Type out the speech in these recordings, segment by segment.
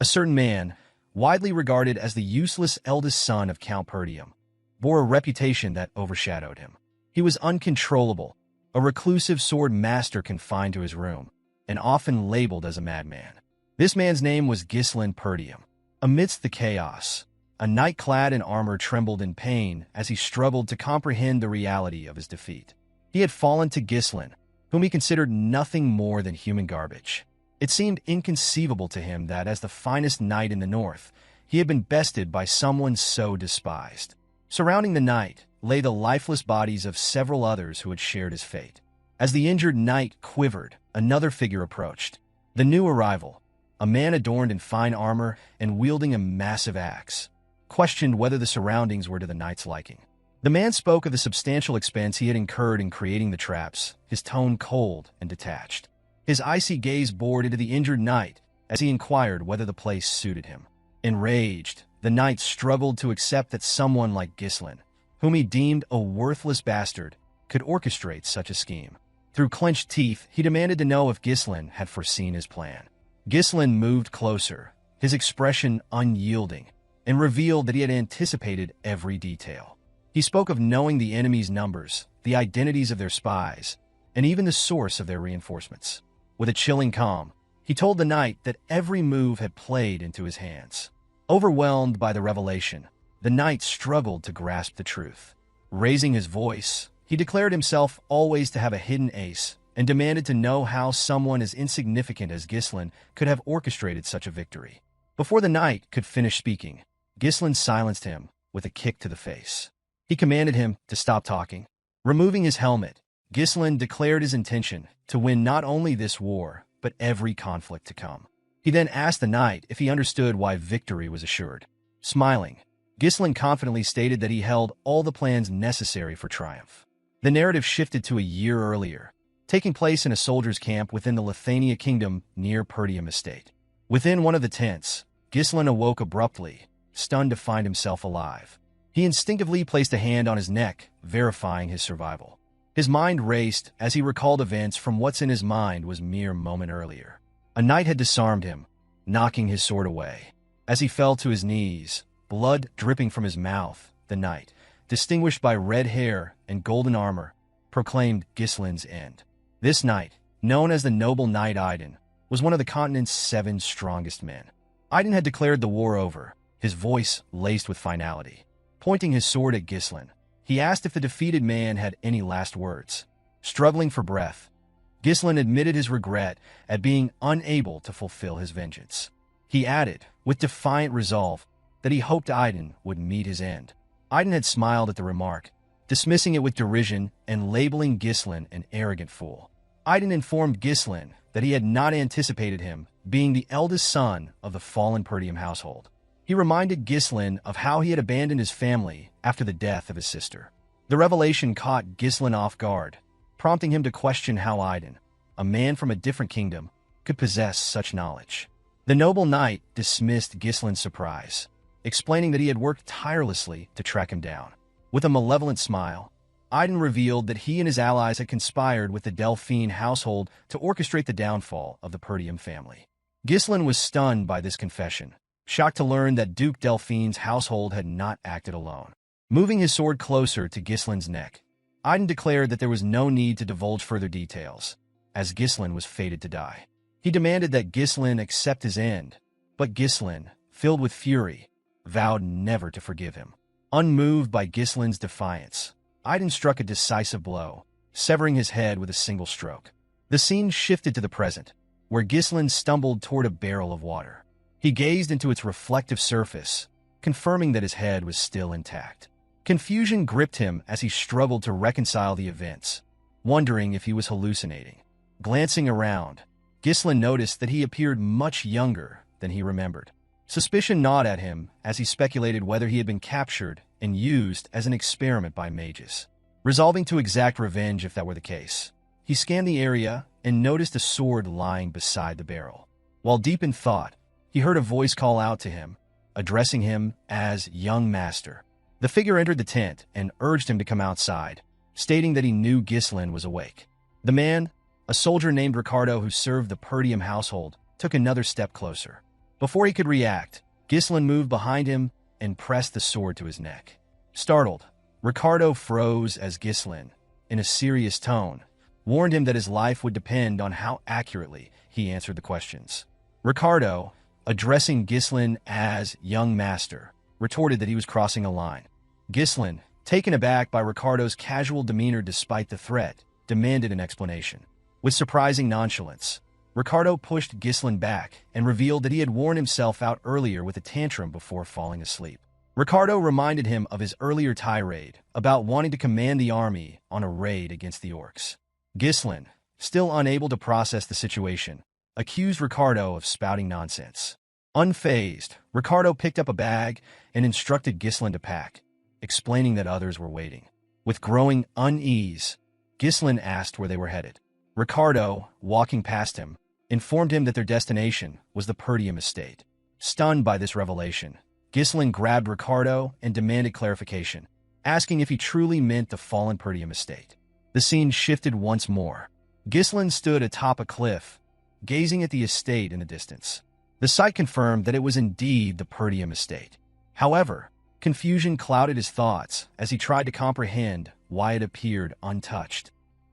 A certain man, widely regarded as the useless eldest son of Count Perdium, bore a reputation that overshadowed him. He was uncontrollable, a reclusive sword master confined to his room, and often labeled as a madman. This man's name was Ghislain Perdium. Amidst the chaos, a knight clad in armor trembled in pain as he struggled to comprehend the reality of his defeat. He had fallen to Ghislain, whom he considered nothing more than human garbage. It seemed inconceivable to him that, as the finest knight in the north, he had been bested by someone so despised. Surrounding the knight lay the lifeless bodies of several others who had shared his fate. As the injured knight quivered, another figure approached. The new arrival, a man adorned in fine armor and wielding a massive axe, questioned whether the surroundings were to the knight's liking. The man spoke of the substantial expense he had incurred in creating the traps, his tone cold and detached. His icy gaze bored into the injured knight as he inquired whether the place suited him. Enraged, the knight struggled to accept that someone like Ghislain, whom he deemed a worthless bastard, could orchestrate such a scheme. Through clenched teeth, he demanded to know if Ghislain had foreseen his plan. Ghislain moved closer, his expression unyielding, and revealed that he had anticipated every detail. He spoke of knowing the enemy's numbers, the identities of their spies, and even the source of their reinforcements. With a chilling calm, he told the knight that every move had played into his hands. Overwhelmed by the revelation, the knight struggled to grasp the truth. Raising his voice, he declared himself always to have a hidden ace and demanded to know how someone as insignificant as Ghislain could have orchestrated such a victory. Before the knight could finish speaking, Ghislain silenced him with a kick to the face. He commanded him to stop talking. Removing his helmet, Ghislain declared his intention to win not only this war, but every conflict to come. He then asked the knight if he understood why victory was assured. Smiling, Ghislain confidently stated that he held all the plans necessary for triumph. The narrative shifted to a year earlier, taking place in a soldier's camp within the Lithuania kingdom near Perdium estate. Within one of the tents, Ghislain awoke abruptly, stunned to find himself alive. He instinctively placed a hand on his neck, verifying his survival. His mind raced as he recalled events from what's in his mind was mere moment earlier. A knight had disarmed him, knocking his sword away. As he fell to his knees, blood dripping from his mouth, the knight, distinguished by red hair and golden armor, proclaimed Ghislain's end. This knight, known as the noble knight Idun, was one of the continent's 7 strongest men. Idun had declared the war over, his voice laced with finality. Pointing his sword at Ghislain, he asked if the defeated man had any last words. Struggling for breath, Ghislain admitted his regret at being unable to fulfill his vengeance. He added, with defiant resolve, that he hoped Idun would meet his end. Idun had smiled at the remark, dismissing it with derision and labeling Ghislain an arrogant fool. Idun informed Ghislain that he had not anticipated him being the eldest son of the fallen Perdium household. He reminded Ghislain of how he had abandoned his family after the death of his sister. The revelation caught Ghislain off guard, prompting him to question how Idun, a man from a different kingdom, could possess such knowledge. The noble knight dismissed Ghislain's surprise, explaining that he had worked tirelessly to track him down. With a malevolent smile, Idun revealed that he and his allies had conspired with the Delphine household to orchestrate the downfall of the Perdium family. Ghislain was stunned by this confession, shocked to learn that Duke Delphine's household had not acted alone. Moving his sword closer to Ghislain's neck, Idun declared that there was no need to divulge further details, as Ghislain was fated to die. He demanded that Ghislain accept his end, but Ghislain, filled with fury, vowed never to forgive him. Unmoved by Ghislain's defiance, Idun struck a decisive blow, severing his head with a single stroke. The scene shifted to the present, where Ghislain stumbled toward a barrel of water. He gazed into its reflective surface, confirming that his head was still intact. Confusion gripped him as he struggled to reconcile the events, wondering if he was hallucinating. Glancing around, Ghislain noticed that he appeared much younger than he remembered. Suspicion gnawed at him as he speculated whether he had been captured and used as an experiment by mages. Resolving to exact revenge if that were the case, he scanned the area and noticed a sword lying beside the barrel. While deep in thought, he heard a voice call out to him, addressing him as young master. The figure entered the tent and urged him to come outside, stating that he knew Ghislain was awake. The man, a soldier named Ricardo who served the Perdium household, took another step closer. Before he could react, Ghislain moved behind him and pressed the sword to his neck. Startled, Ricardo froze as Ghislain, in a serious tone, warned him that his life would depend on how accurately he answered the questions. Ricardo, addressing Ghislain as young master, retorted that he was crossing a line. Ghislain, taken aback by Ricardo's casual demeanor despite the threat, demanded an explanation. With surprising nonchalance, Ricardo pushed Ghislain back and revealed that he had worn himself out earlier with a tantrum before falling asleep. Ricardo reminded him of his earlier tirade about wanting to command the army on a raid against the orcs. Ghislain, still unable to process the situation, accused Ricardo of spouting nonsense. Unfazed, Ricardo picked up a bag and instructed Ghislain to pack, explaining that others were waiting. With growing unease, Ghislain asked where they were headed. Ricardo, walking past him, informed him that their destination was the Perdium estate. Stunned by this revelation, Ghislain grabbed Ricardo and demanded clarification, asking if he truly meant the fallen Perdium estate. The scene shifted once more. Ghislain stood atop a cliff, gazing at the estate in the distance. The sight confirmed that it was indeed the Perdium estate. However, confusion clouded his thoughts as he tried to comprehend why it appeared untouched.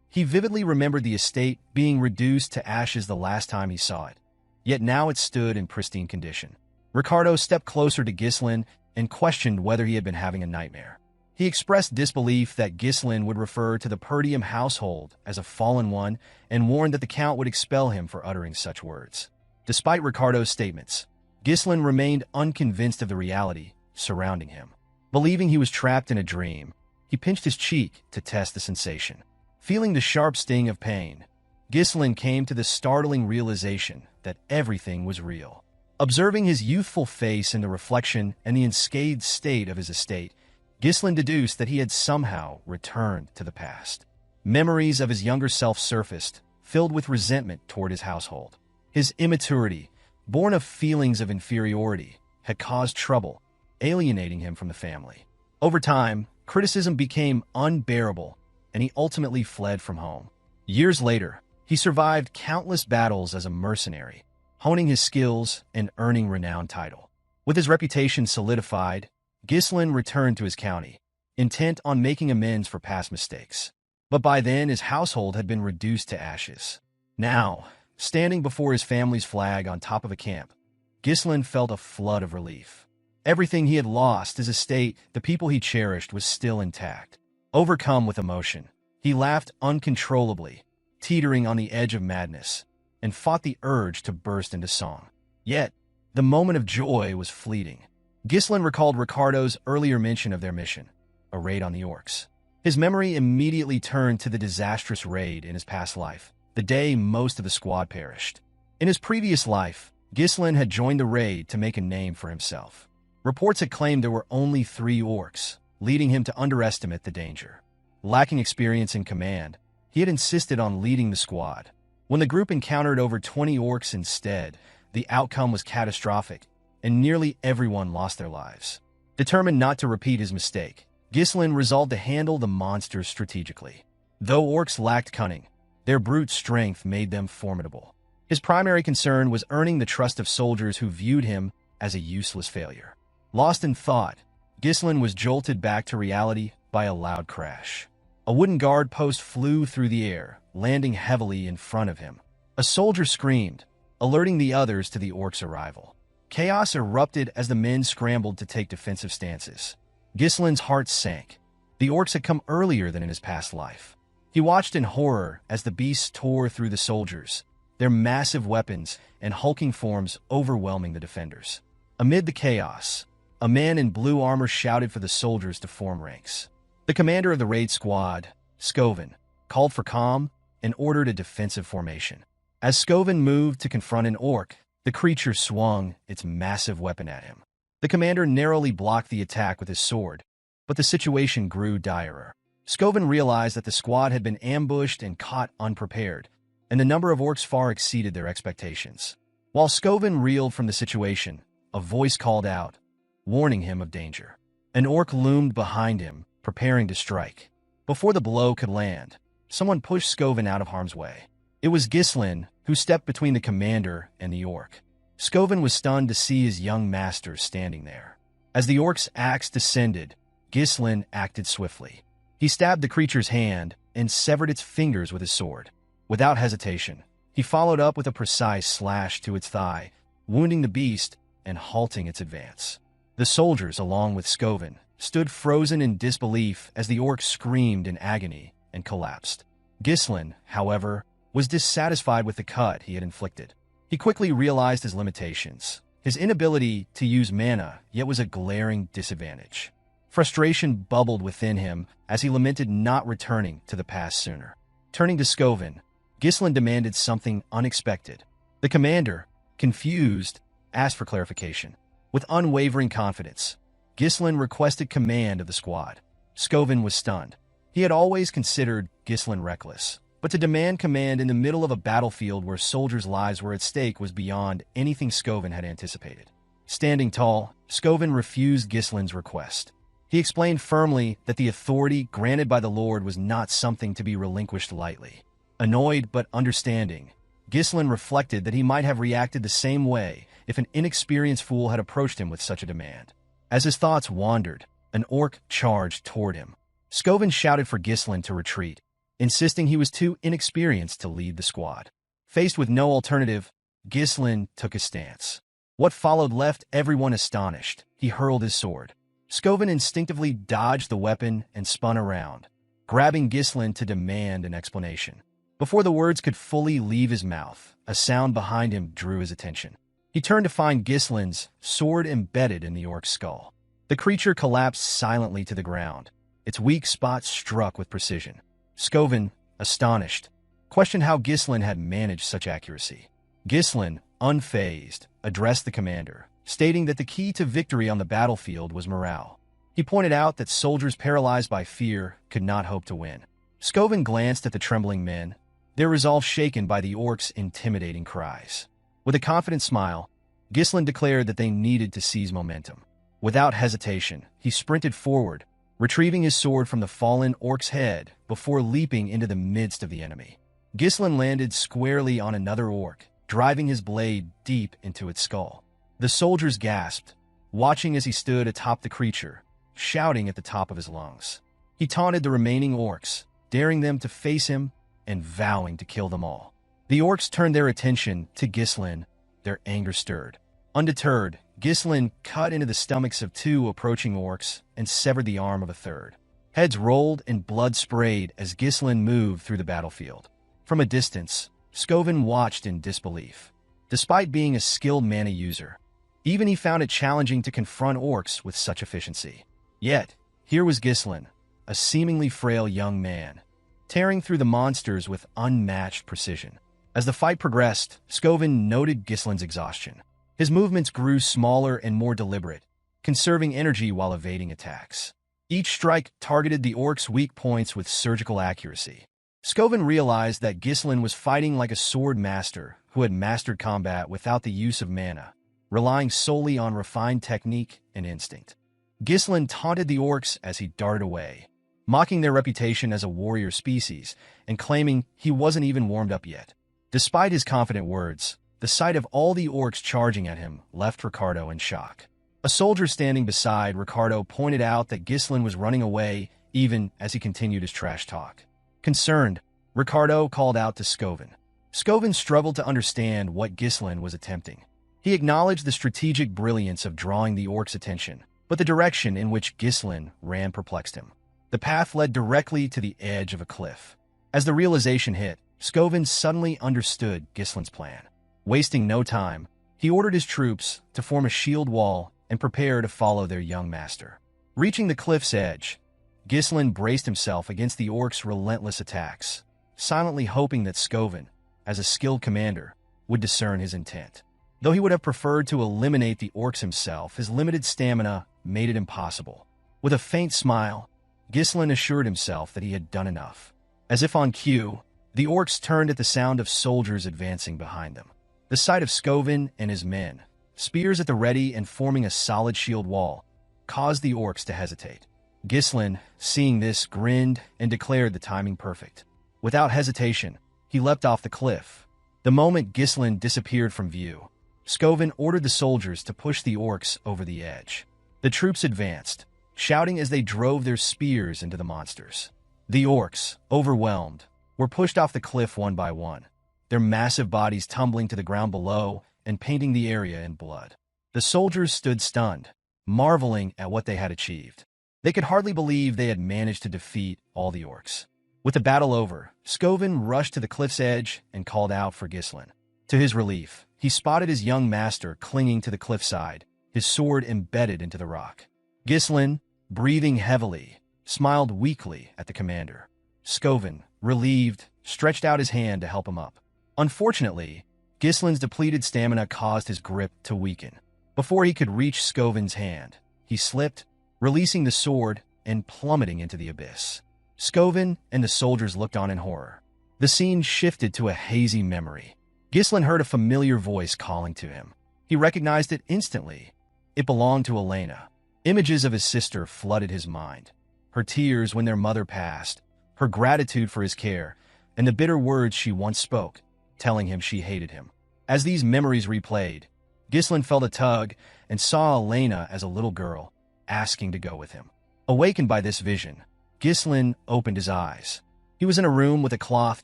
He vividly remembered the estate being reduced to ashes the last time he saw it, yet now it stood in pristine condition. Ricardo stepped closer to Ghislain and questioned whether he had been having a nightmare. He expressed disbelief that Ghislain would refer to the Perdium household as a fallen one and warned that the Count would expel him for uttering such words. Despite Ricardo's statements, Ghislain remained unconvinced of the reality surrounding him. Believing he was trapped in a dream, he pinched his cheek to test the sensation. Feeling the sharp sting of pain, Ghislain came to the startling realization that everything was real. Observing his youthful face in the reflection and the unscathed state of his estate, Ghislain deduced that he had somehow returned to the past. Memories of his younger self surfaced, filled with resentment toward his household. His immaturity, born of feelings of inferiority, had caused trouble, alienating him from the family. Over time, criticism became unbearable, and he ultimately fled from home. Years later, he survived countless battles as a mercenary, honing his skills and earning renowned title. With his reputation solidified, Ghislain returned to his county, intent on making amends for past mistakes. But by then, his household had been reduced to ashes. Now, standing before his family's flag on top of a camp, Ghislain felt a flood of relief. Everything he had lost, his estate, the people he cherished, was still intact. Overcome with emotion, he laughed uncontrollably, teetering on the edge of madness, and fought the urge to burst into song. Yet, the moment of joy was fleeting. Ghislain recalled Ricardo's earlier mention of their mission, a raid on the orcs. His memory immediately turned to the disastrous raid in his past life, the day most of the squad perished. In his previous life, Ghislain had joined the raid to make a name for himself. Reports had claimed there were only 3 orcs, leading him to underestimate the danger. Lacking experience in command, he had insisted on leading the squad. When the group encountered over 20 orcs instead, the outcome was catastrophic, and nearly everyone lost their lives. Determined not to repeat his mistake, Ghislain resolved to handle the monsters strategically. Though orcs lacked cunning, their brute strength made them formidable. His primary concern was earning the trust of soldiers who viewed him as a useless failure. Lost in thought, Ghislain was jolted back to reality by a loud crash. A wooden guard post flew through the air, landing heavily in front of him. A soldier screamed, alerting the others to the orcs' arrival. Chaos erupted as the men scrambled to take defensive stances. Ghislain's heart sank. The orcs had come earlier than in his past life. He watched in horror as the beasts tore through the soldiers, their massive weapons and hulking forms overwhelming the defenders. Amid the chaos, a man in blue armor shouted for the soldiers to form ranks. The commander of the raid squad, Scoven, called for calm and ordered a defensive formation. As Scoven moved to confront an orc, the creature swung its massive weapon at him. The commander narrowly blocked the attack with his sword, but the situation grew direr. Scoven realized that the squad had been ambushed and caught unprepared, and the number of orcs far exceeded their expectations. While Scoven reeled from the situation, a voice called out, warning him of danger. An orc loomed behind him, preparing to strike. Before the blow could land, someone pushed Scoven out of harm's way. It was Ghislain, who stepped between the commander and the orc. Scoven was stunned to see his young master standing there. As the orc's axe descended, Ghislain acted swiftly. He stabbed the creature's hand and severed its fingers with his sword. Without hesitation, he followed up with a precise slash to its thigh, wounding the beast and halting its advance. The soldiers, along with Scoven, stood frozen in disbelief as the orc screamed in agony and collapsed. Ghislain, however, was dissatisfied with the cut he had inflicted. He quickly realized his limitations. His inability to use mana yet was a glaring disadvantage. Frustration bubbled within him as he lamented not returning to the past sooner. Turning to Scoven, Ghislain demanded something unexpected. The commander, confused, asked for clarification. With unwavering confidence, Ghislain requested command of the squad. Scoven was stunned. He had always considered Ghislain reckless, but to demand command in the middle of a battlefield where soldiers' lives were at stake was beyond anything Scoven had anticipated. Standing tall, Scoven refused Ghislain's request. He explained firmly that the authority granted by the Lord was not something to be relinquished lightly. Annoyed but understanding, Ghislain reflected that he might have reacted the same way if an inexperienced fool had approached him with such a demand. As his thoughts wandered, an orc charged toward him. Scoven shouted for Ghislain to retreat, insisting he was too inexperienced to lead the squad. Faced with no alternative, Ghislain took his stance. What followed left everyone astonished. He hurled his sword. Scoven instinctively dodged the weapon and spun around, grabbing Ghislain to demand an explanation. Before the words could fully leave his mouth, a sound behind him drew his attention. He turned to find Ghislain's sword embedded in the orc's skull. The creature collapsed silently to the ground, its weak spot struck with precision. Scoven, astonished, questioned how Ghislain had managed such accuracy. Ghislain, unfazed, addressed the commander, stating that the key to victory on the battlefield was morale. He pointed out that soldiers paralyzed by fear could not hope to win. Scoven glanced at the trembling men, their resolve shaken by the orc's intimidating cries. With a confident smile, Ghislain declared that they needed to seize momentum. Without hesitation, he sprinted forward, retrieving his sword from the fallen orc's head before leaping into the midst of the enemy. Ghislain landed squarely on another orc, driving his blade deep into its skull. The soldiers gasped, watching as he stood atop the creature, shouting at the top of his lungs. He taunted the remaining orcs, daring them to face him and vowing to kill them all. The orcs turned their attention to Ghislain, their anger stirred. Undeterred, Ghislain cut into the stomachs of two approaching orcs and severed the arm of a third. Heads rolled and blood sprayed as Ghislain moved through the battlefield. From a distance, Scoven watched in disbelief. Despite being a skilled mana user, even he found it challenging to confront orcs with such efficiency. Yet, here was Ghislain, a seemingly frail young man, tearing through the monsters with unmatched precision. As the fight progressed, Scoven noted Ghislain's exhaustion. His movements grew smaller and more deliberate, conserving energy while evading attacks. Each strike targeted the orc's weak points with surgical accuracy. Scoven realized that Ghislain was fighting like a sword master who had mastered combat without the use of mana, relying solely on refined technique and instinct. Ghislain taunted the orcs as he darted away, mocking their reputation as a warrior species and claiming he wasn't even warmed up yet. Despite his confident words, the sight of all the orcs charging at him left Ricardo in shock. A soldier standing beside Ricardo pointed out that Ghislain was running away even as he continued his trash talk. Concerned, Ricardo called out to Scoven. Scoven struggled to understand what Ghislain was attempting. He acknowledged the strategic brilliance of drawing the orcs' attention, but the direction in which Ghislain ran perplexed him. The path led directly to the edge of a cliff. As the realization hit, Scoven suddenly understood Ghislain's plan. Wasting no time, he ordered his troops to form a shield wall and prepare to follow their young master. Reaching the cliff's edge, Ghislain braced himself against the orcs' relentless attacks, silently hoping that Scoven, as a skilled commander, would discern his intent. Though he would have preferred to eliminate the orcs himself, his limited stamina made it impossible. With a faint smile, Ghislain assured himself that he had done enough. As if on cue, the orcs turned at the sound of soldiers advancing behind them. The sight of Scoven and his men, spears at the ready and forming a solid shield wall, caused the orcs to hesitate. Ghislain, seeing this, grinned and declared the timing perfect. Without hesitation, he leapt off the cliff. The moment Ghislain disappeared from view, Scoven ordered the soldiers to push the orcs over the edge. The troops advanced, shouting as they drove their spears into the monsters. The orcs, overwhelmed, were pushed off the cliff one by one, their massive bodies tumbling to the ground below and painting the area in blood. The soldiers stood stunned, marveling at what they had achieved. They could hardly believe they had managed to defeat all the orcs. With the battle over, Scoven rushed to the cliff's edge and called out for Ghislain. To his relief, he spotted his young master clinging to the cliffside, his sword embedded into the rock. Ghislain, breathing heavily, smiled weakly at the commander. Scoven, relieved, stretched out his hand to help him up. Unfortunately, Ghislain's depleted stamina caused his grip to weaken. Before he could reach Scoven's hand, he slipped, releasing the sword and plummeting into the abyss. Scoven and the soldiers looked on in horror. The scene shifted to a hazy memory. Ghislain heard a familiar voice calling to him. He recognized it instantly. It belonged to Elena. Images of his sister flooded his mind. Her tears when their mother passed, her gratitude for his care, and the bitter words she once spoke, telling him she hated him. As these memories replayed, Ghislain felt a tug and saw Elena as a little girl, asking to go with him. Awakened by this vision, Ghislain opened his eyes. He was in a room with a cloth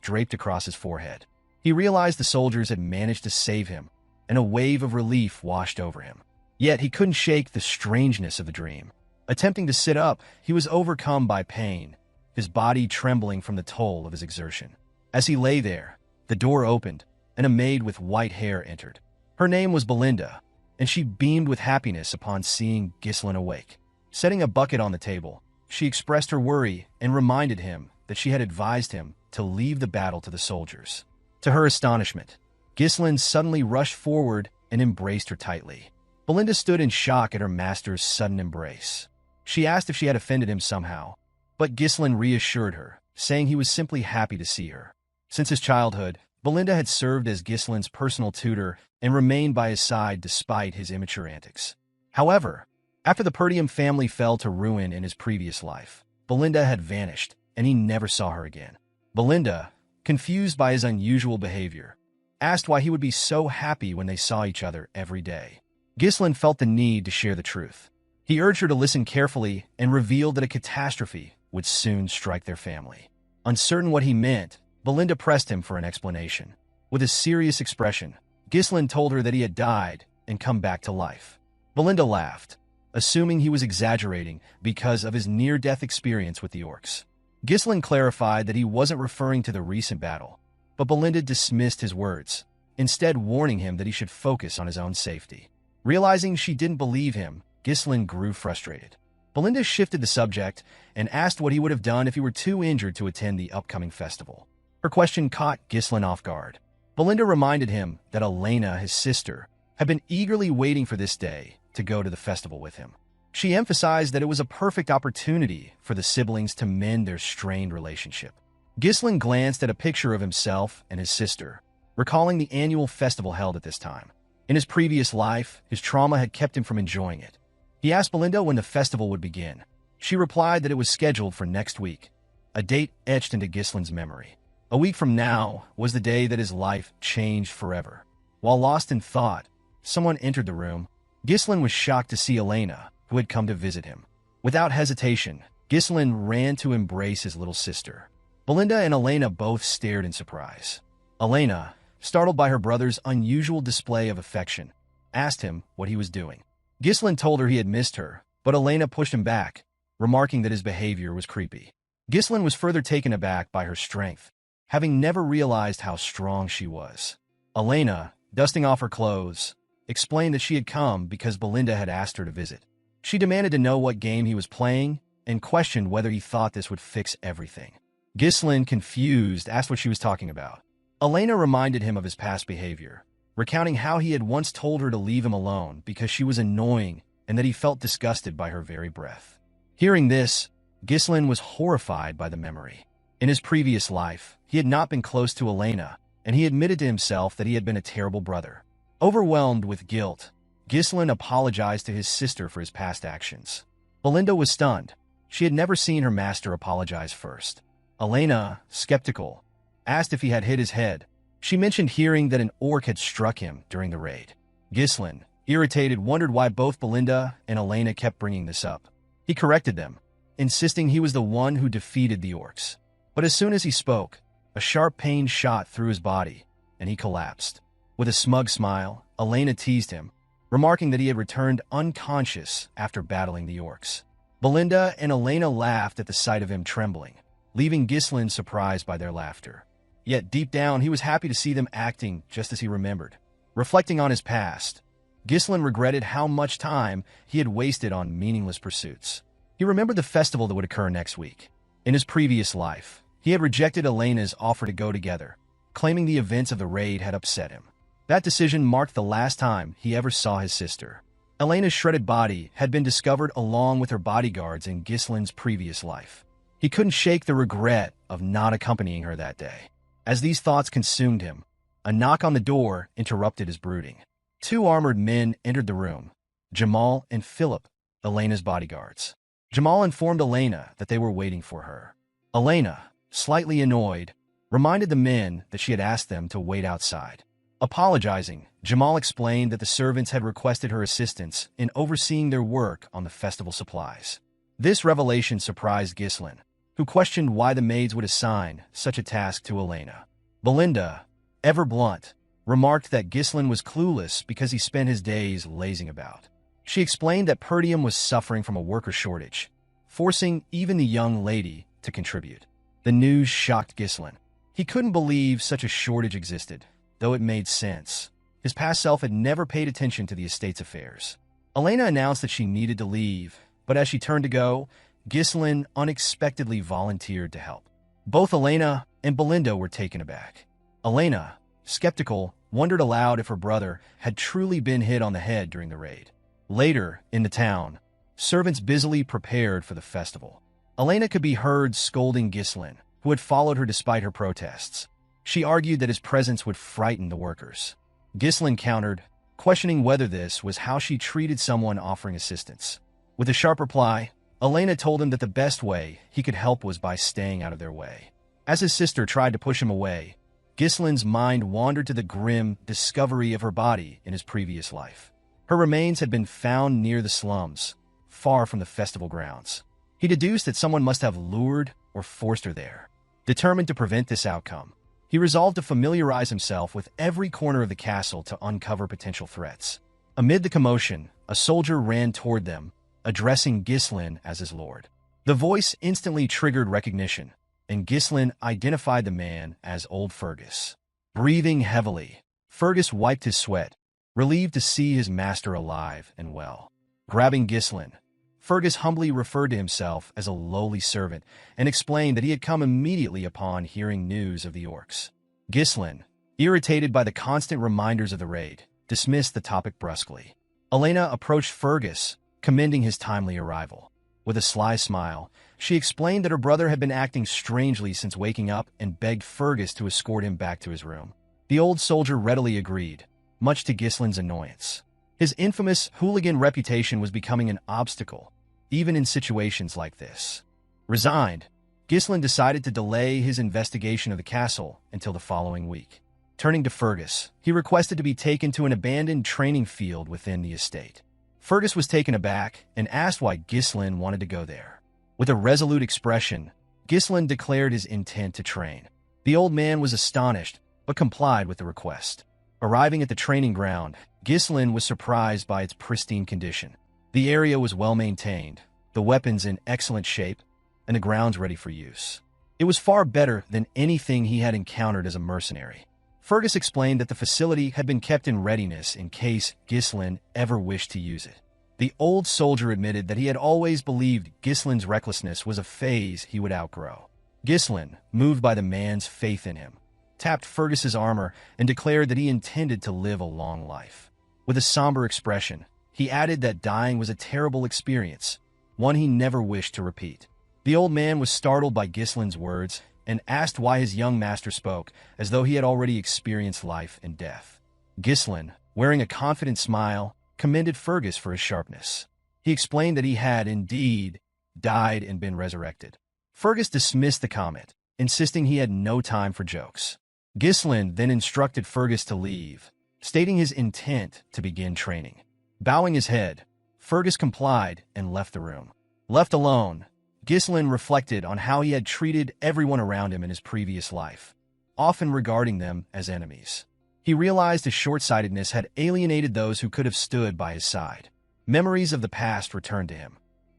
draped across his forehead. He realized the soldiers had managed to save him, and a wave of relief washed over him. Yet he couldn't shake the strangeness of the dream. Attempting to sit up, he was overcome by pain, his body trembling from the toll of his exertion. As he lay there, the door opened, and a maid with white hair entered. Her name was Belinda, and she beamed with happiness upon seeing Ghislain awake. Setting a bucket on the table, she expressed her worry and reminded him that she had advised him to leave the battle to the soldiers. To her astonishment, Ghislain suddenly rushed forward and embraced her tightly. Belinda stood in shock at her master's sudden embrace. She asked if she had offended him somehow, but Ghislain reassured her, saying he was simply happy to see her. Since his childhood, Belinda had served as Ghislain's personal tutor and remained by his side despite his immature antics. However, after the Perdium family fell to ruin in his previous life, Belinda had vanished, and he never saw her again. Belinda, confused by his unusual behavior, asked why he would be so happy when they saw each other every day. Ghislain felt the need to share the truth. He urged her to listen carefully and revealed that a catastrophe would soon strike their family. Uncertain what he meant, Belinda pressed him for an explanation. With a serious expression, Ghislain told her that he had died and come back to life. Belinda laughed, assuming he was exaggerating because of his near-death experience with the orcs. Ghislain clarified that he wasn't referring to the recent battle, but Belinda dismissed his words, instead warning him that he should focus on his own safety. Realizing she didn't believe him, Ghislain grew frustrated. Belinda shifted the subject and asked what he would have done if he were too injured to attend the upcoming festival. Her question caught Ghislain off guard. Belinda reminded him that Elena, his sister, had been eagerly waiting for this day to go to the festival with him. She emphasized that it was a perfect opportunity for the siblings to mend their strained relationship. Ghislain glanced at a picture of himself and his sister, recalling the annual festival held at this time. In his previous life, his trauma had kept him from enjoying it. He asked Belinda when the festival would begin. She replied that it was scheduled for next week, a date etched into Ghislain's memory. A week from now was the day that his life changed forever. While lost in thought, someone entered the room. Ghislain was shocked to see Elena, who had come to visit him. Without hesitation, Ghislain ran to embrace his little sister. Belinda and Elena both stared in surprise. Elena, startled by her brother's unusual display of affection, asked him what he was doing. Ghislain told her he had missed her, but Elena pushed him back, remarking that his behavior was creepy. Ghislain was further taken aback by her strength, having never realized how strong she was. Elena, dusting off her clothes, explained that she had come because Belinda had asked her to visit. She demanded to know what game he was playing and questioned whether he thought this would fix everything. Ghislain, confused, asked what she was talking about. Elena reminded him of his past behavior, recounting how he had once told her to leave him alone because she was annoying and that he felt disgusted by her very breath. Hearing this, Ghislain was horrified by the memory. In his previous life, he had not been close to Elena, and he admitted to himself that he had been a terrible brother. Overwhelmed with guilt, Ghislain apologized to his sister for his past actions. Belinda was stunned. She had never seen her master apologize first. Elena, skeptical, asked if he had hit his head. She mentioned hearing that an orc had struck him during the raid. Ghislain, irritated, wondered why both Belinda and Elena kept bringing this up. He corrected them, insisting he was the one who defeated the orcs. But as soon as he spoke, a sharp pain shot through his body, and he collapsed. With a smug smile, Elena teased him, remarking that he had returned unconscious after battling the orcs. Belinda and Elena laughed at the sight of him trembling, leaving Ghislain surprised by their laughter. Yet deep down, he was happy to see them acting just as he remembered. Reflecting on his past, Ghislain regretted how much time he had wasted on meaningless pursuits. He remembered the festival that would occur next week. In his previous life, he had rejected Elena's offer to go together, claiming the events of the raid had upset him. That decision marked the last time he ever saw his sister. Elena's shredded body had been discovered along with her bodyguards in Ghislain's previous life. He couldn't shake the regret of not accompanying her that day. As these thoughts consumed him, a knock on the door interrupted his brooding. Two armored men entered the room, Jamal and Philip, Elena's bodyguards. Jamal informed Elena that they were waiting for her. Elena, slightly annoyed, reminded the men that she had asked them to wait outside. Apologizing, Jamal explained that the servants had requested her assistance in overseeing their work on the festival supplies. This revelation surprised Ghislain, who questioned why the maids would assign such a task to Elena. Belinda, ever blunt, remarked that Ghislain was clueless because he spent his days lazing about. She explained that Perdium was suffering from a worker shortage, forcing even the young lady to contribute. The news shocked Ghislain. He couldn't believe such a shortage existed, though it made sense. His past self had never paid attention to the estate's affairs. Elena announced that she needed to leave, but as she turned to go, Ghislain unexpectedly volunteered to help. Both Elena and Belinda were taken aback. Elena, skeptical, wondered aloud if her brother had truly been hit on the head during the raid. Later, in the town, servants busily prepared for the festival. Elena could be heard scolding Ghislain, who had followed her despite her protests. She argued that his presence would frighten the workers. Ghislain countered, questioning whether this was how she treated someone offering assistance. With a sharp reply, Elena told him that the best way he could help was by staying out of their way. As his sister tried to push him away, Ghislain's mind wandered to the grim discovery of her body in his previous life. Her remains had been found near the slums, far from the festival grounds. He deduced that someone must have lured or forced her there. Determined to prevent this outcome, he resolved to familiarize himself with every corner of the castle to uncover potential threats. Amid the commotion, a soldier ran toward them, addressing Ghislain as his lord. The voice instantly triggered recognition, and Ghislain identified the man as old Fergus. Breathing heavily, Fergus wiped his sweat, relieved to see his master alive and well. Grabbing Ghislain, Fergus humbly referred to himself as a lowly servant and explained that he had come immediately upon hearing news of the orcs. Ghislain, irritated by the constant reminders of the raid, dismissed the topic brusquely. Elena approached Fergus, commending his timely arrival. With a sly smile, she explained that her brother had been acting strangely since waking up and begged Fergus to escort him back to his room. The old soldier readily agreed, much to Ghislain's annoyance. His infamous hooligan reputation was becoming an obstacle, even in situations like this. Resigned, Ghislain decided to delay his investigation of the castle until the following week. Turning to Fergus, he requested to be taken to an abandoned training field within the estate. Fergus was taken aback and asked why Ghislain wanted to go there. With a resolute expression, Ghislain declared his intent to train. The old man was astonished, but complied with the request. Arriving at the training ground, Ghislain was surprised by its pristine condition. The area was well maintained, the weapons in excellent shape, and the grounds ready for use. It was far better than anything he had encountered as a mercenary. Fergus explained that the facility had been kept in readiness in case Ghislain ever wished to use it. The old soldier admitted that he had always believed Ghislain's recklessness was a phase he would outgrow. Ghislain, moved by the man's faith in him, tapped Fergus's armor and declared that he intended to live a long life. With a somber expression, he added that dying was a terrible experience, one he never wished to repeat. The old man was startled by Ghislain's words and asked why his young master spoke as though he had already experienced life and death. Ghislain, wearing a confident smile, commended Fergus for his sharpness. He explained that he had indeed died and been resurrected. Fergus dismissed the comment, insisting he had no time for jokes. Ghislain then instructed Fergus to leave, stating his intent to begin training. Bowing his head, Fergus complied and left the room. Left alone, Ghislain reflected on how he had treated everyone around him in his previous life, often regarding them as enemies. He realized his short-sightedness had alienated those who could have stood by his side. Memories of the past returned to him.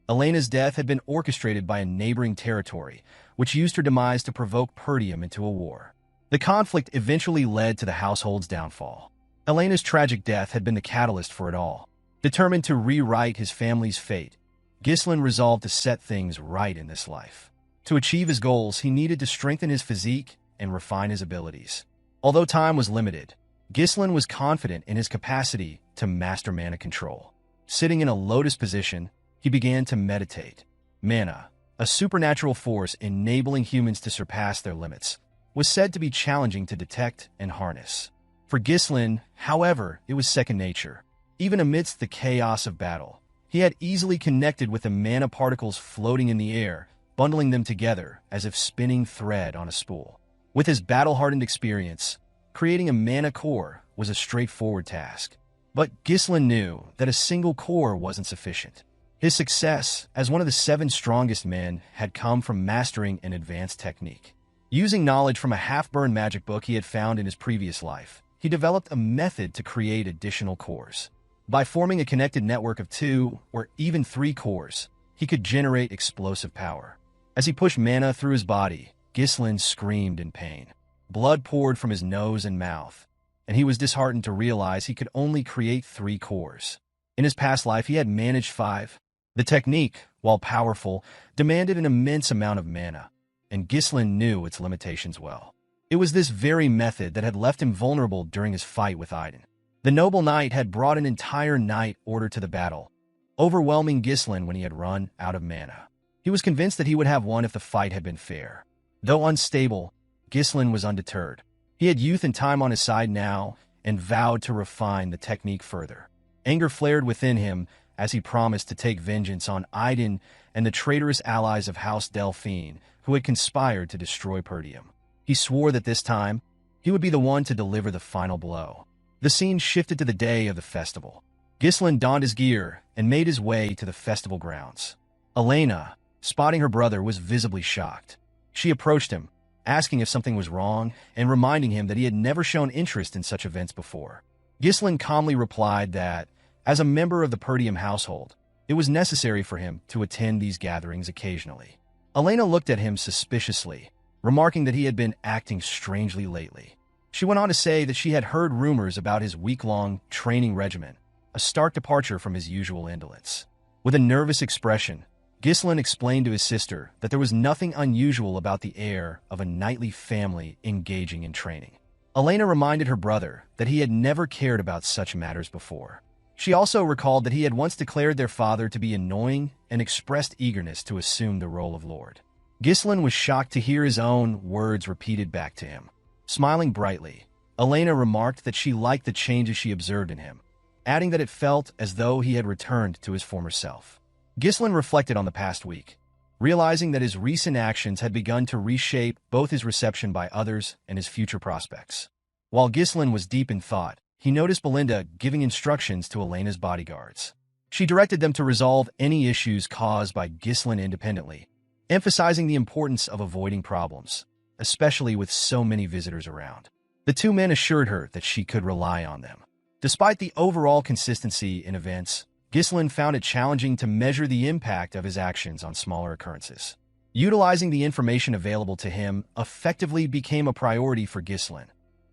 Elena's death had been orchestrated by a neighboring territory, which used her demise to provoke Perdium into a war. The conflict eventually led to the household's downfall. Elena's tragic death had been the catalyst for it all. Determined to rewrite his family's fate, Ghislain resolved to set things right in this life. To achieve his goals, he needed to strengthen his physique and refine his abilities. Although time was limited, Ghislain was confident in his capacity to master mana control. Sitting in a lotus position, he began to meditate. Mana, a supernatural force enabling humans to surpass their limits, was said to be challenging to detect and harness. For Ghislain, however, it was second nature. Even amidst the chaos of battle, he had easily connected with the mana particles floating in the air, bundling them together as if spinning thread on a spool. With his battle-hardened experience, creating a mana core was a straightforward task. But Ghislain knew that a single core wasn't sufficient. His success as one of the 7 strongest men had come from mastering an advanced technique. Using knowledge from a half-burned magic book he had found in his previous life, he developed a method to create additional cores. By forming a connected network of 2 or even 3 cores, he could generate explosive power. As he pushed mana through his body, Ghislain screamed in pain. Blood poured from his nose and mouth, and he was disheartened to realize he could only create 3 cores. In his past life, he had managed 5. The technique, while powerful, demanded an immense amount of mana, and Ghislain knew its limitations well. It was this very method that had left him vulnerable during his fight with Idun. The noble knight had brought an entire knight order to the battle, overwhelming Ghislain when he had run out of mana. He was convinced that he would have won if the fight had been fair. Though unstable, Ghislain was undeterred. He had youth and time on his side now, and vowed to refine the technique further. Anger flared within him as he promised to take vengeance on Idun and the traitorous allies of House Delphine who had conspired to destroy Perdium. He swore that this time, he would be the one to deliver the final blow. The scene shifted to the day of the festival. Ghislain donned his gear and made his way to the festival grounds. Elena, spotting her brother, was visibly shocked. She approached him, asking if something was wrong and reminding him that he had never shown interest in such events before. Ghislain calmly replied that, as a member of the Perdium household, it was necessary for him to attend these gatherings occasionally. Elena looked at him suspiciously, remarking that he had been acting strangely lately. She went on to say that she had heard rumors about his week-long training regimen, a stark departure from his usual indolence. With a nervous expression, Ghislain explained to his sister that there was nothing unusual about the heir of a knightly family engaging in training. Elena reminded her brother that he had never cared about such matters before. She also recalled that he had once declared their father to be annoying and expressed eagerness to assume the role of lord. Ghislain was shocked to hear his own words repeated back to him. Smiling brightly, Elena remarked that she liked the changes she observed in him, adding that it felt as though he had returned to his former self. Ghislain reflected on the past week, realizing that his recent actions had begun to reshape both his reception by others and his future prospects. While Ghislain was deep in thought, he noticed Belinda giving instructions to Elena's bodyguards. She directed them to resolve any issues caused by Ghislain independently, emphasizing the importance of avoiding problems, especially with so many visitors around. The 2 men assured her that she could rely on them. Despite the overall consistency in events, Ghislain found it challenging to measure the impact of his actions on smaller occurrences. Utilizing the information available to him effectively became a priority for Ghislain,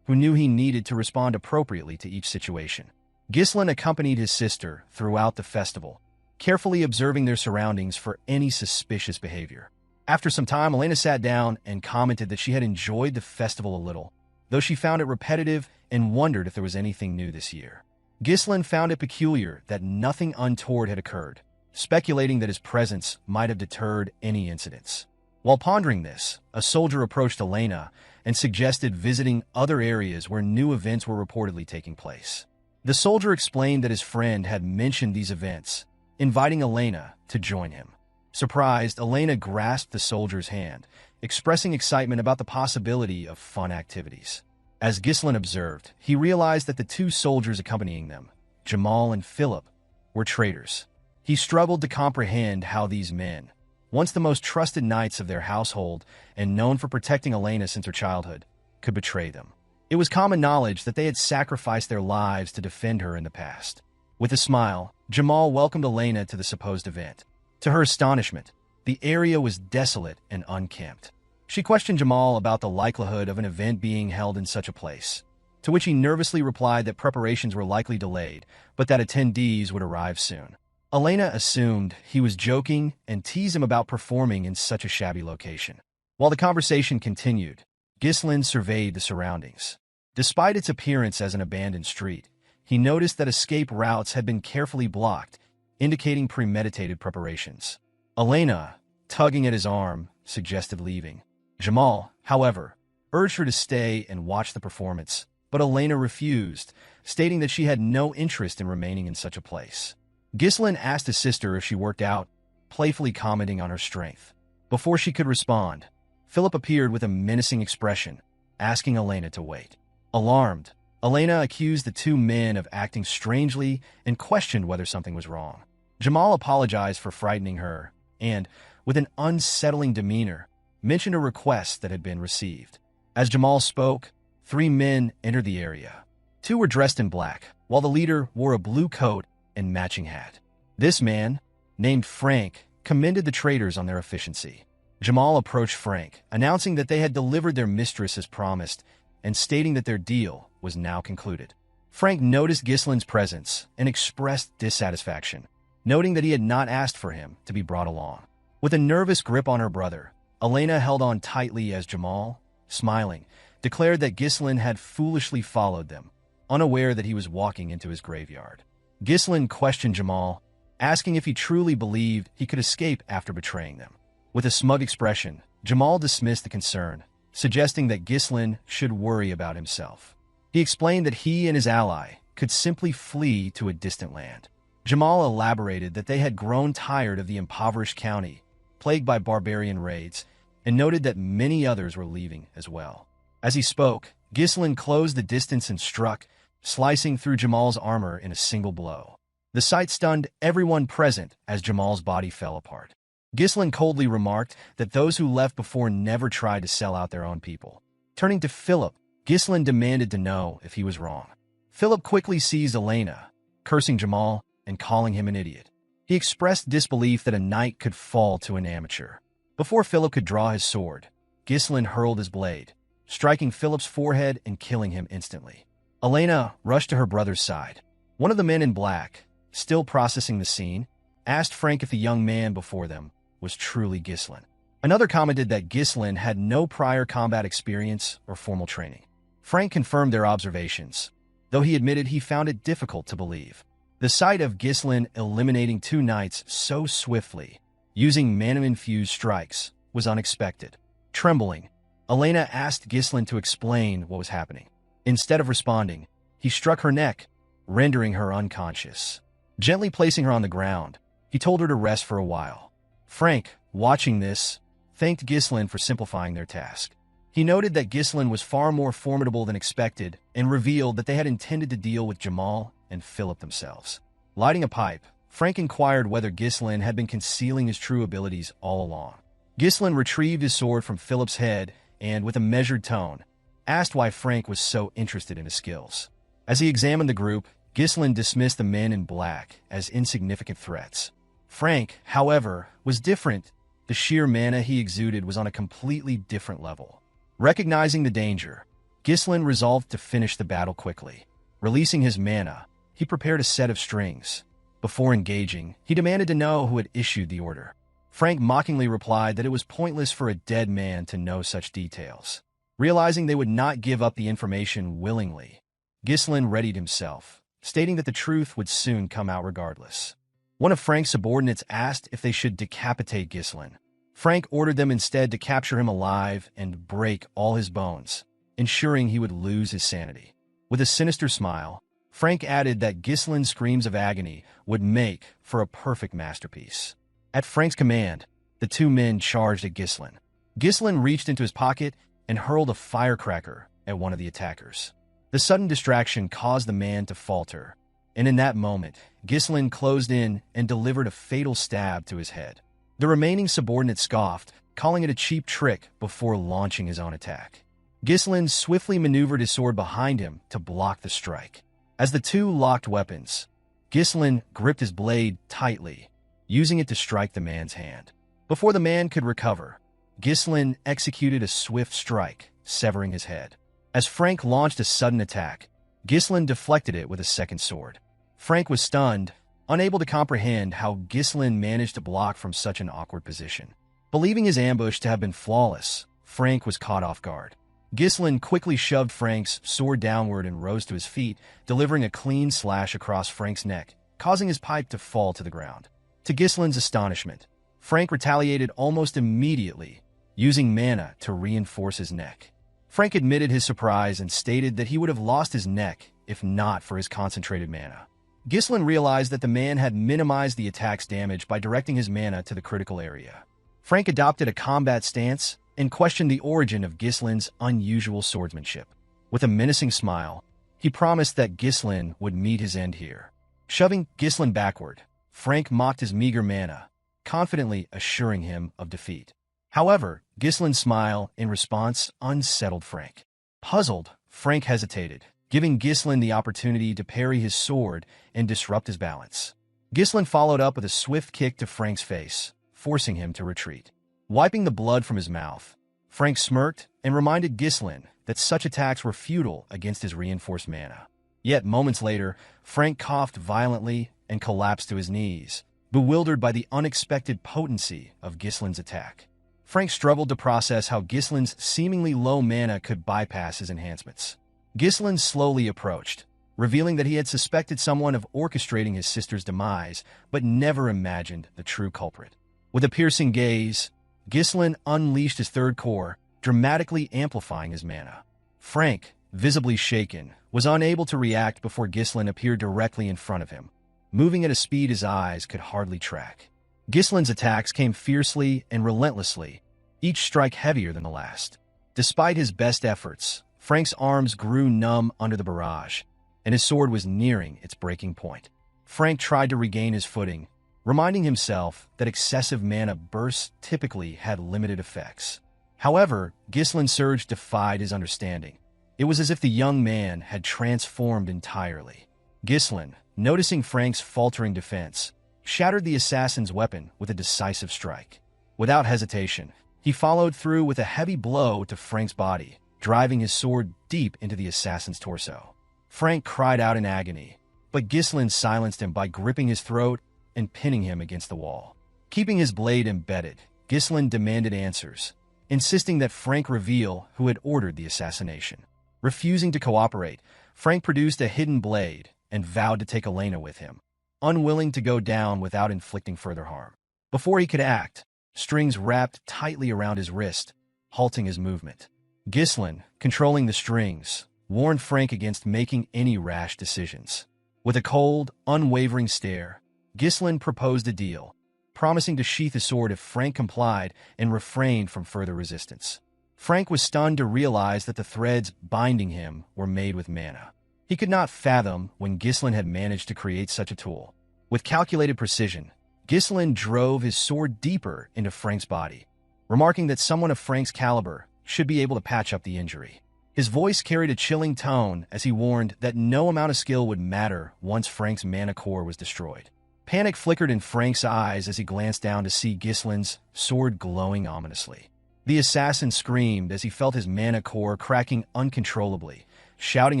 who knew he needed to respond appropriately to each situation. Ghislain accompanied his sister throughout the festival, carefully observing their surroundings for any suspicious behavior. After some time, Elena sat down and commented that she had enjoyed the festival a little, though she found it repetitive and wondered if there was anything new this year. Ghislain found it peculiar that nothing untoward had occurred, speculating that his presence might have deterred any incidents. While pondering this, a soldier approached Elena and suggested visiting other areas where new events were reportedly taking place. The soldier explained that his friend had mentioned these events, inviting Elena to join him. Surprised, Elena grasped the soldier's hand, expressing excitement about the possibility of fun activities. As Ghislain observed, he realized that the two soldiers accompanying them, Jamal and Philip, were traitors. He struggled to comprehend how these men, once the most trusted knights of their household and known for protecting Elena since her childhood, could betray them. It was common knowledge that they had sacrificed their lives to defend her in the past. With a smile, Jamal welcomed Elena to the supposed event. To her astonishment, the area was desolate and unkempt. She questioned Jamal about the likelihood of an event being held in such a place, to which he nervously replied that preparations were likely delayed, but that attendees would arrive soon. Elena assumed he was joking and teased him about performing in such a shabby location. While the conversation continued, Ghislain surveyed the surroundings. Despite its appearance as an abandoned street, he noticed that escape routes had been carefully blocked, indicating premeditated preparations. Elena, tugging at his arm, suggested leaving. Jamal, however, urged her to stay and watch the performance, but Elena refused, stating that she had no interest in remaining in such a place. Ghislain asked his sister if she worked out, playfully commenting on her strength. Before she could respond, Philip appeared with a menacing expression, asking Elena to wait. Alarmed, Elena accused the two men of acting strangely and questioned whether something was wrong. Jamal apologized for frightening her and, with an unsettling demeanor, mentioned a request that had been received. As Jamal spoke, 3 men entered the area. 2 were dressed in black, while the leader wore a blue coat and matching hat. This man, named Frank, commended the traitors on their efficiency. Jamal approached Frank, announcing that they had delivered their mistress as promised and stating that their deal was now concluded. Frank noticed Ghislain's presence and expressed dissatisfaction, noting that he had not asked for him to be brought along. With a nervous grip on her brother, Elena held on tightly as Jamal, smiling, declared that Ghislain had foolishly followed them, unaware that he was walking into his graveyard. Ghislain questioned Jamal, asking if he truly believed he could escape after betraying them. With a smug expression, Jamal dismissed the concern, suggesting that Ghislain should worry about himself. He explained that he and his ally could simply flee to a distant land. Jamal elaborated that they had grown tired of the impoverished county, plagued by barbarian raids, and noted that many others were leaving as well. As he spoke, Ghislain closed the distance and struck, slicing through Jamal's armor in a single blow. The sight stunned everyone present as Jamal's body fell apart. Ghislain coldly remarked that those who left before never tried to sell out their own people. Turning to Philip, Ghislain demanded to know if he was wrong. Philip quickly seized Elena, cursing Jamal and calling him an idiot. He expressed disbelief that a knight could fall to an amateur. Before Philip could draw his sword, Ghislain hurled his blade, striking Philip's forehead and killing him instantly. Elena rushed to her brother's side. One of the men in black, still processing the scene, asked Frank if the young man before them was truly Ghislain. Another commented that Ghislain had no prior combat experience or formal training. Frank confirmed their observations, though he admitted he found it difficult to believe. The sight of Ghislain eliminating 2 knights so swiftly, using mana-infused strikes, was unexpected. Trembling, Elena asked Ghislain to explain what was happening. Instead of responding, he struck her neck, rendering her unconscious. Gently placing her on the ground, he told her to rest for a while. Frank, watching this, thanked Ghislain for simplifying their task. He noted that Ghislain was far more formidable than expected and revealed that they had intended to deal with Jamal and Philip themselves. Lighting a pipe, Frank inquired whether Ghislain had been concealing his true abilities all along. Ghislain retrieved his sword from Philip's head and, with a measured tone, asked why Frank was so interested in his skills. As he examined the group, Ghislain dismissed the men in black as insignificant threats. Frank, however, was different. The sheer mana he exuded was on a completely different level. Recognizing the danger, Ghislain resolved to finish the battle quickly. Releasing his mana, he prepared a set of strings. Before engaging, he demanded to know who had issued the order. Frank mockingly replied that it was pointless for a dead man to know such details. Realizing they would not give up the information willingly, Ghislain readied himself, stating that the truth would soon come out regardless. One of Frank's subordinates asked if they should decapitate Ghislain. Frank ordered them instead to capture him alive and break all his bones, ensuring he would lose his sanity. With a sinister smile, Frank added that Ghislain's screams of agony would make for a perfect masterpiece. At Frank's command, the 2 men charged at Ghislain. Ghislain reached into his pocket and hurled a firecracker, at one of the attackers. The sudden distraction caused the man to falter, and in that moment, Ghislain closed in and delivered a fatal stab to his head. The remaining subordinate scoffed, calling it a cheap trick before launching his own attack. Ghislain swiftly maneuvered his sword behind him to block the strike. As the two locked weapons, Ghislain gripped his blade tightly, using it to strike the man's hand. Before the man could recover, Ghislain executed a swift strike, severing his head. As Frank launched a sudden attack, Ghislain deflected it with a second sword. Frank was stunned, unable to comprehend how Ghislain managed to block from such an awkward position. Believing his ambush to have been flawless, Frank was caught off guard. Ghislain quickly shoved Frank's sword downward and rose to his feet, delivering a clean slash across Frank's neck, causing his pipe to fall to the ground. To Ghislain's astonishment, Frank retaliated almost immediately, using mana to reinforce his neck. Frank admitted his surprise and stated that he would have lost his neck if not for his concentrated mana. Ghislain realized that the man had minimized the attack's damage by directing his mana to the critical area. Frank adopted a combat stance and questioned the origin of Ghislain's unusual swordsmanship. With a menacing smile, he promised that Ghislain would meet his end here. Shoving Ghislain backward, Frank mocked his meager mana, confidently assuring him of defeat. However, Ghislain's smile in response unsettled Frank. Puzzled, Frank hesitated, giving Ghislain the opportunity to parry his sword and disrupt his balance. Ghislain followed up with a swift kick to Frank's face, forcing him to retreat. Wiping the blood from his mouth, Frank smirked and reminded Ghislain that such attacks were futile against his reinforced mana. Yet moments later, Frank coughed violently and collapsed to his knees, bewildered by the unexpected potency of Ghislain's attack. Frank struggled to process how Ghislain's seemingly low mana could bypass his enhancements. Ghislain slowly approached, revealing that he had suspected someone of orchestrating his sister's demise, but never imagined the true culprit. With a piercing gaze, Ghislain unleashed his third core, dramatically amplifying his mana. Frank, visibly shaken, was unable to react before Ghislain appeared directly in front of him, moving at a speed his eyes could hardly track. Ghislain's attacks came fiercely and relentlessly, each strike heavier than the last. Despite his best efforts, Frank's arms grew numb under the barrage, and his sword was nearing its breaking point. Frank tried to regain his footing, reminding himself that excessive mana bursts typically had limited effects. However, Ghislain's surge defied his understanding. It was as if the young man had transformed entirely. Ghislain, noticing Frank's faltering defense, shattered the assassin's weapon with a decisive strike. Without hesitation, he followed through with a heavy blow to Frank's body, driving his sword deep into the assassin's torso. Frank cried out in agony, but Ghislain silenced him by gripping his throat and pinning him against the wall. Keeping his blade embedded, Ghislain demanded answers, insisting that Frank reveal who had ordered the assassination. Refusing to cooperate, Frank produced a hidden blade and vowed to take Elena with him, unwilling to go down without inflicting further harm. Before he could act, strings wrapped tightly around his wrist, halting his movement. Ghislain, controlling the strings, warned Frank against making any rash decisions. With a cold, unwavering stare, Ghislain proposed a deal, promising to sheath his sword if Frank complied and refrained from further resistance. Frank was stunned to realize that the threads binding him were made with mana. He could not fathom when Ghislain had managed to create such a tool. With calculated precision, Ghislain drove his sword deeper into Frank's body, remarking that someone of Frank's caliber should be able to patch up the injury. His voice carried a chilling tone as he warned that no amount of skill would matter once Frank's mana core was destroyed. Panic flickered in Frank's eyes as he glanced down to see Ghislain's sword glowing ominously. The assassin screamed as he felt his mana core cracking uncontrollably, shouting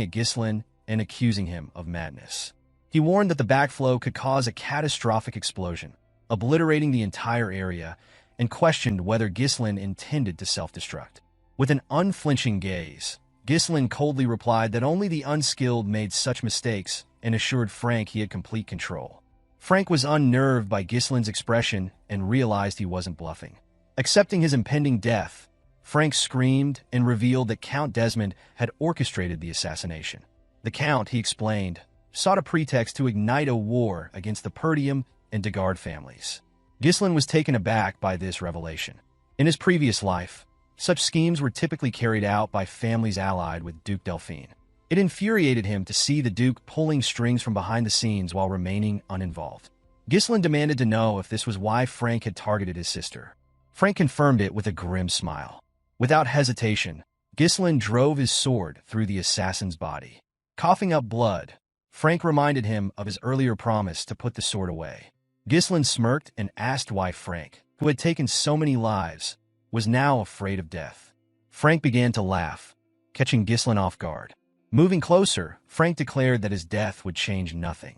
at Ghislain and accusing him of madness. He warned that the backflow could cause a catastrophic explosion, obliterating the entire area, and questioned whether Ghislain intended to self-destruct. With an unflinching gaze, Ghislain coldly replied that only the unskilled made such mistakes and assured Frank he had complete control. Frank was unnerved by Ghislain's expression and realized he wasn't bluffing. Accepting his impending death, Frank screamed and revealed that Count Desmond had orchestrated the assassination. The Count, he explained, sought a pretext to ignite a war against the Perdium and Degard families. Ghislain was taken aback by this revelation. In his previous life, Such schemes were typically carried out by families allied with Duke Delphine. It infuriated him to see the Duke pulling strings from behind the scenes while remaining uninvolved. Ghislain demanded to know if this was why Frank had targeted his sister. Frank confirmed it with a grim smile. Without hesitation, Ghislain drove his sword through the assassin's body. Coughing up blood, Frank reminded him of his earlier promise to put the sword away. Ghislain smirked and asked why Frank, who had taken so many lives, was now afraid of death. Frank began to laugh, catching Ghislain off guard. Moving closer, Frank declared that his death would change nothing.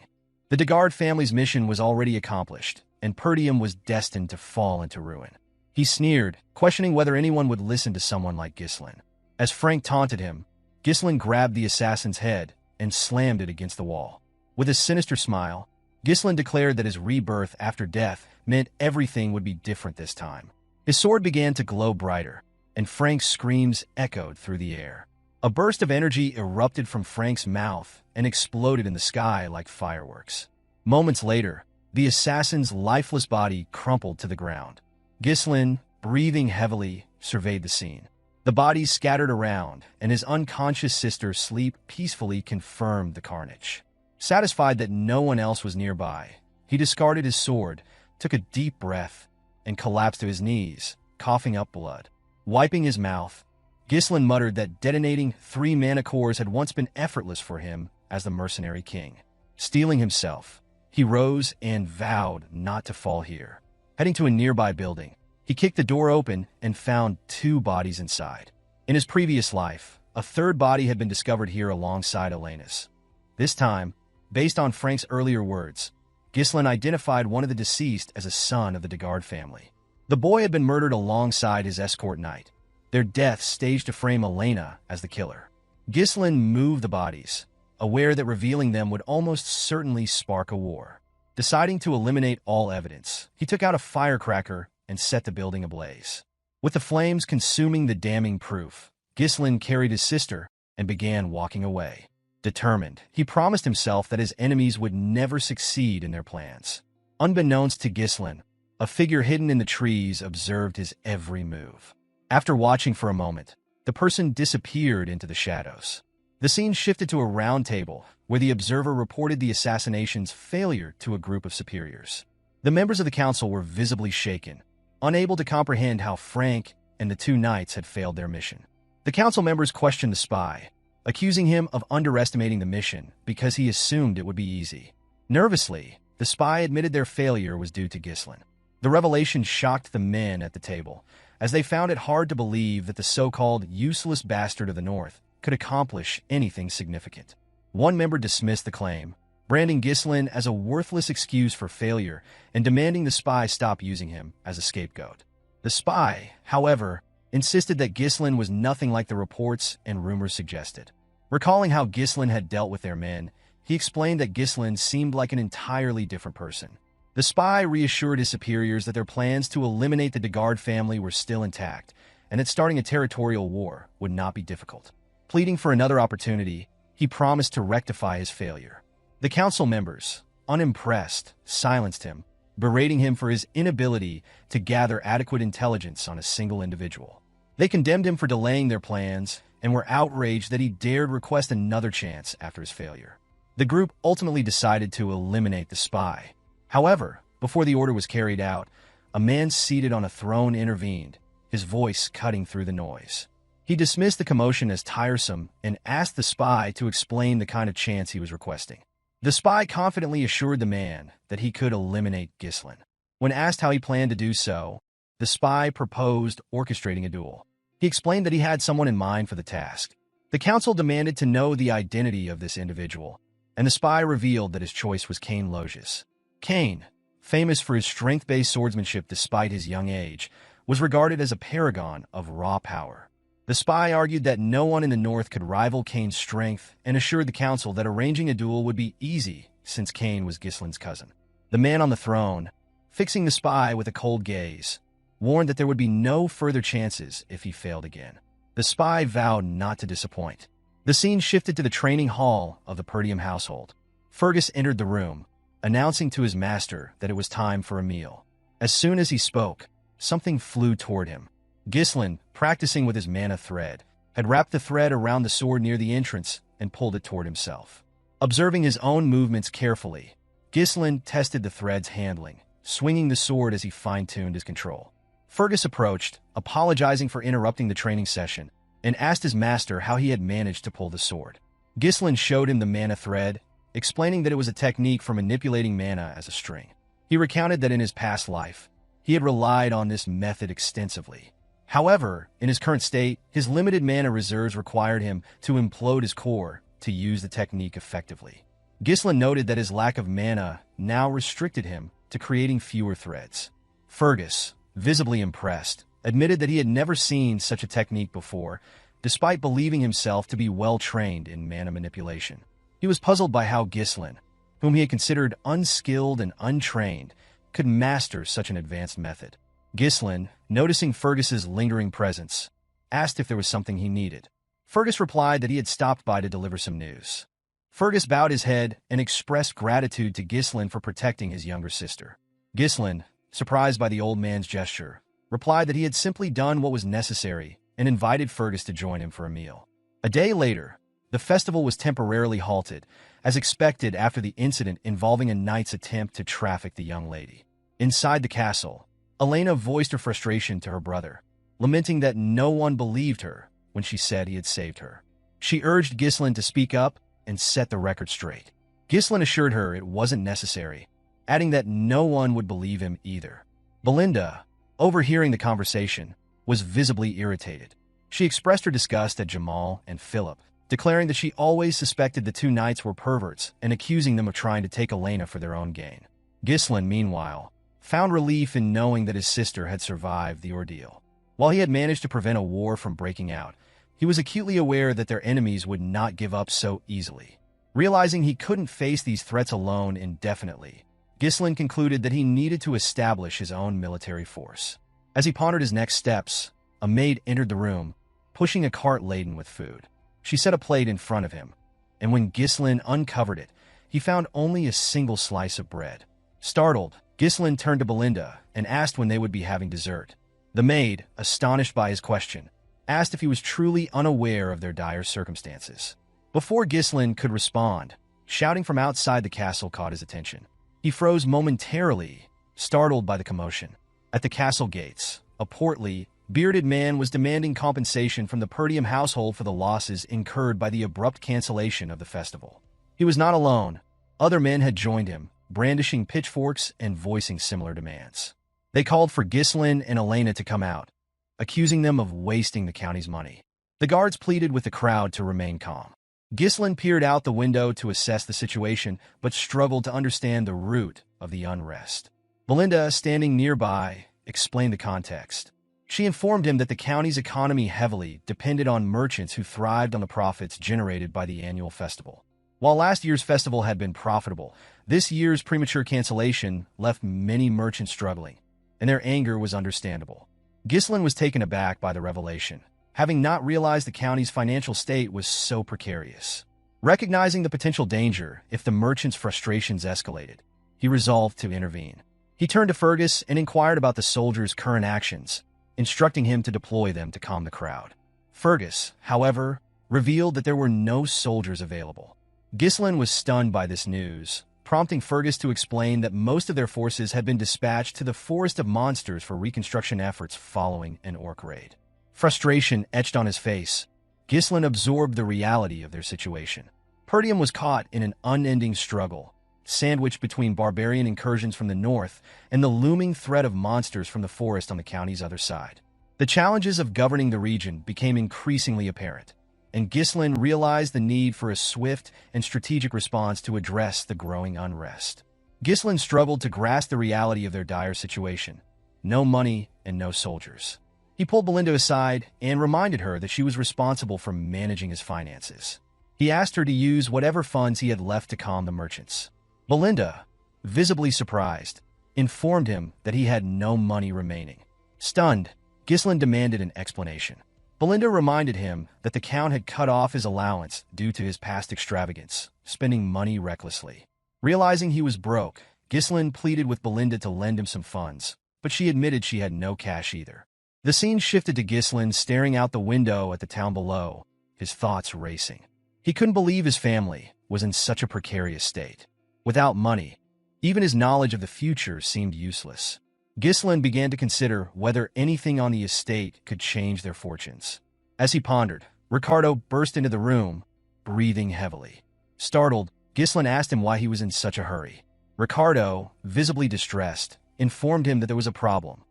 The Degard family's mission was already accomplished, and Perdium was destined to fall into ruin. He sneered, questioning whether anyone would listen to someone like Ghislain. As Frank taunted him, Ghislain grabbed the assassin's head and slammed it against the wall. With a sinister smile, Ghislain declared that his rebirth after death meant everything would be different this time. His sword began to glow brighter, and Frank's screams echoed through the air. A burst of energy erupted from Frank's mouth and exploded in the sky like fireworks. Moments later, the assassin's lifeless body crumpled to the ground. Ghislain, breathing heavily, surveyed the scene. The bodies scattered around, and his unconscious sister's sleep peacefully confirmed the carnage. Satisfied that no one else was nearby, he discarded his sword, took a deep breath, and collapsed to his knees, coughing up blood. Wiping his mouth, Ghislain muttered that detonating 3 mana cores had once been effortless for him as the Mercenary King. Steeling himself, he rose and vowed not to fall here. Heading to a nearby building, he kicked the door open and found 2 bodies inside. In his previous life, a 3rd body had been discovered here alongside Elena's. This time, based on Frank's earlier words, Ghislain identified one of the deceased as a son of the Degard family. The boy had been murdered alongside his escort knight, their deaths staged to frame Elena as the killer. Ghislain moved the bodies, aware that revealing them would almost certainly spark a war. Deciding to eliminate all evidence, he took out a firecracker and set the building ablaze. With the flames consuming the damning proof, Ghislain carried his sister and began walking away. Determined, he promised himself that his enemies would never succeed in their plans. Unbeknownst to Ghislain, a figure hidden in the trees observed his every move. After watching for a moment, the person disappeared into the shadows. The scene shifted to a round table, where the observer reported the assassination's failure to a group of superiors. The members of the council were visibly shaken, unable to comprehend how Frank and the 2 knights had failed their mission. The council members questioned the spy, accusing him of underestimating the mission because he assumed it would be easy. Nervously, the spy admitted their failure was due to Ghislain. The revelation shocked the men at the table, as they found it hard to believe that the so-called useless bastard of the North could accomplish anything significant. One member dismissed the claim, branding Ghislain as a worthless excuse for failure and demanding the spy stop using him as a scapegoat. The spy, however, insisted that Ghislain was nothing like the reports and rumors suggested. Recalling how Ghislain had dealt with their men, he explained that Ghislain seemed like an entirely different person. The spy reassured his superiors that their plans to eliminate the Degard family were still intact, and that starting a territorial war would not be difficult. Pleading for another opportunity, he promised to rectify his failure. The council members, unimpressed, silenced him, berating him for his inability to gather adequate intelligence on a single individual. They condemned him for delaying their plans and were outraged that he dared request another chance after his failure. The group ultimately decided to eliminate the spy. However, before the order was carried out, a man seated on a throne intervened, his voice cutting through the noise. He dismissed the commotion as tiresome and asked the spy to explain the kind of chance he was requesting. The spy confidently assured the man that he could eliminate Ghislain. When asked how he planned to do so, the spy proposed orchestrating a duel. He explained that he had someone in mind for the task. The council demanded to know the identity of this individual, and the spy revealed that his choice was Cain Lois. Cain, famous for his strength-based swordsmanship despite his young age, was regarded as a paragon of raw power. The spy argued that no one in the north could rival Cain's strength and assured the council that arranging a duel would be easy since Cain was Ghislain's cousin. The man on the throne, fixing the spy with a cold gaze, warned that there would be no further chances if he failed again. The spy vowed not to disappoint. The scene shifted to the training hall of the Perdium household. Fergus entered the room, announcing to his master that it was time for a meal. As soon as he spoke, something flew toward him. Ghislain, practicing with his mana thread, had wrapped the thread around the sword near the entrance and pulled it toward himself. Observing his own movements carefully, Ghislain tested the thread's handling, swinging the sword as he fine-tuned his control. Fergus approached, apologizing for interrupting the training session, and asked his master how he had managed to pull the sword. Ghislain showed him the mana thread, explaining that it was a technique for manipulating mana as a string. He recounted that in his past life, he had relied on this method extensively. However, in his current state, his limited mana reserves required him to implode his core to use the technique effectively. Ghislain noted that his lack of mana now restricted him to creating fewer threads. Fergus, visibly impressed, admitted that he had never seen such a technique before, despite believing himself to be well-trained in mana manipulation. He was puzzled by how Ghislain, whom he had considered unskilled and untrained, could master such an advanced method. Ghislain, noticing Fergus's lingering presence, asked if there was something he needed. Fergus replied that he had stopped by to deliver some news. Fergus bowed his head and expressed gratitude to Ghislain for protecting his younger sister. Ghislain, surprised by the old man's gesture, replied that he had simply done what was necessary and invited Fergus to join him for a meal. A day later, the festival was temporarily halted, as expected after the incident involving a knight's attempt to traffic the young lady. Inside the castle, Elena voiced her frustration to her brother, lamenting that no one believed her when she said he had saved her. She urged Ghislain to speak up and set the record straight. Ghislain assured her it wasn't necessary, adding that no one would believe him either. Belinda, overhearing the conversation, was visibly irritated. She expressed her disgust at Jamal and Philip, declaring that she always suspected the two knights were perverts and accusing them of trying to take Elena for their own gain. Ghislain, meanwhile, found relief in knowing that his sister had survived the ordeal. While he had managed to prevent a war from breaking out, he was acutely aware that their enemies would not give up so easily. Realizing he couldn't face these threats alone indefinitely, Ghislain concluded that he needed to establish his own military force. As he pondered his next steps, a maid entered the room, pushing a cart laden with food. She set a plate in front of him, and when Ghislain uncovered it, he found only a single slice of bread. Startled, Ghislain turned to Belinda and asked when they would be having dessert. The maid, astonished by his question, asked if he was truly unaware of their dire circumstances. Before Ghislain could respond, shouting from outside the castle caught his attention. He froze momentarily, startled by the commotion. At the castle gates, a portly, bearded man was demanding compensation from the Perdium household for the losses incurred by the abrupt cancellation of the festival. He was not alone. Other men had joined him, brandishing pitchforks and voicing similar demands. They called for Ghislain and Elena to come out, accusing them of wasting the county's money. The guards pleaded with the crowd to remain calm. Ghislain peered out the window to assess the situation, but struggled to understand the root of the unrest. Belinda, standing nearby, explained the context. She informed him that the county's economy heavily depended on merchants who thrived on the profits generated by the annual festival. While last year's festival had been profitable, this year's premature cancellation left many merchants struggling, and their anger was understandable. Ghislain was taken aback by the revelation, having not realized the county's financial state was so precarious. Recognizing the potential danger if the merchants' frustrations escalated, he resolved to intervene. He turned to Fergus and inquired about the soldiers' current actions, instructing him to deploy them to calm the crowd. Fergus, however, revealed that there were no soldiers available. Ghislain was stunned by this news, prompting Fergus to explain that most of their forces had been dispatched to the Forest of Monsters for reconstruction efforts following an orc raid. Frustration etched on his face, Ghislain absorbed the reality of their situation. Perdium was caught in an unending struggle, sandwiched between barbarian incursions from the north and the looming threat of monsters from the forest on the county's other side. The challenges of governing the region became increasingly apparent, and Ghislain realized the need for a swift and strategic response to address the growing unrest. Ghislain struggled to grasp the reality of their dire situation. No money and no soldiers. He pulled Belinda aside and reminded her that she was responsible for managing his finances. He asked her to use whatever funds he had left to calm the merchants. Belinda, visibly surprised, informed him that he had no money remaining. Stunned, Ghislain demanded an explanation. Belinda reminded him that the Count had cut off his allowance due to his past extravagance, spending money recklessly. Realizing he was broke, Ghislain pleaded with Belinda to lend him some funds, but she admitted she had no cash either. The scene shifted to Ghislain staring out the window at the town below, his thoughts racing. He couldn't believe his family was in such a precarious state. Without money, even his knowledge of the future seemed useless. Ghislain began to consider whether anything on the estate could change their fortunes. As he pondered, Ricardo burst into the room, breathing heavily. Startled, Ghislain asked him why he was in such a hurry. Ricardo, visibly distressed, informed him that there was a problem.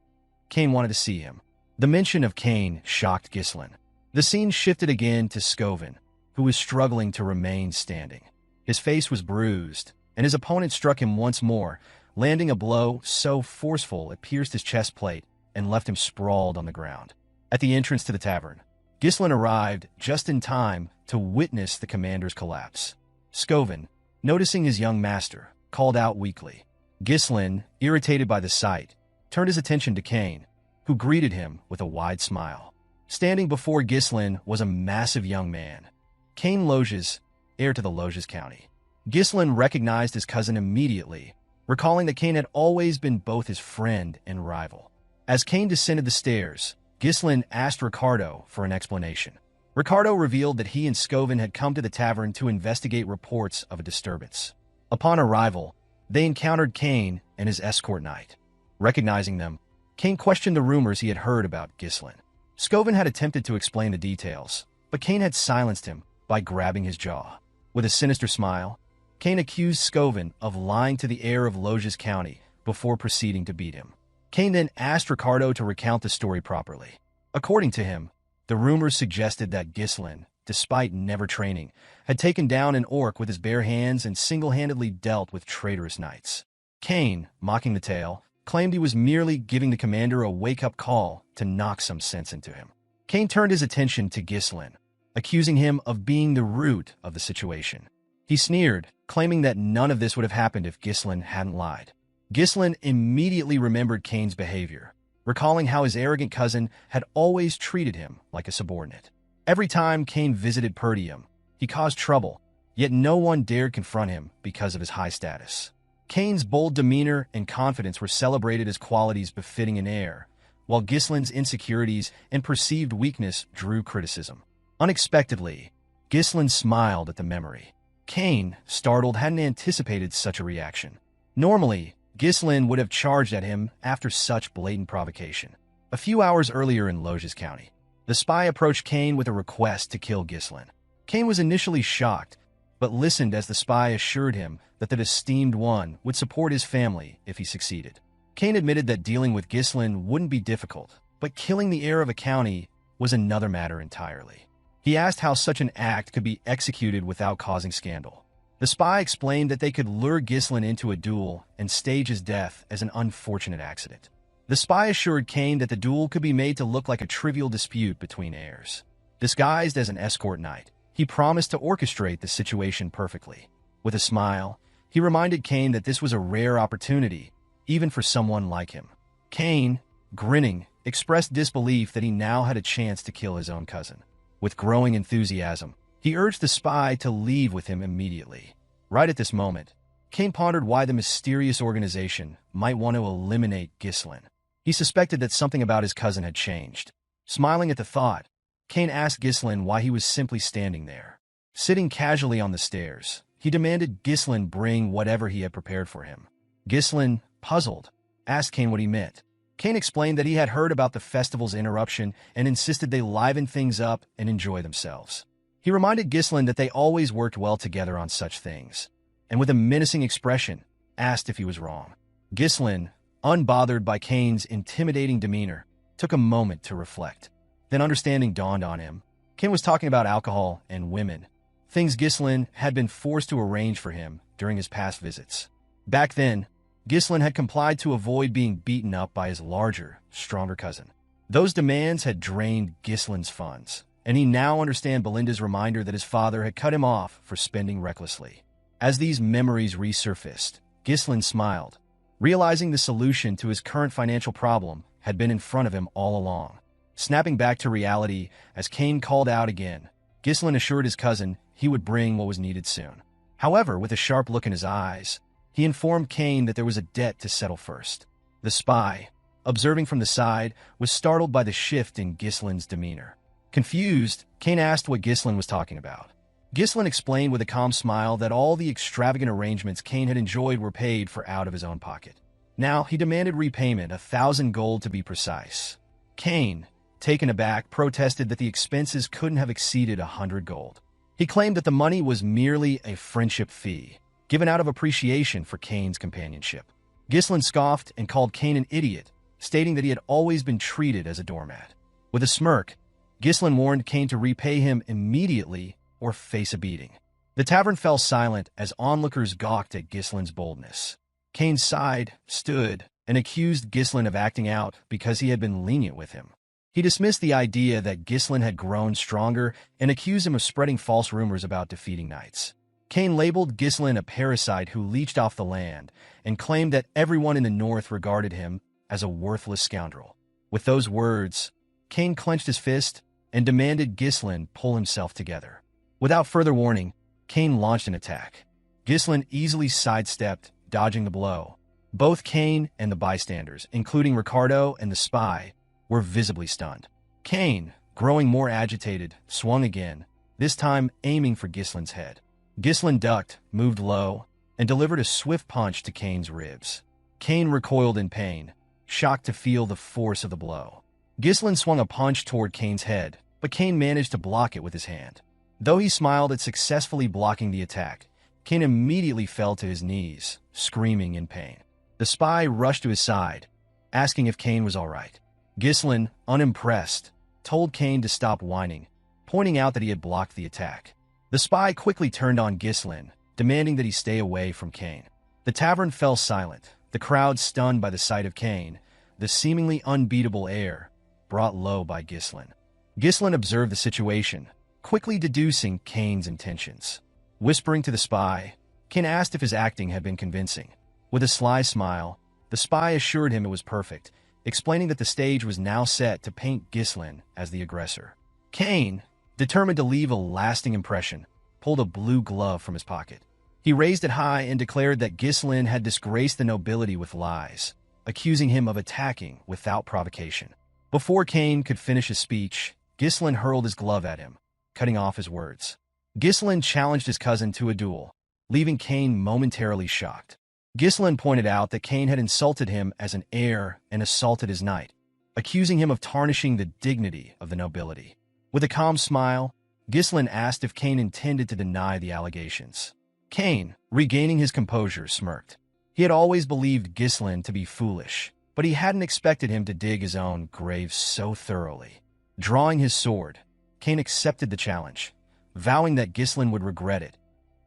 Cain wanted to see him. The mention of Cain shocked Ghislain. The scene shifted again to Scoven, who was struggling to remain standing. His face was bruised, and his opponent struck him once more, landing a blow so forceful it pierced his chest plate and left him sprawled on the ground. At the entrance to the tavern, Ghislain arrived just in time to witness the commander's collapse. Scoven, noticing his young master, called out weakly. Ghislain, irritated by the sight, turned his attention to Cain, who greeted him with a wide smile. Standing before Ghislain was a massive young man, Cain Lois, heir to the Lois County. Ghislain recognized his cousin immediately, recalling that Cain had always been both his friend and rival. As Cain descended the stairs, Ghislain asked Ricardo for an explanation. Ricardo revealed that he and Scoven had come to the tavern to investigate reports of a disturbance. Upon arrival, they encountered Cain and his escort knight. Recognizing them, Cain questioned the rumors he had heard about Ghislain. Scoven had attempted to explain the details, but Cain had silenced him by grabbing his jaw. With a sinister smile, Cain accused Scoven of lying to the heir of Lois County before proceeding to beat him. Cain then asked Ricardo to recount the story properly. According to him, the rumors suggested that Ghislain, despite never training, had taken down an orc with his bare hands and single-handedly dealt with traitorous knights. Cain, mocking the tale, claimed he was merely giving the commander a wake-up call to knock some sense into him. Cain turned his attention to Ghislain, accusing him of being the root of the situation. He sneered, claiming that none of this would have happened if Ghislain hadn't lied. Ghislain immediately remembered Cain's behavior, recalling how his arrogant cousin had always treated him like a subordinate. Every time Cain visited Perdium, he caused trouble, yet no one dared confront him because of his high status. Cain's bold demeanor and confidence were celebrated as qualities befitting an heir, while Ghislain's insecurities and perceived weakness drew criticism. Unexpectedly, Ghislain smiled at the memory. Cain, startled, hadn't anticipated such a reaction. Normally, Ghislain would have charged at him after such blatant provocation. A few hours earlier in Lois County, the spy approached Cain with a request to kill Ghislain. Cain was initially shocked, but listened as the spy assured him that the esteemed one would support his family if he succeeded. Cain admitted that dealing with Ghislain wouldn't be difficult, but killing the heir of a county was another matter entirely. He asked how such an act could be executed without causing scandal. The spy explained that they could lure Ghislain into a duel and stage his death as an unfortunate accident. The spy assured Cain that the duel could be made to look like a trivial dispute between heirs. Disguised as an escort knight, he promised to orchestrate the situation perfectly. With a smile, he reminded Cain that this was a rare opportunity, even for someone like him. Cain, grinning, expressed disbelief that he now had a chance to kill his own cousin. With growing enthusiasm, he urged the spy to leave with him immediately. Right at this moment, Cain pondered why the mysterious organization might want to eliminate Ghislain. He suspected that something about his cousin had changed. Smiling at the thought, Cain asked Ghislain why he was simply standing there. Sitting casually on the stairs, he demanded Ghislain bring whatever he had prepared for him. Ghislain, puzzled, asked Cain what he meant. Cain explained that he had heard about the festival's interruption and insisted they liven things up and enjoy themselves. He reminded Ghislain that they always worked well together on such things, and with a menacing expression, asked if he was wrong. Ghislain, unbothered by Cain's intimidating demeanor, took a moment to reflect. Then understanding dawned on him. Cain was talking about alcohol and women, things Ghislain had been forced to arrange for him during his past visits. Back then, Ghislain had complied to avoid being beaten up by his larger, stronger cousin. Those demands had drained Ghislain's funds, and he now understood Belinda's reminder that his father had cut him off for spending recklessly. As these memories resurfaced, Ghislain smiled, realizing the solution to his current financial problem had been in front of him all along. Snapping back to reality as Cain called out again, Ghislain assured his cousin he would bring what was needed soon. However, with a sharp look in his eyes, he informed Cain that there was a debt to settle first. The spy, observing from the side, was startled by the shift in Ghislain's demeanor. Confused, Cain asked what Ghislain was talking about. Ghislain explained with a calm smile that all the extravagant arrangements Cain had enjoyed were paid for out of his own pocket. Now he demanded repayment, 1,000 gold to be precise. Cain, taken aback, protested that the expenses couldn't have exceeded 100 gold. He claimed that the money was merely a friendship fee, given out of appreciation for Cain's companionship. Ghislain scoffed and called Cain an idiot, stating that he had always been treated as a doormat. With a smirk, Ghislain warned Cain to repay him immediately or face a beating. The tavern fell silent as onlookers gawked at Ghislain's boldness. Cain sighed, stood, and accused Ghislain of acting out because he had been lenient with him. He dismissed the idea that Ghislain had grown stronger and accused him of spreading false rumors about defeating knights. Cain labeled Ghislain a parasite who leached off the land and claimed that everyone in the north regarded him as a worthless scoundrel. With those words, Cain clenched his fist and demanded Ghislain pull himself together. Without further warning, Cain launched an attack. Ghislain easily sidestepped, dodging the blow. Both Cain and the bystanders, including Ricardo and the spy, were visibly stunned. Cain, growing more agitated, swung again, this time aiming for Ghislain's head. Ghislain ducked, moved low, and delivered a swift punch to Cain's ribs. Cain recoiled in pain, shocked to feel the force of the blow. Ghislain swung a punch toward Cain's head, but Cain managed to block it with his hand. Though he smiled at successfully blocking the attack, Cain immediately fell to his knees, screaming in pain. The spy rushed to his side, asking if Cain was all right. Ghislain, unimpressed, told Cain to stop whining, pointing out that he had blocked the attack. The spy quickly turned on Ghislain, demanding that he stay away from Cain. The tavern fell silent, the crowd stunned by the sight of Cain, the seemingly unbeatable air, brought low by Ghislain. Ghislain observed the situation, quickly deducing Cain's intentions. Whispering to the spy, Cain asked if his acting had been convincing. With a sly smile, the spy assured him it was perfect, explaining that the stage was now set to paint Ghislain as the aggressor. Cain, determined to leave a lasting impression, pulled a blue glove from his pocket. He raised it high and declared that Ghislain had disgraced the nobility with lies, accusing him of attacking without provocation. Before Cain could finish his speech, Ghislain hurled his glove at him, cutting off his words. Ghislain challenged his cousin to a duel, leaving Cain momentarily shocked. Ghislain pointed out that Cain had insulted him as an heir and assaulted his knight, accusing him of tarnishing the dignity of the nobility. With a calm smile, Ghislain asked if Cain intended to deny the allegations. Cain, regaining his composure, smirked. He had always believed Ghislain to be foolish, but he hadn't expected him to dig his own grave so thoroughly. Drawing his sword, Cain accepted the challenge, vowing that Ghislain would regret it,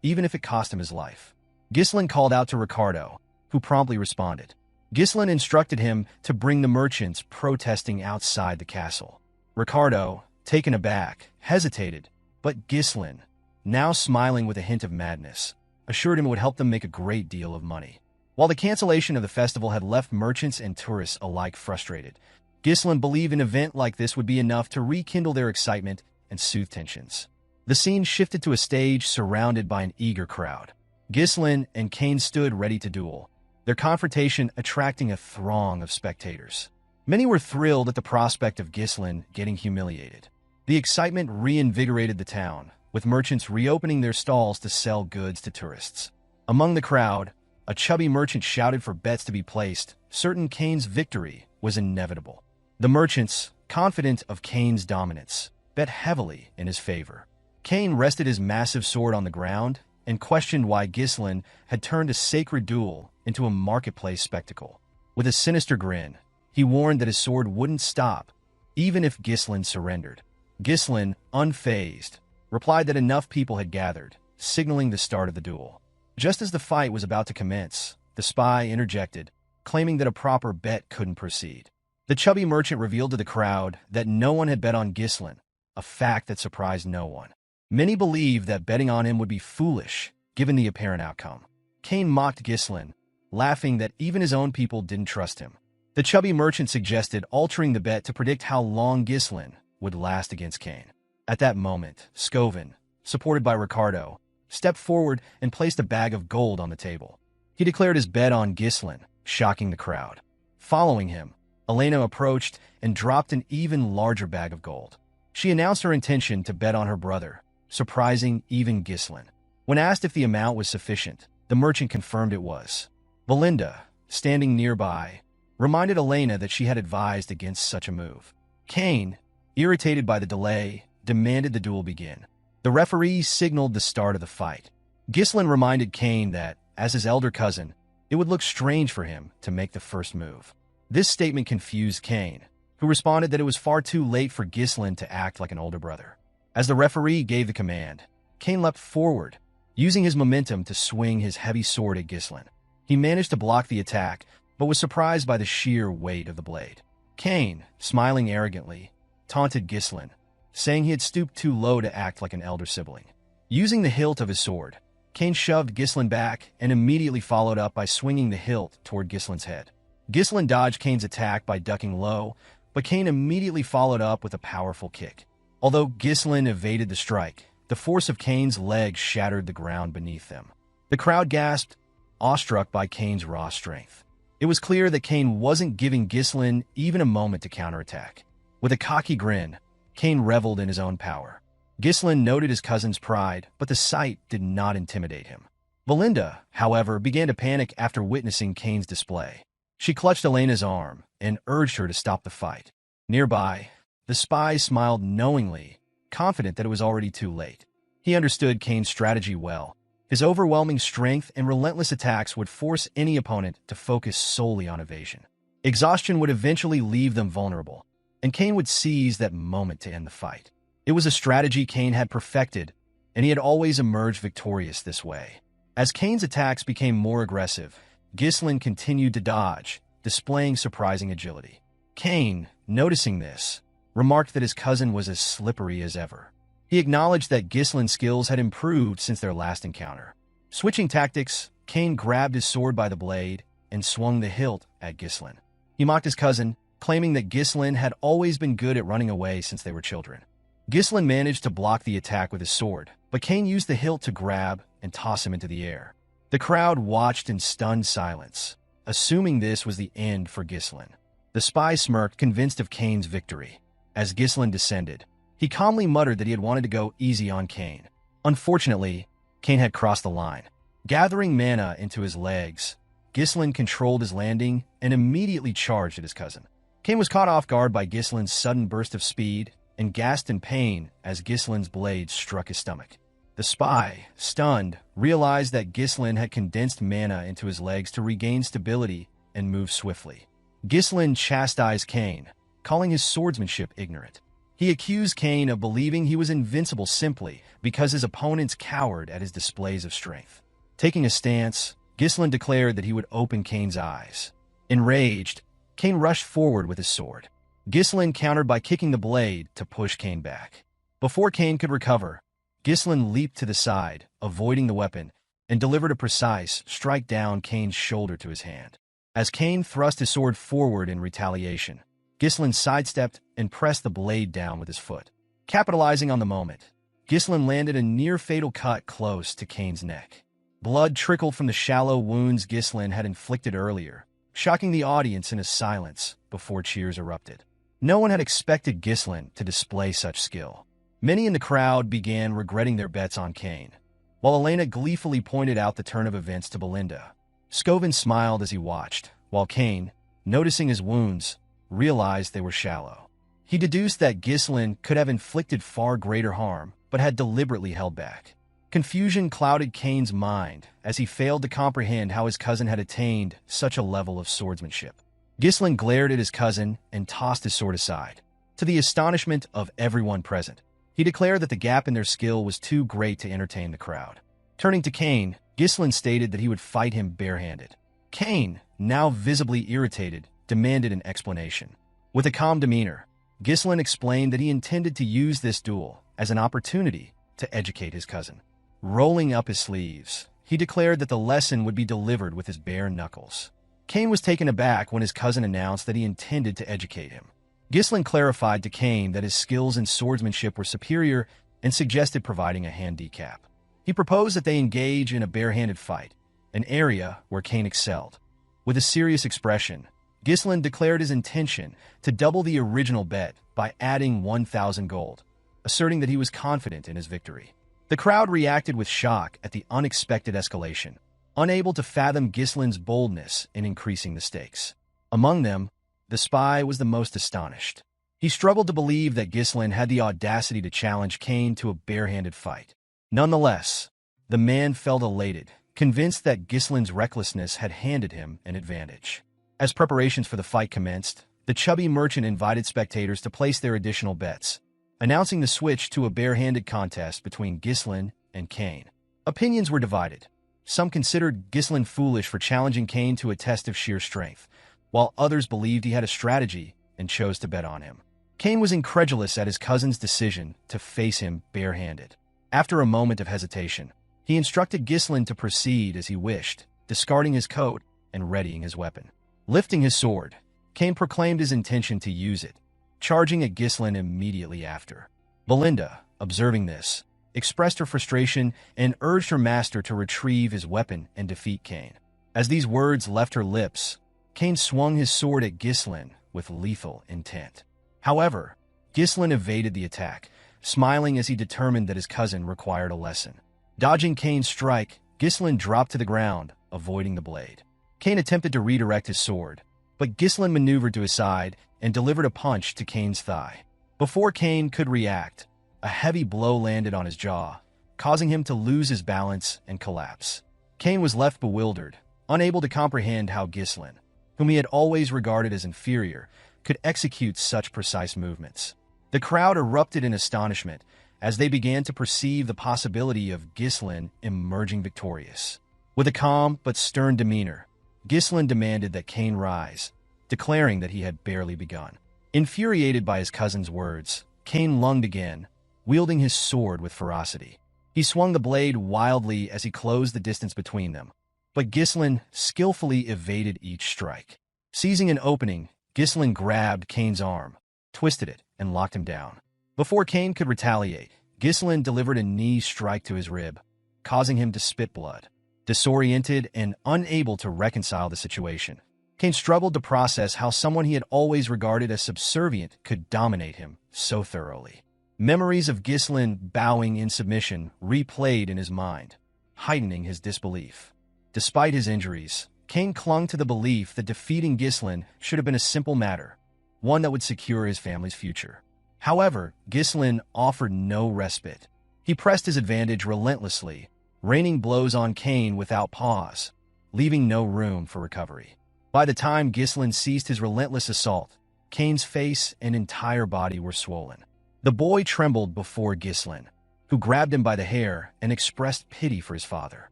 even if it cost him his life. Ghislain called out to Ricardo, who promptly responded. Ghislain instructed him to bring the merchants protesting outside the castle. Ricardo, taken aback, hesitated, but Ghislain, now smiling with a hint of madness, assured him it would help them make a great deal of money. While the cancellation of the festival had left merchants and tourists alike frustrated, Ghislain believed an event like this would be enough to rekindle their excitement and soothe tensions. The scene shifted to a stage surrounded by an eager crowd. Ghislain and Cain stood ready to duel, their confrontation attracting a throng of spectators. Many were thrilled at the prospect of Ghislain getting humiliated. The excitement reinvigorated the town, with merchants reopening their stalls to sell goods to tourists. Among the crowd, a chubby merchant shouted for bets to be placed, certain Cain's victory was inevitable. The merchants, confident of Cain's dominance, bet heavily in his favor. Cain rested his massive sword on the ground and questioned why Ghislain had turned a sacred duel into a marketplace spectacle. With a sinister grin, he warned that his sword wouldn't stop, even if Ghislain surrendered. Ghislain, unfazed, replied that enough people had gathered, signaling the start of the duel. Just as the fight was about to commence, the spy interjected, claiming that a proper bet couldn't proceed. The chubby merchant revealed to the crowd that no one had bet on Ghislain, a fact that surprised no one. Many believed that betting on him would be foolish, given the apparent outcome. Cain mocked Ghislain, laughing that even his own people didn't trust him. The chubby merchant suggested altering the bet to predict how long Ghislain would last against Cain. At that moment, Scoven, supported by Ricardo, stepped forward and placed a bag of gold on the table. He declared his bet on Ghislain, shocking the crowd. Following him, Elena approached and dropped an even larger bag of gold. She announced her intention to bet on her brother, surprising even Ghislain. When asked if the amount was sufficient, the merchant confirmed it was. Belinda, standing nearby, reminded Elena that she had advised against such a move. Cain, irritated by the delay, demanded the duel begin. The referee signaled the start of the fight. Ghislain reminded Cain that, as his elder cousin, it would look strange for him to make the first move. This statement confused Cain, who responded that it was far too late for Ghislain to act like an older brother. As the referee gave the command, Cain leapt forward, using his momentum to swing his heavy sword at Ghislain. He managed to block the attack, but was surprised by the sheer weight of the blade. Cain, smiling arrogantly, taunted Ghislain, saying he had stooped too low to act like an elder sibling. Using the hilt of his sword, Cain shoved Ghislain back and immediately followed up by swinging the hilt toward Ghislain's head. Ghislain dodged Cain's attack by ducking low, but Cain immediately followed up with a powerful kick. Although Ghislain evaded the strike, the force of Cain's legs shattered the ground beneath them. The crowd gasped, awestruck by Cain's raw strength. It was clear that Cain wasn't giving Ghislain even a moment to counterattack. With a cocky grin, Cain reveled in his own power. Ghislain noted his cousin's pride, but the sight did not intimidate him. Belinda, however, began to panic after witnessing Cain's display. She clutched Elena's arm and urged her to stop the fight. Nearby, the spy smiled knowingly, confident that it was already too late. He understood Cain's strategy well. His overwhelming strength and relentless attacks would force any opponent to focus solely on evasion. Exhaustion would eventually leave them vulnerable, and Cain would seize that moment to end the fight. It was a strategy Cain had perfected, and he had always emerged victorious this way. As Cain's attacks became more aggressive, Ghislain continued to dodge, displaying surprising agility. Cain, noticing this, remarked that his cousin was as slippery as ever. He acknowledged that Ghislain's skills had improved since their last encounter. Switching tactics, Cain grabbed his sword by the blade and swung the hilt at Ghislain. He mocked his cousin, claiming that Ghislain had always been good at running away since they were children. Ghislain managed to block the attack with his sword, but Cain used the hilt to grab and toss him into the air. The crowd watched in stunned silence, assuming this was the end for Ghislain. The spy smirked, convinced of Cain's victory. As Ghislain descended, he calmly muttered that he had wanted to go easy on Cain. Unfortunately, Cain had crossed the line. Gathering mana into his legs, Ghislain controlled his landing and immediately charged at his cousin. Cain was caught off guard by Ghislain's sudden burst of speed and gasped in pain as Ghislain's blade struck his stomach. The spy, stunned, realized that Ghislain had condensed mana into his legs to regain stability and move swiftly. Ghislain chastised Cain, calling his swordsmanship ignorant. He accused Cain of believing he was invincible simply because his opponents cowered at his displays of strength. Taking a stance, Ghislain declared that he would open Cain's eyes. Enraged, Cain rushed forward with his sword. Ghislain countered by kicking the blade to push Cain back. Before Cain could recover, Ghislain leaped to the side, avoiding the weapon, and delivered a precise strike down Cain's shoulder to his hand. As Cain thrust his sword forward in retaliation, Ghislain sidestepped and pressed the blade down with his foot. Capitalizing on the moment, Ghislain landed a near-fatal cut close to Cain's neck. Blood trickled from the shallow wounds Ghislain had inflicted earlier, shocking the audience into silence before cheers erupted. No one had expected Ghislain to display such skill. Many in the crowd began regretting their bets on Cain, while Elena gleefully pointed out the turn of events to Belinda. Scovin smiled as he watched, while Cain, noticing his wounds, realized they were shallow. He deduced that Ghislain could have inflicted far greater harm, but had deliberately held back. Confusion clouded Cain's mind as he failed to comprehend how his cousin had attained such a level of swordsmanship. Ghislain glared at his cousin and tossed his sword aside. To the astonishment of everyone present, he declared that the gap in their skill was too great to entertain the crowd. Turning to Cain, Ghislain stated that he would fight him barehanded. Cain, now visibly irritated, demanded an explanation. With a calm demeanor, Ghislain explained that he intended to use this duel as an opportunity to educate his cousin. Rolling up his sleeves, he declared that the lesson would be delivered with his bare knuckles. Cain was taken aback when his cousin announced that he intended to educate him. Ghislain clarified to Cain that his skills in swordsmanship were superior and suggested providing a handicap. He proposed that they engage in a barehanded fight, an area where Cain excelled. With a serious expression, Ghislain declared his intention to double the original bet by adding 1,000 gold, asserting that he was confident in his victory. The crowd reacted with shock at the unexpected escalation, unable to fathom Ghislain's boldness in increasing the stakes. Among them, the spy was the most astonished. He struggled to believe that Ghislain had the audacity to challenge Cain to a barehanded fight. Nonetheless, the man felt elated, convinced that Ghislain's recklessness had handed him an advantage. As preparations for the fight commenced, the chubby merchant invited spectators to place their additional bets, announcing the switch to a barehanded contest between Ghislain and Cain. Opinions were divided. Some considered Ghislain foolish for challenging Cain to a test of sheer strength, while others believed he had a strategy and chose to bet on him. Cain was incredulous at his cousin's decision to face him barehanded. After a moment of hesitation, he instructed Ghislain to proceed as he wished, discarding his coat and readying his weapon. Lifting his sword, Cain proclaimed his intention to use it, charging at Ghislain immediately after. Belinda, observing this, expressed her frustration and urged her master to retrieve his weapon and defeat Cain. As these words left her lips, Cain swung his sword at Ghislain with lethal intent. However, Ghislain evaded the attack, smiling as he determined that his cousin required a lesson. Dodging Cain's strike, Ghislain dropped to the ground, avoiding the blade. Cain attempted to redirect his sword, but Ghislain maneuvered to his side and delivered a punch to Cain's thigh. Before Cain could react, a heavy blow landed on his jaw, causing him to lose his balance and collapse. Cain was left bewildered, unable to comprehend how Ghislain, whom he had always regarded as inferior, could execute such precise movements. The crowd erupted in astonishment as they began to perceive the possibility of Ghislain emerging victorious. With a calm but stern demeanor, Ghislain demanded that Cain rise, declaring that he had barely begun. Infuriated by his cousin's words, Cain lunged again, wielding his sword with ferocity. He swung the blade wildly as he closed the distance between them, but Ghislain skillfully evaded each strike. Seizing an opening, Ghislain grabbed Cain's arm, twisted it, and locked him down. Before Cain could retaliate, Ghislain delivered a knee strike to his rib, causing him to spit blood. Disoriented and unable to reconcile the situation, Cain struggled to process how someone he had always regarded as subservient could dominate him so thoroughly. Memories of Ghislain bowing in submission replayed in his mind, heightening his disbelief. Despite his injuries, Cain clung to the belief that defeating Ghislain should have been a simple matter, one that would secure his family's future. However, Ghislain offered no respite. He pressed his advantage relentlessly, raining blows on Cain without pause, leaving no room for recovery. By the time Ghislain ceased his relentless assault, Cain's face and entire body were swollen. The boy trembled before Ghislain, who grabbed him by the hair and expressed pity for his father.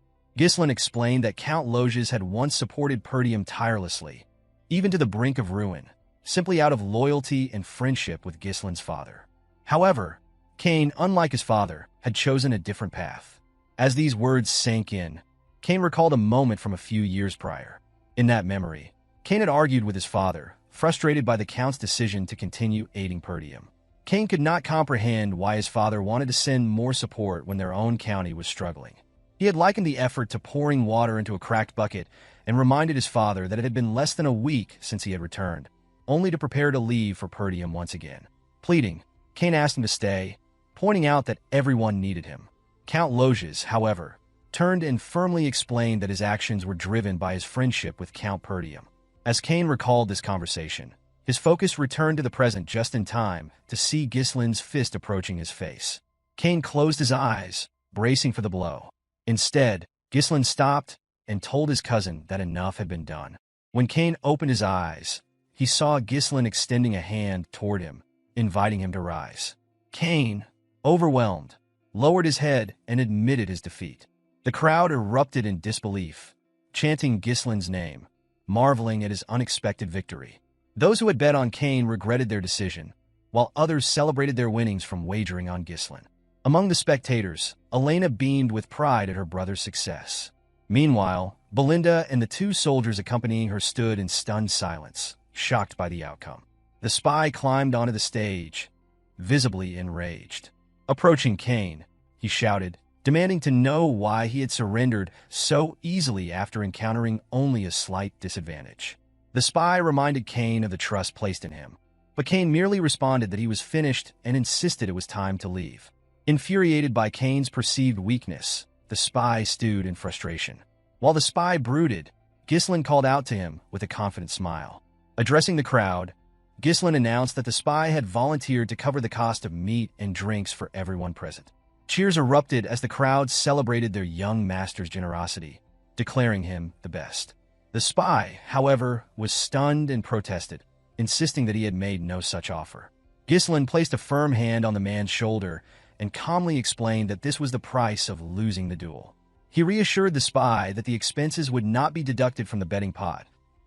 Ghislain explained that Count Lois had once supported Perdium tirelessly, even to the brink of ruin, simply out of loyalty and friendship with Ghislain's father. However, Cain, unlike his father, had chosen a different path. As these words sank in, Cain recalled a moment from a few years prior. In that memory, Cain had argued with his father, frustrated by the Count's decision to continue aiding Perdium. Cain could not comprehend why his father wanted to send more support when their own county was struggling. He had likened the effort to pouring water into a cracked bucket and reminded his father that it had been less than a week since he had returned, only to prepare to leave for Perdium once again. Pleading, Cain asked him to stay, pointing out that everyone needed him. Count Lois, however, turned and firmly explained that his actions were driven by his friendship with Count Perdium. As Cain recalled this conversation, his focus returned to the present just in time to see Ghislain's fist approaching his face. Cain closed his eyes, bracing for the blow. Instead, Ghislain stopped and told his cousin that enough had been done. When Cain opened his eyes, he saw Ghislain extending a hand toward him, inviting him to rise. Cain, overwhelmed, lowered his head and admitted his defeat. The crowd erupted in disbelief, chanting Ghislain's name, marveling at his unexpected victory. Those who had bet on Cain regretted their decision, while others celebrated their winnings from wagering on Ghislain. Among the spectators, Elena beamed with pride at her brother's success. Meanwhile, Belinda and the two soldiers accompanying her stood in stunned silence, shocked by the outcome. The spy climbed onto the stage, visibly enraged. Approaching Cain, he shouted, demanding to know why he had surrendered so easily after encountering only a slight disadvantage. The spy reminded Cain of the trust placed in him, but Cain merely responded that he was finished and insisted it was time to leave. Infuriated by Cain's perceived weakness, the spy stewed in frustration. While the spy brooded, Ghislain called out to him with a confident smile. Addressing the crowd, Ghislain announced that the spy had volunteered to cover the cost of meat and drinks for everyone present. Cheers erupted as the crowd celebrated their young master's generosity, declaring him the best. The spy, however, was stunned and protested, insisting that he had made no such offer. Ghislain placed a firm hand on the man's shoulder and calmly explained that this was the price of losing the duel. He reassured the spy that the expenses would not be deducted from the betting pot,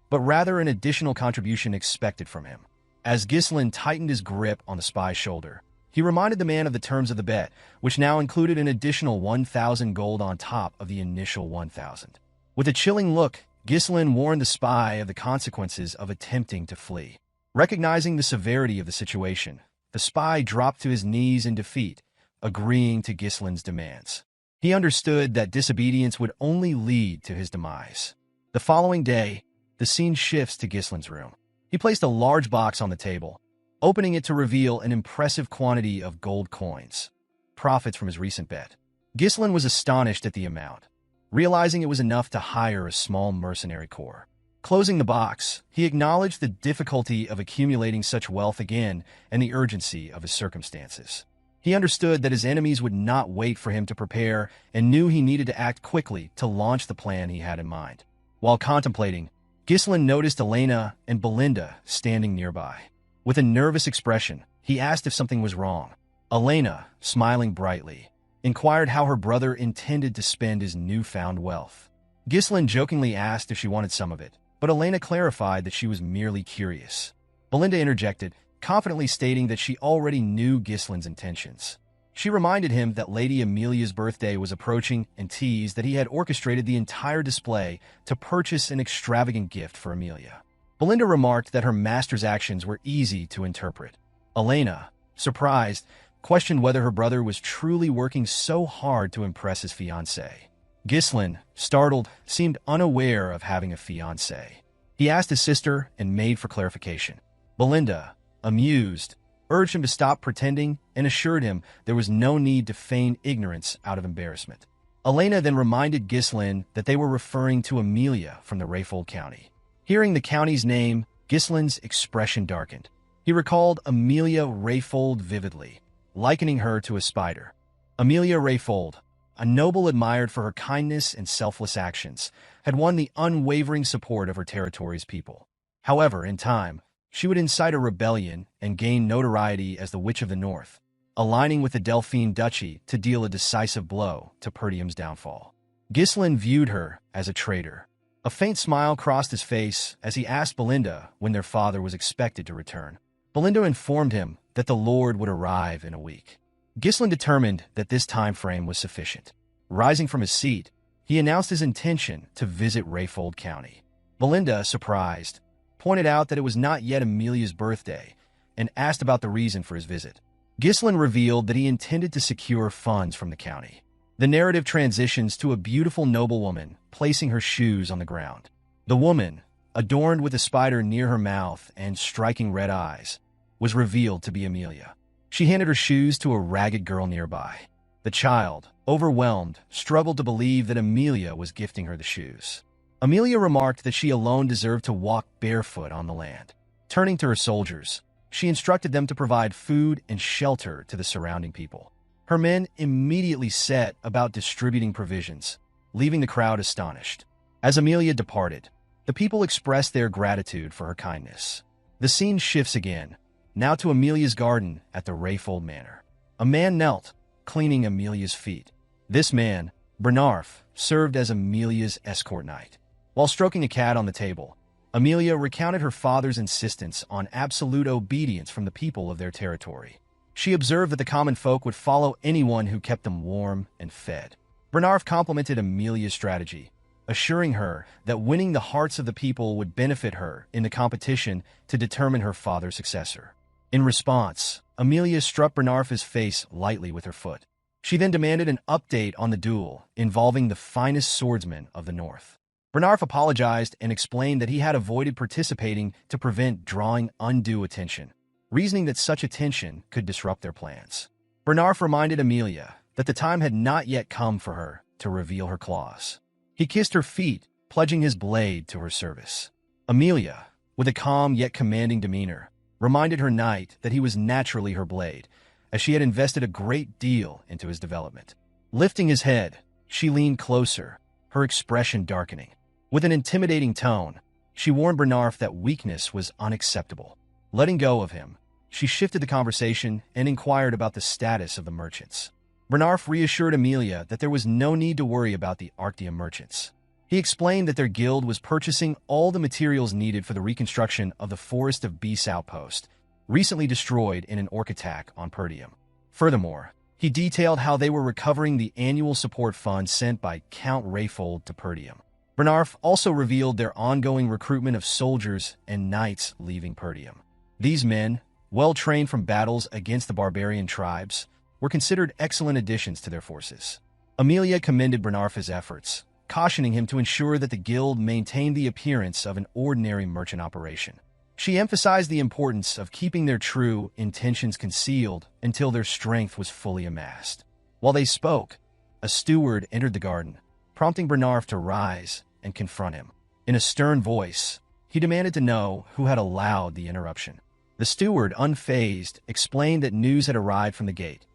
but rather an additional contribution expected from him. As Ghislain tightened his grip on the spy's shoulder, he reminded the man of the terms of the bet, which now included an additional 1,000 gold on top of the initial 1,000. With a chilling look, Ghislain warned the spy of the consequences of attempting to flee. Recognizing the severity of the situation, the spy dropped to his knees in defeat, agreeing to Ghislain's demands. He understood that disobedience would only lead to his demise. The following day, the scene shifts to Ghislain's room. He placed a large box on the table, opening it to reveal an impressive quantity of gold coins, profits from his recent bet. Ghislain was astonished at the amount, realizing it was enough to hire a small mercenary corps. Closing the box, he acknowledged the difficulty of accumulating such wealth again and the urgency of his circumstances. He understood that his enemies would not wait for him to prepare and knew he needed to act quickly to launch the plan he had in mind. While contemplating, Ghislain noticed Elena and Belinda standing nearby. With a nervous expression, he asked if something was wrong. Elena, smiling brightly, inquired how her brother intended to spend his newfound wealth. Ghislain jokingly asked if she wanted some of it, but Elena clarified that she was merely curious. Belinda interjected, confidently stating that she already knew Ghislain's intentions. She reminded him that Lady Amelia's birthday was approaching and teased that he had orchestrated the entire display to purchase an extravagant gift for Amelia. Belinda remarked that her master's actions were easy to interpret. Elena, surprised, questioned whether her brother was truly working so hard to impress his fiancée. Ghislain, startled, seemed unaware of having a fiancée. He asked his sister and maid for clarification. Belinda, amused, urged him to stop pretending and assured him there was no need to feign ignorance out of embarrassment. Elena then reminded Ghislain that they were referring to Amelia from the Rayfold County. Hearing the county's name, Ghislain's expression darkened. He recalled Amelia Rayfold vividly, likening her to a spider. Amelia Rayfold, a noble admired for her kindness and selfless actions, had won the unwavering support of her territory's people. However, in time, she would incite a rebellion and gain notoriety as the Witch of the North, aligning with the Delphine Duchy to deal a decisive blow to Perdium's downfall. Ghislain viewed her as a traitor. A faint smile crossed his face as he asked Belinda when their father was expected to return. Belinda informed him that the Lord would arrive in a week. Ghislain determined that this time frame was sufficient. Rising from his seat, he announced his intention to visit Rayfold County. Belinda, surprised, pointed out that it was not yet Amelia's birthday and asked about the reason for his visit. Ghislain revealed that he intended to secure funds from the county. The narrative transitions to a beautiful noblewoman placing her shoes on the ground. The woman, adorned with a spider near her mouth and striking red eyes, was revealed to be Amelia. She handed her shoes to a ragged girl nearby. The child, overwhelmed, struggled to believe that Amelia was gifting her the shoes. Amelia remarked that she alone deserved to walk barefoot on the land. Turning to her soldiers, she instructed them to provide food and shelter to the surrounding people. Her men immediately set about distributing provisions, leaving the crowd astonished. As Amelia departed, the people expressed their gratitude for her kindness. The scene shifts again, now to Amelia's garden at the Rayfold Manor. A man knelt, cleaning Amelia's feet. This man, Bernarf, served as Amelia's escort knight. While stroking a cat on the table, Amelia recounted her father's insistence on absolute obedience from the people of their territory. She observed that the common folk would follow anyone who kept them warm and fed. Bernarf complimented Amelia's strategy, assuring her that winning the hearts of the people would benefit her in the competition to determine her father's successor. In response, Amelia struck Bernarf's face lightly with her foot. She then demanded an update on the duel involving the finest swordsman of the North. Bernarf apologized and explained that he had avoided participating to prevent drawing undue attention, reasoning that such attention could disrupt their plans. Bernarf reminded Amelia that the time had not yet come for her to reveal her claws. He kissed her feet, pledging his blade to her service. Amelia, with a calm yet commanding demeanor, reminded her knight that he was naturally her blade, as she had invested a great deal into his development. Lifting his head, she leaned closer, her expression darkening. With an intimidating tone, she warned Bernarf that weakness was unacceptable. Letting go of him, she shifted the conversation and inquired about the status of the merchants. Bernarf reassured Amelia that there was no need to worry about the Arctium merchants. He explained that their guild was purchasing all the materials needed for the reconstruction of the Forest of Beasts outpost, recently destroyed in an orc attack on Perdium. Furthermore, he detailed how they were recovering the annual support fund sent by Count Rayfold to Perdium. Bernarf also revealed their ongoing recruitment of soldiers and knights leaving Perdium. These men, well trained from battles against the barbarian tribes, were considered excellent additions to their forces. Amelia commended Bernarf's efforts, cautioning him to ensure that the guild maintained the appearance of an ordinary merchant operation. She emphasized the importance of keeping their true intentions concealed until their strength was fully amassed. While they spoke, a steward entered the garden, prompting Bernarf to rise and confront him. In a stern voice, he demanded to know who had allowed the interruption. The steward, unfazed, explained that news had arrived from the gate.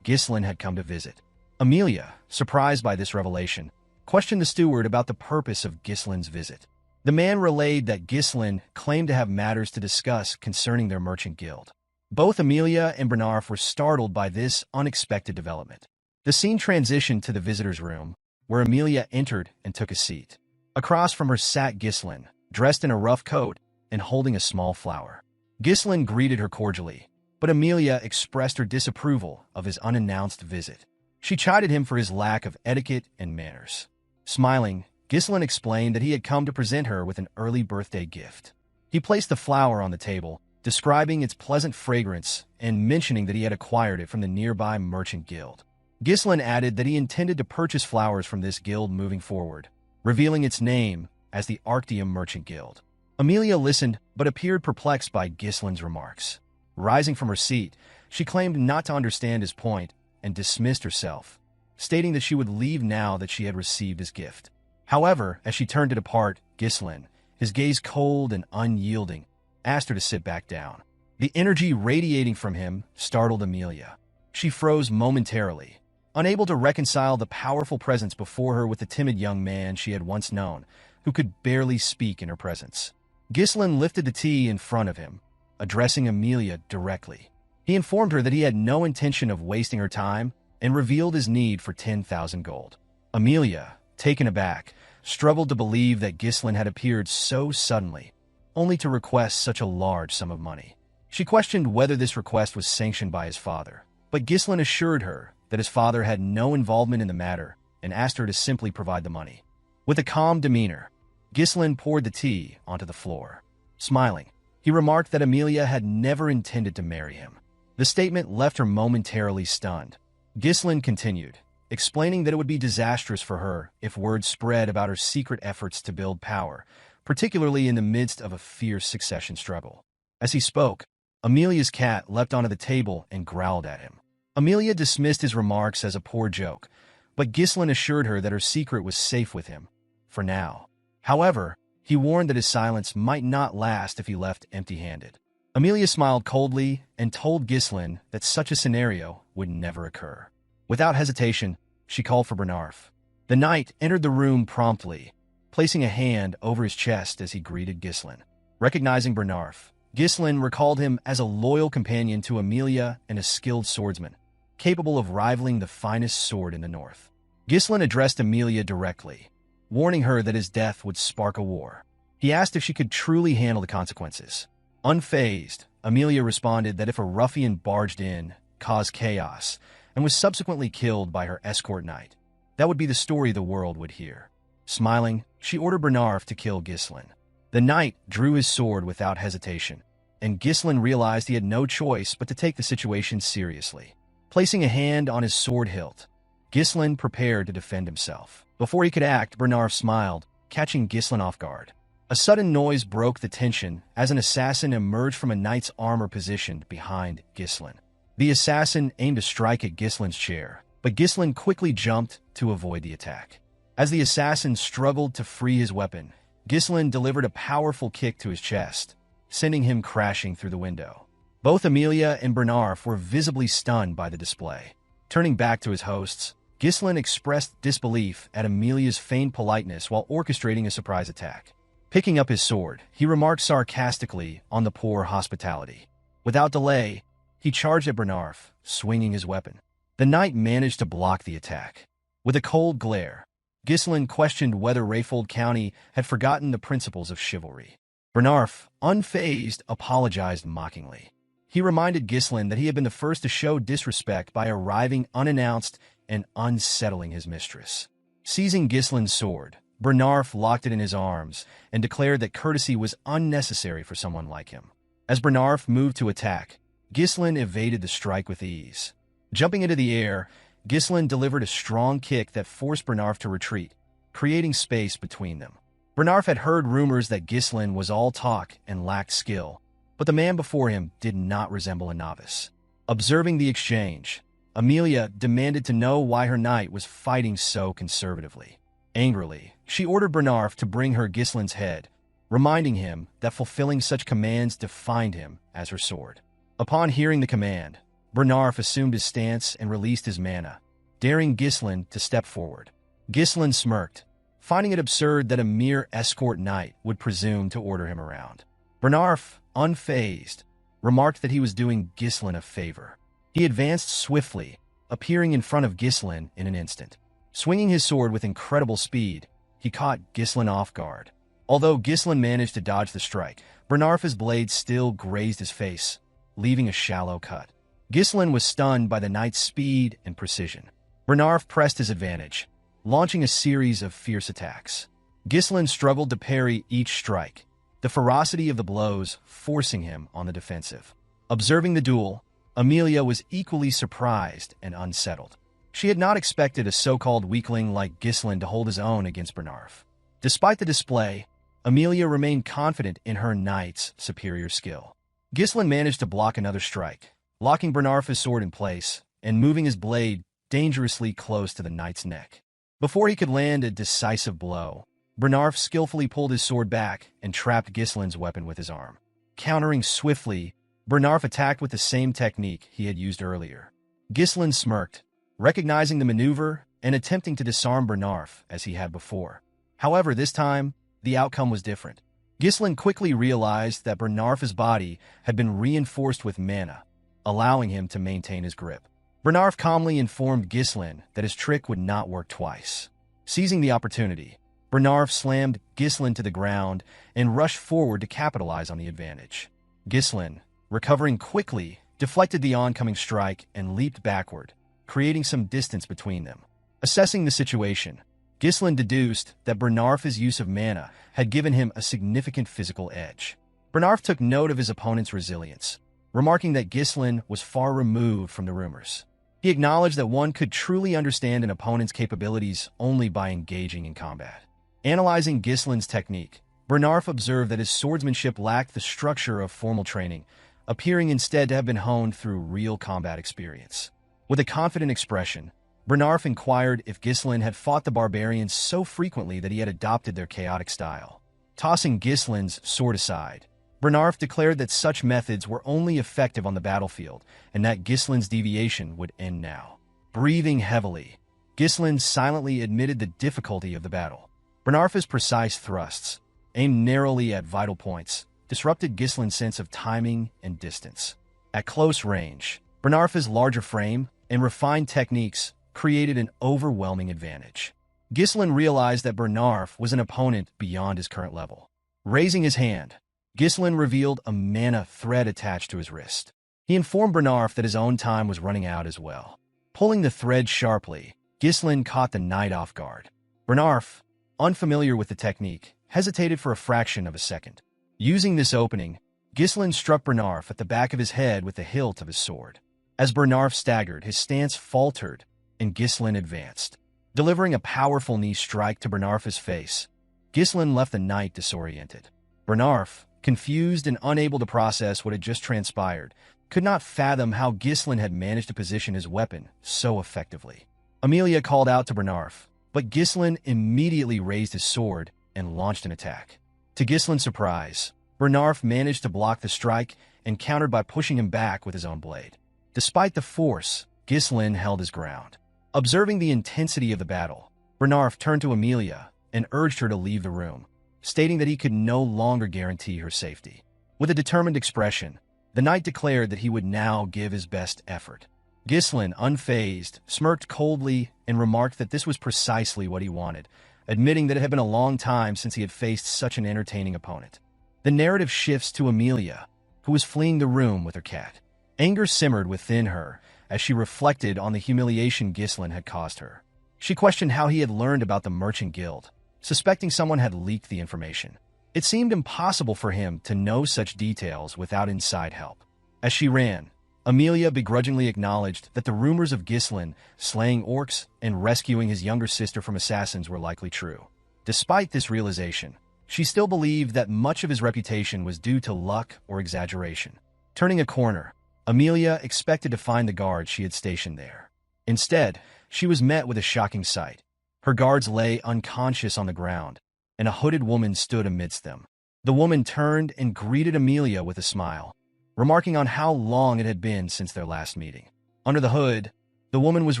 Ghislain had come to visit. Amelia, surprised by this revelation, questioned the steward about the purpose of Ghislain's visit. The man relayed that Ghislain claimed to have matters to discuss concerning their merchant guild. Both Amelia and Bernarf were startled by this unexpected development. The scene transitioned to the visitor's room, where Amelia entered and took a seat. Across from her sat Ghislain, dressed in a rough coat and holding a small flower. Ghislain greeted her cordially, but Amelia expressed her disapproval of his unannounced visit. She chided him for his lack of etiquette and manners. Smiling, Ghislain explained that he had come to present her with an early birthday gift. He placed the flower on the table, describing its pleasant fragrance and mentioning that he had acquired it from the nearby merchant guild. Ghislain added that he intended to purchase flowers from this guild moving forward, revealing its name as the Arctium Merchant Guild. Amelia listened but appeared perplexed by Ghislain's remarks. Rising from her seat, she claimed not to understand his point and dismissed herself, stating that she would leave now that she had received his gift. However, as she turned to depart, Ghislain, his gaze cold and unyielding, asked her to sit back down. The energy radiating from him startled Amelia. She froze momentarily, unable to reconcile the powerful presence before her with the timid young man she had once known, who could barely speak in her presence. Ghislain lifted the tea in front of him, addressing Amelia directly. He informed her that he had no intention of wasting her time and revealed his need for 10,000 gold. Amelia, taken aback, struggled to believe that Ghislain had appeared so suddenly, only to request such a large sum of money. She questioned whether this request was sanctioned by his father, but Ghislain assured her that his father had no involvement in the matter and asked her to simply provide the money. With a calm demeanor, Ghislain poured the tea onto the floor. Smiling, he remarked that Amelia had never intended to marry him. The statement left her momentarily stunned. Ghislain continued, explaining that it would be disastrous for her if word spread about her secret efforts to build power, particularly in the midst of a fierce succession struggle. As he spoke, Amelia's cat leapt onto the table and growled at him. Amelia dismissed his remarks as a poor joke, but Ghislain assured her that her secret was safe with him, for now. However, he warned that his silence might not last if he left empty-handed. Amelia smiled coldly and told Ghislain that such a scenario would never occur. Without hesitation, she called for Bernarf. The knight entered the room promptly, placing a hand over his chest as he greeted Ghislain. Recognizing Bernarf, Ghislain recalled him as a loyal companion to Amelia and a skilled swordsman, capable of rivaling the finest sword in the north. Ghislain addressed Amelia directly, warning her that his death would spark a war. He asked if she could truly handle the consequences. Unfazed, Amelia responded that if a ruffian barged in, caused chaos, and was subsequently killed by her escort knight, that would be the story the world would hear. Smiling, she ordered Bernarf to kill Ghislain. The knight drew his sword without hesitation, and Ghislain realized he had no choice but to take the situation seriously. Placing a hand on his sword hilt, Ghislain prepared to defend himself. Before he could act, Bernarf smiled, catching Ghislain off guard. A sudden noise broke the tension as an assassin emerged from a knight's armor positioned behind Ghislain. The assassin aimed a strike at Ghislain's chair, but Ghislain quickly jumped to avoid the attack. As the assassin struggled to free his weapon, Ghislain delivered a powerful kick to his chest, sending him crashing through the window. Both Amelia and Bernarf were visibly stunned by the display. Turning back to his hosts, Ghislain expressed disbelief at Amelia's feigned politeness while orchestrating a surprise attack. Picking up his sword, he remarked sarcastically on the poor hospitality. Without delay, he charged at Bernarf, swinging his weapon. The knight managed to block the attack. With a cold glare, Ghislain questioned whether Rayfold County had forgotten the principles of chivalry. Bernarf, unfazed, apologized mockingly. He reminded Ghislain that he had been the first to show disrespect by arriving unannounced and unsettling his mistress. Seizing Ghislain's sword, Bernarf locked it in his arms and declared that courtesy was unnecessary for someone like him. As Bernarf moved to attack, Ghislain evaded the strike with ease. Jumping into the air, Ghislain delivered a strong kick that forced Bernarf to retreat, creating space between them. Bernarf had heard rumors that Ghislain was all talk and lacked skill, but the man before him did not resemble a novice. Observing the exchange, Amelia demanded to know why her knight was fighting so conservatively. Angrily, she ordered Bernarf to bring her Ghislain's head, reminding him that fulfilling such commands defined him as her sword. Upon hearing the command, Bernarf assumed his stance and released his mana, daring Ghislain to step forward. Ghislain smirked, finding it absurd that a mere escort knight would presume to order him around. Bernarf, unfazed, remarked that he was doing Ghislain a favor. He advanced swiftly, appearing in front of Ghislain in an instant. Swinging his sword with incredible speed, he caught Ghislain off guard. Although Ghislain managed to dodge the strike, Bernarf's blade still grazed his face, leaving a shallow cut. Ghislain was stunned by the knight's speed and precision. Bernarf pressed his advantage, launching a series of fierce attacks. Ghislain struggled to parry each strike, the ferocity of the blows forcing him on the defensive. Observing the duel, Amelia was equally surprised and unsettled. She had not expected a so-called weakling like Ghislain to hold his own against Bernarf. Despite the display, Amelia remained confident in her knight's superior skill. Ghislain managed to block another strike, locking Bernarf's sword in place and moving his blade dangerously close to the knight's neck. Before he could land a decisive blow, Bernarf skillfully pulled his sword back and trapped Ghislain's weapon with his arm. Countering swiftly, Bernarf attacked with the same technique he had used earlier. Ghislain smirked, recognizing the maneuver and attempting to disarm Bernarf as he had before. However, this time, the outcome was different. Ghislain quickly realized that Bernarf's body had been reinforced with mana, allowing him to maintain his grip. Bernarf calmly informed Ghislain that his trick would not work twice. Seizing the opportunity, Bernarf slammed Ghislain to the ground and rushed forward to capitalize on the advantage. Ghislain, recovering quickly, deflected the oncoming strike and leaped backward, creating some distance between them. Assessing the situation, Ghislain deduced that Bernarf's use of mana had given him a significant physical edge. Bernarf took note of his opponent's resilience, remarking that Ghislain was far removed from the rumors. He acknowledged that one could truly understand an opponent's capabilities only by engaging in combat. Analyzing Ghislain's technique, Bernarf observed that his swordsmanship lacked the structure of formal training, appearing instead to have been honed through real combat experience. With a confident expression, Bernarf inquired if Ghislain had fought the barbarians so frequently that he had adopted their chaotic style. Tossing Ghislain's sword aside, Bernarf declared that such methods were only effective on the battlefield and that Ghislain's deviation would end now. Breathing heavily, Ghislain silently admitted the difficulty of the battle. Bernarf's precise thrusts, aimed narrowly at vital points, disrupted Ghislain's sense of timing and distance. At close range, Bernarf's larger frame and refined techniques created an overwhelming advantage. Ghislain realized that Bernarf was an opponent beyond his current level. Raising his hand, Ghislain revealed a mana thread attached to his wrist. He informed Bernarf that his own time was running out as well. Pulling the thread sharply, Ghislain caught the knight off guard. Bernarf, unfamiliar with the technique, hesitated for a fraction of a second. Using this opening, Ghislain struck Bernarf at the back of his head with the hilt of his sword. As Bernarf staggered, his stance faltered, and Ghislain advanced. Delivering a powerful knee strike to Bernarf's face, Ghislain left the knight disoriented. Bernarf, confused and unable to process what had just transpired, could not fathom how Ghislain had managed to position his weapon so effectively. Amelia called out to Bernarf, but Ghislain immediately raised his sword and launched an attack. To Ghislain's surprise, Bernarf managed to block the strike and countered by pushing him back with his own blade. Despite the force, Ghislain held his ground. Observing the intensity of the battle, Bernarf turned to Amelia and urged her to leave the room, stating that he could no longer guarantee her safety. With a determined expression, the knight declared that he would now give his best effort. Ghislain, unfazed, smirked coldly and remarked that this was precisely what he wanted, admitting that it had been a long time since he had faced such an entertaining opponent. The narrative shifts to Amelia, who was fleeing the room with her cat. Anger simmered within her as she reflected on the humiliation Ghislain had caused her. She questioned how he had learned about the merchant guild, suspecting someone had leaked the information. It seemed impossible for him to know such details without inside help. As she ran, Amelia begrudgingly acknowledged that the rumors of Ghislain slaying orcs and rescuing his younger sister from assassins were likely true. Despite this realization, she still believed that much of his reputation was due to luck or exaggeration. Turning a corner, Amelia expected to find the guards she had stationed there. Instead, she was met with a shocking sight. Her guards lay unconscious on the ground, and a hooded woman stood amidst them. The woman turned and greeted Amelia with a smile, remarking on how long it had been since their last meeting. Under the hood, the woman was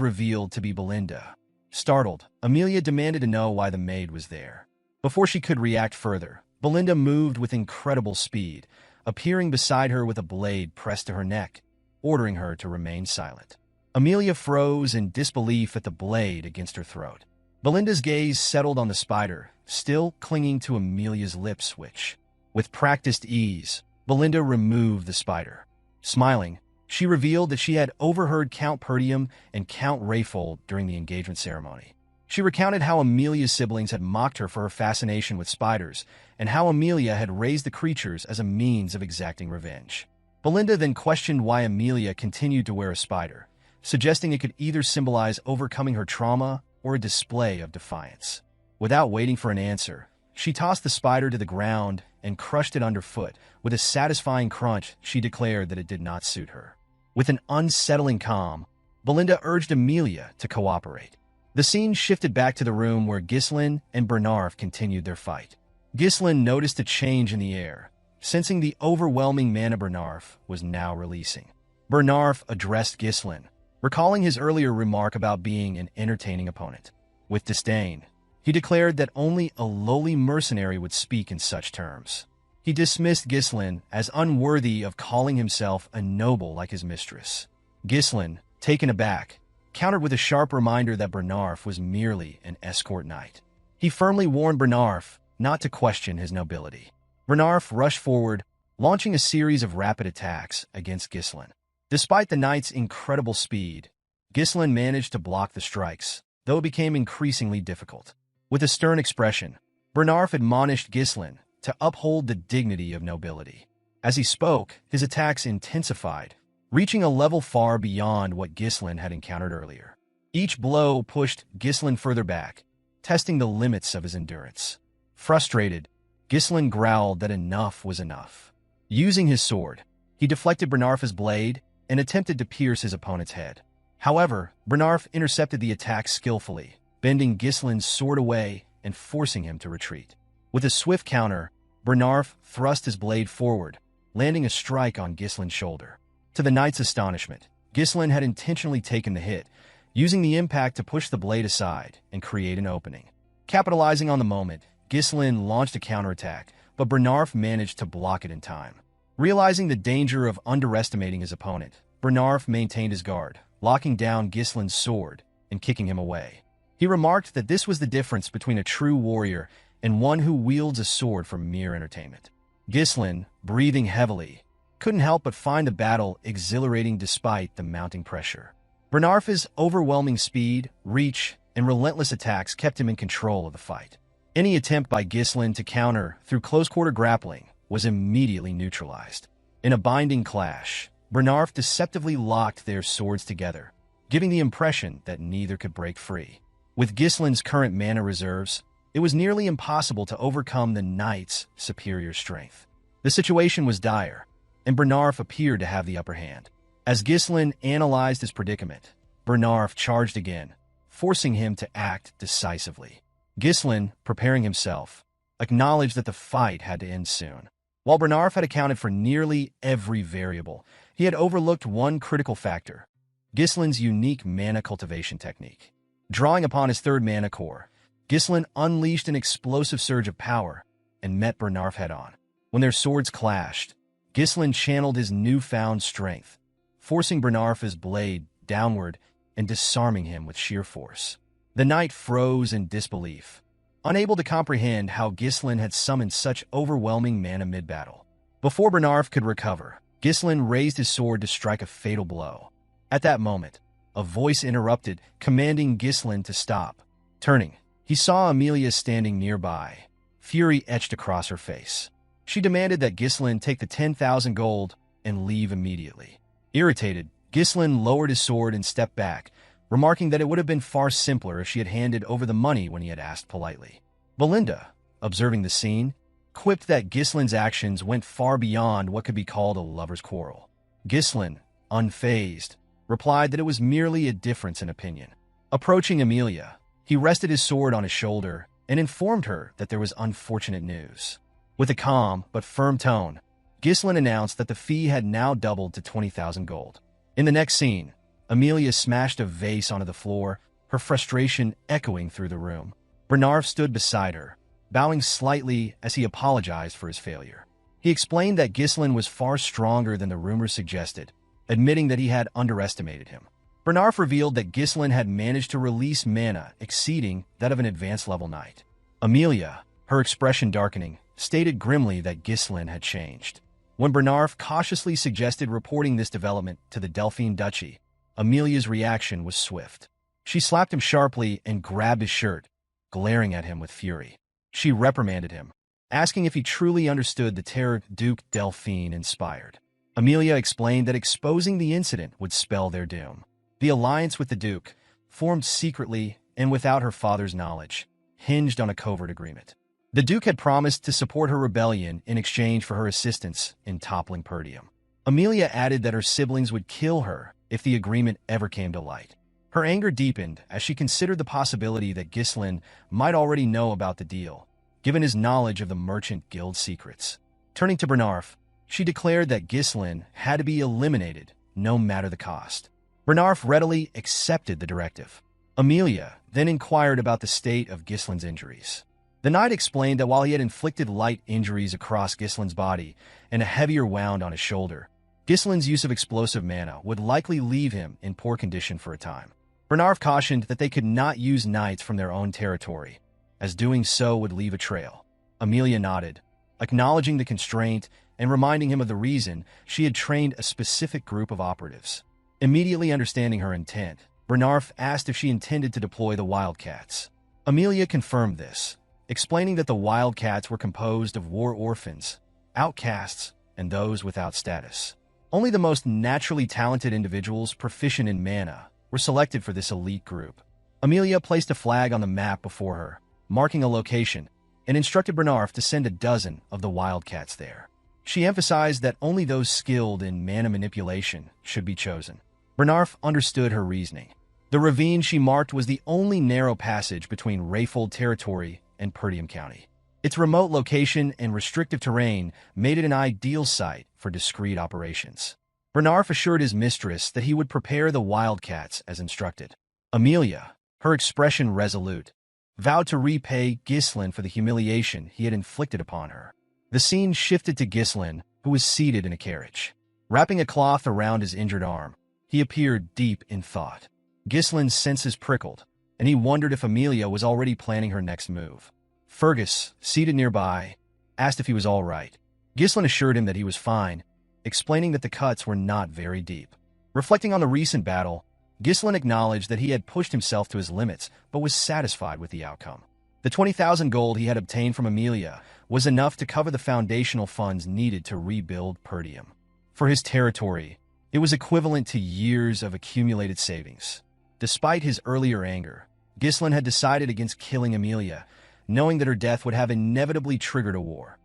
revealed to be Belinda. Startled, Amelia demanded to know why the maid was there. Before she could react further, Belinda moved with incredible speed, appearing beside her with a blade pressed to her neck, ordering her to remain silent. Amelia froze in disbelief at the blade against her throat. Belinda's gaze settled on the spider, still clinging to Amelia's lip switch. With practiced ease, Belinda removed the spider. Smiling, she revealed that she had overheard Count Perdium and Count Rayfold during the engagement ceremony. She recounted how Amelia's siblings had mocked her for her fascination with spiders, and how Amelia had raised the creatures as a means of exacting revenge. Belinda then questioned why Amelia continued to wear a spider, suggesting it could either symbolize overcoming her trauma or a display of defiance. Without waiting for an answer, she tossed the spider to the ground and crushed it underfoot. With a satisfying crunch, she declared that it did not suit her. With an unsettling calm, Belinda urged Amelia to cooperate. The scene shifted back to the room where Ghislain and Bernarf continued their fight. Ghislain noticed a change in the air, sensing the overwhelming mana Bernarf was now releasing. Bernarf addressed Ghislain, recalling his earlier remark about being an entertaining opponent. With disdain, he declared that only a lowly mercenary would speak in such terms. He dismissed Ghislain as unworthy of calling himself a noble like his mistress. Ghislain, taken aback, countered with a sharp reminder that Bernarf was merely an escort knight. He firmly warned Bernarf not to question his nobility. Bernarf rushed forward, launching a series of rapid attacks against Ghislain. Despite the knight's incredible speed, Ghislain managed to block the strikes, though it became increasingly difficult. With a stern expression, Bernarf admonished Ghislain to uphold the dignity of nobility. As he spoke, his attacks intensified, reaching a level far beyond what Ghislain had encountered earlier. Each blow pushed Ghislain further back, testing the limits of his endurance. Frustrated, Ghislain growled that enough was enough. Using his sword, he deflected Bernarf's blade and attempted to pierce his opponent's head. However, Bernarf intercepted the attack skillfully, bending Ghislain's sword away and forcing him to retreat. With a swift counter, Bernarf thrust his blade forward, landing a strike on Ghislain's shoulder. To the knight's astonishment, Ghislain had intentionally taken the hit, using the impact to push the blade aside and create an opening. Capitalizing on the moment, Ghislain launched a counterattack, but Bernarf managed to block it in time. Realizing the danger of underestimating his opponent, Bernarf maintained his guard, locking down Ghislain's sword and kicking him away. He remarked that this was the difference between a true warrior and one who wields a sword for mere entertainment. Ghislain, breathing heavily, couldn't help but find the battle exhilarating despite the mounting pressure. Bernarf's overwhelming speed, reach, and relentless attacks kept him in control of the fight. Any attempt by Ghislain to counter through close-quarter grappling was immediately neutralized. In a binding clash, Bernarf deceptively locked their swords together, giving the impression that neither could break free. With Ghislain's current mana reserves, it was nearly impossible to overcome the knight's superior strength. The situation was dire, and Bernarf appeared to have the upper hand. As Ghislain analyzed his predicament, Bernarf charged again, forcing him to act decisively. Ghislain, preparing himself, acknowledged that the fight had to end soon. While Bernarf had accounted for nearly every variable, he had overlooked one critical factor: Ghislain's unique mana cultivation technique. Drawing upon his third mana core, Ghislain unleashed an explosive surge of power and met Bernarf head-on. When their swords clashed, Ghislain channeled his newfound strength, forcing Bernarf's blade downward and disarming him with sheer force. The knight froze in disbelief, unable to comprehend how Ghislain had summoned such overwhelming mana mid-battle. Before Bernarf could recover, Ghislain raised his sword to strike a fatal blow. At that moment, a voice interrupted, commanding Ghislain to stop. Turning, he saw Amelia standing nearby, fury etched across her face. She demanded that Ghislain take the 10,000 gold and leave immediately. Irritated, Ghislain lowered his sword and stepped back, remarking that it would have been far simpler if she had handed over the money when he had asked politely. Belinda, observing the scene, quipped that Ghislain's actions went far beyond what could be called a lover's quarrel. Ghislain, unfazed, replied that it was merely a difference in opinion. Approaching Amelia, he rested his sword on his shoulder and informed her that there was unfortunate news. With a calm but firm tone, Ghislain announced that the fee had now doubled to 20,000 gold. In the next scene, Amelia smashed a vase onto the floor, her frustration echoing through the room. Bernarf stood beside her, bowing slightly as he apologized for his failure. He explained that Ghislain was far stronger than the rumors suggested, admitting that he had underestimated him. Bernarf revealed that Ghislain had managed to release mana exceeding that of an advanced-level knight. Amelia, her expression darkening, stated grimly that Ghislain had changed. When Bernarf cautiously suggested reporting this development to the Delphine Duchy, Amelia's reaction was swift. She slapped him sharply and grabbed his shirt, glaring at him with fury. She reprimanded him, asking if he truly understood the terror Duke Delphine inspired. Amelia explained that exposing the incident would spell their doom. The alliance with the Duke, formed secretly and without her father's knowledge, hinged on a covert agreement. The Duke had promised to support her rebellion in exchange for her assistance in toppling Perdium. Amelia added that her siblings would kill her if the agreement ever came to light. Her anger deepened as she considered the possibility that Ghislain might already know about the deal, given his knowledge of the Merchant Guild secrets. Turning to Bernarf, she declared that Ghislain had to be eliminated, no matter the cost. Bernarf readily accepted the directive. Amelia then inquired about the state of Ghislain's injuries. The knight explained that while he had inflicted light injuries across Ghislain's body and a heavier wound on his shoulder, Ghislain's use of explosive mana would likely leave him in poor condition for a time. Bernarf cautioned that they could not use knights from their own territory, as doing so would leave a trail. Amelia nodded, acknowledging the constraint and reminding him of the reason she had trained a specific group of operatives. Immediately understanding her intent, Bernarf asked if she intended to deploy the Wildcats. Amelia confirmed this, explaining that the Wildcats were composed of war orphans, outcasts, and those without status. Only the most naturally talented individuals proficient in mana were selected for this elite group. Amelia placed a flag on the map before her, marking a location, and instructed Bernarf to send a dozen of the Wildcats there. She emphasized that only those skilled in mana manipulation should be chosen. Bernarf understood her reasoning. The ravine she marked was the only narrow passage between Rayfold territory and Perdium County. Its remote location and restrictive terrain made it an ideal site for discreet operations. Bernarf assured his mistress that he would prepare the Wildcats as instructed. Amelia, her expression resolute, vowed to repay Ghislain for the humiliation he had inflicted upon her. The scene shifted to Ghislain, who was seated in a carriage. Wrapping a cloth around his injured arm, he appeared deep in thought. Ghislain's senses prickled, and he wondered if Amelia was already planning her next move. Fergus, seated nearby, asked if he was all right. Ghislain assured him that he was fine, explaining that the cuts were not very deep. Reflecting on the recent battle, Ghislain acknowledged that he had pushed himself to his limits, but was satisfied with the outcome. The 20,000 gold he had obtained from Amelia was enough to cover the foundational funds needed to rebuild Perdium. For his territory, it was equivalent to years of accumulated savings. Despite his earlier anger, Ghislain had decided against killing Amelia, knowing that her death would have inevitably triggered a war,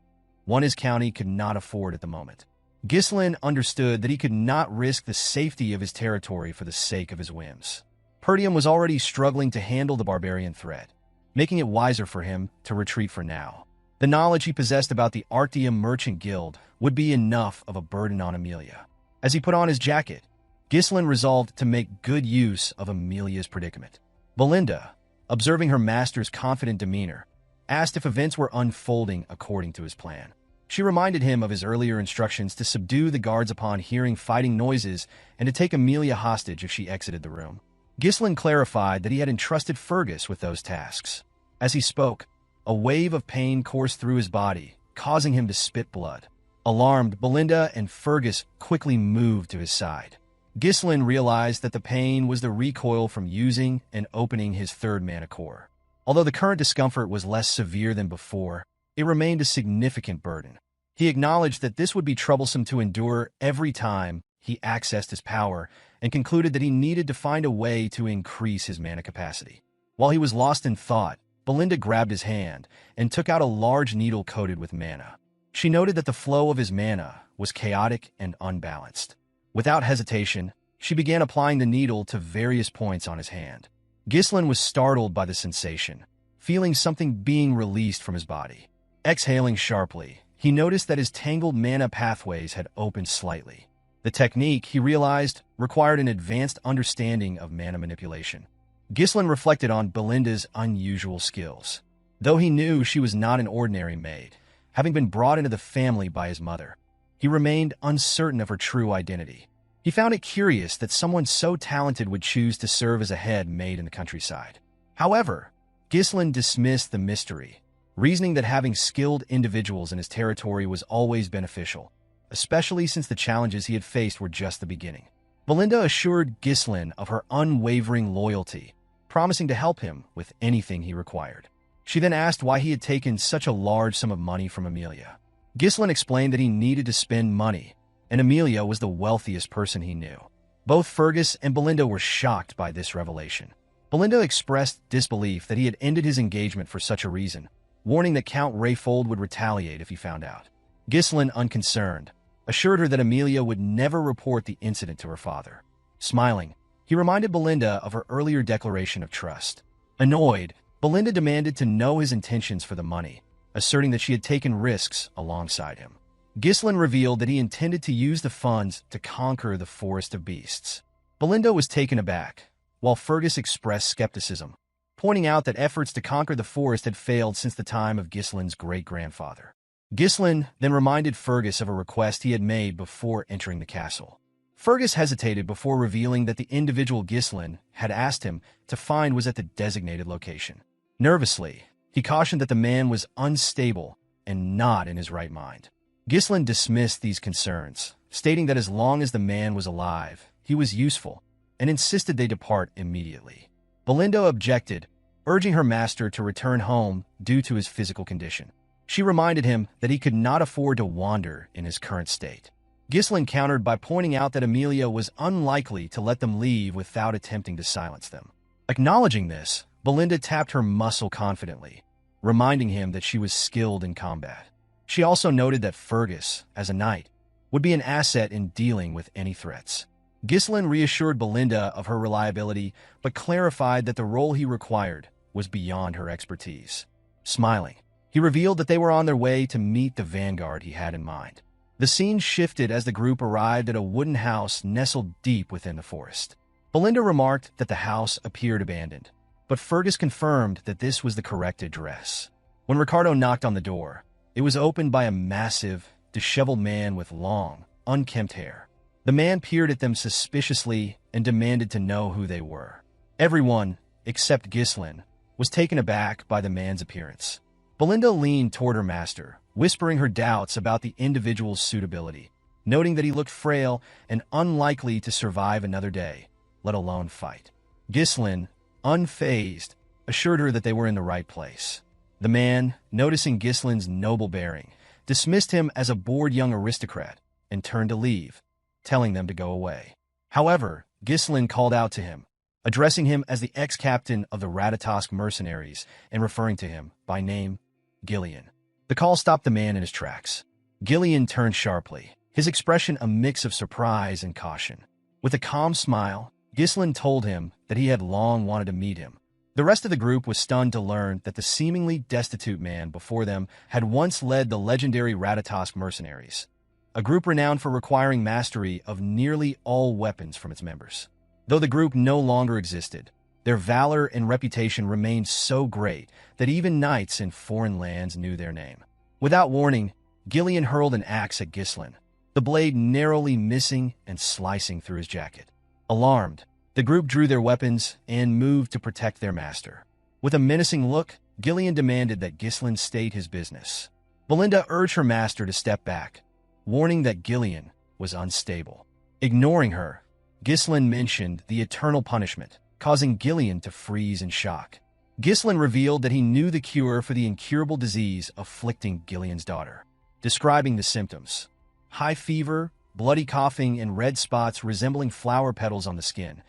one his county could not afford at the moment. Ghislain understood that he could not risk the safety of his territory for the sake of his whims. Perdium was already struggling to handle the barbarian threat, making it wiser for him to retreat for now. The knowledge he possessed about the Arctium Merchant Guild would be enough of a burden on Amelia. As he put on his jacket, Ghislain resolved to make good use of Amelia's predicament. Belinda, observing her master's confident demeanor, asked if events were unfolding according to his plan. She reminded him of his earlier instructions to subdue the guards upon hearing fighting noises and to take Amelia hostage if she exited the room. Ghislain clarified that he had entrusted Fergus with those tasks. As he spoke, a wave of pain coursed through his body, causing him to spit blood. Alarmed, Belinda and Fergus quickly moved to his side. Ghislain realized that the pain was the recoil from using and opening his third mana core. Although the current discomfort was less severe than before, it remained a significant burden. He acknowledged that this would be troublesome to endure every time he accessed his power and concluded that he needed to find a way to increase his mana capacity. While he was lost in thought, Belinda grabbed his hand and took out a large needle coated with mana. She noted that the flow of his mana was chaotic and unbalanced. Without hesitation, she began applying the needle to various points on his hand. Ghislain was startled by the sensation, feeling something being released from his body. Exhaling sharply, he noticed that his tangled mana pathways had opened slightly. The technique, he realized, required an advanced understanding of mana manipulation. Ghislain reflected on Belinda's unusual skills. Though he knew she was not an ordinary maid, having been brought into the family by his mother, he remained uncertain of her true identity. He found it curious that someone so talented would choose to serve as a head maid in the countryside. However, Ghislain dismissed the mystery, reasoning that having skilled individuals in his territory was always beneficial, especially since the challenges he had faced were just the beginning. Belinda assured Ghislain of her unwavering loyalty, promising to help him with anything he required. She then asked why he had taken such a large sum of money from Amelia. Ghislain explained that he needed to spend money, and Amelia was the wealthiest person he knew. Both Fergus and Belinda were shocked by this revelation. Belinda expressed disbelief that he had ended his engagement for such a reason, warning that Count Rayfold would retaliate if he found out. Ghislain, unconcerned, assured her that Amelia would never report the incident to her father. Smiling, he reminded Belinda of her earlier declaration of trust. Annoyed, Belinda demanded to know his intentions for the money, asserting that she had taken risks alongside him. Ghislain revealed that he intended to use the funds to conquer the Forest of Beasts. Belinda was taken aback, while Fergus expressed skepticism, pointing out that efforts to conquer the forest had failed since the time of Ghislain's great-grandfather. Ghislain then reminded Fergus of a request he had made before entering the castle. Fergus hesitated before revealing that the individual Ghislain had asked him to find was at the designated location. Nervously, he cautioned that the man was unstable and not in his right mind. Ghislain dismissed these concerns, stating that as long as the man was alive, he was useful, and insisted they depart immediately. Belinda objected, urging her master to return home due to his physical condition. She reminded him that he could not afford to wander in his current state. Ghislain countered by pointing out that Amelia was unlikely to let them leave without attempting to silence them. Acknowledging this, Belinda tapped her muscle confidently, reminding him that she was skilled in combat. She also noted that Fergus, as a knight, would be an asset in dealing with any threats. Ghislain reassured Belinda of her reliability, but clarified that the role he required was beyond her expertise. Smiling, he revealed that they were on their way to meet the vanguard he had in mind. The scene shifted as the group arrived at a wooden house nestled deep within the forest. Belinda remarked that the house appeared abandoned, but Fergus confirmed that this was the correct address. When Ricardo knocked on the door, it was opened by a massive, disheveled man with long, unkempt hair. The man peered at them suspiciously and demanded to know who they were. Everyone, except Ghislain, was taken aback by the man's appearance. Belinda leaned toward her master, whispering her doubts about the individual's suitability, noting that he looked frail and unlikely to survive another day, let alone fight. Ghislain, unfazed, assured her that they were in the right place. The man, noticing Ghislain's noble bearing, dismissed him as a bored young aristocrat and turned to leave, telling them to go away. However, Ghislain called out to him, addressing him as the ex-captain of the Ratatosk mercenaries and referring to him by name, Gillion. The call stopped the man in his tracks. Gillion turned sharply, his expression a mix of surprise and caution. With a calm smile, Ghislain told him that he had long wanted to meet him. The rest of the group was stunned to learn that the seemingly destitute man before them had once led the legendary Ratatosk mercenaries, a group renowned for requiring mastery of nearly all weapons from its members. Though the group no longer existed, their valor and reputation remained so great that even knights in foreign lands knew their name. Without warning, Gillion hurled an axe at Ghislain, the blade narrowly missing and slicing through his jacket. Alarmed, the group drew their weapons and moved to protect their master. With a menacing look, Gillion demanded that Ghislain state his business. Belinda urged her master to step back, warning that Gillion was unstable. Ignoring her, Ghislain mentioned the eternal punishment, causing Gillion to freeze in shock. Ghislain revealed that he knew the cure for the incurable disease afflicting Gillion's daughter, describing the symptoms: high fever, bloody coughing, and red spots resembling flower petals on the skin.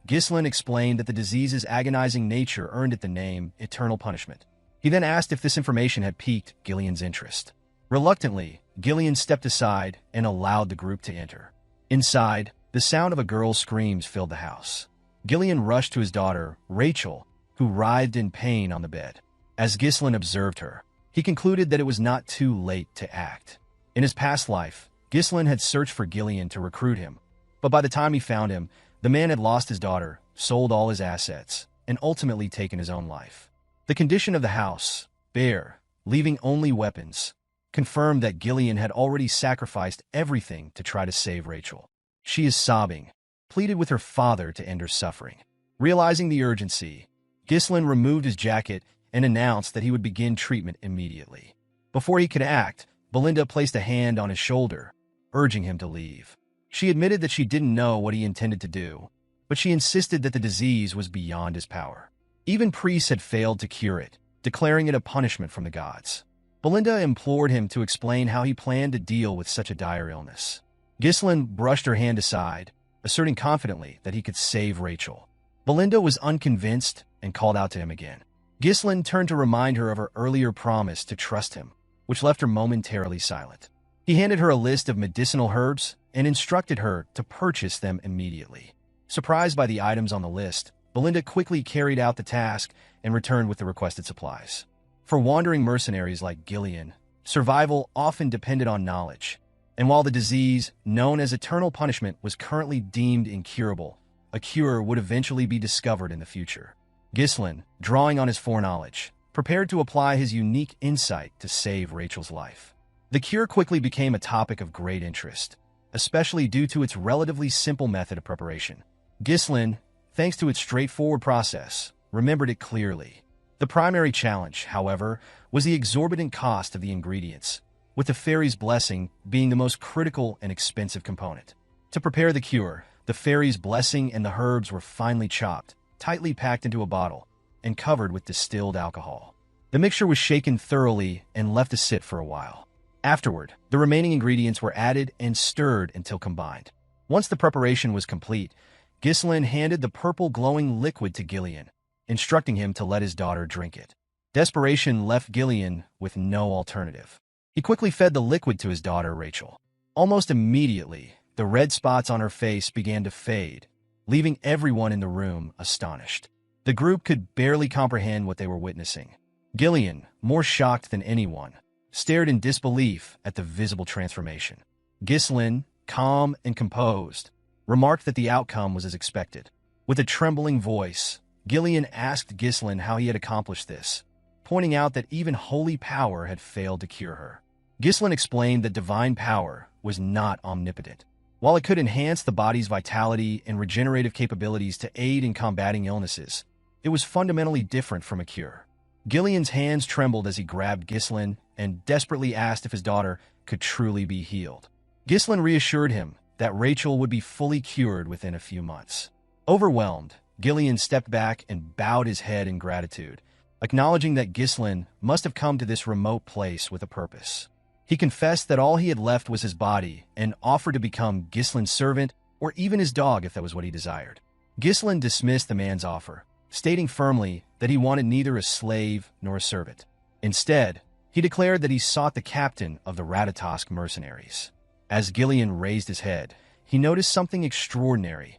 Ghislain explained that the disease's agonizing nature earned it the name eternal punishment. He then asked if this information had piqued Gillion's interest. Reluctantly, Gillion stepped aside and allowed the group to enter. Inside, the sound of a girl's screams filled the house. Gillion rushed to his daughter, Rachel, who writhed in pain on the bed. As Ghislain observed her, he concluded that it was not too late to act. In his past life, Ghislain had searched for Gillion to recruit him, but by the time he found him, the man had lost his daughter, sold all his assets, and ultimately taken his own life. The condition of the house, bare, leaving only weapons, confirmed that Gillion had already sacrificed everything to try to save Rachel. She is sobbing, pleaded with her father to end her suffering. Realizing the urgency, Ghislain removed his jacket and announced that he would begin treatment immediately. Before he could act, Belinda placed a hand on his shoulder, urging him to leave. She admitted that she didn't know what he intended to do, but she insisted that the disease was beyond his power. Even priests had failed to cure it, declaring it a punishment from the gods. Belinda implored him to explain how he planned to deal with such a dire illness. Ghislain brushed her hand aside, asserting confidently that he could save Rachel. Belinda was unconvinced and called out to him again. Ghislain turned to remind her of her earlier promise to trust him, which left her momentarily silent. He handed her a list of medicinal herbs and instructed her to purchase them immediately. Surprised by the items on the list, Belinda quickly carried out the task and returned with the requested supplies. For wandering mercenaries like Gillion, survival often depended on knowledge, and while the disease, known as eternal punishment, was currently deemed incurable, a cure would eventually be discovered in the future. Ghislain, drawing on his foreknowledge, prepared to apply his unique insight to save Rachel's life. The cure quickly became a topic of great interest, especially due to its relatively simple method of preparation. Ghislain, thanks to its straightforward process, remembered it clearly. The primary challenge, however, was the exorbitant cost of the ingredients, with the fairy's blessing being the most critical and expensive component. To prepare the cure, the fairy's blessing and the herbs were finely chopped, tightly packed into a bottle, and covered with distilled alcohol. The mixture was shaken thoroughly and left to sit for a while. Afterward, the remaining ingredients were added and stirred until combined. Once the preparation was complete, Ghislain handed the purple glowing liquid to Gillion, instructing him to let his daughter drink it. Desperation left Gillion with no alternative. He quickly fed the liquid to his daughter, Rachel. Almost immediately, the red spots on her face began to fade, leaving everyone in the room astonished. The group could barely comprehend what they were witnessing. Gillion, more shocked than anyone, stared in disbelief at the visible transformation. Ghislain, calm and composed, remarked that the outcome was as expected. With a trembling voice, Gillion asked Ghislain how he had accomplished this, pointing out that even holy power had failed to cure her. Ghislain explained that divine power was not omnipotent. While it could enhance the body's vitality and regenerative capabilities to aid in combating illnesses, it was fundamentally different from a cure. Gillion's hands trembled as he grabbed Ghislain and desperately asked if his daughter could truly be healed. Ghislain reassured him that Rachel would be fully cured within a few months. Overwhelmed, Gillion stepped back and bowed his head in gratitude, acknowledging that Ghislain must have come to this remote place with a purpose. He confessed that all he had left was his body and offered to become Ghislain's servant or even his dog if that was what he desired. Ghislain dismissed the man's offer, stating firmly that he wanted neither a slave nor a servant. Instead, he declared that he sought the captain of the Returned mercenaries. As Gillion raised his head, he noticed something extraordinary.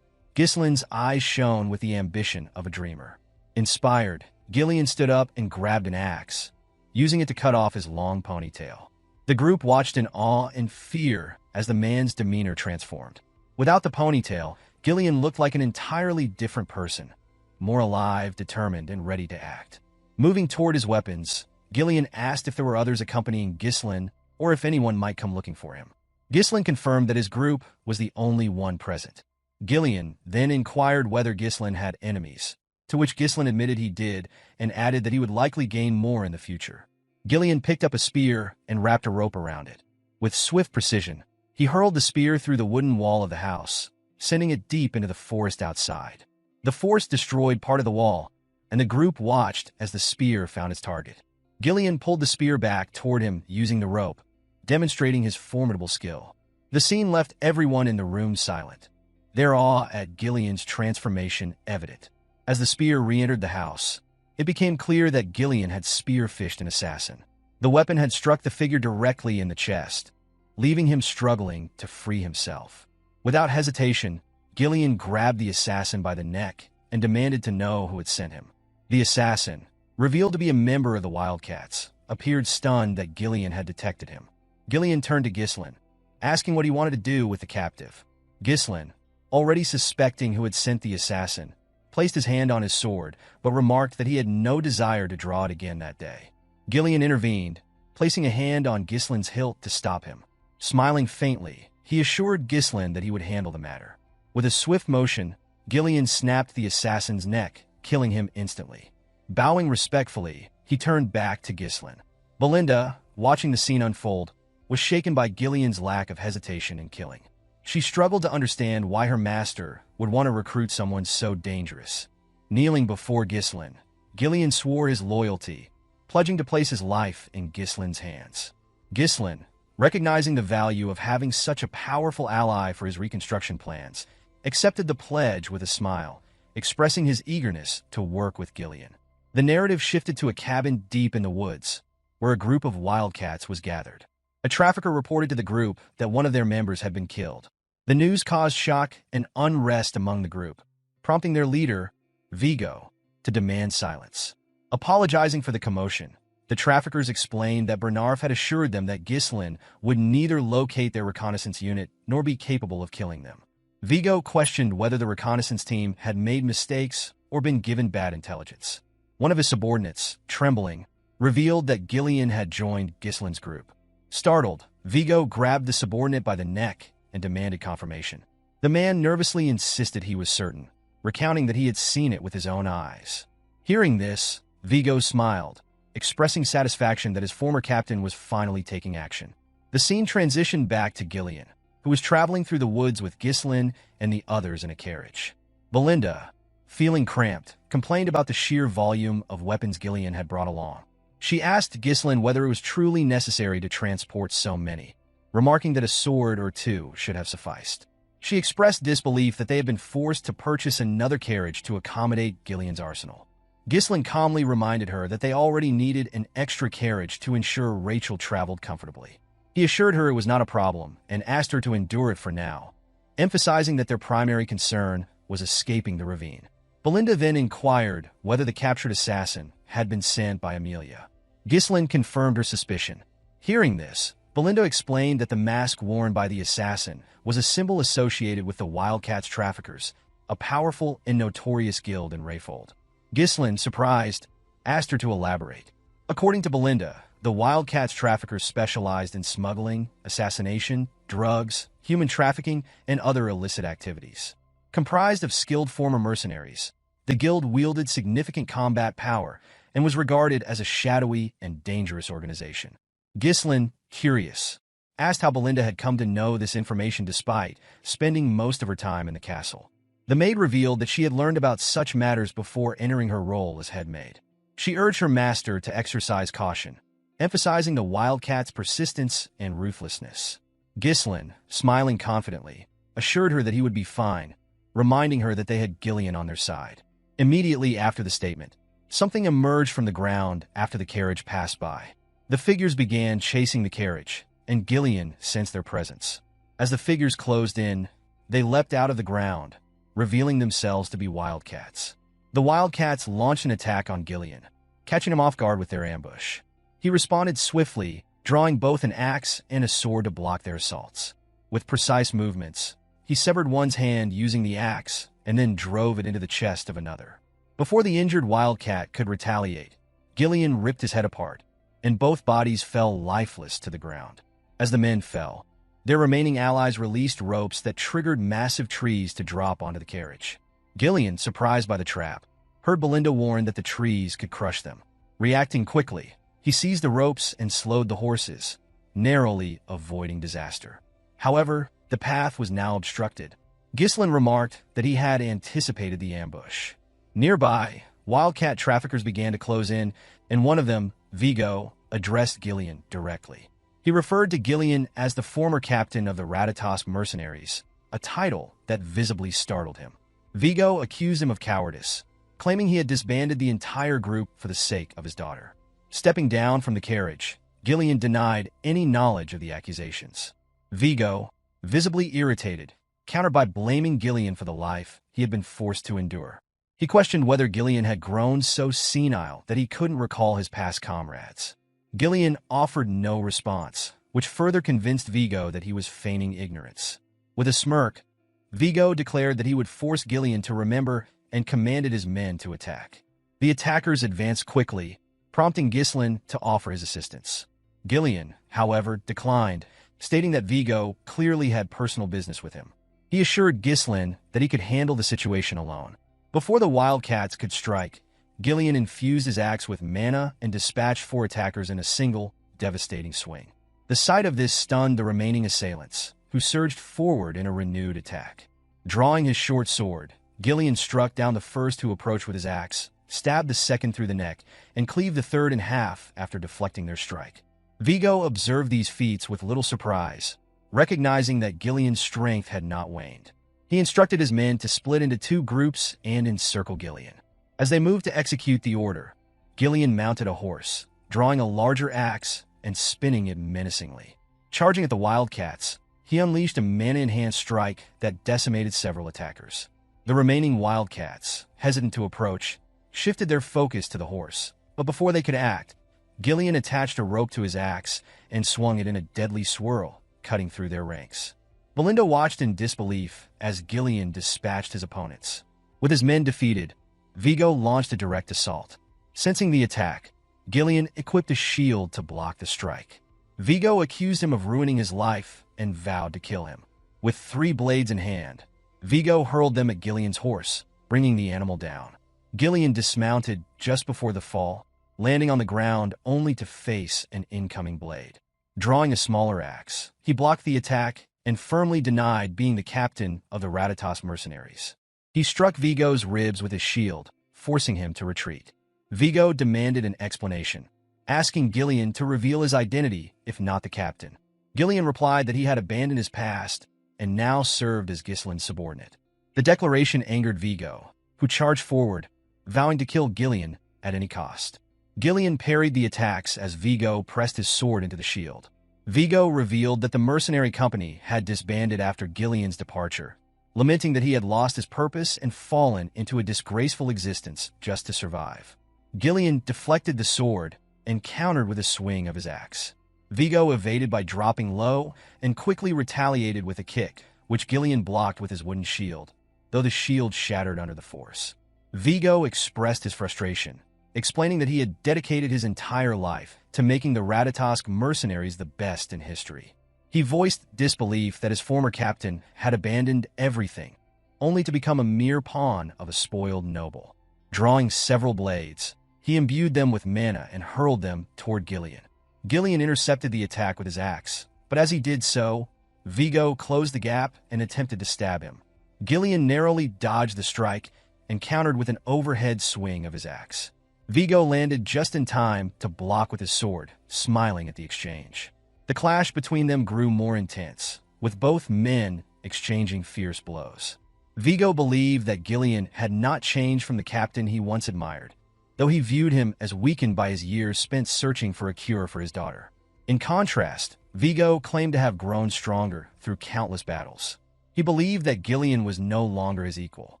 Ghislain's eyes shone with the ambition of a dreamer. Inspired, Gillion stood up and grabbed an axe, using it to cut off his long ponytail. The group watched in awe and fear as the man's demeanor transformed. Without the ponytail, Gillion looked like an entirely different person, more alive, determined, and ready to act. Moving toward his weapons, Gillion asked if there were others accompanying Ghislain or if anyone might come looking for him. Ghislain confirmed that his group was the only one present. Gillion then inquired whether Ghislain had enemies, to which Ghislain admitted he did and added that he would likely gain more in the future. Gillion picked up a spear and wrapped a rope around it. With swift precision, he hurled the spear through the wooden wall of the house, sending it deep into the forest outside. The force destroyed part of the wall, and the group watched as the spear found its target. Gillion pulled the spear back toward him using the rope, demonstrating his formidable skill. The scene left everyone in the room silent, their awe at Gillion's transformation evident. As the spear re-entered the house, it became clear that Gillion had spear-fished an assassin. The weapon had struck the figure directly in the chest, leaving him struggling to free himself. Without hesitation, Gillion grabbed the assassin by the neck and demanded to know who had sent him. The assassin, revealed to be a member of the Wildcats, appeared stunned that Gillion had detected him. Gillion turned to Ghislain, asking what he wanted to do with the captive. Ghislain, already suspecting who had sent the assassin, placed his hand on his sword, but remarked that he had no desire to draw it again that day. Gillion intervened, placing a hand on Ghislain's hilt to stop him. Smiling faintly, he assured Ghislain that he would handle the matter. With a swift motion, Gillion snapped the assassin's neck, killing him instantly. Bowing respectfully, he turned back to Ghislain. Belinda, watching the scene unfold, was shaken by Gillion's lack of hesitation in killing. She struggled to understand why her master would want to recruit someone so dangerous. Kneeling before Ghislain, Gillion swore his loyalty, pledging to place his life in Ghislain's hands. Ghislain, recognizing the value of having such a powerful ally for his reconstruction plans, accepted the pledge with a smile, expressing his eagerness to work with Gillion. The narrative shifted to a cabin deep in the woods, where a group of wildcats was gathered. A trafficker reported to the group that one of their members had been killed. The news caused shock and unrest among the group, prompting their leader, Vigo, to demand silence. Apologizing for the commotion, the traffickers explained that Bernarf had assured them that Ghislain would neither locate their reconnaissance unit nor be capable of killing them. Vigo questioned whether the reconnaissance team had made mistakes or been given bad intelligence. One of his subordinates, trembling, revealed that Gillion had joined Ghislain's group. Startled, Vigo grabbed the subordinate by the neck and demanded confirmation. The man nervously insisted he was certain, recounting that he had seen it with his own eyes. Hearing this, Vigo smiled, expressing satisfaction that his former captain was finally taking action. The scene transitioned back to Gillion, who was traveling through the woods with Ghislain and the others in a carriage. Belinda, feeling cramped, complained about the sheer volume of weapons Gillion had brought along. She asked Ghislain whether it was truly necessary to transport so many, remarking that a sword or two should have sufficed. She expressed disbelief that they had been forced to purchase another carriage to accommodate Gillion's arsenal. Ghislain calmly reminded her that they already needed an extra carriage to ensure Rachel traveled comfortably. He assured her it was not a problem and asked her to endure it for now, emphasizing that their primary concern was escaping the ravine. Belinda then inquired whether the captured assassin had been sent by Amelia. Ghislain confirmed her suspicion. Hearing this, Belinda explained that the mask worn by the assassin was a symbol associated with the Wildcats traffickers, a powerful and notorious guild in Rayfold. Ghislain, surprised, asked her to elaborate. According to Belinda, the Wildcats traffickers specialized in smuggling, assassination, drugs, human trafficking, and other illicit activities. Comprised of skilled former mercenaries, the guild wielded significant combat power and was regarded as a shadowy and dangerous organization. Ghislain, curious, asked how Belinda had come to know this information despite spending most of her time in the castle. The maid revealed that she had learned about such matters before entering her role as head maid. She urged her master to exercise caution, emphasizing the Wildcats' persistence and ruthlessness. Ghislain, smiling confidently, assured her that he would be fine, reminding her that they had Gillion on their side. Immediately after the statement, something emerged from the ground after the carriage passed by. The figures began chasing the carriage, and Gillion sensed their presence. As the figures closed in, they leapt out of the ground, revealing themselves to be wildcats. The wildcats launched an attack on Gillion, catching him off guard with their ambush. He responded swiftly, drawing both an axe and a sword to block their assaults. With precise movements, he severed one's hand using the axe and then drove it into the chest of another. Before the injured wildcat could retaliate, Gillion ripped his head apart, and both bodies fell lifeless to the ground. As the men fell, their remaining allies released ropes that triggered massive trees to drop onto the carriage. Gillion, surprised by the trap, heard Belinda warn that the trees could crush them. Reacting quickly, he seized the ropes and slowed the horses, narrowly avoiding disaster. However, the path was now obstructed. Ghislain remarked that he had anticipated the ambush. Nearby, wildcat traffickers began to close in, and one of them, Vigo, addressed Gillion directly. He referred to Gillion as the former captain of the Returned Mercenaries, a title that visibly startled him. Vigo accused him of cowardice, claiming he had disbanded the entire group for the sake of his daughter. Stepping down from the carriage, Gillion denied any knowledge of the accusations. Vigo, visibly irritated, countered by blaming Gillion for the life he had been forced to endure. He questioned whether Gillion had grown so senile that he couldn't recall his past comrades. Gillion offered no response, which further convinced Vigo that he was feigning ignorance. With a smirk, Vigo declared that he would force Gillion to remember and commanded his men to attack. The attackers advanced quickly, prompting Ghislain to offer his assistance. Gillion, however, declined, stating that Vigo clearly had personal business with him. He assured Ghislain that he could handle the situation alone. Before the wildcats could strike, Gillion infused his axe with mana and dispatched 4 attackers in a single, devastating swing. The sight of this stunned the remaining assailants, who surged forward in a renewed attack. Drawing his short sword, Gillion struck down the first who approached with his axe, stabbed the second through the neck, and cleaved the third in half after deflecting their strike. Vigo observed these feats with little surprise, recognizing that Gillion's strength had not waned. He instructed his men to split into 2 groups and encircle Gillion. As they moved to execute the order, Gillion mounted a horse, drawing a larger axe and spinning it menacingly. Charging at the wildcats, he unleashed a mana-enhanced strike that decimated several attackers. The remaining wildcats, hesitant to approach, shifted their focus to the horse, but before they could act, Gillion attached a rope to his axe and swung it in a deadly swirl, cutting through their ranks. Belinda watched in disbelief as Gillion dispatched his opponents. With his men defeated, Vigo launched a direct assault. Sensing the attack, Gillion equipped a shield to block the strike. Vigo accused him of ruining his life and vowed to kill him. With 3 blades in hand, Vigo hurled them at Gillion's horse, bringing the animal down. Gillion dismounted just before the fall, landing on the ground only to face an incoming blade. Drawing a smaller axe, he blocked the attack and firmly denied being the captain of the Returned Mercenaries. He struck Vigo's ribs with his shield, forcing him to retreat. Vigo demanded an explanation, asking Gillion to reveal his identity if not the captain. Gillion replied that he had abandoned his past and now served as Ghislain's subordinate. The declaration angered Vigo, who charged forward, vowing to kill Gillion at any cost. Gillion parried the attacks as Vigo pressed his sword into the shield. Vigo revealed that the mercenary company had disbanded after Gillion's departure, lamenting that he had lost his purpose and fallen into a disgraceful existence just to survive. Gillion deflected the sword and countered with a swing of his axe. Vigo evaded by dropping low and quickly retaliated with a kick, which Gillion blocked with his wooden shield, though the shield shattered under the force. Vigo expressed his frustration, explaining that he had dedicated his entire life to making the Returned Mercenaries the best in history. He voiced disbelief that his former captain had abandoned everything, only to become a mere pawn of a spoiled noble. Drawing several blades, he imbued them with mana and hurled them toward Gillion. Gillion intercepted the attack with his axe, but as he did so, Vigo closed the gap and attempted to stab him. Gillion narrowly dodged the strike and countered with an overhead swing of his axe. Vigo landed just in time to block with his sword, smiling at the exchange. The clash between them grew more intense, with both men exchanging fierce blows. Vigo believed that Gillion had not changed from the captain he once admired, though he viewed him as weakened by his years spent searching for a cure for his daughter. In contrast, Vigo claimed to have grown stronger through countless battles. He believed that Gillion was no longer his equal.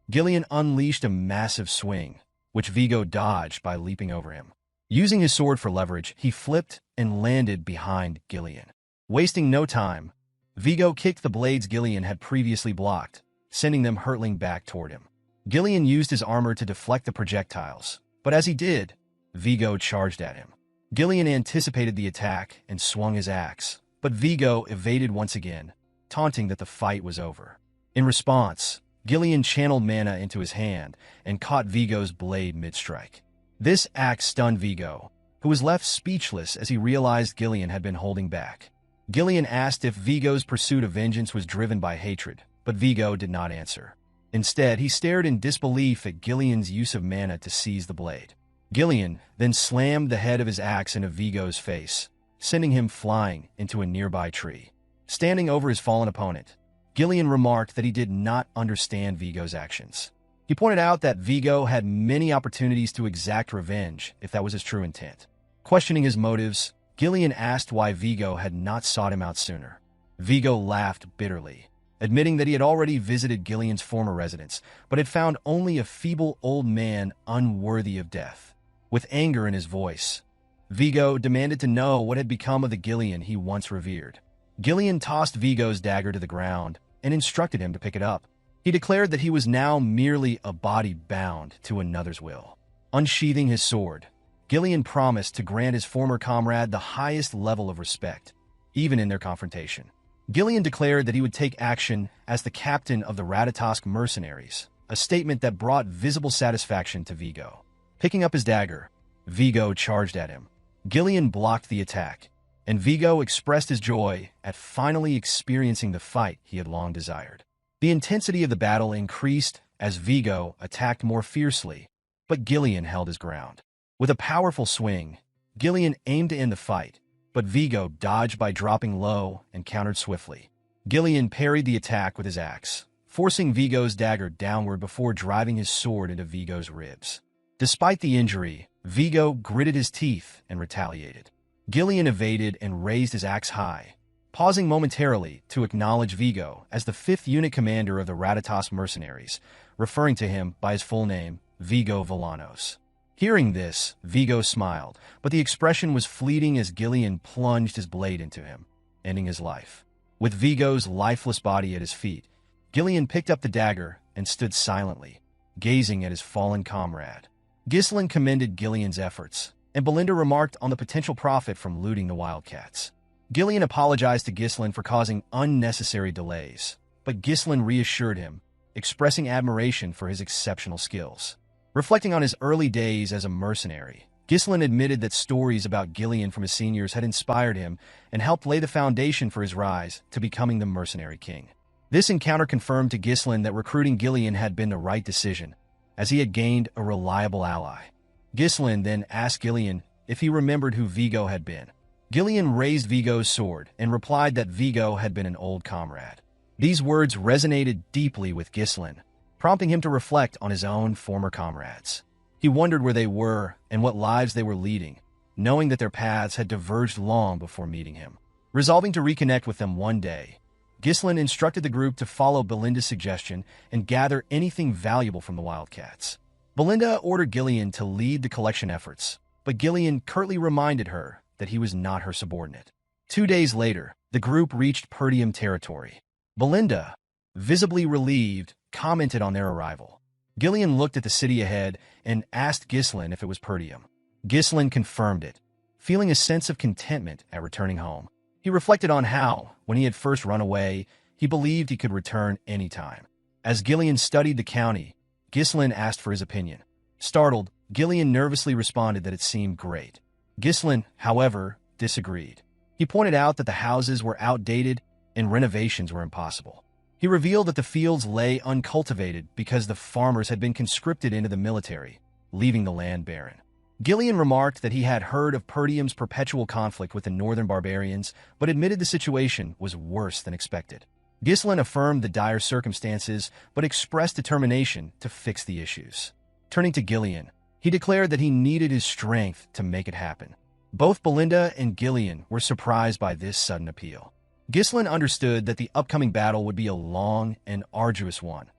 Gillion unleashed a massive swing, which Vigo dodged by leaping over him. Using his sword for leverage, he flipped and landed behind Gillion. Wasting no time, Vigo kicked the blades Gillion had previously blocked, sending them hurtling back toward him. Gillion used his armor to deflect the projectiles, but as he did, Vigo charged at him. Gillion anticipated the attack and swung his axe, but Vigo evaded once again, taunting that the fight was over. In response, Gillion channeled mana into his hand and caught Vigo's blade mid-strike. This act stunned Vigo, who was left speechless as he realized Gillion had been holding back. Gillion asked if Vigo's pursuit of vengeance was driven by hatred, but Vigo did not answer. Instead, he stared in disbelief at Gillion's use of mana to seize the blade. Gillion then slammed the head of his axe into Vigo's face, sending him flying into a nearby tree. Standing over his fallen opponent, Gillion remarked that he did not understand Vigo's actions. He pointed out that Vigo had many opportunities to exact revenge if that was his true intent. Questioning his motives, Gillion asked why Vigo had not sought him out sooner. Vigo laughed bitterly, admitting that he had already visited Gillion's former residence, but had found only a feeble old man unworthy of death. With anger in his voice, Vigo demanded to know what had become of the Gillion he once revered. Gillion tossed Vigo's dagger to the ground and instructed him to pick it up. He declared that he was now merely a body bound to another's will. Unsheathing his sword, Gillion promised to grant his former comrade the highest level of respect, even in their confrontation. Gillion declared that he would take action as the captain of the Returned Mercenaries, a statement that brought visible satisfaction to Vigo. Picking up his dagger, Vigo charged at him. Gillion blocked the attack, and Vigo expressed his joy at finally experiencing the fight he had long desired. The intensity of the battle increased as Vigo attacked more fiercely, but Gillion held his ground. With a powerful swing, Gillion aimed to end the fight, but Vigo dodged by dropping low and countered swiftly. Gillion parried the attack with his axe, forcing Vigo's dagger downward before driving his sword into Vigo's ribs. Despite the injury, Vigo gritted his teeth and retaliated. Gillion evaded and raised his axe high, pausing momentarily to acknowledge Vigo as the 5th unit commander of the Returned Mercenaries, referring to him by his full name, Vigo Villanos. Hearing this, Vigo smiled, but the expression was fleeting as Gillion plunged his blade into him, ending his life. With Vigo's lifeless body at his feet, Gillion picked up the dagger and stood silently, gazing at his fallen comrade. Ghislain commended Gillion's efforts, and Belinda remarked on the potential profit from looting the wildcats. Gillion apologized to Ghislain for causing unnecessary delays, but Ghislain reassured him, expressing admiration for his exceptional skills. Reflecting on his early days as a mercenary, Ghislain admitted that stories about Gillion from his seniors had inspired him and helped lay the foundation for his rise to becoming the Mercenary King. This encounter confirmed to Ghislain that recruiting Gillion had been the right decision, as he had gained a reliable ally. Ghislain then asked Gillion if he remembered who Vigo had been. Gillion raised Vigo's sword and replied that Vigo had been an old comrade. These words resonated deeply with Ghislain, prompting him to reflect on his own former comrades. He wondered where they were and what lives they were leading, knowing that their paths had diverged long before meeting him. Resolving to reconnect with them one day, Ghislain instructed the group to follow Belinda's suggestion and gather anything valuable from the wildcats. Belinda ordered Gillion to lead the collection efforts, but Gillion curtly reminded her that he was not her subordinate. 2 days later, the group reached Perdium territory. Belinda, visibly relieved, commented on their arrival. Gillion looked at the city ahead and asked Ghislain if it was Perdium. Ghislain confirmed it, feeling a sense of contentment at returning home. He reflected on how, when he had first run away, he believed he could return any time. As Gillion studied the county, Ghislain asked for his opinion. Startled, Gillion nervously responded that it seemed great. Ghislain, however, disagreed. He pointed out that the houses were outdated and renovations were impossible. He revealed that the fields lay uncultivated because the farmers had been conscripted into the military, leaving the land barren. Gillion remarked that he had heard of Perdium's perpetual conflict with the northern barbarians, but admitted the situation was worse than expected. Ghislain affirmed the dire circumstances, but expressed determination to fix the issues. Turning to Gillion, he declared that he needed his strength to make it happen. Both Belinda and Gillion were surprised by this sudden appeal. Ghislain understood that the upcoming battle would be a long and arduous one,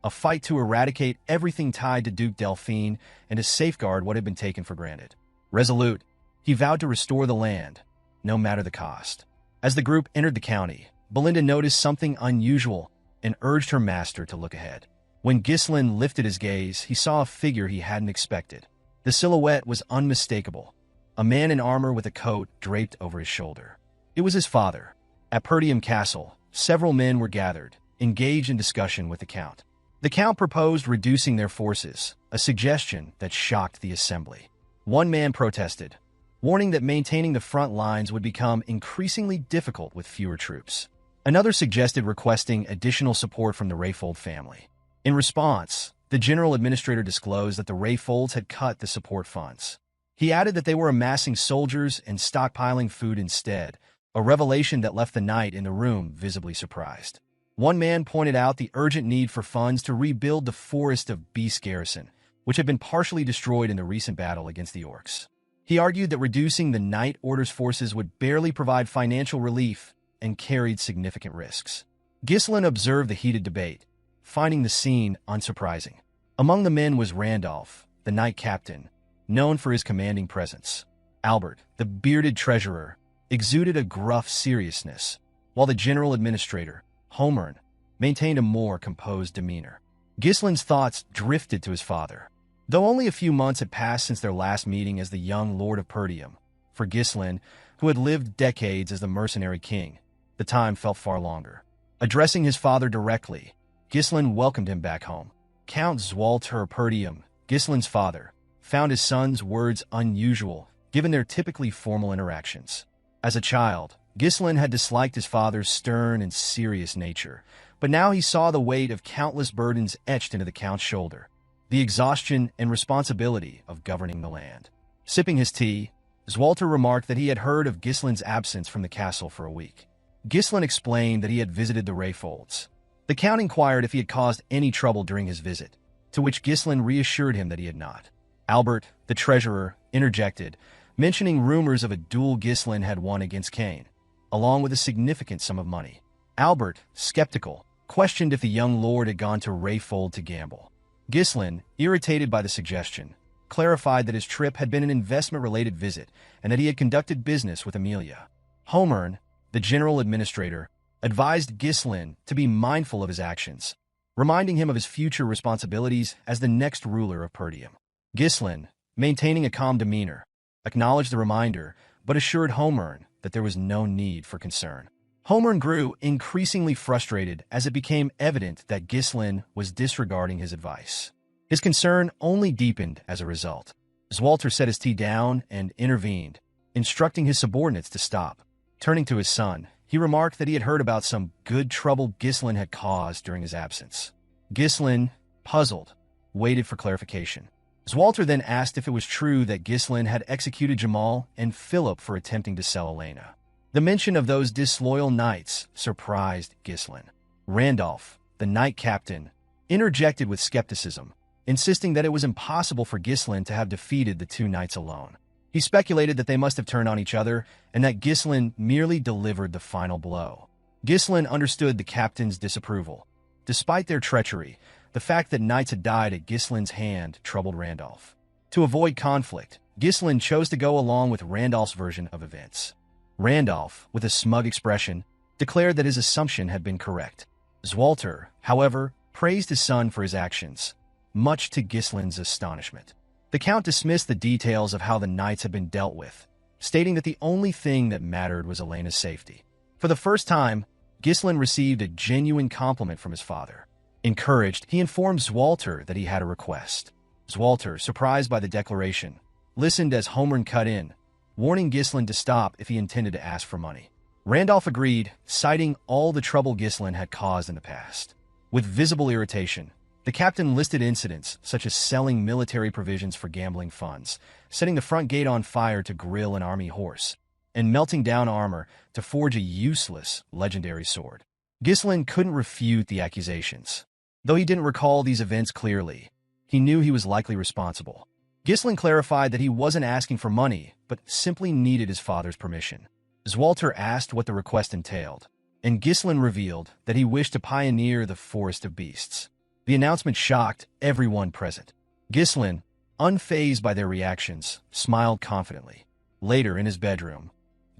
a fight to eradicate everything tied to Duke Delphine and to safeguard what had been taken for granted. Resolute, he vowed to restore the land, no matter the cost. As the group entered the county, Belinda noticed something unusual and urged her master to look ahead. When Ghislain lifted his gaze, he saw a figure he hadn't expected. The silhouette was unmistakable, a man in armor with a coat draped over his shoulder. It was his father. At Perdium Castle, several men were gathered, engaged in discussion with the Count. The Count proposed reducing their forces, a suggestion that shocked the assembly. One man protested, warning that maintaining the front lines would become increasingly difficult with fewer troops. Another suggested requesting additional support from the Rayfold family. In response, the General Administrator disclosed that the Rayfolds had cut the support funds. He added that they were amassing soldiers and stockpiling food instead, a revelation that left the knight in the room visibly surprised. One man pointed out the urgent need for funds to rebuild the Forest of Beast garrison, which had been partially destroyed in the recent battle against the orcs. He argued that reducing the Knight Order's forces would barely provide financial relief and carried significant risks. Ghislain observed the heated debate, finding the scene unsurprising. Among the men was Randolph, the knight captain, known for his commanding presence. Albert, the bearded treasurer, exuded a gruff seriousness, while the general administrator, Homern, maintained a more composed demeanor. Ghislain's thoughts drifted to his father. Though only a few months had passed since their last meeting as the young Lord of Perdium, for Ghislain, who had lived decades as the Mercenary King, the time felt far longer. Addressing his father directly, Ghislain welcomed him back home. Count Swalter Perdium, Ghislain's father, found his son's words unusual, given their typically formal interactions. As a child, Ghislain had disliked his father's stern and serious nature, but now he saw the weight of countless burdens etched into the Count's shoulder, the exhaustion and responsibility of governing the land. Sipping his tea, Swalter remarked that he had heard of Ghislain's absence from the castle for a week. Ghislain explained that he had visited the Rayfolds. The Count inquired if he had caused any trouble during his visit, to which Ghislain reassured him that he had not. Albert, the treasurer, interjected, mentioning rumors of a duel Ghislain had won against Kane, along with a significant sum of money. Albert, skeptical, questioned if the young lord had gone to Rayfold to gamble. Ghislain, irritated by the suggestion, clarified that his trip had been an investment-related visit and that he had conducted business with Amelia. Homern, the general administrator, advised Ghislain to be mindful of his actions, reminding him of his future responsibilities as the next ruler of Perdium. Ghislain, maintaining a calm demeanor, acknowledged the reminder, but assured Homern that there was no need for concern. Homern grew increasingly frustrated as it became evident that Ghislain was disregarding his advice. His concern only deepened as a result. Swalter set his tea down and intervened, instructing his subordinates to stop. Turning to his son, he remarked that he had heard about some good trouble Ghislain had caused during his absence. Ghislain, puzzled, waited for clarification. Swalter then asked if it was true that Ghislain had executed Jamal and Philip for attempting to sell Elena. The mention of those disloyal knights surprised Ghislain. Randolph, the knight captain, interjected with skepticism, insisting that it was impossible for Ghislain to have defeated the two knights alone. He speculated that they must have turned on each other and that Ghislain merely delivered the final blow. Ghislain understood the captain's disapproval. Despite their treachery, the fact that knights had died at Ghislain's hand troubled Randolph. To avoid conflict, Ghislain chose to go along with Randolph's version of events. Randolph, with a smug expression, declared that his assumption had been correct. Swalter, however, praised his son for his actions, much to Ghislain's astonishment. The Count dismissed the details of how the knights had been dealt with, stating that the only thing that mattered was Elena's safety. For the first time, Ghislain received a genuine compliment from his father. Encouraged, he informed Swalter that he had a request. Swalter, surprised by the declaration, listened as Homern cut in, warning Ghislain to stop if he intended to ask for money. Randolph agreed, citing all the trouble Ghislain had caused in the past. With visible irritation, the captain listed incidents such as selling military provisions for gambling funds, setting the front gate on fire to grill an army horse, and melting down armor to forge a useless legendary sword. Ghislain couldn't refute the accusations. Though he didn't recall these events clearly, he knew he was likely responsible. Ghislain clarified that he wasn't asking for money, but simply needed his father's permission. Swalter asked what the request entailed, and Ghislain revealed that he wished to pioneer the Forest of Beasts. The announcement shocked everyone present. Ghislain, unfazed by their reactions, smiled confidently. Later, in his bedroom,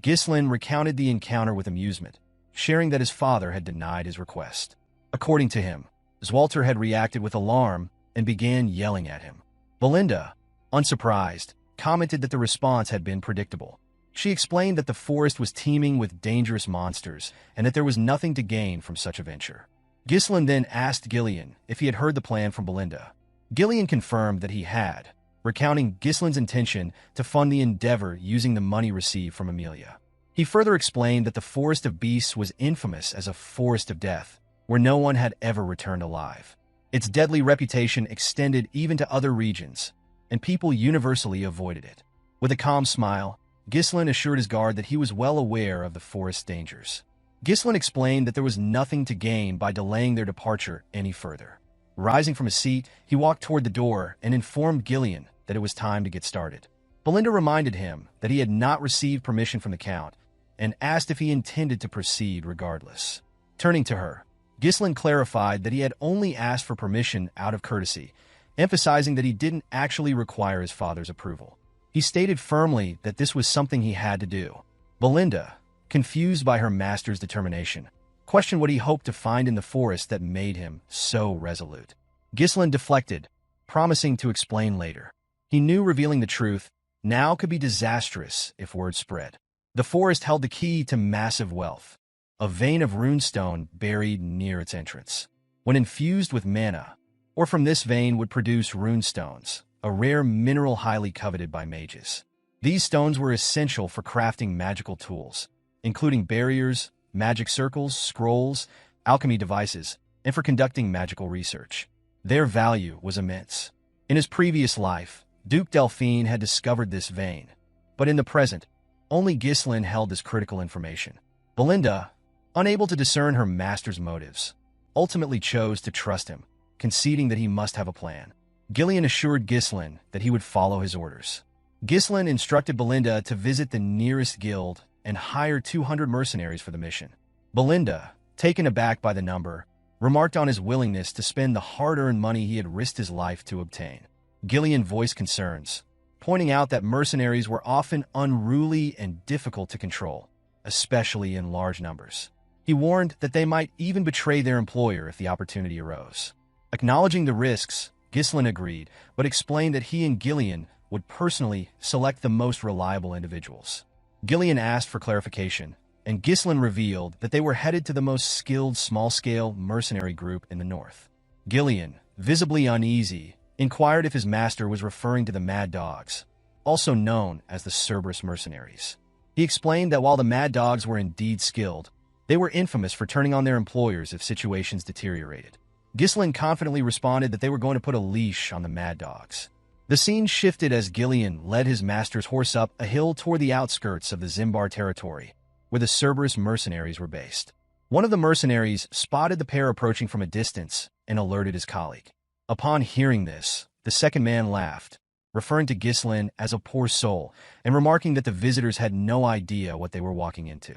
Ghislain recounted the encounter with amusement, sharing that his father had denied his request. According to him, Swalter had reacted with alarm and began yelling at him. Belinda, unsurprised, commented that the response had been predictable. She explained that the forest was teeming with dangerous monsters and that there was nothing to gain from such a venture. Ghislain then asked Gillion if he had heard the plan from Belinda. Gillion confirmed that he had, recounting Ghislain's intention to fund the endeavor using the money received from Amelia. He further explained that the Forest of Beasts was infamous as a forest of death, where no one had ever returned alive. Its deadly reputation extended even to other regions, and people universally avoided it. With a calm smile, Ghislain assured his guard that he was well aware of the forest's dangers. Ghislain explained that there was nothing to gain by delaying their departure any further. Rising from his seat, he walked toward the door and informed Gillion that it was time to get started. Belinda reminded him that he had not received permission from the Count and asked if he intended to proceed regardless. Turning to her, Ghislain clarified that he had only asked for permission out of courtesy, emphasizing that he didn't actually require his father's approval. He stated firmly that this was something he had to do. Belinda, confused by her master's determination, questioned what he hoped to find in the forest that made him so resolute. Ghislain deflected, promising to explain later. He knew revealing the truth now could be disastrous if word spread. The forest held the key to massive wealth, a vein of runestone buried near its entrance. When infused with mana, or from this vein would produce runestones, a rare mineral highly coveted by mages. These stones were essential for crafting magical tools, including barriers, magic circles, scrolls, alchemy devices, and for conducting magical research. Their value was immense. In his previous life, Duke Delphine had discovered this vein, but in the present, only Ghislain held this critical information. Belinda, unable to discern her master's motives, ultimately chose to trust him, conceding that he must have a plan. Gillion assured Ghislain that he would follow his orders. Ghislain instructed Belinda to visit the nearest guild and hire 200 mercenaries for the mission. Belinda, taken aback by the number, remarked on his willingness to spend the hard-earned money he had risked his life to obtain. Gillion voiced concerns, pointing out that mercenaries were often unruly and difficult to control, especially in large numbers. He warned that they might even betray their employer if the opportunity arose. Acknowledging the risks, Ghislain agreed, but explained that he and Gillion would personally select the most reliable individuals. Gillion asked for clarification, and Ghislain revealed that they were headed to the most skilled small-scale mercenary group in the north. Gillion, visibly uneasy, inquired if his master was referring to the Mad Dogs, also known as the Cerberus mercenaries. He explained that while the Mad Dogs were indeed skilled, they were infamous for turning on their employers if situations deteriorated. Ghislain confidently responded that they were going to put a leash on the Mad Dogs. The scene shifted as Gillion led his master's horse up a hill toward the outskirts of the Zimbar territory, where the Cerberus mercenaries were based. One of the mercenaries spotted the pair approaching from a distance and alerted his colleague. Upon hearing this, the second man laughed, referring to Ghislain as a poor soul and remarking that the visitors had no idea what they were walking into.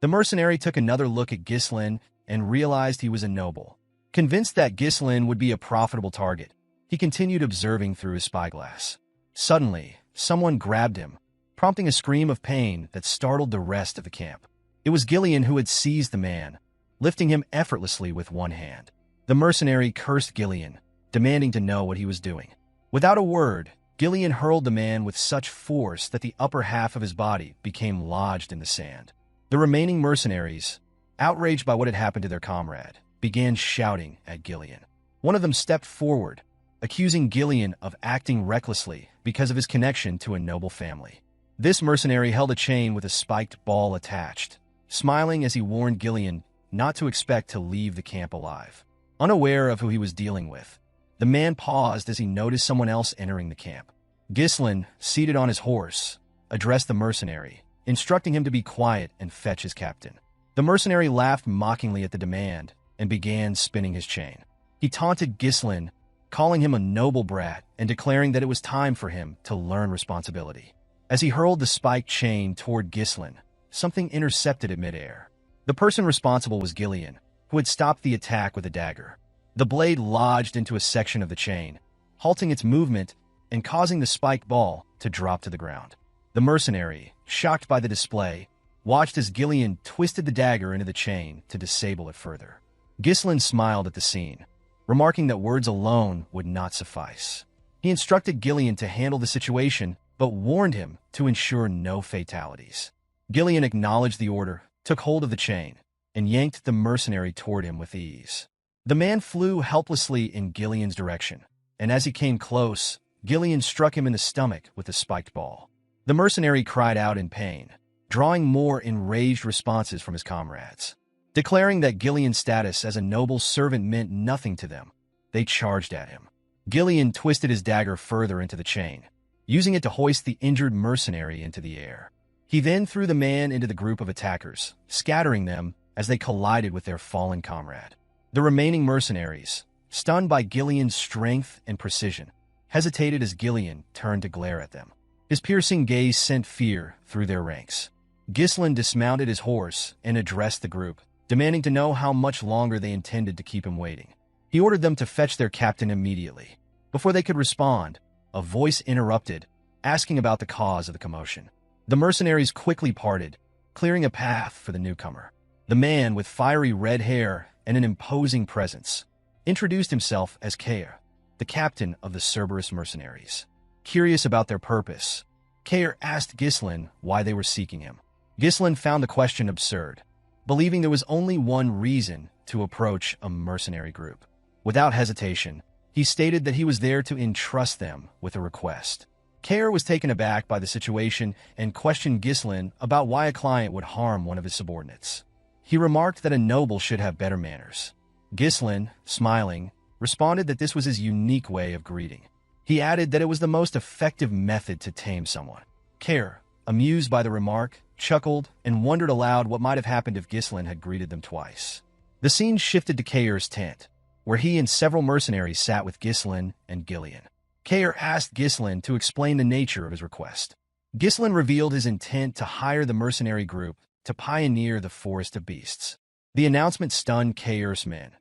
The mercenary took another look at Ghislain and realized he was a noble. Convinced that Ghislain would be a profitable target, he continued observing through his spyglass. Suddenly, someone grabbed him, prompting a scream of pain that startled the rest of the camp. It was Gillion who had seized the man, lifting him effortlessly with one hand. The mercenary cursed Gillion, demanding to know what he was doing. Without a word, Gillion hurled the man with such force that the upper half of his body became lodged in the sand. The remaining mercenaries, outraged by what had happened to their comrade, began shouting at Gillion. One of them stepped forward, accusing Gillion of acting recklessly because of his connection to a noble family. This mercenary held a chain with a spiked ball attached, smiling as he warned Gillion not to expect to leave the camp alive. Unaware of who he was dealing with, the man paused as he noticed someone else entering the camp. Ghislain, seated on his horse, addressed the mercenary, instructing him to be quiet and fetch his captain. The mercenary laughed mockingly at the demand and began spinning his chain. He taunted Ghislain, calling him a noble brat and declaring that it was time for him to learn responsibility. As he hurled the spiked chain toward Ghislain, something intercepted it midair. The person responsible was Gillion, who had stopped the attack with a dagger. The blade lodged into a section of the chain, halting its movement and causing the spiked ball to drop to the ground. The mercenary, shocked by the display, watched as Gillion twisted the dagger into the chain to disable it further. Ghislain smiled at the scene, remarking that words alone would not suffice. He instructed Gillion to handle the situation, but warned him to ensure no fatalities. Gillion acknowledged the order, took hold of the chain, and yanked the mercenary toward him with ease. The man flew helplessly in Gillion's direction, and as he came close, Gillion struck him in the stomach with the spiked ball. The mercenary cried out in pain, drawing more enraged responses from his comrades. Declaring that Gillion's status as a noble servant meant nothing to them, they charged at him. Gillion twisted his dagger further into the chain, using it to hoist the injured mercenary into the air. He then threw the man into the group of attackers, scattering them as they collided with their fallen comrade. The remaining mercenaries, stunned by Gillion's strength and precision, hesitated as Gillion turned to glare at them. His piercing gaze sent fear through their ranks. Ghislain dismounted his horse and addressed the group, demanding to know how much longer they intended to keep him waiting. He ordered them to fetch their captain immediately. Before they could respond, a voice interrupted, asking about the cause of the commotion. The mercenaries quickly parted, clearing a path for the newcomer. The man with fiery red hair and an imposing presence introduced himself as Cain, the captain of the Cerberus mercenaries. Curious about their purpose, Cain asked Ghislain why they were seeking him. Ghislain found the question absurd, believing there was only one reason to approach a mercenary group. Without hesitation, he stated that he was there to entrust them with a request. Cain was taken aback by the situation and questioned Ghislain about why a client would harm one of his subordinates. He remarked that a noble should have better manners. Ghislain, smiling, responded that this was his unique way of greeting. He added that it was the most effective method to tame someone. Cain, amused by the remark, chuckled and wondered aloud what might have happened if Ghislain had greeted them twice. The scene shifted to Cain's tent, where he and several mercenaries sat with Ghislain and Gillion. Cain asked Ghislain to explain the nature of his request. Ghislain revealed his intent to hire the mercenary group to pioneer the Forest of Beasts. The announcement stunned Cain's men,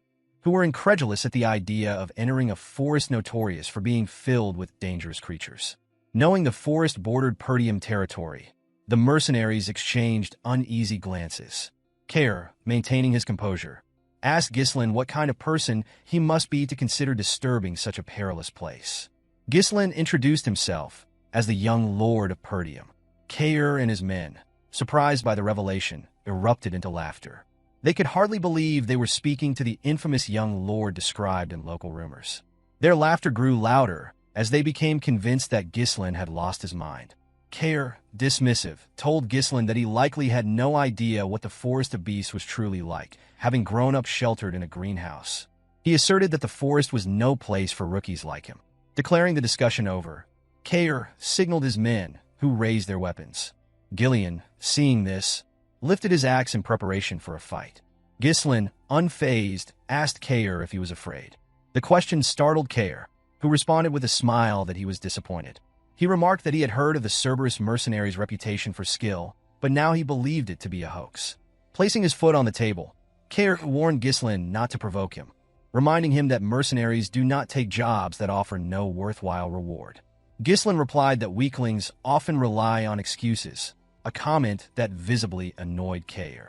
who were incredulous at the idea of entering a forest notorious for being filled with dangerous creatures. Knowing the forest bordered Perdium territory, the mercenaries exchanged uneasy glances. Cain, maintaining his composure, asked Ghislain what kind of person he must be to consider disturbing such a perilous place. Ghislain introduced himself as the young lord of Perdium. Cain and his men, surprised by the revelation, erupted into laughter. They could hardly believe they were speaking to the infamous young lord described in local rumors. Their laughter grew louder as they became convinced that Ghislain had lost his mind. Cain, dismissive, told Ghislain that he likely had no idea what the Forest of Beasts was truly like, having grown up sheltered in a greenhouse. He asserted that the forest was no place for rookies like him. Declaring the discussion over, Cain signaled his men, who raised their weapons. Gillion, seeing this, lifted his axe in preparation for a fight. Ghislain, unfazed, asked Cain if he was afraid. The question startled Cain, who responded with a smile that he was disappointed. He remarked that he had heard of the Cerberus mercenaries' reputation for skill, but now he believed it to be a hoax. Placing his foot on the table, Cain warned Ghislain not to provoke him, reminding him that mercenaries do not take jobs that offer no worthwhile reward. Ghislain replied that weaklings often rely on excuses, a comment that visibly annoyed Cain.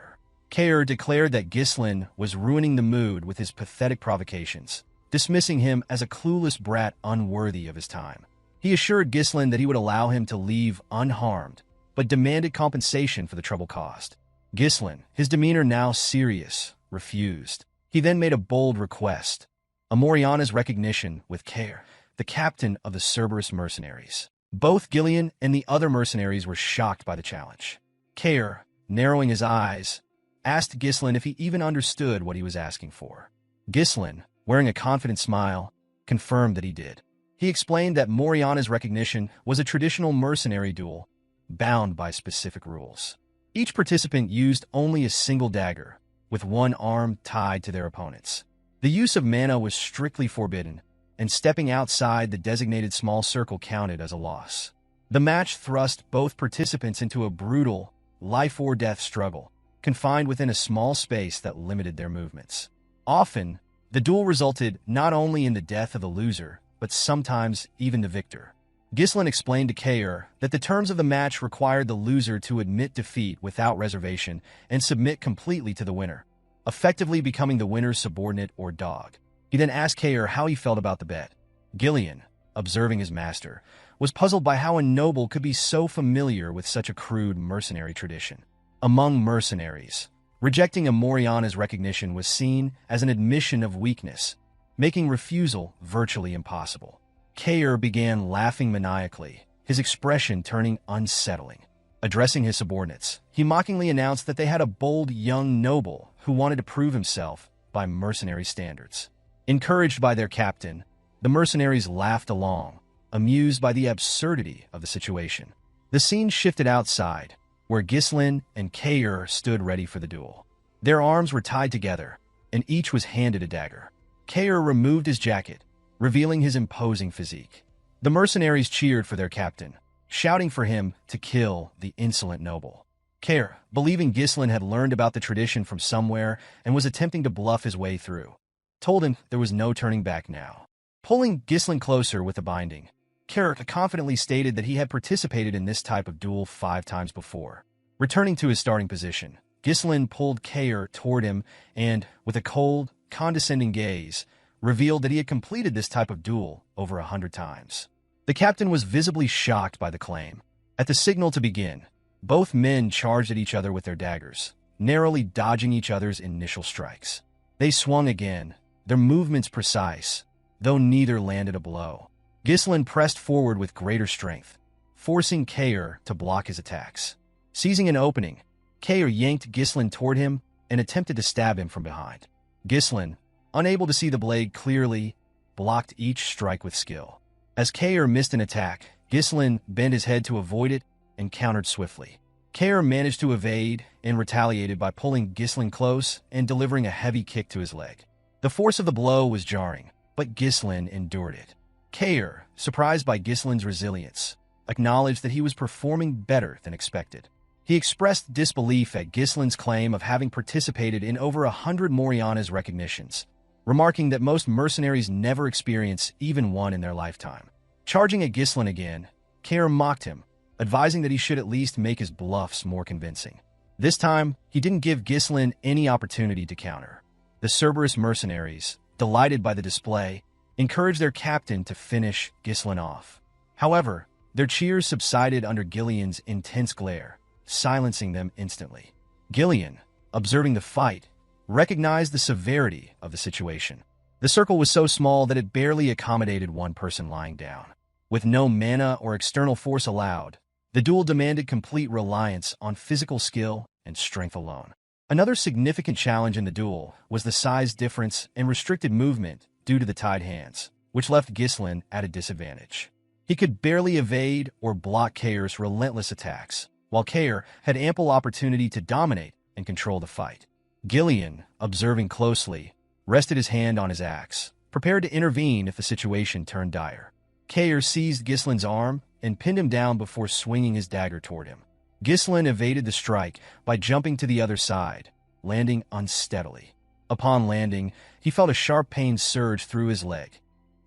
Cain declared that Ghislain was ruining the mood with his pathetic provocations, dismissing him as a clueless brat unworthy of his time. He assured Ghislain that he would allow him to leave unharmed, but demanded compensation for the trouble caused. Ghislain, his demeanor now serious, refused. He then made a bold request, a Moriana's recognition with Cain, the captain of the Cerberus mercenaries. Both Gillion and the other mercenaries were shocked by the challenge. Cain, narrowing his eyes, asked Ghislain if he even understood what he was asking for. Ghislain, wearing a confident smile, confirmed that he did. He explained that Moriana's recognition was a traditional mercenary duel, bound by specific rules. Each participant used only a single dagger, with one arm tied to their opponent's. The use of mana was strictly forbidden, and stepping outside the designated small circle counted as a loss. The match thrust both participants into a brutal, life-or-death struggle, confined within a small space that limited their movements. Often, the duel resulted not only in the death of the loser, but sometimes even the victor. Ghislain explained to Cain that the terms of the match required the loser to admit defeat without reservation and submit completely to the winner, effectively becoming the winner's subordinate or dog. He then asked Cain how he felt about the bet. Gillion, observing his master, was puzzled by how a noble could be so familiar with such a crude mercenary tradition. Among mercenaries, rejecting a Moriana's recognition was seen as an admission of weakness, making refusal virtually impossible. Cain began laughing maniacally, his expression turning unsettling. Addressing his subordinates, he mockingly announced that they had a bold young noble who wanted to prove himself by mercenary standards. Encouraged by their captain, the mercenaries laughed along, amused by the absurdity of the situation. The scene shifted outside, where Ghislain and Cain stood ready for the duel. Their arms were tied together, and each was handed a dagger. Cain removed his jacket, revealing his imposing physique. The mercenaries cheered for their captain, shouting for him to kill the insolent noble. Cain, believing Ghislain had learned about the tradition from somewhere and was attempting to bluff his way through, told him there was no turning back now. Pulling Ghislain closer with a binding, Cain confidently stated that he had participated in this type of duel 5 times before. Returning to his starting position, Ghislain pulled Cain toward him and, with a cold, condescending gaze, revealed that he had completed this type of duel over 100 times. The captain was visibly shocked by the claim. At the signal to begin, both men charged at each other with their daggers, narrowly dodging each other's initial strikes. They swung again, their movements precise, though neither landed a blow. Ghislain pressed forward with greater strength, forcing Cain to block his attacks. Seizing an opening, Cain yanked Ghislain toward him and attempted to stab him from behind. Ghislain, unable to see the blade clearly, blocked each strike with skill. As Cain missed an attack, Ghislain bent his head to avoid it and countered swiftly. Cain managed to evade and retaliated by pulling Ghislain close and delivering a heavy kick to his leg. The force of the blow was jarring, but Ghislain endured it. Cain, surprised by Ghislain's resilience, acknowledged that he was performing better than expected. He expressed disbelief at Ghislain's claim of having participated in over 100 Moriana's recognitions, remarking that most mercenaries never experience even one in their lifetime. Charging at Ghislain again, Cain mocked him, advising that he should at least make his bluffs more convincing. This time, he didn't give Ghislain any opportunity to counter. The Cerberus mercenaries, delighted by the display, encouraged their captain to finish Ghislain off. However, their cheers subsided under Gillion's intense glare, silencing them instantly. Gillion, observing the fight, recognized the severity of the situation. The circle was so small that it barely accommodated one person lying down. With no mana or external force allowed, the duel demanded complete reliance on physical skill and strength alone. Another significant challenge in the duel was the size difference and restricted movement due to the tied hands, which left Ghislain at a disadvantage. He could barely evade or block Cain's relentless attacks, while Cain had ample opportunity to dominate and control the fight. Gillion, observing closely, rested his hand on his axe, prepared to intervene if the situation turned dire. Cain seized Ghislain's arm and pinned him down before swinging his dagger toward him. Ghislain evaded the strike by jumping to the other side, landing unsteadily. Upon landing, he felt a sharp pain surge through his leg,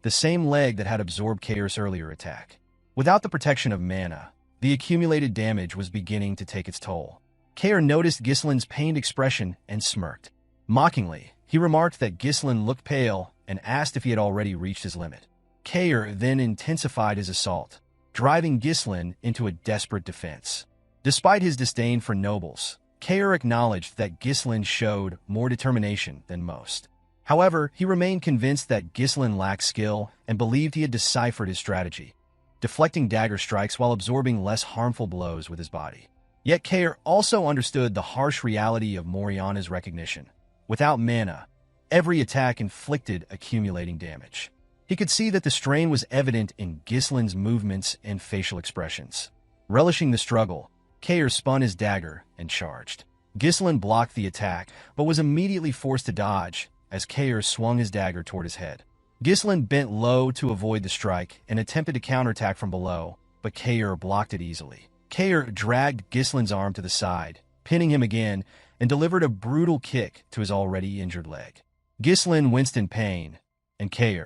the same leg that had absorbed Cain's earlier attack. Without the protection of mana, the accumulated damage was beginning to take its toll. Cain noticed Ghislain's pained expression and smirked. Mockingly, he remarked that Ghislain looked pale and asked if he had already reached his limit. Cain then intensified his assault, driving Ghislain into a desperate defense. Despite his disdain for nobles, Cain acknowledged that Ghislain showed more determination than most. However, he remained convinced that Ghislain lacked skill and believed he had deciphered his strategy, deflecting dagger strikes while absorbing less harmful blows with his body. Yet Cain also understood the harsh reality of Moriana's recognition. Without mana, every attack inflicted accumulating damage. He could see that the strain was evident in Ghislain's movements and facial expressions. Relishing the struggle, Cain spun his dagger and charged. Ghislain blocked the attack, but was immediately forced to dodge as Cain swung his dagger toward his head. Ghislain bent low to avoid the strike and attempted to counterattack from below, but Cain blocked it easily. Cain dragged Ghislain's arm to the side, pinning him again, and delivered a brutal kick to his already injured leg. Ghislain winced in pain, and Cain,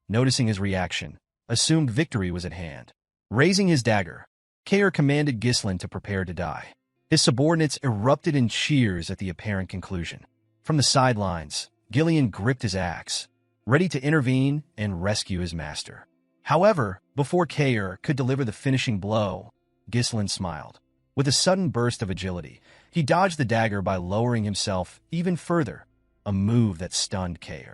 noticing his reaction, assumed victory was at hand. Raising his dagger, Cain commanded Ghislain to prepare to die. His subordinates erupted in cheers at the apparent conclusion. From the sidelines, Gillion gripped his axe, ready to intervene and rescue his master. However, before Cain could deliver the finishing blow, Ghislain smiled. With a sudden burst of agility, he dodged the dagger by lowering himself even further, a move that stunned Cain.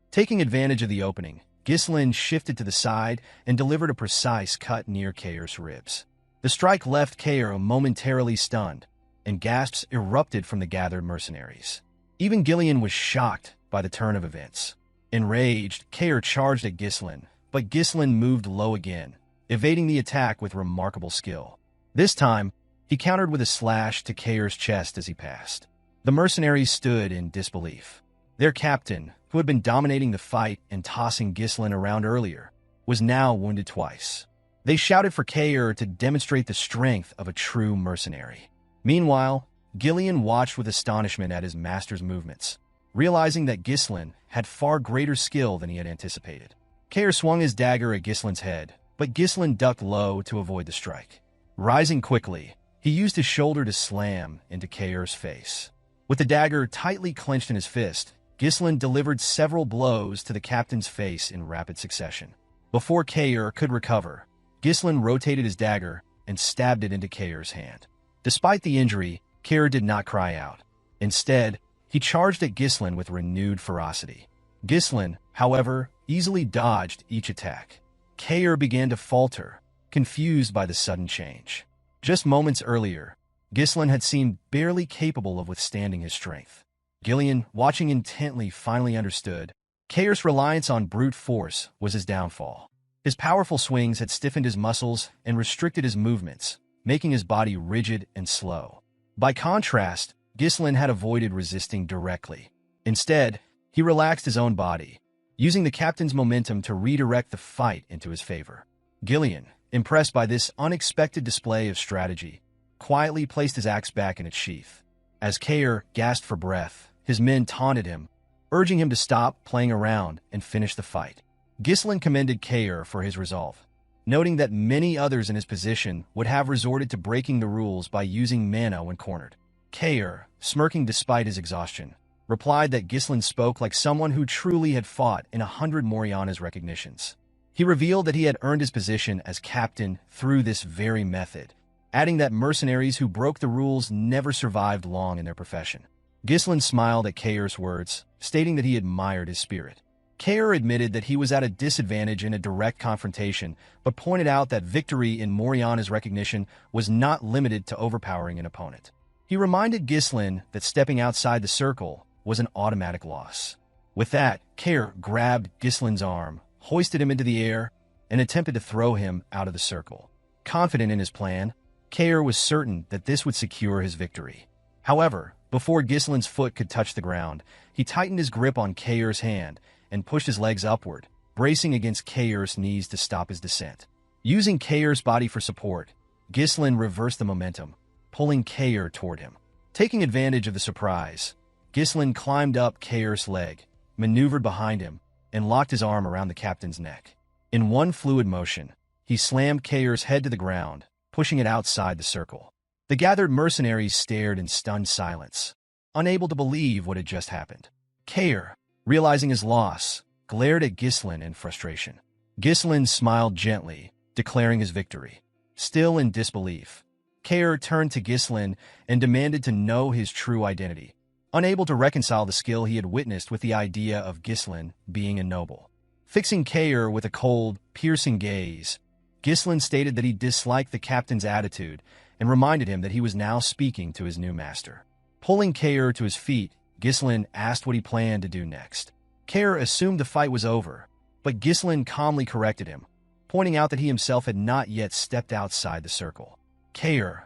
Taking advantage of the opening, Ghislain shifted to the side and delivered a precise cut near Cain's ribs. The strike left Cain momentarily stunned, and gasps erupted from the gathered mercenaries. Even Gillion was shocked by the turn of events. Enraged, Cain charged at Ghislain, but Ghislain moved low again, evading the attack with remarkable skill. This time, he countered with a slash to Cain's chest as he passed. The mercenaries stood in disbelief. Their captain, who had been dominating the fight and tossing Ghislain around earlier, was now wounded twice. They shouted for Cain to demonstrate the strength of a true mercenary. Meanwhile, Gillion watched with astonishment at his master's movements, realizing that Ghislain had far greater skill than he had anticipated. Cain swung his dagger at Ghislain's head, but Ghislain ducked low to avoid the strike. Rising quickly, he used his shoulder to slam into Cain's face. With the dagger tightly clenched in his fist, Ghislain delivered several blows to the captain's face in rapid succession. Before Cain could recover, Ghislain rotated his dagger and stabbed it into Cain's hand. Despite the injury, Cain did not cry out. Instead, he charged at Ghislain with renewed ferocity. Ghislain, however, easily dodged each attack. Cain began to falter, confused by the sudden change. Just moments earlier, Ghislain had seemed barely capable of withstanding his strength. Gillion, watching intently, finally understood. Cain's reliance on brute force was his downfall. His powerful swings had stiffened his muscles and restricted his movements, making his body rigid and slow. By contrast, Ghislain had avoided resisting directly. Instead, he relaxed his own body, using the captain's momentum to redirect the fight into his favor. Gillion, impressed by this unexpected display of strategy, quietly placed his axe back in its sheath. As Cain gasped for breath, his men taunted him, urging him to stop playing around and finish the fight. Ghislain commended Cain for his resolve, noting that many others in his position would have resorted to breaking the rules by using mana when cornered. Cain, smirking despite his exhaustion, replied that Ghislain spoke like someone who truly had fought in 100 Moriana's recognitions. He revealed that he had earned his position as captain through this very method, adding that mercenaries who broke the rules never survived long in their profession. Ghislain smiled at Cain's words, stating that he admired his spirit. Cain admitted that he was at a disadvantage in a direct confrontation, but pointed out that victory in Moriana's recognition was not limited to overpowering an opponent. He reminded Ghislain that stepping outside the circle was an automatic loss. With that, Cain grabbed Ghislain's arm, hoisted him into the air, and attempted to throw him out of the circle. Confident in his plan, Cain was certain that this would secure his victory. However, before Ghislain's foot could touch the ground, he tightened his grip on Cain's hand and pushed his legs upward, bracing against Cain's knees to stop his descent. Using Cain's body for support, Ghislain reversed the momentum, pulling Cain toward him. Taking advantage of the surprise, Ghislain climbed up Cain's leg, maneuvered behind him, and locked his arm around the captain's neck. In one fluid motion, he slammed Cain's head to the ground, pushing it outside the circle. The gathered mercenaries stared in stunned silence, unable to believe what had just happened. Cain, realizing his loss, glared at Ghislain in frustration. Ghislain smiled gently, declaring his victory. Still in disbelief, Cain turned to Ghislain and demanded to know his true identity, unable to reconcile the skill he had witnessed with the idea of Ghislain being a noble. Fixing Cain with a cold, piercing gaze, Ghislain stated that he disliked the captain's attitude and reminded him that he was now speaking to his new master. Pulling Cain to his feet, Ghislain asked what he planned to do next. Cain assumed the fight was over, but Ghislain calmly corrected him, pointing out that he himself had not yet stepped outside the circle. Cain,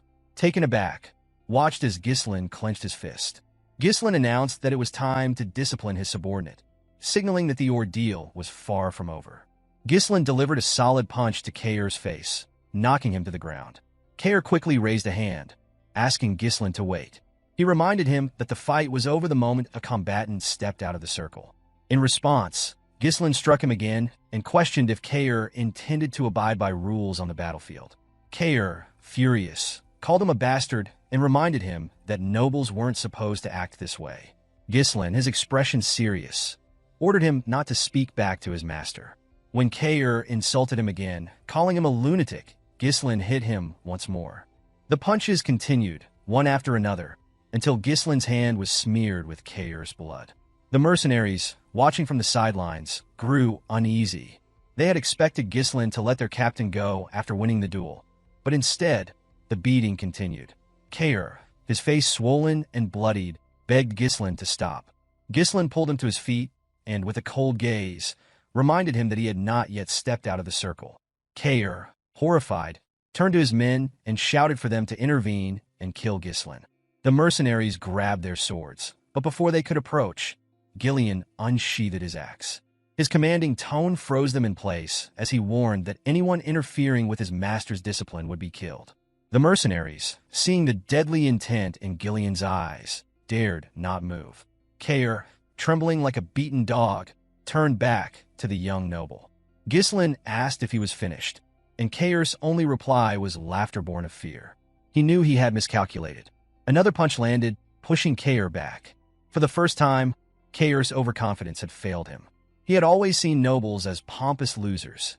taken aback, watched as Ghislain clenched his fist. Ghislain announced that it was time to discipline his subordinate, signaling that the ordeal was far from over. Ghislain delivered a solid punch to Cain's face, knocking him to the ground. Cain quickly raised a hand, asking Ghislain to wait. He reminded him that the fight was over the moment a combatant stepped out of the circle. In response, Ghislain struck him again and questioned if Cain intended to abide by rules on the battlefield. Cain, furious, called him a bastard and reminded him that nobles weren't supposed to act this way. Ghislain, his expression serious, ordered him not to speak back to his master. When Cain insulted him again, calling him a lunatic, Ghislain hit him once more. The punches continued, one after another, until Ghislain's hand was smeared with Cain's blood. The mercenaries, watching from the sidelines, grew uneasy. They had expected Ghislain to let their captain go after winning the duel, but instead, the beating continued. Cain, his face swollen and bloodied, begged Ghislain to stop. Ghislain pulled him to his feet and, with a cold gaze, reminded him that he had not yet stepped out of the circle. Cain, horrified, turned to his men and shouted for them to intervene and kill Ghislain. The mercenaries grabbed their swords, but before they could approach, Gillion unsheathed his axe. His commanding tone froze them in place as he warned that anyone interfering with his master's discipline would be killed. The mercenaries, seeing the deadly intent in Gillion's eyes, dared not move. Cain, trembling like a beaten dog, turned back to the young noble. Ghislain asked if he was finished, and Cain's only reply was laughter born of fear. He knew he had miscalculated. Another punch landed, pushing Cain back. For the first time, Cain's overconfidence had failed him. He had always seen nobles as pompous losers,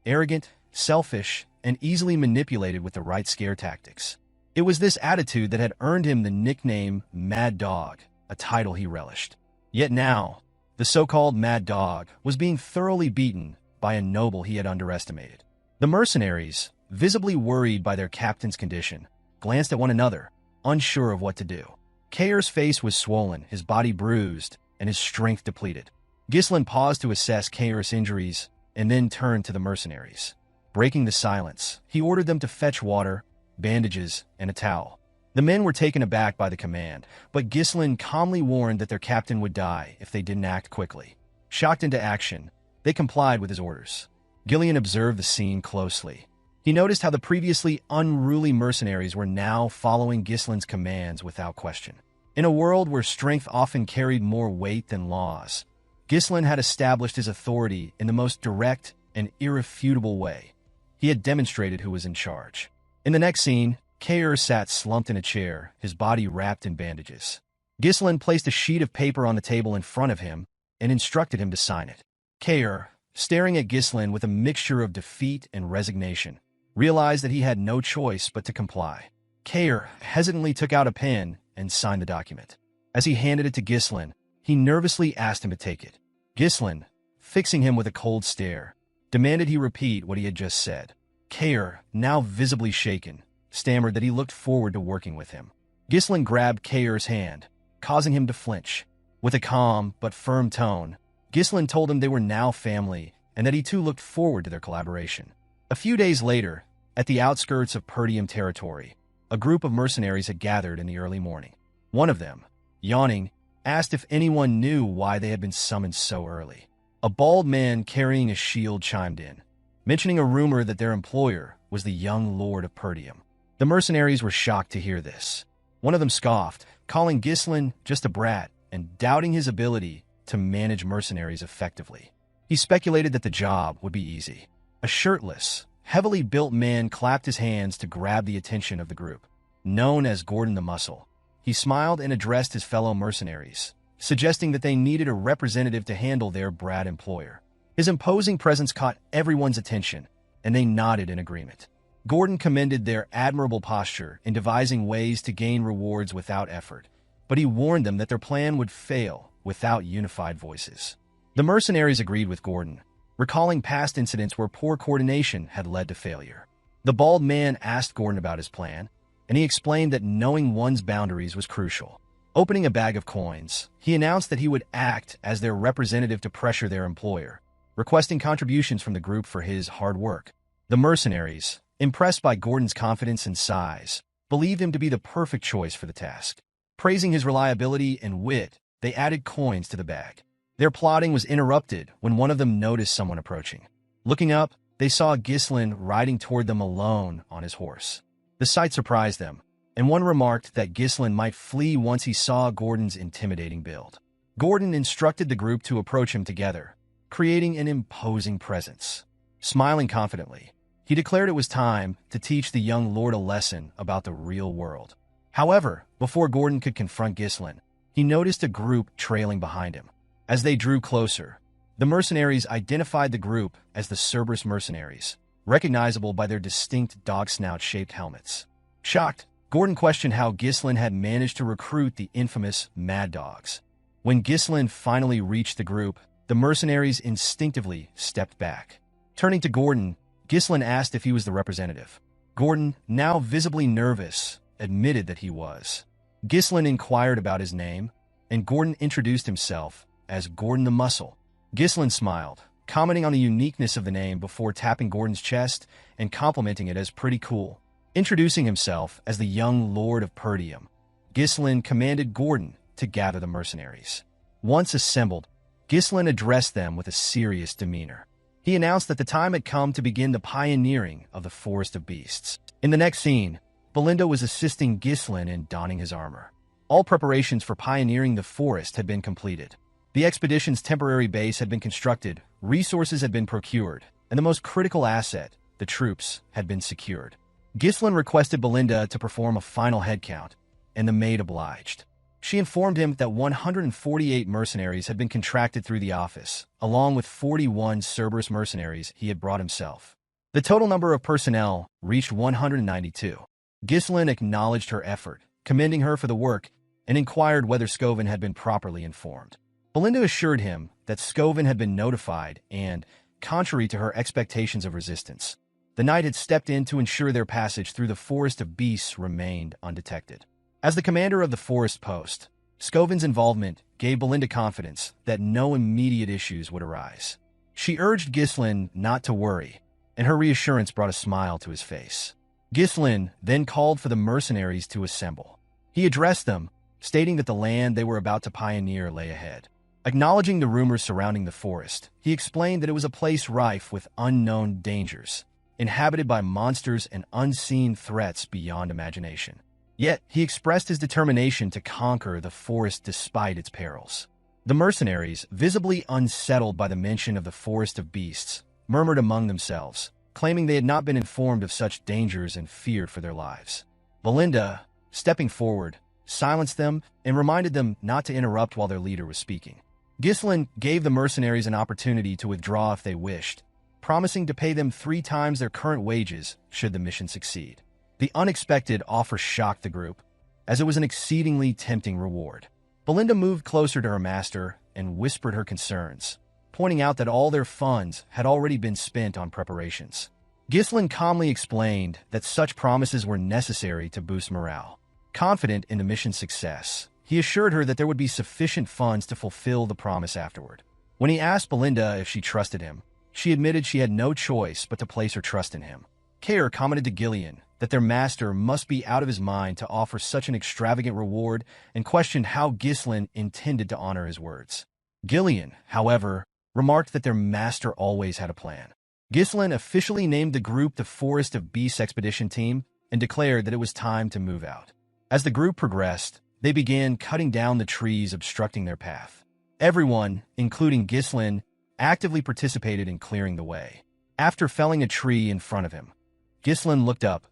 arrogant, selfish, and easily manipulated with the right scare tactics. It was this attitude that had earned him the nickname Mad Dog, a title he relished. Yet now, the so-called Mad Dog was being thoroughly beaten by a noble he had underestimated. The mercenaries, visibly worried by their captain's condition, glanced at one another, unsure of what to do. Cain's face was swollen, his body bruised, and his strength depleted. Ghislain paused to assess Cain's injuries and then turned to the mercenaries. Breaking the silence, he ordered them to fetch water, bandages, and a towel. The men were taken aback by the command, but Ghislain calmly warned that their captain would die if they didn't act quickly. Shocked into action, they complied with his orders. Gillion observed the scene closely. He noticed how the previously unruly mercenaries were now following Ghislain's commands without question. In a world where strength often carried more weight than laws, Ghislain had established his authority in the most direct and irrefutable way. He had demonstrated who was in charge. In the next scene, Cain sat slumped in a chair, his body wrapped in bandages. Ghislain placed a sheet of paper on the table in front of him and instructed him to sign it. Cain, staring at Ghislain with a mixture of defeat and resignation, realized that he had no choice but to comply. Cain hesitantly took out a pen and signed the document. As he handed it to Ghislain, he nervously asked him to take it. Ghislain, fixing him with a cold stare, demanded he repeat what he had just said. Cain, now visibly shaken, stammered that he looked forward to working with him. Ghislain grabbed Cain's hand, causing him to flinch. With a calm but firm tone, Ghislain told him they were now family and that he too looked forward to their collaboration. A few days later, at the outskirts of Perdium territory, a group of mercenaries had gathered in the early morning. One of them, yawning, asked if anyone knew why they had been summoned so early. A bald man carrying a shield chimed in, mentioning a rumor that their employer was the young lord of Perdium. The mercenaries were shocked to hear this. One of them scoffed, calling Ghislain just a brat and doubting his ability to manage mercenaries effectively. He speculated that the job would be easy. A shirtless, heavily built man clapped his hands to grab the attention of the group. Known as Gordon the Muscle, he smiled and addressed his fellow mercenaries, suggesting that they needed a representative to handle their brat employer. His imposing presence caught everyone's attention, and they nodded in agreement. Gordon commended their admirable posture in devising ways to gain rewards without effort, but he warned them that their plan would fail without unified voices. The mercenaries agreed with Gordon, recalling past incidents where poor coordination had led to failure. The bald man asked Gordon about his plan, and he explained that knowing one's boundaries was crucial. Opening a bag of coins, he announced that he would act as their representative to pressure their employer, requesting contributions from the group for his hard work. The mercenaries, impressed by Gordon's confidence and size, believed him to be the perfect choice for the task. Praising his reliability and wit, they added coins to the bag. Their plotting was interrupted when one of them noticed someone approaching. Looking up, they saw Ghislain riding toward them alone on his horse. The sight surprised them, and one remarked that Ghislain might flee once he saw Gordon's intimidating build. Gordon instructed the group to approach him together, creating an imposing presence. Smiling confidently, he declared it was time to teach the young lord a lesson about the real world. However, before Gordon could confront Ghislain, he noticed a group trailing behind him. As they drew closer, the mercenaries identified the group as the Cerberus mercenaries, recognizable by their distinct dog-snout-shaped helmets. Shocked, Gordon questioned how Ghislain had managed to recruit the infamous Mad Dogs. When Ghislain finally reached the group, the mercenaries instinctively stepped back. Turning to Gordon, Ghislain asked if he was the representative. Gordon, now visibly nervous, admitted that he was. Ghislain inquired about his name, and Gordon introduced himself as Gordon the Muscle. Ghislain smiled, commenting on the uniqueness of the name before tapping Gordon's chest and complimenting it as pretty cool. Introducing himself as the young Lord of Perdium, Ghislain commanded Gordon to gather the mercenaries. Once assembled, Ghislain addressed them with a serious demeanor. He announced that the time had come to begin the pioneering of the Forest of Beasts. In the next scene, Belinda was assisting Ghislain in donning his armor. All preparations for pioneering the forest had been completed. The expedition's temporary base had been constructed, resources had been procured, and the most critical asset, the troops, had been secured. Ghislain requested Belinda to perform a final head count, and the maid obliged. She informed him that 148 mercenaries had been contracted through the office, along with 41 Cerberus mercenaries he had brought himself. The total number of personnel reached 192. Ghislain acknowledged her effort, commending her for the work, and inquired whether Scoven had been properly informed. Belinda assured him that Scoven had been notified and, contrary to her expectations of resistance, the knight had stepped in to ensure their passage through the Forest of Beasts remained undetected. As the commander of the forest post, Scoven's involvement gave Belinda confidence that no immediate issues would arise. She urged Ghislain not to worry, and her reassurance brought a smile to his face. Ghislain then called for the mercenaries to assemble. He addressed them, stating that the land they were about to pioneer lay ahead. Acknowledging the rumors surrounding the forest, he explained that it was a place rife with unknown dangers, inhabited by monsters and unseen threats beyond imagination. Yet, he expressed his determination to conquer the forest despite its perils. The mercenaries, visibly unsettled by the mention of the Forest of Beasts, murmured among themselves, claiming they had not been informed of such dangers and feared for their lives. Belinda, stepping forward, silenced them and reminded them not to interrupt while their leader was speaking. Ghislain gave the mercenaries an opportunity to withdraw if they wished, promising to pay them 3 times their current wages should the mission succeed. The unexpected offer shocked the group, as it was an exceedingly tempting reward. Belinda moved closer to her master and whispered her concerns, pointing out that all their funds had already been spent on preparations. Ghislain calmly explained that such promises were necessary to boost morale. Confident in the mission's success, he assured her that there would be sufficient funds to fulfill the promise afterward. When he asked Belinda if she trusted him, she admitted she had no choice but to place her trust in him. Care commented to Gillion that their master must be out of his mind to offer such an extravagant reward and questioned how Ghislain intended to honor his words. Gillion, however, remarked that their master always had a plan. Ghislain officially named the group the Forest of Beasts Expedition Team and declared that it was time to move out. As the group progressed, they began cutting down the trees obstructing their path. Everyone, including Ghislain, actively participated in clearing the way. After felling a tree in front of him, Ghislain looked up,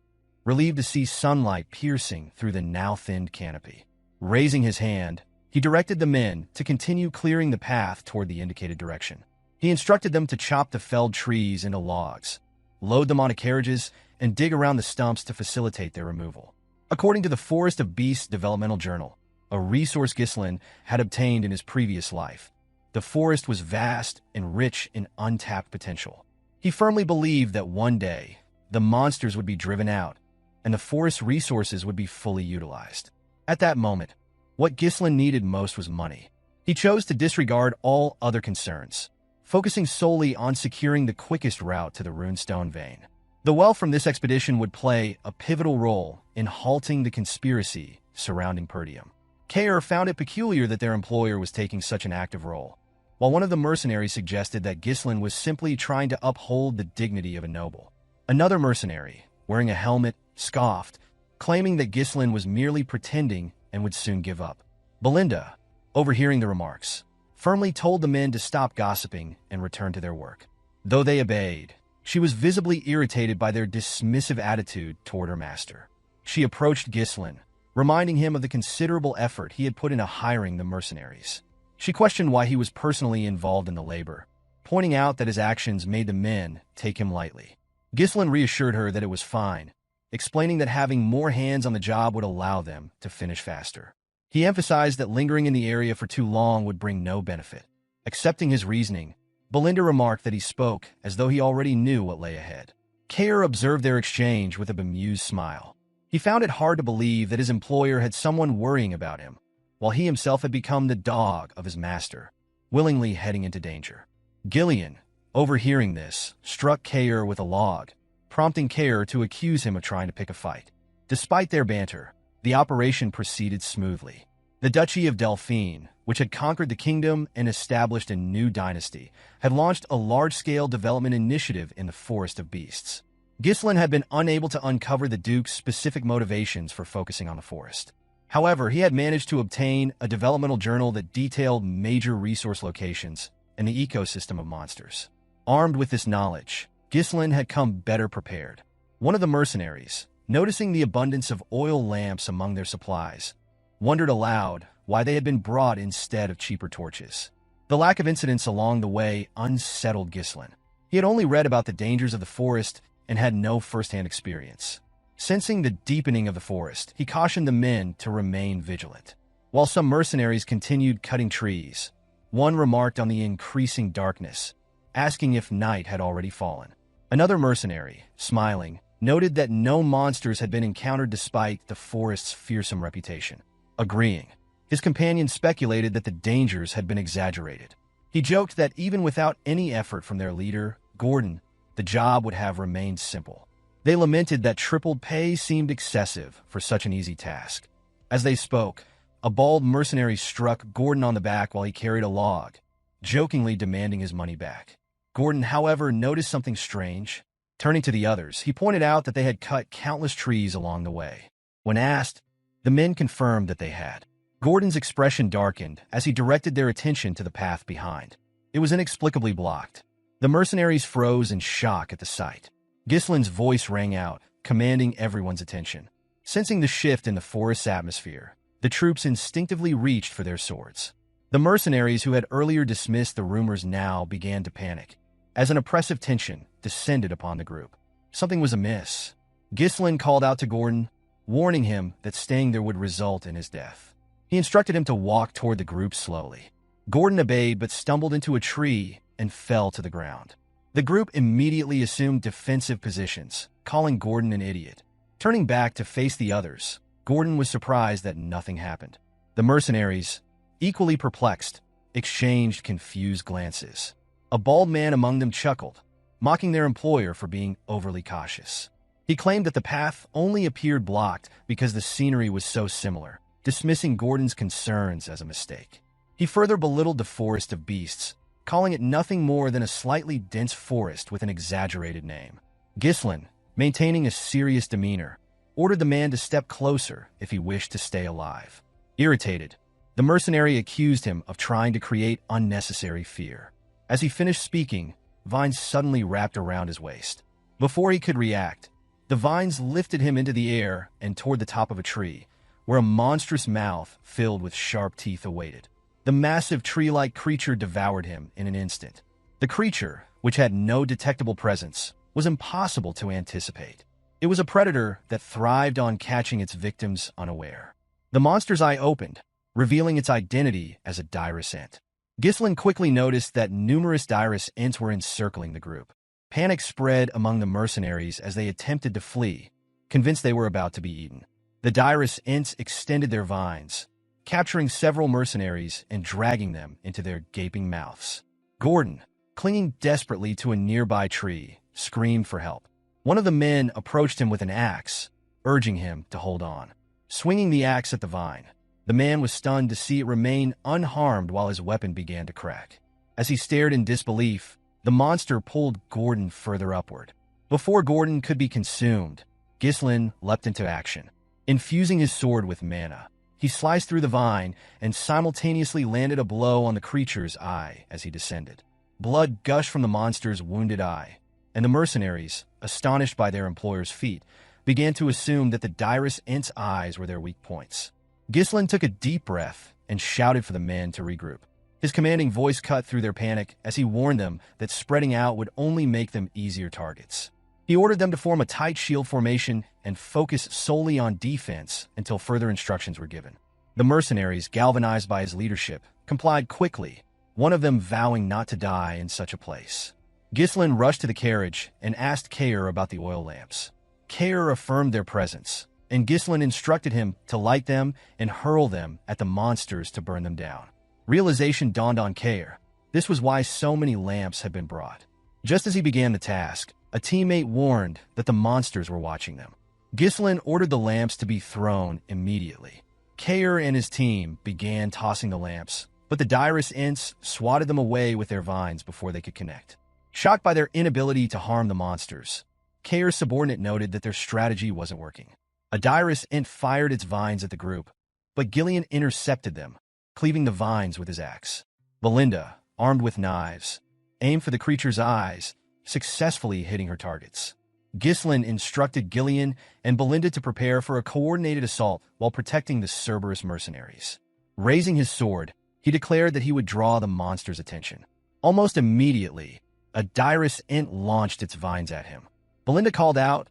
relieved to see sunlight piercing through the now-thinned canopy. Raising his hand, he directed the men to continue clearing the path toward the indicated direction. He instructed them to chop the felled trees into logs, load them onto carriages, and dig around the stumps to facilitate their removal. According to the Forest of Beasts Developmental Journal, a resource Ghislain had obtained in his previous life, the forest was vast and rich in untapped potential. He firmly believed that one day, the monsters would be driven out, and the forest's resources would be fully utilized. At that moment, what Ghislain needed most was money. He chose to disregard all other concerns, focusing solely on securing the quickest route to the Runestone Vein. The wealth from this expedition would play a pivotal role in halting the conspiracy surrounding Perdium. Cain found it peculiar that their employer was taking such an active role, while one of the mercenaries suggested that Ghislain was simply trying to uphold the dignity of a noble. Another mercenary, wearing a helmet, scoffed, claiming that Ghislain was merely pretending and would soon give up. Belinda, overhearing the remarks, firmly told the men to stop gossiping and return to their work. Though they obeyed, she was visibly irritated by their dismissive attitude toward her master. She approached Ghislain, reminding him of the considerable effort he had put into hiring the mercenaries. She questioned why he was personally involved in the labor, pointing out that his actions made the men take him lightly. Ghislain reassured her that it was fine, explaining that having more hands on the job would allow them to finish faster. He emphasized that lingering in the area for too long would bring no benefit. Accepting his reasoning, Belinda remarked that he spoke as though he already knew what lay ahead. Cain observed their exchange with a bemused smile. He found it hard to believe that his employer had someone worrying about him, while he himself had become the dog of his master, willingly heading into danger. Gillion, overhearing this, struck Cain with a log, prompting Cain to accuse him of trying to pick a fight. Despite their banter, the operation proceeded smoothly. The Duchy of Delphine, which had conquered the kingdom and established a new dynasty, had launched a large-scale development initiative in the Forest of Beasts. Ghislain had been unable to uncover the Duke's specific motivations for focusing on the forest. However, he had managed to obtain a developmental journal that detailed major resource locations and the ecosystem of monsters. Armed with this knowledge, Ghislain had come better prepared. One of the mercenaries, noticing the abundance of oil lamps among their supplies, wondered aloud why they had been brought instead of cheaper torches. The lack of incidents along the way unsettled Ghislain. He had only read about the dangers of the forest and had no first-hand experience. Sensing the deepening of the forest, he cautioned the men to remain vigilant. While some mercenaries continued cutting trees, one remarked on the increasing darkness, asking if night had already fallen. Another mercenary, smiling, noted that no monsters had been encountered despite the forest's fearsome reputation. Agreeing, his companion speculated that the dangers had been exaggerated. He joked that even without any effort from their leader, Gordon, the job would have remained simple. They lamented that tripled pay seemed excessive for such an easy task. As they spoke, a bald mercenary struck Gordon on the back while he carried a log, jokingly demanding his money back. Gordon, however, noticed something strange. Turning to the others, he pointed out that they had cut countless trees along the way. When asked, the men confirmed that they had. Gordon's expression darkened as he directed their attention to the path behind. It was inexplicably blocked. The mercenaries froze in shock at the sight. Ghislain's voice rang out, commanding everyone's attention. Sensing the shift in the forest's atmosphere, the troops instinctively reached for their swords. The mercenaries who had earlier dismissed the rumors now began to panic, as an oppressive tension descended upon the group. Something was amiss. Ghislain called out to Gordon, warning him that staying there would result in his death. He instructed him to walk toward the group slowly. Gordon obeyed but stumbled into a tree and fell to the ground. The group immediately assumed defensive positions, calling Gordon an idiot. Turning back to face the others, Gordon was surprised that nothing happened. The mercenaries, equally perplexed, exchanged confused glances. A bald man among them chuckled, mocking their employer for being overly cautious. He claimed that the path only appeared blocked because the scenery was so similar, dismissing Gordon's concerns as a mistake. He further belittled the Forest of Beasts, calling it nothing more than a slightly dense forest with an exaggerated name. Ghislain, maintaining a serious demeanor, ordered the man to step closer if he wished to stay alive. Irritated, the mercenary accused him of trying to create unnecessary fear. As he finished speaking, vines suddenly wrapped around his waist. Before he could react, the vines lifted him into the air and toward the top of a tree, where a monstrous mouth filled with sharp teeth awaited. The massive tree-like creature devoured him in an instant. The creature, which had no detectable presence, was impossible to anticipate. It was a predator that thrived on catching its victims unaware. The monster's eye opened, revealing its identity as a Dirus ent. Ghislain quickly noticed that numerous Dirus ents were encircling the group. Panic spread among the mercenaries as they attempted to flee, convinced they were about to be eaten. The Dirus ents extended their vines, capturing several mercenaries and dragging them into their gaping mouths. Gordon, clinging desperately to a nearby tree, screamed for help. One of the men approached him with an axe, urging him to hold on. Swinging the axe at the vine, the man was stunned to see it remain unharmed while his weapon began to crack. As he stared in disbelief, the monster pulled Gordon further upward. Before Gordon could be consumed, Ghislain leapt into action. Infusing his sword with mana, he sliced through the vine and simultaneously landed a blow on the creature's eye as he descended. Blood gushed from the monster's wounded eye, and the mercenaries, astonished by their employer's feat, began to assume that the Dirus Int's eyes were their weak points. Ghislain took a deep breath and shouted for the men to regroup. His commanding voice cut through their panic as he warned them that spreading out would only make them easier targets. He ordered them to form a tight shield formation and focus solely on defense until further instructions were given. The mercenaries, galvanized by his leadership, complied quickly, one of them vowing not to die in such a place. Ghislain rushed to the carriage and asked Cain about the oil lamps. Cain affirmed their presence, and Ghislain instructed him to light them and hurl them at the monsters to burn them down. Realization dawned on Cain. This was why so many lamps had been brought. Just as he began the task, a teammate warned that the monsters were watching them. Ghislain ordered the lamps to be thrown immediately. Cain and his team began tossing the lamps, but the Dirus Ints swatted them away with their vines before they could connect. Shocked by their inability to harm the monsters, Cain's subordinate noted that their strategy wasn't working. A Dirus Int fired its vines at the group, but Gillion intercepted them, cleaving the vines with his axe. Belinda, armed with knives, aimed for the creature's eyes, successfully hitting her targets. Ghislain instructed Gillion and Belinda to prepare for a coordinated assault while protecting the Cerberus mercenaries. Raising his sword, he declared that he would draw the monster's attention. Almost immediately, a Dirus Int launched its vines at him. Belinda called out,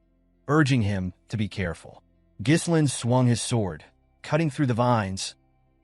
urging him to be careful. Ghislain swung his sword, cutting through the vines,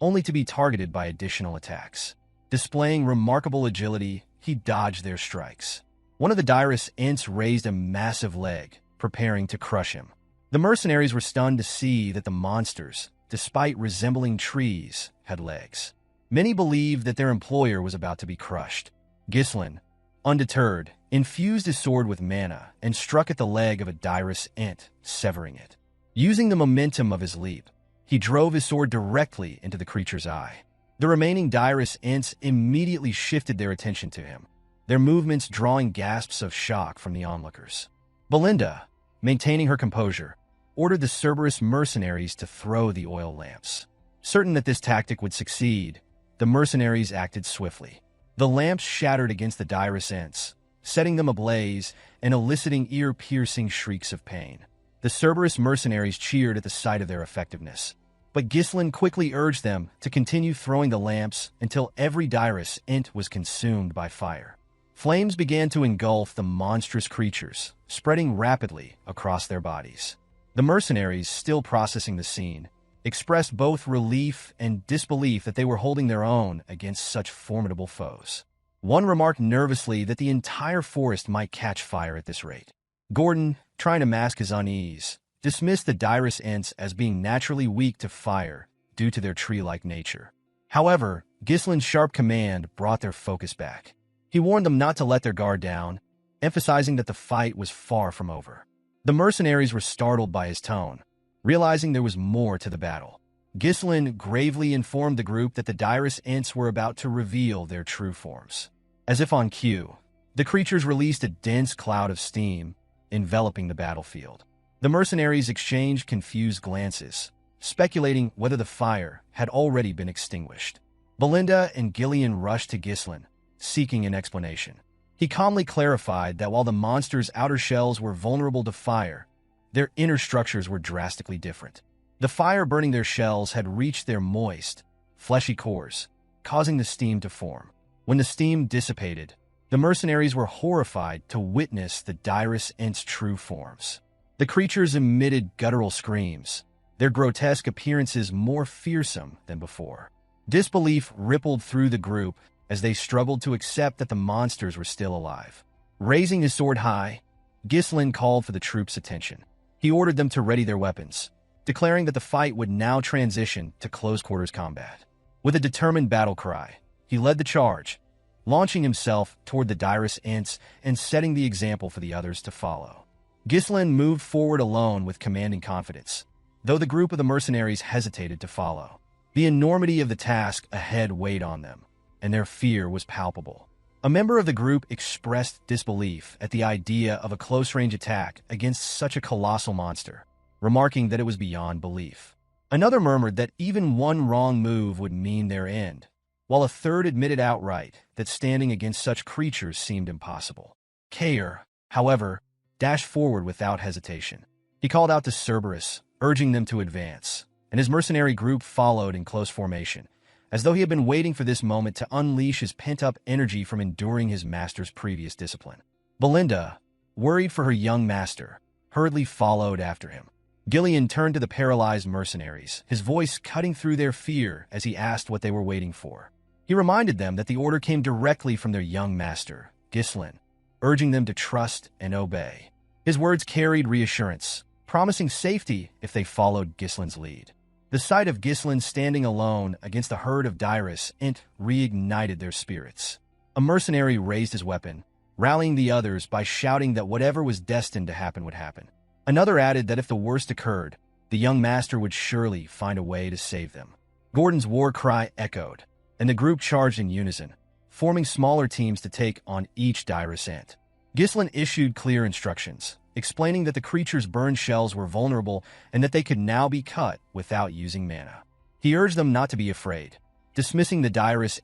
only to be targeted by additional attacks. Displaying remarkable agility, he dodged their strikes. One of the Dirus Ints raised a massive leg, preparing to crush him. The mercenaries were stunned to see that the monsters, despite resembling trees, had legs. Many believed that their employer was about to be crushed. Ghislain, undeterred, infused his sword with mana and struck at the leg of a Dirus Int, severing it. Using the momentum of his leap, he drove his sword directly into the creature's eye. The remaining Dirus Ints immediately shifted their attention to him, their movements drawing gasps of shock from the onlookers. Belinda, maintaining her composure, ordered the Cerberus mercenaries to throw the oil lamps. Certain that this tactic would succeed, the mercenaries acted swiftly. The lamps shattered against the Dirus Ints, setting them ablaze and eliciting ear-piercing shrieks of pain. The Cerberus mercenaries cheered at the sight of their effectiveness, but Ghislain quickly urged them to continue throwing the lamps until every Dirus Int was consumed by fire. Flames began to engulf the monstrous creatures, spreading rapidly across their bodies. The mercenaries, still processing the scene, expressed both relief and disbelief that they were holding their own against such formidable foes. One remarked nervously that the entire forest might catch fire at this rate. Gordon, trying to mask his unease, dismissed the Dirus Ints as being naturally weak to fire due to their tree-like nature. However, Ghislain's sharp command brought their focus back. He warned them not to let their guard down, emphasizing that the fight was far from over. The mercenaries were startled by his tone, realizing there was more to the battle. Ghislain gravely informed the group that the Dirus Ints were about to reveal their true forms. As if on cue, the creatures released a dense cloud of steam, enveloping the battlefield. The mercenaries exchanged confused glances, speculating whether the fire had already been extinguished. Belinda and Gillion rushed to Ghislain, seeking an explanation. He calmly clarified that while the monster's outer shells were vulnerable to fire, their inner structures were drastically different. The fire burning their shells had reached their moist, fleshy cores, causing the steam to form. When the steam dissipated, the mercenaries were horrified to witness the Dirus Int's true forms. The creatures emitted guttural screams, their grotesque appearances more fearsome than before. Disbelief rippled through the group as they struggled to accept that the monsters were still alive. Raising his sword high, Ghislain called for the troops' attention. He ordered them to ready their weapons, declaring that the fight would now transition to close-quarters combat. With a determined battle cry, he led the charge, launching himself toward the Dirus Ints and setting the example for the others to follow. Ghislain moved forward alone with commanding confidence, though the group of the mercenaries hesitated to follow. The enormity of the task ahead weighed on them, and their fear was palpable. A member of the group expressed disbelief at the idea of a close-range attack against such a colossal monster, remarking that it was beyond belief. Another murmured that even one wrong move would mean their end, while a third admitted outright that standing against such creatures seemed impossible. Cain, however, dashed forward without hesitation. He called out to Cerberus, urging them to advance, and his mercenary group followed in close formation, as though he had been waiting for this moment to unleash his pent-up energy from enduring his master's previous discipline. Belinda, worried for her young master, hurriedly followed after him. Gillion turned to the paralyzed mercenaries, his voice cutting through their fear as he asked what they were waiting for. He reminded them that the order came directly from their young master, Ghislain, urging them to trust and obey. His words carried reassurance, promising safety if they followed Ghislain's lead. The sight of Ghislain standing alone against the herd of Dirus reignited their spirits. A mercenary raised his weapon, rallying the others by shouting that whatever was destined to happen would happen. Another added that if the worst occurred, the young master would surely find a way to save them. Gordon's war cry echoed, and the group charged in unison, forming smaller teams to take on each Dirus ant. Ghislain issued clear instructions, explaining that the creature's burned shells were vulnerable and that they could now be cut without using mana. He urged them not to be afraid, dismissing the Dirus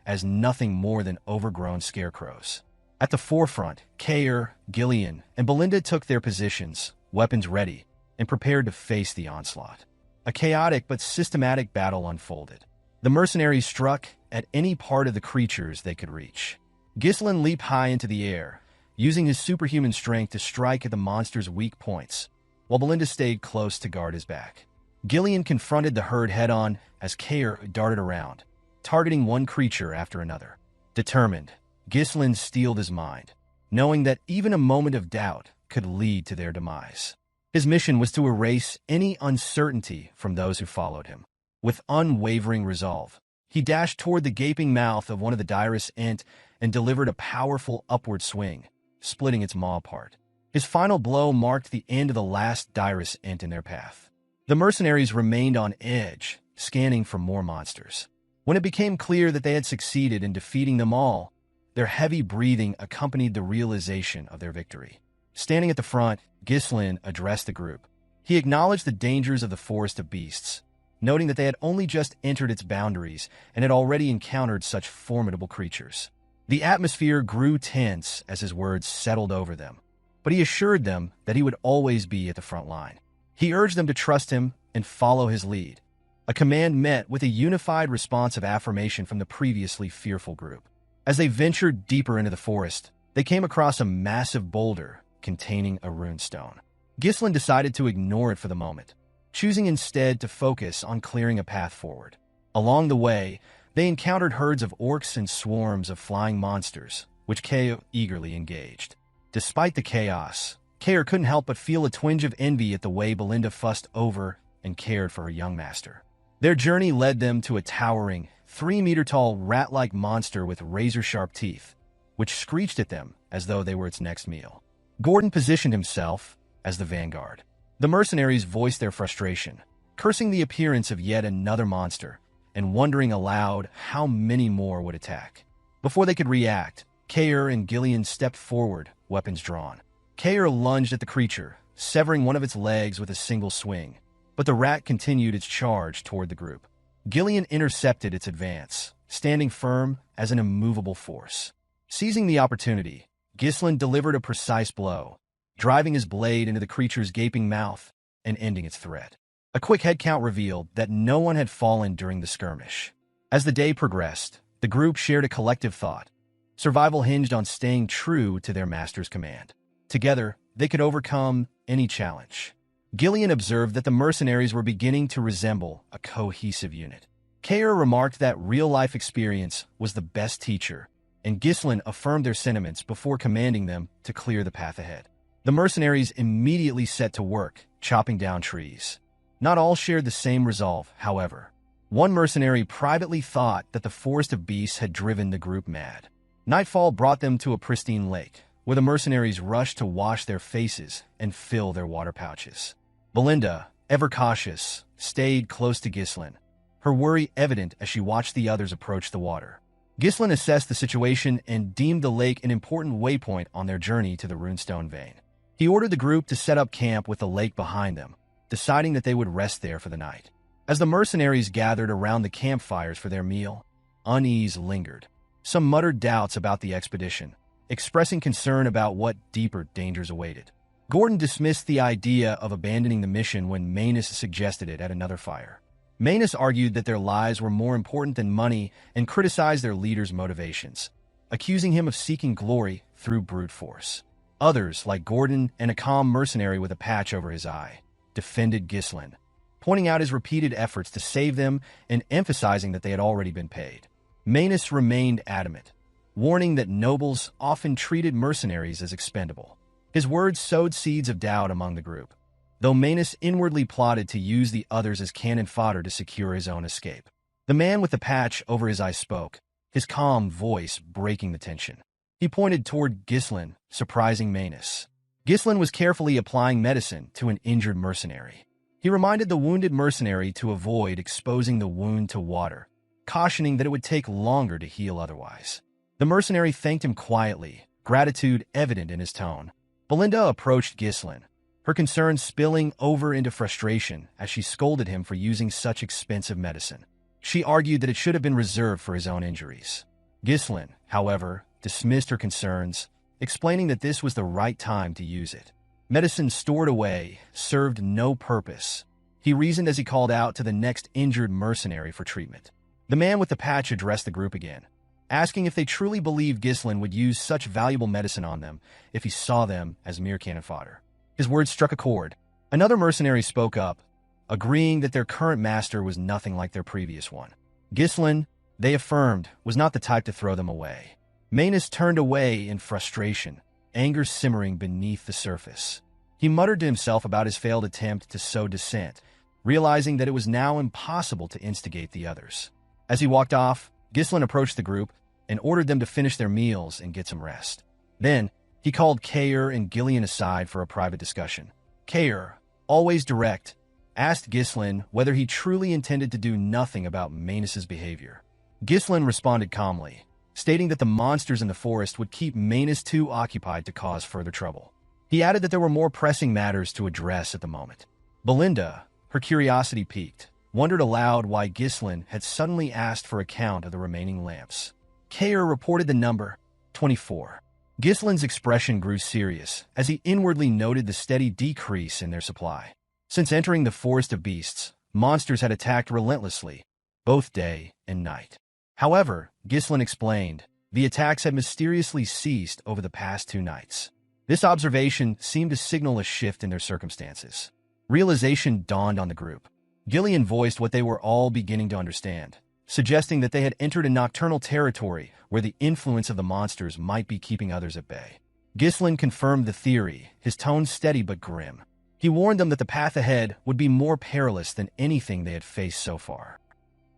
as nothing more than overgrown scarecrows. At the forefront, Cain, Gillion, and Belinda took their positions, weapons ready, and prepared to face the onslaught. A chaotic but systematic battle unfolded. The mercenaries struck at any part of the creatures they could reach. Ghislain leaped high into the air, using his superhuman strength to strike at the monster's weak points, while Belinda stayed close to guard his back. Gillion confronted the herd head-on as Cain darted around, targeting one creature after another. Determined, Ghislain steeled his mind, knowing that even a moment of doubt could lead to their demise. His mission was to erase any uncertainty from those who followed him. With unwavering resolve, he dashed toward the gaping mouth of one of the Dirus and delivered a powerful upward swing, splitting its maw apart. His final blow marked the end of the last Dirus in their path. The mercenaries remained on edge, scanning for more monsters. When it became clear that they had succeeded in defeating them all, their heavy breathing accompanied the realization of their victory. Standing at the front, Ghislain addressed the group. He acknowledged the dangers of the Forest of Beasts, noting that they had only just entered its boundaries and had already encountered such formidable creatures. The atmosphere grew tense as his words settled over them, but he assured them that he would always be at the front line. He urged them to trust him and follow his lead, a command met with a unified response of affirmation from the previously fearful group. As they ventured deeper into the forest, they came across a massive boulder containing a runestone. Ghislain decided to ignore it for the moment, choosing instead to focus on clearing a path forward. Along the way, they encountered herds of orcs and swarms of flying monsters, which Cain eagerly engaged. Despite the chaos, Cain couldn't help but feel a twinge of envy at the way Belinda fussed over and cared for her young master. Their journey led them to a towering, 3-meter-tall rat-like monster with razor-sharp teeth, which screeched at them as though they were its next meal. Gordon positioned himself as the vanguard. The mercenaries voiced their frustration, cursing the appearance of yet another monster, and wondering aloud how many more would attack. Before they could react, Cain and Gillion stepped forward, weapons drawn. Cain lunged at the creature, severing one of its legs with a single swing, but the rat continued its charge toward the group. Gillion intercepted its advance, standing firm as an immovable force. Seizing the opportunity, Ghislain delivered a precise blow, driving his blade into the creature's gaping mouth and ending its threat. A quick head count revealed that no one had fallen during the skirmish. As the day progressed, the group shared a collective thought. Survival hinged on staying true to their master's command. Together, they could overcome any challenge. Gillion observed that the mercenaries were beginning to resemble a cohesive unit. Cain remarked that real-life experience was the best teacher, and Ghislain affirmed their sentiments before commanding them to clear the path ahead. The mercenaries immediately set to work, chopping down trees. Not all shared the same resolve, however. One mercenary privately thought that the Forest of Beasts had driven the group mad. Nightfall brought them to a pristine lake, where the mercenaries rushed to wash their faces and fill their water pouches. Belinda, ever cautious, stayed close to Ghislain, her worry evident as she watched the others approach the water. Ghislain assessed the situation and deemed the lake an important waypoint on their journey to the runestone vein. He ordered the group to set up camp with the lake behind them, deciding that they would rest there for the night. As the mercenaries gathered around the campfires for their meal, unease lingered. Some muttered doubts about the expedition, expressing concern about what deeper dangers awaited. Gordon dismissed the idea of abandoning the mission when Manus suggested it at another fire. Manus argued that their lives were more important than money and criticized their leader's motivations, accusing him of seeking glory through brute force. Others, like Gordon and a calm mercenary with a patch over his eye, defended Ghislain, pointing out his repeated efforts to save them and emphasizing that they had already been paid. Manus remained adamant, warning that nobles often treated mercenaries as expendable. His words sowed seeds of doubt among the group, though Manus inwardly plotted to use the others as cannon fodder to secure his own escape. The man with the patch over his eye spoke, his calm voice breaking the tension. He pointed toward Ghislain, surprising Manus. Ghislain was carefully applying medicine to an injured mercenary. He reminded the wounded mercenary to avoid exposing the wound to water, cautioning that it would take longer to heal otherwise. The mercenary thanked him quietly, gratitude evident in his tone. Belinda approached Ghislain, her concern spilling over into frustration as she scolded him for using such expensive medicine. She argued that it should have been reserved for his own injuries. Ghislain, however, dismissed her concerns, explaining that this was the right time to use it. Medicine stored away served no purpose, he reasoned as he called out to the next injured mercenary for treatment. The man with the patch addressed the group again, asking if they truly believed Ghislain would use such valuable medicine on them if he saw them as mere cannon fodder. His words struck a chord. Another mercenary spoke up, agreeing that their current master was nothing like their previous one. Ghislain, they affirmed, was not the type to throw them away. Manus turned away in frustration, anger simmering beneath the surface. He muttered to himself about his failed attempt to sow dissent, realizing that it was now impossible to instigate the others. As he walked off, Ghislain approached the group and ordered them to finish their meals and get some rest. Then, he called Cain and Gillion aside for a private discussion. Cain, always direct, asked Ghislain whether he truly intended to do nothing about Manus's behavior. Ghislain responded calmly, stating that the monsters in the forest would keep Manus too occupied to cause further trouble. He added that there were more pressing matters to address at the moment. Belinda, her curiosity piqued, wondered aloud why Ghislain had suddenly asked for a count of the remaining lamps. Cain reported the number, 24. Ghislain's expression grew serious as he inwardly noted the steady decrease in their supply. Since entering the forest of beasts, monsters had attacked relentlessly, both day and night. However, Ghislain explained, the attacks had mysteriously ceased over the past 2 nights. This observation seemed to signal a shift in their circumstances. Realization dawned on the group. Gillion voiced what they were all beginning to understand, suggesting that they had entered a nocturnal territory where the influence of the monsters might be keeping others at bay. Ghislain confirmed the theory, his tone steady but grim. He warned them that the path ahead would be more perilous than anything they had faced so far.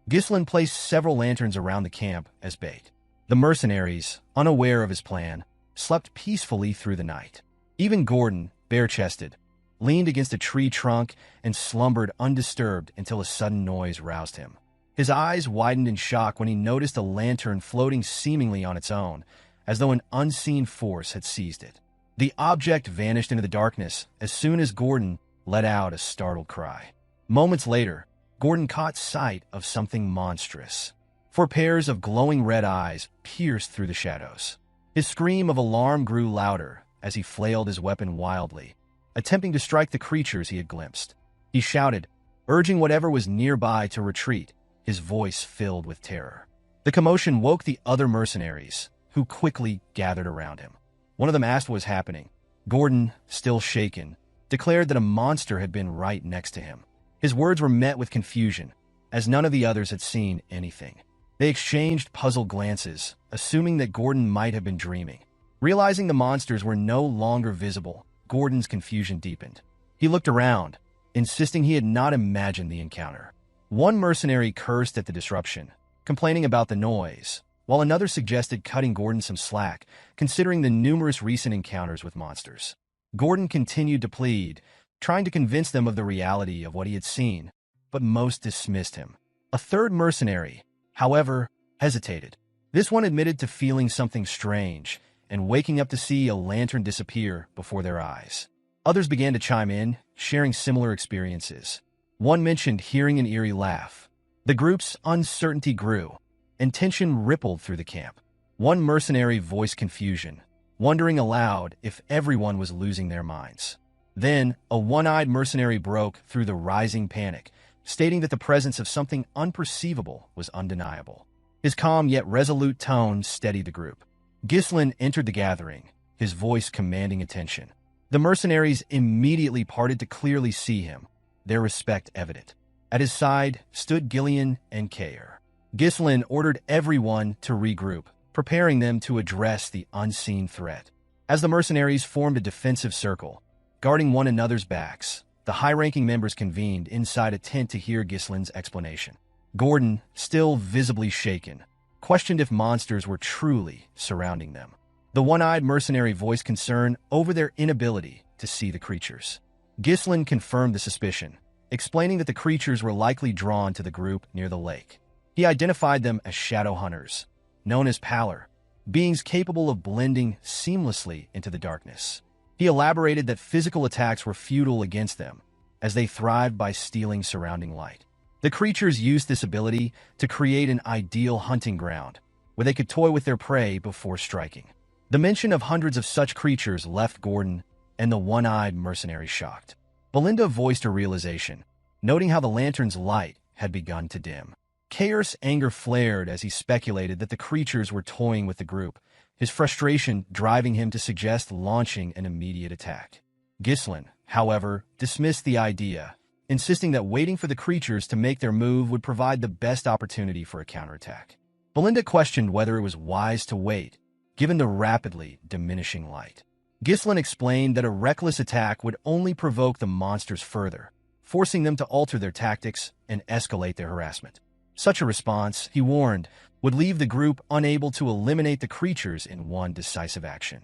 Ghislain placed several lanterns around the camp as bait. The mercenaries, unaware of his plan, slept peacefully through the night. Even Gordon, bare-chested, leaned against a tree trunk and slumbered undisturbed until a sudden noise roused him. His eyes widened in shock when he noticed a lantern floating seemingly on its own, as though an unseen force had seized it. The object vanished into the darkness as soon as Gordon let out a startled cry. Moments later, Gordon caught sight of something monstrous. 4 pairs of glowing red eyes pierced through the shadows. His scream of alarm grew louder as he flailed his weapon wildly, attempting to strike the creatures he had glimpsed. He shouted, urging whatever was nearby to retreat, his voice filled with terror. The commotion woke the other mercenaries, who quickly gathered around him. One of them asked what was happening. Gordon, still shaken, declared that a monster had been right next to him. His words were met with confusion, as none of the others had seen anything. They exchanged puzzled glances, assuming that Gordon might have been dreaming. Realizing the monsters were no longer visible, Gordon's confusion deepened. He looked around, insisting he had not imagined the encounter. One mercenary cursed at the disruption, complaining about the noise, while another suggested cutting Gordon some slack, considering the numerous recent encounters with monsters. Gordon continued to plead, trying to convince them of the reality of what he had seen, but most dismissed him. A third mercenary, however, hesitated. This one admitted to feeling something strange and waking up to see a lantern disappear before their eyes. Others began to chime in, sharing similar experiences. One mentioned hearing an eerie laugh. The group's uncertainty grew, and tension rippled through the camp. One mercenary voiced confusion, wondering aloud if everyone was losing their minds. Then, a one-eyed mercenary broke through the rising panic, stating that the presence of something unperceivable was undeniable. His calm yet resolute tone steadied the group. Ghislain entered the gathering, his voice commanding attention. The mercenaries immediately parted to clearly see him, their respect evident. At his side stood Gillion and Cain. Ghislain ordered everyone to regroup, preparing them to address the unseen threat. As the mercenaries formed a defensive circle, guarding one another's backs, the high-ranking members convened inside a tent to hear Ghislain's explanation. Gordon, still visibly shaken, questioned if monsters were truly surrounding them. The one-eyed mercenary voiced concern over their inability to see the creatures. Ghislain confirmed the suspicion, explaining that the creatures were likely drawn to the group near the lake. He identified them as shadow hunters, known as Pallors, beings capable of blending seamlessly into the darkness. He elaborated that physical attacks were futile against them, as they thrived by stealing surrounding light. The creatures used this ability to create an ideal hunting ground, where they could toy with their prey before striking. The mention of hundreds of such creatures left Gordon and the one-eyed mercenary shocked. Belinda voiced her realization, noting how the lantern's light had begun to dim. Cain's anger flared as he speculated that the creatures were toying with the group, his frustration driving him to suggest launching an immediate attack. Ghislain, however, dismissed the idea, insisting that waiting for the creatures to make their move would provide the best opportunity for a counterattack. Belinda questioned whether it was wise to wait, given the rapidly diminishing light. Ghislain explained that a reckless attack would only provoke the monsters further, forcing them to alter their tactics and escalate their harassment. Such a response, he warned, would leave the group unable to eliminate the creatures in one decisive action.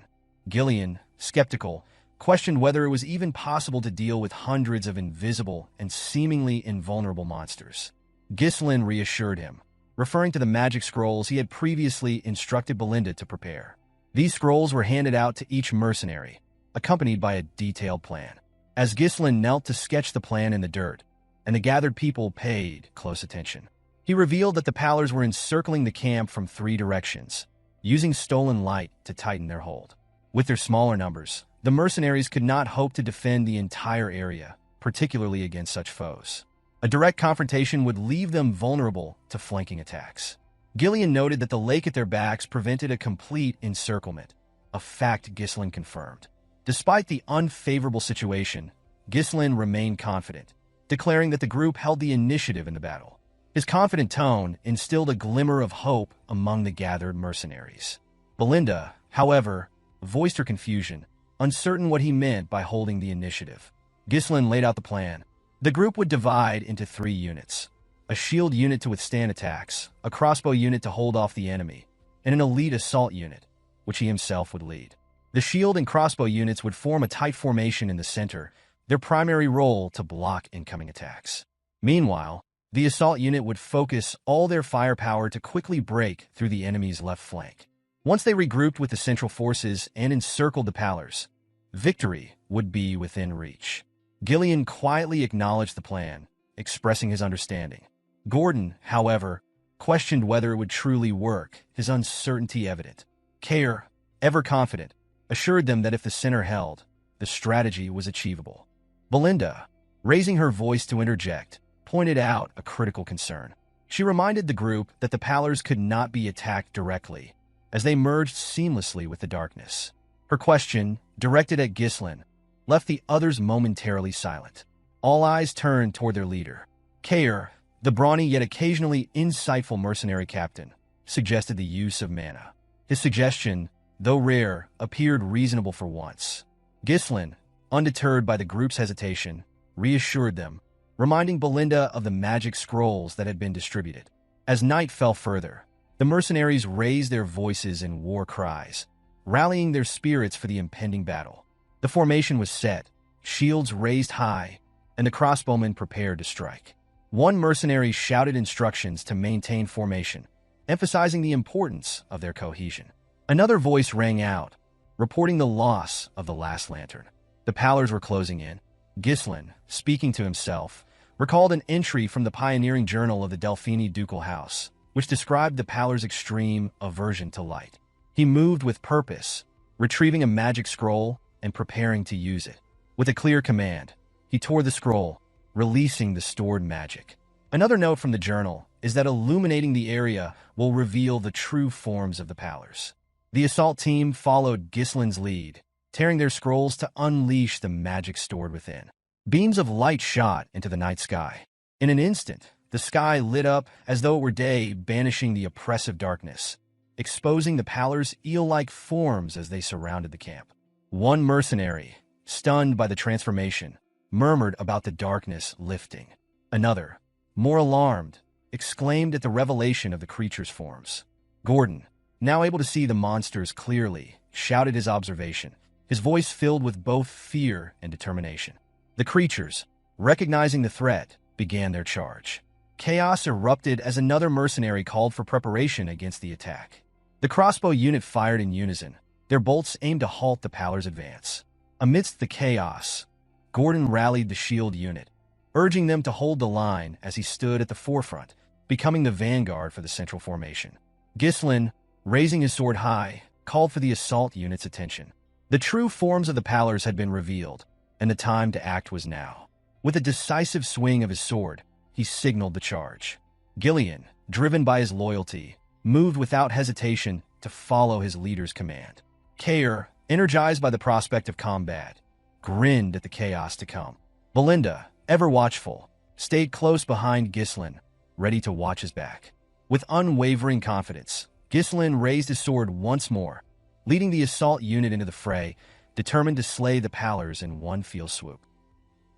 Gillion, skeptical, questioned whether it was even possible to deal with hundreds of invisible and seemingly invulnerable monsters. Ghislain reassured him, referring to the magic scrolls he had previously instructed Belinda to prepare. These scrolls were handed out to each mercenary, accompanied by a detailed plan. As Ghislain knelt to sketch the plan in the dirt, and the gathered people paid close attention, he revealed that the Pallors were encircling the camp from 3 directions, using stolen light to tighten their hold. With their smaller numbers, the mercenaries could not hope to defend the entire area, particularly against such foes. A direct confrontation would leave them vulnerable to flanking attacks. Gillion noted that the lake at their backs prevented a complete encirclement, a fact Ghislain confirmed. Despite the unfavorable situation, Ghislain remained confident, declaring that the group held the initiative in the battle. His confident tone instilled a glimmer of hope among the gathered mercenaries. Belinda, however, voiced her confusion, uncertain what he meant by holding the initiative. Ghislain laid out the plan. The group would divide into 3 units: a shield unit to withstand attacks, a crossbow unit to hold off the enemy, and an elite assault unit, which he himself would lead. The shield and crossbow units would form a tight formation in the center, their primary role to block incoming attacks. Meanwhile, the assault unit would focus all their firepower to quickly break through the enemy's left flank. Once they regrouped with the central forces and encircled the Pallors, victory would be within reach. Gillion quietly acknowledged the plan, expressing his understanding. Gordon, however, questioned whether it would truly work, his uncertainty evident. Cain, ever confident, assured them that if the center held, the strategy was achievable. Belinda, raising her voice to interject, pointed out a critical concern. She reminded the group that the Pallors could not be attacked directly, as they merged seamlessly with the darkness. Her question, directed at Ghislain, left the others momentarily silent. All eyes turned toward their leader. Cain, the brawny yet occasionally insightful mercenary captain, suggested the use of mana. His suggestion, though rare, appeared reasonable for once. Ghislain, undeterred by the group's hesitation, reassured them, reminding Belinda of the magic scrolls that had been distributed. As night fell further, The mercenaries raised their voices in war cries, rallying their spirits for the impending battle. The formation was set, shields raised high, and the crossbowmen prepared to strike. One mercenary shouted instructions to maintain formation, emphasizing the importance of their cohesion. Another voice rang out, reporting the loss of the last lantern. The Pallors were closing in. Ghislain, speaking to himself, recalled an entry from the pioneering journal of the Delphini ducal house, which described the Pallors' extreme aversion to light. He moved with purpose, retrieving a magic scroll and preparing to use it. With a clear command, he tore the scroll, releasing the stored magic. Another note from the journal is that illuminating the area will reveal the true forms of the Pallors. The assault team followed Ghislain's lead, tearing their scrolls to unleash the magic stored within. Beams of light shot into the night sky. In an instant, the sky lit up as though it were day, banishing the oppressive darkness, exposing the Pallors' eel-like forms as they surrounded the camp. One mercenary, stunned by the transformation, murmured about the darkness lifting. Another, more alarmed, exclaimed at the revelation of the creature's forms. Gordon, now able to see the monsters clearly, shouted his observation, his voice filled with both fear and determination. The creatures, recognizing the threat, began their charge. Chaos erupted as another mercenary called for preparation against the attack. The crossbow unit fired in unison, their bolts aimed to halt the Pallors' advance. Amidst the chaos, Gordon rallied the shield unit, urging them to hold the line as he stood at the forefront, becoming the vanguard for the central formation. Ghislain, raising his sword high, called for the assault unit's attention. The true forms of the Pallors had been revealed, and the time to act was now. With a decisive swing of his sword, he signaled the charge. Gillion, driven by his loyalty, moved without hesitation to follow his leader's command. Cain, energized by the prospect of combat, grinned at the chaos to come. Belinda, ever watchful, stayed close behind Ghislain, ready to watch his back. With unwavering confidence, Ghislain raised his sword once more, leading the assault unit into the fray, determined to slay the Pallors in one fell swoop.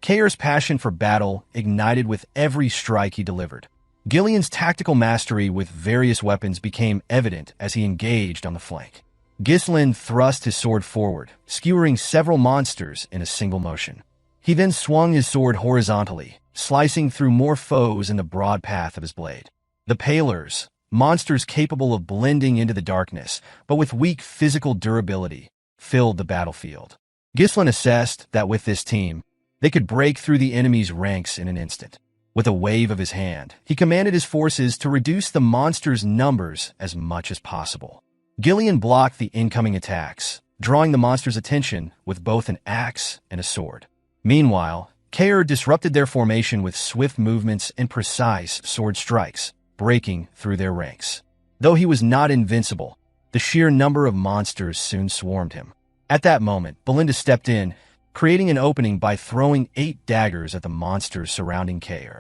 Cain's passion for battle ignited with every strike he delivered. Gillion's tactical mastery with various weapons became evident as he engaged on the flank. Ghislain thrust his sword forward, skewering several monsters in a single motion. He then swung his sword horizontally, slicing through more foes in the broad path of his blade. The Pallors, monsters capable of blending into the darkness, but with weak physical durability, filled the battlefield. Ghislain assessed that with this team, they could break through the enemy's ranks in an instant. With a wave of his hand, he commanded his forces to reduce the monsters' numbers as much as possible. Gillion blocked the incoming attacks, drawing the monsters' attention with both an axe and a sword. Meanwhile, Cain disrupted their formation with swift movements and precise sword strikes, breaking through their ranks. Though he was not invincible, the sheer number of monsters soon swarmed him. At that moment, Belinda stepped in, creating an opening by throwing 8 daggers at the monsters surrounding Cain.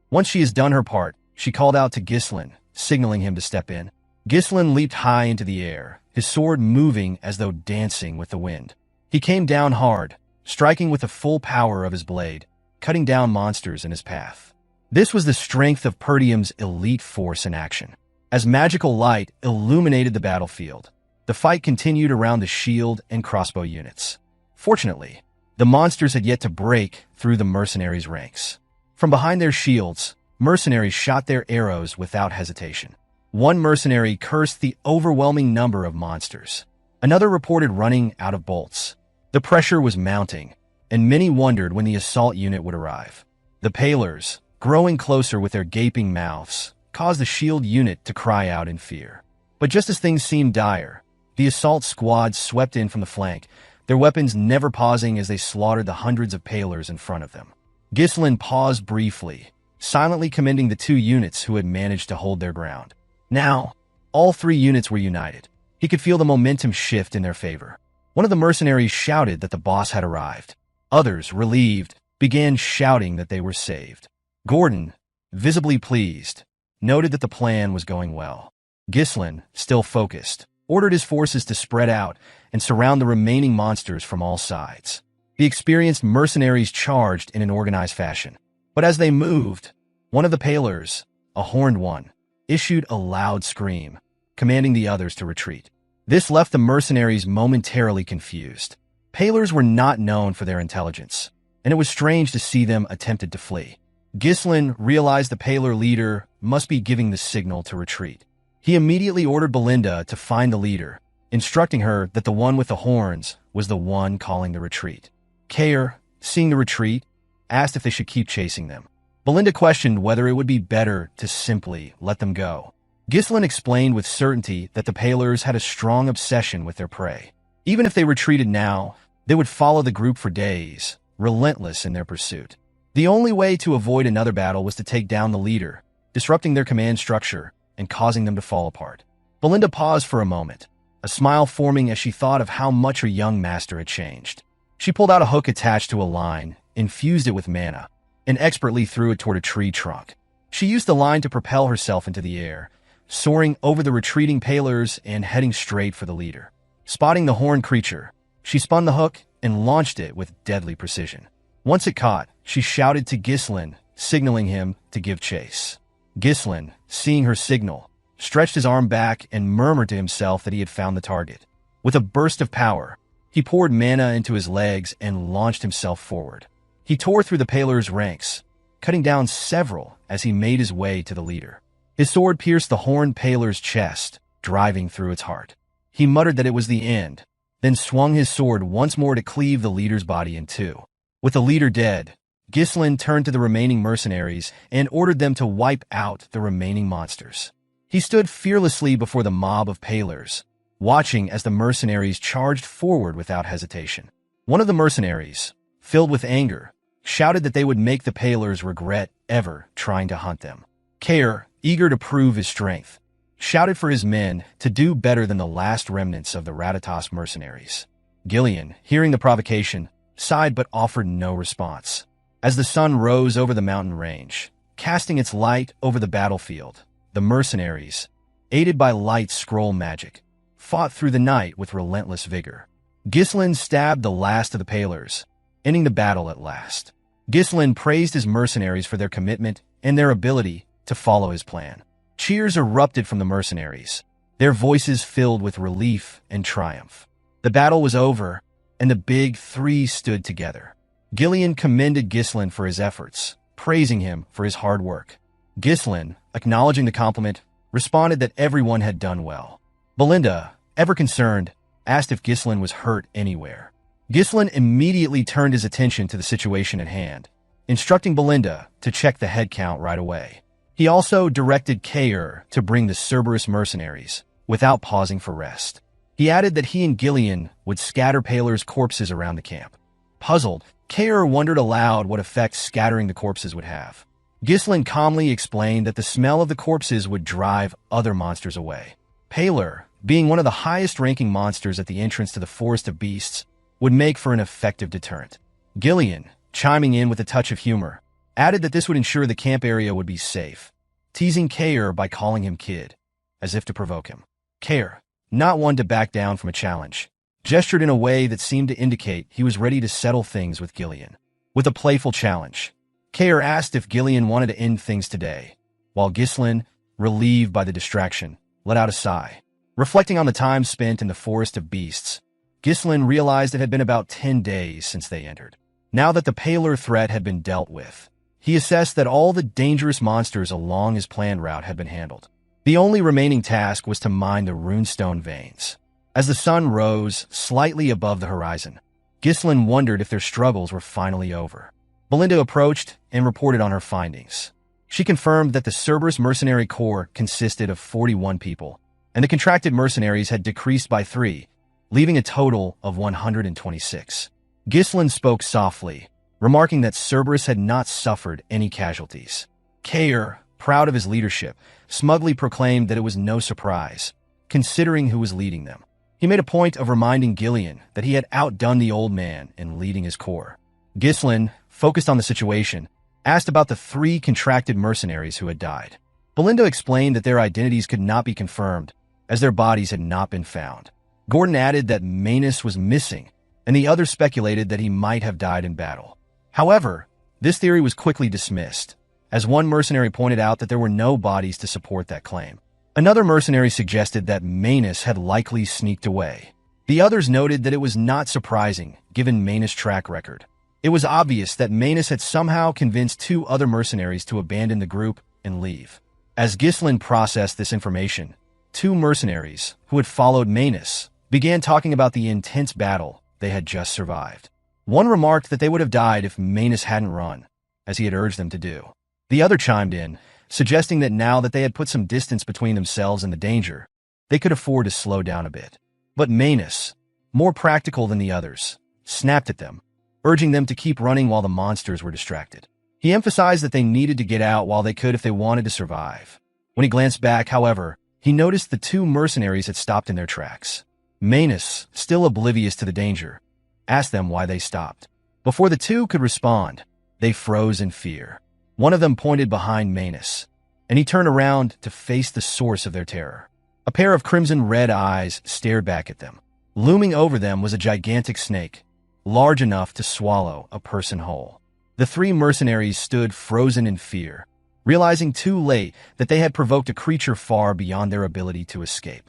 Once she has done her part, she called out to Ghislain, signaling him to step in. Ghislain leaped high into the air, his sword moving as though dancing with the wind. He came down hard, striking with the full power of his blade, cutting down monsters in his path. This was the strength of Perdium's elite force in action. As magical light illuminated the battlefield, the fight continued around the shield and crossbow units. Fortunately, the monsters had yet to break through the mercenaries' ranks. From behind their shields, mercenaries shot their arrows without hesitation. One mercenary cursed the overwhelming number of monsters. Another reported running out of bolts. The pressure was mounting, and many wondered when the assault unit would arrive. The Pallors, growing closer with their gaping mouths, caused the shield unit to cry out in fear. But just as things seemed dire, the assault squad swept in from the flank, their weapons never pausing as they slaughtered the hundreds of Pallors in front of them. Ghislain paused briefly, silently commending the 2 units who had managed to hold their ground. Now, all 3 units were united. He could feel the momentum shift in their favor. One of the mercenaries shouted that the boss had arrived. Others, relieved, began shouting that they were saved. Gordon, visibly pleased, noted that the plan was going well. Ghislain, still focused, ordered his forces to spread out and surround the remaining monsters from all sides. The experienced mercenaries charged in an organized fashion. But as they moved, one of the Pallors, a horned one, issued a loud scream. commanding the others to retreat. This left the mercenaries momentarily confused. Pallors were not known for their intelligence, and it was strange to see them attempted to flee. Ghislain realized the Pallor leader must be giving the signal to retreat. He immediately ordered Belinda to find the leader, instructing her that the one with the horns was the one calling the retreat. Cain, seeing the retreat, asked if they should keep chasing them. Belinda questioned whether it would be better to simply let them go. Ghislain explained with certainty that the Pallors had a strong obsession with their prey. Even if they retreated now, they would follow the group for days, relentless in their pursuit. The only way to avoid another battle was to take down the leader, disrupting their command structure and causing them to fall apart. Belinda paused for a moment, a smile forming as she thought of how much her young master had changed. She pulled out a hook attached to a line, infused it with mana, and expertly threw it toward a tree trunk. She used the line to propel herself into the air, soaring over the retreating Pallors and heading straight for the leader. Spotting the horned creature, she spun the hook and launched it with deadly precision. Once it caught, she shouted to Ghislain, signaling him to give chase. Ghislain, seeing her signal, stretched his arm back and murmured to himself that he had found the target. With a burst of power, he poured mana into his legs and launched himself forward. He tore through the Pallors' ranks, cutting down several as he made his way to the leader. His sword pierced the horned Pallor's chest, driving through its heart. He muttered that it was the end, then swung his sword once more to cleave the leader's body in two. With the leader dead, Ghislain turned to the remaining mercenaries and ordered them to wipe out the remaining monsters. He stood fearlessly before the mob of Pallors, watching as the mercenaries charged forward without hesitation. One of the mercenaries, filled with anger, shouted that they would make the Pallors regret ever trying to hunt them. Cain, eager to prove his strength, shouted for his men to do better than the last remnants of the Ratatas mercenaries. Gillion, hearing the provocation, sighed but offered no response. As the sun rose over the mountain range, casting its light over the battlefield, the mercenaries, aided by light scroll magic, fought through the night with relentless vigor. Ghislain stabbed the last of the Pallors, ending the battle at last. Ghislain praised his mercenaries for their commitment and their ability to follow his plan. Cheers erupted from the mercenaries, their voices filled with relief and triumph. The battle was over, and the big three stood together. Gillion commended Ghislain for his efforts, praising him for his hard work. Ghislain, acknowledging the compliment, responded that everyone had done well. Belinda, ever concerned, asked if Ghislain was hurt anywhere. Ghislain immediately turned his attention to the situation at hand, instructing Belinda to check the head count right away. He also directed Cain to bring the Cerberus mercenaries, without pausing for rest. He added that he and Gillion would scatter Pallors' corpses around the camp. Puzzled, Cain wondered aloud what effect scattering the corpses would have. Ghislain calmly explained that the smell of the corpses would drive other monsters away. Pallor, being one of the highest-ranking monsters at the entrance to the Forest of Beasts, would make for an effective deterrent. Gillion, chiming in with a touch of humor, added that this would ensure the camp area would be safe, teasing Cain by calling him Kid, as if to provoke him. Cain, not one to back down from a challenge, gestured in a way that seemed to indicate he was ready to settle things with Gillion. With a playful challenge, Cain asked if Gillion wanted to end things today, while Ghislain, relieved by the distraction, let out a sigh. Reflecting on the time spent in the Forest of Beasts, Ghislain realized it had been about 10 days since they entered. Now that the Pallor threat had been dealt with, he assessed that all the dangerous monsters along his planned route had been handled. The only remaining task was to mine the runestone veins. As the sun rose slightly above the horizon, Ghislain wondered if their struggles were finally over. Belinda approached and reported on her findings. She confirmed that the Cerberus mercenary corps consisted of 41 people, and the contracted mercenaries had decreased by 3, leaving a total of 126. Ghislain spoke softly, remarking that Cerberus had not suffered any casualties. Cain, proud of his leadership, smugly proclaimed that it was no surprise, considering who was leading them. He made a point of reminding Gillion that he had outdone the old man in leading his corps. Ghislain, focused on the situation, asked about the 3 contracted mercenaries who had died. Belinda explained that their identities could not be confirmed, as their bodies had not been found. Gordon added that Manus was missing, and the others speculated that he might have died in battle. However, this theory was quickly dismissed, as one mercenary pointed out that there were no bodies to support that claim. Another mercenary suggested that Manus had likely sneaked away. The others noted that it was not surprising, given Manus' track record. It was obvious that Manus had somehow convinced two other mercenaries to abandon the group and leave. As Ghislain processed this information, two mercenaries, who had followed Manus, began talking about the intense battle they had just survived. One remarked that they would have died if Manus hadn't run, as he had urged them to do. The other chimed in, suggesting that now that they had put some distance between themselves and the danger, they could afford to slow down a bit. But Manus, more practical than the others, snapped at them, urging them to keep running while the monsters were distracted. He emphasized that they needed to get out while they could if they wanted to survive. When he glanced back, however, he noticed the two mercenaries had stopped in their tracks. Manus, still oblivious to the danger, asked them why they stopped. Before the two could respond, they froze in fear. One of them pointed behind Manus, and he turned around to face the source of their terror. A pair of crimson-red eyes stared back at them. Looming over them was a gigantic snake, large enough to swallow a person whole. The three mercenaries stood frozen in fear, realizing too late that they had provoked a creature far beyond their ability to escape.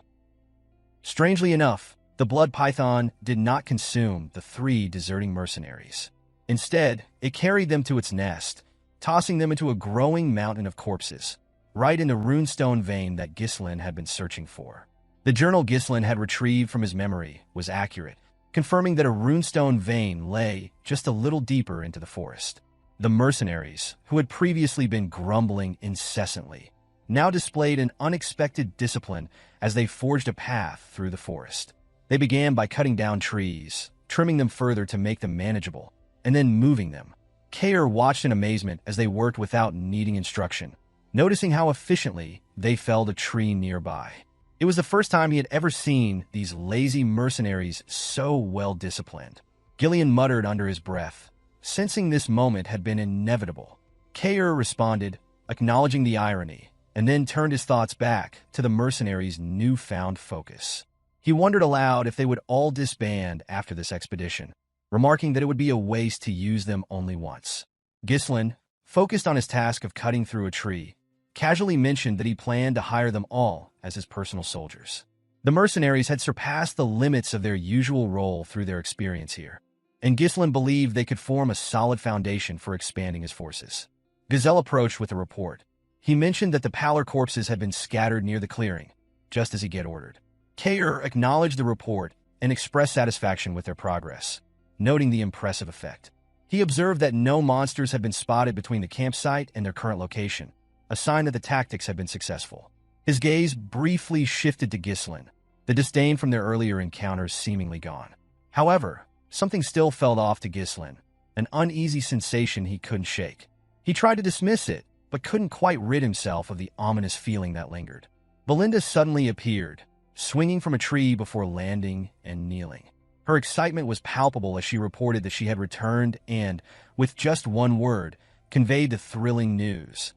Strangely enough, the blood python did not consume the three deserting mercenaries. Instead, it carried them to its nest, tossing them into a growing mountain of corpses, right in the runestone vein that Ghislain had been searching for. The journal Ghislain had retrieved from his memory was accurate, confirming that a runestone vein lay just a little deeper into the forest. The mercenaries, who had previously been grumbling incessantly, now displayed an unexpected discipline as they forged a path through the forest. They began by cutting down trees, trimming them further to make them manageable, and then moving them. Cain watched in amazement as they worked without needing instruction, noticing how efficiently they felled a tree nearby. It was the first time he had ever seen these lazy mercenaries so well-disciplined. Gillion muttered under his breath, sensing this moment had been inevitable. Cain responded, acknowledging the irony, and then turned his thoughts back to the mercenaries' newfound focus. He wondered aloud if they would all disband after this expedition, remarking that it would be a waste to use them only once. Ghislain, focused on his task of cutting through a tree, casually mentioned that he planned to hire them all as his personal soldiers. The mercenaries had surpassed the limits of their usual role through their experience here, and Ghislain believed they could form a solid foundation for expanding his forces. Gazelle approached with a report. He mentioned that the Pallor corpses had been scattered near the clearing, just as he had ordered. Cain acknowledged the report and expressed satisfaction with their progress, noting the impressive effect. He observed that no monsters had been spotted between the campsite and their current location, a sign that the tactics had been successful. His gaze briefly shifted to Ghislain, the disdain from their earlier encounters seemingly gone. However, something still felt off to Ghislain, an uneasy sensation he couldn't shake. He tried to dismiss it, but couldn't quite rid himself of the ominous feeling that lingered. Belinda suddenly appeared, swinging from a tree before landing and kneeling. Her excitement was palpable as she reported that she had returned and, with just one word, conveyed the thrilling news.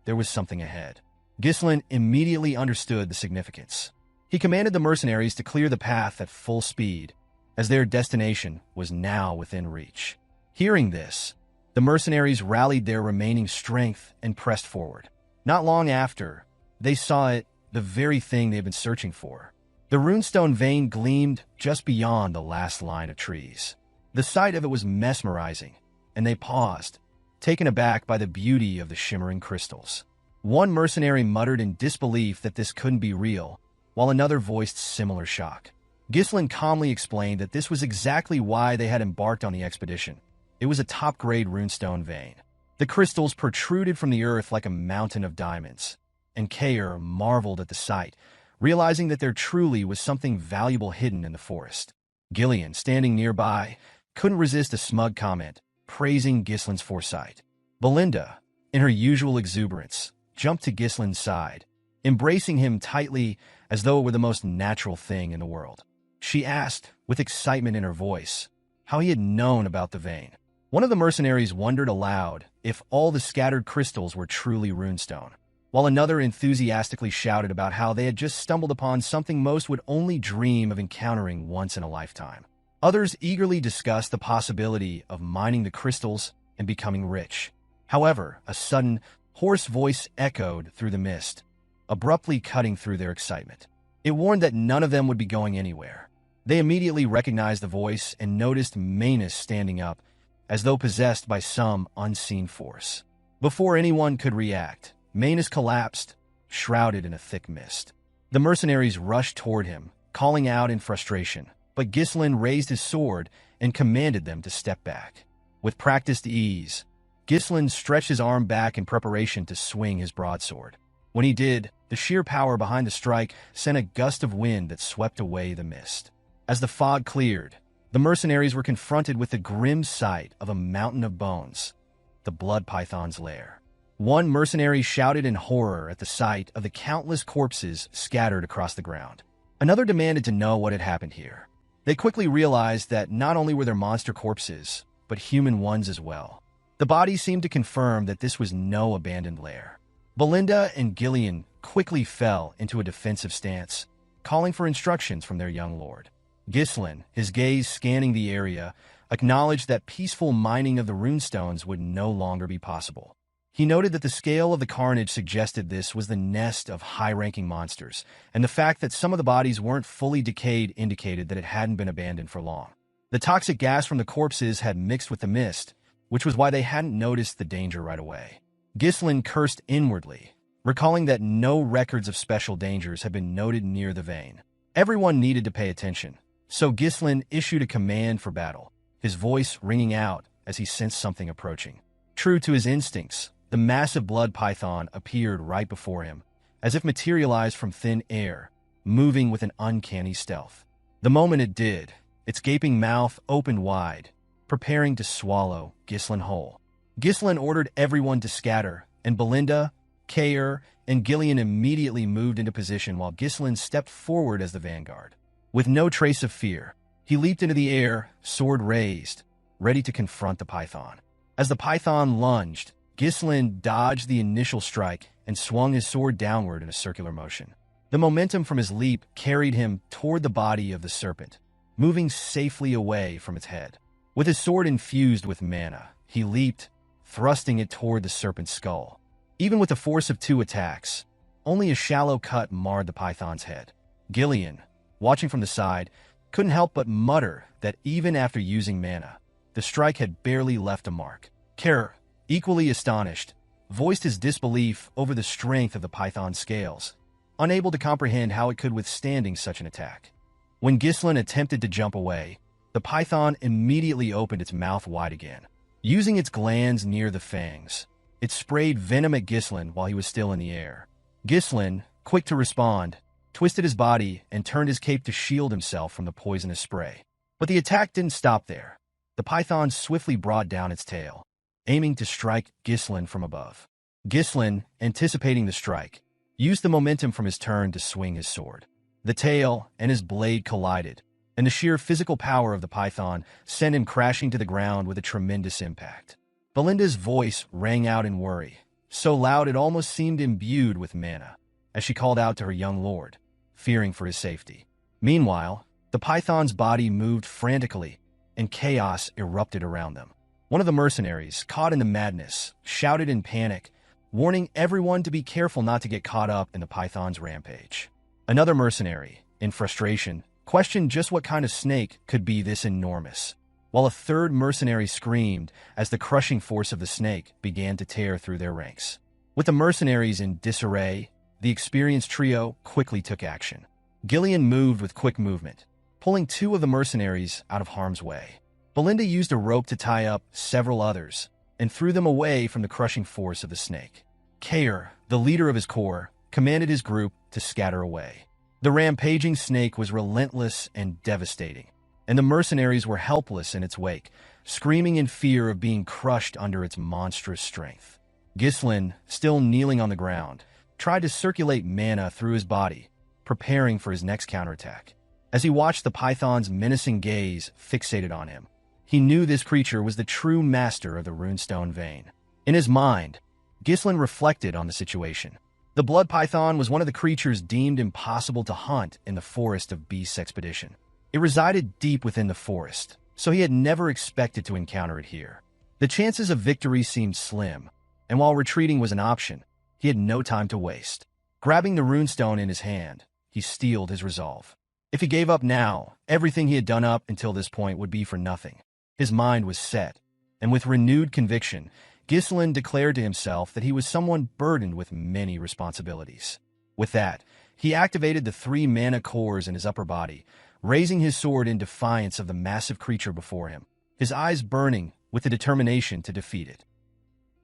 There was something ahead. Ghislain immediately understood the significance. He commanded the mercenaries to clear the path at full speed, as their destination was now within reach. Hearing this, the mercenaries rallied their remaining strength and pressed forward. Not long after, they saw it, the very thing they had been searching for. The runestone vein gleamed just beyond the last line of trees. The sight of it was mesmerizing, and they paused, taken aback by the beauty of the shimmering crystals. One mercenary muttered in disbelief that this couldn't be real, while another voiced similar shock. Ghislain calmly explained that this was exactly why they had embarked on the expedition. It was a top-grade runestone vein. The crystals protruded from the earth like a mountain of diamonds, and Cain marveled at the sight, realizing that there truly was something valuable hidden in the forest. Gillion, standing nearby, couldn't resist a smug comment, praising Ghislain's foresight. Belinda, in her usual exuberance, jumped to Ghislain's side, embracing him tightly as though it were the most natural thing in the world. She asked, with excitement in her voice, how he had known about the vein. One of the mercenaries wondered aloud if all the scattered crystals were truly runestone, while another enthusiastically shouted about how they had just stumbled upon something most would only dream of encountering once in a lifetime. Others eagerly discussed the possibility of mining the crystals and becoming rich. However, a sudden, hoarse voice echoed through the mist. abruptly cutting through their excitement. It warned that none of them would be going anywhere. They immediately recognized the voice and noticed Manus standing up, as though possessed by some unseen force. Before anyone could react, Manus collapsed, shrouded in a thick mist. The mercenaries rushed toward him, calling out in frustration, but Ghislain raised his sword and commanded them to step back. With practiced ease, Ghislain stretched his arm back in preparation to swing his broadsword. When he did, the sheer power behind the strike sent a gust of wind that swept away the mist. As the fog cleared, the mercenaries were confronted with the grim sight of a mountain of bones, the blood python's lair. One mercenary shouted in horror at the sight of the countless corpses scattered across the ground. Another demanded to know what had happened here. They quickly realized that not only were there monster corpses, but human ones as well. The bodies seemed to confirm that this was no abandoned lair. Belinda and Gillion quickly fell into a defensive stance, calling for instructions from their young lord. Ghislain, his gaze scanning the area, acknowledged that peaceful mining of the runestones would no longer be possible. He noted that the scale of the carnage suggested this was the nest of high-ranking monsters, and the fact that some of the bodies weren't fully decayed indicated that it hadn't been abandoned for long. The toxic gas from the corpses had mixed with the mist, which was why they hadn't noticed the danger right away. Ghislain cursed inwardly, recalling that no records of special dangers had been noted near the vein. Everyone needed to pay attention, so Ghislain issued a command for battle, his voice ringing out as he sensed something approaching. True to his instincts, the massive blood python appeared right before him, as if materialized from thin air, moving with an uncanny stealth. The moment it did, its gaping mouth opened wide, preparing to swallow Ghislain whole. Ghislain ordered everyone to scatter, and Belinda, Cain, and Gillion immediately moved into position while Ghislain stepped forward as the vanguard. With no trace of fear, he leaped into the air, sword raised, ready to confront the python. As the python lunged, Ghislain dodged the initial strike and swung his sword downward in a circular motion. The momentum from his leap carried him toward the body of the serpent, moving safely away from its head. With his sword infused with mana, he leaped, thrusting it toward the serpent's skull. Even with the force of 2 attacks, only a shallow cut marred the python's head. Gillion, watching from the side, couldn't help but mutter that even after using mana, the strike had barely left a mark. Cain, equally astonished, voiced his disbelief over the strength of the python's scales, unable to comprehend how it could withstand such an attack. When Ghislain attempted to jump away, the python immediately opened its mouth wide again. Using its glands near the fangs, it sprayed venom at Ghislain while he was still in the air. Ghislain, quick to respond, twisted his body and turned his cape to shield himself from the poisonous spray. But the attack didn't stop there. The python swiftly brought down its tail, aiming to strike Ghislain from above. Ghislain, anticipating the strike, used the momentum from his turn to swing his sword. The tail and his blade collided, and the sheer physical power of the python sent him crashing to the ground with a tremendous impact. Belinda's voice rang out in worry, so loud it almost seemed imbued with mana, as she called out to her young lord, fearing for his safety. Meanwhile, the python's body moved frantically, and chaos erupted around them. One of the mercenaries, caught in the madness, shouted in panic, warning everyone to be careful not to get caught up in the python's rampage. Another mercenary, in frustration, questioned just what kind of snake could be this enormous, while a third mercenary screamed as the crushing force of the snake began to tear through their ranks. With the mercenaries in disarray, the experienced trio quickly took action. Gillion moved with quick movement, pulling 2 of the mercenaries out of harm's way. Belinda used a rope to tie up several others and threw them away from the crushing force of the snake. Cain, the leader of his corps, commanded his group to scatter away. The rampaging snake was relentless and devastating, and the mercenaries were helpless in its wake, screaming in fear of being crushed under its monstrous strength. Ghislain, still kneeling on the ground, tried to circulate mana through his body, preparing for his next counterattack. As he watched the python's menacing gaze fixated on him, he knew this creature was the true master of the runestone vein. In his mind, Ghislain reflected on the situation. The blood python was one of the creatures deemed impossible to hunt in the Forest of Beasts expedition. It resided deep within the forest, so he had never expected to encounter it here. The chances of victory seemed slim, and while retreating was an option, he had no time to waste. Grabbing the runestone in his hand, he steeled his resolve. If he gave up now, everything he had done up until this point would be for nothing. His mind was set, and with renewed conviction, Ghislain declared to himself that he was someone burdened with many responsibilities. With that, he activated the 3 mana cores in his upper body, raising his sword in defiance of the massive creature before him, his eyes burning with the determination to defeat it.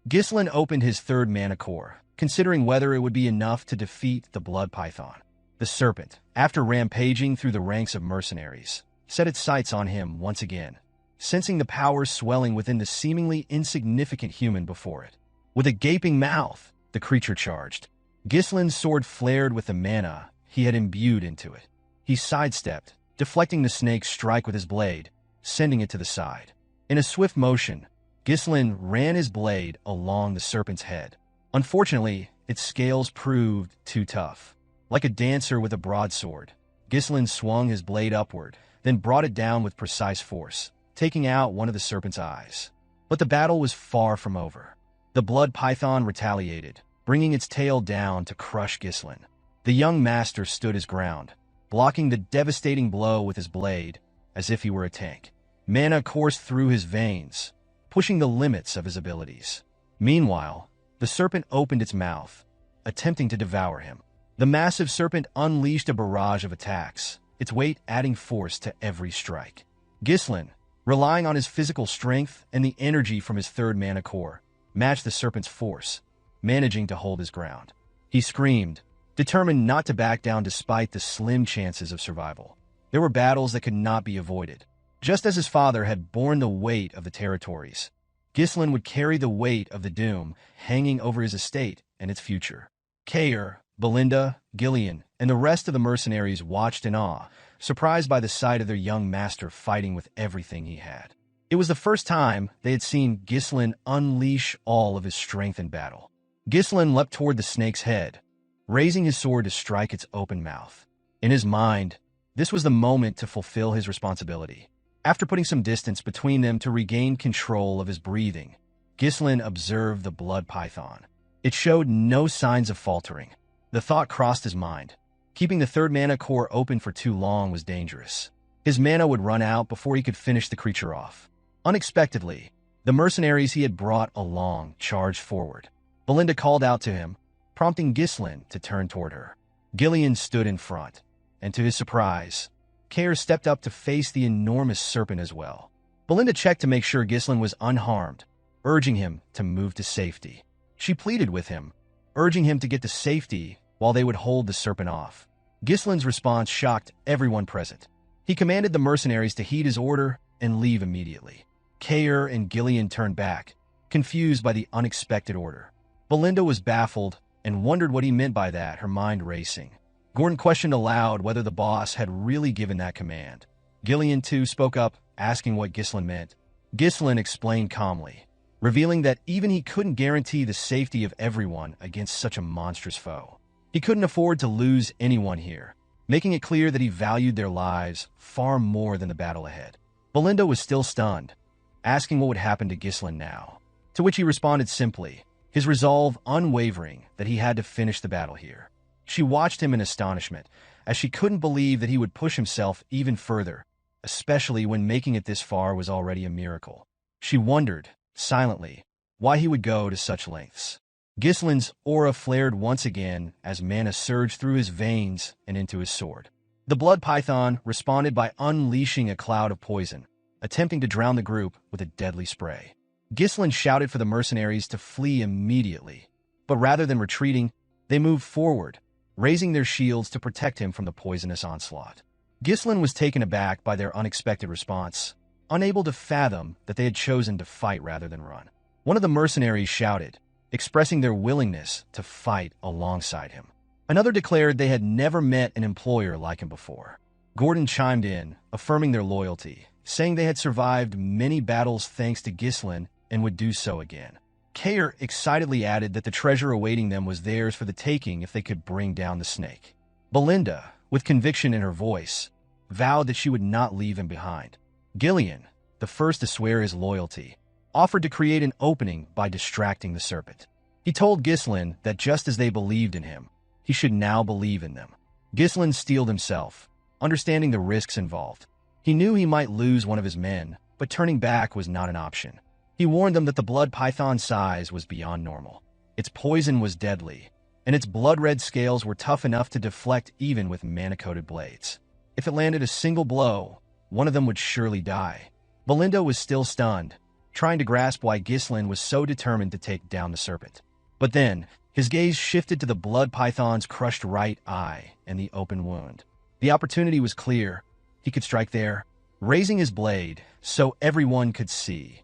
Ghislain opened his 3rd mana core, considering whether it would be enough to defeat the blood python. The serpent, after rampaging through the ranks of mercenaries, set its sights on him once again, sensing the power swelling within the seemingly insignificant human before it. With a gaping mouth, the creature charged. Ghislain's sword flared with the mana he had imbued into it. He sidestepped, deflecting the snake's strike with his blade, sending it to the side. In a swift motion, Ghislain ran his blade along the serpent's head. Unfortunately, its scales proved too tough. Like a dancer with a broadsword, Ghislain swung his blade upward, then brought it down with precise force, taking out one of the serpent's eyes. But the battle was far from over. The blood python retaliated, bringing its tail down to crush Ghislain. The young master stood his ground, blocking the devastating blow with his blade, as if he were a tank. Mana coursed through his veins, pushing the limits of his abilities. Meanwhile, the serpent opened its mouth, attempting to devour him. The massive serpent unleashed a barrage of attacks, its weight adding force to every strike. Ghislain, relying on his physical strength and the energy from his 3rd mana core, matched the serpent's force, managing to hold his ground. He screamed, determined not to back down despite the slim chances of survival. There were battles that could not be avoided. Just as his father had borne the weight of the territories, Ghislain would carry the weight of the doom hanging over his estate and its future. Cain, Belinda, Gillion, and the rest of the mercenaries watched in awe, surprised by the sight of their young master fighting with everything he had. It was the first time they had seen Ghislain unleash all of his strength in battle. Ghislain leapt toward the snake's head, raising his sword to strike its open mouth. In his mind, this was the moment to fulfill his responsibility. After putting some distance between them to regain control of his breathing, Ghislain observed the blood python. It showed no signs of faltering. The thought crossed his mind. Keeping the 3rd mana core open for too long was dangerous. His mana would run out before he could finish the creature off. Unexpectedly, the mercenaries he had brought along charged forward. Belinda called out to him, prompting Ghislain to turn toward her. Gillion stood in front, and to his surprise, Cain stepped up to face the enormous serpent as well. Belinda checked to make sure Ghislain was unharmed, urging him to move to safety. She pleaded with him, urging him to get to safety while they would hold the serpent off. Ghislain's response shocked everyone present. He commanded the mercenaries to heed his order and leave immediately. Cain and Gillion turned back, confused by the unexpected order. Belinda was baffled and wondered what he meant by that, her mind racing. Gordon questioned aloud whether the boss had really given that command. Gillion, too, spoke up, asking what Ghislain meant. Ghislain explained calmly, revealing that even he couldn't guarantee the safety of everyone against such a monstrous foe. He couldn't afford to lose anyone here, making it clear that he valued their lives far more than the battle ahead. Belinda was still stunned, asking what would happen to Ghislain now, to which he responded simply, his resolve unwavering that he had to finish the battle here. She watched him in astonishment, as she couldn't believe that he would push himself even further, especially when making it this far was already a miracle. She wondered, silently, why he would go to such lengths. Ghislain's aura flared once again as mana surged through his veins and into his sword. The blood python responded by unleashing a cloud of poison, attempting to drown the group with a deadly spray. Ghislain shouted for the mercenaries to flee immediately, but rather than retreating, they moved forward, raising their shields to protect him from the poisonous onslaught. Ghislain was taken aback by their unexpected response, unable to fathom that they had chosen to fight rather than run. One of the mercenaries shouted, expressing their willingness to fight alongside him. Another declared they had never met an employer like him before. Gordon chimed in, affirming their loyalty, saying they had survived many battles thanks to Ghislain and would do so again. Cain excitedly added that the treasure awaiting them was theirs for the taking if they could bring down the snake. Belinda, with conviction in her voice, vowed that she would not leave him behind. Gillion, the first to swear his loyalty, offered to create an opening by distracting the serpent. He told Ghislain that just as they believed in him, he should now believe in them. Ghislain steeled himself, understanding the risks involved. He knew he might lose one of his men, but turning back was not an option. He warned them that the blood python's size was beyond normal. Its poison was deadly, and its blood-red scales were tough enough to deflect even with mana-coated blades. If it landed a single blow, one of them would surely die. Belinda was still stunned, trying to grasp why Ghislain was so determined to take down the serpent. But then, his gaze shifted to the blood python's crushed right eye and the open wound. The opportunity was clear. He could strike there. Raising his blade so everyone could see,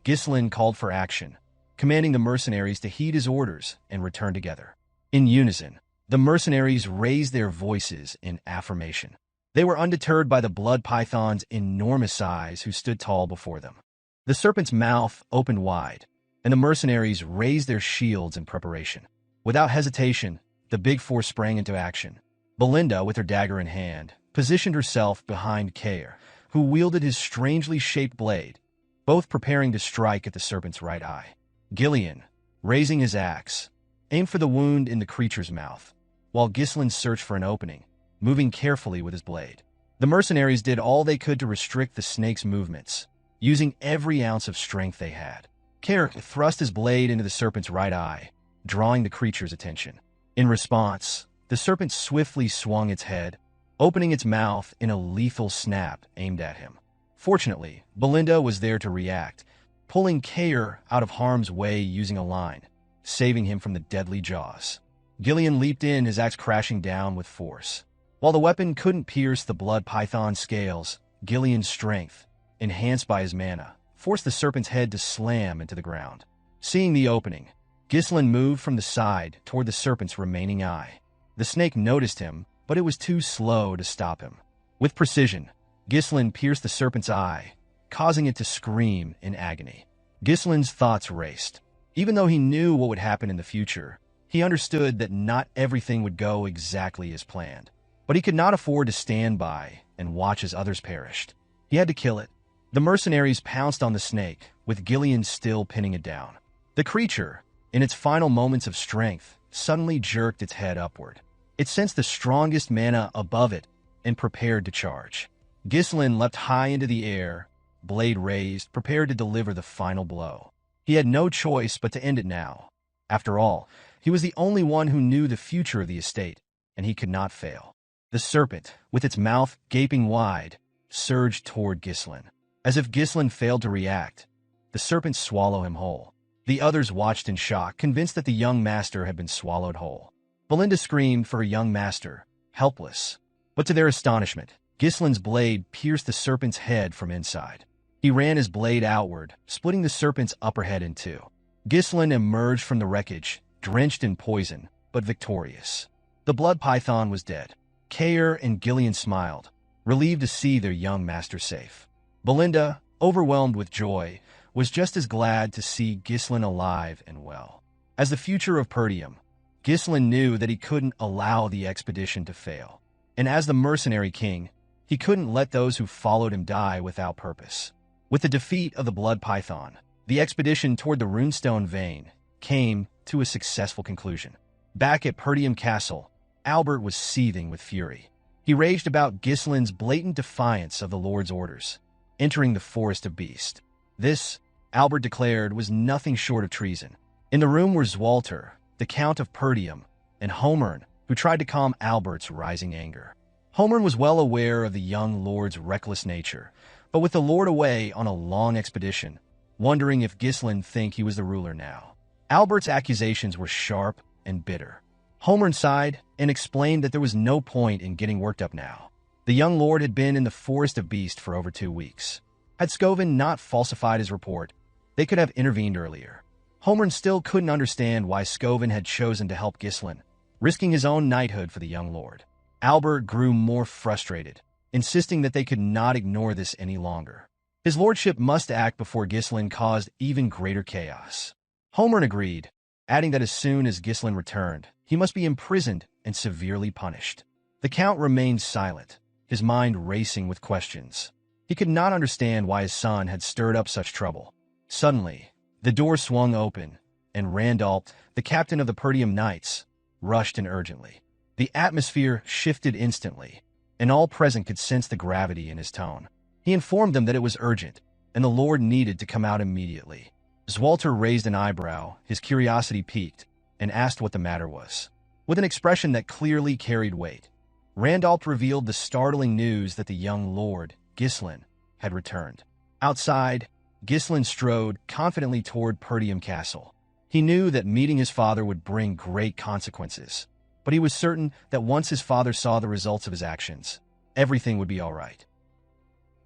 Ghislain called for action, commanding the mercenaries to heed his orders and return together. In unison, the mercenaries raised their voices in affirmation. They were undeterred by the blood python's enormous eyes who stood tall before them. The serpent's mouth opened wide, and the mercenaries raised their shields in preparation. Without hesitation, the big four sprang into action. Belinda, with her dagger in hand, positioned herself behind Cain, who wielded his strangely shaped blade, both preparing to strike at the serpent's right eye. Gillion, raising his axe, aimed for the wound in the creature's mouth, while Ghislain searched for an opening, moving carefully with his blade. The mercenaries did all they could to restrict the snake's movements, using every ounce of strength they had. Cain thrust his blade into the serpent's right eye, drawing the creature's attention. In response, the serpent swiftly swung its head, opening its mouth in a lethal snap aimed at him. Fortunately, Belinda was there to react, pulling Cain out of harm's way using a line, saving him from the deadly jaws. Gillion leaped in, his axe crashing down with force. While the weapon couldn't pierce the blood python's scales, Gillion's strength, enhanced by his mana, forced the serpent's head to slam into the ground. Seeing the opening, Ghislain moved from the side toward the serpent's remaining eye. The snake noticed him, but it was too slow to stop him. With precision, Ghislain pierced the serpent's eye, causing it to scream in agony. Ghislain's thoughts raced. Even though he knew what would happen in the future, he understood that not everything would go exactly as planned. But he could not afford to stand by and watch as others perished. He had to kill it. The mercenaries pounced on the snake, with Gillion still pinning it down. The creature, in its final moments of strength, suddenly jerked its head upward. It sensed the strongest mana above it and prepared to charge. Ghislain leapt high into the air, blade raised, prepared to deliver the final blow. He had no choice but to end it now. After all, he was the only one who knew the future of the estate, and he could not fail. The serpent, with its mouth gaping wide, surged toward Ghislain. As if Ghislain failed to react, the serpent swallowed him whole. The others watched in shock, convinced that the young master had been swallowed whole. Belinda screamed for her young master, helpless. But to their astonishment, Ghislain's blade pierced the serpent's head from inside. He ran his blade outward, splitting the serpent's upper head in two. Ghislain emerged from the wreckage, drenched in poison, but victorious. The blood python was dead. Cain and Gillion smiled, relieved to see their young master safe. Belinda, overwhelmed with joy, was just as glad to see Ghislain alive and well. As the future of Perdium, Ghislain knew that he couldn't allow the expedition to fail. And as the Mercenary King, he couldn't let those who followed him die without purpose. With the defeat of the blood python, the expedition toward the Runestone Vein came to a successful conclusion. Back at Perdium Castle, Albert was seething with fury. He raged about Ghislain's blatant defiance of the Lord's orders, entering the Forest of Beasts. This, Albert declared, was nothing short of treason. In the room were Swalter, the Count of Perdium, and Homern, who tried to calm Albert's rising anger. Homern was well aware of the young lord's reckless nature, but with the lord away on a long expedition, wondering if Ghislain think he was the ruler now. Albert's accusations were sharp and bitter. Homern sighed and explained that there was no point in getting worked up now. The young lord had been in the Forest of Beasts for over 2 weeks. Had Scoven not falsified his report, they could have intervened earlier. Homern still couldn't understand why Scoven had chosen to help Ghislain, risking his own knighthood for the young lord. Albert grew more frustrated, insisting that they could not ignore this any longer. His lordship must act before Ghislain caused even greater chaos. Homern agreed, adding that as soon as Ghislain returned, he must be imprisoned and severely punished. The Count remained silent, his mind racing with questions. He could not understand why his son had stirred up such trouble. Suddenly, the door swung open, and Randolph, the captain of the Perdium Knights, rushed in urgently. The atmosphere shifted instantly, and all present could sense the gravity in his tone. He informed them that it was urgent, and the Lord needed to come out immediately. Swalter raised an eyebrow, his curiosity piqued, and asked what the matter was. With an expression that clearly carried weight, Randolph revealed the startling news that the young Lord, Ghislain, had returned. Outside, Ghislain strode confidently toward Perdium Castle. He knew that meeting his father would bring great consequences, but he was certain that once his father saw the results of his actions, everything would be all right.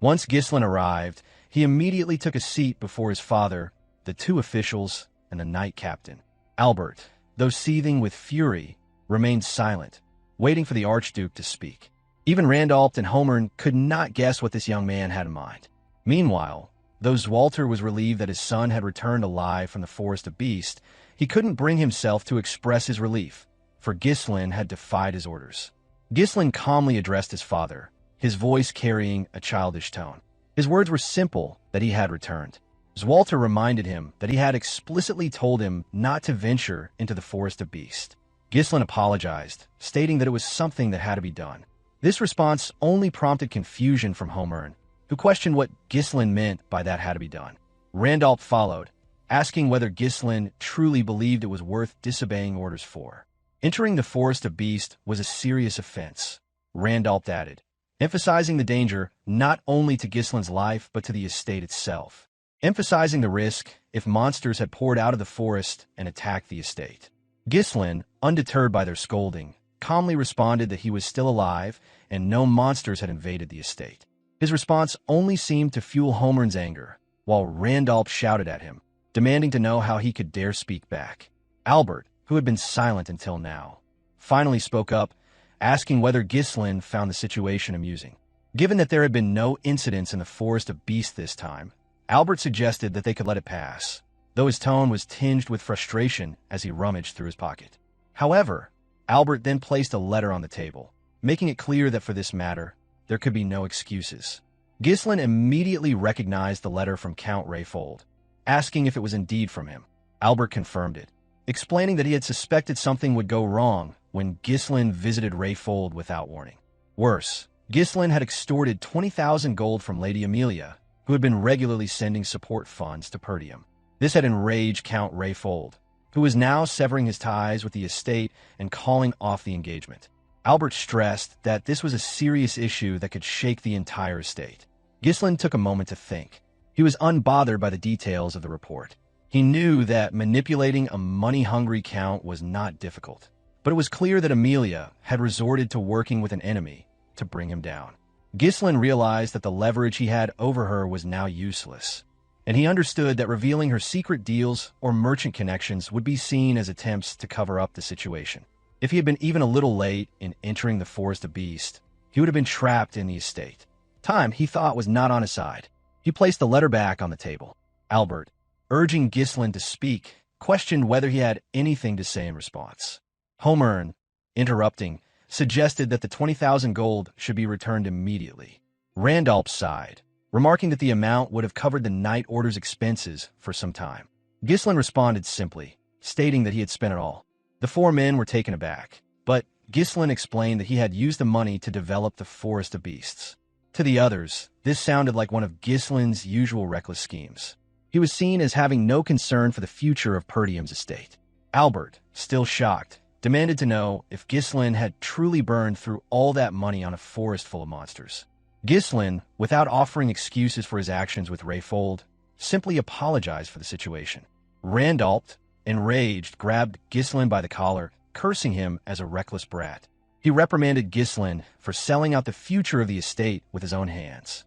Once Ghislain arrived, he immediately took a seat before his father, the two officials, and the knight captain. Albert, though seething with fury, remained silent, waiting for the Archduke to speak. Even Randolph and Homern could not guess what this young man had in mind. Meanwhile, though Swalter was relieved that his son had returned alive from the Forest of Beasts, he couldn't bring himself to express his relief, for Ghislain had defied his orders. Ghislain calmly addressed his father, his voice carrying a childish tone. His words were simple, that he had returned. Swalter reminded him that he had explicitly told him not to venture into the Forest of Beasts. Ghislain apologized, stating that it was something that had to be done. This response only prompted confusion from Homern, who questioned what Ghislain meant by that had to be done. Randolph followed, asking whether Ghislain truly believed it was worth disobeying orders for. Entering the Forest of Beasts was a serious offense, Randolph added, emphasizing the danger not only to Ghislain's life but to the estate itself, emphasizing the risk if monsters had poured out of the forest and attacked the estate. Ghislain, undeterred by their scolding, calmly responded that he was still alive and no monsters had invaded the estate. His response only seemed to fuel Homern's anger, while Randolph shouted at him, demanding to know how he could dare speak back. Albert, who had been silent until now, finally spoke up, asking whether Ghislain found the situation amusing. Given that there had been no incidents in the Forest of Beasts this time, Albert suggested that they could let it pass, though his tone was tinged with frustration as he rummaged through his pocket. However, Albert then placed a letter on the table, making it clear that for this matter, there could be no excuses. Ghislain immediately recognized the letter from Count Rayfold, asking if it was indeed from him. Albert confirmed it, explaining that he had suspected something would go wrong when Ghislain visited Rayfold without warning. Worse, Ghislain had extorted 20,000 gold from Lady Amelia, who had been regularly sending support funds to Perdium. This had enraged Count Rayfold, who was now severing his ties with the estate and calling off the engagement. Albert stressed that this was a serious issue that could shake the entire estate. Ghislain took a moment to think. He was unbothered by the details of the report. He knew that manipulating a money-hungry count was not difficult, but it was clear that Amelia had resorted to working with an enemy to bring him down. Ghislain realized that the leverage he had over her was now useless, and he understood that revealing her secret deals or merchant connections would be seen as attempts to cover up the situation. If he had been even a little late in entering the Forest of Beasts, he would have been trapped in the estate. Time, he thought, was not on his side. He placed the letter back on the table. Albert, urging Ghislain to speak, questioned whether he had anything to say in response. Homern, interrupting, suggested that the 20,000 gold should be returned immediately. Randolph sighed, remarking that the amount would have covered the Knight Order's expenses for some time. Ghislain responded simply, stating that he had spent it all. The four men were taken aback, but Ghislain explained that he had used the money to develop the Forest of Beasts. To the others, this sounded like one of Ghislain's usual reckless schemes. He was seen as having no concern for the future of Perdium's estate. Albert, still shocked, demanded to know if Ghislain had truly burned through all that money on a forest full of monsters. Ghislain, without offering excuses for his actions with Rayfold, simply apologized for the situation. Randolph, enraged, grabbed Ghislain by the collar, cursing him as a reckless brat. He reprimanded Ghislain for selling out the future of the estate with his own hands.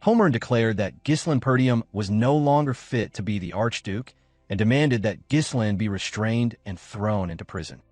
Homern declared that Ghislain Perdium was no longer fit to be the Archduke and demanded that Ghislain be restrained and thrown into prison.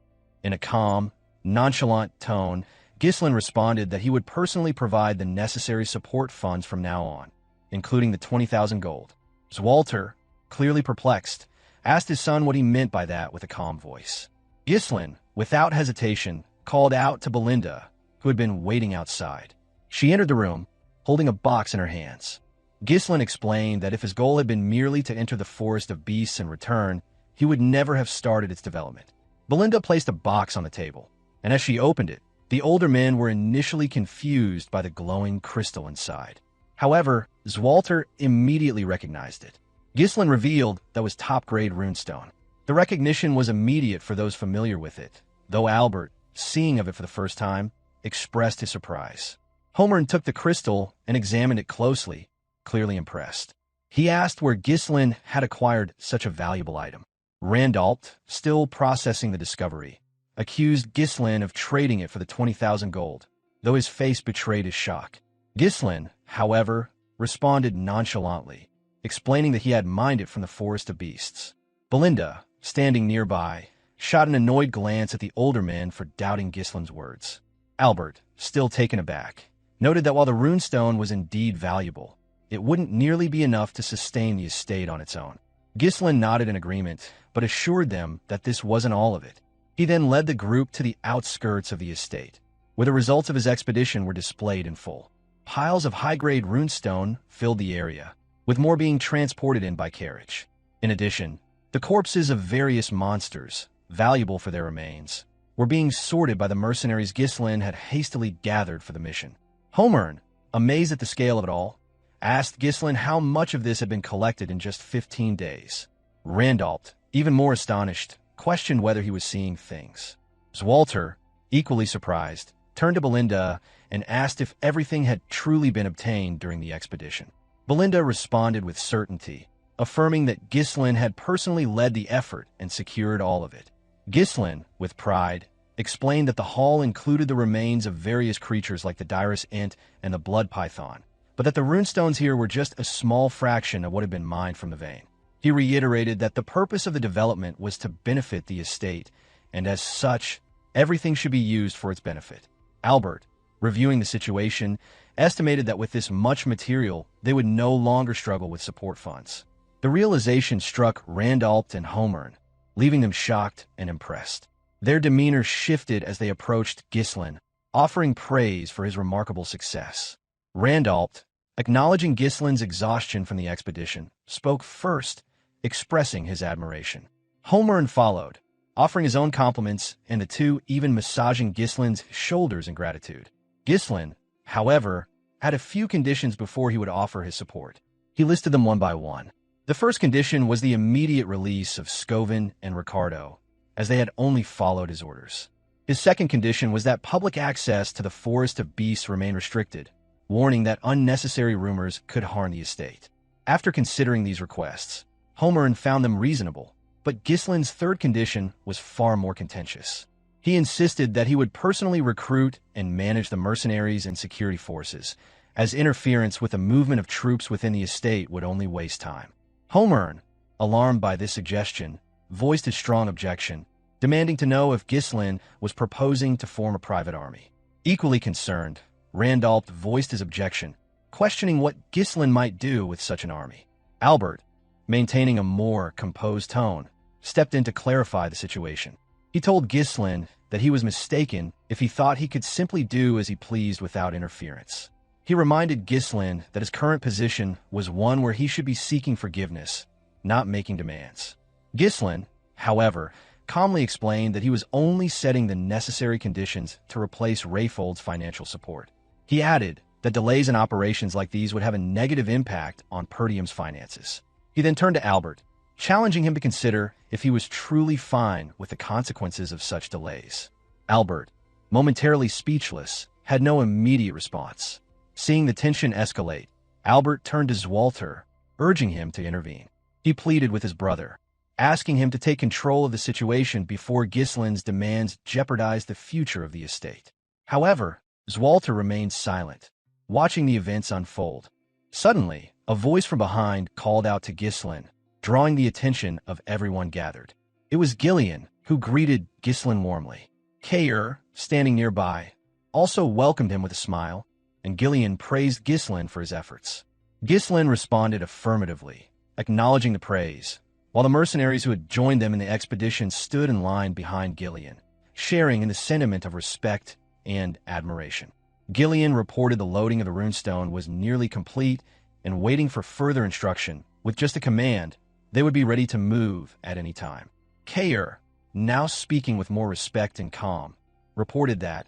In a calm, nonchalant tone, Ghislain responded that he would personally provide the necessary support funds from now on, including the 20,000 gold. Swalter, clearly perplexed, asked his son what he meant by that with a calm voice. Ghislain, without hesitation, called out to Belinda, who had been waiting outside. She entered the room, holding a box in her hands. Ghislain explained that if his goal had been merely to enter the Forest of Beasts and return, he would never have started its development. Belinda placed a box on the table, and as she opened it, the older men were initially confused by the glowing crystal inside. However, Swalter immediately recognized it. Ghislain revealed that was top-grade runestone. The recognition was immediate for those familiar with it, though Albert, seeing of it for the first time, expressed his surprise. Homer took the crystal and examined it closely, clearly impressed. He asked where Ghislain had acquired such a valuable item. Randalt, still processing the discovery, accused Ghislain of trading it for the 20,000 gold, though his face betrayed his shock. Ghislain, however, responded nonchalantly, explaining that he had mined it from the Forest of Beasts. Belinda, standing nearby, shot an annoyed glance at the older men for doubting Ghislain's words. Albert, still taken aback, noted that while the runestone was indeed valuable, it wouldn't nearly be enough to sustain the estate on its own. Ghislain nodded in agreement, but assured them that this wasn't all of it. He then led the group to the outskirts of the estate, where the results of his expedition were displayed in full. Piles of high-grade runestone filled the area, with more being transported in by carriage. In addition, the corpses of various monsters, valuable for their remains, were being sorted by the mercenaries Ghislain had hastily gathered for the mission. Homer, amazed at the scale of it all, asked Ghislain how much of this had been collected in just 15 days. Randalt, even more astonished, questioned whether he was seeing things. Swalter, equally surprised, turned to Belinda and asked if everything had truly been obtained during the expedition. Belinda responded with certainty, affirming that Ghislain had personally led the effort and secured all of it. Ghislain, with pride, explained that the haul included the remains of various creatures like the Dirus Int and the Blood Python, but that the runestones here were just a small fraction of what had been mined from the vein. He reiterated that the purpose of the development was to benefit the estate, and as such, everything should be used for its benefit. Albert, reviewing the situation, estimated that with this much material, they would no longer struggle with support funds. The realization struck Randalt and Homer, leaving them shocked and impressed. Their demeanor shifted as they approached Ghislain, offering praise for his remarkable success. Randalt, acknowledging Ghislain's exhaustion from the expedition, spoke first, expressing his admiration. Homer followed, offering his own compliments, and the two even massaging Ghislain's shoulders in gratitude. Ghislain, however, had a few conditions before he would offer his support. He listed them one by one. The first condition was the immediate release of Scovin and Ricardo, as they had only followed his orders. His second condition was that public access to the Forest of Beasts remain restricted, warning that unnecessary rumors could harm the estate. After considering these requests, Homer found them reasonable, but Ghislain's third condition was far more contentious. He insisted that he would personally recruit and manage the mercenaries and security forces, as interference with the movement of troops within the estate would only waste time. Homer, alarmed by this suggestion, voiced his strong objection, demanding to know if Ghislain was proposing to form a private army. Equally concerned, Randalt voiced his objection, questioning what Ghislain might do with such an army. Albert, maintaining a more composed tone, stepped in to clarify the situation. He told Ghislain that he was mistaken if he thought he could simply do as he pleased without interference. He reminded Ghislain that his current position was one where he should be seeking forgiveness, not making demands. Ghislain, however, calmly explained that he was only setting the necessary conditions to replace Rayfold's financial support. He added that delays in operations like these would have a negative impact on Perdium's finances. He then turned to Albert, challenging him to consider if he was truly fine with the consequences of such delays. Albert, momentarily speechless, had no immediate response. Seeing the tension escalate, Albert turned to Swalter, urging him to intervene. He pleaded with his brother, asking him to take control of the situation before Ghislain's demands jeopardized the future of the estate. However, Swalter remained silent, watching the events unfold. Suddenly, a voice from behind called out to Ghislain, drawing the attention of everyone gathered. It was Gillion, who greeted Ghislain warmly. Cain, standing nearby, also welcomed him with a smile, and Gillion praised Ghislain for his efforts. Ghislain responded affirmatively, acknowledging the praise, while the mercenaries who had joined them in the expedition stood in line behind Gillion, sharing in the sentiment of respect and admiration. Gillion reported the loading of the runestone was nearly complete and waiting for further instruction. With just a command, they would be ready to move at any time. Cain, now speaking with more respect and calm, reported that,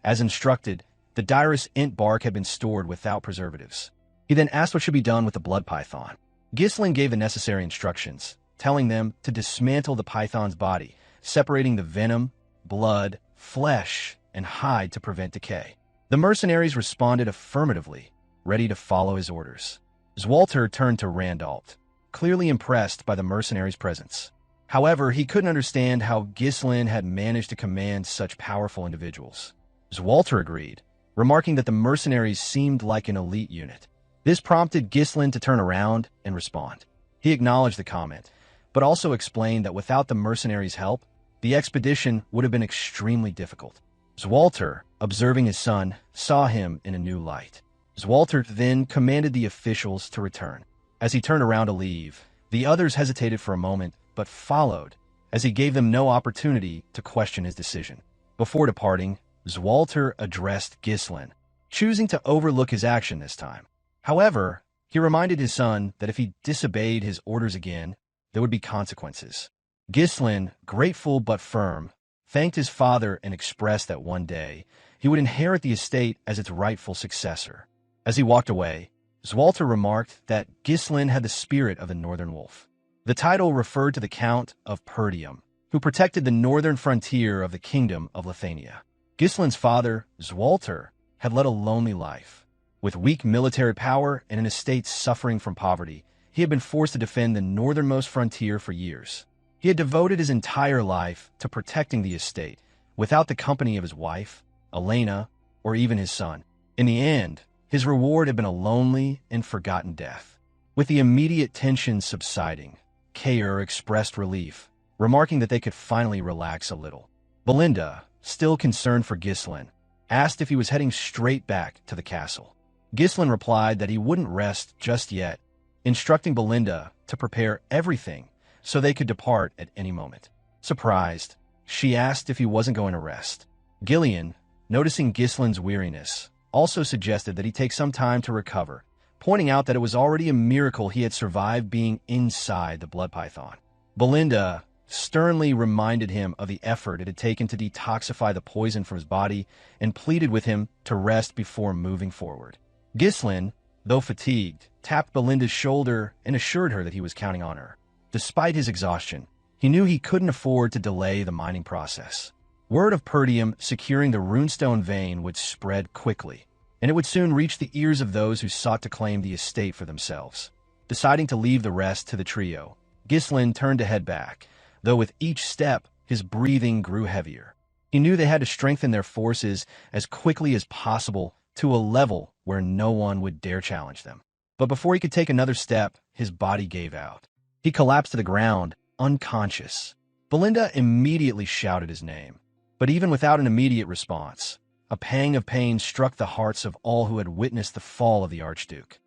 as instructed, the Dirus int bark had been stored without preservatives. He then asked what should be done with the blood python. Ghislain gave the necessary instructions, telling them to dismantle the python's body, separating the venom, blood, flesh, and hide to prevent decay. The mercenaries responded affirmatively, ready to follow his orders. Swalter turned to Randalt, clearly impressed by the mercenaries' presence. However, he couldn't understand how Ghislain had managed to command such powerful individuals. Swalter agreed, remarking that the mercenaries seemed like an elite unit. This prompted Ghislain to turn around and respond. He acknowledged the comment, but also explained that without the mercenaries' help, the expedition would have been extremely difficult. Swalter, observing his son, saw him in a new light. Swalter then commanded the officials to return. As he turned around to leave, the others hesitated for a moment, but followed, as he gave them no opportunity to question his decision. Before departing, Swalter addressed Ghislain, choosing to overlook his action this time. However, he reminded his son that if he disobeyed his orders again, there would be consequences. Ghislain, grateful but firm, thanked his father and expressed that one day he would inherit the estate as its rightful successor. As he walked away, Swalter remarked that Ghislain had the spirit of the Northern Wolf. The title referred to the Count of Perdium, who protected the northern frontier of the Kingdom of Lithuania. Ghislain's father, Swalter, had led a lonely life. With weak military power and an estate suffering from poverty, he had been forced to defend the northernmost frontier for years. He had devoted his entire life to protecting the estate, without the company of his wife, Elena, or even his son. In the end, his reward had been a lonely and forgotten death. With the immediate tension subsiding, Cain expressed relief, remarking that they could finally relax a little. Belinda, still concerned for Ghislain, asked if he was heading straight back to the castle. Ghislain replied that he wouldn't rest just yet, instructing Belinda to prepare everything so they could depart at any moment. Surprised, she asked if he wasn't going to rest. Gillion, noticing Ghislain's weariness, also suggested that he take some time to recover, pointing out that it was already a miracle he had survived being inside the blood python. Belinda sternly reminded him of the effort it had taken to detoxify the poison from his body and pleaded with him to rest before moving forward. Ghislain, though fatigued, tapped Belinda's shoulder and assured her that he was counting on her. Despite his exhaustion, he knew he couldn't afford to delay the mining process. Word of Perdium securing the runestone vein would spread quickly, and it would soon reach the ears of those who sought to claim the estate for themselves. Deciding to leave the rest to the trio, Ghislain turned to head back, though with each step, his breathing grew heavier. He knew they had to strengthen their forces as quickly as possible to a level where no one would dare challenge them. But before he could take another step, his body gave out. He collapsed to the ground, unconscious. Belinda immediately shouted his name, but even without an immediate response, a pang of pain struck the hearts of all who had witnessed the fall of the Archduke.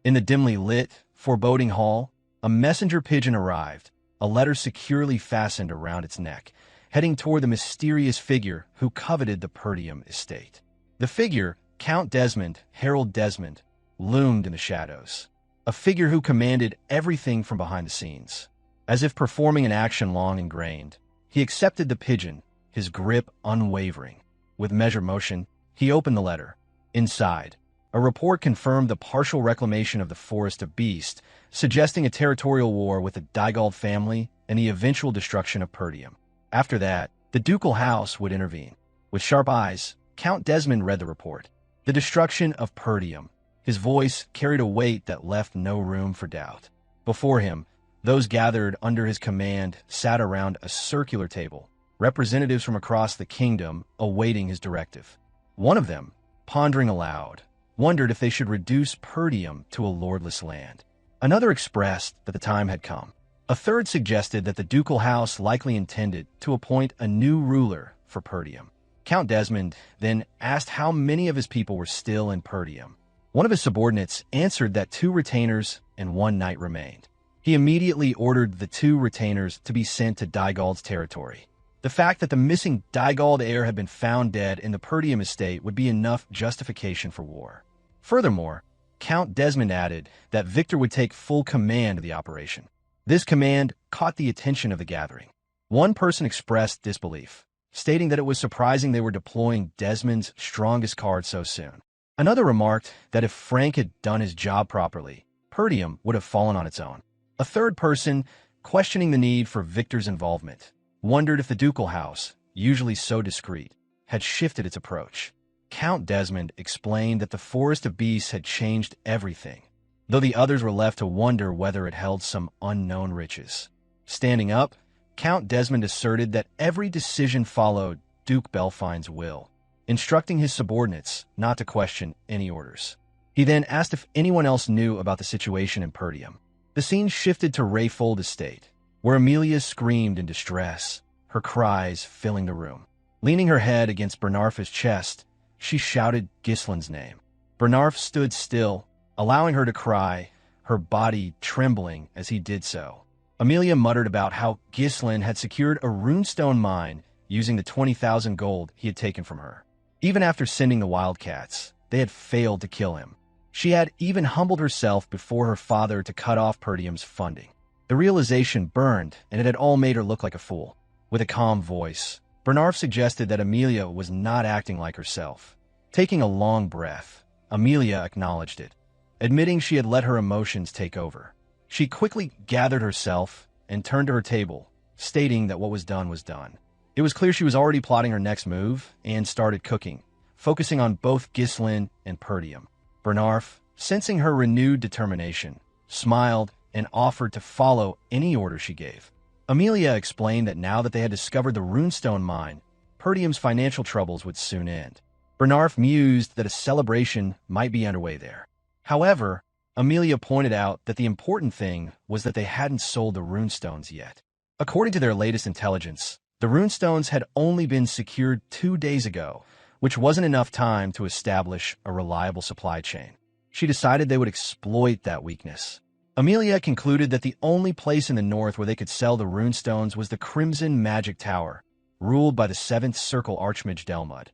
In the dimly lit, foreboding hall, a messenger pigeon arrived, a letter securely fastened around its neck, heading toward the mysterious figure who coveted the Perdium estate. The figure, Count Desmond, Harold Desmond, loomed in the shadows, a figure who commanded everything from behind the scenes. As if performing an action long ingrained, he accepted the pigeon, his grip unwavering. With measured motion, he opened the letter. Inside, a report confirmed the partial reclamation of the Forest of Beast, suggesting a territorial war with the Dygald family and the eventual destruction of Perdium. After that, the ducal house would intervene. With sharp eyes, Count Desmond read the report. The destruction of Perdium. His voice carried a weight that left no room for doubt. Before him, those gathered under his command sat around a circular table, representatives from across the kingdom awaiting his directive. One of them, pondering aloud, wondered if they should reduce Perdium to a lordless land. Another expressed that the time had come. A third suggested that the ducal house likely intended to appoint a new ruler for Perdium. Count Desmond then asked how many of his people were still in Perdium. One of his subordinates answered that 2 retainers and 1 knight remained. He immediately ordered the 2 retainers to be sent to Dygald's territory. The fact that the missing Dygald heir had been found dead in the Perdium estate would be enough justification for war. Furthermore, Count Desmond added that Victor would take full command of the operation. This command caught the attention of the gathering. One person expressed disbelief, stating that it was surprising they were deploying Desmond's strongest card so soon. Another remarked that if Frank had done his job properly, Perdium would have fallen on its own. A third person, questioning the need for Victor's involvement, wondered if the ducal house, usually so discreet, had shifted its approach. Count Desmond explained that the Forest of Beasts had changed everything, though the others were left to wonder whether it held some unknown riches. Standing up, Count Desmond asserted that every decision followed Duke Belfine's will, instructing his subordinates not to question any orders. He then asked if anyone else knew about the situation in Perdium. The scene shifted to Rayfold estate, where Amelia screamed in distress, her cries filling the room. Leaning her head against Bernarfa's chest, she shouted Ghislain's name. Bernarf stood still, allowing her to cry, her body trembling as he did so. Amelia muttered about how Ghislain had secured a runestone mine using the 20,000 gold he had taken from her. Even after sending the Wildcats, they had failed to kill him. She had even humbled herself before her father to cut off Perdium's funding. The realization burned, and it had all made her look like a fool. With a calm voice, Bernarf suggested that Amelia was not acting like herself. Taking a long breath, Amelia acknowledged it, admitting she had let her emotions take over. She quickly gathered herself and turned to her table, stating that what was done was done. It was clear she was already plotting her next move and started cooking, focusing on both Ghislain and Perdium. Bernarf, sensing her renewed determination, smiled and offered to follow any order she gave. Amelia explained that now that they had discovered the runestone mine, Perdium's financial troubles would soon end. Bernarf mused that a celebration might be underway there. However, Amelia pointed out that the important thing was that they hadn't sold the runestones yet. According to their latest intelligence, the runestones had only been secured 2 days ago, which wasn't enough time to establish a reliable supply chain. She decided they would exploit that weakness. Amelia concluded that the only place in the north where they could sell the runestones was the Crimson Magic Tower, ruled by the 7th Circle Archmage Delmud,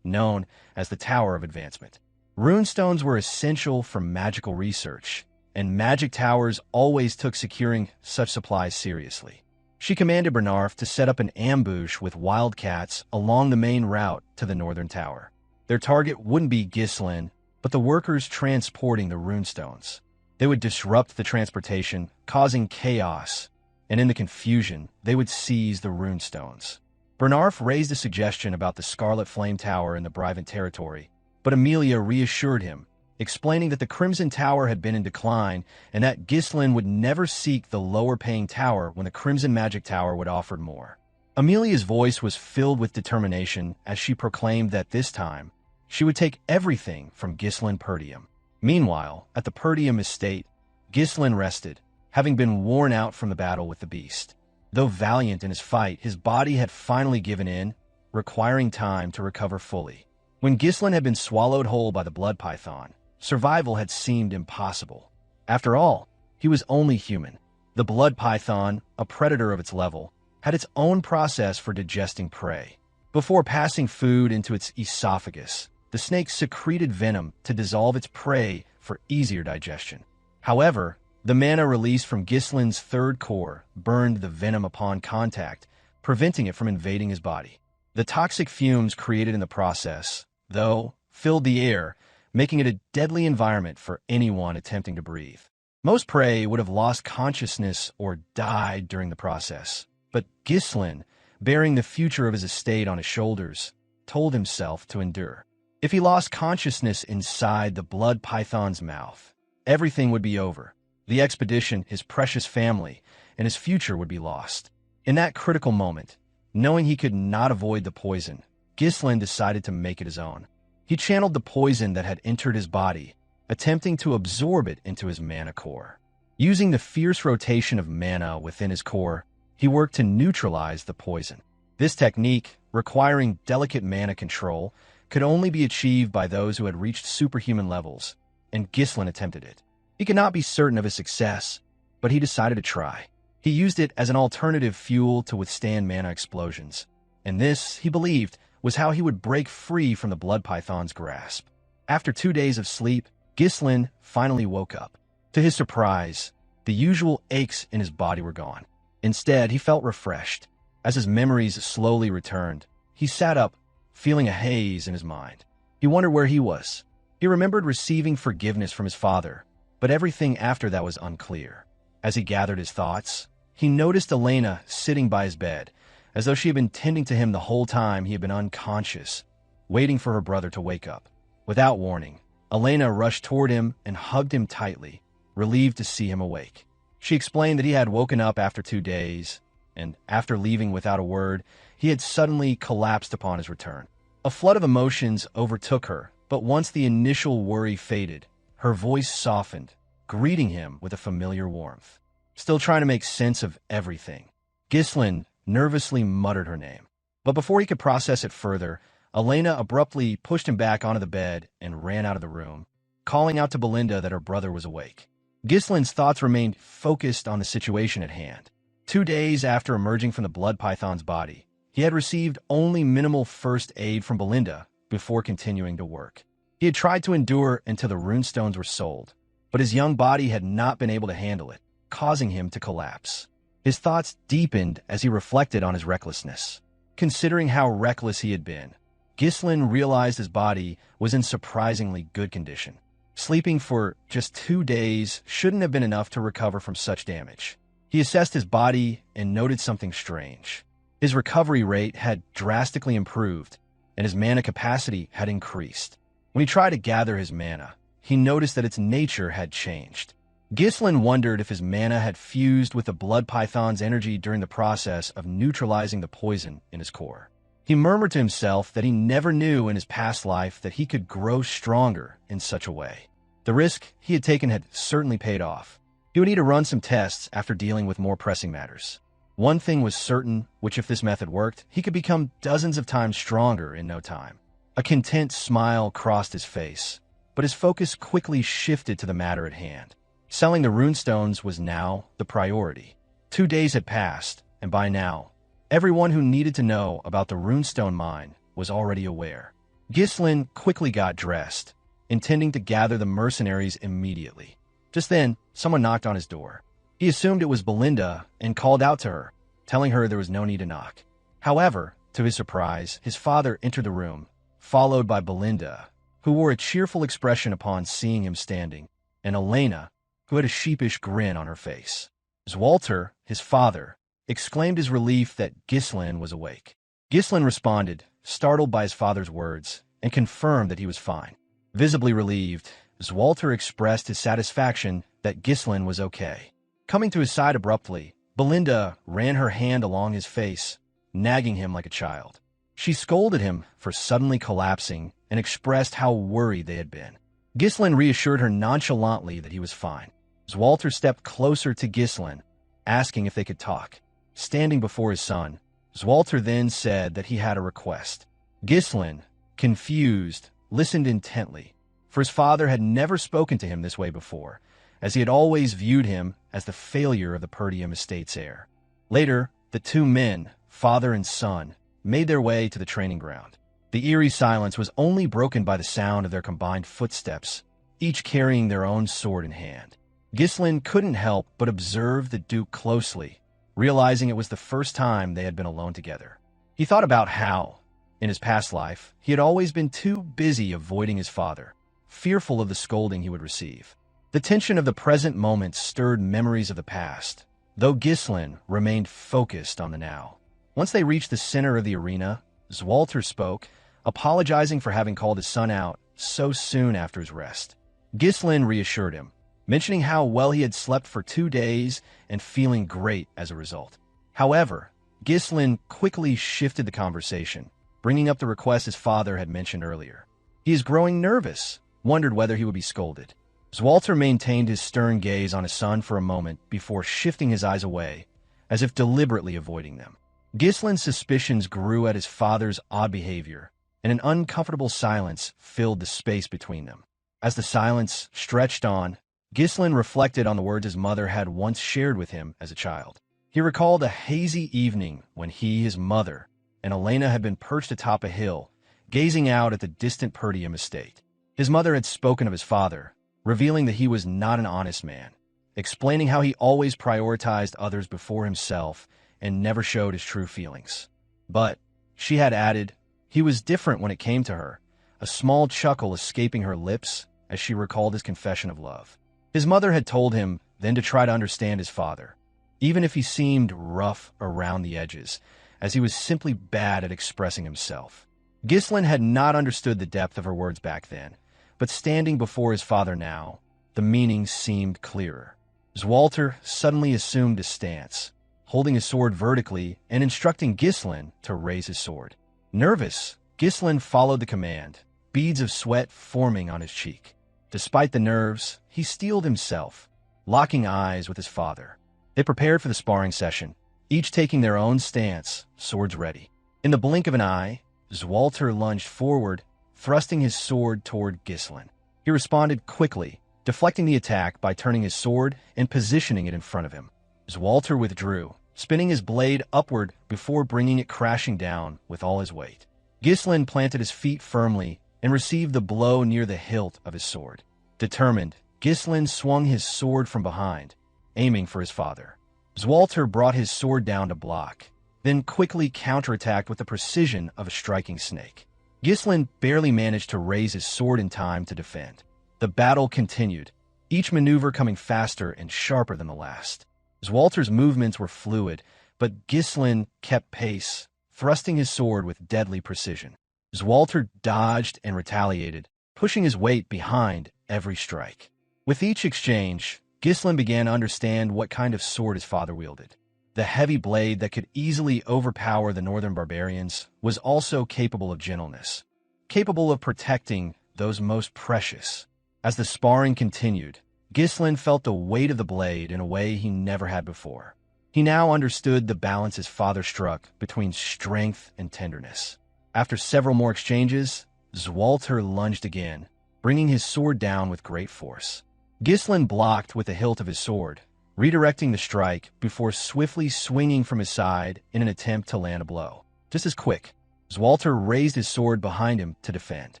known as the Tower of Advancement. Runestones were essential for magical research, and magic towers always took securing such supplies seriously. She commanded Bernarf to set up an ambush with wildcats along the main route to the northern tower. Their target wouldn't be Ghislain, but the workers transporting the runestones. They would disrupt the transportation, causing chaos, and in the confusion, they would seize the runestones. Bernarf raised a suggestion about the Scarlet Flame Tower in the Brivant territory, but Amelia reassured him, explaining that the Crimson Tower had been in decline and that Ghislain would never seek the lower-paying tower when the Crimson Magic Tower would offer more. Amelia's voice was filled with determination as she proclaimed that this time, she would take everything from Ghislain Perdium. Meanwhile, at the Perdium estate, Ghislain rested, having been worn out from the battle with the beast. Though valiant in his fight, his body had finally given in, requiring time to recover fully. When Ghislain had been swallowed whole by the blood python, survival had seemed impossible. After all, he was only human. The blood python, a predator of its level, had its own process for digesting prey. Before passing food into its esophagus, the snake secreted venom to dissolve its prey for easier digestion. However, the mana released from Ghislain's third core burned the venom upon contact, preventing it from invading his body. The toxic fumes created in the process, though, filled the air, making it a deadly environment for anyone attempting to breathe. Most prey would have lost consciousness or died during the process, but Ghislain, bearing the future of his estate on his shoulders, told himself to endure. If he lost consciousness inside the blood python's mouth, everything would be over. The expedition, his precious family, and his future would be lost. In that critical moment, knowing he could not avoid the poison, Ghislain decided to make it his own. He channeled the poison that had entered his body, attempting to absorb it into his mana core. Using the fierce rotation of mana within his core, he worked to neutralize the poison. This technique, requiring delicate mana control, could only be achieved by those who had reached superhuman levels, and Ghislain attempted it. He could not be certain of his success, but he decided to try. He used it as an alternative fuel to withstand mana explosions, and this, he believed, was how he would break free from the blood python's grasp. After 2 days of sleep, Ghislain finally woke up. To his surprise, the usual aches in his body were gone. Instead, he felt refreshed. As his memories slowly returned, He sat up, feeling a haze in his mind. He wondered where he was. He remembered receiving forgiveness from his father, but everything after that was unclear. As he gathered his thoughts, he noticed Elena sitting by his bed, as though she had been tending to him the whole time he had been unconscious, waiting for her brother to wake up. Without warning, Elena rushed toward him and hugged him tightly, relieved to see him awake. She explained that he had woken up after 2 days, and after leaving without a word, he had suddenly collapsed upon his return. A flood of emotions overtook her, but once the initial worry faded, her voice softened, greeting him with a familiar warmth. Still trying to make sense of everything, Ghislain nervously muttered her name. But before he could process it further, Elena abruptly pushed him back onto the bed and ran out of the room, calling out to Belinda that her brother was awake. Ghislain's thoughts remained focused on the situation at hand. 2 days after emerging from the blood python's body, he had received only minimal first aid from Belinda before continuing to work. He had tried to endure until the runestones were sold, but his young body had not been able to handle it, causing him to collapse. His thoughts deepened as he reflected on his recklessness. Considering how reckless he had been, Ghislain realized his body was in surprisingly good condition. Sleeping for just 2 days shouldn't have been enough to recover from such damage. He assessed his body and noted something strange. His recovery rate had drastically improved, and his mana capacity had increased. When he tried to gather his mana, he noticed that its nature had changed. Ghislain wondered if his mana had fused with the blood python's energy during the process of neutralizing the poison in his core. He murmured to himself that he never knew in his past life that he could grow stronger in such a way. The risk he had taken had certainly paid off. He would need to run some tests after dealing with more pressing matters. One thing was certain, which if this method worked, he could become dozens of times stronger in no time. A content smile crossed his face, but his focus quickly shifted to the matter at hand. Selling the runestones was now the priority. 2 days had passed, and by now, everyone who needed to know about the runestone mine was already aware. Ghislain quickly got dressed, intending to gather the mercenaries immediately. Just then, someone knocked on his door. He assumed it was Belinda and called out to her, telling her there was no need to knock. However, to his surprise, his father entered the room, followed by Belinda, who wore a cheerful expression upon seeing him standing, and Elena, who had a sheepish grin on her face. Swalter, his father, exclaimed his relief that Ghislain was awake. Ghislain responded, startled by his father's words, and confirmed that he was fine. Visibly relieved, Swalter expressed his satisfaction that Ghislain was okay. Coming to his side abruptly, Belinda ran her hand along his face, nagging him like a child. She scolded him for suddenly collapsing and expressed how worried they had been. Ghislain reassured her nonchalantly that he was fine. Swalter stepped closer to Ghislain, asking if they could talk. Standing before his son, Swalter then said that he had a request. Ghislain, confused, listened intently, for his father had never spoken to him this way before, as he had always viewed him as the failure of the Perdium estate's heir. Later, the 2 men, father and son, made their way to the training ground. The eerie silence was only broken by the sound of their combined footsteps, each carrying their own sword in hand. Ghislain couldn't help but observe the Duke closely, realizing it was the first time they had been alone together. He thought about how, in his past life, he had always been too busy avoiding his father, fearful of the scolding he would receive. The tension of the present moment stirred memories of the past, though Ghislain remained focused on the now. Once they reached the center of the arena, Swalter spoke, apologizing for having called his son out so soon after his rest. Ghislain reassured him, mentioning how well he had slept for 2 days and feeling great as a result. However, Ghislain quickly shifted the conversation, bringing up the request his father had mentioned earlier. He is growing nervous, wondered whether he would be scolded. Swalter maintained his stern gaze on his son for a moment before shifting his eyes away, as if deliberately avoiding them. Ghislain's suspicions grew at his father's odd behavior, and an uncomfortable silence filled the space between them. As the silence stretched on, Ghislain reflected on the words his mother had once shared with him as a child. He recalled a hazy evening when he, his mother, and Elena had been perched atop a hill, gazing out at the distant Perdium estate. His mother had spoken of his father, revealing that he was not an honest man, explaining how he always prioritized others before himself and never showed his true feelings. But She had added, he was different when it came to her, a small chuckle escaping her lips as she recalled his confession of love. His mother had told him then to try to understand his father, even if he seemed rough around the edges, as he was simply bad at expressing himself. Ghislain had not understood the depth of her words back then, but standing before his father now, the meaning seemed clearer. Swalter suddenly assumed a stance, holding his sword vertically and instructing Ghislain to raise his sword. Nervous, Ghislain followed the command, beads of sweat forming on his cheek. Despite the nerves, he steeled himself, locking eyes with his father. They prepared for the sparring session, each taking their own stance, swords ready. In the blink of an eye, Swalter lunged forward, thrusting his sword toward Ghislain. He responded quickly, deflecting the attack by turning his sword and positioning it in front of him. Swalter withdrew, spinning his blade upward before bringing it crashing down with all his weight. Ghislain planted his feet firmly and received the blow near the hilt of his sword. Determined, Ghislain swung his sword from behind, aiming for his father. Swalter brought his sword down to block, then quickly counterattacked with the precision of a striking snake. Ghislain barely managed to raise his sword in time to defend. The battle continued, each maneuver coming faster and sharper than the last. Swalter's movements were fluid, but Ghislain kept pace, thrusting his sword with deadly precision. Swalter dodged and retaliated, pushing his weight behind every strike. With each exchange, Ghislain began to understand what kind of sword his father wielded. The heavy blade that could easily overpower the northern barbarians was also capable of gentleness, capable of protecting those most precious. As the sparring continued, Ghislain felt the weight of the blade in a way he never had before. He now understood the balance his father struck between strength and tenderness. After several more exchanges, Swalter lunged again, bringing his sword down with great force. Ghislain blocked with the hilt of his sword, redirecting the strike before swiftly swinging from his side in an attempt to land a blow. Just as quick, Swalter raised his sword behind him to defend.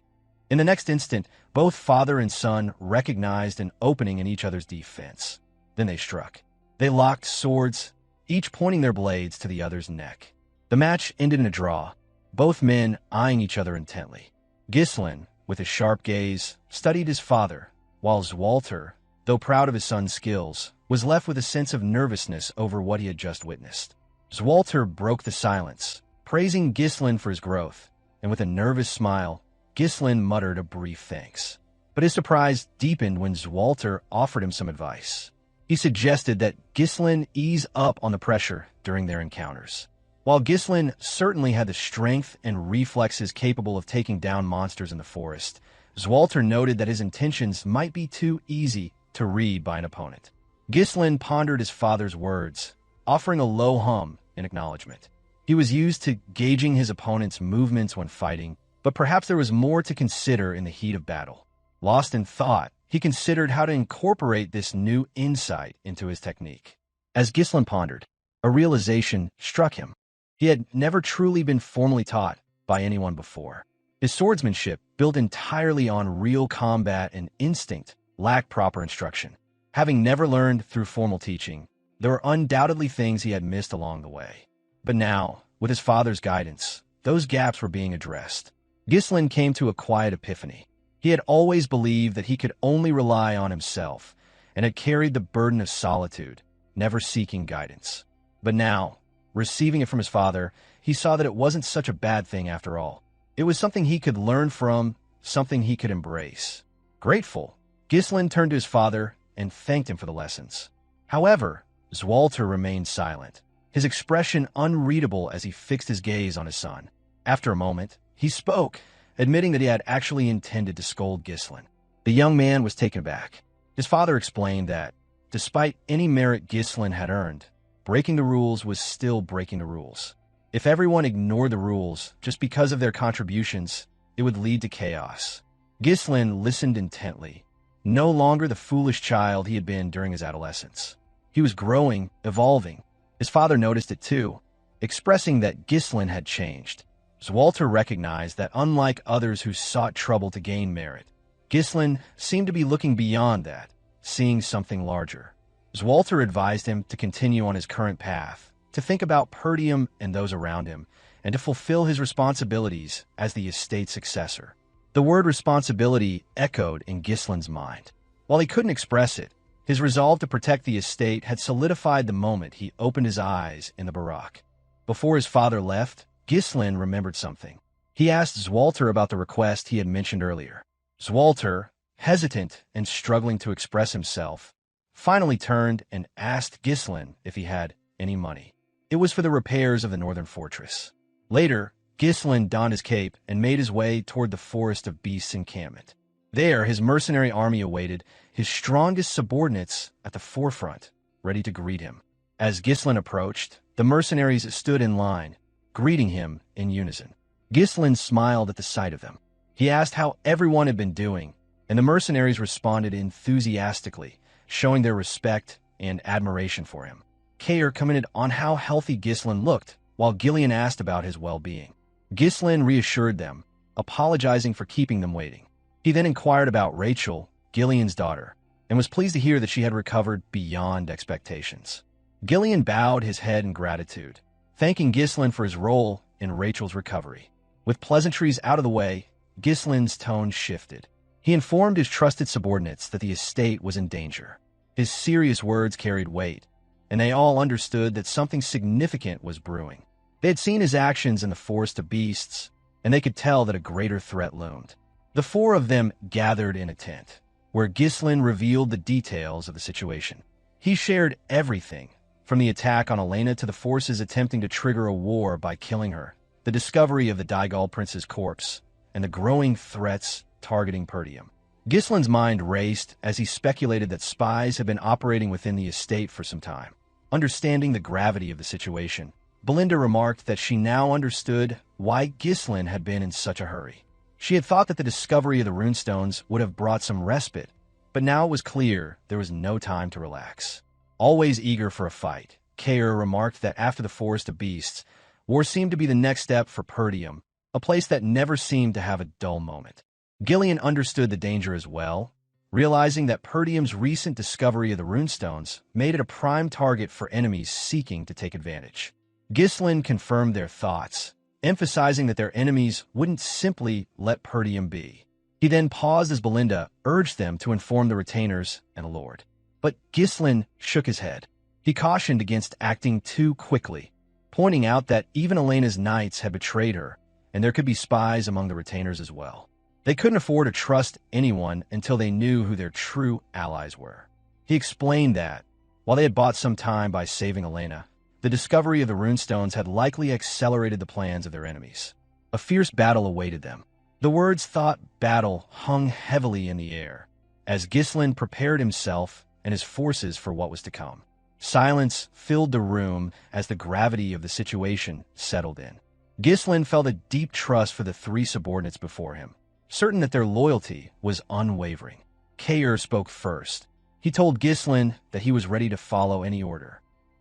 In the next instant, both father and son recognized an opening in each other's defense. Then they struck. They locked swords, each pointing their blades to the other's neck. The match ended in a draw, both men eyeing each other intently. Ghislain, with his sharp gaze, studied his father, while Swalter, though proud of his son's skills, was left with a sense of nervousness over what he had just witnessed. Swalter broke the silence, praising Ghislain for his growth, and with a nervous smile, Ghislain muttered a brief thanks. But his surprise deepened when Swalter offered him some advice. He suggested that Ghislain ease up on the pressure during their encounters. While Ghislain certainly had the strength and reflexes capable of taking down monsters in the forest, Swalter noted that his intentions might be too easy to read by an opponent. Ghislain pondered his father's words, offering a low hum in acknowledgement. He was used to gauging his opponent's movements when fighting, but perhaps there was more to consider in the heat of battle. Lost in thought, he considered how to incorporate this new insight into his technique. As Ghislain pondered, a realization struck him. He had never truly been formally taught by anyone before. His swordsmanship, built entirely on real combat and instinct, lacked proper instruction. Having never learned through formal teaching, there were undoubtedly things he had missed along the way. But now, with his father's guidance, those gaps were being addressed. Ghislain came to a quiet epiphany. He had always believed that he could only rely on himself, and had carried the burden of solitude, never seeking guidance. But now, receiving it from his father, he saw that it wasn't such a bad thing after all. It was something he could learn from, something he could embrace. Grateful, Ghislain turned to his father and thanked him for the lessons. However, Swalter remained silent, his expression unreadable as he fixed his gaze on his son. After a moment, he spoke, admitting that he had actually intended to scold Ghislain. The young man was taken aback. His father explained that, despite any merit Ghislain had earned, breaking the rules was still breaking the rules. If everyone ignored the rules just because of their contributions, it would lead to chaos. Ghislain listened intently, no longer the foolish child he had been during his adolescence. He was growing, evolving. His father noticed it too, expressing that Ghislain had changed. Swalter recognized that unlike others who sought trouble to gain merit, Ghislain seemed to be looking beyond that, seeing something larger. Swalter advised him to continue on his current path, to think about Perdium and those around him, and to fulfill his responsibilities as the estate's successor. The word responsibility echoed in Ghislain's mind. While he couldn't express it, his resolve to protect the estate had solidified the moment he opened his eyes in the barack. Before his father left, Ghislain remembered something. He asked Swalter about the request he had mentioned earlier. Swalter, hesitant and struggling to express himself, finally turned and asked Ghislain if he had any money. It was for the repairs of the northern fortress. Later, Ghislain donned his cape and made his way toward the Forest of Beasts encampment. There, his mercenary army awaited, his strongest subordinates at the forefront, ready to greet him. As Ghislain approached, the mercenaries stood in line, greeting him in unison. Ghislain smiled at the sight of them. He asked how everyone had been doing, and the mercenaries responded enthusiastically, showing their respect and admiration for him. Cain commented on how healthy Ghislain looked, while Gillion asked about his well-being. Ghislain reassured them, apologizing for keeping them waiting. He then inquired about Rachel, Gillion's daughter, and was pleased to hear that she had recovered beyond expectations. Gillion bowed his head in gratitude, thanking Ghislain for his role in Rachel's recovery. With pleasantries out of the way, Ghislain's tone shifted. He informed his trusted subordinates that the estate was in danger. His serious words carried weight, and they all understood that something significant was brewing. They had seen his actions in the Forest of Beasts, and they could tell that a greater threat loomed. The four of them gathered in a tent, where Ghislain revealed the details of the situation. He shared everything, from the attack on Elena to the forces attempting to trigger a war by killing her, the discovery of the Daigal prince's corpse, and the growing threats targeting Perdium. Ghislain's mind raced as he speculated that spies had been operating within the estate for some time. Understanding the gravity of the situation, Belinda remarked that she now understood why Ghislain had been in such a hurry. She had thought that the discovery of the runestones would have brought some respite, but now it was clear there was no time to relax. Always eager for a fight, Cain remarked that after the Forest of Beasts, war seemed to be the next step for Perdium, a place that never seemed to have a dull moment. Gillion understood the danger as well, realizing that Perdium's recent discovery of the runestones made it a prime target for enemies seeking to take advantage. Ghislain confirmed their thoughts, emphasizing that their enemies wouldn't simply let Perdium be. He then paused as Belinda urged them to inform the retainers and the Lord. But Ghislain shook his head. He cautioned against acting too quickly, pointing out that even Elena's knights had betrayed her, and there could be spies among the retainers as well. They couldn't afford to trust anyone until they knew who their true allies were. He explained that, while they had bought some time by saving Elena, the discovery of the runestones had likely accelerated the plans of their enemies. A fierce battle awaited them. The words thought battle hung heavily in the air, as Ghislain prepared himself and his forces for what was to come. Silence filled the room as the gravity of the situation settled in. Ghislain felt a deep trust for the three subordinates before him, certain that their loyalty was unwavering. Cain spoke first. He told Ghislain that he was ready to follow any order.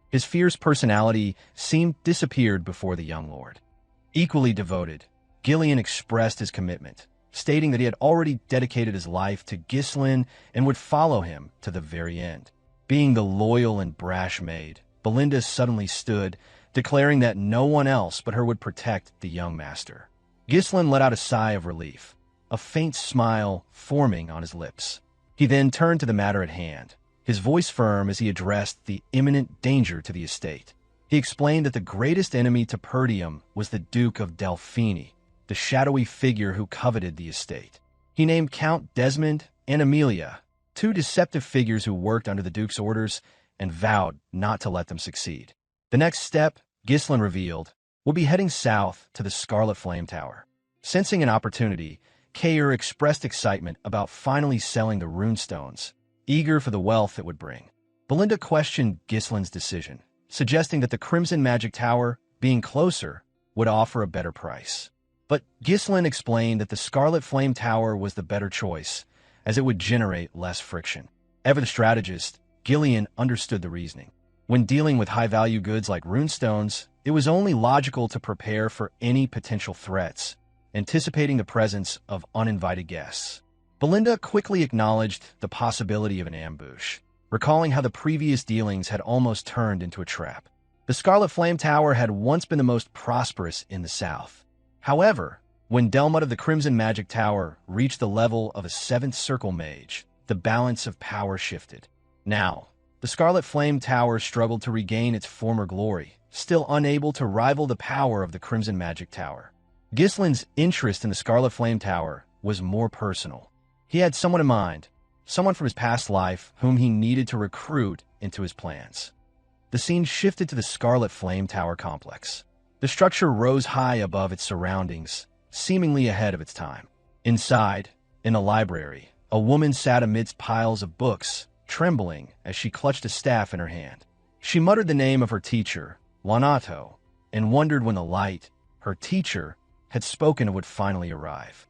His fierce personality seemed disappeared before the young lord. Equally devoted, Gillion expressed his commitment, stating that he had already dedicated his life to Ghislain and would follow him to the very end. Being the loyal and brash maid, Belinda suddenly stood, declaring that no one else but her would protect the young master. Ghislain let out a sigh of relief, a faint smile forming on his lips. He then turned to the matter at hand, his voice firm as he addressed the imminent danger to the estate. He explained that the greatest enemy to Perdium was the Duke of Delphini, the shadowy figure who coveted the estate. He named Count Desmond and Amelia, two deceptive figures who worked under the Duke's orders, and vowed not to let them succeed. The next step, Ghislain revealed, will be heading south to the Scarlet Flame Tower. Sensing an opportunity, Cain expressed excitement about finally selling the runestones, eager for the wealth it would bring. Belinda questioned Ghislain's decision, suggesting that the Crimson Magic Tower, being closer, would offer a better price. But Ghislain explained that the Scarlet Flame Tower was the better choice, as it would generate less friction. Ever the strategist, Gillion understood the reasoning. When dealing with high-value goods like runestones, it was only logical to prepare for any potential threats, anticipating the presence of uninvited guests. Belinda quickly acknowledged the possibility of an ambush, recalling how the previous dealings had almost turned into a trap. The Scarlet Flame Tower had once been the most prosperous in the south. However, when Delmut of the Crimson Magic Tower reached the level of a 7th Circle Mage, the balance of power shifted. Now, the Scarlet Flame Tower struggled to regain its former glory, still unable to rival the power of the Crimson Magic Tower. Ghislain's interest in the Scarlet Flame Tower was more personal. He had someone in mind, someone from his past life whom he needed to recruit into his plans. The scene shifted to the Scarlet Flame Tower complex. The structure rose high above its surroundings, seemingly ahead of its time. Inside, in a library, a woman sat amidst piles of books, trembling as she clutched a staff in her hand. She muttered the name of her teacher, Lanato, and wondered when the light, her teacher, had spoken and would finally arrive.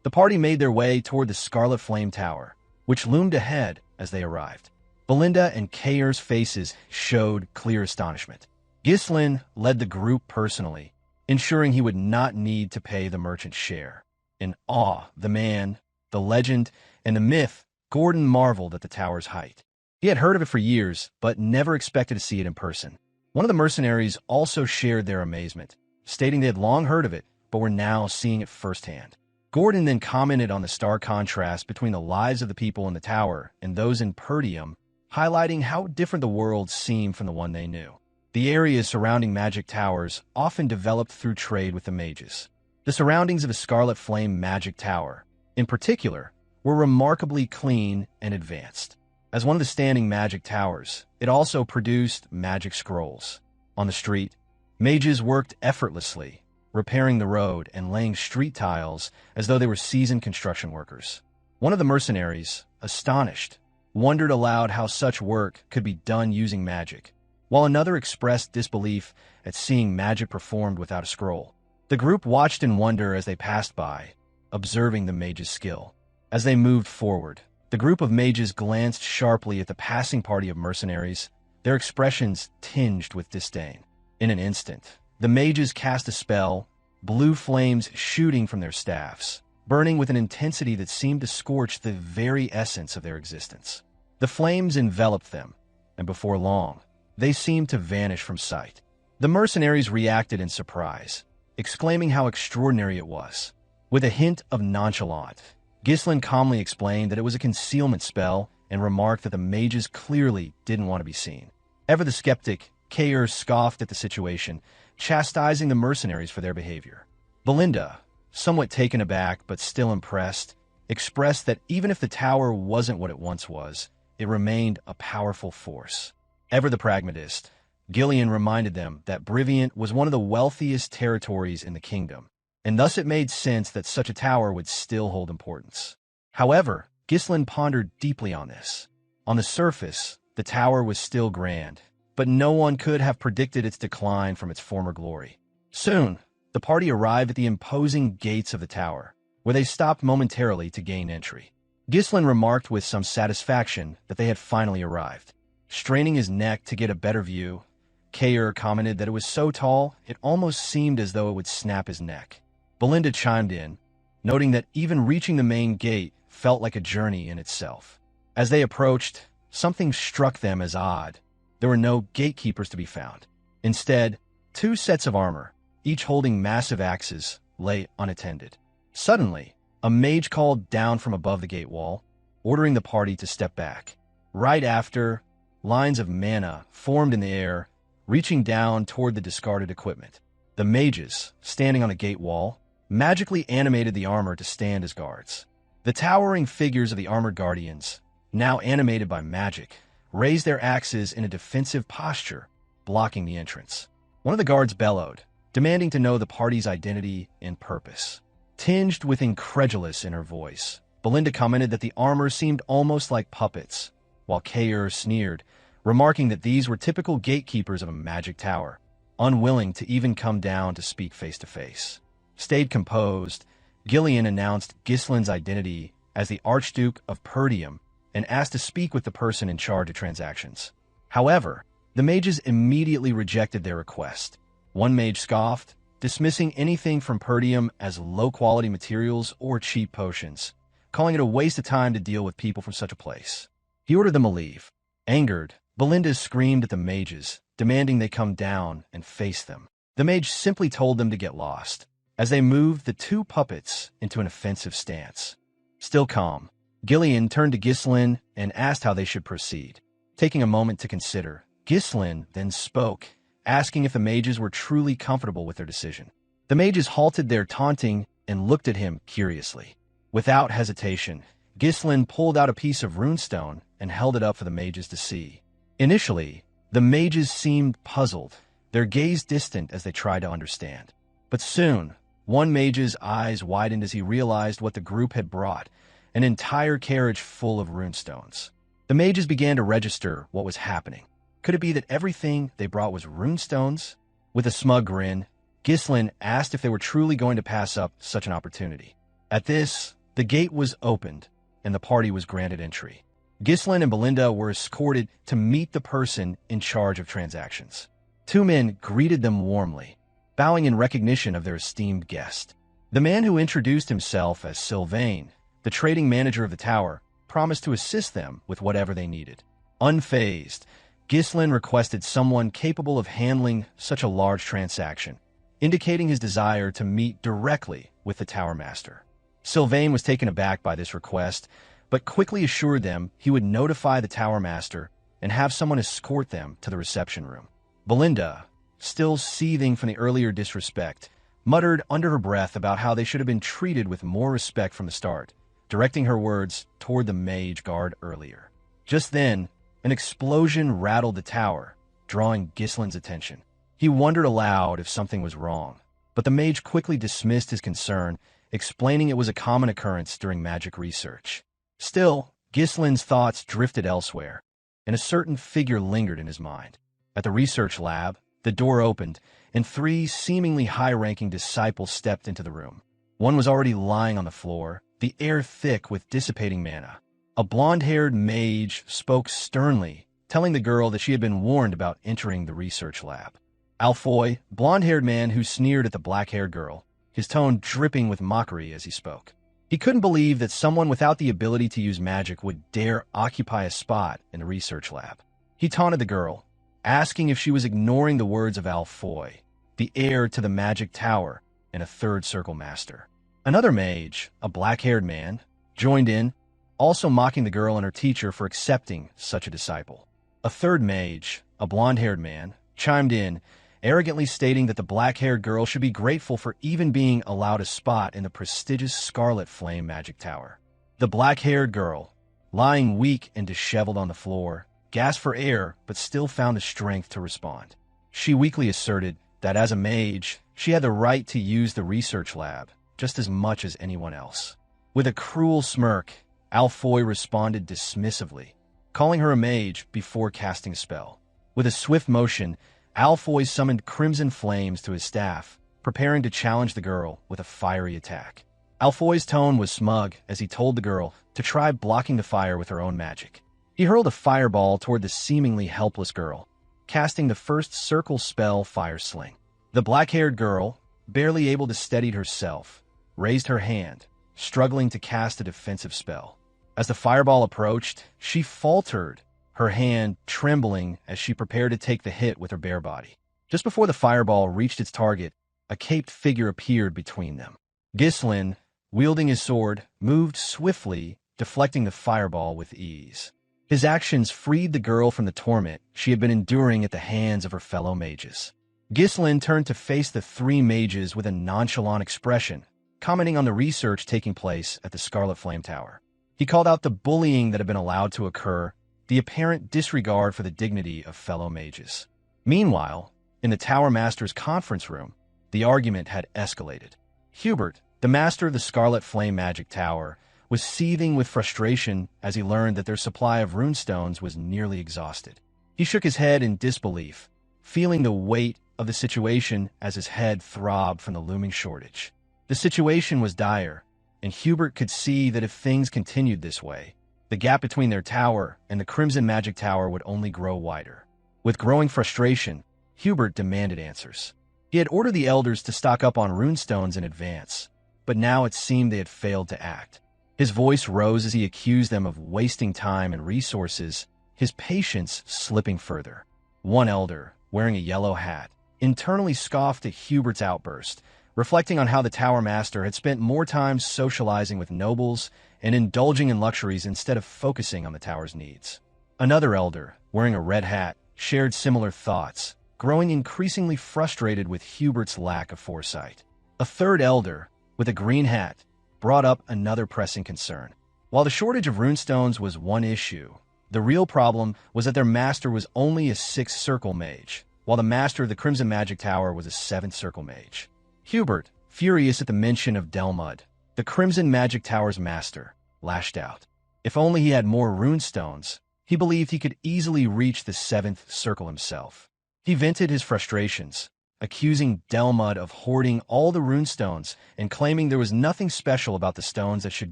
The party made their way toward the Scarlet Flame Tower, which loomed ahead as they arrived. Belinda and Kair's faces showed clear astonishment. Ghislain led the group personally, ensuring he would not need to pay the merchant's share. In awe, the man, the legend, and the myth, Gordon marveled at the tower's height. He had heard of it for years, but never expected to see it in person. One of the mercenaries also shared their amazement, stating they had long heard of it, but were now seeing it firsthand. Gordon then commented on the stark contrast between the lives of the people in the tower and those in Perdium, highlighting how different the world seemed from the one they knew. The areas surrounding magic towers often developed through trade with the mages. The surroundings of a Scarlet Flame Magic Tower, in particular, were remarkably clean and advanced. As one of the standing magic towers, it also produced magic scrolls. On the street, mages worked effortlessly, repairing the road and laying street tiles as though they were seasoned construction workers. One of the mercenaries, astonished, wondered aloud how such work could be done using magic, while another expressed disbelief at seeing magic performed without a scroll. The group watched in wonder as they passed by, observing the mage's skill. As they moved forward, the group of mages glanced sharply at the passing party of mercenaries, their expressions tinged with disdain. In an instant, the mages cast a spell, blue flames shooting from their staffs, burning with an intensity that seemed to scorch the very essence of their existence. The flames enveloped them, and before long, they seemed to vanish from sight. The mercenaries reacted in surprise, exclaiming how extraordinary it was. With a hint of nonchalance, Ghislain calmly explained that it was a concealment spell and remarked that the mages clearly didn't want to be seen. Ever the skeptic, Kair scoffed at the situation, chastising the mercenaries for their behavior. Belinda, somewhat taken aback but still impressed, expressed that even if the tower wasn't what it once was, it remained a powerful force. Ever the pragmatist, Gillion reminded them that Brivient was one of the wealthiest territories in the kingdom, and thus it made sense that such a tower would still hold importance. However, Ghislain pondered deeply on this. On the surface, the tower was still grand, but no one could have predicted its decline from its former glory. Soon, the party arrived at the imposing gates of the tower, where they stopped momentarily to gain entry. Ghislain remarked with some satisfaction that they had finally arrived. Straining his neck to get a better view, Kair commented that it was so tall it almost seemed as though it would snap his neck. Belinda chimed in, noting that even reaching the main gate felt like a journey in itself. As they approached, something struck them as odd. There were no gatekeepers to be found. Instead, 2 sets of armor, each holding massive axes, lay unattended. Suddenly, a mage called down from above the gate wall, ordering the party to step back. Right after, lines of mana formed in the air, reaching down toward the discarded equipment. The mages, standing on the gate wall, magically animated the armor to stand as guards. The towering figures of the armored guardians, now animated by magic, raised their axes in a defensive posture, blocking the entrance. One of the guards bellowed, demanding to know the party's identity and purpose. Tinged with incredulous in her voice, Belinda commented that the armor seemed almost like puppets, while Kair sneered, remarking that these were typical gatekeepers of a magic tower, unwilling to even come down to speak face-to-face. Stayed composed, Gillion announced Ghislain's identity as the Archduke of Perdium and asked to speak with the person in charge of transactions. However, the mages immediately rejected their request. One mage scoffed, dismissing anything from Perdium as low-quality materials or cheap potions, calling it a waste of time to deal with people from such a place. He ordered them to leave. Angered, Belinda screamed at the mages, demanding they come down and face them. The mage simply told them to get lost. As they moved the two puppets into an offensive stance. Still calm, Gillion turned to Ghislain and asked how they should proceed. Taking a moment to consider, Ghislain then spoke, asking if the mages were truly comfortable with their decision. The mages halted their taunting and looked at him curiously. Without hesitation, Ghislain pulled out a piece of runestone and held it up for the mages to see. Initially, the mages seemed puzzled, their gaze distant as they tried to understand. But soon, one mage's eyes widened as he realized what the group had brought, an entire carriage full of runestones. The mages began to register what was happening. Could it be that everything they brought was runestones? With a smug grin, Ghislain asked if they were truly going to pass up such an opportunity. At this, the gate was opened, and the party was granted entry. Ghislain and Belinda were escorted to meet the person in charge of transactions. Two men greeted them warmly, bowing in recognition of their esteemed guest. The man who introduced himself as Sylvain, the trading manager of the tower, promised to assist them with whatever they needed. Unfazed, Ghislain requested someone capable of handling such a large transaction, indicating his desire to meet directly with the tower master. Sylvain was taken aback by this request, but quickly assured them he would notify the tower master and have someone escort them to the reception room. Belinda, still seething from the earlier disrespect, muttered under her breath about how they should have been treated with more respect from the start, directing her words toward the mage guard earlier. Just then, an explosion rattled the tower, drawing Ghislain's attention. He wondered aloud if something was wrong, but the mage quickly dismissed his concern, explaining it was a common occurrence during magic research. Still, Ghislain's thoughts drifted elsewhere, and a certain figure lingered in his mind. At the research lab, the door opened, and three seemingly high-ranking disciples stepped into the room. One was already lying on the floor, the air thick with dissipating mana. A blonde-haired mage spoke sternly, telling the girl that she had been warned about entering the research lab. Alfoy, blonde-haired man who sneered at the black-haired girl, his tone dripping with mockery as he spoke. He couldn't believe that someone without the ability to use magic would dare occupy a spot in the research lab. He taunted the girl, asking if she was ignoring the words of Alfoy, the heir to the magic tower and a third circle master. Another mage, a black-haired man, joined in, also mocking the girl and her teacher for accepting such a disciple. A third mage, a blonde-haired man, chimed in, arrogantly stating that the black-haired girl should be grateful for even being allowed a spot in the prestigious Scarlet Flame Magic Tower. The black-haired girl, lying weak and disheveled on the floor, gasped for air but still found the strength to respond. She weakly asserted that as a mage, she had the right to use the research lab just as much as anyone else. With a cruel smirk, Alfoy responded dismissively, calling her a mage before casting a spell. With a swift motion, Alfoy summoned crimson flames to his staff, preparing to challenge the girl with a fiery attack. Alfoy's tone was smug as he told the girl to try blocking the fire with her own magic. He hurled a fireball toward the seemingly helpless girl, casting the first circle spell Fire Sling. The black-haired girl, barely able to steady herself, raised her hand, struggling to cast a defensive spell. As the fireball approached, she faltered, her hand trembling as she prepared to take the hit with her bare body. Just before the fireball reached its target, a caped figure appeared between them. Ghislain, wielding his sword, moved swiftly, deflecting the fireball with ease. His actions freed the girl from the torment she had been enduring at the hands of her fellow mages. Ghislain turned to face the three mages with a nonchalant expression, commenting on the research taking place at the Scarlet Flame Tower. He called out the bullying that had been allowed to occur, the apparent disregard for the dignity of fellow mages. Meanwhile, in the Tower Master's conference room, the argument had escalated. Hubert, the master of the Scarlet Flame Magic Tower, was seething with frustration as he learned that their supply of runestones was nearly exhausted. He shook his head in disbelief, feeling the weight of the situation as his head throbbed from the looming shortage. The situation was dire, and Hubert could see that if things continued this way, the gap between their tower and the Crimson Magic Tower would only grow wider. With growing frustration, Hubert demanded answers. He had ordered the elders to stock up on runestones in advance, but now it seemed they had failed to act. His voice rose as he accused them of wasting time and resources his patience slipping further. One elder, wearing a yellow hat, internally scoffed at Hubert's outburst, reflecting on how the Tower Master had spent more time socializing with nobles and indulging in luxuries instead of focusing on the tower's needs. Another elder, wearing a red hat, shared similar thoughts, growing increasingly frustrated with Hubert's lack of foresight. A third elder, with a green hat, brought up another pressing concern. While the shortage of runestones was one issue, the real problem was that their master was only a 6th circle mage, while the master of the Crimson Magic Tower was a 7th circle mage. Hubert, furious at the mention of Delmud, the Crimson Magic Tower's master, lashed out. If only he had more runestones, he believed he could easily reach the 7th circle himself. He vented his frustrations, accusing Delmud of hoarding all the runestones and claiming there was nothing special about the stones that should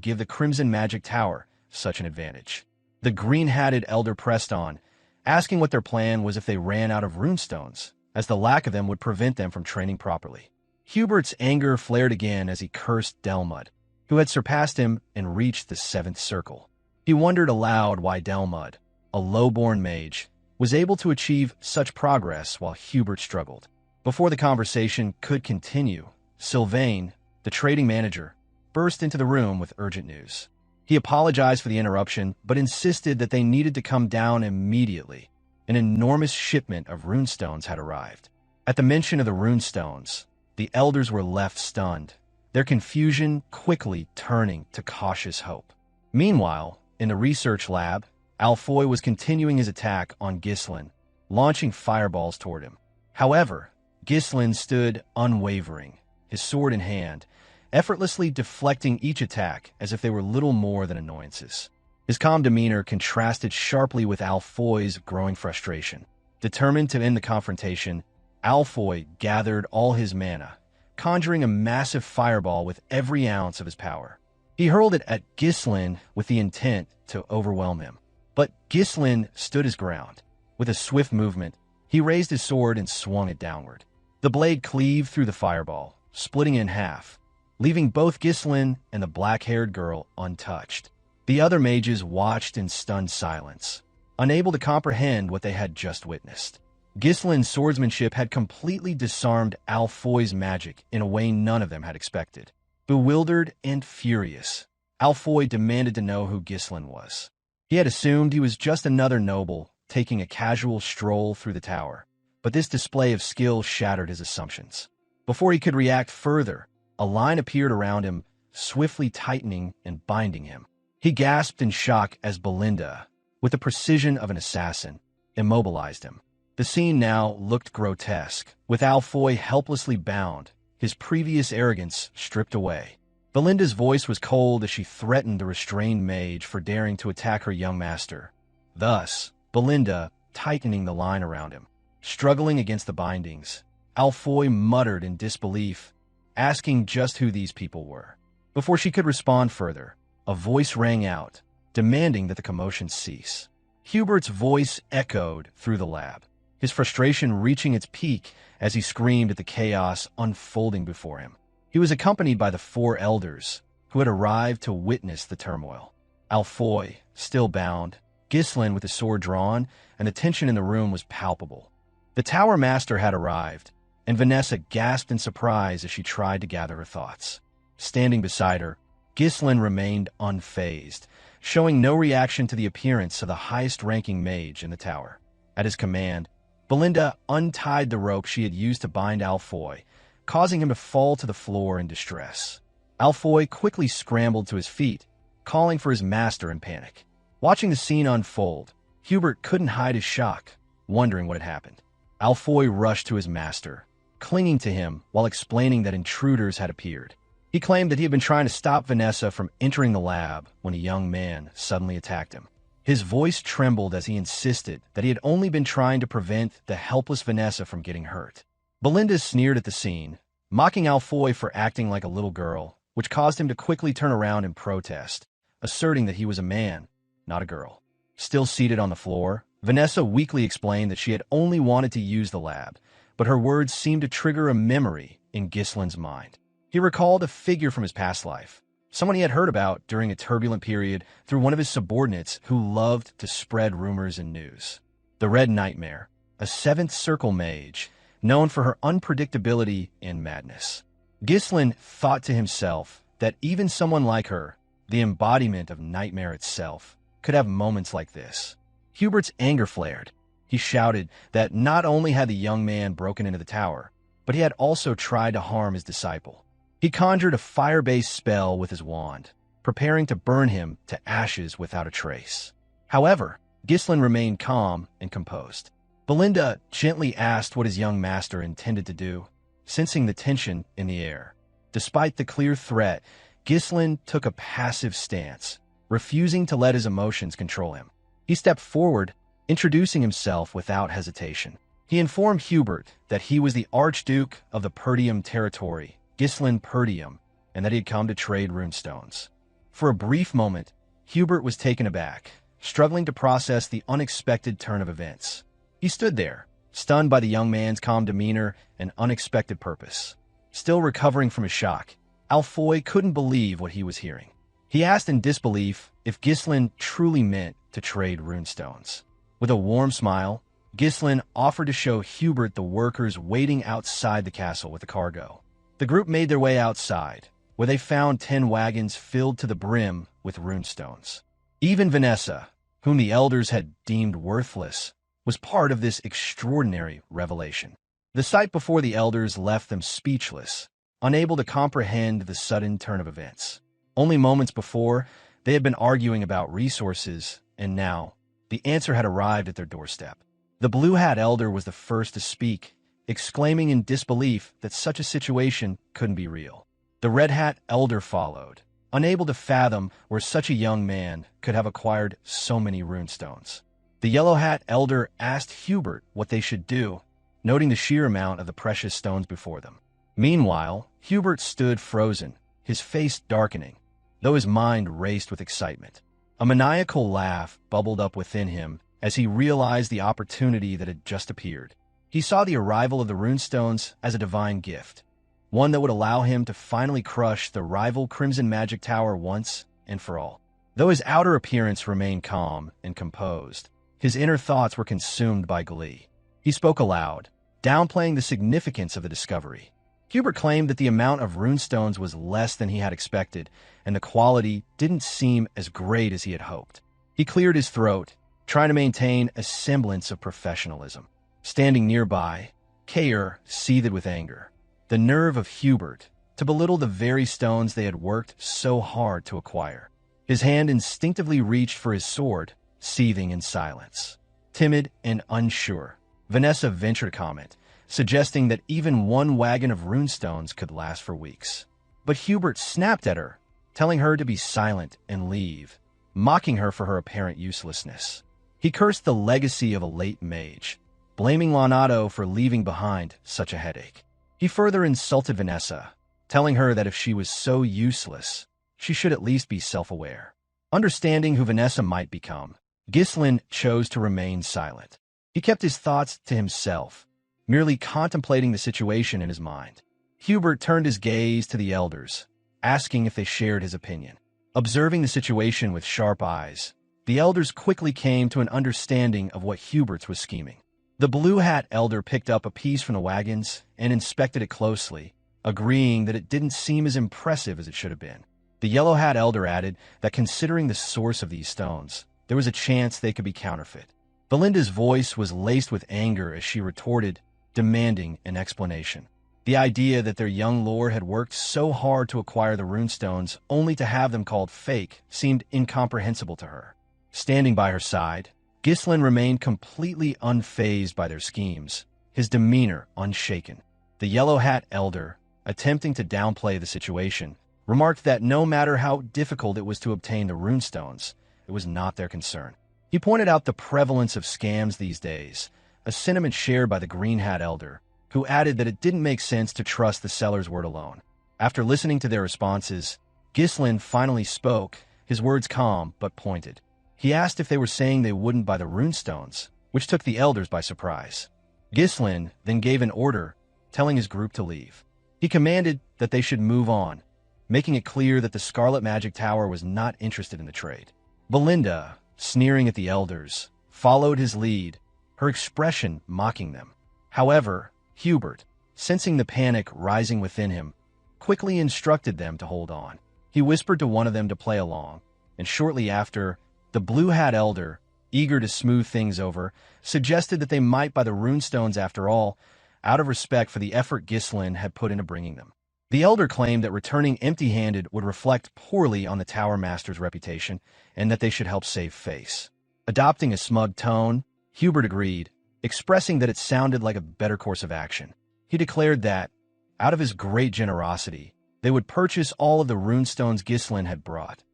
give the Crimson Magic Tower such an advantage. The green-hatted elder pressed on, asking what their plan was if they ran out of runestones, as the lack of them would prevent them from training properly. Hubert's anger flared again as he cursed Delmud, who had surpassed him and reached the 7th circle. He wondered aloud why Delmud, a low-born mage, was able to achieve such progress while Hubert struggled. Before the conversation could continue, Sylvain, the trading manager, burst into the room with urgent news. He apologized for the interruption, but insisted that they needed to come down immediately. An enormous shipment of runestones had arrived. At the mention of the runestones, the elders were left stunned, their confusion quickly turning to cautious hope. Meanwhile, in the research lab, Alfoy was continuing his attack on Ghislain, launching fireballs toward him. However, Ghislain stood unwavering, his sword in hand, effortlessly deflecting each attack as if they were little more than annoyances. His calm demeanor contrasted sharply with Alfoy's growing frustration. Determined to end the confrontation, Alfoy gathered all his mana, conjuring a massive fireball with every ounce of his power. He hurled it at Ghislain with the intent to overwhelm him. But Ghislain stood his ground. With a swift movement, he raised his sword and swung it downward. The blade cleaved through the fireball, splitting it in half, leaving both Ghislain and the black-haired girl untouched. The other mages watched in stunned silence, unable to comprehend what they had just witnessed. Ghislain's swordsmanship had completely disarmed Alfoy's magic in a way none of them had expected. Bewildered and furious, Alfoy demanded to know who Ghislain was. He had assumed he was just another noble taking a casual stroll through the tower, but this display of skill shattered his assumptions. Before he could react further, a line appeared around him, swiftly tightening and binding him. He gasped in shock as Belinda, with the precision of an assassin, immobilized him. The scene now looked grotesque, with Alfoy helplessly bound, his previous arrogance stripped away. Belinda's voice was cold as she threatened the restrained mage for daring to attack her young master. Thus, Belinda tightening the line around him. Struggling against the bindings, Alfoy muttered in disbelief, asking just who these people were. Before she could respond further, a voice rang out, demanding that the commotion cease. Hubert's voice echoed through the lab, his frustration reaching its peak as he screamed at the chaos unfolding before him. He was accompanied by the 4 elders, who had arrived to witness the turmoil. Alfoy, still bound, Ghislain with his sword drawn, and the tension in the room was palpable. The Tower Master had arrived, and Vanessa gasped in surprise as she tried to gather her thoughts. Standing beside her, Ghislain remained unfazed, showing no reaction to the appearance of the highest-ranking mage in the tower. At his command, Belinda untied the rope she had used to bind Alfoy, causing him to fall to the floor in distress. Alfoy quickly scrambled to his feet, calling for his master in panic. Watching the scene unfold, Hubert couldn't hide his shock, wondering what had happened. Alfoy rushed to his master, clinging to him while explaining that intruders had appeared. He claimed that he had been trying to stop Vanessa from entering the lab when a young man suddenly attacked him. His voice trembled as he insisted that he had only been trying to prevent the helpless Vanessa from getting hurt. Belinda sneered at the scene, mocking Alfoy for acting like a little girl, which caused him to quickly turn around and protest, asserting that he was a man, not a girl. Still seated on the floor, Vanessa weakly explained that she had only wanted to use the lab, but her words seemed to trigger a memory in Ghislain's mind. He recalled a figure from his past life, someone he had heard about during a turbulent period through one of his subordinates who loved to spread rumors and news. The Red Nightmare, a seventh circle mage, known for her unpredictability and madness. Ghislain thought to himself that even someone like her, the embodiment of nightmare itself, could have moments like this. Hubert's anger flared. He shouted that not only had the young man broken into the tower, but he had also tried to harm his disciple. He conjured a fire-based spell with his wand, preparing to burn him to ashes without a trace. However, Ghislain remained calm and composed. Belinda gently asked what his young master intended to do, sensing the tension in the air. Despite the clear threat, Ghislain took a passive stance, refusing to let his emotions control him. He stepped forward, introducing himself without hesitation. He informed Hubert that he was the Archduke of the Perdium territory, Ghislain Perdium, and that he had come to trade runestones. For a brief moment, Hubert was taken aback, struggling to process the unexpected turn of events. He stood there, stunned by the young man's calm demeanor and unexpected purpose. Still recovering from his shock, Alfoy couldn't believe what he was hearing. He asked in disbelief if Ghislain truly meant to trade runestones. With a warm smile, Ghislain offered to show Hubert the workers waiting outside the castle with the cargo. The group made their way outside, where they found 10 wagons filled to the brim with runestones. Even Vanessa, whom the elders had deemed worthless, was part of this extraordinary revelation. The sight before the elders left them speechless, unable to comprehend the sudden turn of events. Only moments before, they had been arguing about resources, and now, the answer had arrived at their doorstep. The Blue Hat Elder was the first to speak, exclaiming in disbelief that such a situation couldn't be real. The Red Hat Elder followed, unable to fathom where such a young man could have acquired so many runestones. The Yellow Hat Elder asked Hubert what they should do, noting the sheer amount of the precious stones before them. Meanwhile, Hubert stood frozen, his face darkening, though his mind raced with excitement. A maniacal laugh bubbled up within him as he realized the opportunity that had just appeared. He saw the arrival of the runestones as a divine gift, one that would allow him to finally crush the rival Crimson Magic Tower once and for all. Though his outer appearance remained calm and composed, his inner thoughts were consumed by glee. He spoke aloud, downplaying the significance of the discovery. Hubert claimed that the amount of runestones was less than he had expected, and the quality didn't seem as great as he had hoped. He cleared his throat, trying to maintain a semblance of professionalism. Standing nearby, Kair seethed with anger. The nerve of Hubert to belittle the very stones they had worked so hard to acquire. His hand instinctively reached for his sword, seething in silence. Timid and unsure, Vanessa ventured a comment, suggesting that even one wagon of runestones could last for weeks. But Hubert snapped at her, telling her to be silent and leave, mocking her for her apparent uselessness. He cursed the legacy of a late mage, blaming Leonardo for leaving behind such a headache. He further insulted Vanessa, telling her that if she was so useless, she should at least be self-aware. Understanding who Vanessa might become, Ghislain chose to remain silent. He kept his thoughts to himself, merely contemplating the situation in his mind. Hubert turned his gaze to the elders, asking if they shared his opinion. Observing the situation with sharp eyes, the elders quickly came to an understanding of what Hubert's was scheming. The Blue Hat Elder picked up a piece from the wagons and inspected it closely, agreeing that it didn't seem as impressive as it should have been. The Yellow Hat Elder added that considering the source of these stones, there was a chance they could be counterfeit. Belinda's voice was laced with anger as she retorted, demanding an explanation. The idea that their young lord had worked so hard to acquire the runestones only to have them called fake seemed incomprehensible to her. Standing by her side, Ghislain remained completely unfazed by their schemes, his demeanor unshaken. The Yellow Hat Elder, attempting to downplay the situation, remarked that no matter how difficult it was to obtain the runestones, it was not their concern. He pointed out the prevalence of scams these days, a sentiment shared by the Green Hat Elder, who added that it didn't make sense to trust the seller's word alone. After listening to their responses, Ghislain finally spoke, his words calm but pointed. He asked if they were saying they wouldn't buy the runestones, which took the elders by surprise. Ghislain then gave an order, telling his group to leave. He commanded that they should move on, making it clear that the Scarlet Magic Tower was not interested in the trade. Belinda, sneering at the elders, followed his lead, her expression mocking them. However, Hubert, sensing the panic rising within him, quickly instructed them to hold on. He whispered to one of them to play along, and shortly after, the blue-hat elder, eager to smooth things over, suggested that they might buy the runestones after all, out of respect for the effort Ghislain had put into bringing them. The elder claimed that returning empty-handed would reflect poorly on the Tower Master's reputation, and that they should help save face. Adopting a smug tone, Hubert agreed, expressing that it sounded like a better course of action. He declared that, out of his great generosity, they would purchase all of the runestones Ghislain had brought,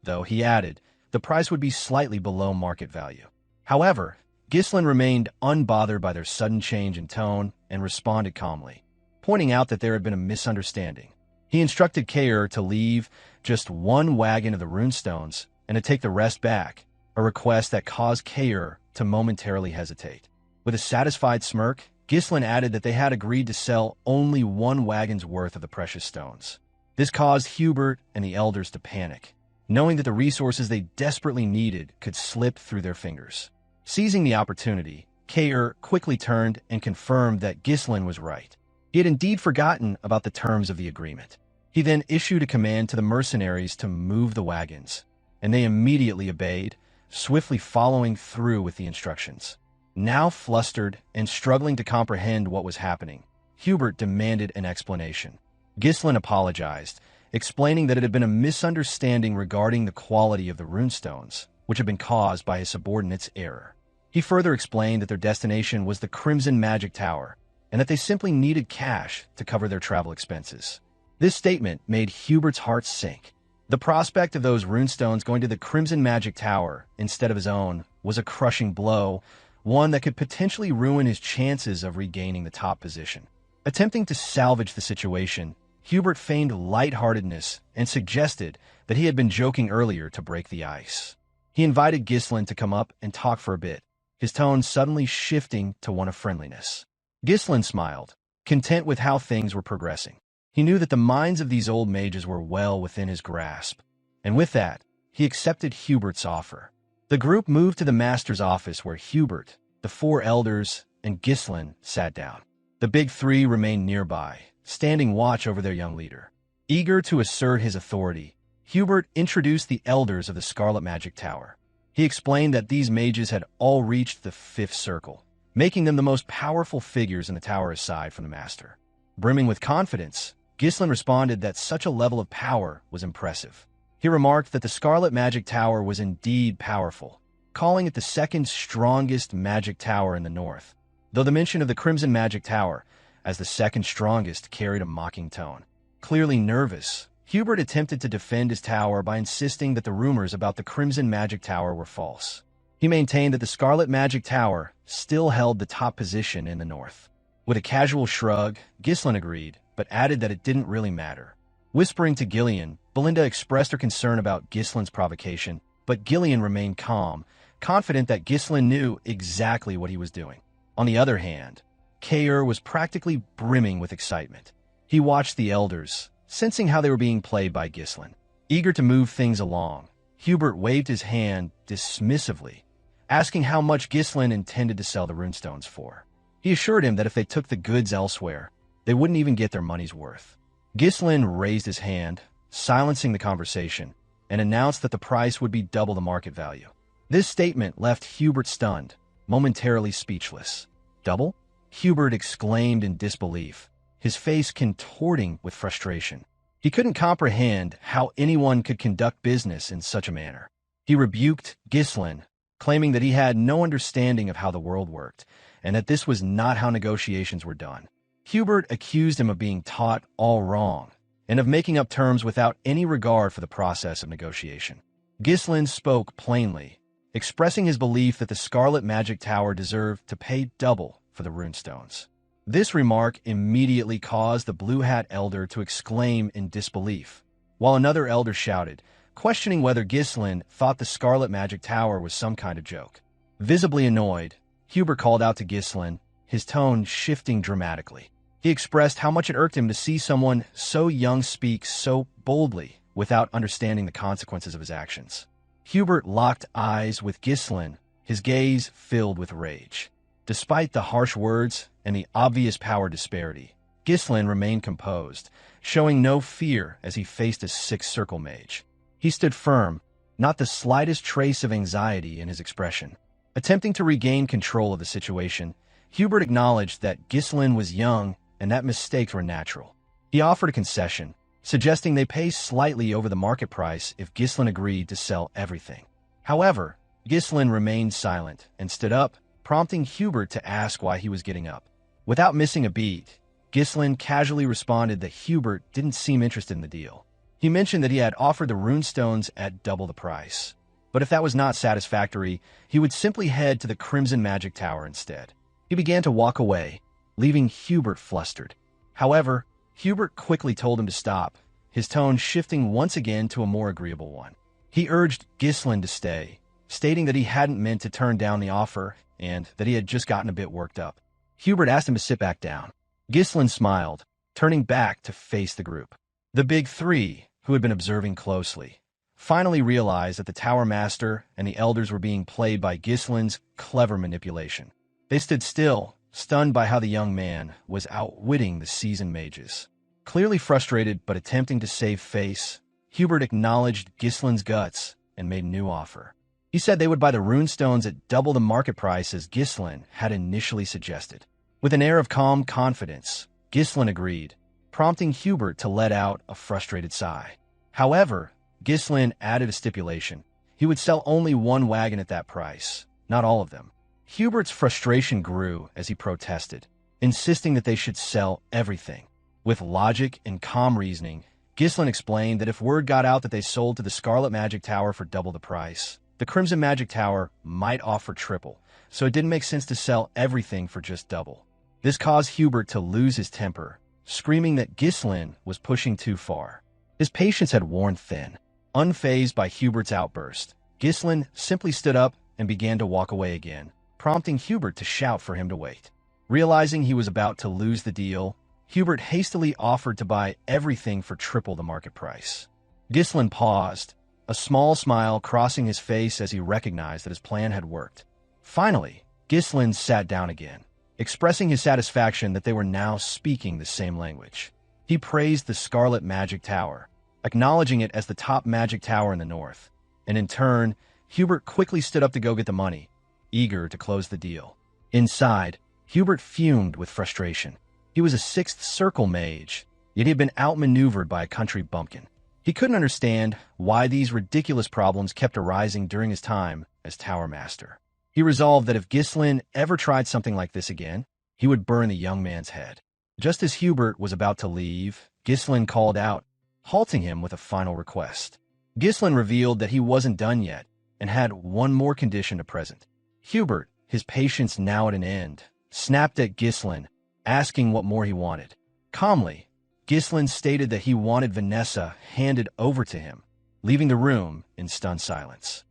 though, he added, the price would be slightly below market value. However, Ghislain remained unbothered by their sudden change in tone and responded calmly, pointing out that there had been a misunderstanding. He instructed Cain to leave just one wagon of the runestones and to take the rest back, a request that caused Cain to momentarily hesitate. With a satisfied smirk, Ghislain added that they had agreed to sell only one wagon's worth of the precious stones. This caused Hubert and the elders to panic, knowing that the resources they desperately needed could slip through their fingers. Seizing the opportunity, Cain quickly turned and confirmed that Ghislain was right. He had indeed forgotten about the terms of the agreement. He then issued a command to the mercenaries to move the wagons, and they immediately obeyed, swiftly following through with the instructions. Now flustered and struggling to comprehend what was happening, Hubert demanded an explanation. Ghislain apologized, explaining that it had been a misunderstanding regarding the quality of the runestones, which had been caused by his subordinate's error. He further explained that their destination was the Crimson Magic Tower, and that they simply needed cash to cover their travel expenses. This statement made Hubert's heart sink. The prospect of those runestones going to the Crimson Magic Tower instead of his own was a crushing blow, one that could potentially ruin his chances of regaining the top position. Attempting to salvage the situation, Hubert feigned lightheartedness and suggested that he had been joking earlier to break the ice. He invited Ghislain to come up and talk for a bit, his tone suddenly shifting to one of friendliness. Ghislain smiled, content with how things were progressing. He knew that the minds of these old mages were well within his grasp, and with that, he accepted Hubert's offer. The group moved to the master's office where Hubert, the four elders, and Ghislain sat down. The big three remained nearby, standing watch over their young leader. Eager to assert his authority, Hubert introduced the elders of the Scarlet Magic Tower. He explained that these mages had all reached the fifth circle, making them the most powerful figures in the tower aside from the master. Brimming with confidence, Ghislain responded that such a level of power was impressive. He remarked that the Scarlet Magic Tower was indeed powerful, calling it the second strongest magic tower in the north, though the mention of the Crimson Magic Tower as the second strongest carried a mocking tone. Clearly nervous, Hubert attempted to defend his tower by insisting that the rumors about the Crimson Magic Tower were false. He maintained that the Scarlet Magic Tower still held the top position in the north. With a casual shrug, Ghislain agreed, but added that it didn't really matter. Whispering to Gillion, Belinda expressed her concern about Ghislain's provocation, but Gillion remained calm, confident that Ghislain knew exactly what he was doing. On the other hand, Cain was practically brimming with excitement. He watched the elders, sensing how they were being played by Ghislain. Eager to move things along, Hubert waved his hand dismissively, asking how much Ghislain intended to sell the runestones for. He assured him that if they took the goods elsewhere, they wouldn't even get their money's worth. Ghislain raised his hand, silencing the conversation, and announced that the price would be double the market value. This statement left Hubert stunned, momentarily speechless. Double? Hubert exclaimed in disbelief, his face contorting with frustration. He couldn't comprehend how anyone could conduct business in such a manner. He rebuked Ghislain, claiming that he had no understanding of how the world worked, and that this was not how negotiations were done. Hubert accused him of being taught all wrong, and of making up terms without any regard for the process of negotiation. Ghislain spoke plainly, expressing his belief that the Scarlet Magic Tower deserved to pay double for the runestones. This remark immediately caused the Blue Hat Elder to exclaim in disbelief, while another elder shouted, questioning whether Ghislain thought the Scarlet Magic Tower was some kind of joke. Visibly annoyed, Hubert called out to Ghislain, his tone shifting dramatically. He expressed how much it irked him to see someone so young speak so boldly without understanding the consequences of his actions. Hubert locked eyes with Ghislain, his gaze filled with rage. Despite the harsh words and the obvious power disparity, Ghislain remained composed, showing no fear as he faced a six-circle mage. He stood firm, not the slightest trace of anxiety in his expression. Attempting to regain control of the situation, Hubert acknowledged that Ghislain was young and that mistakes were natural. He offered a concession, suggesting they pay slightly over the market price if Ghislain agreed to sell everything. However, Ghislain remained silent and stood up, prompting Hubert to ask why he was getting up. Without missing a beat, Ghislain casually responded that Hubert didn't seem interested in the deal. He mentioned that he had offered the runestones at double the price, but if that was not satisfactory, he would simply head to the Crimson Magic Tower instead. He began to walk away, leaving Hubert flustered. However, Hubert quickly told him to stop, his tone shifting once again to a more agreeable one. He urged Ghislain to stay, stating that he hadn't meant to turn down the offer and that he had just gotten a bit worked up. Hubert asked him to sit back down. Ghislain smiled, turning back to face the group. The big three, who had been observing closely, finally realized that the Tower Master and the Elders were being played by Ghislain's clever manipulation. They stood still, stunned by how the young man was outwitting the seasoned mages. Clearly frustrated but attempting to save face, Hubert acknowledged Ghislain's guts and made a new offer. He said they would buy the runestones at double the market price as Ghislain had initially suggested. With an air of calm confidence, Ghislain agreed, prompting Hubert to let out a frustrated sigh. However, Ghislain added a stipulation. He would sell only one wagon at that price, not all of them. Hubert's frustration grew as he protested, insisting that they should sell everything. With logic and calm reasoning, Ghislain explained that if word got out that they sold to the Scarlet Magic Tower for double the price, the Crimson Magic Tower might offer triple, so it didn't make sense to sell everything for just double. This caused Hubert to lose his temper, screaming that Ghislain was pushing too far. His patience had worn thin. Unfazed by Hubert's outburst, Ghislain simply stood up and began to walk away again, prompting Hubert to shout for him to wait. Realizing he was about to lose the deal, Hubert hastily offered to buy everything for triple the market price. Ghislain paused, a small smile crossing his face as he recognized that his plan had worked. Finally, Ghislain sat down again, expressing his satisfaction that they were now speaking the same language. He praised the Scarlet Magic Tower, acknowledging it as the top magic tower in the north, and in turn, Hubert quickly stood up to go get the money, eager to close the deal. Inside, Hubert fumed with frustration. He was a sixth circle mage, yet he had been outmaneuvered by a country bumpkin. He couldn't understand why these ridiculous problems kept arising during his time as Tower Master. He resolved that if Ghislain ever tried something like this again, he would burn the young man's head. Just as Hubert was about to leave, Ghislain called out, halting him with a final request. Ghislain revealed that he wasn't done yet and had one more condition to present. Hubert, his patience now at an end, snapped at Ghislain, asking what more he wanted. Calmly, Ghislain stated that he wanted Vanessa handed over to him, leaving the room in stunned silence.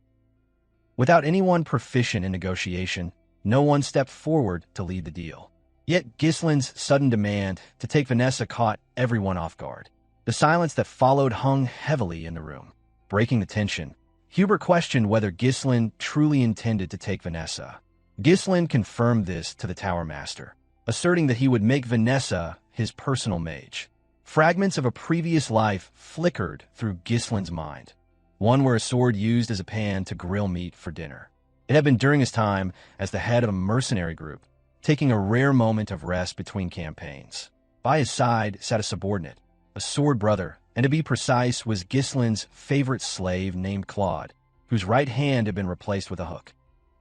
Without anyone proficient in negotiation, no one stepped forward to lead the deal. Yet Ghislain's sudden demand to take Vanessa caught everyone off guard. The silence that followed hung heavily in the room. Breaking the tension, Hubert questioned whether Ghislain truly intended to take Vanessa. Ghislain confirmed this to the Tower Master, asserting that he would make Vanessa his personal mage. Fragments of a previous life flickered through Ghislain's mind. One where a sword used as a pan to grill meat for dinner. It had been during his time as the head of a mercenary group, taking a rare moment of rest between campaigns. By his side sat a subordinate, a sword brother, and to be precise was Ghislain's favorite slave named Claude, whose right hand had been replaced with a hook.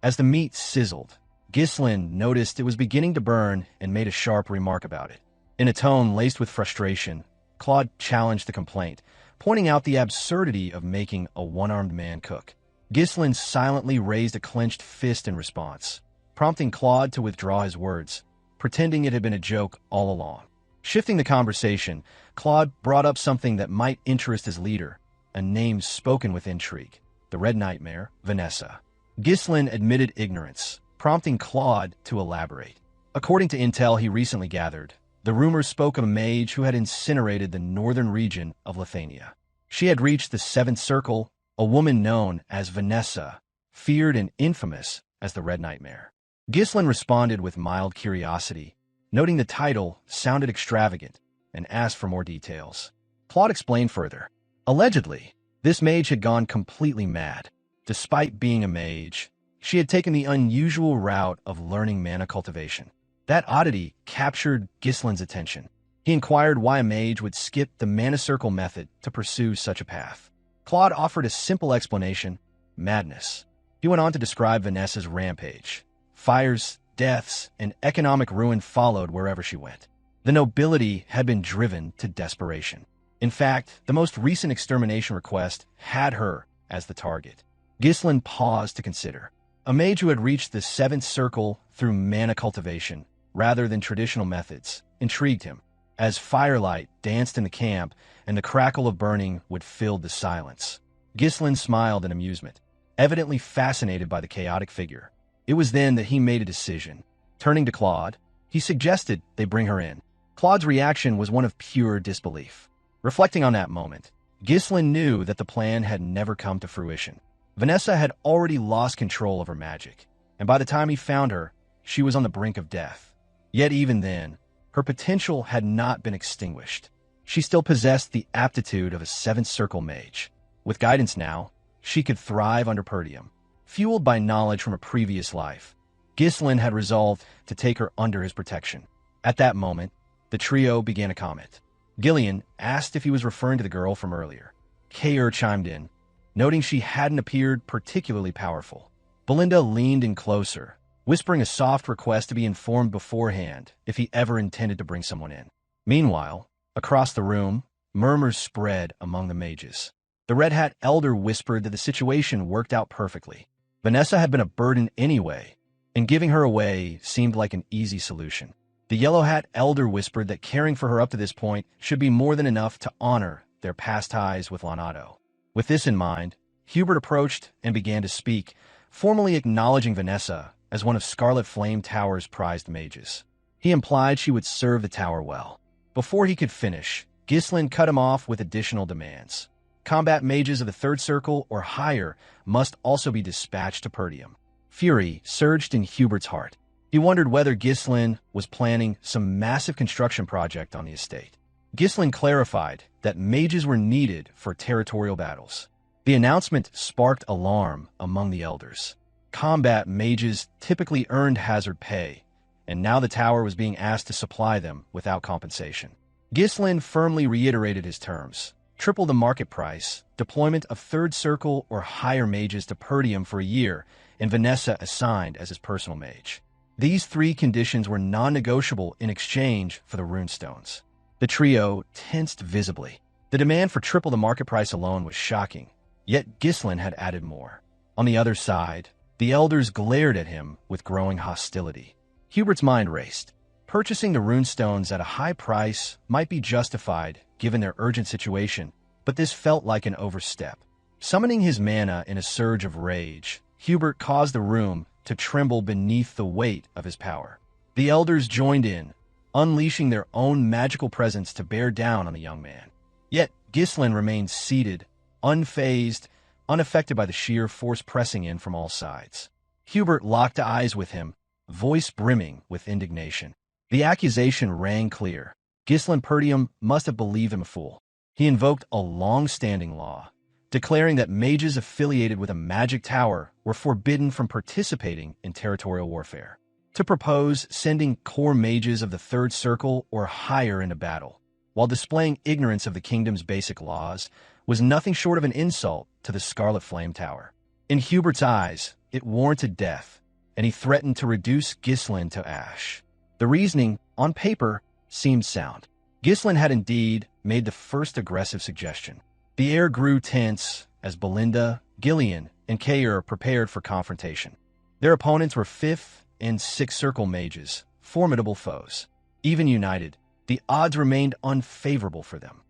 As the meat sizzled, Ghislain noticed it was beginning to burn and made a sharp remark about it. In a tone laced with frustration, Claude challenged the complaint, pointing out the absurdity of making a one-armed man cook. Ghislain silently raised a clenched fist in response, prompting Claude to withdraw his words, pretending it had been a joke all along. Shifting the conversation, Claude brought up something that might interest his leader, a name spoken with intrigue, the Red Nightmare, Vanessa. Ghislain admitted ignorance, prompting Claude to elaborate. According to intel he recently gathered, the rumors spoke of a mage who had incinerated the northern region of Lithuania. She had reached the seventh circle, a woman known as Vanessa, feared and infamous as the Red Nightmare. Ghislain responded with mild curiosity, noting the title sounded extravagant, and asked for more details. Claude explained further. Allegedly, this mage had gone completely mad. Despite being a mage, she had taken the unusual route of learning mana cultivation. That oddity captured Ghislain's attention. He inquired why a mage would skip the mana circle method to pursue such a path. Claude offered a simple explanation: madness. He went on to describe Vanessa's rampage. Fires, deaths, and economic ruin followed wherever she went. The nobility had been driven to desperation. In fact, the most recent extermination request had her as the target. Ghislain paused to consider. A mage who had reached the seventh circle through mana cultivation, rather than traditional methods, intrigued him. As firelight danced in the camp and the crackle of burning would fill the silence, Ghislain smiled in amusement, evidently fascinated by the chaotic figure. It was then that he made a decision. Turning to Claude, he suggested they bring her in. Claude's reaction was one of pure disbelief. Reflecting on that moment, Ghislain knew that the plan had never come to fruition. Vanessa had already lost control of her magic, and by the time he found her, she was on the brink of death. Yet even then, her potential had not been extinguished. She still possessed the aptitude of a seventh circle mage. With guidance now, she could thrive under Perdium. Fueled by knowledge from a previous life, Ghislain had resolved to take her under his protection. At that moment, the trio began a comment. Gillion asked if he was referring to the girl from earlier. Cain chimed in, noting she hadn't appeared particularly powerful. Belinda leaned in closer, whispering a soft request to be informed beforehand if he ever intended to bring someone in. Meanwhile, across the room, murmurs spread among the mages. The Red Hat Elder whispered that the situation worked out perfectly. Vanessa had been a burden anyway, and giving her away seemed like an easy solution. The Yellow Hat Elder whispered that caring for her up to this point should be more than enough to honor their past ties with Lonato. With this in mind, Hubert approached and began to speak, formally acknowledging Vanessa as one of Scarlet Flame Tower's prized mages. He implied she would serve the tower well. Before he could finish, Ghislain cut him off with additional demands. Combat mages of the third circle or higher must also be dispatched to Perdium. Fury surged in Hubert's heart. He wondered whether Ghislain was planning some massive construction project on the estate. Ghislain clarified that mages were needed for territorial battles. The announcement sparked alarm among the elders. Combat mages typically earned hazard pay, and now the tower was being asked to supply them without compensation. Ghislain firmly reiterated his terms. Triple the market price, deployment of third circle or higher mages to Perdium for a year, and Vanessa assigned as his personal mage. These three conditions were non-negotiable in exchange for the runestones. The trio tensed visibly. The demand for triple the market price alone was shocking, yet Ghislain had added more. On the other side, the elders glared at him with growing hostility. Hubert's mind raced. Purchasing the runestones at a high price might be justified given their urgent situation, but this felt like an overstep. Summoning his mana in a surge of rage, Hubert caused the room to tremble beneath the weight of his power. The elders joined in, unleashing their own magical presence to bear down on the young man. Yet Ghislain remained seated, unfazed, unaffected by the sheer force pressing in from all sides. Hubert locked eyes with him, voice brimming with indignation. The accusation rang clear. Ghislain Perdium must have believed him a fool. He invoked a long-standing law, declaring that mages affiliated with a magic tower were forbidden from participating in territorial warfare. To propose sending core mages of the third circle or higher into battle, while displaying ignorance of the kingdom's basic laws, was nothing short of an insult to the Scarlet Flame Tower. In Hubert's eyes, it warranted death, and he threatened to reduce Ghislain to ash. The reasoning, on paper, seemed sound. Ghislain had indeed made the first aggressive suggestion. The air grew tense as Belinda, Gillion, and Cain prepared for confrontation. Their opponents were 5th and 6th circle mages, formidable foes. Even united, the odds remained unfavorable for them.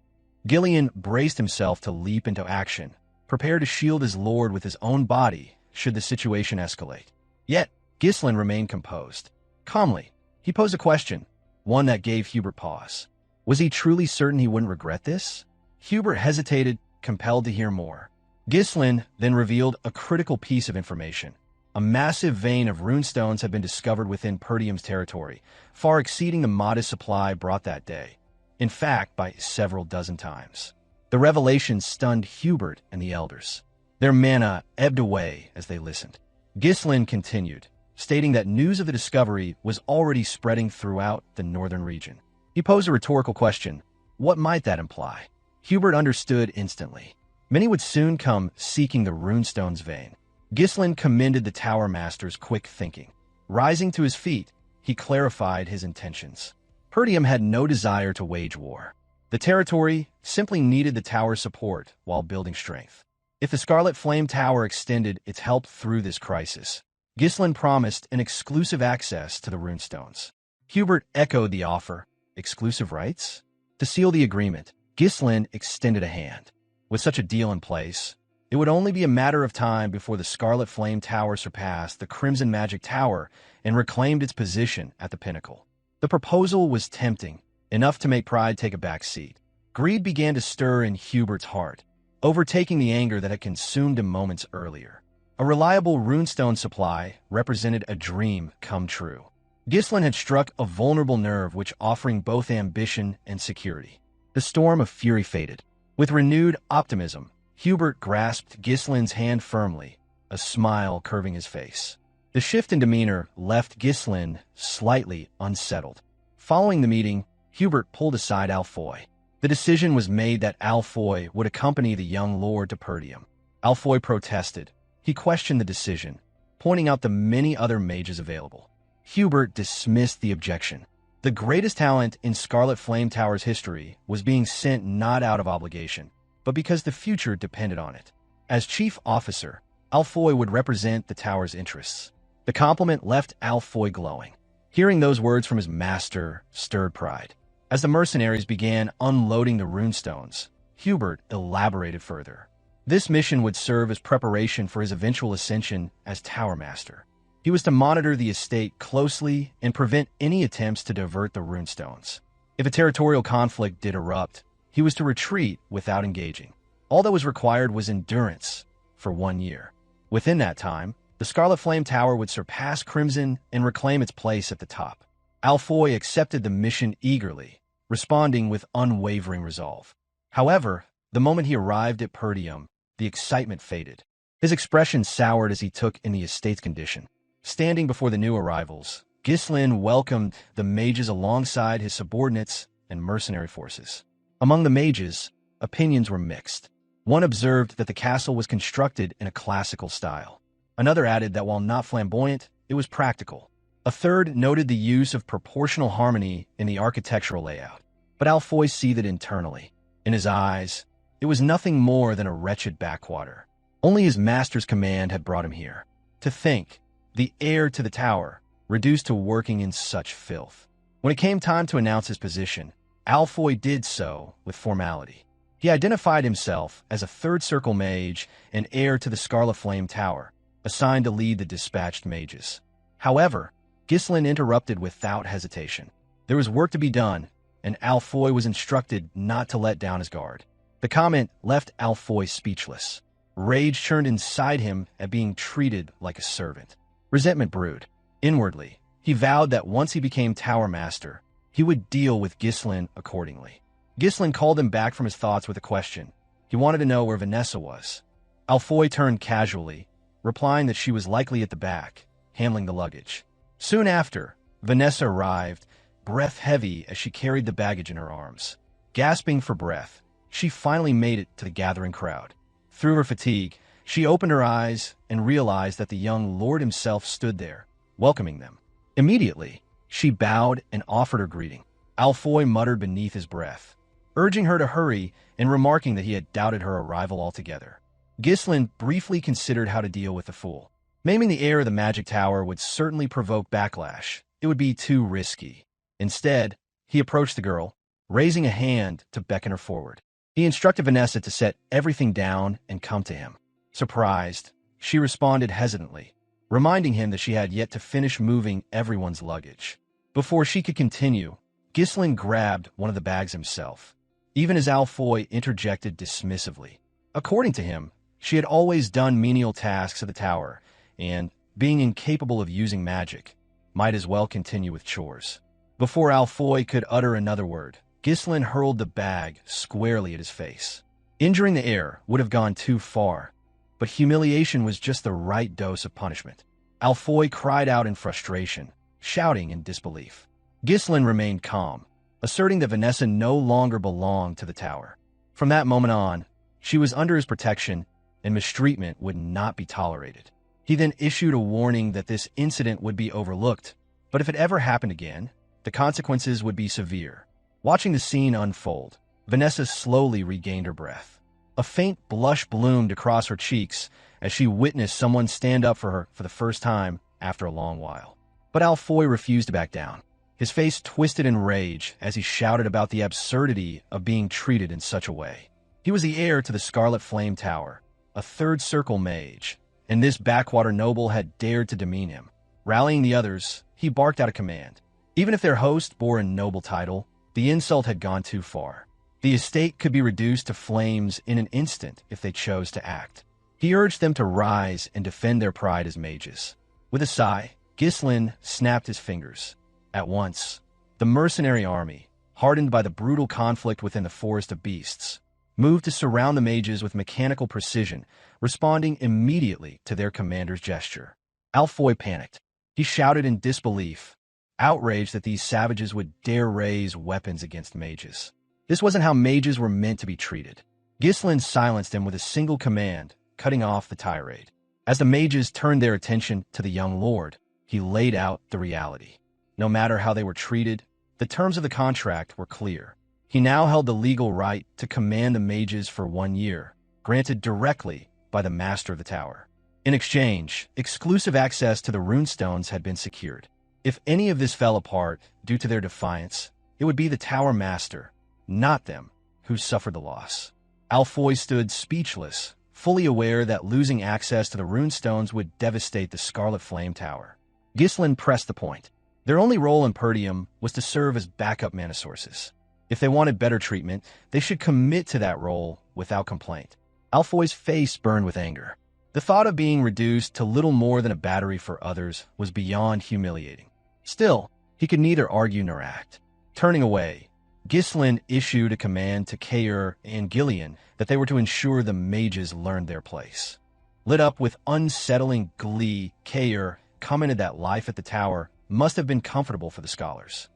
Gillion braced himself to leap into action, prepared to shield his lord with his own body should the situation escalate. Yet, Ghislain remained composed. Calmly, he posed a question, one that gave Hubert pause. Was he truly certain he wouldn't regret this? Hubert hesitated, compelled to hear more. Ghislain then revealed a critical piece of information. A massive vein of runestones had been discovered within Perdium's territory, far exceeding the modest supply brought that day. In fact, by several dozen times. The revelation stunned Hubert and the elders. Their mana ebbed away as they listened. Ghislain continued, stating that news of the discovery was already spreading throughout the northern region. He posed a rhetorical question. What might that imply? Hubert understood instantly. Many would soon come seeking the runestone's vein. Ghislain commended the Tower Master's quick thinking. Rising to his feet, he clarified his intentions. Perdium had no desire to wage war. The territory simply needed the tower's support while building strength. If the Scarlet Flame Tower extended its help through this crisis, Ghislain promised an exclusive access to the runestones. Hubert echoed the offer. Exclusive rights? To seal the agreement, Ghislain extended a hand. With such a deal in place, it would only be a matter of time before the Scarlet Flame Tower surpassed the Crimson Magic Tower and reclaimed its position at the pinnacle. The proposal was tempting, enough to make pride take a back seat. Greed began to stir in Hubert's heart, overtaking the anger that had consumed him moments earlier. A reliable runestone supply represented a dream come true. Ghislain had struck a vulnerable nerve which offering both ambition and security. The storm of fury faded. With renewed optimism, Hubert grasped Ghislain's hand firmly, a smile curving his face. The shift in demeanor left Ghislain slightly unsettled. Following the meeting, Hubert pulled aside Alfoy. The decision was made that Alfoy would accompany the young lord to Perdium. Alfoy protested. He questioned the decision, pointing out the many other mages available. Hubert dismissed the objection. The greatest talent in Scarlet Flame Tower's history was being sent not out of obligation, but because the future depended on it. As chief officer, Alfoy would represent the tower's interests. The compliment left Alfoy glowing. Hearing those words from his master stirred pride. As the mercenaries began unloading the runestones, Hubert elaborated further. This mission would serve as preparation for his eventual ascension as Tower Master. He was to monitor the estate closely and prevent any attempts to divert the runestones. If a territorial conflict did erupt, he was to retreat without engaging. All that was required was endurance for 1 year. Within that time, the Scarlet Flame Tower would surpass Crimson and reclaim its place at the top. Alfoy accepted the mission eagerly, responding with unwavering resolve. However, the moment he arrived at Perdium, the excitement faded. His expression soured as he took in the estate's condition. Standing before the new arrivals, Ghislain welcomed the mages alongside his subordinates and mercenary forces. Among the mages, opinions were mixed. One observed that the castle was constructed in a classical style. Another added that while not flamboyant, it was practical. A third noted the use of proportional harmony in the architectural layout. But Alfoy seethed internally. In his eyes, it was nothing more than a wretched backwater. Only his master's command had brought him here. To think, the heir to the tower, reduced to working in such filth. When it came time to announce his position, Alfoy did so with formality. He identified himself as a third circle mage and heir to the Scarlet Flame Tower, assigned to lead the dispatched mages. However, Ghislain interrupted without hesitation. There was work to be done, and Alfoy was instructed not to let down his guard. The comment left Alfoy speechless. Rage churned inside him at being treated like a servant. Resentment brewed. Inwardly, he vowed that once he became Tower Master, he would deal with Ghislain accordingly. Ghislain called him back from his thoughts with a question. He wanted to know where Vanessa was. Alfoy turned casually, replying that she was likely at the back, handling the luggage. Soon after, Vanessa arrived, breath heavy as she carried the baggage in her arms. Gasping for breath, she finally made it to the gathering crowd. Through her fatigue, she opened her eyes and realized that the young lord himself stood there, welcoming them. Immediately, she bowed and offered her greeting. Alfoy muttered beneath his breath, urging her to hurry and remarking that he had doubted her arrival altogether. Ghislain briefly considered how to deal with the fool. Maiming the heir of the Magic Tower would certainly provoke backlash. It would be too risky. Instead, he approached the girl, raising a hand to beckon her forward. He instructed Vanessa to set everything down and come to him. Surprised, she responded hesitantly, reminding him that she had yet to finish moving everyone's luggage. Before she could continue, Ghislain grabbed one of the bags himself, even as Alfoy interjected dismissively. According to him, she had always done menial tasks at the tower, and, being incapable of using magic, might as well continue with chores. Before Alfoy could utter another word, Ghislain hurled the bag squarely at his face. Injuring the heir would have gone too far, but humiliation was just the right dose of punishment. Alfoy cried out in frustration, shouting in disbelief. Ghislain remained calm, asserting that Vanessa no longer belonged to the tower. From that moment on, she was under his protection, and mistreatment would not be tolerated. He then issued a warning that this incident would be overlooked, but if it ever happened again, the consequences would be severe. Watching the scene unfold, Vanessa slowly regained her breath. A faint blush bloomed across her cheeks as she witnessed someone stand up for her for the first time after a long while. But Alfoy refused to back down. His face twisted in rage as he shouted about the absurdity of being treated in such a way. He was the heir to the Scarlet Flame Tower, a third circle mage, and this backwater noble had dared to demean him. Rallying the others, he barked out a command. Even if their host bore a noble title, the insult had gone too far. The estate could be reduced to flames in an instant if they chose to act. He urged them to rise and defend their pride as mages. With a sigh, Ghislain snapped his fingers. At once, the mercenary army, hardened by the brutal conflict within the Forest of Beasts, moved to surround the mages with mechanical precision, responding immediately to their commander's gesture. Alfoy panicked. He shouted in disbelief, outraged that these savages would dare raise weapons against mages. This wasn't how mages were meant to be treated. Ghislain silenced him with a single command, cutting off the tirade. As the mages turned their attention to the young lord, he laid out the reality. No matter how they were treated, the terms of the contract were clear. He now held the legal right to command the mages for 1 year, granted directly by the master of the tower. In exchange, exclusive access to the runestones had been secured. If any of this fell apart due to their defiance, it would be the tower master, not them, who suffered the loss. Alfoy stood speechless, fully aware that losing access to the runestones would devastate the Scarlet Flame Tower. Ghislain pressed the point. Their only role in Perdium was to serve as backup mana sources. If they wanted better treatment, they should commit to that role without complaint. Alfoy's face burned with anger. The thought of being reduced to little more than a battery for others was beyond humiliating. Still, he could neither argue nor act. Turning away, Ghislain issued a command to Cain and Gillion that they were to ensure the mages learned their place. Lit up with unsettling glee, Cain commented that life at the tower must have been comfortable for the scholars.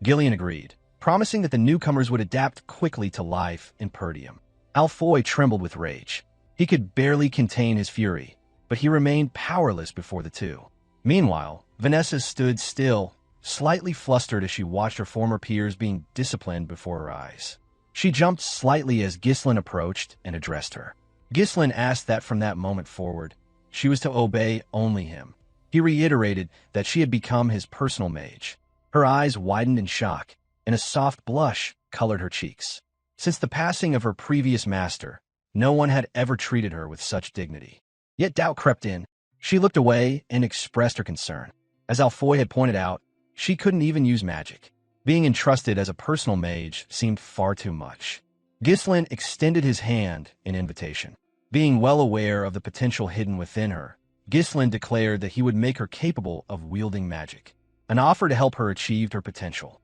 Gillion agreed, promising that the newcomers would adapt quickly to life in Perdium. Alfoy trembled with rage. He could barely contain his fury, but he remained powerless before the two. Meanwhile, Vanessa stood still, slightly flustered as she watched her former peers being disciplined before her eyes. She jumped slightly as Ghislain approached and addressed her. Ghislain asked that from that moment forward, she was to obey only him. He reiterated that she had become his personal mage. Her eyes widened in shock, and a soft blush colored her cheeks. Since the passing of her previous master, no one had ever treated her with such dignity. Yet doubt crept in. She looked away and expressed her concern. As Alfoy had pointed out, she couldn't even use magic. Being entrusted as a personal mage seemed far too much. Ghislain extended his hand in invitation. Being well aware of the potential hidden within her, Ghislain declared that he would make her capable of wielding magic, an offer to help her achieve her potential.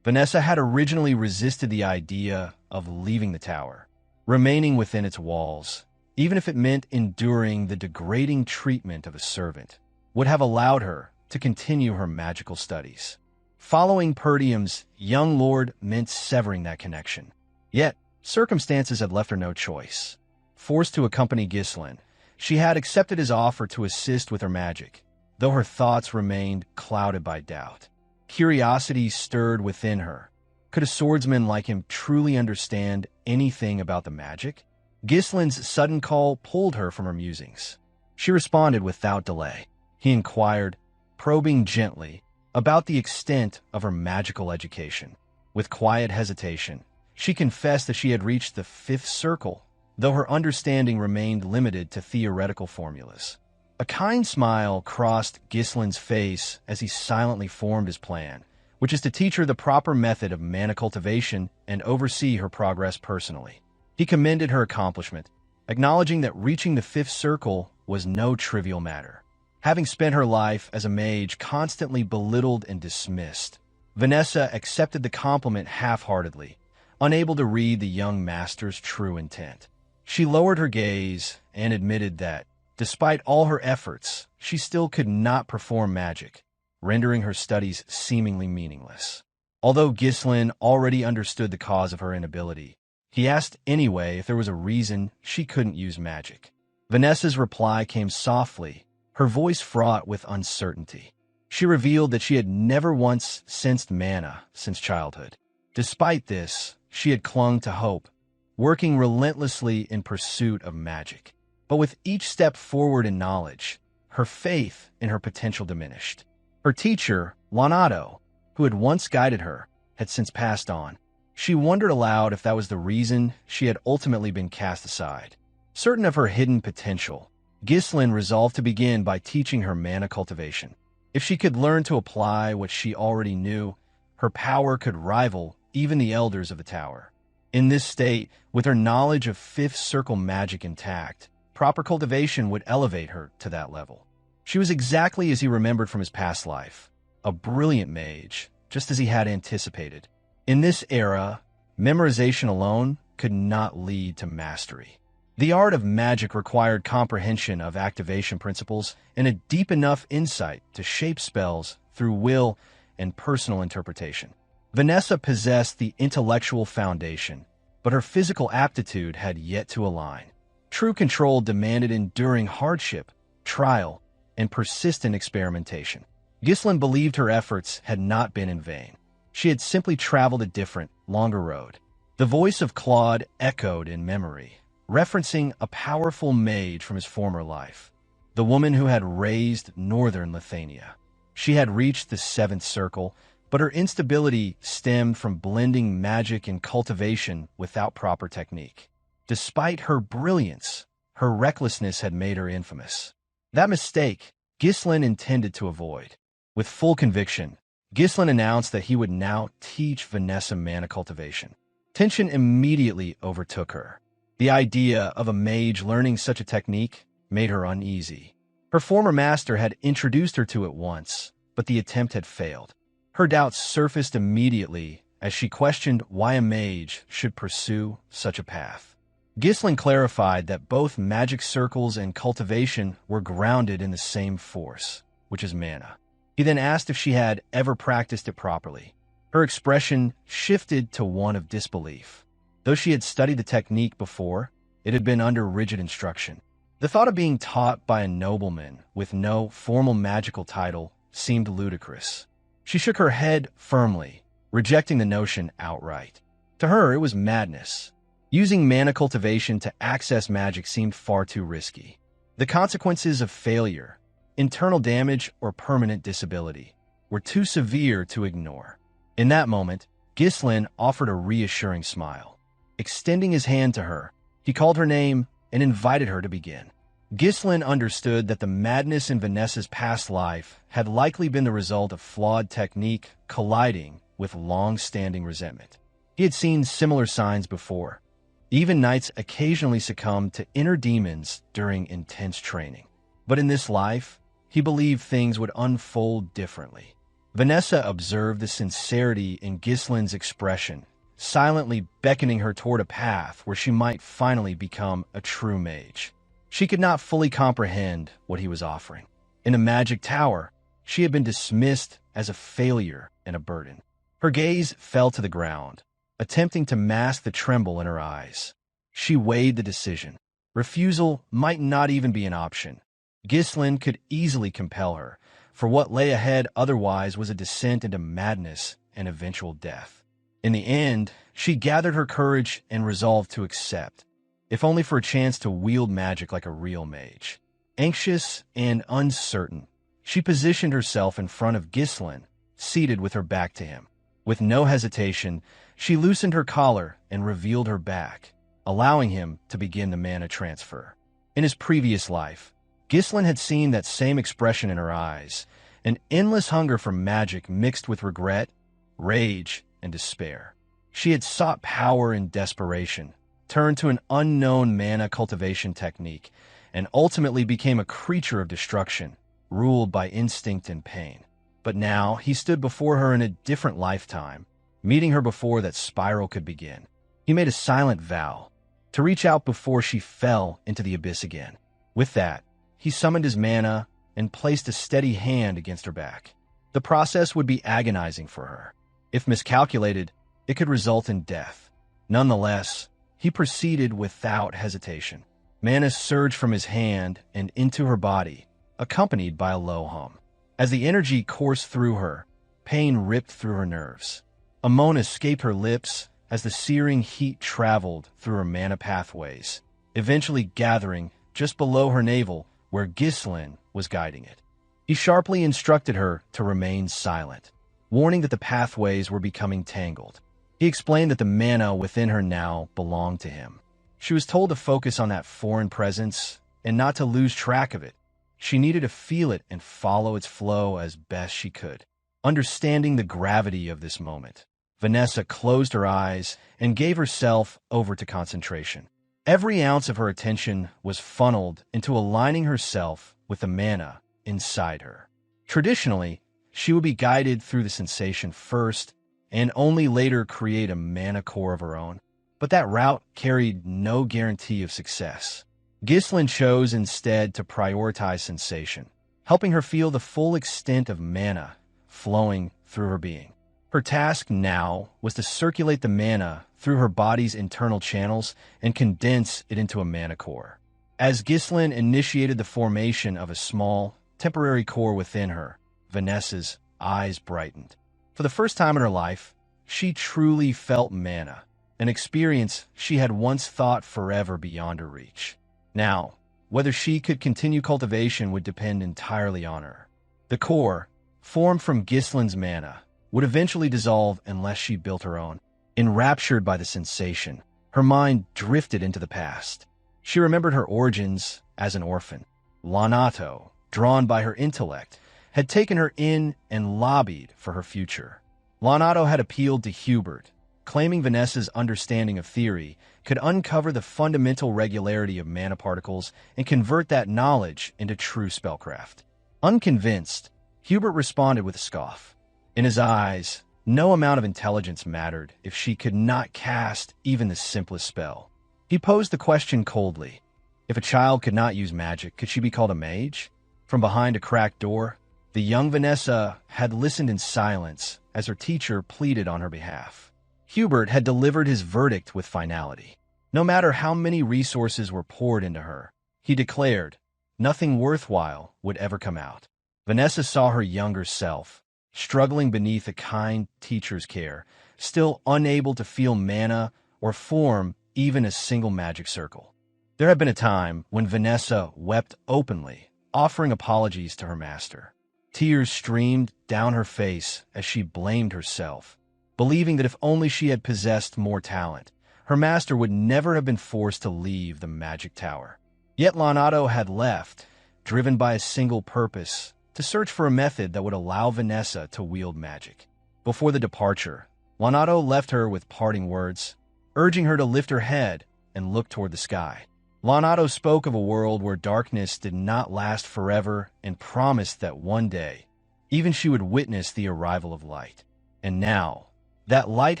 Vanessa had originally resisted the idea of leaving the tower, remaining within its walls, even if it meant enduring the degrading treatment of a servant, would have allowed her to continue her magical studies. Following Perdium's young lord meant severing that connection. Yet, circumstances had left her no choice. Forced to accompany Ghislain, she had accepted his offer to assist with her magic, though her thoughts remained clouded by doubt. Curiosity stirred within her. Could a swordsman like him truly understand anything about the magic? Ghislain's sudden call pulled her from her musings. She responded without delay. He inquired, probing gently, about the extent of her magical education. With quiet hesitation, she confessed that she had reached the 5th circle, though her understanding remained limited to theoretical formulas. A kind smile crossed Ghislain's face as he silently formed his plan, which is to teach her the proper method of mana cultivation and oversee her progress personally. He commended her accomplishment, acknowledging that reaching the fifth circle was no trivial matter. Having spent her life as a mage constantly belittled and dismissed, Vanessa accepted the compliment half-heartedly, unable to read the young master's true intent. She lowered her gaze and admitted that, despite all her efforts, she still could not perform magic, rendering her studies seemingly meaningless. Although Ghislain already understood the cause of her inability, he asked anyway if there was a reason she couldn't use magic. Vanessa's reply came softly, her voice fraught with uncertainty. She revealed that she had never once sensed mana since childhood. Despite this, she had clung to hope, working relentlessly in pursuit of magic. But with each step forward in knowledge, her faith in her potential diminished. Her teacher, Leonardo, who had once guided her, had since passed on. She wondered aloud if that was the reason she had ultimately been cast aside. Certain of her hidden potential, Ghislain resolved to begin by teaching her mana cultivation. If she could learn to apply what she already knew, her power could rival even the elders of the tower. In this state, with her knowledge of fifth circle magic intact, proper cultivation would elevate her to that level. She was exactly as he remembered from his past life, a brilliant mage, just as he had anticipated. In this era, memorization alone could not lead to mastery. The art of magic required comprehension of activation principles and a deep enough insight to shape spells through will and personal interpretation. Vanessa possessed the intellectual foundation, but her physical aptitude had yet to align. True control demanded enduring hardship, trial, and persistent experimentation. Ghislain believed her efforts had not been in vain. She had simply traveled a different, longer road. The voice of Claude echoed in memory, referencing a powerful mage from his former life, the woman who had raised northern Lithuania. She had reached the seventh circle, but her instability stemmed from blending magic and cultivation without proper technique. Despite her brilliance, her recklessness had made her infamous. That mistake, Ghislain intended to avoid. With full conviction, Ghislain announced that he would now teach Vanessa mana cultivation. Tension immediately overtook her. The idea of a mage learning such a technique made her uneasy. Her former master had introduced her to it once, but the attempt had failed. Her doubts surfaced immediately as she questioned why a mage should pursue such a path. Ghislain clarified that both magic circles and cultivation were grounded in the same force, which is mana. He then asked if she had ever practiced it properly. Her expression shifted to one of disbelief. Though she had studied the technique before, it had been under rigid instruction. The thought of being taught by a nobleman with no formal magical title seemed ludicrous. She shook her head firmly, rejecting the notion outright. To her, it was madness. Using mana cultivation to access magic seemed far too risky. The consequences of failure, internal damage, or permanent disability were too severe to ignore. In that moment, Ghislain offered a reassuring smile. Extending his hand to her, he called her name and invited her to begin. Ghislain understood that the madness in Vanessa's past life had likely been the result of flawed technique colliding with long-standing resentment. He had seen similar signs before. Even knights occasionally succumbed to inner demons during intense training. But in this life, he believed things would unfold differently. Vanessa observed the sincerity in Ghislain's expression, silently beckoning her toward a path where she might finally become a true mage. She could not fully comprehend what he was offering. In a magic tower, she had been dismissed as a failure and a burden. Her gaze fell to the ground, attempting to mask the tremble in her eyes. She weighed the decision. Refusal might not even be an option. Ghislain could easily compel her, for what lay ahead otherwise was a descent into madness and eventual death. In the end, she gathered her courage and resolved to accept, if only for a chance to wield magic like a real mage. Anxious and uncertain, she positioned herself in front of Ghislain, seated with her back to him. With no hesitation, she loosened her collar and revealed her back, allowing him to begin the mana transfer. In his previous life, Ghislain had seen that same expression in her eyes, an endless hunger for magic mixed with regret, rage, and despair. She had sought power in desperation, turned to an unknown mana cultivation technique, and ultimately became a creature of destruction, ruled by instinct and pain. But now he stood before her in a different lifetime, meeting her before that spiral could begin. He made a silent vow to reach out before she fell into the abyss again. With that, he summoned his mana and placed a steady hand against her back. The process would be agonizing for her. If miscalculated, it could result in death. Nonetheless, he proceeded without hesitation. Mana surged from his hand and into her body, accompanied by a low hum. As the energy coursed through her, pain ripped through her nerves. A moan escaped her lips as the searing heat traveled through her mana pathways, eventually gathering just below her navel where Ghislain was guiding it. He sharply instructed her to remain silent, warning that the pathways were becoming tangled. He explained that the mana within her now belonged to him. She was told to focus on that foreign presence and not to lose track of it. She needed to feel it and follow its flow as best she could. Understanding the gravity of this moment, Vanessa closed her eyes and gave herself over to concentration. Every ounce of her attention was funneled into aligning herself with the mana inside her. Traditionally, she would be guided through the sensation first and only later create a mana core of her own. But that route carried no guarantee of success. Ghislain chose instead to prioritize sensation, helping her feel the full extent of mana flowing through her being. Her task now was to circulate the mana through her body's internal channels and condense it into a mana core. As Ghislain initiated the formation of a small, temporary core within her, Vanessa's eyes brightened. For the first time in her life, she truly felt mana, an experience she had once thought forever beyond her reach. Now, whether she could continue cultivation would depend entirely on her. The core, formed from Ghislain's mana, would eventually dissolve unless she built her own. Enraptured by the sensation, her mind drifted into the past. She remembered her origins as an orphan. Lonato, drawn by her intellect, had taken her in and lobbied for her future. Lonato had appealed to Hubert, claiming Vanessa's understanding of theory could uncover the fundamental regularity of mana particles and convert that knowledge into true spellcraft. Unconvinced, Hubert responded with a scoff. In his eyes, no amount of intelligence mattered if she could not cast even the simplest spell. He posed the question coldly. If a child could not use magic, could she be called a mage? From behind a cracked door, the young Vanessa had listened in silence as her teacher pleaded on her behalf. Hubert had delivered his verdict with finality. No matter how many resources were poured into her, he declared, nothing worthwhile would ever come out. Vanessa saw her younger self, struggling beneath a kind teacher's care, still unable to feel mana or form even a single magic circle. There had been a time when Vanessa wept openly, offering apologies to her master. Tears streamed down her face as she blamed herself, believing that if only she had possessed more talent, her master would never have been forced to leave the magic tower. Yet Lonato had left, driven by a single purpose, to search for a method that would allow Vanessa to wield magic. Before the departure, Lonato left her with parting words, urging her to lift her head and look toward the sky. Lonato spoke of a world where darkness did not last forever and promised that one day, even she would witness the arrival of light. And now, that light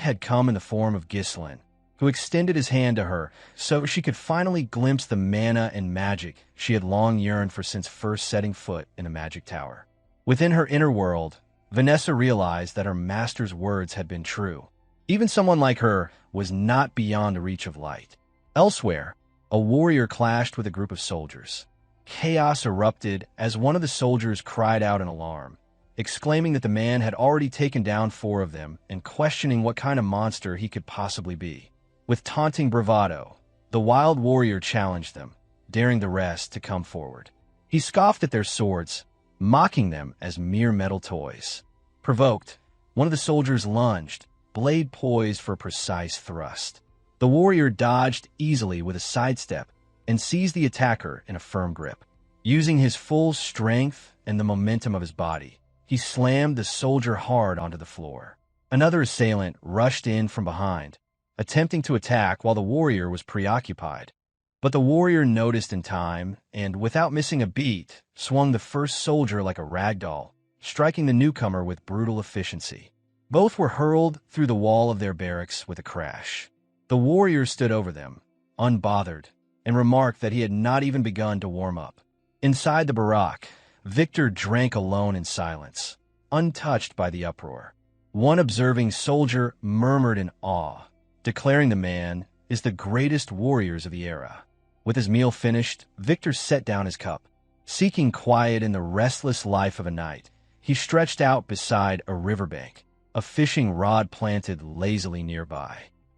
had come in the form of Ghislain, who extended his hand to her so she could finally glimpse the mana and magic she had long yearned for since first setting foot in a magic tower. Within her inner world, Vanessa realized that her master's words had been true. Even someone like her was not beyond the reach of light. Elsewhere, a warrior clashed with a group of soldiers. Chaos erupted as one of the soldiers cried out in alarm, exclaiming that the man had already taken down 4 of them and questioning what kind of monster he could possibly be. With taunting bravado, the wild warrior challenged them, daring the rest to come forward. He scoffed at their swords, mocking them as mere metal toys. Provoked, one of the soldiers lunged, blade poised for a precise thrust. The warrior dodged easily with a sidestep and seized the attacker in a firm grip. Using his full strength and the momentum of his body, he slammed the soldier hard onto the floor. Another assailant rushed in from behind, attempting to attack while the warrior was preoccupied. But the warrior noticed in time, and without missing a beat, swung the first soldier like a ragdoll, striking the newcomer with brutal efficiency. Both were hurled through the wall of their barracks with a crash. The warrior stood over them, unbothered, and remarked that he had not even begun to warm up. Inside the barack, Victor drank alone in silence, untouched by the uproar. One observing soldier murmured in awe, declaring the man is the greatest warriors of the era. With his meal finished, Victor set down his cup. Seeking quiet in the restless life of a night, he stretched out beside a riverbank, a fishing rod planted lazily nearby.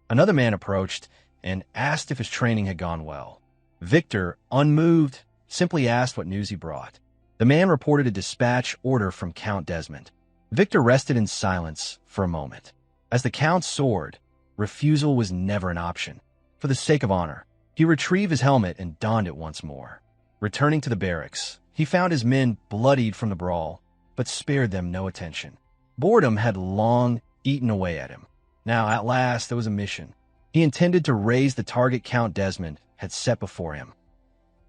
Another man approached and asked if his training had gone well. Victor, unmoved, simply asked what news he brought. The man reported a dispatch order from Count Desmond. Victor rested in silence for a moment. As the Count soared, refusal was never an option. For the sake of honor, he retrieved his helmet and donned it once more. Returning to the barracks, he found his men bloodied from the brawl, but spared them no attention. Boredom had long eaten away at him. Now, at last, there was a mission. He intended to raise the target Count Desmond had set before him.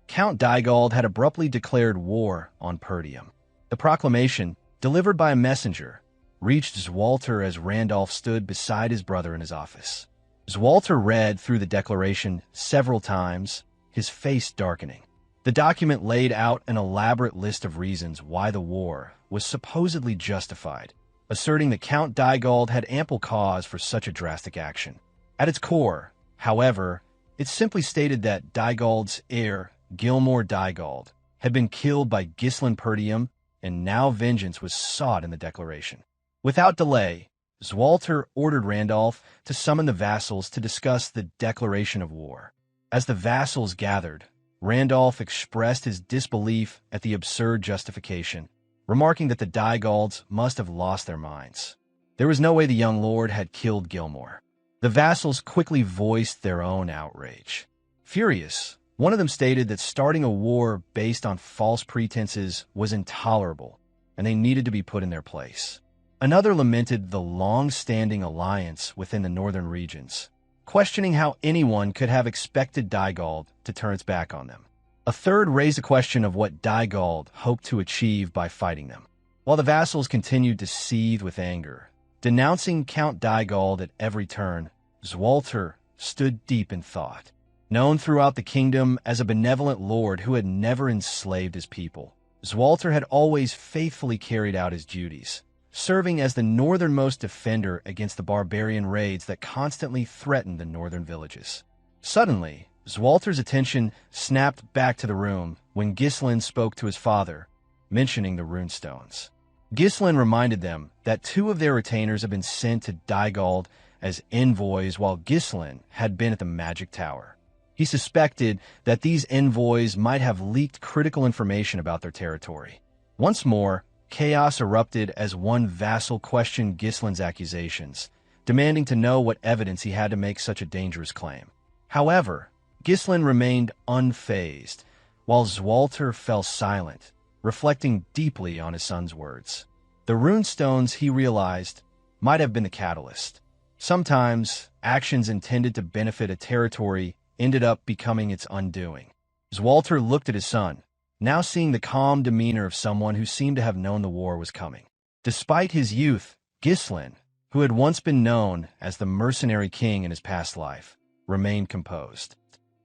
Count Dygald had abruptly declared war on Perdium. The proclamation, delivered by a messenger, reached Swalter as Randolph stood beside his brother in his office. Swalter read through the declaration several times, his face darkening. The document laid out an elaborate list of reasons why the war was supposedly justified, asserting that Count Dygald had ample cause for such a drastic action. At its core, however, it simply stated that Dygald's heir, Gilmore Dygald, had been killed by Ghislain Perdium, and now vengeance was sought in the declaration. Without delay, Swalter ordered Randolph to summon the vassals to discuss the declaration of war. As the vassals gathered, Randolph expressed his disbelief at the absurd justification, remarking that the Dygalds must have lost their minds. There was no way the young lord had killed Gilmore. The vassals quickly voiced their own outrage. Furious, one of them stated that starting a war based on false pretenses was intolerable, and they needed to be put in their place. Another lamented the long-standing alliance within the northern regions, questioning how anyone could have expected Dygald to turn its back on them. A third raised a question of what Dygald hoped to achieve by fighting them, while the vassals continued to seethe with anger. Denouncing Count Dygald at every turn, Swalter stood deep in thought. Known throughout the kingdom as a benevolent lord who had never enslaved his people, Swalter had always faithfully carried out his duties, serving as the northernmost defender against the barbarian raids that constantly threatened the northern villages. Suddenly, Swalter's attention snapped back to the room when Ghislain spoke to his father, mentioning the runestones. Ghislain reminded them that 2 of their retainers had been sent to Dygald as envoys while Ghislain had been at the magic tower. He suspected that these envoys might have leaked critical information about their territory. Once more, chaos erupted as one vassal questioned Ghislain's accusations, demanding to know what evidence he had to make such a dangerous claim. However, Ghislain remained unfazed, while Swalter fell silent, reflecting deeply on his son's words. The runestones, he realized, might have been the catalyst. Sometimes, actions intended to benefit a territory ended up becoming its undoing. Swalter looked at his son, now seeing the calm demeanor of someone who seemed to have known the war was coming. Despite his youth, Ghislain, who had once been known as the Mercenary King in his past life, remained composed.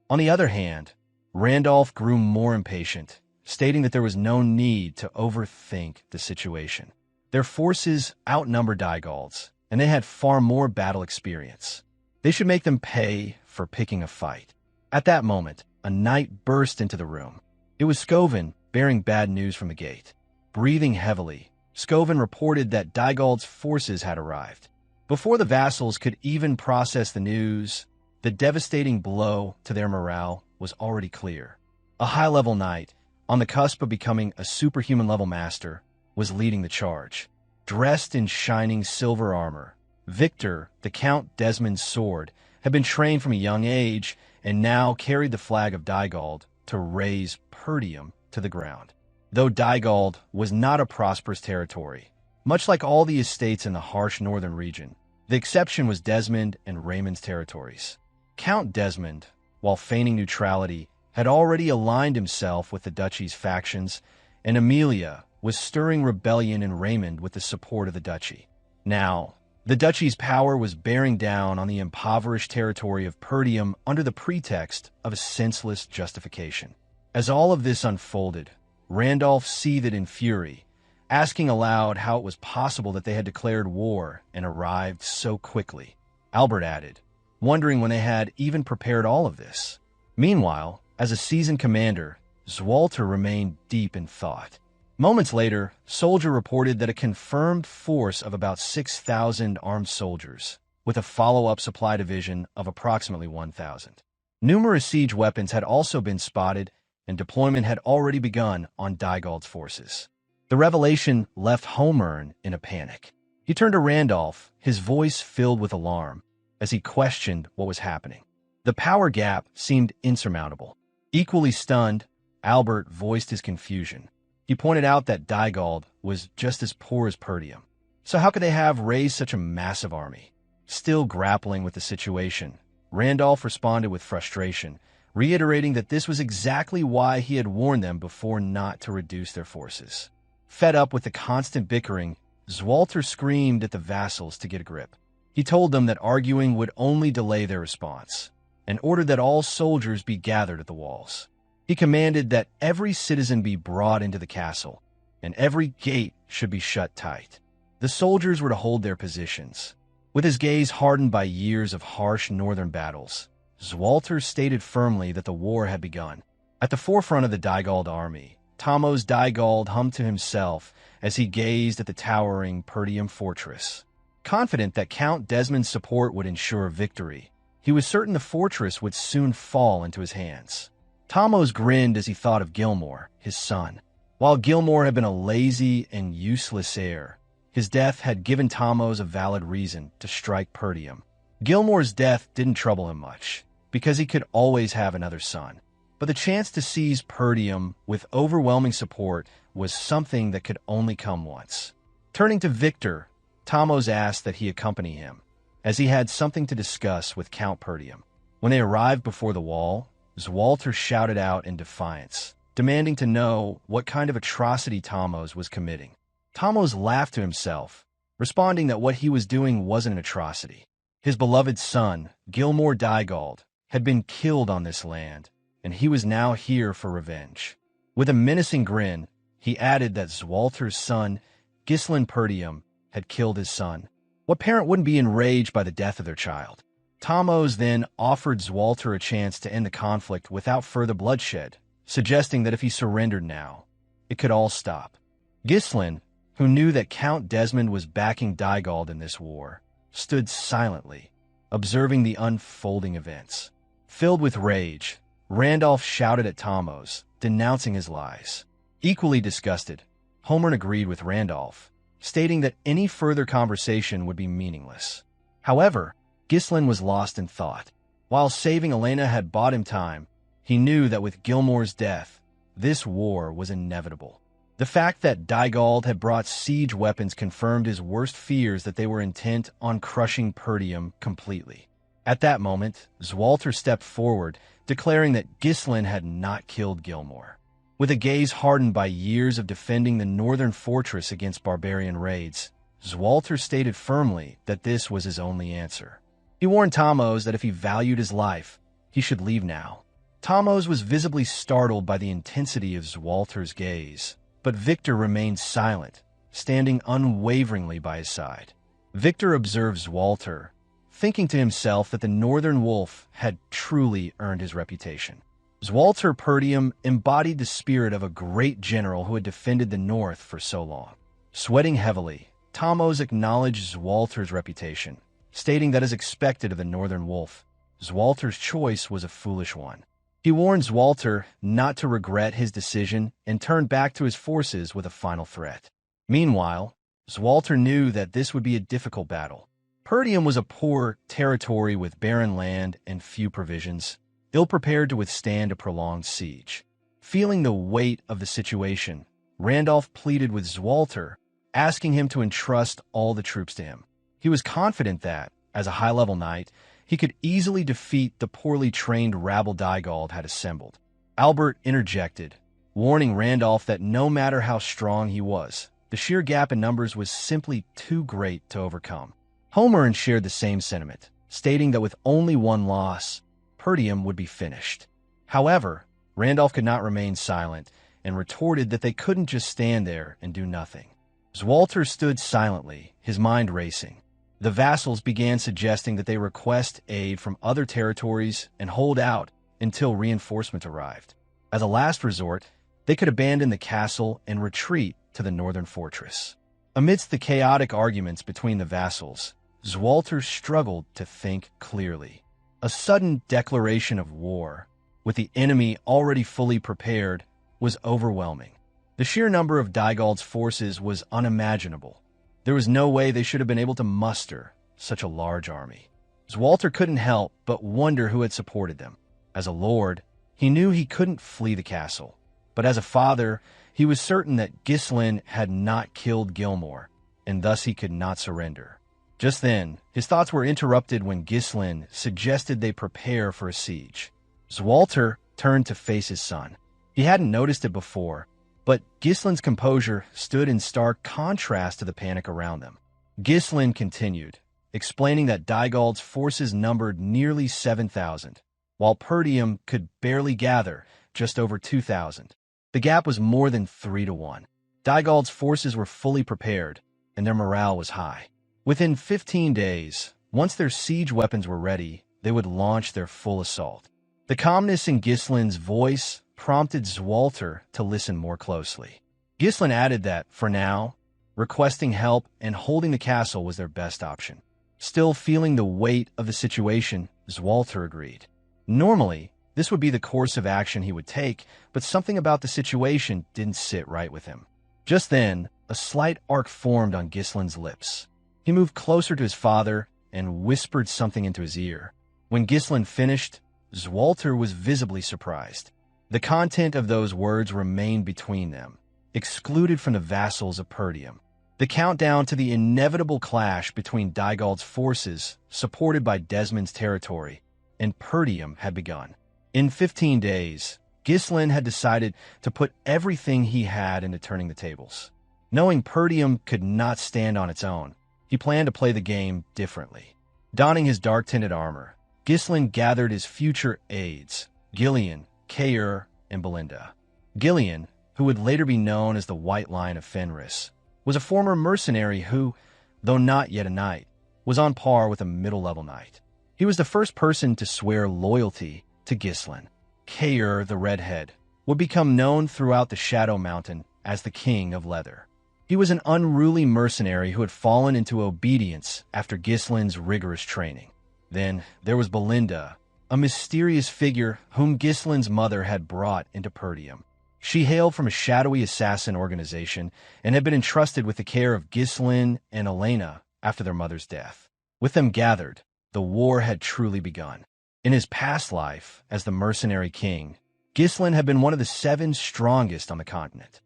On the other hand, Randolph grew more impatient, stating that there was no need to overthink the situation. Their forces outnumbered Dygald's, and they had far more battle experience. They should make them pay for picking a fight. At that moment, a knight burst into the room. It was Scoven, bearing bad news from the gate. Breathing heavily, Scoven reported that Dygald's forces had arrived. Before the vassals could even process the news, the devastating blow to their morale was already clear. A high-level knight, on the cusp of becoming a superhuman-level master, was leading the charge. Dressed in shining silver armor, Victor, the Count Desmond's sword, had been trained from a young age and now carried the flag of Dygald to raise Perdium to the ground. Though Dygald was not a prosperous territory, much like all the estates in the harsh northern region, The exception was Desmond and Raymond's territories. Count Desmond, while feigning neutrality, had already aligned himself with the duchy's factions, and Amelia was stirring rebellion in Raymond with the support of the duchy. Now, the duchy's power was bearing down on the impoverished territory of Perdium under the pretext of a senseless justification. As all of this unfolded, Randolph seethed in fury, asking aloud how it was possible that they had declared war and arrived so quickly. Albert added, wondering when they had even prepared all of this. Meanwhile, as a seasoned commander, Swalter remained deep in thought. Moments later, Soldier reported that a confirmed force of about 6,000 armed soldiers, with a follow-up supply division of approximately 1,000. Numerous siege weapons had also been spotted, and deployment had already begun on Dygald's forces. The revelation left Holmern in a panic. He turned to Randolph, his voice filled with alarm, as he questioned what was happening. The power gap seemed insurmountable. Equally stunned, Albert voiced his confusion. He pointed out that Dygald was just as poor as Perdium. So how could they have raised such a massive army? Still grappling with the situation, Randolph responded with frustration, reiterating that this was exactly why he had warned them before not to reduce their forces. Fed up with the constant bickering, Swalter screamed at the vassals to get a grip. He told them that arguing would only delay their response, and ordered that all soldiers be gathered at the walls. He commanded that every citizen be brought into the castle, and every gate should be shut tight. The soldiers were to hold their positions. With his gaze hardened by years of harsh northern battles, Swalter stated firmly that the war had begun. At the forefront of the Dygald army, Thamos Dygald hummed to himself as he gazed at the towering Perdium fortress. Confident that Count Desmond's support would ensure victory, he was certain the fortress would soon fall into his hands. Thamos grinned as he thought of Gilmore, his son. While Gilmore had been a lazy and useless heir, his death had given Thamos a valid reason to strike Perdium. Gilmore's death didn't trouble him much, because he could always have another son. But the chance to seize Perdium with overwhelming support was something that could only come once. Turning to Victor, Thamos asked that he accompany him, as he had something to discuss with Count Perdium. When they arrived before the wall, Swalter shouted out in defiance, demanding to know what kind of atrocity Thamos was committing. Thamos laughed to himself, responding that what he was doing wasn't an atrocity. His beloved son, Gilmore Dygald, had been killed on this land, and he was now here for revenge. With a menacing grin, he added that Swalter's son, Ghislain Perdium, had killed his son. What parent wouldn't be enraged by the death of their child? Thamos then offered Swalter a chance to end the conflict without further bloodshed, suggesting that if he surrendered now, it could all stop. Ghislain, who knew that Count Desmond was backing Dygald in this war, stood silently, observing the unfolding events. Filled with rage, Randolph shouted at Thamos, denouncing his lies. Equally disgusted, Holmern agreed with Randolph, stating that any further conversation would be meaningless. However, Ghislain was lost in thought. While saving Elena had bought him time, he knew that with Gilmore's death, this war was inevitable. The fact that Dygald had brought siege weapons confirmed his worst fears that they were intent on crushing Perdium completely. At that moment, Swalter stepped forward, declaring that Ghislain had not killed Gilmore. With a gaze hardened by years of defending the northern fortress against barbarian raids, Swalter stated firmly that this was his only answer. He warned Thamos that if he valued his life, he should leave now. Thamos was visibly startled by the intensity of Swalter's gaze, but Victor remained silent, standing unwaveringly by his side. Victor observed Swalter, thinking to himself that the Northern Wolf had truly earned his reputation. Swalter Perdium embodied the spirit of a great general who had defended the North for so long. Sweating heavily, Thamos acknowledged Swalter's reputation, stating that as expected of the Northern Wolf, Swalter's choice was a foolish one. He warned Swalter not to regret his decision and turned back to his forces with a final threat. Meanwhile, Swalter knew that this would be a difficult battle. Perdium was a poor territory with barren land and few provisions, ill-prepared to withstand a prolonged siege. Feeling the weight of the situation, Randolph pleaded with Swalter, asking him to entrust all the troops to him. He was confident that, as a high-level knight, he could easily defeat the poorly trained rabble Dygald had assembled. Albert interjected, warning Randolph that no matter how strong he was, the sheer gap in numbers was simply too great to overcome. Homer shared the same sentiment, stating that with only one loss, Perdium would be finished. However, Randolph could not remain silent and retorted that they couldn't just stand there and do nothing. Swalter stood silently, his mind racing. The vassals began suggesting that they request aid from other territories and hold out until reinforcement arrived. As a last resort, they could abandon the castle and retreat to the northern fortress. Amidst the chaotic arguments between the vassals, Swalter struggled to think clearly. A sudden declaration of war, with the enemy already fully prepared, was overwhelming. The sheer number of Dygald's forces was unimaginable. There was no way they should have been able to muster such a large army. Swalter couldn't help but wonder who had supported them. As a lord, he knew he couldn't flee the castle. But as a father, he was certain that Ghislain had not killed Gilmore, and thus he could not surrender. Just then, his thoughts were interrupted when Ghislain suggested they prepare for a siege. Swalter turned to face his son. He hadn't noticed it before, but Ghislain's composure stood in stark contrast to the panic around them. Ghislain continued, explaining that Dygald's forces numbered nearly 7,000, while Perdium could barely gather just over 2,000. The gap was more than 3 to 1. Dygald's forces were fully prepared, and their morale was high. Within 15 days, once their siege weapons were ready, they would launch their full assault. The calmness in Ghislain's voice prompted Swalter to listen more closely. Ghislain added that, for now, requesting help and holding the castle was their best option. Still feeling the weight of the situation, Swalter agreed. Normally, this would be the course of action he would take, but something about the situation didn't sit right with him. Just then, a slight arc formed on Ghislain's lips. He moved closer to his father and whispered something into his ear. When Ghislain finished, Swalter was visibly surprised. The content of those words remained between them, excluded from the vassals of Perdium. The countdown to the inevitable clash between Dygald's forces, supported by Desmond's territory, and Perdium had begun. In 15 days, Ghislain had decided to put everything he had into turning the tables. Knowing Perdium could not stand on its own, he planned to play the game differently. Donning his dark-tinted armor, Ghislain gathered his future aides, Gillion, Cain, and Belinda. Gillion, who would later be known as the White Line of Fenris, was a former mercenary who, though not yet a knight, was on par with a middle-level knight. He was the first person to swear loyalty to Ghislain. Cain, the Redhead, would become known throughout the Shadow Mountain as the King of Leather. He was an unruly mercenary who had fallen into obedience after Ghislain's rigorous training. Then there was Belinda, a mysterious figure whom Ghislain's mother had brought into Perdium. She hailed from a shadowy assassin organization and had been entrusted with the care of Ghislain and Elena after their mother's death. With them gathered, the war had truly begun. In his past life as the Mercenary King, Ghislain had been one of the 7 strongest on the continent.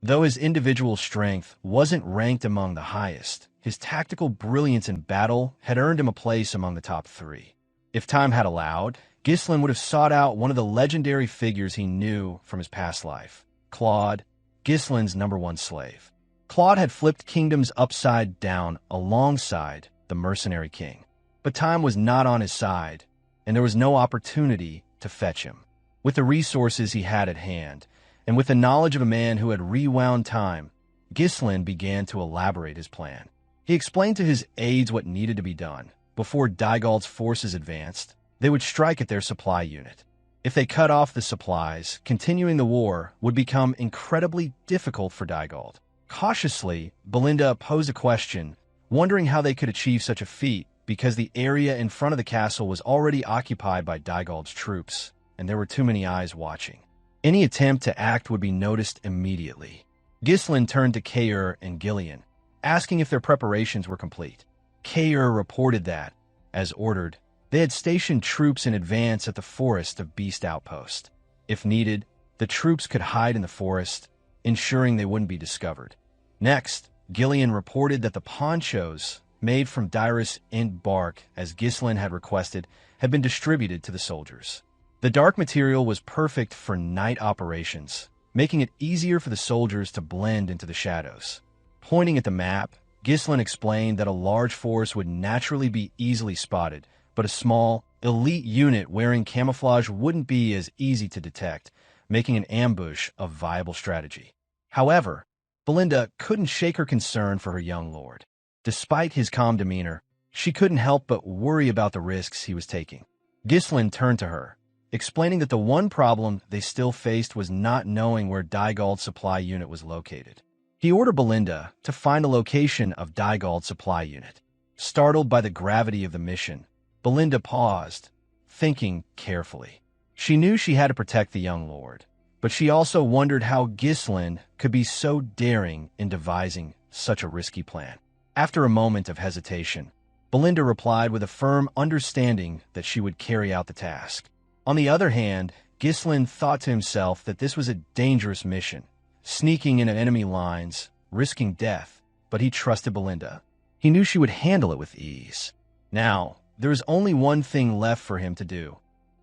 Though his individual strength wasn't ranked among the highest, his tactical brilliance in battle had earned him a place among the top 3. If time had allowed, Ghislain would have sought out one of the legendary figures he knew from his past life, Claude, Ghislain's #1 slave. Claude had flipped kingdoms upside down alongside the Mercenary King. But time was not on his side, and there was no opportunity to fetch him. With the resources he had at hand, and with the knowledge of a man who had rewound time, Ghislain began to elaborate his plan. He explained to his aides what needed to be done. Before Dygald's forces advanced, they would strike at their supply unit. If they cut off the supplies, continuing the war would become incredibly difficult for Dygald. Cautiously, Belinda posed a question, wondering how they could achieve such a feat because the area in front of the castle was already occupied by Dygald's troops, and there were too many eyes watching. Any attempt to act would be noticed immediately. Ghislain turned to Cain and Gillion, asking if their preparations were complete. Cain reported that, as ordered, they had stationed troops in advance at the forest of Beast Outpost. If needed, the troops could hide in the forest, ensuring they wouldn't be discovered. Next, Gillion reported that the ponchos made from Dirus int bark, as Ghislain had requested, had been distributed to the soldiers. The dark material was perfect for night operations, making it easier for the soldiers to blend into the shadows. Pointing at the map, Ghislain explained that a large force would naturally be easily spotted, but a small, elite unit wearing camouflage wouldn't be as easy to detect, making an ambush a viable strategy. However, Belinda couldn't shake her concern for her young lord. Despite his calm demeanor, she couldn't help but worry about the risks he was taking. Ghislain turned to her, explaining that the one problem they still faced was not knowing where Dygald's supply unit was located. He ordered Belinda to find the location of Dygald's supply unit. Startled by the gravity of the mission, Belinda paused, thinking carefully. She knew she had to protect the young lord, but she also wondered how Ghislain could be so daring in devising such a risky plan. After a moment of hesitation, Belinda replied with a firm understanding that she would carry out the task. On the other hand, Ghislain thought to himself that this was a dangerous mission, sneaking in enemy lines, risking death, but he trusted Belinda. He knew she would handle it with ease. Now, there was only one thing left for him to do: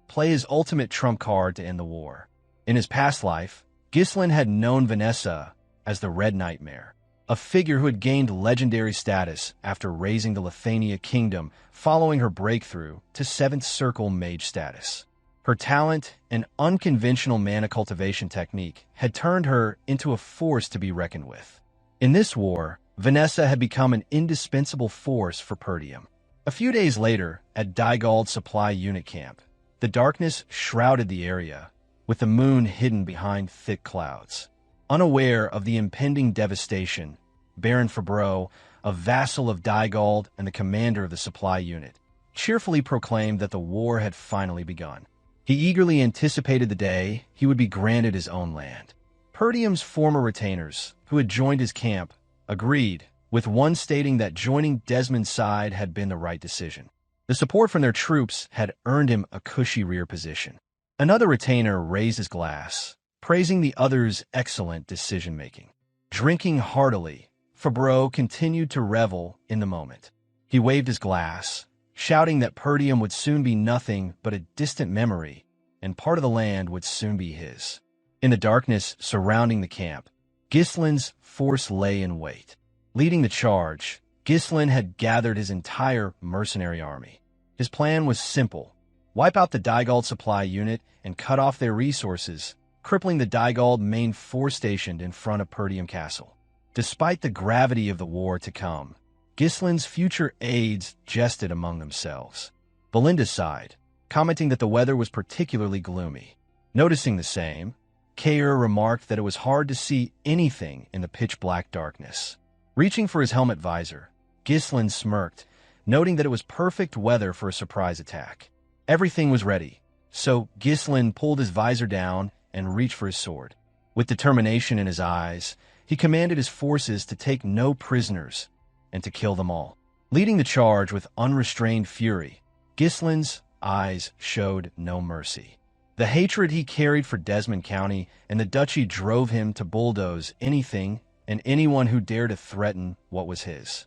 play his ultimate trump card to end the war. In his past life, Ghislain had known Vanessa as the Red Nightmare, a figure who had gained legendary status after raising the Lithania kingdom following her breakthrough to 7th Circle Mage status. Her talent and unconventional mana cultivation technique had turned her into a force to be reckoned with. In this war, Vanessa had become an indispensable force for Perdium. A few days later, at Dygald's supply unit camp, the darkness shrouded the area, with the moon hidden behind thick clouds. Unaware of the impending devastation, Baron Fabreau, a vassal of Dygald and the commander of the supply unit, cheerfully proclaimed that the war had finally begun. He eagerly anticipated the day he would be granted his own land. Perdium's former retainers, who had joined his camp, agreed, with one stating that joining Desmond's side had been the right decision. The support from their troops had earned him a cushy rear position. Another retainer raised his glass, praising the other's excellent decision-making. Drinking heartily, Fabreau continued to revel in the moment. He waved his glass, shouting that Perdium would soon be nothing but a distant memory, and part of the land would soon be his. In the darkness surrounding the camp, Ghislain's force lay in wait. Leading the charge, Ghislain had gathered his entire mercenary army. His plan was simple: wipe out the Dygald supply unit and cut off their resources, crippling the Dygald main force stationed in front of Perdium Castle. Despite the gravity of the war to come, Ghislain's future aides jested among themselves. Belinda sighed, commenting that the weather was particularly gloomy. Noticing the same, Cain remarked that it was hard to see anything in the pitch-black darkness. Reaching for his helmet visor, Ghislain smirked, noting that it was perfect weather for a surprise attack. Everything was ready, so Ghislain pulled his visor down and reached for his sword. With determination in his eyes, he commanded his forces to take no prisoners and to kill them all. Leading the charge with unrestrained fury, Ghislain's eyes showed no mercy. The hatred he carried for Desmond County and the duchy drove him to bulldoze anything and anyone who dared to threaten what was his.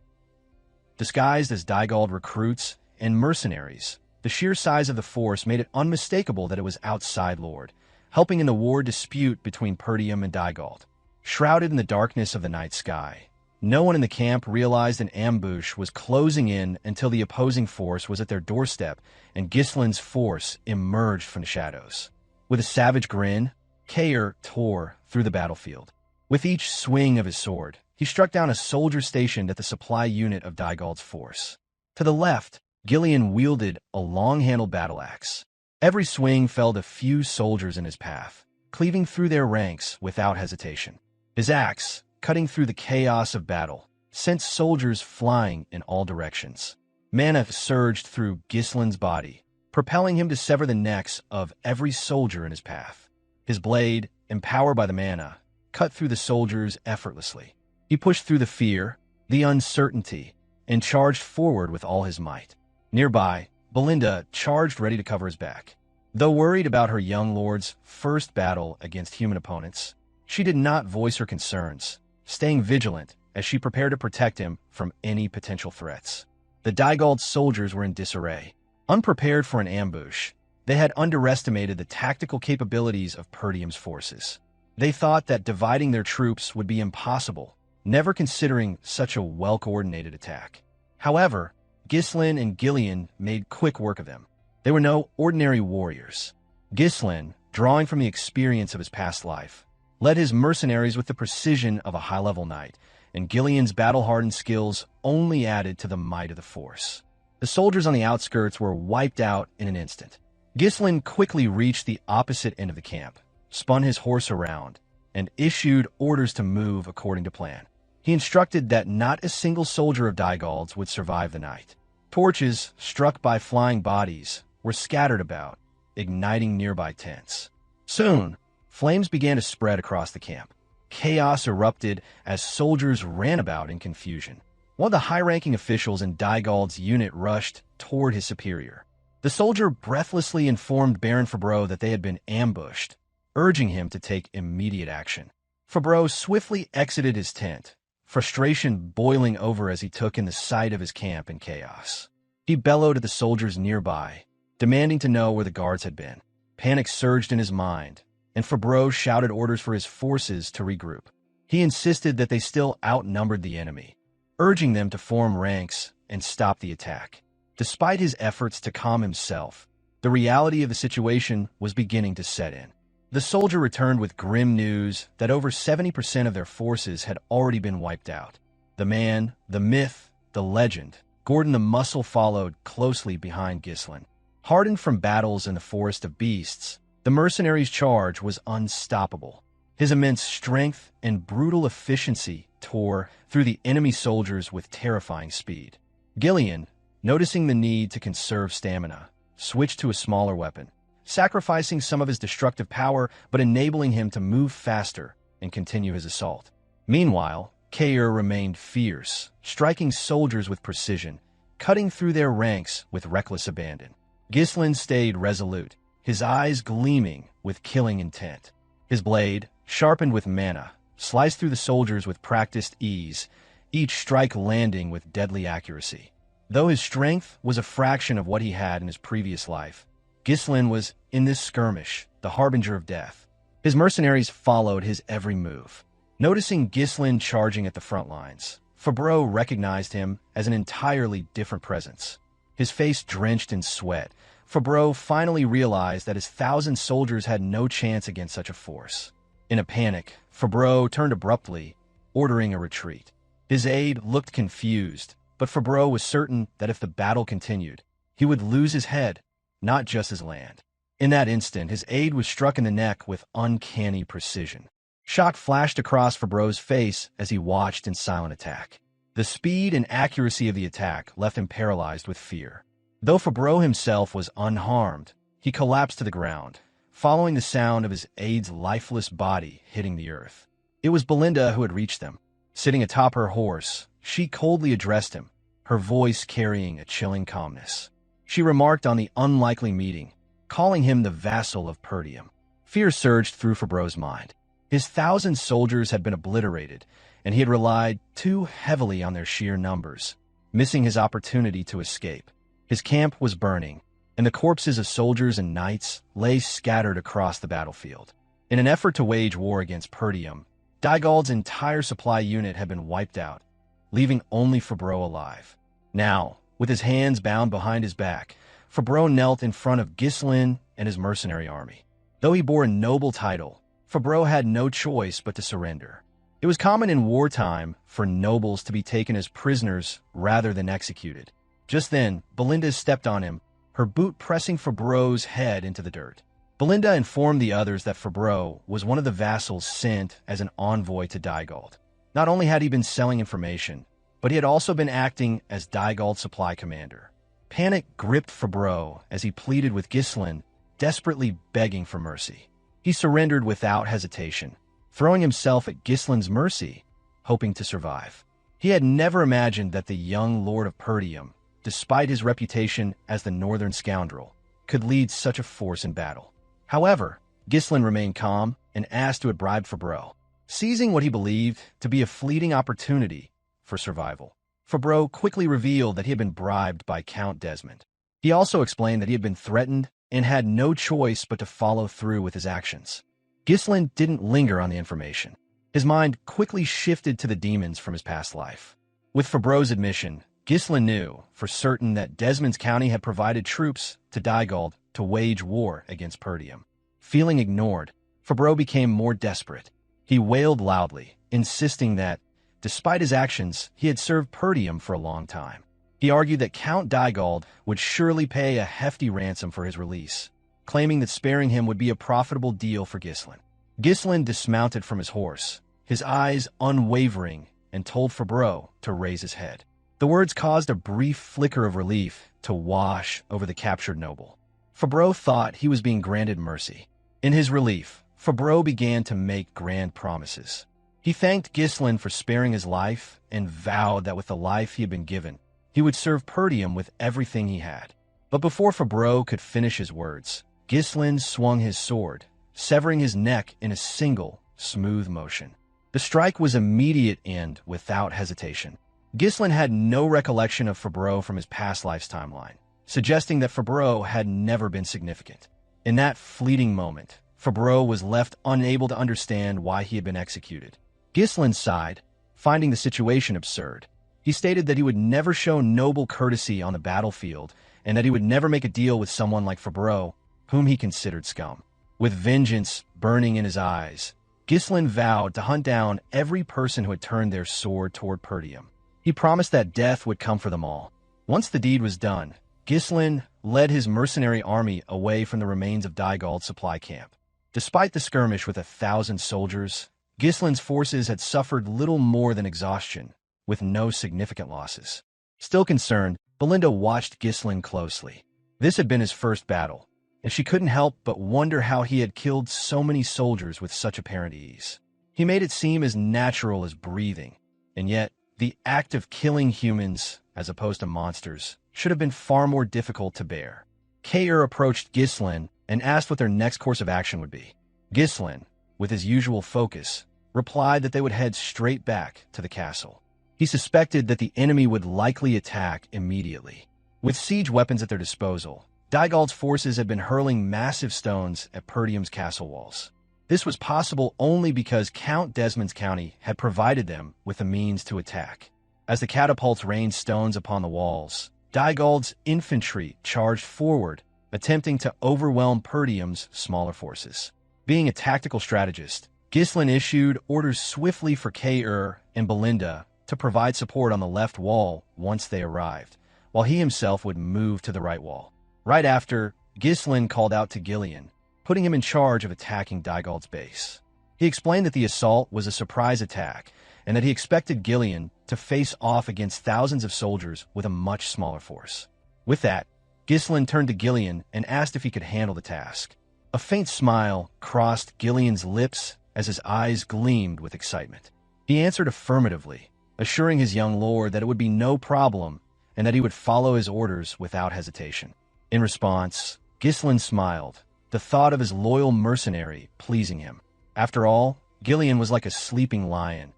Disguised as Dygald recruits and mercenaries, the sheer size of the force made it unmistakable that it was Outside Lord, helping in the war dispute between Perdium and Dygald. Shrouded in the darkness of the night sky, no one in the camp realized an ambush was closing in until the opposing force was at their doorstep and Ghislain's force emerged from the shadows. With a savage grin, Cain tore through the battlefield. With each swing of his sword, he struck down a soldier stationed at the supply unit of Dygald's force. To the left, Gillion wielded a long-handled battle axe. Every swing felled a few soldiers in his path, cleaving through their ranks without hesitation. His axe, cutting through the chaos of battle, sent soldiers flying in all directions. Mana surged through Ghislain's body, propelling him to sever the necks of every soldier in his path. His blade, empowered by the mana, cut through the soldiers effortlessly. He pushed through the fear, the uncertainty, and charged forward with all his might. Nearby, Belinda charged ready to cover his back. Though worried about her young lord's first battle against human opponents, she did not voice her concerns, staying vigilant as she prepared to protect him from any potential threats. The Dygald soldiers were in disarray. Unprepared for an ambush, they had underestimated the tactical capabilities of Perdium's forces. They thought that dividing their troops would be impossible, never considering such a well-coordinated attack. However, Ghislain and Gillion made quick work of them. They were no ordinary warriors. Ghislain, drawing from the experience of his past life, led his mercenaries with the precision of a high-level knight, and Gillion's battle-hardened skills only added to the might of the force. The soldiers on the outskirts were wiped out in an instant. Ghislain quickly reached the opposite end of the camp, spun his horse around, and issued orders to move according to plan. He instructed that not a single soldier of Dygald's would survive the night. Torches, struck by flying bodies, were scattered about, igniting nearby tents. Soon, flames began to spread across the camp. Chaos erupted as soldiers ran about in confusion. One of the high-ranking officials in Dygald's unit rushed toward his superior. The soldier breathlessly informed Baron Fabreau that they had been ambushed, urging him to take immediate action. Fabreau swiftly exited his tent, frustration boiling over as he took in the sight of his camp in chaos. He bellowed at the soldiers nearby, demanding to know where the guards had been. Panic surged in his mind, and Fabreau shouted orders for his forces to regroup. He insisted that they still outnumbered the enemy, urging them to form ranks and stop the attack. Despite his efforts to calm himself, the reality of the situation was beginning to set in. The soldier returned with grim news that over 70% of their forces had already been wiped out. The man, the myth, the legend, Gordon the Muscle followed closely behind Ghislain. Hardened from battles in the Forest of Beasts, the mercenary's charge was unstoppable. His immense strength and brutal efficiency tore through the enemy soldiers with terrifying speed. Gillion, noticing the need to conserve stamina, switched to a smaller weapon, sacrificing some of his destructive power but enabling him to move faster and continue his assault. Meanwhile, Cain remained fierce, striking soldiers with precision, cutting through their ranks with reckless abandon. Ghislain stayed resolute, his eyes gleaming with killing intent. His blade, sharpened with mana, sliced through the soldiers with practiced ease, each strike landing with deadly accuracy. Though his strength was a fraction of what he had in his previous life, Ghislain was, in this skirmish, the harbinger of death. His mercenaries followed his every move. Noticing Ghislain charging at the front lines, Fabreau recognized him as an entirely different presence. His face drenched in sweat, Fabreau finally realized that his 1,000 soldiers had no chance against such a force. In a panic, Fabreau turned abruptly, ordering a retreat. His aide looked confused, but Fabreau was certain that if the battle continued, he would lose his head, not just his land. In that instant, his aide was struck in the neck with uncanny precision. Shock flashed across Fabreau's face as he watched in silent attack. The speed and accuracy of the attack left him paralyzed with fear. Though Fabreau himself was unharmed, he collapsed to the ground, following the sound of his aide's lifeless body hitting the earth. It was Belinda who had reached them. Sitting atop her horse, she coldly addressed him, her voice carrying a chilling calmness. She remarked on the unlikely meeting, calling him the vassal of Perdium. Fear surged through Fabreau's mind. His 1,000 soldiers had been obliterated, and he had relied too heavily on their sheer numbers, missing his opportunity to escape. His camp was burning, and the corpses of soldiers and knights lay scattered across the battlefield. In an effort to wage war against Perdium, Dygald's entire supply unit had been wiped out, leaving only Fabreau alive. Now, with his hands bound behind his back, Fabreau knelt in front of Ghislain and his mercenary army. Though he bore a noble title, Fabreau had no choice but to surrender. It was common in wartime for nobles to be taken as prisoners rather than executed. Just then, Belinda stepped on him, her boot pressing Fabreau's head into the dirt. Belinda informed the others that Fabreau was one of the vassals sent as an envoy to Dygald. Not only had he been selling information, but he had also been acting as Dygald's supply commander. Panic gripped Fabreau as he pleaded with Ghislain, desperately begging for mercy. He surrendered without hesitation, throwing himself at Ghislain's mercy, hoping to survive. He had never imagined that the young Lord of Perdium, despite his reputation as the northern scoundrel, could lead such a force in battle. However, Ghislain remained calm and asked who had bribed Fabreau. seizing what he believed to be a fleeting opportunity for survival. Fabreau quickly revealed that he had been bribed by Count Desmond. He also explained that he had been threatened and had no choice but to follow through with his actions. Ghislain didn't linger on the information. His mind quickly shifted to the demons from his past life. With Fabreau's admission, Ghislain knew for certain that Desmond's county had provided troops to Dygald to wage war against Perdium. Feeling ignored, Fabreau became more desperate. He wailed loudly, insisting that, despite his actions, he had served Perdium for a long time. He argued that Count Dygald would surely pay a hefty ransom for his release, claiming that sparing him would be a profitable deal for Ghislain. Ghislain dismounted from his horse, his eyes unwavering, and told Fabreau to raise his head. The words caused a brief flicker of relief to wash over the captured noble. Fabreau thought he was being granted mercy. In his relief, Fabreau began to make grand promises. He thanked Ghislain for sparing his life and vowed that with the life he had been given, he would serve Perdium with everything he had. But before Fabreau could finish his words, Ghislain swung his sword, severing his neck in a single, smooth motion. The strike was immediate and without hesitation. Ghislain had no recollection of Fabreau from his past life's timeline, suggesting that Fabreau had never been significant. In that fleeting moment, Fabreau was left unable to understand why he had been executed. Ghislain sighed, finding the situation absurd. He stated that he would never show noble courtesy on the battlefield and that he would never make a deal with someone like Fabreau, whom he considered scum. With vengeance burning in his eyes, Ghislain vowed to hunt down every person who had turned their sword toward Perdium. He promised that death would come for them all. Once the deed was done, Ghislain led his mercenary army away from the remains of Dygald's supply camp. Despite the skirmish with 1,000 soldiers, Ghislain's forces had suffered little more than exhaustion, with no significant losses. Still concerned, Belinda watched Ghislain closely. This had been his first battle, and she couldn't help but wonder how he had killed so many soldiers with such apparent ease. He made it seem as natural as breathing, and yet the act of killing humans, as opposed to monsters, should have been far more difficult to bear. Cain approached Ghislain and asked what their next course of action would be. Ghislain, with his usual focus, replied that they would head straight back to the castle. He suspected that the enemy would likely attack immediately. With siege weapons at their disposal, Dygald's forces had been hurling massive stones at Perdium's castle walls. This was possible only because Count Desmond's county had provided them with the means to attack. As the catapults rained stones upon the walls, Dygald's infantry charged forward, attempting to overwhelm Perdium's smaller forces. Being a tactical strategist, Ghislain issued orders swiftly for Cain and Belinda to provide support on the left wall once they arrived, while he himself would move to the right wall. Right after, Ghislain called out to Gillion, putting him in charge of attacking Dygald's base. He explained that the assault was a surprise attack, and that he expected Gillion to face off against thousands of soldiers with a much smaller force. With that, Ghislain turned to Gillion and asked if he could handle the task. A faint smile crossed Gillion's lips as his eyes gleamed with excitement. He answered affirmatively, assuring his young lord that it would be no problem and that he would follow his orders without hesitation. In response, Ghislain smiled, the thought of his loyal mercenary pleasing him. After all, Gillion was like a sleeping lion,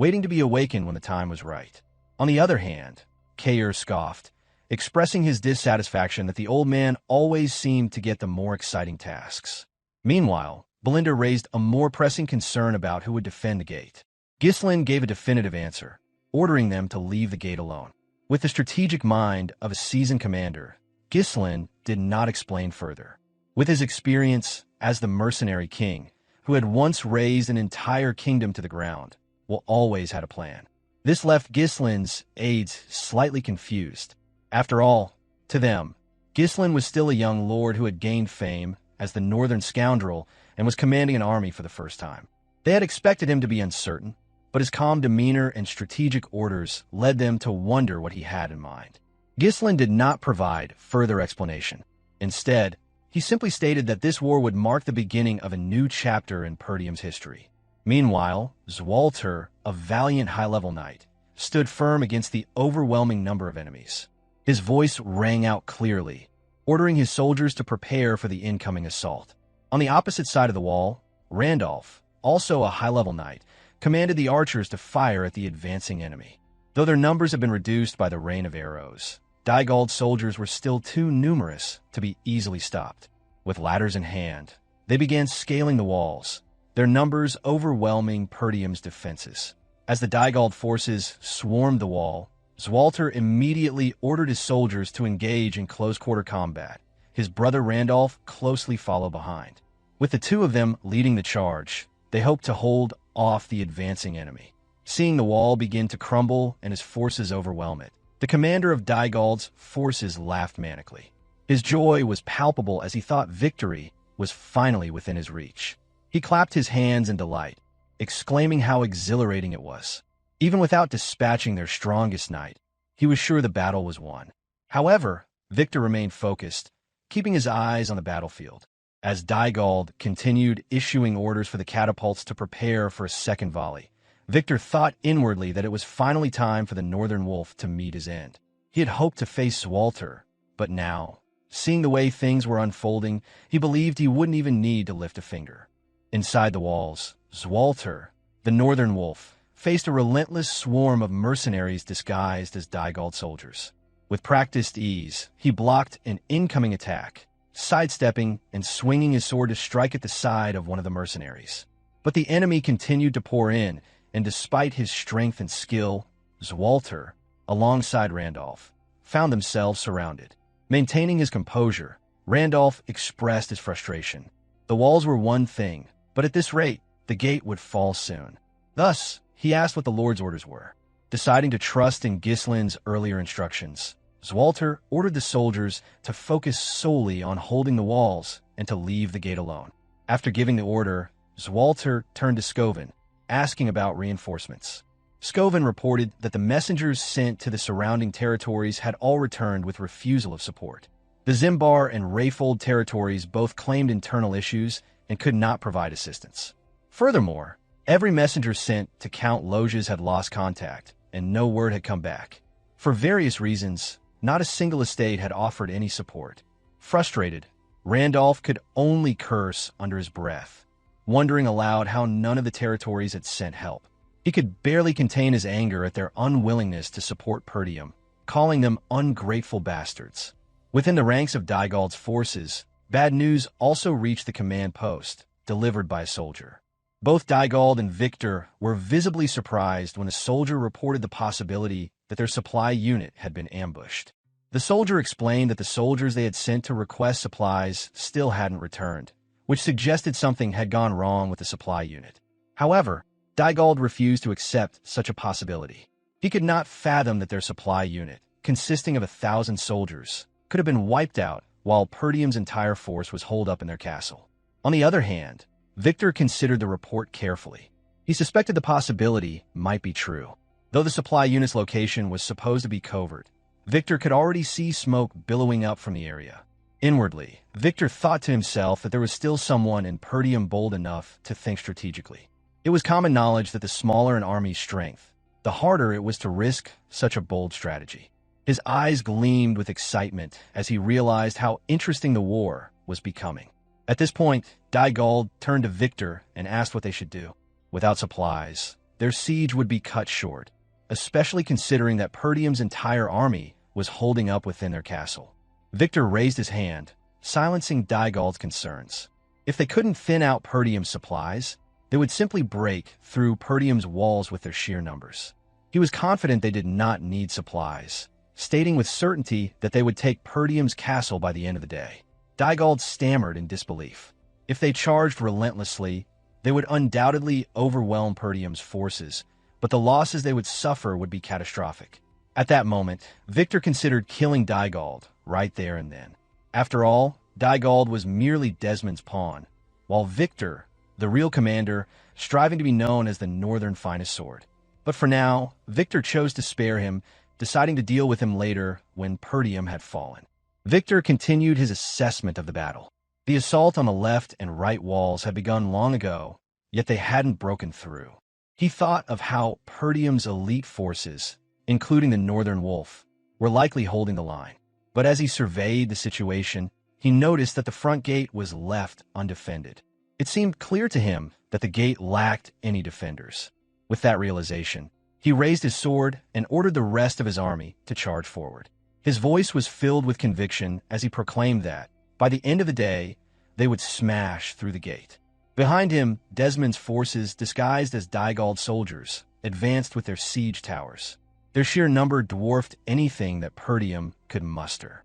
waiting to be awakened when the time was right. On the other hand, Cain scoffed, expressing his dissatisfaction that the old man always seemed to get the more exciting tasks. Meanwhile, Belinda raised a more pressing concern about who would defend the gate. Ghislain gave a definitive answer, ordering them to leave the gate alone. With the strategic mind of a seasoned commander, Ghislain did not explain further. With his experience as the Mercenary King, who had once razed an entire kingdom to the ground, Will always had a plan. This left Ghislain's aides slightly confused. After all, to them, Ghislain was still a young lord who had gained fame as the northern scoundrel and was commanding an army for the first time. They had expected him to be uncertain, but his calm demeanor and strategic orders led them to wonder what he had in mind. Ghislain did not provide further explanation. Instead, he simply stated that this war would mark the beginning of a new chapter in Perdium's history. Meanwhile, Swalter, a valiant high-level knight, stood firm against the overwhelming number of enemies. His voice rang out clearly, ordering his soldiers to prepare for the incoming assault. On the opposite side of the wall, Randolph, also a high-level knight, commanded the archers to fire at the advancing enemy. Though their numbers had been reduced by the rain of arrows, Dygald's soldiers were still too numerous to be easily stopped. With ladders in hand, they began scaling the walls, their numbers overwhelming Perdium's defenses. As the Dygald forces swarmed the wall, Swalter immediately ordered his soldiers to engage in close-quarter combat. His brother Randolph closely followed behind. With the two of them leading the charge, they hoped to hold off the advancing enemy. Seeing the wall begin to crumble and his forces overwhelm it, the commander of Dygald's forces laughed manically. His joy was palpable as he thought victory was finally within his reach. He clapped his hands in delight, exclaiming how exhilarating it was. Even without dispatching their strongest knight, he was sure the battle was won. However, Victor remained focused, keeping his eyes on the battlefield. As Dygald continued issuing orders for the catapults to prepare for a second volley, Victor thought inwardly that it was finally time for the Northern Wolf to meet his end. He had hoped to face Swalter, but now, seeing the way things were unfolding, he believed he wouldn't even need to lift a finger. Inside the walls, Swalter, the Northern Wolf, faced a relentless swarm of mercenaries disguised as Dygald soldiers. With practiced ease, he blocked an incoming attack, sidestepping and swinging his sword to strike at the side of one of the mercenaries. But the enemy continued to pour in, and despite his strength and skill, Swalter, alongside Randolph, found themselves surrounded. Maintaining his composure, Randolph expressed his frustration. The walls were one thing, but at this rate, the gate would fall soon. Thus, he asked what the Lord's orders were. Deciding to trust in Ghislain's earlier instructions, Swalter ordered the soldiers to focus solely on holding the walls and to leave the gate alone. After giving the order, Swalter turned to Scoven, asking about reinforcements. Scoven reported that the messengers sent to the surrounding territories had all returned with refusal of support. The Zimbar and Rayfold territories both claimed internal issues and could not provide assistance. Furthermore, every messenger sent to Count Loges had lost contact, and no word had come back. For various reasons, not a single estate had offered any support. Frustrated, Randolph could only curse under his breath, wondering aloud how none of the territories had sent help. He could barely contain his anger at their unwillingness to support Perdium, calling them ungrateful bastards. Within the ranks of Dygald's forces, bad news also reached the command post, delivered by a soldier. Both Dygald and Victor were visibly surprised when a soldier reported the possibility that their supply unit had been ambushed. The soldier explained that the soldiers they had sent to request supplies still hadn't returned, which suggested something had gone wrong with the supply unit. However, Dygald refused to accept such a possibility. He could not fathom that their supply unit, consisting of 1,000 soldiers, could have been wiped out while Perdium's entire force was holed up in their castle. On the other hand, Victor considered the report carefully. He suspected the possibility might be true. Though the supply unit's location was supposed to be covert, Victor could already see smoke billowing up from the area. Inwardly, Victor thought to himself that there was still someone in Perdium bold enough to think strategically. It was common knowledge that the smaller an army's strength, the harder it was to risk such a bold strategy. His eyes gleamed with excitement as he realized how interesting the war was becoming. At this point, Dygald turned to Victor and asked what they should do. Without supplies, their siege would be cut short, especially considering that Perdium's entire army was holding up within their castle. Victor raised his hand, silencing Dygald's concerns. If they couldn't thin out Perdium's supplies, they would simply break through Perdium's walls with their sheer numbers. He was confident they did not need supplies, stating with certainty that they would take Perdium's castle by the end of the day. Dygald stammered in disbelief. If they charged relentlessly, they would undoubtedly overwhelm Perdium's forces, but the losses they would suffer would be catastrophic. At that moment, Victor considered killing Dygald right there and then. After all, Dygald was merely Desmond's pawn, while Victor, the real commander, striving to be known as the Northern finest sword. But for now, Victor chose to spare him, deciding to deal with him later when Perdium had fallen. Victor continued his assessment of the battle. The assault on the left and right walls had begun long ago, yet they hadn't broken through. He thought of how Perdium's elite forces, including the Northern Wolf, were likely holding the line. But as he surveyed the situation, he noticed that the front gate was left undefended. It seemed clear to him that the gate lacked any defenders. With that realization, he raised his sword and ordered the rest of his army to charge forward. His voice was filled with conviction as he proclaimed that, by the end of the day, they would smash through the gate. Behind him, Desmond's forces, disguised as Dygald soldiers, advanced with their siege towers. Their sheer number dwarfed anything that Perdium could muster.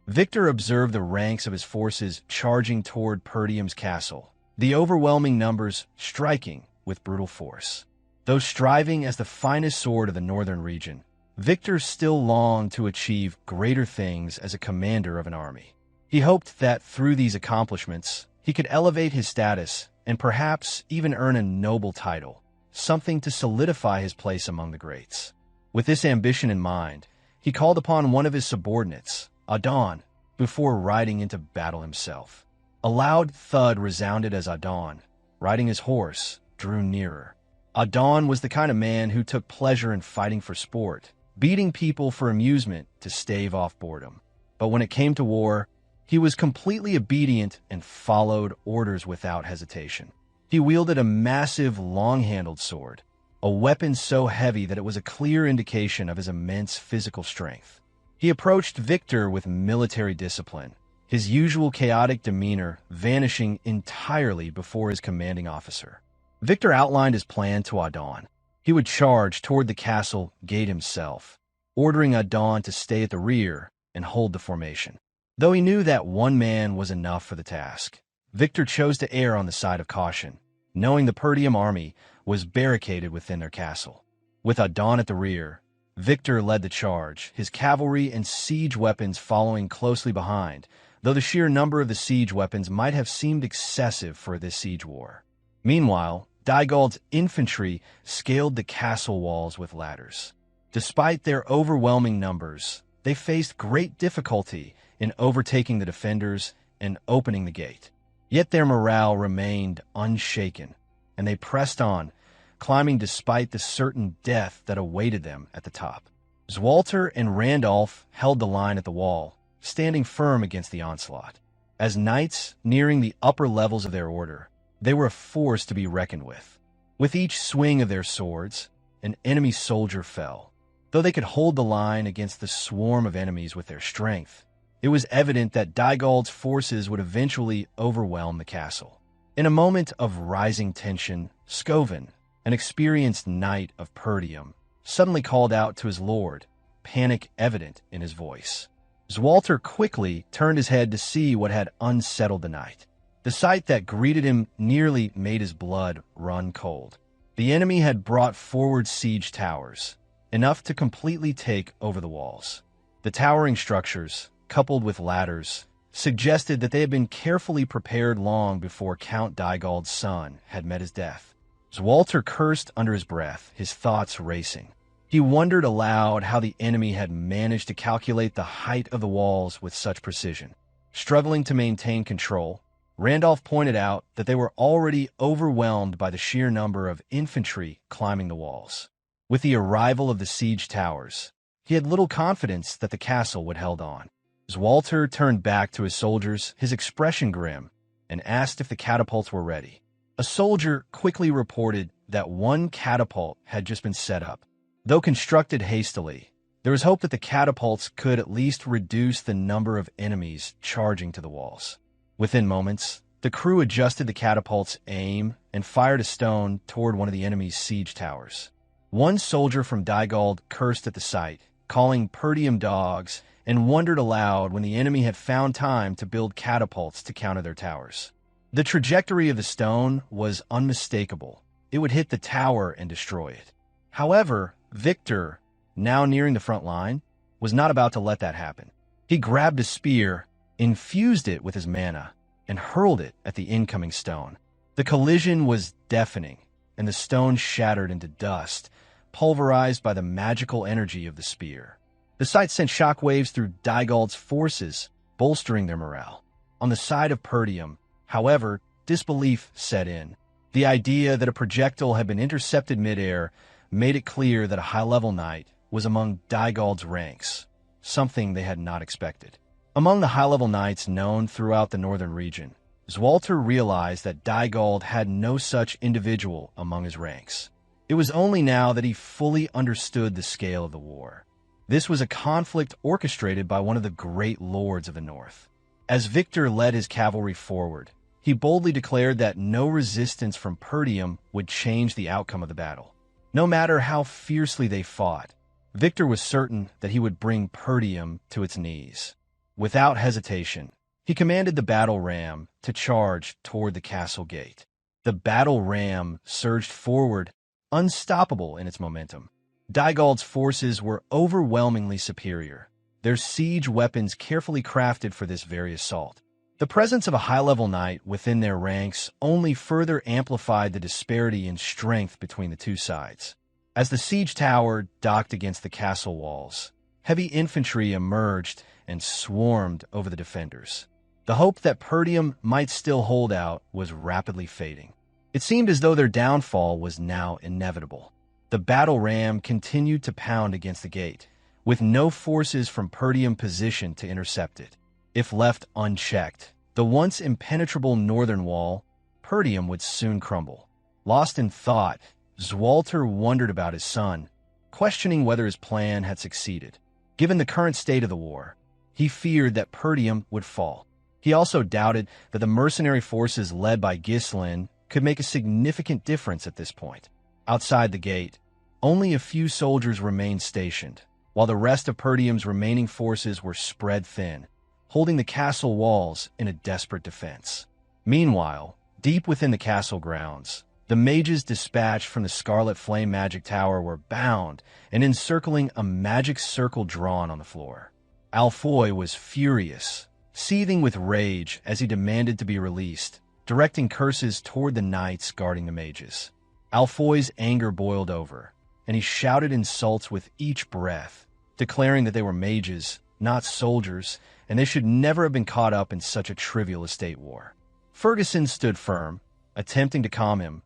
Victor observed the ranks of his forces charging toward Perdium's castle, the overwhelming numbers striking with brutal force. Though striving as the finest sword of the northern region, Victor still longed to achieve greater things as a commander of an army. He hoped that through these accomplishments, he could elevate his status and perhaps even earn a noble title, something to solidify his place among the greats. With this ambition in mind, he called upon one of his subordinates, Idun, before riding into battle himself. A loud thud resounded as Idun, riding his horse, drew nearer. Idun was the kind of man who took pleasure in fighting for sport, beating people for amusement to stave off boredom. But when it came to war, he was completely obedient and followed orders without hesitation. He wielded a massive, long-handled sword, a weapon so heavy that it was a clear indication of his immense physical strength. He approached Victor with military discipline, his usual chaotic demeanor vanishing entirely before his commanding officer. Victor outlined his plan to Idun. He would charge toward the castle gate himself, ordering Idun to stay at the rear and hold the formation. Though he knew that one man was enough for the task, Victor chose to err on the side of caution, knowing the Perdium army was barricaded within their castle. With Idun at the rear, Victor led the charge, his cavalry and siege weapons following closely behind, though the sheer number of the siege weapons might have seemed excessive for this siege war. Meanwhile, Dygald's infantry scaled the castle walls with ladders. Despite their overwhelming numbers, they faced great difficulty in overtaking the defenders and opening the gate. Yet their morale remained unshaken, and they pressed on, climbing despite the certain death that awaited them at the top. Swalter and Randolph held the line at the wall, standing firm against the onslaught. As knights nearing the upper levels of their order, they were a force to be reckoned with. With each swing of their swords, an enemy soldier fell. Though they could hold the line against the swarm of enemies with their strength, it was evident that Dygald's forces would eventually overwhelm the castle. In a moment of rising tension, Scoven, an experienced knight of Perdium, suddenly called out to his lord, panic evident in his voice. Swalter quickly turned his head to see what had unsettled the knight. The sight that greeted him nearly made his blood run cold. The enemy had brought forward siege towers, enough to completely take over the walls. The towering structures, coupled with ladders, suggested that they had been carefully prepared long before Count Dygald's son had met his death. Swalter cursed under his breath, his thoughts racing. He wondered aloud how the enemy had managed to calculate the height of the walls with such precision. Struggling to maintain control, Randolph pointed out that they were already overwhelmed by the sheer number of infantry climbing the walls. With the arrival of the siege towers, he had little confidence that the castle would hold on. Swalter turned back to his soldiers, his expression grim, and asked if the catapults were ready. A soldier quickly reported that one catapult had just been set up. Though constructed hastily, there was hope that the catapults could at least reduce the number of enemies charging to the walls. Within moments, the crew adjusted the catapult's aim and fired a stone toward one of the enemy's siege towers. One soldier from Dygald cursed at the sight, calling Perdium dogs, and wondered aloud when the enemy had found time to build catapults to counter their towers. The trajectory of the stone was unmistakable. It would hit the tower and destroy it. However, Victor, now nearing the front line, was not about to let that happen. He grabbed a spear, infused it with his mana, and hurled it at the incoming stone. The collision was deafening, and the stone shattered into dust, pulverized by the magical energy of the spear. The sight sent shockwaves through Dygald's forces, bolstering their morale. On the side of Perdium, however, disbelief set in. The idea that a projectile had been intercepted midair made it clear that a high-level knight was among Dygald's ranks, something they had not expected. Among the high-level knights known throughout the northern region, Swalter realized that Dygald had no such individual among his ranks. It was only now that he fully understood the scale of the war. This was a conflict orchestrated by one of the great lords of the North. As Victor led his cavalry forward, he boldly declared that no resistance from Perdium would change the outcome of the battle. No matter how fiercely they fought, Victor was certain that he would bring Perdium to its knees. Without hesitation, he commanded the battle ram to charge toward the castle gate. The battle ram surged forward, unstoppable in its momentum. Dygald's forces were overwhelmingly superior, their siege weapons carefully crafted for this very assault. The presence of a high-level knight within their ranks only further amplified the disparity in strength between the two sides. As the siege tower docked against the castle walls, heavy infantry emerged and swarmed over the defenders. The hope that Perdium might still hold out was rapidly fading. It seemed as though their downfall was now inevitable. The battle ram continued to pound against the gate, with no forces from Perdium positioned to intercept it. If left unchecked, the once impenetrable northern wall, Perdium would soon crumble. Lost in thought, Swalter wondered about his son, questioning whether his plan had succeeded. Given the current state of the war, he feared that Perdium would fall. He also doubted that the mercenary forces led by Ghislain could make a significant difference at this point. Outside the gate, only a few soldiers remained stationed, while the rest of Perdium's remaining forces were spread thin, holding the castle walls in a desperate defense. Meanwhile, deep within the castle grounds, the mages dispatched from the Scarlet Flame Magic Tower were bound and encircling a magic circle drawn on the floor. Alfoy was furious, seething with rage as he demanded to be released, directing curses toward the knights guarding the mages. Alfoy's anger boiled over, and he shouted insults with each breath, declaring that they were mages, not soldiers, and they should never have been caught up in such a trivial estate war. Ferguson stood firm, attempting to calm him,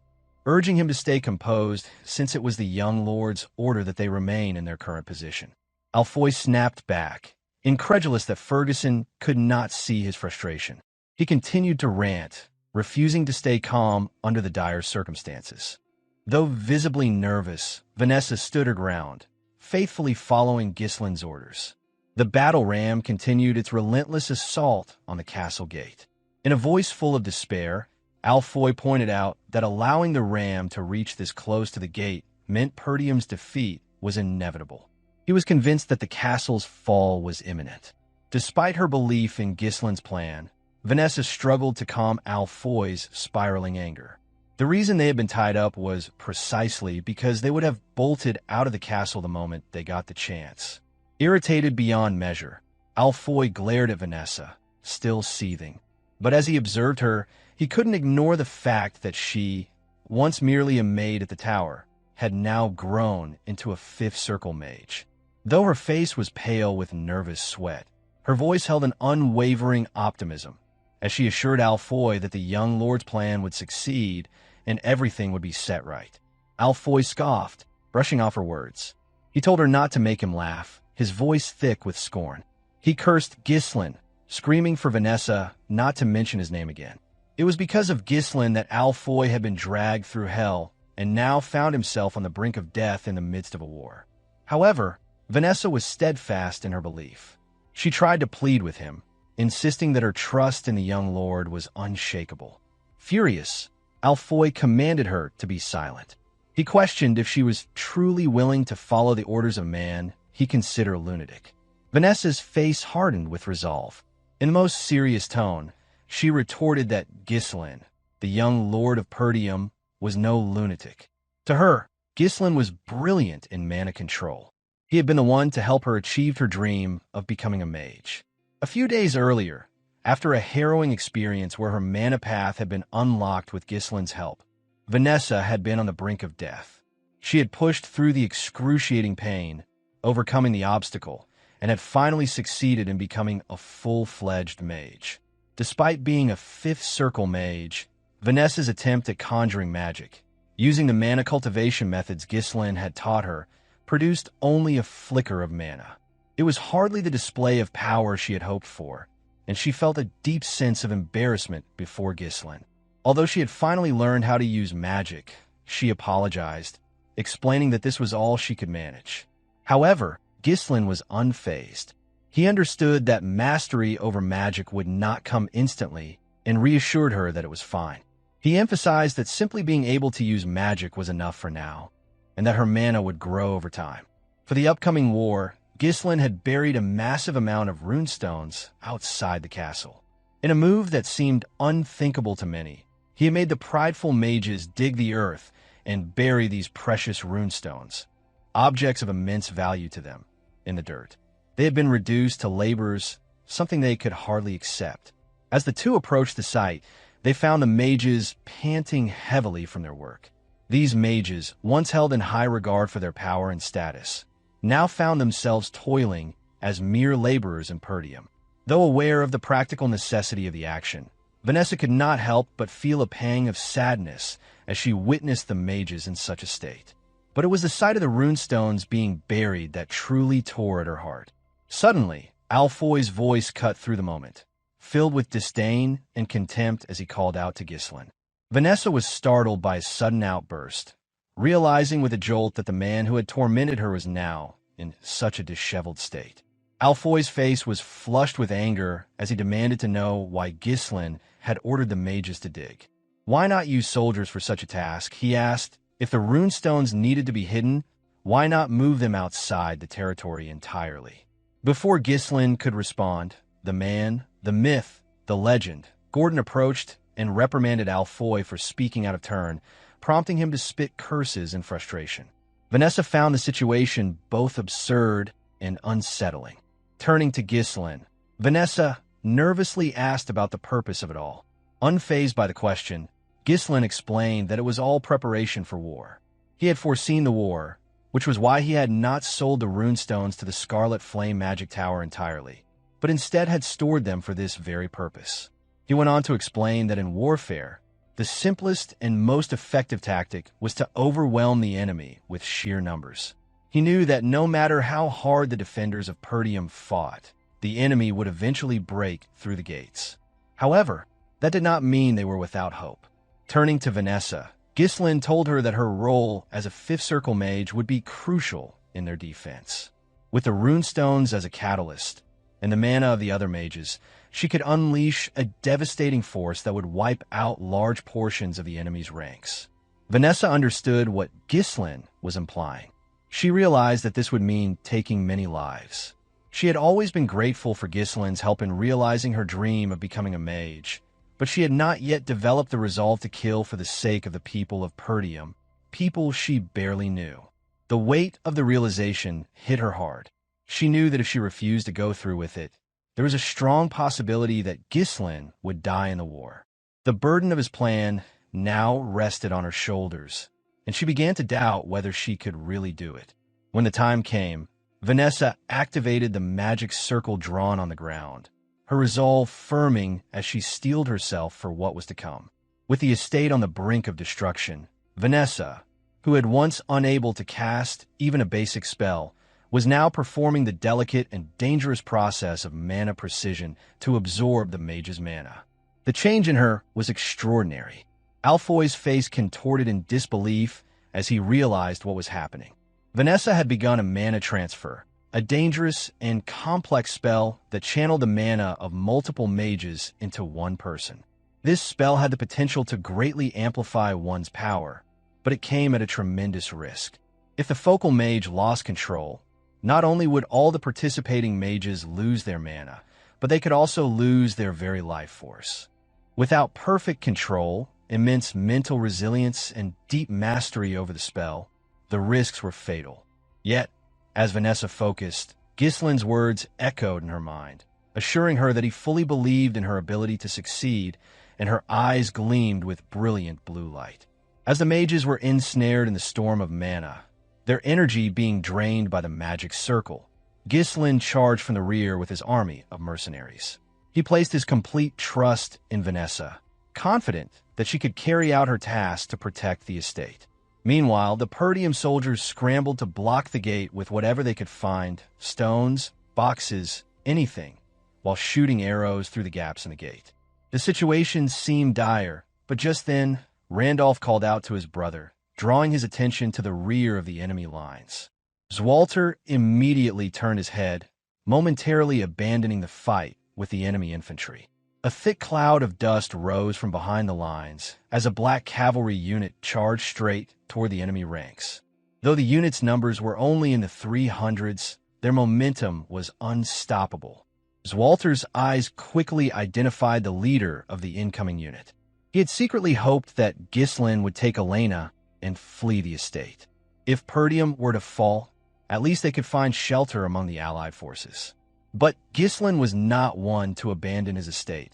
urging him to stay composed since it was the young lord's order that they remain in their current position. Alfoy snapped back, incredulous that Ferguson could not see his frustration. He continued to rant, refusing to stay calm under the dire circumstances. Though visibly nervous, Vanessa stood her ground, faithfully following Ghislain's orders. The battle ram continued its relentless assault on the castle gate. In a voice full of despair, Alfoy pointed out that allowing the ram to reach this close to the gate meant Perdium's defeat was inevitable. He was convinced that the castle's fall was imminent. Despite her belief in Ghislain's plan, Vanessa struggled to calm Alfoy's spiraling anger. The reason they had been tied up was precisely because they would have bolted out of the castle the moment they got the chance. Irritated beyond measure, Alfoy glared at Vanessa, still seething. But as he observed her, he couldn't ignore the fact that she, once merely a maid at the tower, had now grown into a fifth circle mage. Though her face was pale with nervous sweat, her voice held an unwavering optimism, as she assured Alfoy that the young lord's plan would succeed and everything would be set right. Alfoy scoffed, brushing off her words. He told her not to make him laugh, his voice thick with scorn. He cursed Ghislain, screaming for Vanessa not to mention his name again. It was because of Ghislain that Alfoy had been dragged through hell and now found himself on the brink of death in the midst of a war. However, Vanessa was steadfast in her belief. She tried to plead with him, insisting that her trust in the young lord was unshakable. Furious, Alfoy commanded her to be silent. He questioned if she was truly willing to follow the orders of a man he considered a lunatic. Vanessa's face hardened with resolve. In the most serious tone, she retorted that Ghislain, the young lord of Perdium, was no lunatic. To her, Ghislain was brilliant in mana control. He had been the one to help her achieve her dream of becoming a mage. A few days earlier, after a harrowing experience where her mana path had been unlocked with Ghislain's help, Vanessa had been on the brink of death. She had pushed through the excruciating pain, overcoming the obstacle, and had finally succeeded in becoming a full-fledged mage. Despite being a fifth circle mage, Vanessa's attempt at conjuring magic, using the mana cultivation methods Ghislain had taught her, produced only a flicker of mana. It was hardly the display of power she had hoped for, and she felt a deep sense of embarrassment before Ghislain. Although she had finally learned how to use magic, she apologized, explaining that this was all she could manage. However, Ghislain was unfazed. He understood that mastery over magic would not come instantly and reassured her that it was fine. He emphasized that simply being able to use magic was enough for now, and that her mana would grow over time. For the upcoming war, Ghislain had buried a massive amount of runestones outside the castle. In a move that seemed unthinkable to many, he had made the prideful mages dig the earth and bury these precious runestones, objects of immense value to them, in the dirt. They had been reduced to laborers, something they could hardly accept. As the two approached the site, they found the mages panting heavily from their work. These mages, once held in high regard for their power and status, now found themselves toiling as mere laborers in Perdium. Though aware of the practical necessity of the action, Vanessa could not help but feel a pang of sadness as she witnessed the mages in such a state. But it was the sight of the runestones being buried that truly tore at her heart. Suddenly, Alfoy's voice cut through the moment, filled with disdain and contempt as he called out to Ghislain. Vanessa was startled by his sudden outburst, realizing with a jolt that the man who had tormented her was now in such a disheveled state. Alfoy's face was flushed with anger as he demanded to know why Ghislain had ordered the mages to dig. Why not use soldiers for such a task, he asked. If the runestones needed to be hidden, why not move them outside the territory entirely? Before Ghislain could respond, the man, the myth, the legend, Gordon approached and reprimanded Alfoy for speaking out of turn, prompting him to spit curses in frustration. Vanessa found the situation both absurd and unsettling. Turning to Ghislain, Vanessa nervously asked about the purpose of it all. Unfazed by the question, Ghislain explained that it was all preparation for war. He had foreseen the war, which was why he had not sold the runestones to the Scarlet Flame Magic Tower entirely, but instead had stored them for this very purpose. He went on to explain that in warfare, the simplest and most effective tactic was to overwhelm the enemy with sheer numbers. He knew that no matter how hard the defenders of Perdium fought, the enemy would eventually break through the gates. However, that did not mean they were without hope. Turning to Vanessa, Ghislain told her that her role as a Fifth Circle mage would be crucial in their defense. With the runestones as a catalyst, and the mana of the other mages, she could unleash a devastating force that would wipe out large portions of the enemy's ranks. Vanessa understood what Ghislain was implying. She realized that this would mean taking many lives. She had always been grateful for Ghislain's help in realizing her dream of becoming a mage, but she had not yet developed the resolve to kill for the sake of the people of Perdium, people she barely knew. The weight of the realization hit her hard. She knew that if she refused to go through with it, there was a strong possibility that Ghislain would die in the war. The burden of his plan now rested on her shoulders, and she began to doubt whether she could really do it. When the time came, Vanessa activated the magic circle drawn on the ground, her resolve firming as she steeled herself for what was to come. With the estate on the brink of destruction, Vanessa, who had once unable to cast even a basic spell, was now performing the delicate and dangerous process of mana precision to absorb the mage's mana. The change in her was extraordinary. Alfoy's face contorted in disbelief as he realized what was happening. Vanessa had begun a mana transfer, a dangerous and complex spell that channeled the mana of multiple mages into one person. This spell had the potential to greatly amplify one's power, but it came at a tremendous risk. If the focal mage lost control, not only would all the participating mages lose their mana, but they could also lose their very life force. Without perfect control, immense mental resilience, and deep mastery over the spell, the risks were fatal. Yet, as Vanessa focused, Ghislain's words echoed in her mind, assuring her that he fully believed in her ability to succeed, and her eyes gleamed with brilliant blue light. As the mages were ensnared in the storm of mana, their energy being drained by the magic circle, Ghislain charged from the rear with his army of mercenaries. He placed his complete trust in Vanessa, confident that she could carry out her task to protect the estate. Meanwhile, the Perdium soldiers scrambled to block the gate with whatever they could find, stones, boxes, anything, while shooting arrows through the gaps in the gate. The situation seemed dire, but just then, Randolph called out to his brother, drawing his attention to the rear of the enemy lines. Swalter immediately turned his head, momentarily abandoning the fight with the enemy infantry. A thick cloud of dust rose from behind the lines as a black cavalry unit charged straight toward the enemy ranks. Though the unit's numbers were only in the 300s, their momentum was unstoppable. Swalter's eyes quickly identified the leader of the incoming unit. He had secretly hoped that Ghislain would take Elena and flee the estate. If Perdium were to fall, at least they could find shelter among the allied forces. But Ghislain was not one to abandon his estate,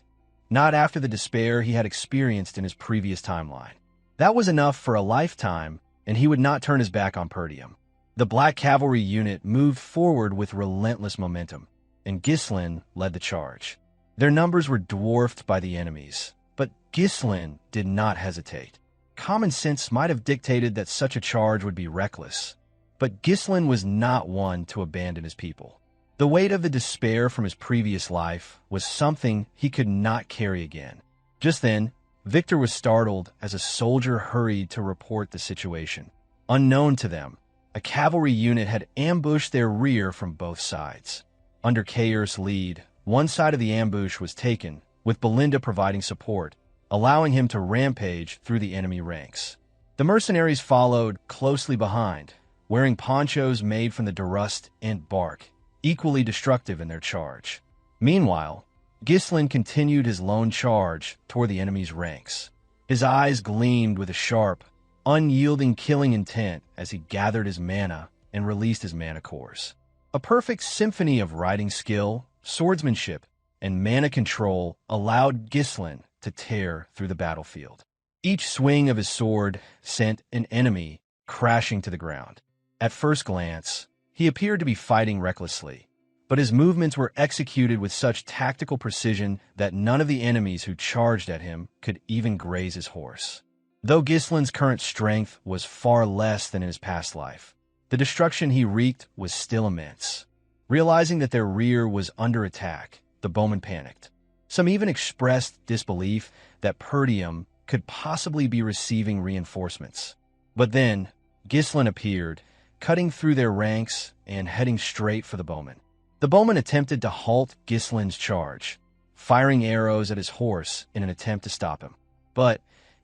not after the despair he had experienced in his previous timeline. That was enough for a lifetime, and he would not turn his back on Perdium. The Black Cavalry unit moved forward with relentless momentum, and Ghislain led the charge. Their numbers were dwarfed by the enemies, but Ghislain did not hesitate. Common sense might have dictated that such a charge would be reckless, but Ghislain was not one to abandon his people. The weight of the despair from his previous life was something he could not carry again. Just then, Victor was startled as a soldier hurried to report the situation. Unknown to them, a cavalry unit had ambushed their rear from both sides. Under Cain's lead, one side of the ambush was taken, with Belinda providing support, allowing him to rampage through the enemy ranks. The mercenaries followed closely behind, wearing ponchos made from the Dirus ant bark, equally destructive in their charge. Meanwhile, Ghislain continued his lone charge toward the enemy's ranks. His eyes gleamed with a sharp, unyielding killing intent as he gathered his mana and released his mana cores. A perfect symphony of riding skill, swordsmanship, and mana control allowed Ghislain to tear through the battlefield. Each swing of his sword sent an enemy crashing to the ground. At first glance, he appeared to be fighting recklessly, but his movements were executed with such tactical precision that none of the enemies who charged at him could even graze his horse. Though Ghislain's current strength was far less than in his past life, the destruction he wreaked was still immense. Realizing that their rear was under attack, the bowmen panicked. Some even expressed disbelief that Perdium could possibly be receiving reinforcements. But then, Ghislain appeared, cutting through their ranks and heading straight for the bowmen. The bowmen attempted to halt Ghislain's charge, firing arrows at his horse in an attempt to stop him. But,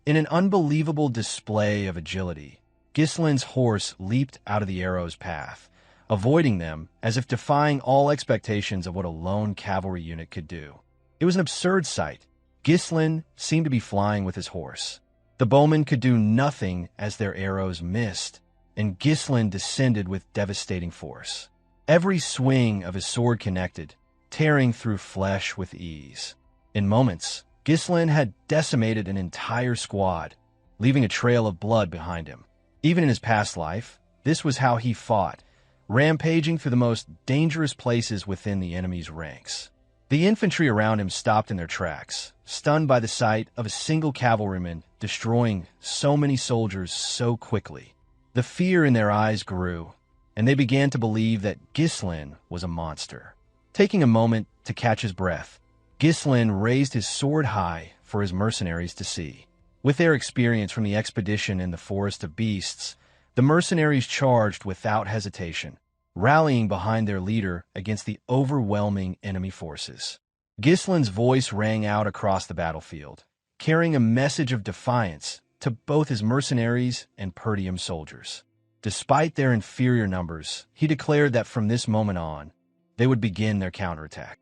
in an unbelievable display of agility, Ghislain's horse leaped out of the arrow's path, avoiding them as if defying all expectations of what a lone cavalry unit could do. It was an absurd sight. Ghislain seemed to be flying with his horse. The bowmen could do nothing as their arrows missed, and Ghislain descended with devastating force. Every swing of his sword connected, tearing through flesh with ease. In moments, Ghislain had decimated an entire squad, leaving a trail of blood behind him. Even in his past life, this was how he fought, rampaging through the most dangerous places within the enemy's ranks. The infantry around him stopped in their tracks, stunned by the sight of a single cavalryman destroying so many soldiers so quickly. The fear in their eyes grew, and they began to believe that Ghislain was a monster. Taking a moment to catch his breath, Ghislain raised his sword high for his mercenaries to see. With their experience from the expedition in the Forest of Beasts, the mercenaries charged without hesitation, rallying behind their leader against the overwhelming enemy forces. Ghislain's voice rang out across the battlefield, carrying a message of defiance to both his mercenaries and Perdium soldiers. Despite their inferior numbers, he declared that from this moment on, they would begin their counterattack.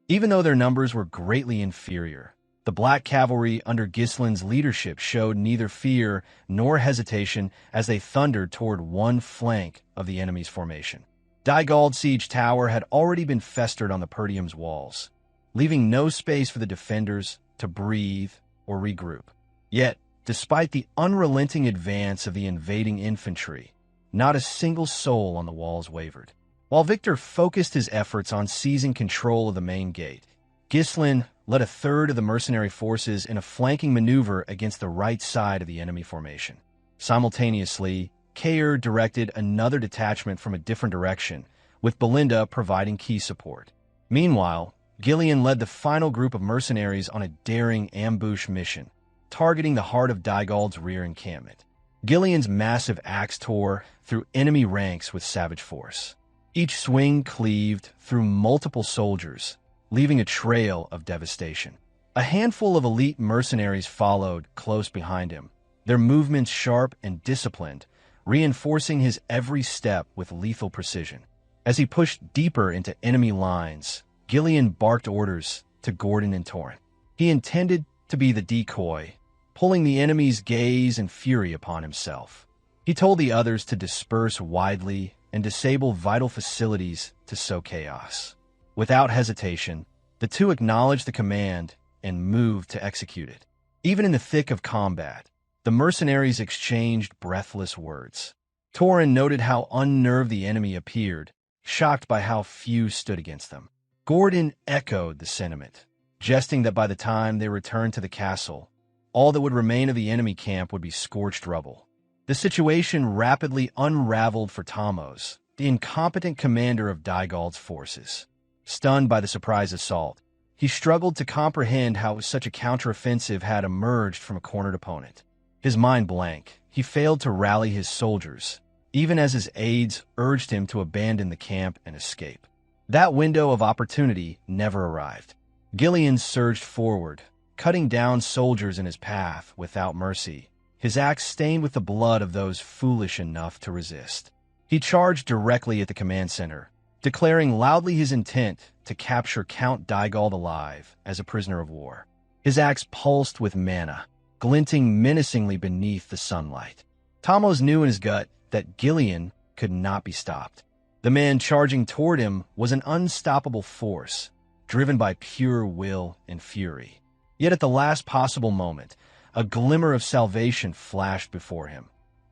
Even though their numbers were greatly inferior, the Black Cavalry under Ghislain's leadership showed neither fear nor hesitation as they thundered toward one flank of the enemy's formation. Dygald Siege Tower had already been festered on the Perdium's walls, leaving no space for the defenders to breathe or regroup. Yet, despite the unrelenting advance of the invading infantry, not a single soul on the walls wavered. While Victor focused his efforts on seizing control of the main gate, Ghislain led a third of the mercenary forces in a flanking maneuver against the right side of the enemy formation. Simultaneously, Cain directed another detachment from a different direction, with Belinda providing key support. Meanwhile, Gillion led the final group of mercenaries on a daring ambush mission, targeting the heart of Dygald's rear encampment. Gillion's massive axe tore through enemy ranks with savage force. Each swing cleaved through multiple soldiers, leaving a trail of devastation. A handful of elite mercenaries followed close behind him, their movements sharp and disciplined, reinforcing his every step with lethal precision. As he pushed deeper into enemy lines, Gillion barked orders to Gordon and Torrent. He intended to be the decoy, pulling the enemy's gaze and fury upon himself. He told the others to disperse widely and disable vital facilities to sow chaos. Without hesitation, the two acknowledged the command and moved to execute it. Even in the thick of combat, the mercenaries exchanged breathless words. Torrent noted how unnerved the enemy appeared, shocked by how few stood against them. Gordon echoed the sentiment, jesting that by the time they returned to the castle, all that would remain of the enemy camp would be scorched rubble. The situation rapidly unraveled for Thamos, the incompetent commander of Dygald's forces. Stunned by the surprise assault, he struggled to comprehend how such a counteroffensive had emerged from a cornered opponent. His mind blank, he failed to rally his soldiers, even as his aides urged him to abandon the camp and escape. That window of opportunity never arrived. Gillion surged forward, cutting down soldiers in his path without mercy, his axe stained with the blood of those foolish enough to resist. He charged directly at the command center, declaring loudly his intent to capture Count Dygald alive as a prisoner of war. His axe pulsed with mana, glinting menacingly beneath the sunlight. Thamos knew in his gut that Gillion could not be stopped. The man charging toward him was an unstoppable force, driven by pure will and fury. Yet at the last possible moment, a glimmer of salvation flashed before him.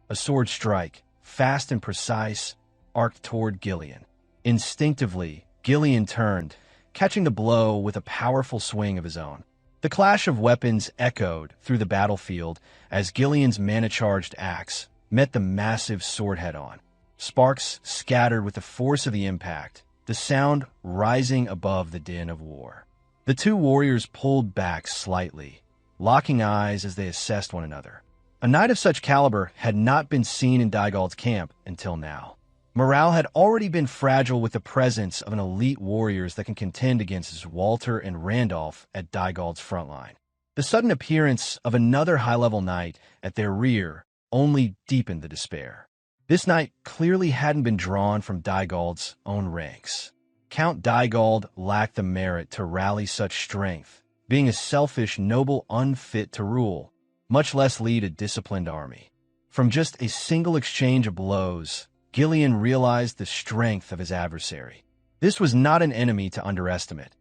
A sword strike, fast and precise, arced toward Gillion. Instinctively, Gillion turned, catching the blow with a powerful swing of his own. The clash of weapons echoed through the battlefield as Gillion's mana-charged axe met the massive sword head-on. Sparks scattered with the force of the impact, the sound rising above the din of war. The two warriors pulled back slightly, locking eyes as they assessed one another. A knight of such caliber had not been seen in Dygald's camp until now. Morale had already been fragile with the presence of an elite warriors that can contend against Swalter and Randolph at Dygald's front line. The sudden appearance of another high-level knight at their rear only deepened the despair. This knight clearly hadn't been drawn from Dygald's own ranks. Count Dygald lacked the merit to rally such strength, being a selfish noble unfit to rule, much less lead a disciplined army. From just a single exchange of blows, Gillion realized the strength of his adversary. This was not an enemy to underestimate,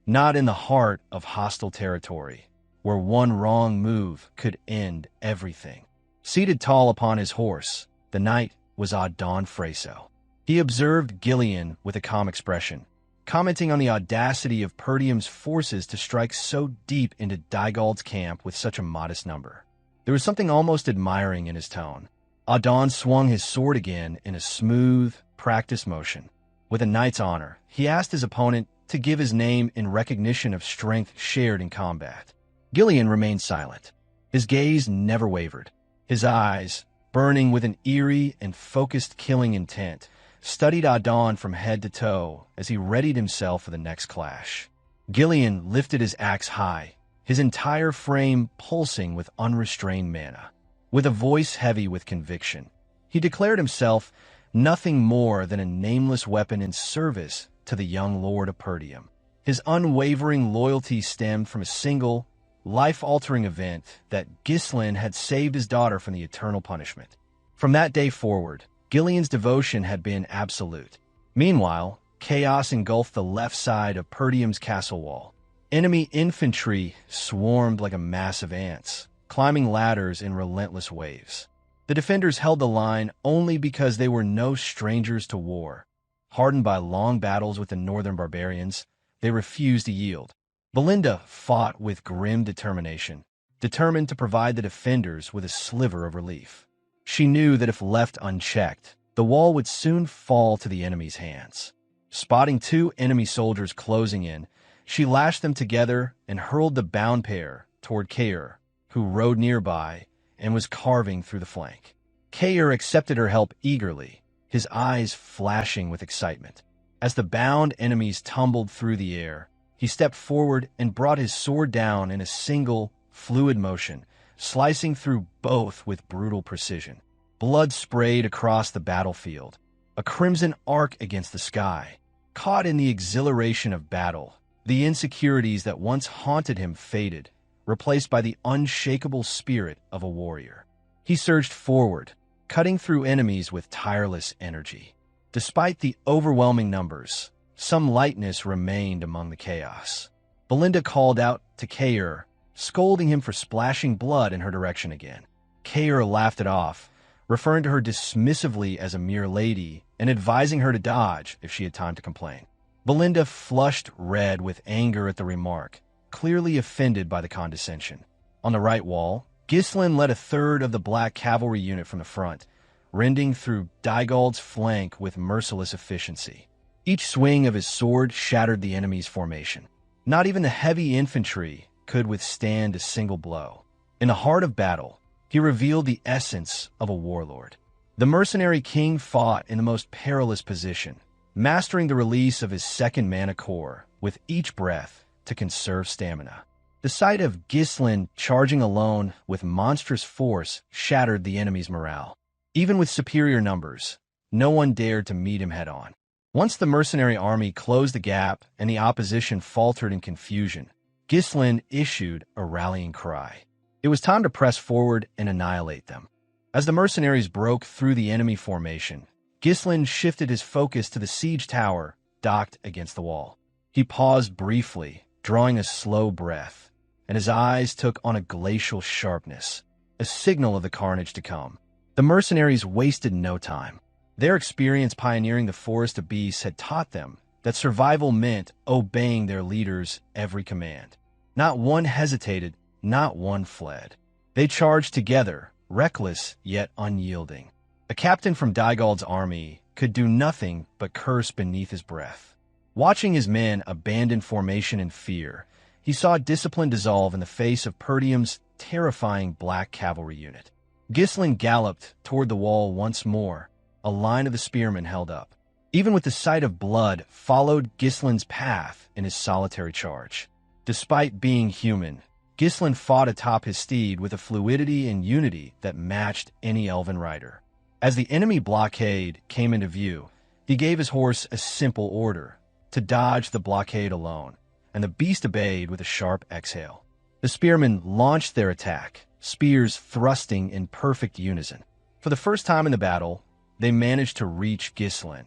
not in the heart of hostile territory, where one wrong move could end everything. Seated tall upon his horse, the knight was Idun Fraso. He observed Gillion with a calm expression, commenting on the audacity of Perdium's forces to strike so deep into Dygald's camp with such a modest number. There was something almost admiring in his tone. Idun swung his sword again in a smooth, practiced motion. With a knight's honor, he asked his opponent to give his name in recognition of strength shared in combat. Gillion remained silent. His gaze never wavered. His eyes, burning with an eerie and focused killing intent, studied Idun from head to toe as he readied himself for the next clash. Gillion lifted his axe high, his entire frame pulsing with unrestrained mana. With a voice heavy with conviction, he declared himself nothing more than a nameless weapon in service to the young Lord of Perdium. His unwavering loyalty stemmed from a single, life-altering event that Ghislain had saved his daughter from the eternal punishment. From that day forward, Gillion's devotion had been absolute. Meanwhile, chaos engulfed the left side of Perdium's castle wall. Enemy infantry swarmed like a mass of ants, climbing ladders in relentless waves. The defenders held the line only because they were no strangers to war. Hardened by long battles with the northern barbarians, they refused to yield. Belinda fought with grim determination, determined to provide the defenders with a sliver of relief. She knew that if left unchecked, the wall would soon fall to the enemy's hands. Spotting two enemy soldiers closing in, she lashed them together and hurled the bound pair toward Cain, who rode nearby and was carving through the flank. Cain accepted her help eagerly, his eyes flashing with excitement. As the bound enemies tumbled through the air, he stepped forward and brought his sword down in a single, fluid motion, slicing through both with brutal precision. Blood sprayed across the battlefield, a crimson arc against the sky. Caught in the exhilaration of battle, the insecurities that once haunted him faded, replaced by the unshakable spirit of a warrior. He surged forward, cutting through enemies with tireless energy. Despite the overwhelming numbers, some lightness remained among the chaos. Belinda called out to Cain, scolding him for splashing blood in her direction again. Cain laughed it off, referring to her dismissively as a mere lady and advising her to dodge if she had time to complain. Belinda flushed red with anger at the remark, clearly offended by the condescension. On the right wall, Ghislain led a third of the black cavalry unit from the front, rending through Dygald's flank with merciless efficiency. Each swing of his sword shattered the enemy's formation. Not even the heavy infantry could withstand a single blow. In the heart of battle, he revealed the essence of a warlord. The Mercenary King fought in the most perilous position, mastering the release of his second mana core with each breath to conserve stamina. The sight of Ghislain charging alone with monstrous force shattered the enemy's morale. Even with superior numbers, no one dared to meet him head-on. Once the mercenary army closed the gap and the opposition faltered in confusion, Ghislain issued a rallying cry. It was time to press forward and annihilate them. As the mercenaries broke through the enemy formation, Ghislain shifted his focus to the siege tower docked against the wall. He paused briefly, drawing a slow breath, and his eyes took on a glacial sharpness, a signal of the carnage to come. The mercenaries wasted no time. Their experience pioneering the Forest of Beasts had taught them that survival meant obeying their leader's every command. Not one hesitated, not one fled. They charged together, reckless yet unyielding. A captain from Dygald's army could do nothing but curse beneath his breath. Watching his men abandon formation in fear, he saw discipline dissolve in the face of Perdium's terrifying black cavalry unit. Ghislain galloped toward the wall once more, a line of the spearmen held up. Even with the sight of blood followed Ghislain's path in his solitary charge. Despite being human, Ghislain fought atop his steed with a fluidity and unity that matched any elven rider. As the enemy blockade came into view, he gave his horse a simple order, to dodge the blockade alone, and the beast obeyed with a sharp exhale. The spearmen launched their attack, spears thrusting in perfect unison. For the first time in the battle, they managed to reach Ghislain,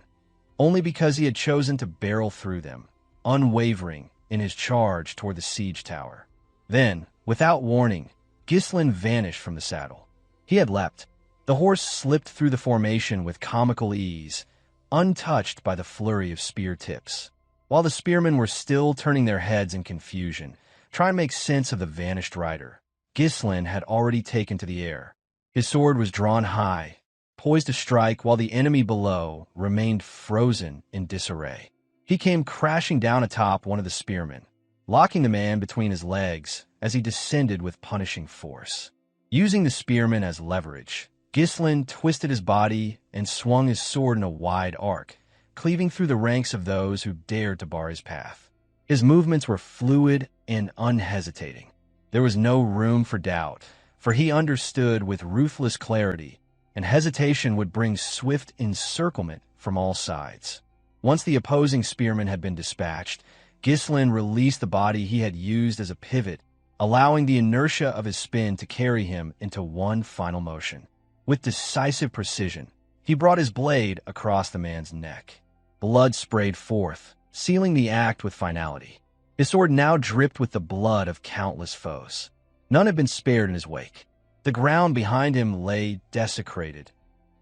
only because he had chosen to barrel through them, unwavering in his charge toward the siege tower. Then, without warning, Ghislain vanished from the saddle. He had leapt. The horse slipped through the formation with comical ease, untouched by the flurry of spear tips. While the spearmen were still turning their heads in confusion, trying to make sense of the vanished rider, Ghislain had already taken to the air. His sword was drawn high, poised to strike while the enemy below remained frozen in disarray. He came crashing down atop one of the spearmen, locking the man between his legs as he descended with punishing force. Using the spearmen as leverage, Ghislain twisted his body and swung his sword in a wide arc, cleaving through the ranks of those who dared to bar his path. His movements were fluid and unhesitating. There was no room for doubt, for he understood with ruthless clarity, and hesitation would bring swift encirclement from all sides. Once the opposing spearmen had been dispatched, Ghislain released the body he had used as a pivot, allowing the inertia of his spin to carry him into one final motion. With decisive precision, he brought his blade across the man's neck. Blood sprayed forth, sealing the act with finality. His sword now dripped with the blood of countless foes. None had been spared in his wake. The ground behind him lay desecrated,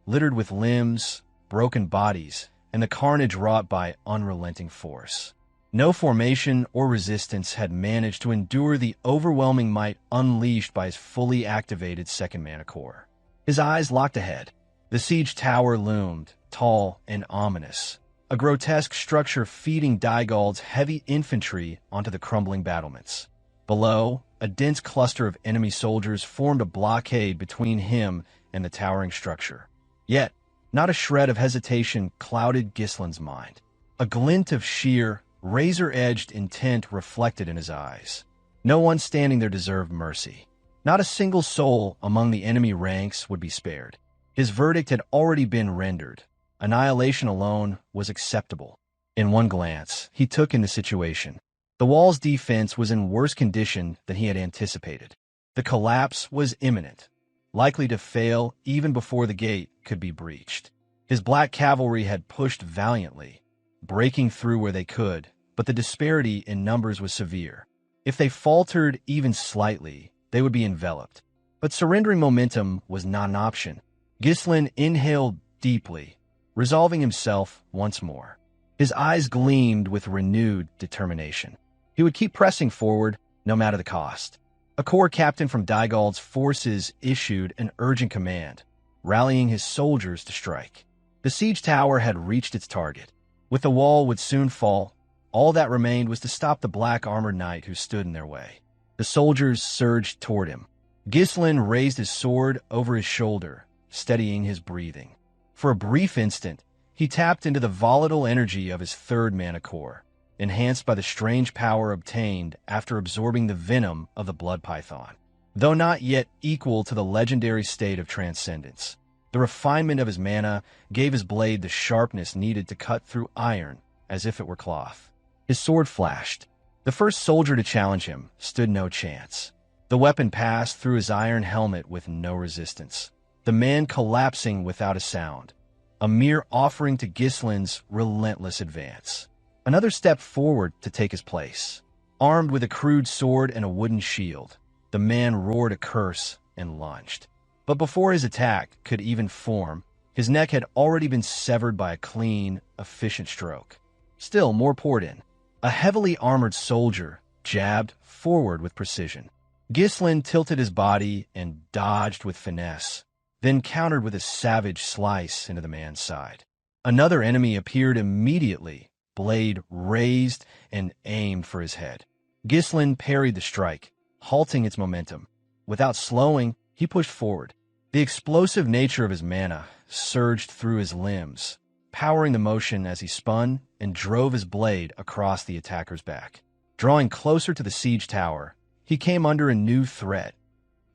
littered with limbs, broken bodies, and the carnage wrought by unrelenting force. No formation or resistance had managed to endure the overwhelming might unleashed by his fully activated second mana core. His eyes locked ahead. The siege tower loomed, tall and ominous, a grotesque structure feeding Dygald's heavy infantry onto the crumbling battlements. Below, a dense cluster of enemy soldiers formed a blockade between him and the towering structure. Yet, not a shred of hesitation clouded Ghislain's mind. A glint of sheer, razor-edged intent reflected in his eyes. No one standing there deserved mercy. Not a single soul among the enemy ranks would be spared. His verdict had already been rendered. Annihilation alone was acceptable. In one glance, he took in the situation. The wall's defense was in worse condition than he had anticipated. The collapse was imminent, likely to fail even before the gate could be breached. His black cavalry had pushed valiantly, breaking through where they could, but the disparity in numbers was severe. If they faltered even slightly, they would be enveloped. But surrendering momentum was not an option. Ghislain inhaled deeply, resolving himself once more. His eyes gleamed with renewed determination. He would keep pressing forward, no matter the cost. A corps captain from Dygald's forces issued an urgent command, rallying his soldiers to strike. The siege tower had reached its target. With the wall would soon fall, all that remained was to stop the black armored knight who stood in their way. The soldiers surged toward him. Ghislain raised his sword over his shoulder, steadying his breathing. For a brief instant, he tapped into the volatile energy of his third mana core, enhanced by the strange power obtained after absorbing the venom of the blood python. Though not yet equal to the legendary state of transcendence, the refinement of his mana gave his blade the sharpness needed to cut through iron as if it were cloth. His sword flashed. The first soldier to challenge him stood no chance. The weapon passed through his iron helmet with no resistance, the man collapsing without a sound, a mere offering to Ghislain's relentless advance. Another stepped forward to take his place. Armed with a crude sword and a wooden shield, the man roared a curse and lunged. But before his attack could even form, his neck had already been severed by a clean, efficient stroke. Still, more poured in. A heavily armored soldier jabbed forward with precision. Ghislain tilted his body and dodged with finesse, then countered with a savage slice into the man's side. Another enemy appeared immediately, blade raised and aimed for his head. Ghislain parried the strike, halting its momentum. Without slowing, he pushed forward. The explosive nature of his mana surged through his limbs, powering the motion as he spun and drove his blade across the attacker's back. Drawing closer to the siege tower, he came under a new threat.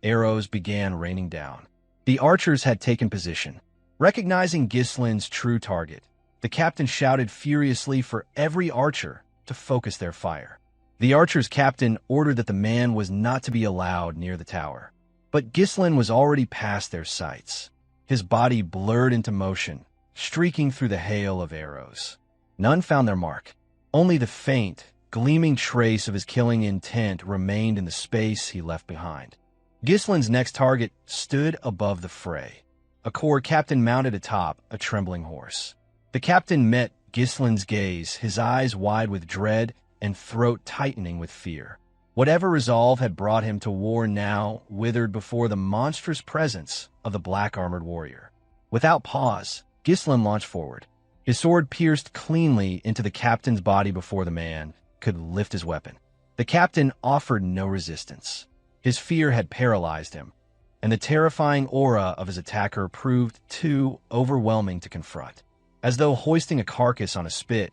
Arrows began raining down. The archers had taken position. Recognizing Ghislain's true target, the captain shouted furiously for every archer to focus their fire. The archer's captain ordered that the man was not to be allowed near the tower. But Ghislain was already past their sights. His body blurred into motion, streaking through the hail of arrows. None found their mark. Only the faint, gleaming trace of his killing intent remained in the space he left behind. Ghislain's next target stood above the fray. A corps captain mounted atop a trembling horse. The captain met Ghislain's gaze, his eyes wide with dread and throat tightening with fear. Whatever resolve had brought him to war now withered before the monstrous presence of the black-armored warrior. Without pause, Ghislain launched forward. His sword pierced cleanly into the captain's body before the man could lift his weapon. The captain offered no resistance. His fear had paralyzed him, and the terrifying aura of his attacker proved too overwhelming to confront. As though hoisting a carcass on a spit,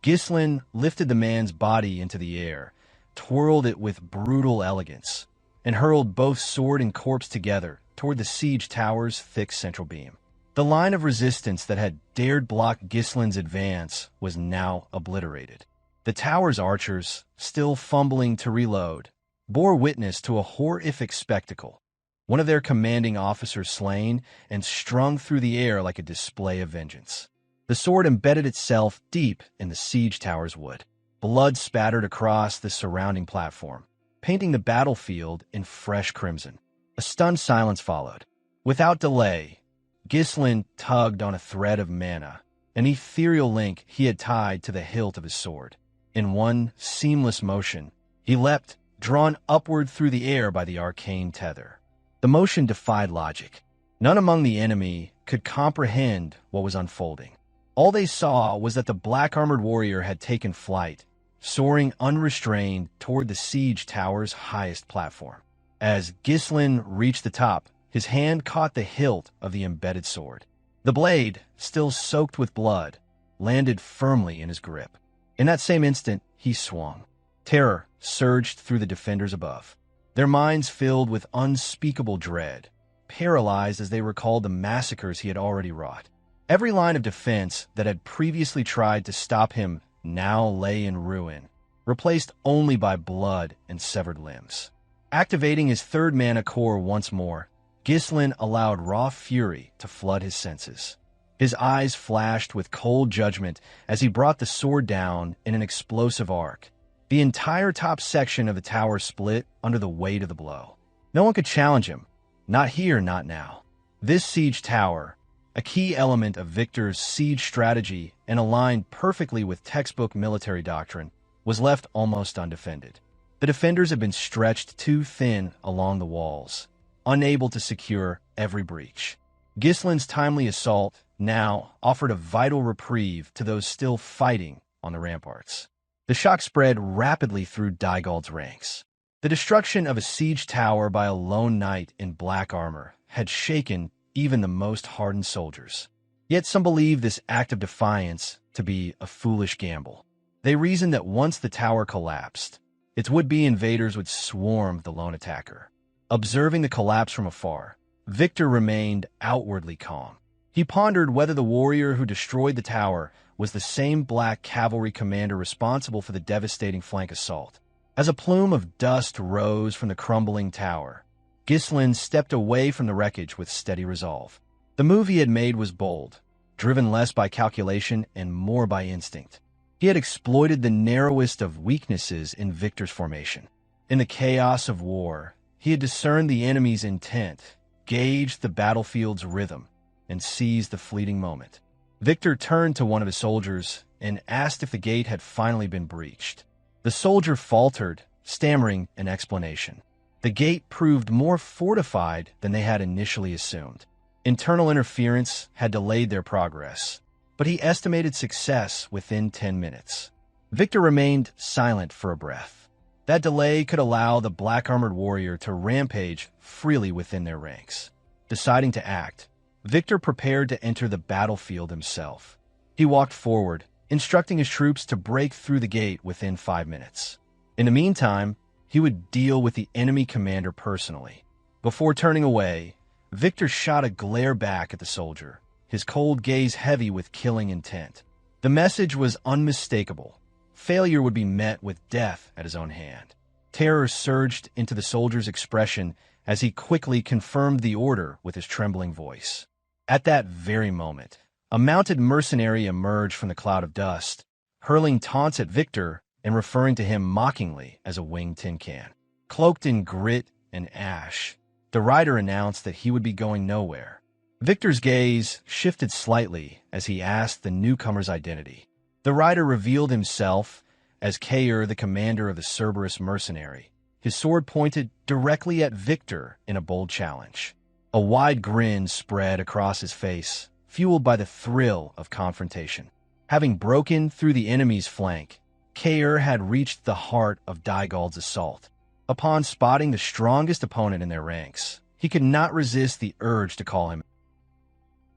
Ghislain lifted the man's body into the air, twirled it with brutal elegance, and hurled both sword and corpse together toward the siege tower's thick central beam. The line of resistance that had dared block Ghislain's advance was now obliterated. The tower's archers, still fumbling to reload, bore witness to a horrific spectacle. One of their commanding officers slain and strung through the air like a display of vengeance. The sword embedded itself deep in the siege tower's wood. Blood spattered across the surrounding platform, painting the battlefield in fresh crimson. A stunned silence followed. Without delay, Ghislain tugged on a thread of mana, an ethereal link he had tied to the hilt of his sword. In one seamless motion, he leapt, drawn upward through the air by the arcane tether. The motion defied logic. None among the enemy could comprehend what was unfolding. All they saw was that the black-armored warrior had taken flight, soaring unrestrained toward the siege tower's highest platform. As Ghislain reached the top, His hand caught the hilt of the embedded sword. The blade, still soaked with blood, landed firmly in his grip. In that same instant, he swung. Terror surged through the defenders above, their minds filled with unspeakable dread, paralyzed as they recalled the massacres he had already wrought. Every line of defense that had previously tried to stop him now lay in ruin, replaced only by blood and severed limbs. Activating his third mana core once more, Ghislain allowed raw fury to flood his senses. His eyes flashed with cold judgment as he brought the sword down in an explosive arc. The entire top section of the tower split under the weight of the blow. No one could challenge him. Not here, not now. This siege tower, a key element of Victor's siege strategy and aligned perfectly with textbook military doctrine, was left almost undefended. The defenders had been stretched too thin along the walls, unable to secure every breach. Ghislain's timely assault now offered a vital reprieve to those still fighting on the ramparts. The shock spread rapidly through Dygald's ranks. The destruction of a siege tower by a lone knight in black armor had shaken even the most hardened soldiers. Yet some believed this act of defiance to be a foolish gamble. They reasoned that once the tower collapsed, its would-be invaders would swarm the lone attacker. Observing the collapse from afar, Victor remained outwardly calm. He pondered whether the warrior who destroyed the tower was the same black cavalry commander responsible for the devastating flank assault. As a plume of dust rose from the crumbling tower, Ghislain stepped away from the wreckage with steady resolve. The move he had made was bold, driven less by calculation and more by instinct. He had exploited the narrowest of weaknesses in Victor's formation. In the chaos of war, he had discerned the enemy's intent, gauged the battlefield's rhythm, and seized the fleeting moment. Victor turned to one of his soldiers and asked if the gate had finally been breached. The soldier faltered, stammering an explanation. The gate proved more fortified than they had initially assumed. Internal interference had delayed their progress, but he estimated success within 10 minutes. Victor remained silent for a breath. That delay could allow the black-armored warrior to rampage freely within their ranks. Deciding to act, Victor prepared to enter the battlefield himself. He walked forward, instructing his troops to break through the gate within 5 minutes. In the meantime, he would deal with the enemy commander personally. Before turning away, Victor shot a glare back at the soldier, his cold gaze heavy with killing intent. The message was unmistakable. Failure would be met with death at his own hand. Terror surged into the soldier's expression as he quickly confirmed the order with his trembling voice. At that very moment, a mounted mercenary emerged from the cloud of dust, hurling taunts at Victor and referring to him mockingly as a winged tin can. Cloaked in grit and ash, the rider announced that he would be going nowhere. Victor's gaze shifted slightly as he asked the newcomer's identity. The rider revealed himself as Cain, the commander of the Cerberus mercenary, his sword pointed directly at Victor in a bold challenge. A wide grin spread across his face, fueled by the thrill of confrontation. Having broken through the enemy's flank, Cain had reached the heart of Dygald's assault. Upon spotting the strongest opponent in their ranks, he could not resist the urge to call him.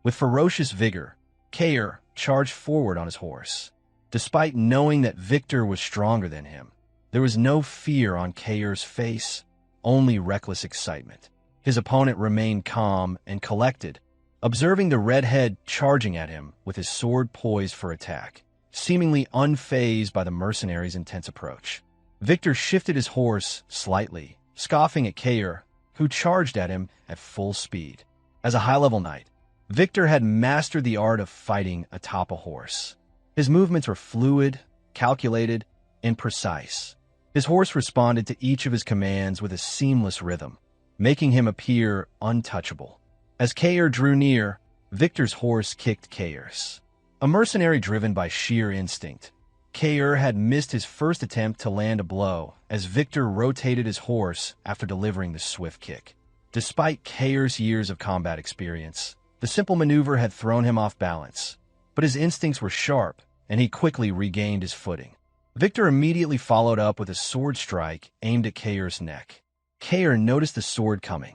With ferocious vigor, Cain charged forward on his horse. Despite knowing that Victor was stronger than him, there was no fear on Cain's face, only reckless excitement. His opponent remained calm and collected, observing the redhead charging at him with his sword poised for attack, seemingly unfazed by the mercenary's intense approach. Victor shifted his horse slightly, scoffing at Cain, who charged at him at full speed. As a high-level knight, Victor had mastered the art of fighting atop a horse. His movements were fluid, calculated, and precise. His horse responded to each of his commands with a seamless rhythm, making him appear untouchable. As Cain drew near, Victor's horse kicked Cain's. A mercenary driven by sheer instinct, Cain had missed his first attempt to land a blow as Victor rotated his horse after delivering the swift kick. Despite Cain's years of combat experience, the simple maneuver had thrown him off balance, but his instincts were sharp, and he quickly regained his footing. Victor immediately followed up with a sword strike aimed at Cain's neck. Cain noticed the sword coming.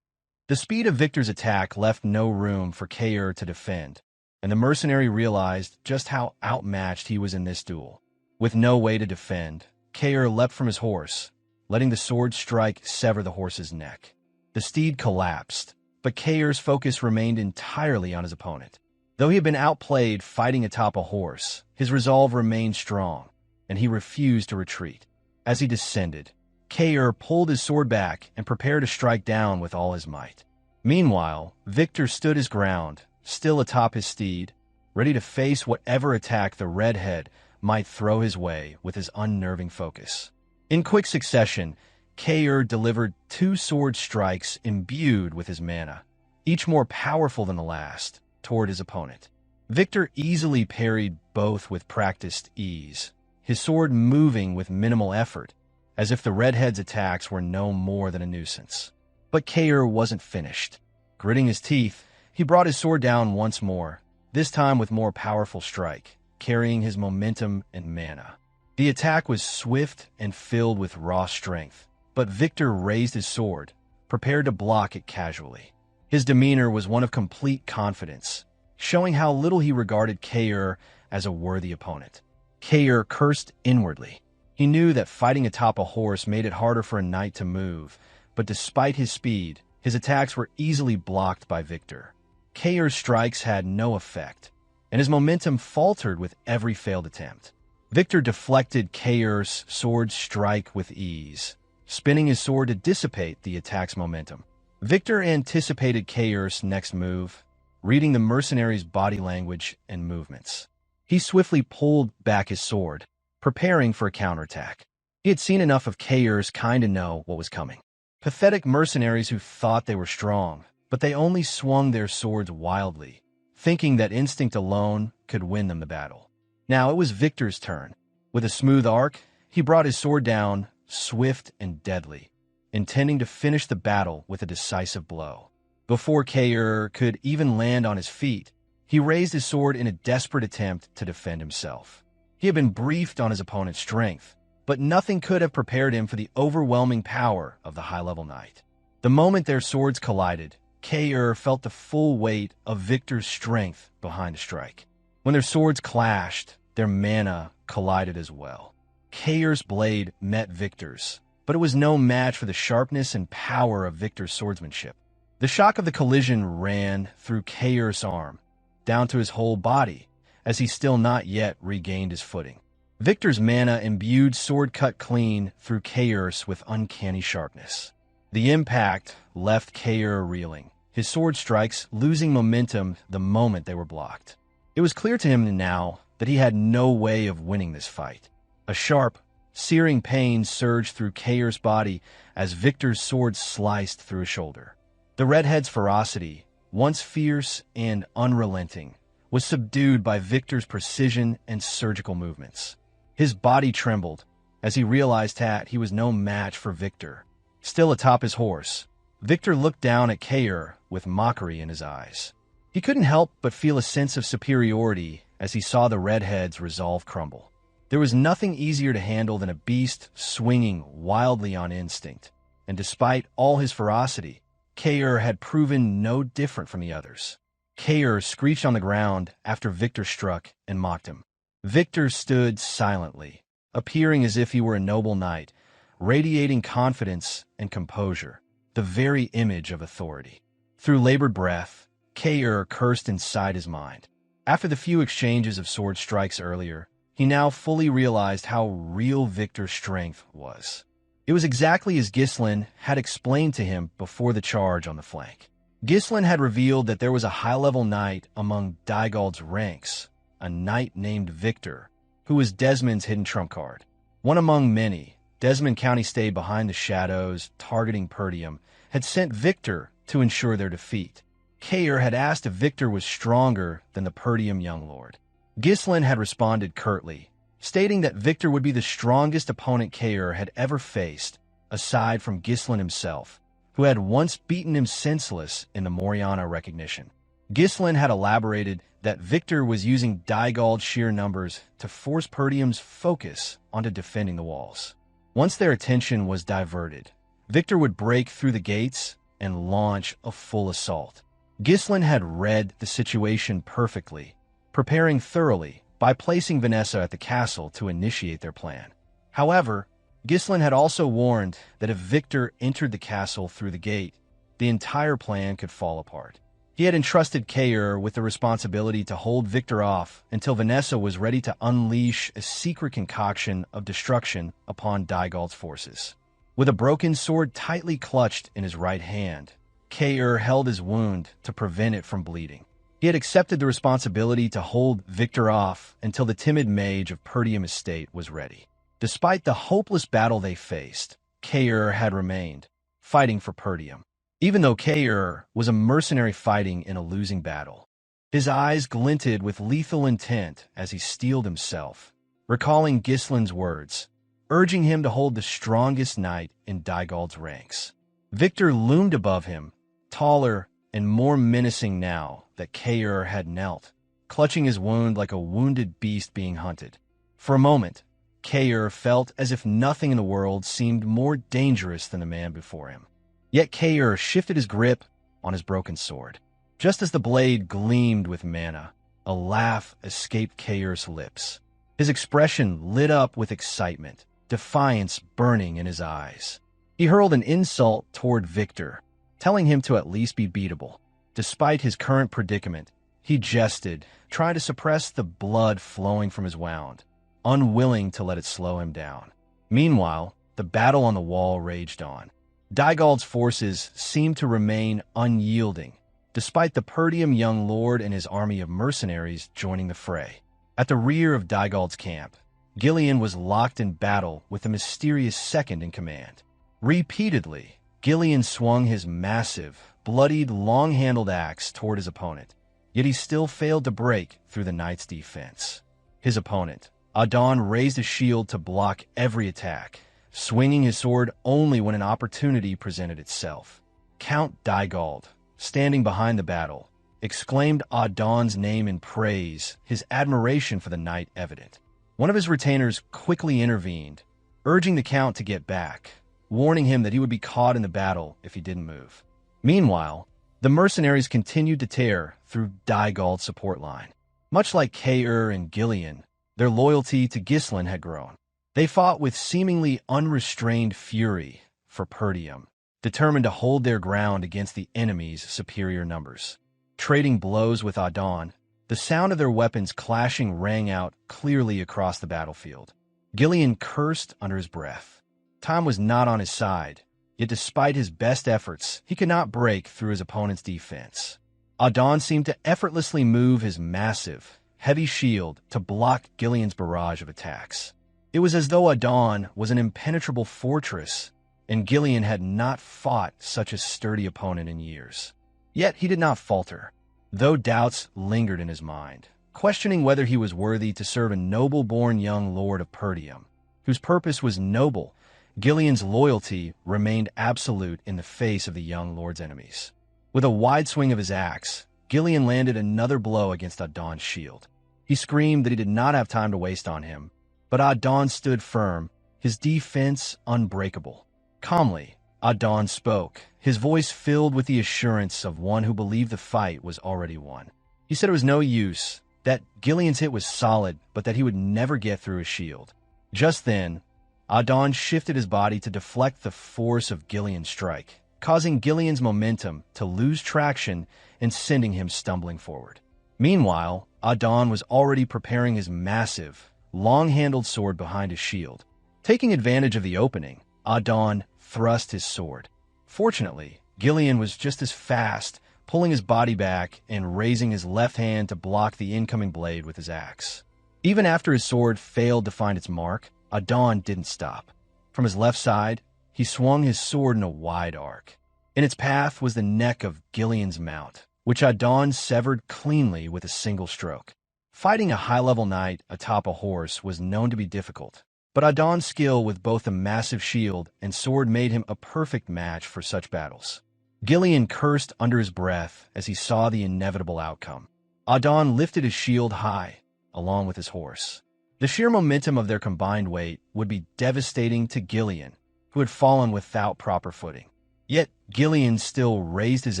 The speed of Victor's attack left no room for Cain to defend, and the mercenary realized just how outmatched he was in this duel. With no way to defend, Cain leapt from his horse, letting the sword strike sever the horse's neck. The steed collapsed, but Cain's focus remained entirely on his opponent. Though he had been outplayed fighting atop a horse, his resolve remained strong, and he refused to retreat. As he descended, Cain pulled his sword back and prepared to strike down with all his might. Meanwhile, Victor stood his ground, still atop his steed, ready to face whatever attack the redhead might throw his way with his unnerving focus. In quick succession, Cain delivered 2 sword strikes imbued with his mana, each more powerful than the last, toward his opponent. Victor easily parried both with practiced ease, his sword moving with minimal effort, as if the redhead's attacks were no more than a nuisance. But Cain wasn't finished. Gritting his teeth, he brought his sword down once more, this time with more powerful strike, carrying his momentum and mana. The attack was swift and filled with raw strength, but Victor raised his sword, prepared to block it casually. His demeanor was one of complete confidence, showing how little he regarded Cain as a worthy opponent. Cain cursed inwardly. He knew that fighting atop a horse made it harder for a knight to move, but despite his speed, his attacks were easily blocked by Victor. Cain's strikes had no effect, and his momentum faltered with every failed attempt. Victor deflected Cain's sword strike with ease, spinning his sword to dissipate the attack's momentum. Victor anticipated Cain's next move, reading the mercenary's body language and movements. He swiftly pulled back his sword, preparing for a counterattack. He had seen enough of Cain's kind to know what was coming. Pathetic mercenaries who thought they were strong, but they only swung their swords wildly, thinking that instinct alone could win them the battle. Now it was Victor's turn. With a smooth arc, he brought his sword down, swift and deadly, intending to finish the battle with a decisive blow. Before Cain could even land on his feet, he raised his sword in a desperate attempt to defend himself. He had been briefed on his opponent's strength, but nothing could have prepared him for the overwhelming power of the high-level knight. The moment their swords collided, Cain felt the full weight of Victor's strength behind the strike. When their swords clashed, their mana collided as well. Cain's blade met Victor's, but it was no match for the sharpness and power of Victor's swordsmanship. The shock of the collision ran through Cain's arm, down to his whole body, as he still not yet regained his footing. Victor's mana-imbued sword cut clean through Cain's with uncanny sharpness. The impact left Cain reeling, his sword strikes losing momentum the moment they were blocked. It was clear to him now that he had no way of winning this fight. A sharp, searing pain surged through Cain's body as Victor's sword sliced through his shoulder. The redhead's ferocity, once fierce and unrelenting, was subdued by Victor's precision and surgical movements. His body trembled as he realized that he was no match for Victor. Still atop his horse, Victor looked down at Cain with mockery in his eyes. He couldn't help but feel a sense of superiority as he saw the redhead's resolve crumble. There was nothing easier to handle than a beast swinging wildly on instinct, and despite all his ferocity, Cain had proven no different from the others. Cain screeched on the ground after Victor struck and mocked him. Victor stood silently, appearing as if he were a noble knight, radiating confidence and composure, the very image of authority. Through labored breath, Cain cursed inside his mind. After the few exchanges of sword strikes earlier, he now fully realized how real Victor's strength was. It was exactly as Ghislain had explained to him before the charge on the flank. Ghislain had revealed that there was a high-level knight among Dygald's ranks, a knight named Victor, who was Desmond's hidden trump card. One among many, Desmond County stayed behind the shadows, targeting Perdium, had sent Victor to ensure their defeat. Cain had asked if Victor was stronger than the Perdium young lord. Ghislain had responded curtly, stating that Victor would be the strongest opponent Cain had ever faced, aside from Ghislain himself, who had once beaten him senseless in the Moriana recognition. Ghislain had elaborated that Victor was using Dygald's sheer numbers to force Perdium's focus onto defending the walls. Once their attention was diverted, Victor would break through the gates and launch a full assault. Ghislain had read the situation perfectly, preparing thoroughly by placing Vanessa at the castle to initiate their plan. However, Ghislain had also warned that if Victor entered the castle through the gate, the entire plan could fall apart. He had entrusted Cain with the responsibility to hold Victor off until Vanessa was ready to unleash a secret concoction of destruction upon Dygald's forces. With a broken sword tightly clutched in his right hand, Cain held his wound to prevent it from bleeding. He had accepted the responsibility to hold Victor off until the timid mage of Perdium estate was ready. Despite the hopeless battle they faced, Cain had remained, fighting for Perdium. Even though Cain was a mercenary fighting in a losing battle, his eyes glinted with lethal intent as he steeled himself, recalling Ghislain's words, urging him to hold the strongest knight in Dygald's ranks. Victor loomed above him, taller and more menacing now that Cain had knelt, clutching his wound like a wounded beast being hunted. For a moment, Cain felt as if nothing in the world seemed more dangerous than the man before him. Yet Cain shifted his grip on his broken sword. Just as the blade gleamed with mana, a laugh escaped Cain's lips. His expression lit up with excitement, defiance burning in his eyes. He hurled an insult toward Victor, telling him to at least be beatable. Despite his current predicament, he jested, trying to suppress the blood flowing from his wound, unwilling to let it slow him down. Meanwhile, the battle on the wall raged on. Dygald's forces seemed to remain unyielding, despite the Perdium young lord and his army of mercenaries joining the fray. At the rear of Dygald's camp, Gillion was locked in battle with the mysterious second in command. Repeatedly, Gillion swung his massive, bloodied, long-handled axe toward his opponent, yet he still failed to break through the knight's defense. His opponent, Idun, raised a shield to block every attack, swinging his sword only when an opportunity presented itself. Count Dygald, standing behind the battle, exclaimed Idun's name in praise, his admiration for the knight evident. One of his retainers quickly intervened, urging the Count to get back, warning him that he would be caught in the battle if he didn't move. Meanwhile, the mercenaries continued to tear through Dygald's support line. Much like Cain and Gillion, their loyalty to Ghislain had grown. They fought with seemingly unrestrained fury for Perdium, determined to hold their ground against the enemy's superior numbers. Trading blows with Idun, the sound of their weapons clashing rang out clearly across the battlefield. Gillion cursed under his breath. Time was not on his side, yet despite his best efforts, he could not break through his opponent's defense. Idun seemed to effortlessly move his massive, heavy shield to block Gillion's barrage of attacks. It was as though Idun was an impenetrable fortress, and Gillion had not fought such a sturdy opponent in years. Yet he did not falter, though doubts lingered in his mind, questioning whether he was worthy to serve a noble-born young lord of Perdium, whose purpose was noble. Gillion's loyalty remained absolute in the face of the young lord's enemies. With a wide swing of his axe, Gillion landed another blow against Idun's shield. He screamed that he did not have time to waste on him, but Idun stood firm, his defense unbreakable. Calmly, Idun spoke, his voice filled with the assurance of one who believed the fight was already won. He said it was no use, that Gillion's hit was solid, but that he would never get through his shield. Just then, Idun shifted his body to deflect the force of Gillion's strike, causing Gillion's momentum to lose traction and sending him stumbling forward. Meanwhile, Idun was already preparing his massive, long-handled sword behind his shield. Taking advantage of the opening, Idun thrust his sword. Fortunately, Gillion was just as fast, pulling his body back and raising his left hand to block the incoming blade with his axe. Even after his sword failed to find its mark, Idun didn't stop. From his left side, he swung his sword in a wide arc. In its path was the neck of Gillion's mount, which Idun severed cleanly with a single stroke. Fighting a high-level knight atop a horse was known to be difficult, but Idun's skill with both a massive shield and sword made him a perfect match for such battles. Gillion cursed under his breath as he saw the inevitable outcome. Idun lifted his shield high, along with his horse. The sheer momentum of their combined weight would be devastating to Gillion, who had fallen without proper footing. Yet Gillion still raised his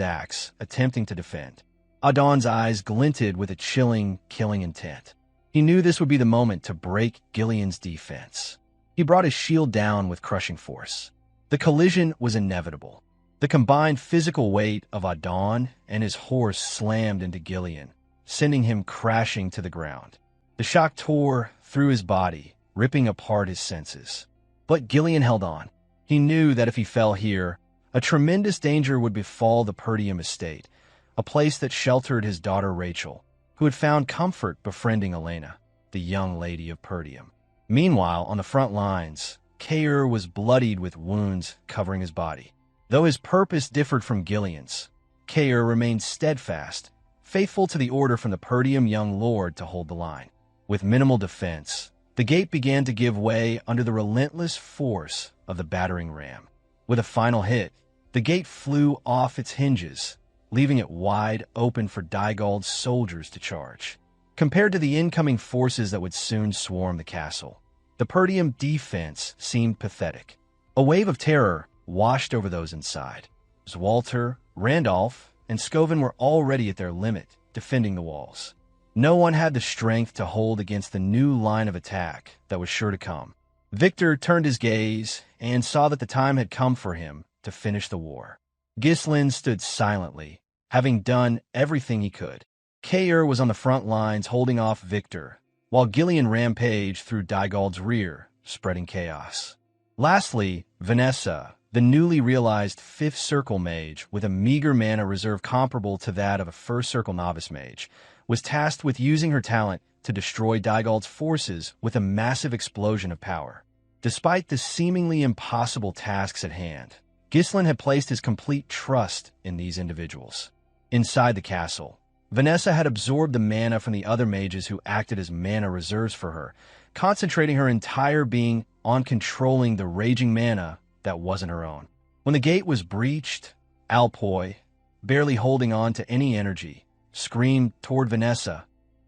axe, attempting to defend. Idun's eyes glinted with a chilling, killing intent. He knew this would be the moment to break Gillion's defense. He brought his shield down with crushing force. The collision was inevitable. The combined physical weight of Idun and his horse slammed into Gillion, sending him crashing to the ground. The shock tore through his body, ripping apart his senses. But Gillion held on. He knew that if he fell here, a tremendous danger would befall the Perdium estate, a place that sheltered his daughter Rachel, who had found comfort befriending Elena, the young lady of Perdium. Meanwhile, on the front lines, Cain was bloodied with wounds covering his body. Though his purpose differed from Gillion's, Cain remained steadfast, faithful to the order from the Perdium young lord to hold the line. With minimal defense, the gate began to give way under the relentless force of the battering ram. With a final hit, the gate flew off its hinges, leaving it wide open for Dygald's soldiers to charge. Compared to the incoming forces that would soon swarm the castle, the Perdium defense seemed pathetic. A wave of terror washed over those inside. Swalter, Randolph, and Scoven were already at their limit, defending the walls. No one had the strength to hold against the new line of attack that was sure to come. Victor turned his gaze and saw that the time had come for him to finish the war. Ghislain stood silently, having done everything he could. Cain was on the front lines holding off Victor, while Gillion rampaged through Dygald's rear, spreading chaos. Lastly, Vanessa, the newly realized 5th Circle mage with a meager mana reserve comparable to that of a 1st Circle novice mage, was tasked with using her talent to destroy Dygald's forces with a massive explosion of power. Despite the seemingly impossible tasks at hand, Ghislain had placed his complete trust in these individuals. Inside the castle, Vanessa had absorbed the mana from the other mages who acted as mana reserves for her, concentrating her entire being on controlling the raging mana that wasn't her own. When the gate was breached, Alpoi, barely holding on to any energy, screamed toward Vanessa,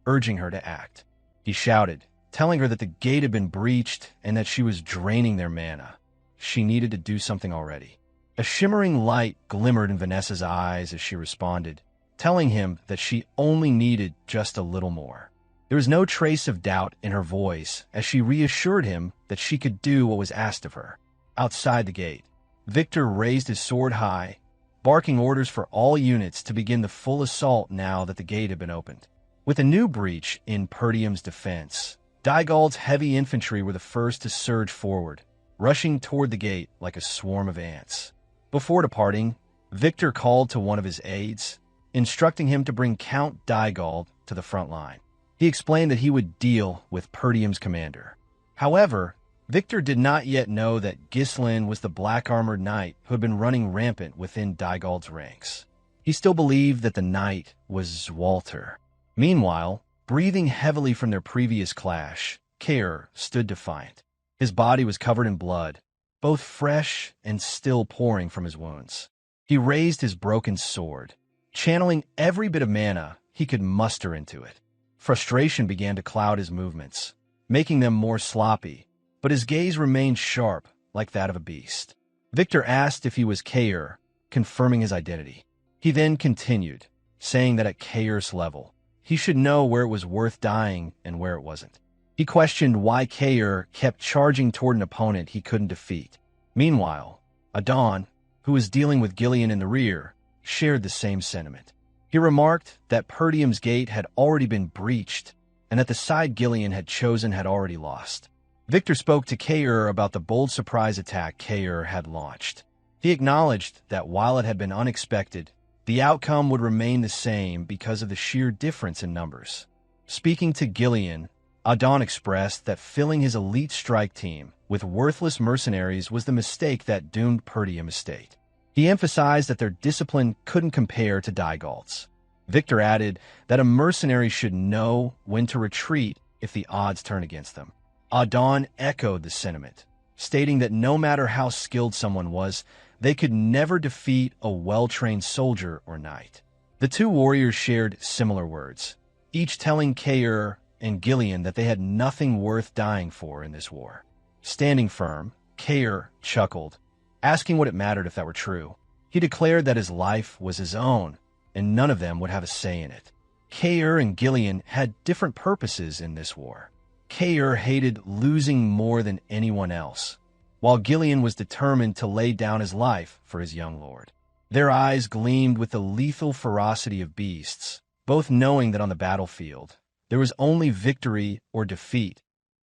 urging her to act. He shouted, telling her that the gate had been breached and that she was draining their mana. She needed to do something already. A shimmering light glimmered in Vanessa's eyes as she responded, telling him that she only needed just a little more. There was no trace of doubt in her voice as she reassured him that she could do what was asked of her. Outside the gate, Victor raised his sword high, barking orders for all units to begin the full assault now that the gate had been opened. With a new breach in Perdium's defense, Dygald's heavy infantry were the first to surge forward, rushing toward the gate like a swarm of ants. Before departing, Victor called to one of his aides, instructing him to bring Count Dygald to the front line. He explained that he would deal with Perdium's commander. However, Victor did not yet know that Ghislain was the black-armored knight who had been running rampant within Dygald's ranks. He still believed that the knight was Swalter. Meanwhile, breathing heavily from their previous clash, Cain stood defiant. His body was covered in blood, both fresh and still pouring from his wounds. He raised his broken sword, channeling every bit of mana he could muster into it. Frustration began to cloud his movements, making them more sloppy, but his gaze remained sharp like that of a beast. Victor asked if he was Cain, confirming his identity. He then continued, saying that at Cain's level, he should know where it was worth dying and where it wasn't. He questioned why Cain kept charging toward an opponent he couldn't defeat. Meanwhile, Idun, who was dealing with Gillion in the rear, shared the same sentiment. He remarked that Perdium's gate had already been breached and that the side Gillion had chosen had already lost. Victor spoke to Cain about the bold surprise attack Cain had launched. He acknowledged that while it had been unexpected, the outcome would remain the same because of the sheer difference in numbers. Speaking to Gillion, Idun expressed that filling his elite strike team with worthless mercenaries was the mistake that doomed Perdium estate. He emphasized that their discipline couldn't compare to Dygald's. Victor added that a mercenary should know when to retreat if the odds turn against them. Idun echoed the sentiment, stating that no matter how skilled someone was, they could never defeat a well-trained soldier or knight. The two warriors shared similar words, each telling Cain and Gillion that they had nothing worth dying for in this war. Standing firm, Cain chuckled, asking what it mattered if that were true. He declared that his life was his own, and none of them would have a say in it. Cain and Gillion had different purposes in this war. Cain hated losing more than anyone else, while Gillion was determined to lay down his life for his young lord. Their eyes gleamed with the lethal ferocity of beasts, both knowing that on the battlefield, there was only victory or defeat.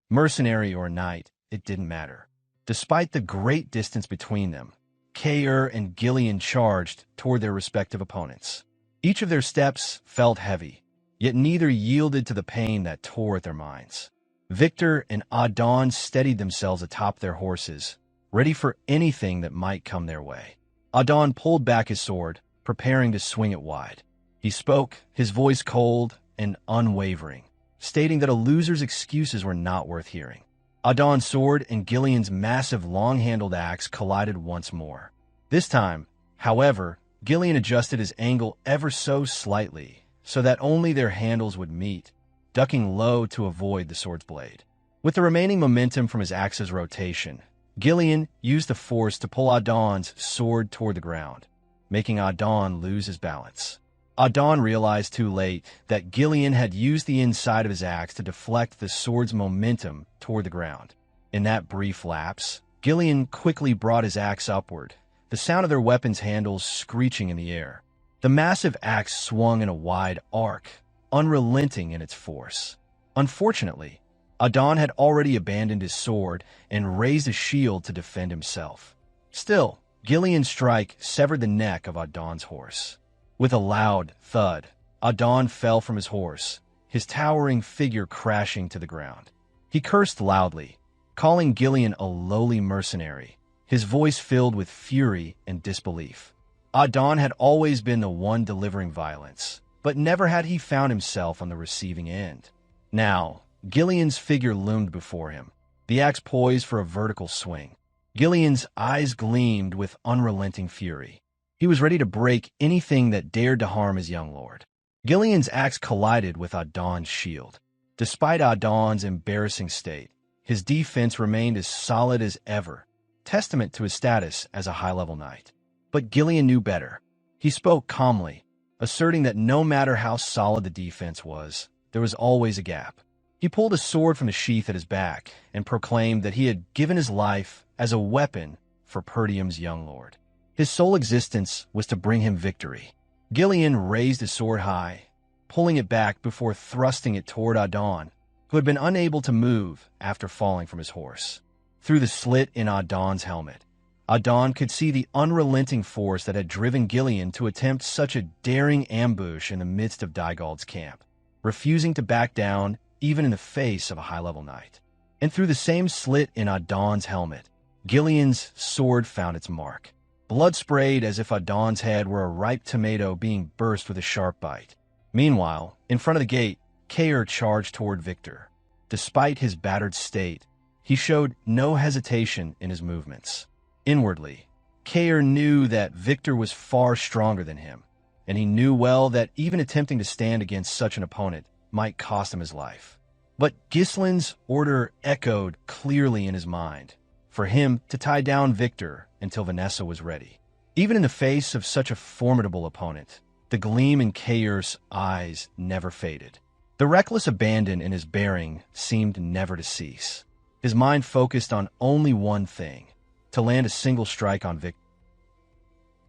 Mercenary or knight, it didn't matter. Despite the great distance between them, Cain and Gillion charged toward their respective opponents. Each of their steps felt heavy, yet neither yielded to the pain that tore at their minds. Victor and Idun steadied themselves atop their horses, ready for anything that might come their way. Idun pulled back his sword, preparing to swing it wide. He spoke, his voice cold and unwavering, stating that a loser's excuses were not worth hearing. Idun's sword and Gillion's massive long-handled axe collided once more. This time, however, Gillion adjusted his angle ever so slightly so that only their handles would meet, ducking low to avoid the sword's blade. With the remaining momentum from his axe's rotation, Gillion used the force to pull Idun's sword toward the ground, making Idun lose his balance. Idun realized too late that Gillion had used the inside of his axe to deflect the sword's momentum toward the ground. In that brief lapse, Gillion quickly brought his axe upward, the sound of their weapons' handles screeching in the air. The massive axe swung in a wide arc, unrelenting in its force. Unfortunately, Idun had already abandoned his sword and raised a shield to defend himself. Still, Gillion's strike severed the neck of Idun's horse. With a loud thud, Idun fell from his horse, his towering figure crashing to the ground. He cursed loudly, calling Gillion a lowly mercenary, his voice filled with fury and disbelief. Idun had always been the one delivering violence, but never had he found himself on the receiving end. Now, Gillion's figure loomed before him, the axe poised for a vertical swing. Gillion's eyes gleamed with unrelenting fury. He was ready to break anything that dared to harm his young lord. Gillion's axe collided with Idun's shield. Despite Idun's embarrassing state, his defense remained as solid as ever, testament to his status as a high-level knight. But Gillion knew better. He spoke calmly, asserting that no matter how solid the defense was, there was always a gap. He pulled a sword from the sheath at his back and proclaimed that he had given his life as a weapon for Perdium's young lord. His sole existence was to bring him victory. Gillion raised his sword high, pulling it back before thrusting it toward Idun, who had been unable to move after falling from his horse. Through the slit in Idun's helmet, Idun could see the unrelenting force that had driven Gillion to attempt such a daring ambush in the midst of Dygald's camp, refusing to back down even in the face of a high-level knight. And through the same slit in Idun's helmet, Gillion's sword found its mark. Blood sprayed as if Idun's head were a ripe tomato being burst with a sharp bite. Meanwhile, in front of the gate, Cain charged toward Victor. Despite his battered state, he showed no hesitation in his movements. Inwardly, Cain knew that Victor was far stronger than him, and he knew well that even attempting to stand against such an opponent might cost him his life. But Ghislain's order echoed clearly in his mind, for him to tie down Victor until Vanessa was ready. Even in the face of such a formidable opponent, the gleam in Cain's eyes never faded. The reckless abandon in his bearing seemed never to cease. His mind focused on only one thing, to land a single strike on Victor.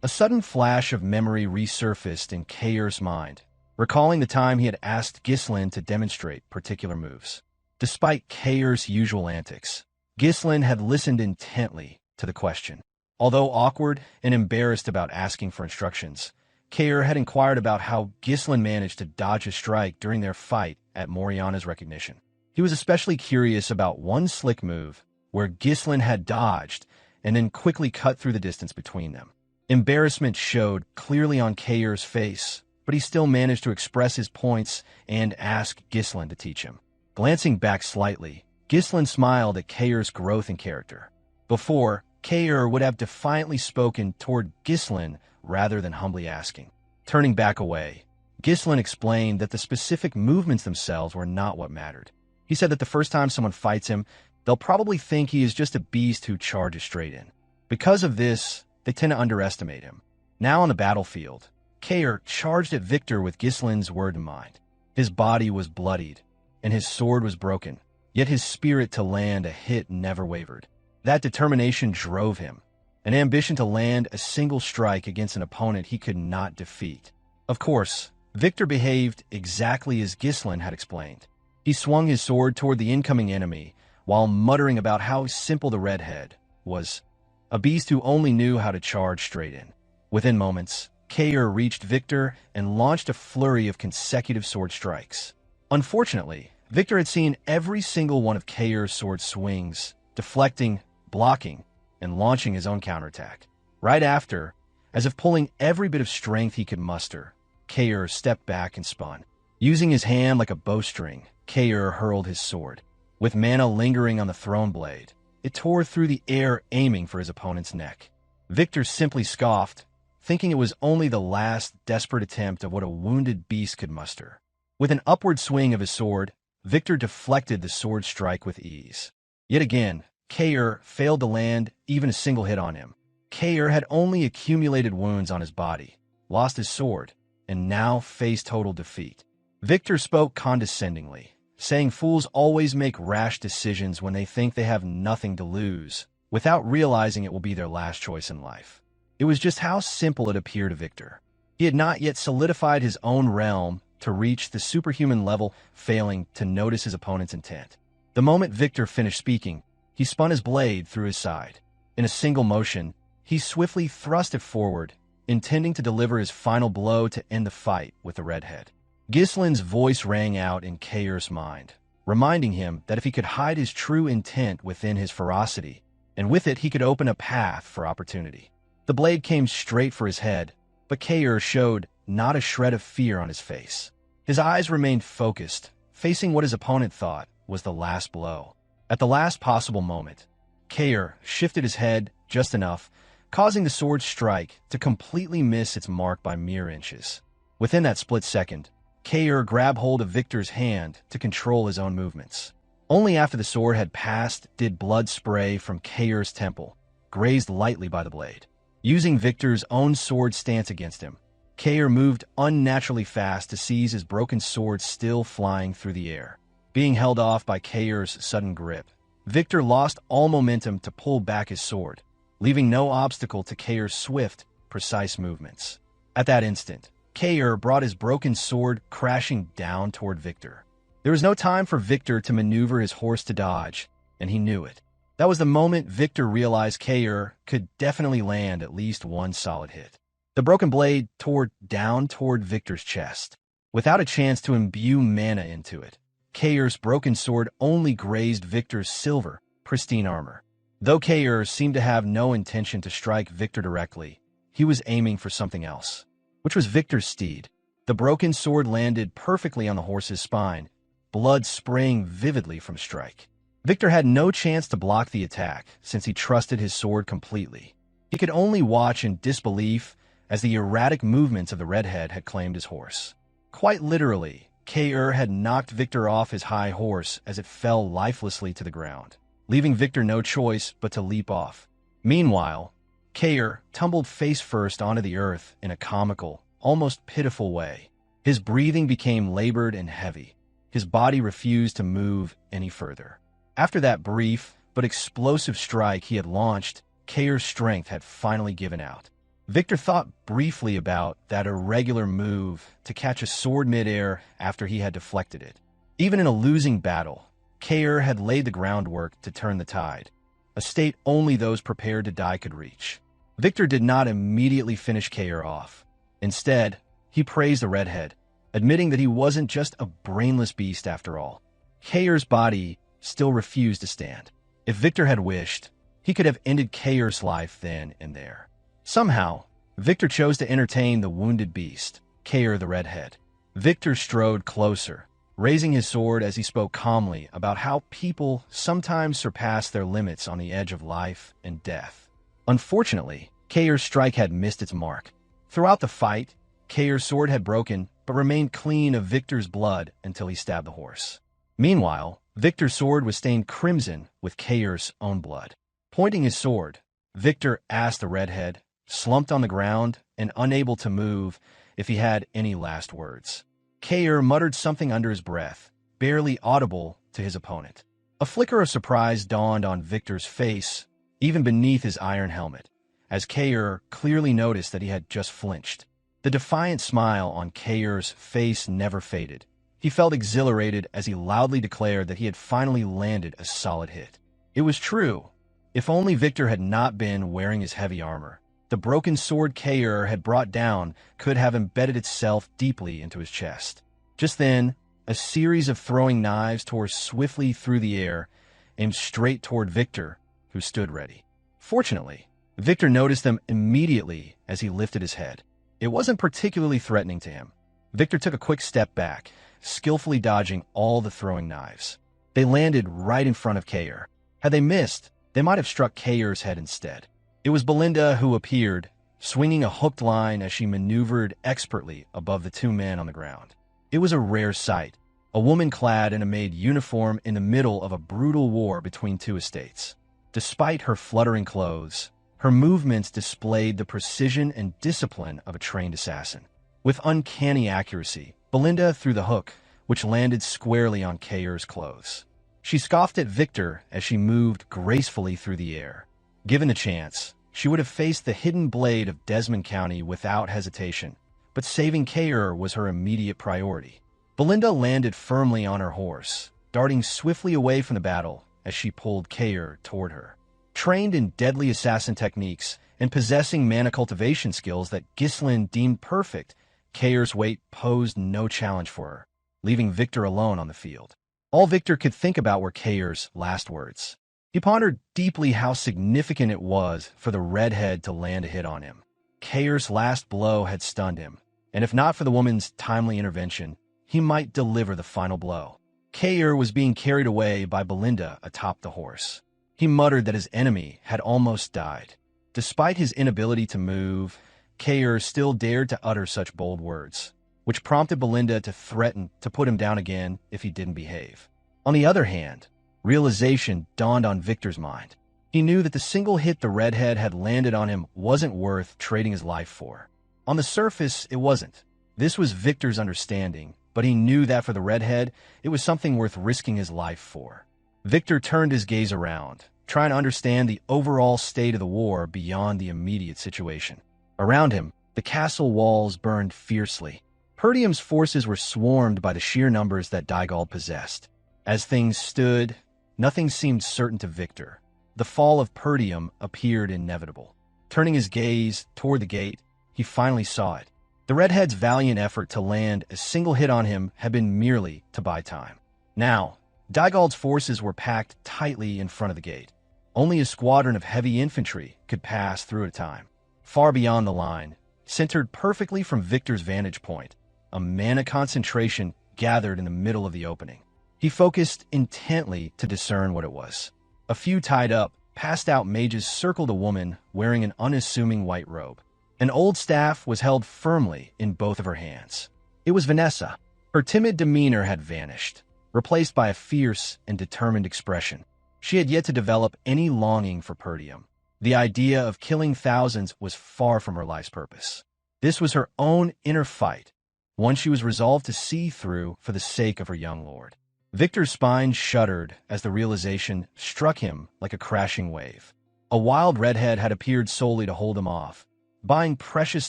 A sudden flash of memory resurfaced in Cain's mind, recalling the time he had asked Ghislain to demonstrate particular moves. Despite Cain's usual antics, Ghislain had listened intently to the question. Although awkward and embarrassed about asking for instructions, Cain had inquired about how Ghislain managed to dodge a strike during their fight at Moriana's recognition. He was especially curious about one slick move where Ghislain had dodged and then quickly cut through the distance between them. Embarrassment showed clearly on Cain's face, but he still managed to express his points and ask Ghislain to teach him. Glancing back slightly, Ghislain smiled at Cain's growth in character. Before, Cain would have defiantly spoken toward Ghislain rather than humbly asking. Turning back away, Ghislain explained that the specific movements themselves were not what mattered. He said that the first time someone fights him, they'll probably think he is just a beast who charges straight in. Because of this, they tend to underestimate him. Now on the battlefield, Cain charged at Victor with Ghislain's word in mind. His body was bloodied, and his sword was broken, yet his spirit to land a hit never wavered. That determination drove him, an ambition to land a single strike against an opponent he could not defeat. Of course, Victor behaved exactly as Ghislain had explained. He swung his sword toward the incoming enemy, while muttering about how simple the redhead was, a beast who only knew how to charge straight in. Within moments, Cain reached Victor and launched a flurry of consecutive sword strikes. Unfortunately, Victor had seen every single one of Cain's sword swings, deflecting, blocking, and launching his own counterattack. Right after, as if pulling every bit of strength he could muster, Cain stepped back and spun. Using his hand like a bowstring, Cain hurled his sword. With mana lingering on the throne blade, it tore through the air, aiming for his opponent's neck. Victor simply scoffed, thinking it was only the last desperate attempt of what a wounded beast could muster. With an upward swing of his sword, Victor deflected the sword strike with ease. Yet again, Cain failed to land even a single hit on him. Cain had only accumulated wounds on his body, lost his sword, and now faced total defeat. Victor spoke condescendingly, saying fools always make rash decisions when they think they have nothing to lose, without realizing it will be their last choice in life. It was just how simple it appeared to Victor. He had not yet solidified his own realm to reach the superhuman level, failing to notice his opponent's intent. The moment Victor finished speaking, he spun his blade through his side. In a single motion, he swiftly thrust it forward, intending to deliver his final blow to end the fight with the redhead. Ghislain's voice rang out in Cain's mind, reminding him that if he could hide his true intent within his ferocity, and with it he could open a path for opportunity. The blade came straight for his head, but Cain showed not a shred of fear on his face. His eyes remained focused, facing what his opponent thought was the last blow. At the last possible moment, Cain shifted his head just enough, causing the sword strike to completely miss its mark by mere inches. Within that split second, Cain grabbed hold of Victor's hand to control his own movements. Only after the sword had passed did blood spray from Cain's temple, grazed lightly by the blade. Using Victor's own sword stance against him, Cain moved unnaturally fast to seize his broken sword still flying through the air. Being held off by Cain's sudden grip, Victor lost all momentum to pull back his sword, leaving no obstacle to Cain's swift, precise movements. At that instant, Cain brought his broken sword crashing down toward Victor. There was no time for Victor to maneuver his horse to dodge, and he knew it. That was the moment Victor realized Cain could definitely land at least one solid hit. The broken blade tore down toward Victor's chest. Without a chance to imbue mana into it, Cain's broken sword only grazed Victor's silver, pristine armor. Though Cain seemed to have no intention to strike Victor directly, he was aiming for something else, which was Victor's steed. The broken sword landed perfectly on the horse's spine, blood spraying vividly from strike. Victor had no chance to block the attack, since he trusted his sword completely. He could only watch in disbelief as the erratic movements of the redhead had claimed his horse. Quite literally, Cain had knocked Victor off his high horse as it fell lifelessly to the ground, leaving Victor no choice but to leap off. Meanwhile, Cain tumbled face first onto the earth in a comical, almost pitiful way. His breathing became labored and heavy. His body refused to move any further. After that brief but explosive strike he had launched, Cain's strength had finally given out. Victor thought briefly about that irregular move to catch a sword midair after he had deflected it. Even in a losing battle, Cain had laid the groundwork to turn the tide, a state only those prepared to die could reach. Victor did not immediately finish Cain off. Instead, he praised the redhead, admitting that he wasn't just a brainless beast after all. Cain's body still refused to stand. If Victor had wished, he could have ended Cain's life then and there. Somehow, Victor chose to entertain the wounded beast, Cain the redhead. Victor strode closer, raising his sword as he spoke calmly about how people sometimes surpass their limits on the edge of life and death. Unfortunately, Cain's strike had missed its mark. Throughout the fight, Cain's sword had broken but remained clean of Victor's blood until he stabbed the horse. Meanwhile, Victor's sword was stained crimson with Cain's own blood. Pointing his sword, Victor asked the redhead, slumped on the ground and unable to move if he had any last words. Cain muttered something under his breath, barely audible to his opponent. A flicker of surprise dawned on Victor's face, even beneath his iron helmet, as Cain clearly noticed that he had just flinched. The defiant smile on Cain's face never faded. He felt exhilarated as he loudly declared that he had finally landed a solid hit. It was true. If only Victor had not been wearing his heavy armor, the broken sword Cain had brought down could have embedded itself deeply into his chest. Just then, a series of throwing knives tore swiftly through the air, aimed straight toward Victor, who stood ready. Fortunately, Victor noticed them immediately as he lifted his head. It wasn't particularly threatening to him. Victor took a quick step back, skillfully dodging all the throwing knives. They landed right in front of Cain. Had they missed, they might have struck Cain's head instead. It was Belinda who appeared, swinging a hooked line as she maneuvered expertly above the two men on the ground. It was a rare sight, a woman clad in a maid uniform in the middle of a brutal war between two estates. Despite her fluttering clothes, her movements displayed the precision and discipline of a trained assassin. With uncanny accuracy, Belinda threw the hook, which landed squarely on Cain's clothes. She scoffed at Victor as she moved gracefully through the air. Given the chance, she would have faced the hidden blade of Desmond County without hesitation, but saving Cain was her immediate priority. Belinda landed firmly on her horse, darting swiftly away from the battle as she pulled Cain toward her. Trained in deadly assassin techniques and possessing mana cultivation skills that Ghislain deemed perfect, Cain's weight posed no challenge for her, leaving Victor alone on the field. All Victor could think about were Cain's last words. He pondered deeply how significant it was for the redhead to land a hit on him. Cain's last blow had stunned him, and if not for the woman's timely intervention, he might deliver the final blow. Cain was being carried away by Belinda atop the horse. He muttered that his enemy had almost died. Despite his inability to move, Cain still dared to utter such bold words, which prompted Belinda to threaten to put him down again if he didn't behave. On the other hand, realization dawned on Victor's mind. He knew that the single hit the redhead had landed on him wasn't worth trading his life for. On the surface, it wasn't. This was Victor's understanding, but he knew that for the redhead, it was something worth risking his life for. Victor turned his gaze around, trying to understand the overall state of the war beyond the immediate situation. Around him, the castle walls burned fiercely. Perdium's forces were swarmed by the sheer numbers that Dygald possessed. As things stood, nothing seemed certain to Victor. The fall of Perdium appeared inevitable. Turning his gaze toward the gate, he finally saw it. The redhead's valiant effort to land a single hit on him had been merely to buy time. Now, Dygald's forces were packed tightly in front of the gate. Only a squadron of heavy infantry could pass through at a time. Far beyond the line, centered perfectly from Victor's vantage point, a mana concentration gathered in the middle of the opening. He focused intently to discern what it was. A few tied up, passed-out mages circled a woman wearing an unassuming white robe. An old staff was held firmly in both of her hands. It was Vanessa. Her timid demeanor had vanished, replaced by a fierce and determined expression. She had yet to develop any longing for Perdium. The idea of killing thousands was far from her life's purpose. This was her own inner fight, one she was resolved to see through for the sake of her young lord. Victor's spine shuddered as the realization struck him like a crashing wave. A wild redhead had appeared solely to hold him off, buying precious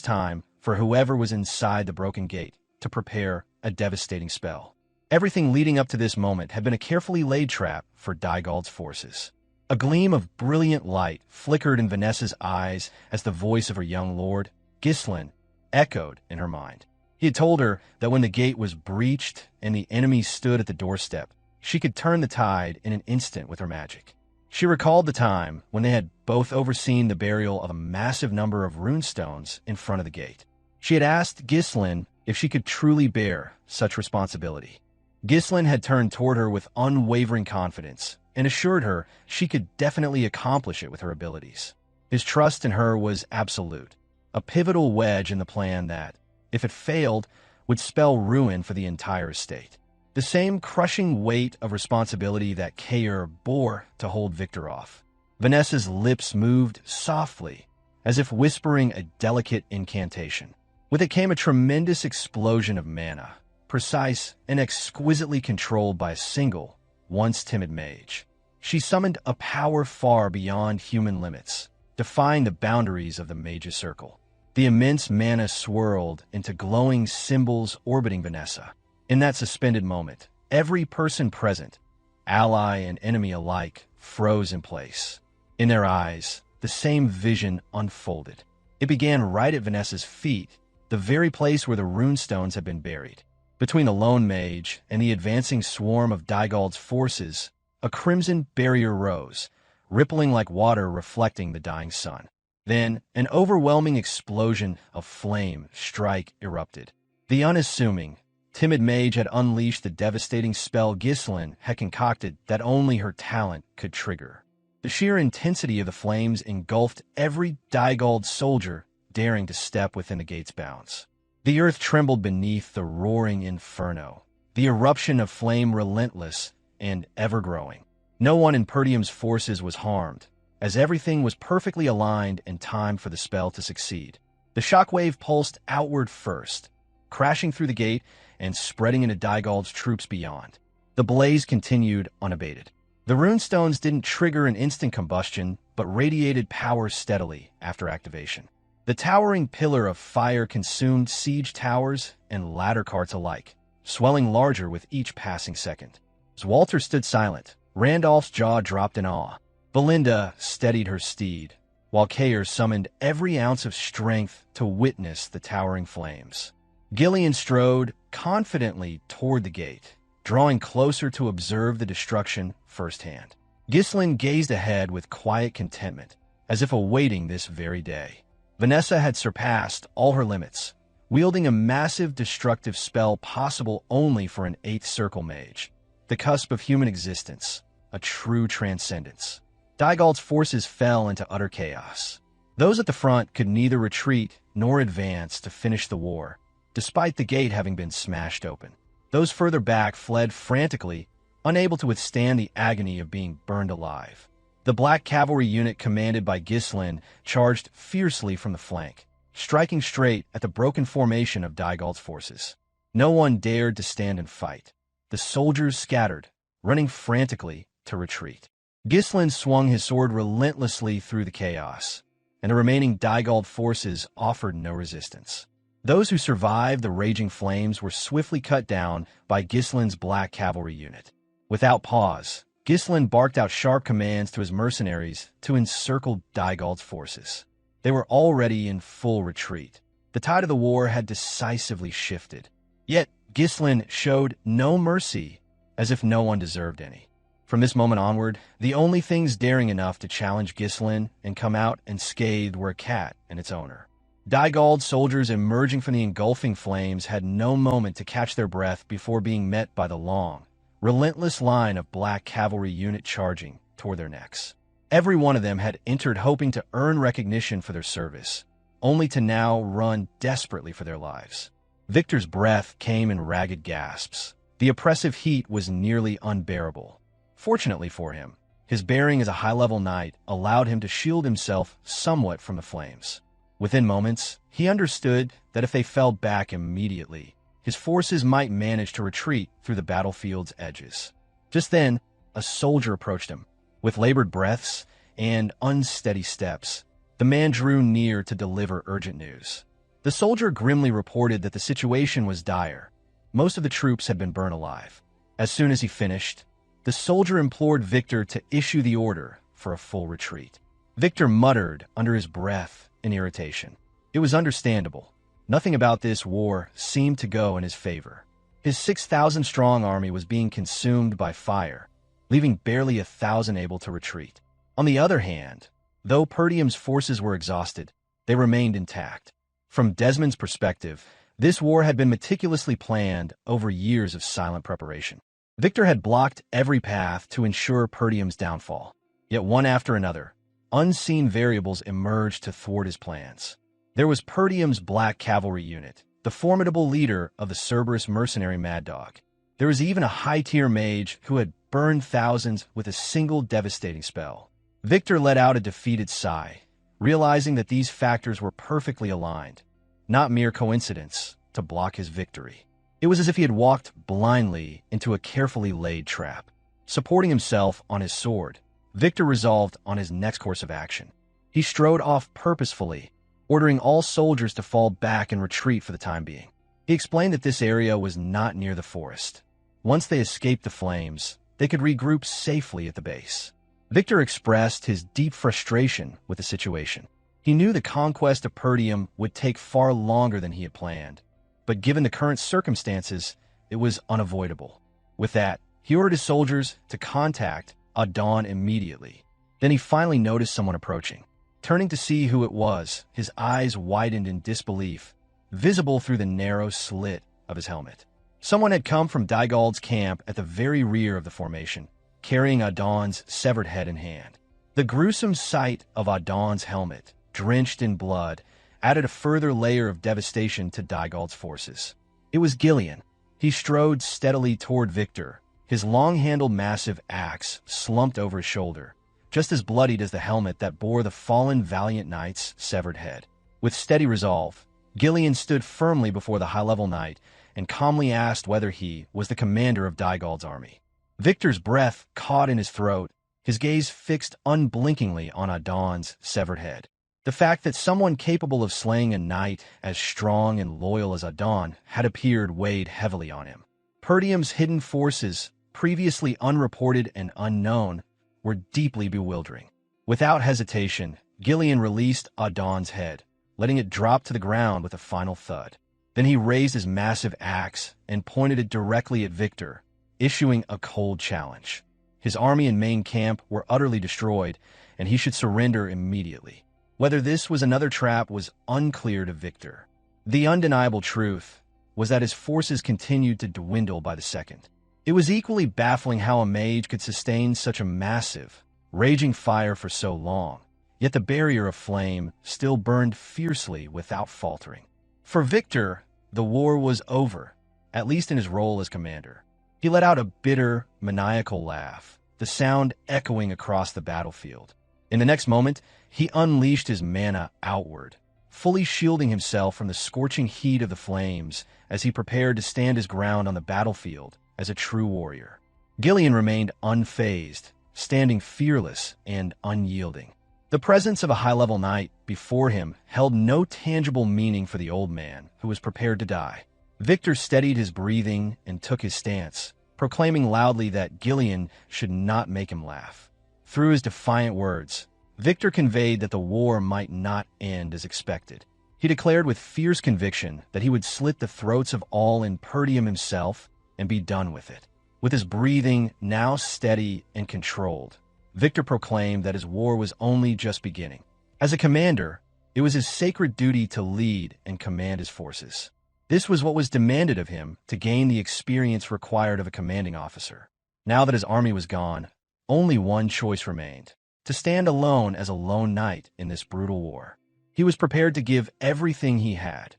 time for whoever was inside the broken gate to prepare a devastating spell. Everything leading up to this moment had been a carefully laid trap for Dygald's forces. A gleam of brilliant light flickered in Vanessa's eyes as the voice of her young lord, Ghislain, echoed in her mind. He had told her that when the gate was breached and the enemy stood at the doorstep, she could turn the tide in an instant with her magic. She recalled the time when they had both overseen the burial of a massive number of runestones in front of the gate. She had asked Ghislain if she could truly bear such responsibility. Ghislain had turned toward her with unwavering confidence and assured her she could definitely accomplish it with her abilities. His trust in her was absolute, a pivotal wedge in the plan that, if it failed, would spell ruin for the entire estate. The same crushing weight of responsibility that Cain bore to hold Victor off. Vanessa's lips moved softly, as if whispering a delicate incantation. With it came a tremendous explosion of mana, precise and exquisitely controlled by a single, once timid mage. She summoned a power far beyond human limits, defying the boundaries of the mage's circle. The immense mana swirled into glowing symbols orbiting Vanessa. In that suspended moment, every person present, ally and enemy alike, froze in place. In their eyes, the same vision unfolded. It began right at Vanessa's feet, the very place where the runestones had been buried. Between the lone mage and the advancing swarm of Dygald's forces, a crimson barrier rose, rippling like water reflecting the dying sun. Then, an overwhelming explosion of flame strike erupted. The unassuming, timid mage had unleashed the devastating spell Ghislain had concocted that only her talent could trigger. The sheer intensity of the flames engulfed every Dygald soldier daring to step within the gate's bounds. The earth trembled beneath the roaring inferno, the eruption of flame relentless and ever-growing. No one in Perdium's forces was harmed, as everything was perfectly aligned and timed for the spell to succeed. The shockwave pulsed outward first, crashing through the gate and spreading into Dygald's troops beyond. The blaze continued unabated. The runestones didn't trigger an instant combustion, but radiated power steadily after activation. The towering pillar of fire consumed siege towers and ladder carts alike, swelling larger with each passing second. Swalter stood silent. Randolph's jaw dropped in awe. Belinda steadied her steed, while Kair summoned every ounce of strength to witness the towering flames. Gillion strode confidently toward the gate, drawing closer to observe the destruction firsthand. Ghislain gazed ahead with quiet contentment, as if awaiting this very day. Vanessa had surpassed all her limits, wielding a massive destructive spell possible only for an 8th circle mage, the cusp of human existence, a true transcendence. Dygald's forces fell into utter chaos. Those at the front could neither retreat nor advance to finish the war, despite the gate having been smashed open. Those further back fled frantically, unable to withstand the agony of being burned alive. The black cavalry unit commanded by Ghislain charged fiercely from the flank, striking straight at the broken formation of Dygald's forces. No one dared to stand and fight. The soldiers scattered, running frantically to retreat. Ghislain swung his sword relentlessly through the chaos, and the remaining Dygald forces offered no resistance. Those who survived the raging flames were swiftly cut down by Ghislain's black cavalry unit. Without pause, Ghislain barked out sharp commands to his mercenaries to encircle Dygald's forces. They were already in full retreat. The tide of the war had decisively shifted. Yet Ghislain showed no mercy, as if no one deserved any. From this moment onward, the only things daring enough to challenge Ghislain and come out unscathed were a cat and its owner. Dygald soldiers emerging from the engulfing flames had no moment to catch their breath before being met by the long, relentless line of black cavalry unit charging toward their necks. Every one of them had entered hoping to earn recognition for their service, only to now run desperately for their lives. Victor's breath came in ragged gasps. The oppressive heat was nearly unbearable. Fortunately for him, his bearing as a high-level knight allowed him to shield himself somewhat from the flames. Within moments, he understood that if they fell back immediately, his forces might manage to retreat through the battlefield's edges. Just then, a soldier approached him. With labored breaths and unsteady steps, the man drew near to deliver urgent news. The soldier grimly reported that the situation was dire. Most of the troops had been burned alive. As soon as he finished, the soldier implored Victor to issue the order for a full retreat. Victor muttered under his breath in irritation. It was understandable. Nothing about this war seemed to go in his favor. His 6,000-strong army was being consumed by fire, leaving barely 1,000 able to retreat. On the other hand, though Perdium's forces were exhausted, they remained intact. From Desmond's perspective, this war had been meticulously planned over years of silent preparation. Victor had blocked every path to ensure Perdium's downfall. Yet one after another, unseen variables emerged to thwart his plans. There was Perdium's black cavalry unit, the formidable leader of the Cerberus mercenary Mad Dog. There was even a high-tier mage who had burned thousands with a single devastating spell. Victor let out a defeated sigh, realizing that these factors were perfectly aligned, not mere coincidence, to block his victory. It was as if he had walked blindly into a carefully laid trap. Supporting himself on his sword, Victor resolved on his next course of action. He strode off purposefully, ordering all soldiers to fall back and retreat for the time being. He explained that this area was not near the forest. Once they escaped the flames, they could regroup safely at the base. Victor expressed his deep frustration with the situation. He knew the conquest of Perdium would take far longer than he had planned, but given the current circumstances, it was unavoidable. With that, he ordered his soldiers to contact Idun immediately. Then he finally noticed someone approaching. Turning to see who it was, his eyes widened in disbelief, visible through the narrow slit of his helmet. Someone had come from Dygald's camp at the very rear of the formation, carrying Idun's severed head in hand. The gruesome sight of Idun's helmet, drenched in blood, added a further layer of devastation to Dygald's forces. It was Gillion. He strode steadily toward Victor, his long-handled massive axe slumped over his shoulder, just as bloodied as the helmet that bore the fallen valiant knight's severed head. With steady resolve, Gillion stood firmly before the high-level knight and calmly asked whether he was the commander of Dygald's army. Victor's breath caught in his throat, his gaze fixed unblinkingly on Idun's severed head. The fact that someone capable of slaying a knight as strong and loyal as Idun had appeared weighed heavily on him. Perdium's hidden forces, previously unreported and unknown, were deeply bewildering. Without hesitation, Gillion released Idun's head, letting it drop to the ground with a final thud. Then he raised his massive axe and pointed it directly at Victor, issuing a cold challenge. His army and main camp were utterly destroyed, and he should surrender immediately. Whether this was another trap was unclear to Victor. The undeniable truth was that his forces continued to dwindle by the second. It was equally baffling how a mage could sustain such a massive, raging fire for so long, yet the barrier of flame still burned fiercely without faltering. For Victor, the war was over, at least in his role as commander. He let out a bitter, maniacal laugh, the sound echoing across the battlefield. In the next moment, he unleashed his mana outward, fully shielding himself from the scorching heat of the flames as he prepared to stand his ground on the battlefield as a true warrior. Gillion remained unfazed, standing fearless and unyielding. The presence of a high-level knight before him held no tangible meaning for the old man who was prepared to die. Victor steadied his breathing and took his stance, proclaiming loudly that Gillion should not make him laugh. Through his defiant words, Victor conveyed that the war might not end as expected. He declared with fierce conviction that he would slit the throats of all in Perdium himself and be done with it. With his breathing now steady and controlled, Victor proclaimed that his war was only just beginning. As a commander, it was his sacred duty to lead and command his forces. This was what was demanded of him to gain the experience required of a commanding officer. Now that his army was gone, only one choice remained: to stand alone as a lone knight in this brutal war. He was prepared to give everything he had,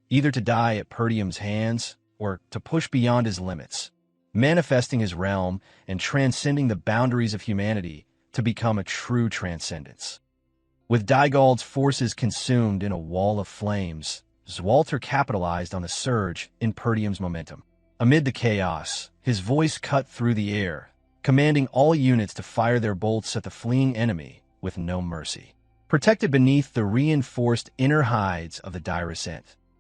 either to die at Perdium's hands or to push beyond his limits, manifesting his realm and transcending the boundaries of humanity to become a true transcendence. With Dygald's forces consumed in a wall of flames, Swalter capitalized on the surge in Perdium's momentum. Amid the chaos, his voice cut through the air, commanding all units to fire their bolts at the fleeing enemy with no mercy. Protected beneath the reinforced inner hides of the Dirus,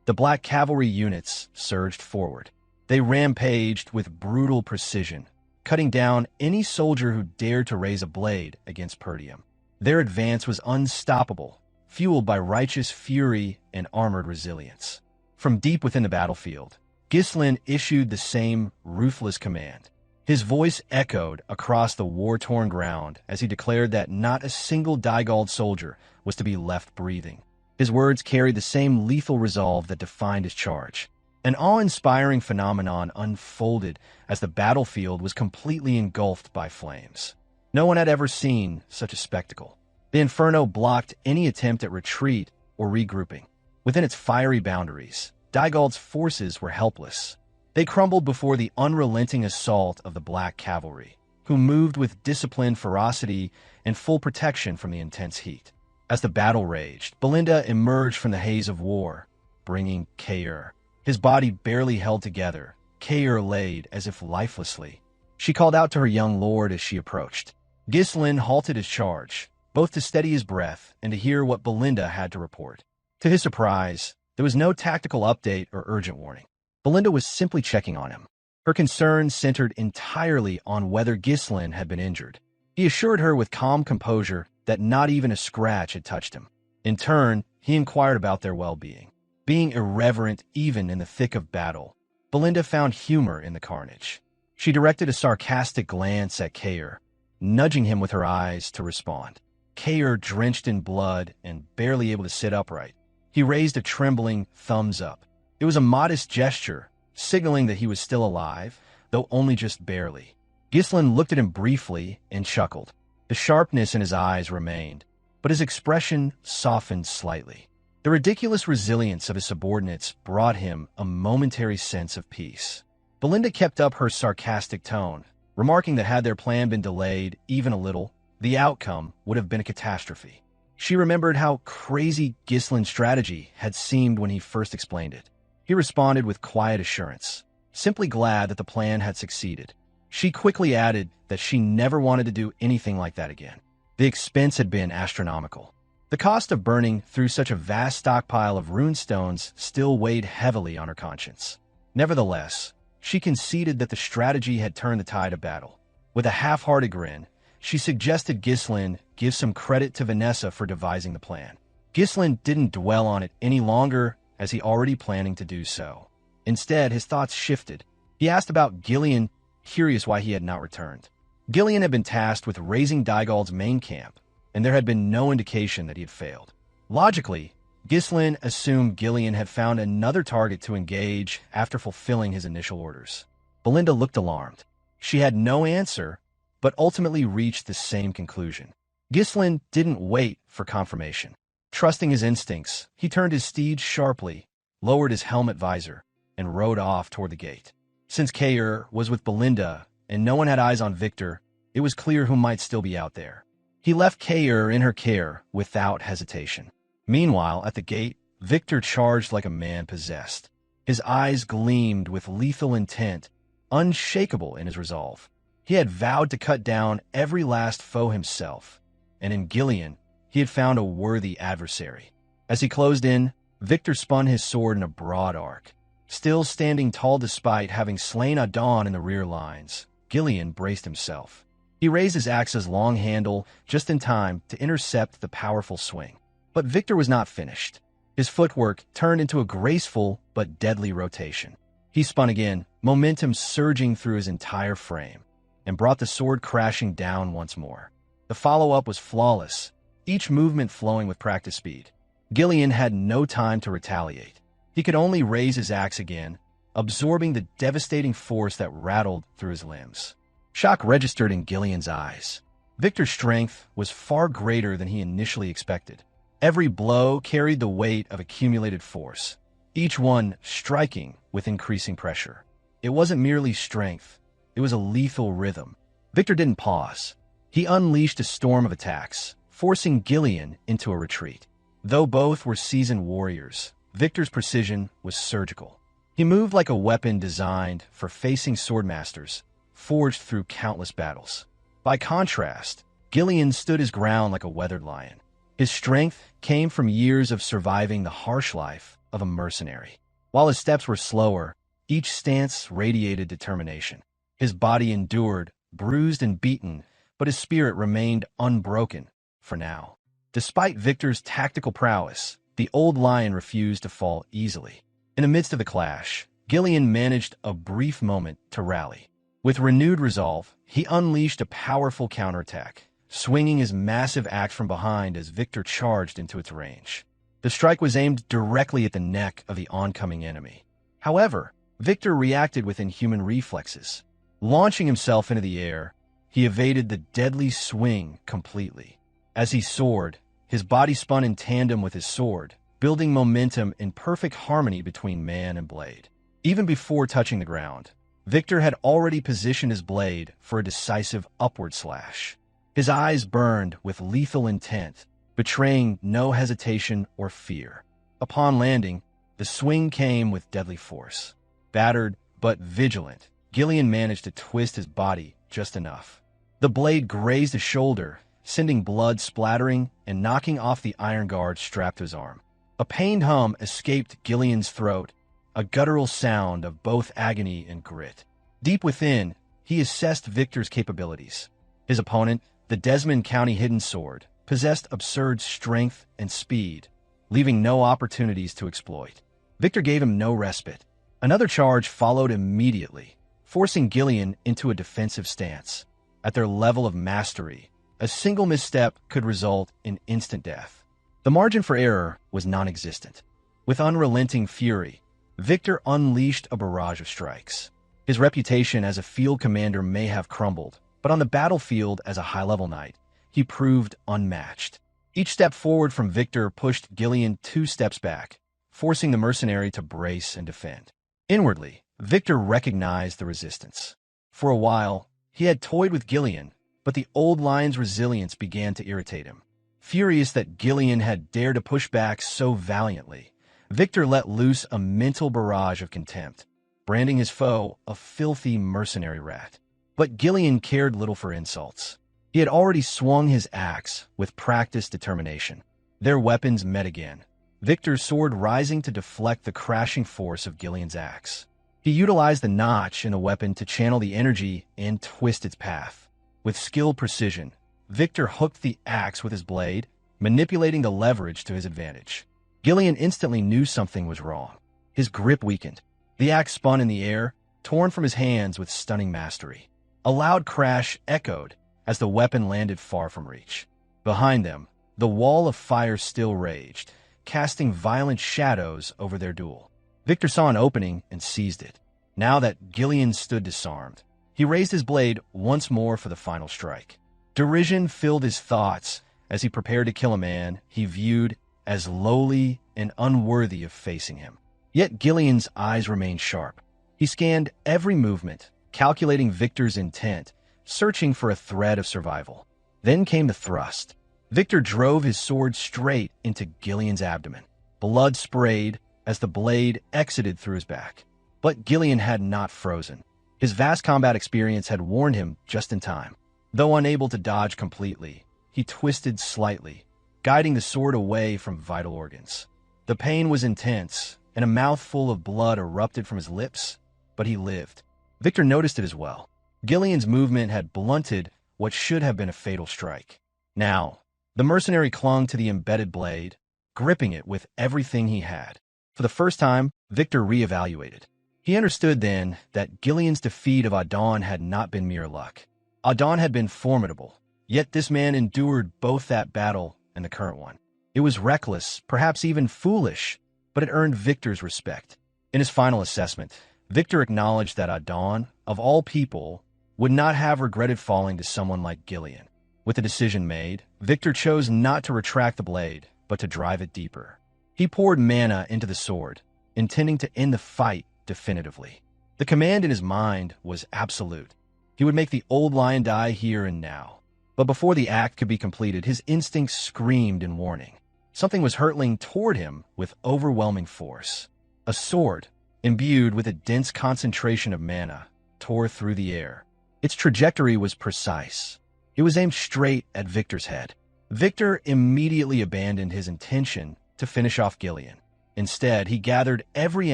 the black cavalry units surged forward. They rampaged with brutal precision, cutting down any soldier who dared to raise a blade against Perdium. Their advance was unstoppable, fueled by righteous fury and armored resilience. From deep within the battlefield, Ghislain issued the same ruthless command. His voice echoed across the war-torn ground as he declared that not a single Dygald soldier was to be left breathing. His words carried the same lethal resolve that defined his charge. An awe-inspiring phenomenon unfolded as the battlefield was completely engulfed by flames. No one had ever seen such a spectacle. The inferno blocked any attempt at retreat or regrouping. Within its fiery boundaries, Dygald's forces were helpless. They crumbled before the unrelenting assault of the Black Cavalry, who moved with disciplined ferocity and full protection from the intense heat. As the battle raged, Belinda emerged from the haze of war, bringing Cain. His body barely held together. Cain laid as if lifelessly. She called out to her young lord as she approached. Ghislain halted his charge, both to steady his breath and to hear what Belinda had to report. To his surprise, there was no tactical update or urgent warning. Belinda was simply checking on him. Her concern centered entirely on whether Ghislain had been injured. He assured her with calm composure that not even a scratch had touched him. In turn, he inquired about their well-being. Being irreverent even in the thick of battle, Belinda found humor in the carnage. She directed a sarcastic glance at Cain, nudging him with her eyes to respond. Cain, drenched in blood and barely able to sit upright, he raised a trembling thumbs up. It was a modest gesture, signaling that he was still alive, though only just barely. Ghislain looked at him briefly and chuckled. The sharpness in his eyes remained, but his expression softened slightly. The ridiculous resilience of his subordinates brought him a momentary sense of peace. Belinda kept up her sarcastic tone, remarking that had their plan been delayed even a little, the outcome would have been a catastrophe. She remembered how crazy Ghislain's strategy had seemed when he first explained it. He responded with quiet assurance, simply glad that the plan had succeeded. She quickly added that she never wanted to do anything like that again. The expense had been astronomical. The cost of burning through such a vast stockpile of runestones still weighed heavily on her conscience. Nevertheless, she conceded that the strategy had turned the tide of battle. With a half-hearted grin, she suggested Ghislain give some credit to Vanessa for devising the plan. Ghislain didn't dwell on it any longer, as he already planning to do so. Instead, his thoughts shifted. He asked about Gillion, curious why he had not returned. Gillion had been tasked with raising Dygald's main camp, and there had been no indication that he had failed. Logically, Ghislain assumed Gillion had found another target to engage after fulfilling his initial orders. Belinda looked alarmed. She had no answer, but ultimately reached the same conclusion. Ghislain didn't wait for confirmation. Trusting his instincts, he turned his steed sharply, lowered his helmet visor, and rode off toward the gate. Since Cain was with Belinda and no one had eyes on Victor, it was clear who might still be out there. He left Cain in her care without hesitation. Meanwhile, at the gate, Victor charged like a man possessed. His eyes gleamed with lethal intent, unshakable in his resolve. He had vowed to cut down every last foe himself, and in Gillion, he had found a worthy adversary. As he closed in, Victor spun his sword in a broad arc. Still standing tall despite having slain Idun in the rear lines, Gillion braced himself. He raised his axe's long handle just in time to intercept the powerful swing. But Victor was not finished. His footwork turned into a graceful but deadly rotation. He spun again, momentum surging through his entire frame, and brought the sword crashing down once more. The follow-up was flawless, each movement flowing with practice speed. Gillion had no time to retaliate. He could only raise his axe again, absorbing the devastating force that rattled through his limbs. Shock registered in Gillion's eyes. Victor's strength was far greater than he initially expected. Every blow carried the weight of accumulated force, each one striking with increasing pressure. It wasn't merely strength, it was a lethal rhythm. Victor didn't pause. He unleashed a storm of attacks, forcing Gillion into a retreat. Though both were seasoned warriors, Victor's precision was surgical. He moved like a weapon designed for facing swordmasters, forged through countless battles. By contrast, Gillion stood his ground like a weathered lion. His strength came from years of surviving the harsh life of a mercenary. While his steps were slower, each stance radiated determination. His body endured, bruised and beaten, but his spirit remained unbroken, for now. Despite Victor's tactical prowess, the old lion refused to fall easily. In the midst of the clash, Gillion managed a brief moment to rally. With renewed resolve, he unleashed a powerful counterattack, swinging his massive axe from behind as Victor charged into its range. The strike was aimed directly at the neck of the oncoming enemy. However, Victor reacted with inhuman reflexes. Launching himself into the air, he evaded the deadly swing completely. As he soared, his body spun in tandem with his sword, building momentum in perfect harmony between man and blade. Even before touching the ground, Victor had already positioned his blade for a decisive upward slash. His eyes burned with lethal intent, betraying no hesitation or fear. Upon landing, the swing came with deadly force. Battered but vigilant, Gillion managed to twist his body just enough. The blade grazed his shoulder, sending blood splattering and knocking off the iron guard strapped to his arm. A pained hum escaped Gillion's throat, a guttural sound of both agony and grit. Deep within, he assessed Victor's capabilities. His opponent, the Desmond County Hidden Sword, possessed absurd strength and speed, leaving no opportunities to exploit. Victor gave him no respite. Another charge followed immediately, forcing Gillion into a defensive stance. At their level of mastery, a single misstep could result in instant death. The margin for error was non-existent. With unrelenting fury, Victor unleashed a barrage of strikes. His reputation as a field commander may have crumbled, but on the battlefield as a high-level knight, he proved unmatched. Each step forward from Victor pushed Gillion 2 steps back, forcing the mercenary to brace and defend. Inwardly, Victor recognized the resistance. For a while, he had toyed with Gillion, but the old lion's resilience began to irritate him. Furious that Gillion had dared to push back so valiantly, Victor let loose a mental barrage of contempt, branding his foe a filthy mercenary rat. But Gillion cared little for insults. He had already swung his axe with practiced determination. Their weapons met again, Victor's sword rising to deflect the crashing force of Gillion's axe. He utilized the notch in the weapon to channel the energy and twist its path. With skilled precision, Victor hooked the axe with his blade, manipulating the leverage to his advantage. Gillion instantly knew something was wrong. His grip weakened. The axe spun in the air, torn from his hands with stunning mastery. A loud crash echoed as the weapon landed far from reach. Behind them, the wall of fire still raged, casting violent shadows over their duel. Victor saw an opening and seized it. Now that Gillion stood disarmed, he raised his blade once more for the final strike. Derision filled his thoughts as he prepared to kill a man he viewed as lowly and unworthy of facing him. Yet Gillion's eyes remained sharp. He scanned every movement, calculating Victor's intent, searching for a thread of survival. Then came the thrust. Victor drove his sword straight into Gillion's abdomen. Blood sprayed as the blade exited through his back. But Gillion had not frozen. His vast combat experience had warned him just in time. Though unable to dodge completely, he twisted slightly, guiding the sword away from vital organs. The pain was intense, and a mouthful of blood erupted from his lips, but he lived. Victor noticed it as well. Gillion's movement had blunted what should have been a fatal strike. Now, the mercenary clung to the embedded blade, gripping it with everything he had. For the first time, Victor reevaluated. He understood then that Gillion's defeat of Idun had not been mere luck. Idun had been formidable, yet this man endured both that battle and the current one. It was reckless, perhaps even foolish, but it earned Victor's respect. In his final assessment, Victor acknowledged that Idun, of all people, would not have regretted falling to someone like Gillion. With the decision made, Victor chose not to retract the blade, but to drive it deeper. He poured mana into the sword, intending to end the fight definitively. The command in his mind was absolute. He would make the old lion die here and now. But before the act could be completed, his instincts screamed in warning. Something was hurtling toward him with overwhelming force. A sword, imbued with a dense concentration of mana, tore through the air. Its trajectory was precise. It was aimed straight at Victor's head. Victor immediately abandoned his intention to finish off Gillion. Instead, he gathered every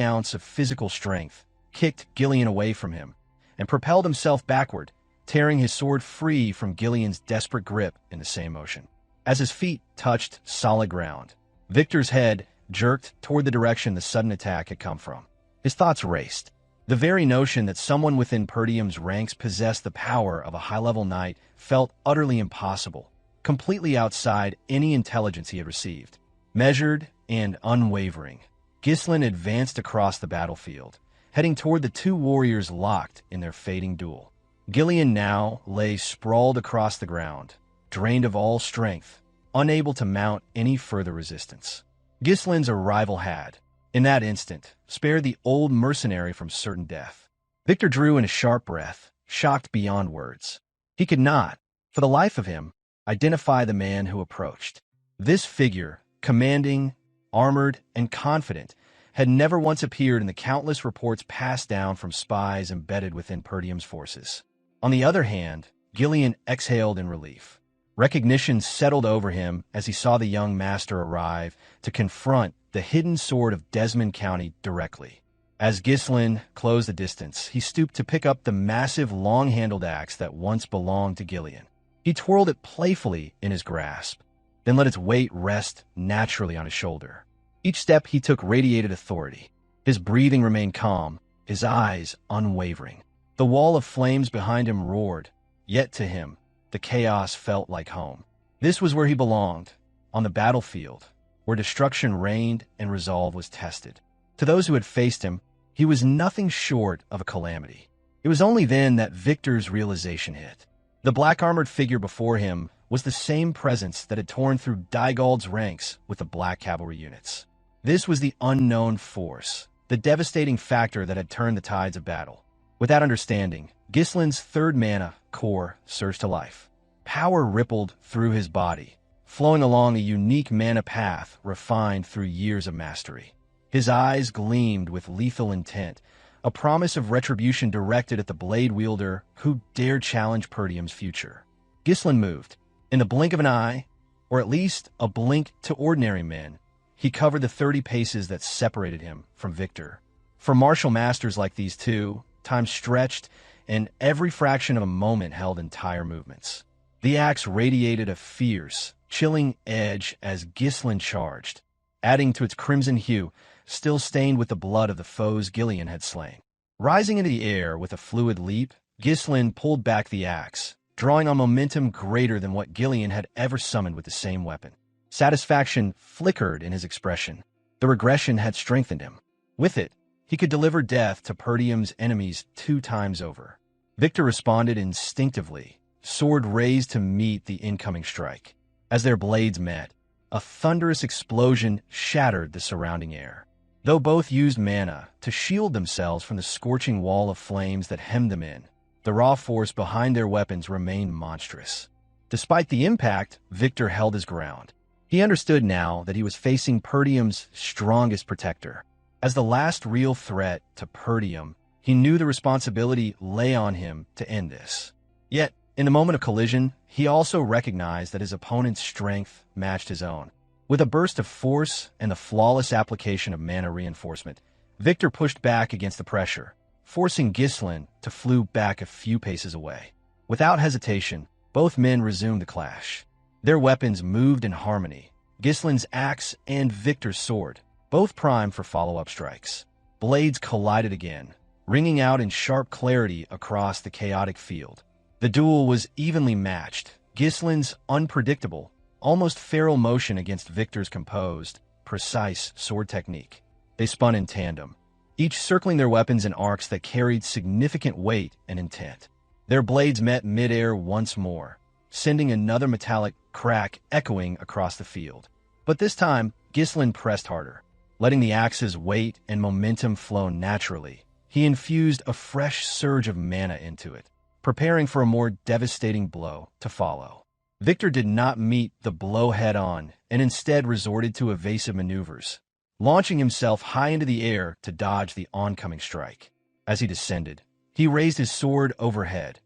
ounce of physical strength, kicked Gillion away from him, and propelled himself backward, tearing his sword free from Gillion's desperate grip in the same motion. As his feet touched solid ground, Victor's head jerked toward the direction the sudden attack had come from. His thoughts raced. The very notion that someone within Perdium's ranks possessed the power of a high-level knight felt utterly impossible, completely outside any intelligence he had received. Measured and unwavering, Ghislain advanced across the battlefield, heading toward the two warriors locked in their fading duel. Gillion now lay sprawled across the ground, drained of all strength, unable to mount any further resistance. Ghislain's arrival had, in that instant, spared the old mercenary from certain death. Victor drew in a sharp breath, shocked beyond words. He could not, for the life of him, identify the man who approached. This figure, commanding, armored, and confident, had never once appeared in the countless reports passed down from spies embedded within Perdium's forces. On the other hand, Gillion exhaled in relief. Recognition settled over him as he saw the young master arrive to confront the hidden sword of Desmond County directly. As Ghislain closed the distance, he stooped to pick up the massive long-handled axe that once belonged to Gillion. He twirled it playfully in his grasp, then let its weight rest naturally on his shoulder. Each step he took radiated authority. His breathing remained calm, his eyes unwavering. The wall of flames behind him roared, yet to him, the chaos felt like home. This was where he belonged, on the battlefield, where destruction reigned and resolve was tested. To those who had faced him, he was nothing short of a calamity. It was only then that Victor's realization hit. The black-armored figure before him was the same presence that had torn through Dygald's ranks with the Black Cavalry units. This was the unknown force, the devastating factor that had turned the tides of battle. With that understanding, Ghislain's third mana core surged to life. Power rippled through his body, flowing along a unique mana path refined through years of mastery. His eyes gleamed with lethal intent, a promise of retribution directed at the blade wielder who dared challenge Perdium's future. Ghislain moved. In the blink of an eye, or at least a blink to ordinary men, he covered the 30 paces that separated him from Victor. For martial masters like these two, time stretched, and every fraction of a moment held entire movements. The axe radiated a fierce, chilling edge as Ghislain charged, adding to its crimson hue, still stained with the blood of the foes Gillion had slain. Rising into the air with a fluid leap, Ghislain pulled back the axe, drawing on momentum greater than what Gillion had ever summoned with the same weapon. Satisfaction flickered in his expression. The regression had strengthened him. With it, he could deliver death to Perdium's enemies 2 times over. Victor responded instinctively, sword raised to meet the incoming strike. As their blades met, a thunderous explosion shattered the surrounding air. Though both used mana to shield themselves from the scorching wall of flames that hemmed them in, the raw force behind their weapons remained monstrous. Despite the impact, Victor held his ground. He understood now that he was facing Perdium's strongest protector. As the last real threat to Perdium, he knew the responsibility lay on him to end this. Yet, in the moment of collision, he also recognized that his opponent's strength matched his own. With a burst of force and the flawless application of mana reinforcement, Victor pushed back against the pressure, forcing Ghislain to flew back a few paces away. Without hesitation, both men resumed the clash. Their weapons moved in harmony, Ghislain's axe and Victor's sword, both primed for follow-up strikes. Blades collided again, ringing out in sharp clarity across the chaotic field. The duel was evenly matched, Ghislain's unpredictable, almost feral motion against Victor's composed, precise sword technique. They spun in tandem, each circling their weapons in arcs that carried significant weight and intent. Their blades met midair once more, sending another metallic crack echoing across the field. But this time, Ghislain pressed harder. Letting the axe's weight and momentum flow naturally, he infused a fresh surge of mana into it, preparing for a more devastating blow to follow. Victor did not meet the blow head-on and instead resorted to evasive maneuvers, launching himself high into the air to dodge the oncoming strike. As he descended, he raised his sword overhead,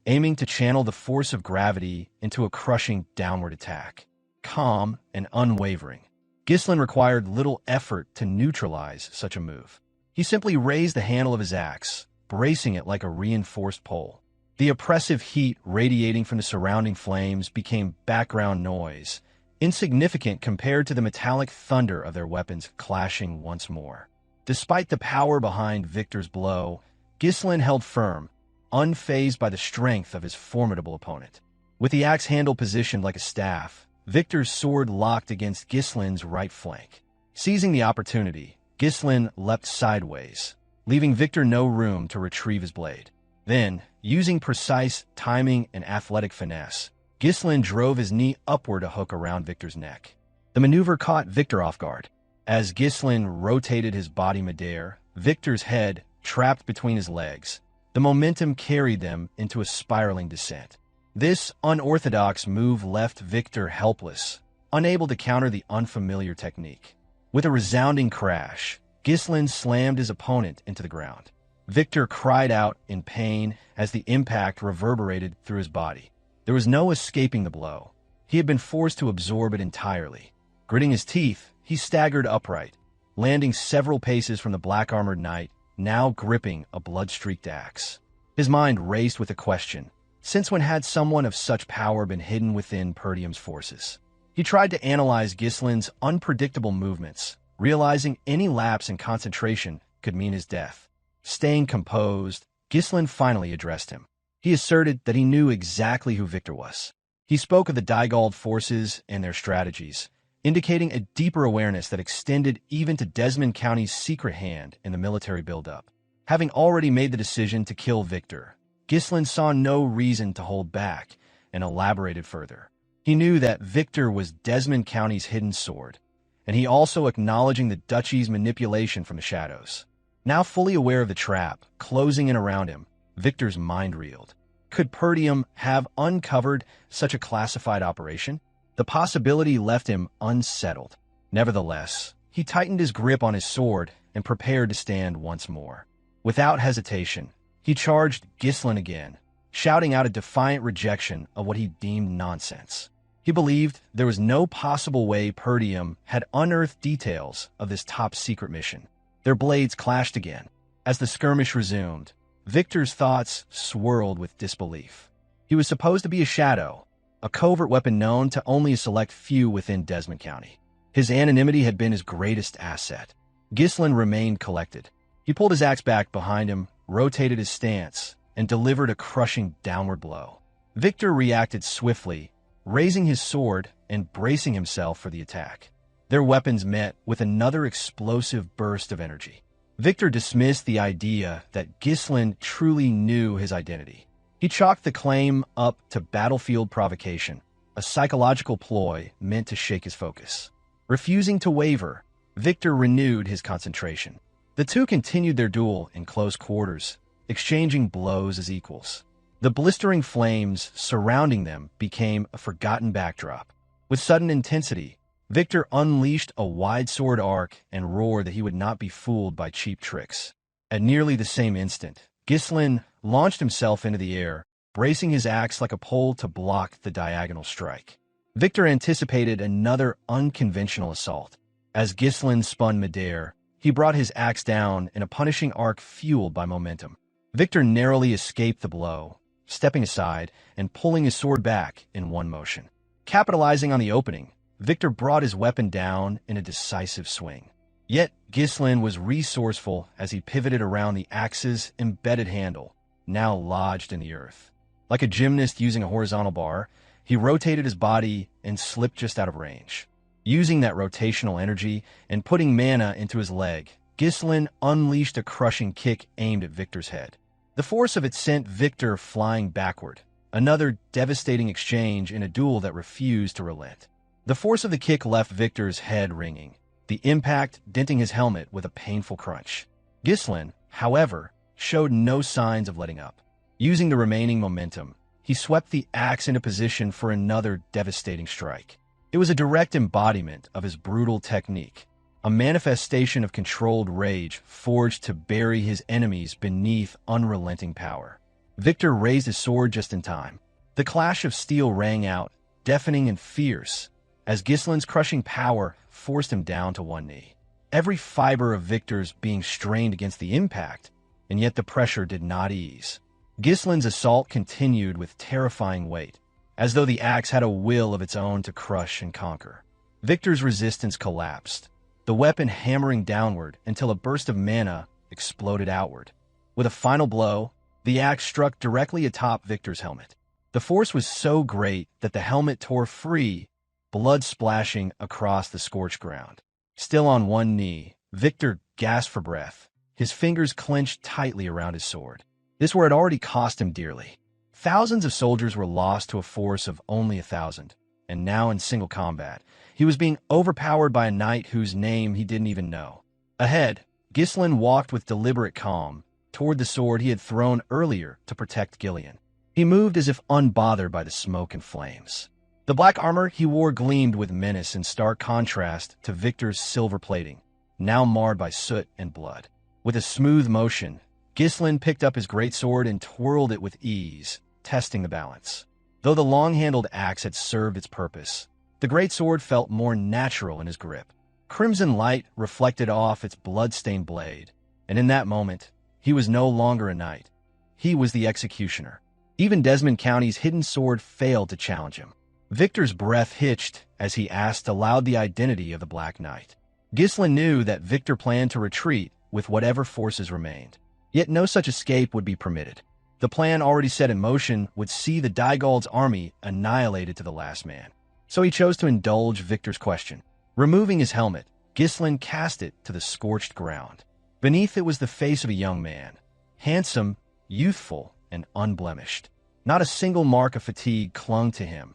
aiming to channel the force of gravity into a crushing downward attack. Calm and unwavering, Ghislain required little effort to neutralize such a move. He simply raised the handle of his axe, bracing it like a reinforced pole. The oppressive heat radiating from the surrounding flames became background noise, insignificant compared to the metallic thunder of their weapons clashing once more. Despite the power behind Victor's blow, Ghislain held firm, unfazed by the strength of his formidable opponent. With the axe handle positioned like a staff, Victor's sword locked against Ghislain's right flank. Seizing the opportunity, Ghislain leapt sideways, leaving Victor no room to retrieve his blade. Then, using precise timing and athletic finesse, Ghislain drove his knee upward to hook around Victor's neck. The maneuver caught Victor off guard. As Ghislain rotated his body midair, Victor's head trapped between his legs. The momentum carried them into a spiraling descent. This unorthodox move left Victor helpless, unable to counter the unfamiliar technique. With a resounding crash, Ghislain slammed his opponent into the ground. Victor cried out in pain as the impact reverberated through his body. There was no escaping the blow. He had been forced to absorb it entirely. Gritting his teeth, he staggered upright, landing several paces from the black-armored knight, now gripping a blood-streaked axe. His mind raced with a question. Since when had someone of such power been hidden within Perdium's forces? He tried to analyze Ghislain's unpredictable movements, realizing any lapse in concentration could mean his death. Staying composed, Ghislain finally addressed him. He asserted that he knew exactly who Victor was. He spoke of the Dygald forces and their strategies, indicating a deeper awareness that extended even to Desmond County's secret hand in the military buildup. Having already made the decision to kill Victor, Ghislain saw no reason to hold back and elaborated further. He knew that Victor was Desmond County's hidden sword, and he also acknowledging the duchy's manipulation from the shadows. Now fully aware of the trap closing in around him, Victor's mind reeled. Could Perdium have uncovered such a classified operation? The possibility left him unsettled. Nevertheless, he tightened his grip on his sword and prepared to stand once more. Without hesitation, he charged Ghislain again, shouting out a defiant rejection of what he deemed nonsense. He believed there was no possible way Perdium had unearthed details of this top-secret mission. Their blades clashed again. As the skirmish resumed, Victor's thoughts swirled with disbelief. He was supposed to be a shadow, a covert weapon known to only a select few within Desmond County. His anonymity had been his greatest asset. Ghislain remained collected. He pulled his axe back behind him, rotated his stance, and delivered a crushing downward blow. Victor reacted swiftly, raising his sword and bracing himself for the attack. Their weapons met with another explosive burst of energy. Victor dismissed the idea that Ghislain truly knew his identity. He chalked the claim up to battlefield provocation, a psychological ploy meant to shake his focus. Refusing to waver, Victor renewed his concentration. The two continued their duel in close quarters, exchanging blows as equals. The blistering flames surrounding them became a forgotten backdrop. With sudden intensity, Victor unleashed a wide sword arc and roared that he would not be fooled by cheap tricks. At nearly the same instant, Ghislain launched himself into the air, bracing his axe like a pole to block the diagonal strike. Victor anticipated another unconventional assault. As Ghislain spun midair, he brought his axe down in a punishing arc fueled by momentum. Victor narrowly escaped the blow, stepping aside and pulling his sword back in one motion. Capitalizing on the opening, Victor brought his weapon down in a decisive swing. Yet Ghislain was resourceful as he pivoted around the axe's embedded handle, now lodged in the earth. Like a gymnast using a horizontal bar, he rotated his body and slipped just out of range. Using that rotational energy and putting mana into his leg, Ghislain unleashed a crushing kick aimed at Victor's head. The force of it sent Victor flying backward, another devastating exchange in a duel that refused to relent. The force of the kick left Victor's head ringing, the impact denting his helmet with a painful crunch. Ghislain, however, showed no signs of letting up. Using the remaining momentum, he swept the axe into position for another devastating strike. It was a direct embodiment of his brutal technique, a manifestation of controlled rage forged to bury his enemies beneath unrelenting power. Victor raised his sword just in time. The clash of steel rang out, deafening and fierce, as Ghislain's crushing power forced him down to one knee. Every fiber of Victor's being strained against the impact, and yet the pressure did not ease. Ghislain's assault continued with terrifying weight, as though the axe had a will of its own to crush and conquer. Victor's resistance collapsed, the weapon hammering downward until a burst of mana exploded outward. With a final blow, the axe struck directly atop Victor's helmet. The force was so great that the helmet tore free, blood splashing across the scorched ground. Still on one knee, Victor gasped for breath, his fingers clenched tightly around his sword. This war had already cost him dearly. Thousands of soldiers were lost to a force of only 1,000, and now in single combat, he was being overpowered by a knight whose name he didn't even know. Ahead, Ghislain walked with deliberate calm toward the sword he had thrown earlier to protect Gillion. He moved as if unbothered by the smoke and flames. The black armor he wore gleamed with menace in stark contrast to Victor's silver plating, now marred by soot and blood. With a smooth motion, Ghislain picked up his greatsword and twirled it with ease, testing the balance. Though the long-handled axe had served its purpose, the greatsword felt more natural in his grip. Crimson light reflected off its blood-stained blade, and in that moment, he was no longer a knight. He was the executioner. Even Desmond County's hidden sword failed to challenge him. Victor's breath hitched as he asked aloud the identity of the Black Knight. Ghislain knew that Victor planned to retreat with whatever forces remained. Yet no such escape would be permitted. The plan already set in motion would see the Daigald's army annihilated to the last man. So he chose to indulge Victor's question. Removing his helmet, Ghislain cast it to the scorched ground. Beneath it was the face of a young man, handsome, youthful, and unblemished. Not a single mark of fatigue clung to him,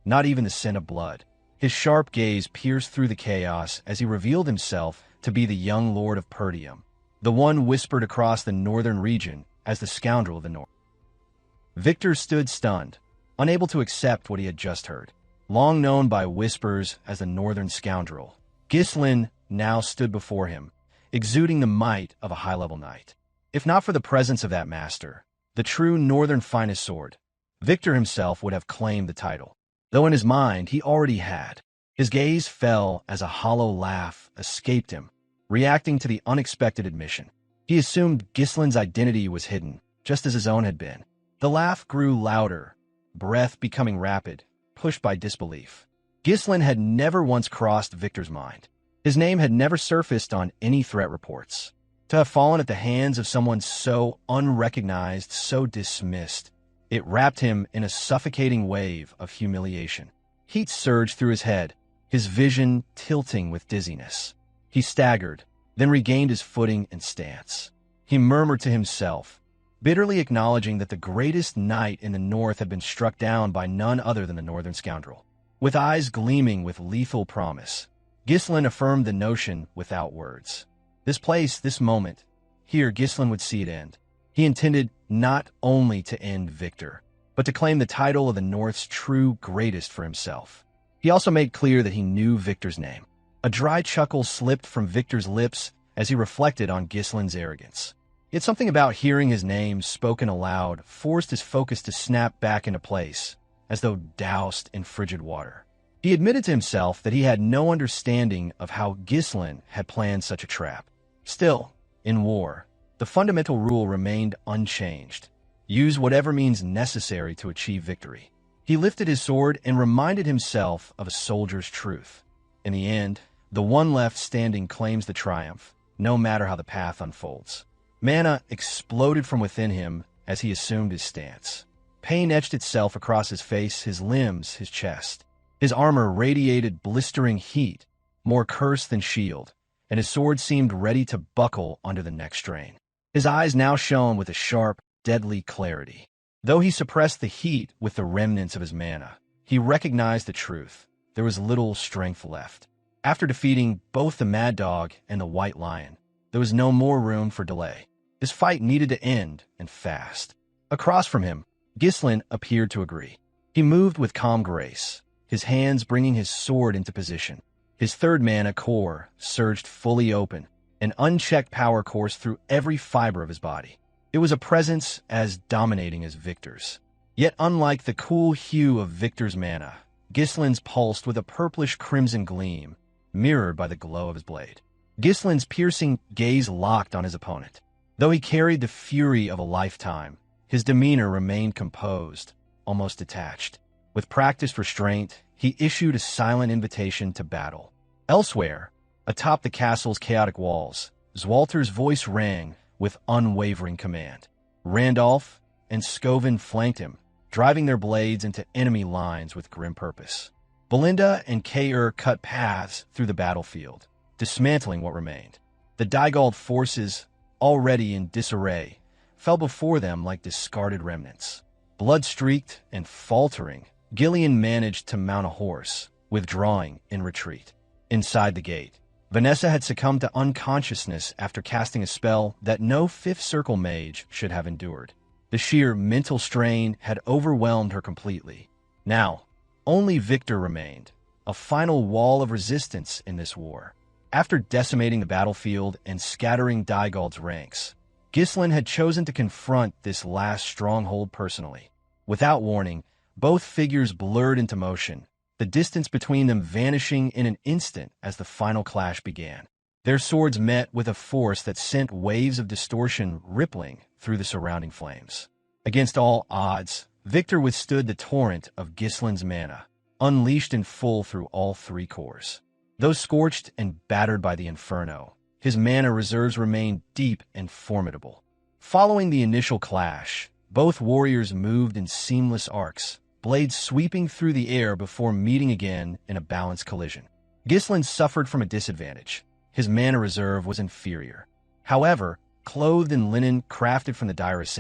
not even the scent of blood. His sharp gaze pierced through the chaos as he revealed himself to be the young Lord of Perdium, the one whispered across the northern region as the scoundrel of the north. Victor stood stunned, unable to accept what he had just heard. Long known by whispers as the northern scoundrel, Ghislain now stood before him, exuding the might of a high-level knight. If not for the presence of that master, the true northern finest sword, Victor himself would have claimed the title, though in his mind he already had. His gaze fell as a hollow laugh escaped him, reacting to the unexpected admission. He assumed Ghislain's identity was hidden, just as his own had been. The laugh grew louder, breath becoming rapid, pushed by disbelief. Ghislain had never once crossed Victor's mind. His name had never surfaced on any threat reports. To have fallen at the hands of someone so unrecognized, so dismissed, it wrapped him in a suffocating wave of humiliation. Heat surged through his head, his vision tilting with dizziness. He staggered, then regained his footing and stance. He murmured to himself, bitterly acknowledging that the greatest knight in the north had been struck down by none other than the northern scoundrel. With eyes gleaming with lethal promise, Ghislain affirmed the notion without words. This place, this moment, here Ghislain would see it end. He intended not only to end Victor, but to claim the title of the North's true greatest for himself. He also made clear that he knew Victor's name. A dry chuckle slipped from Victor's lips as he reflected on Ghislain's arrogance. Yet something about hearing his name spoken aloud forced his focus to snap back into place, as though doused in frigid water. He admitted to himself that he had no understanding of how Ghislain had planned such a trap. Still, in war, the fundamental rule remained unchanged. Use whatever means necessary to achieve victory. He lifted his sword and reminded himself of a soldier's truth. In the end, the one left standing claims the triumph, no matter how the path unfolds. Mana exploded from within him as he assumed his stance. Pain etched itself across his face, his limbs, his chest. His armor radiated blistering heat, more curse than shield, and his sword seemed ready to buckle under the next strain. His eyes now shone with a sharp, deadly clarity. Though he suppressed the heat with the remnants of his mana, he recognized the truth. There was little strength left. After defeating both the Mad Dog and the White Lion, there was no more room for delay. This fight needed to end, and fast. Across from him, Ghislain appeared to agree. He moved with calm grace, his hands bringing his sword into position. His third mana core surged fully open, an unchecked power coursed through every fiber of his body. It was a presence as dominating as Victor's. Yet unlike the cool hue of Victor's mana, Ghislain's pulsed with a purplish-crimson gleam, mirrored by the glow of his blade. Ghislain's piercing gaze locked on his opponent. Though he carried the fury of a lifetime, his demeanor remained composed, almost detached. With practiced restraint, he issued a silent invitation to battle. Elsewhere, atop the castle's chaotic walls, Swalter's voice rang with unwavering command. Randolph and Scovin flanked him, driving their blades into enemy lines with grim purpose. Belinda and Kair cut paths through the battlefield, dismantling what remained. The Daigald forces, already in disarray, fell before them like discarded remnants. Blood-streaked and faltering, Gillion managed to mount a horse, withdrawing in retreat. Inside the gate, Vanessa had succumbed to unconsciousness after casting a spell that no Fifth Circle mage should have endured. The sheer mental strain had overwhelmed her completely. Now, Only Victor remained, a final wall of resistance in this war. After decimating the battlefield and scattering Dygald's ranks, Ghislain had chosen to confront this last stronghold personally. Without warning, both figures blurred into motion, the distance between them vanishing in an instant as the final clash began. Their swords met with a force that sent waves of distortion rippling through the surrounding flames. Against all odds, Victor withstood the torrent of Ghislain's mana, unleashed in full through all three cores. Though scorched and battered by the inferno, his mana reserves remained deep and formidable. Following the initial clash, both warriors moved in seamless arcs, blades sweeping through the air before meeting again in a balanced collision. Ghislain suffered from a disadvantage. His mana reserve was inferior. However, clothed in linen crafted from the Dirus,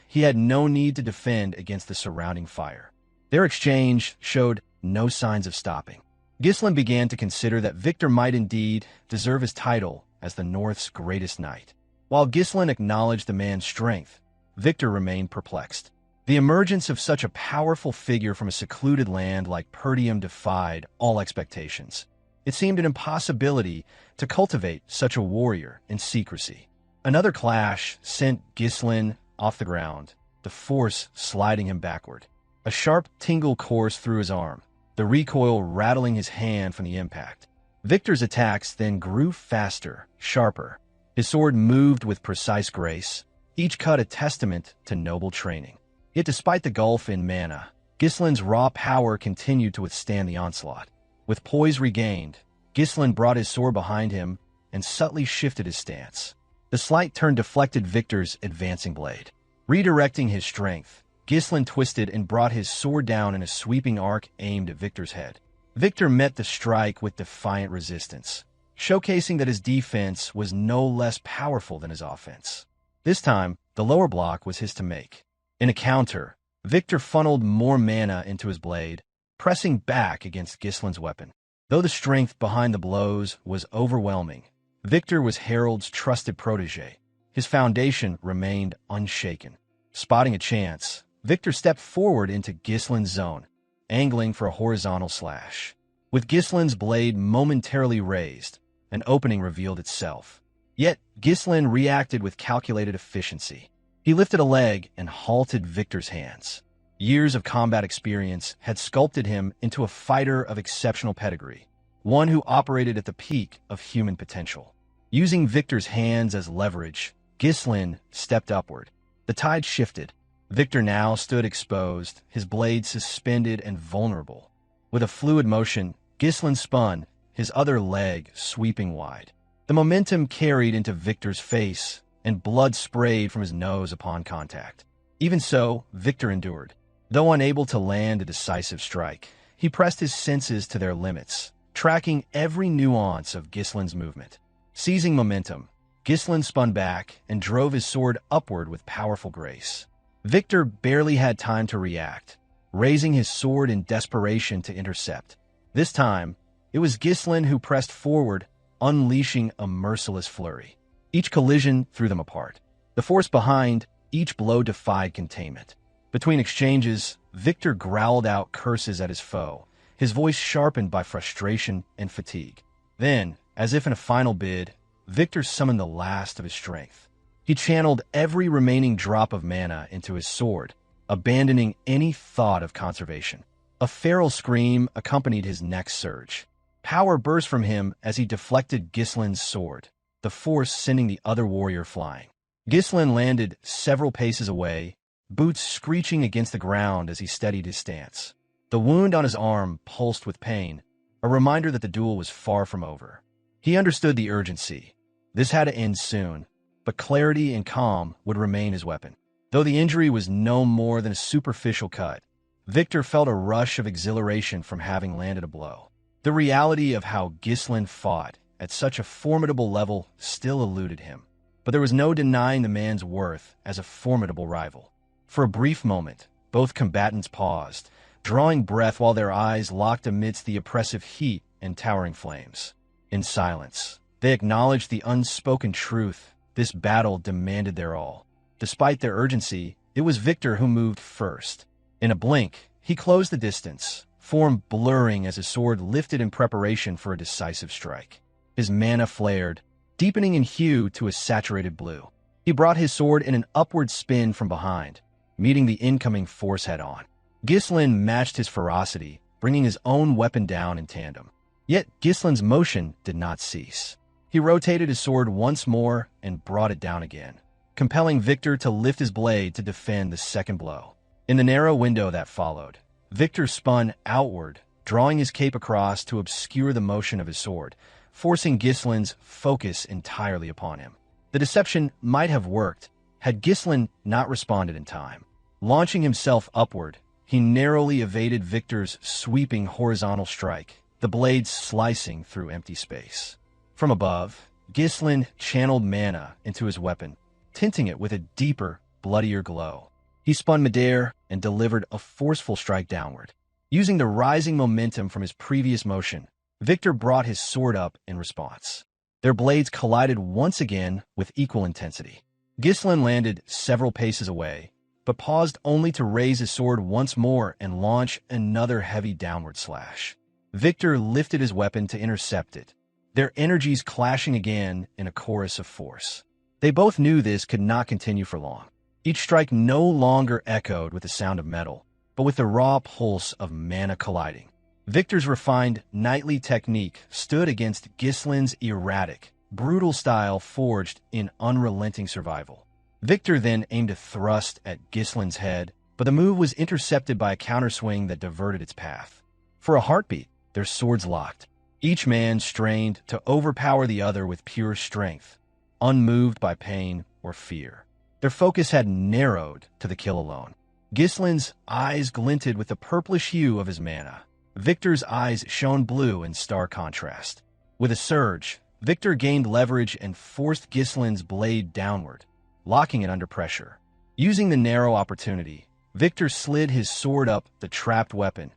he had no need to defend against the surrounding fire. Their exchange showed no signs of stopping. Ghislain began to consider that Victor might indeed deserve his title as the North's greatest knight. While Ghislain acknowledged the man's strength, Victor remained perplexed. The emergence of such a powerful figure from a secluded land like Perdium defied all expectations. It seemed an impossibility to cultivate such a warrior in secrecy. Another clash sent Ghislain off the ground, the force sliding him backward. A sharp tingle coursed through his arm, the recoil rattling his hand from the impact. Victor's attacks then grew faster, sharper. His sword moved with precise grace, each cut a testament to noble training. Yet despite the gulf in mana, Ghislain's raw power continued to withstand the onslaught. With poise regained, Ghislain brought his sword behind him and subtly shifted his stance. The slight turn deflected Victor's advancing blade. Redirecting his strength, Ghislain twisted and brought his sword down in a sweeping arc aimed at Victor's head. Victor met the strike with defiant resistance, showcasing that his defense was no less powerful than his offense. This time, the lower block was his to make. In a counter, Victor funneled more mana into his blade, pressing back against Ghislain's weapon. Though the strength behind the blows was overwhelming, Victor was Harold's trusted protege. His foundation remained unshaken. Spotting a chance, Victor stepped forward into Ghislain's zone, angling for a horizontal slash. With Ghislain's blade momentarily raised, an opening revealed itself. Yet, Ghislain reacted with calculated efficiency. He lifted a leg and halted Victor's hands. Years of combat experience had sculpted him into a fighter of exceptional pedigree, one who operated at the peak of human potential. Using Victor's hands as leverage, Ghislain stepped upward. The tide shifted. Victor now stood exposed, his blade suspended and vulnerable. With a fluid motion, Ghislain spun, his other leg sweeping wide. The momentum carried into Victor's face, and blood sprayed from his nose upon contact. Even so, Victor endured. Though unable to land a decisive strike, he pressed his senses to their limits, tracking every nuance of Ghislain's movement. Seizing momentum, Ghislain spun back and drove his sword upward with powerful grace. Victor barely had time to react, raising his sword in desperation to intercept. This time, it was Ghislain who pressed forward, unleashing a merciless flurry. Each collision threw them apart. The force behind each blow defied containment. Between exchanges, Victor growled out curses at his foe, his voice sharpened by frustration and fatigue. Then, as if in a final bid, Victor summoned the last of his strength. He channeled every remaining drop of mana into his sword, abandoning any thought of conservation. A feral scream accompanied his next surge. Power burst from him as he deflected Ghislain's sword, the force sending the other warrior flying. Ghislain landed several paces away, boots screeching against the ground as he steadied his stance. The wound on his arm pulsed with pain, a reminder that the duel was far from over. He understood the urgency. This had to end soon, but clarity and calm would remain his weapon. Though the injury was no more than a superficial cut, Victor felt a rush of exhilaration from having landed a blow. The reality of how Ghislain fought at such a formidable level still eluded him, but there was no denying the man's worth as a formidable rival. For a brief moment, both combatants paused, drawing breath while their eyes locked amidst the oppressive heat and towering flames. In silence, they acknowledged the unspoken truth. This battle demanded their all. Despite their urgency, it was Victor who moved first. In a blink, he closed the distance, form blurring as his sword lifted in preparation for a decisive strike. His mana flared, deepening in hue to a saturated blue. He brought his sword in an upward spin from behind, meeting the incoming force head-on. Ghislain matched his ferocity, bringing his own weapon down in tandem. Yet Ghislain's motion did not cease. He rotated his sword once more and brought it down again, compelling Victor to lift his blade to defend the second blow. In the narrow window that followed, Victor spun outward, drawing his cape across to obscure the motion of his sword, forcing Ghislain's focus entirely upon him. The deception might have worked had Ghislain not responded in time. Launching himself upward, he narrowly evaded Victor's sweeping horizontal strike, the blade slicing through empty space. From above, Ghislain channeled mana into his weapon, tinting it with a deeper, bloodier glow. He spun midair and delivered a forceful strike downward. Using the rising momentum from his previous motion, Victor brought his sword up in response. Their blades collided once again with equal intensity. Ghislain landed several paces away, but paused only to raise his sword once more and launch another heavy downward slash. Victor lifted his weapon to intercept it, their energies clashing again in a chorus of force. They both knew this could not continue for long. Each strike no longer echoed with the sound of metal, but with the raw pulse of mana colliding. Victor's refined knightly technique stood against Ghislain's erratic, brutal style forged in unrelenting survival. Victor then aimed a thrust at Ghislain's head, but the move was intercepted by a counterswing that diverted its path. For a heartbeat, their swords locked. Each man strained to overpower the other with pure strength, unmoved by pain or fear. Their focus had narrowed to the kill alone. Ghislain's eyes glinted with the purplish hue of his mana. Victor's eyes shone blue in stark contrast. With a surge, Victor gained leverage and forced Ghislain's blade downward, locking it under pressure. Using the narrow opportunity, Victor slid his sword up the trapped weapon,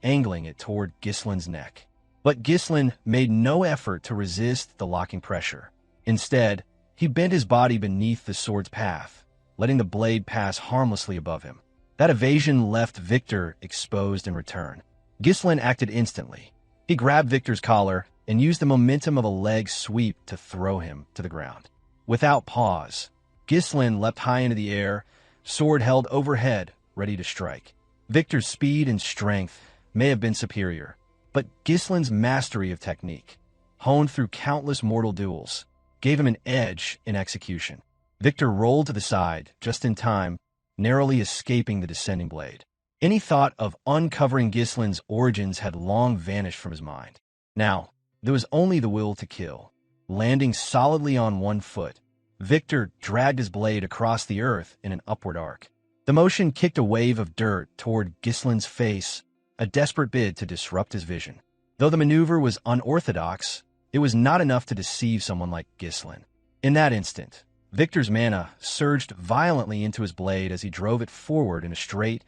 angling it toward Ghislain's neck. But Ghislain made no effort to resist the locking pressure. Instead, he bent his body beneath the sword's path, letting the blade pass harmlessly above him. That evasion left Victor exposed in return. Ghislain acted instantly. He grabbed Victor's collar and used the momentum of a leg sweep to throw him to the ground. Without pause, Ghislain leapt high into the air, sword held overhead, ready to strike. Victor's speed and strength may have been superior, but Ghislain's mastery of technique, honed through countless mortal duels, gave him an edge in execution. Victor rolled to the side, just in time, narrowly escaping the descending blade. Any thought of uncovering Ghislain's origins had long vanished from his mind. Now, there was only the will to kill. Landing solidly on one foot, Victor dragged his blade across the earth in an upward arc. The motion kicked a wave of dirt toward Ghislain's face, a desperate bid to disrupt his vision. Though the maneuver was unorthodox, it was not enough to deceive someone like Ghislain. In that instant, Victor's mana surged violently into his blade as he drove it forward in a straight,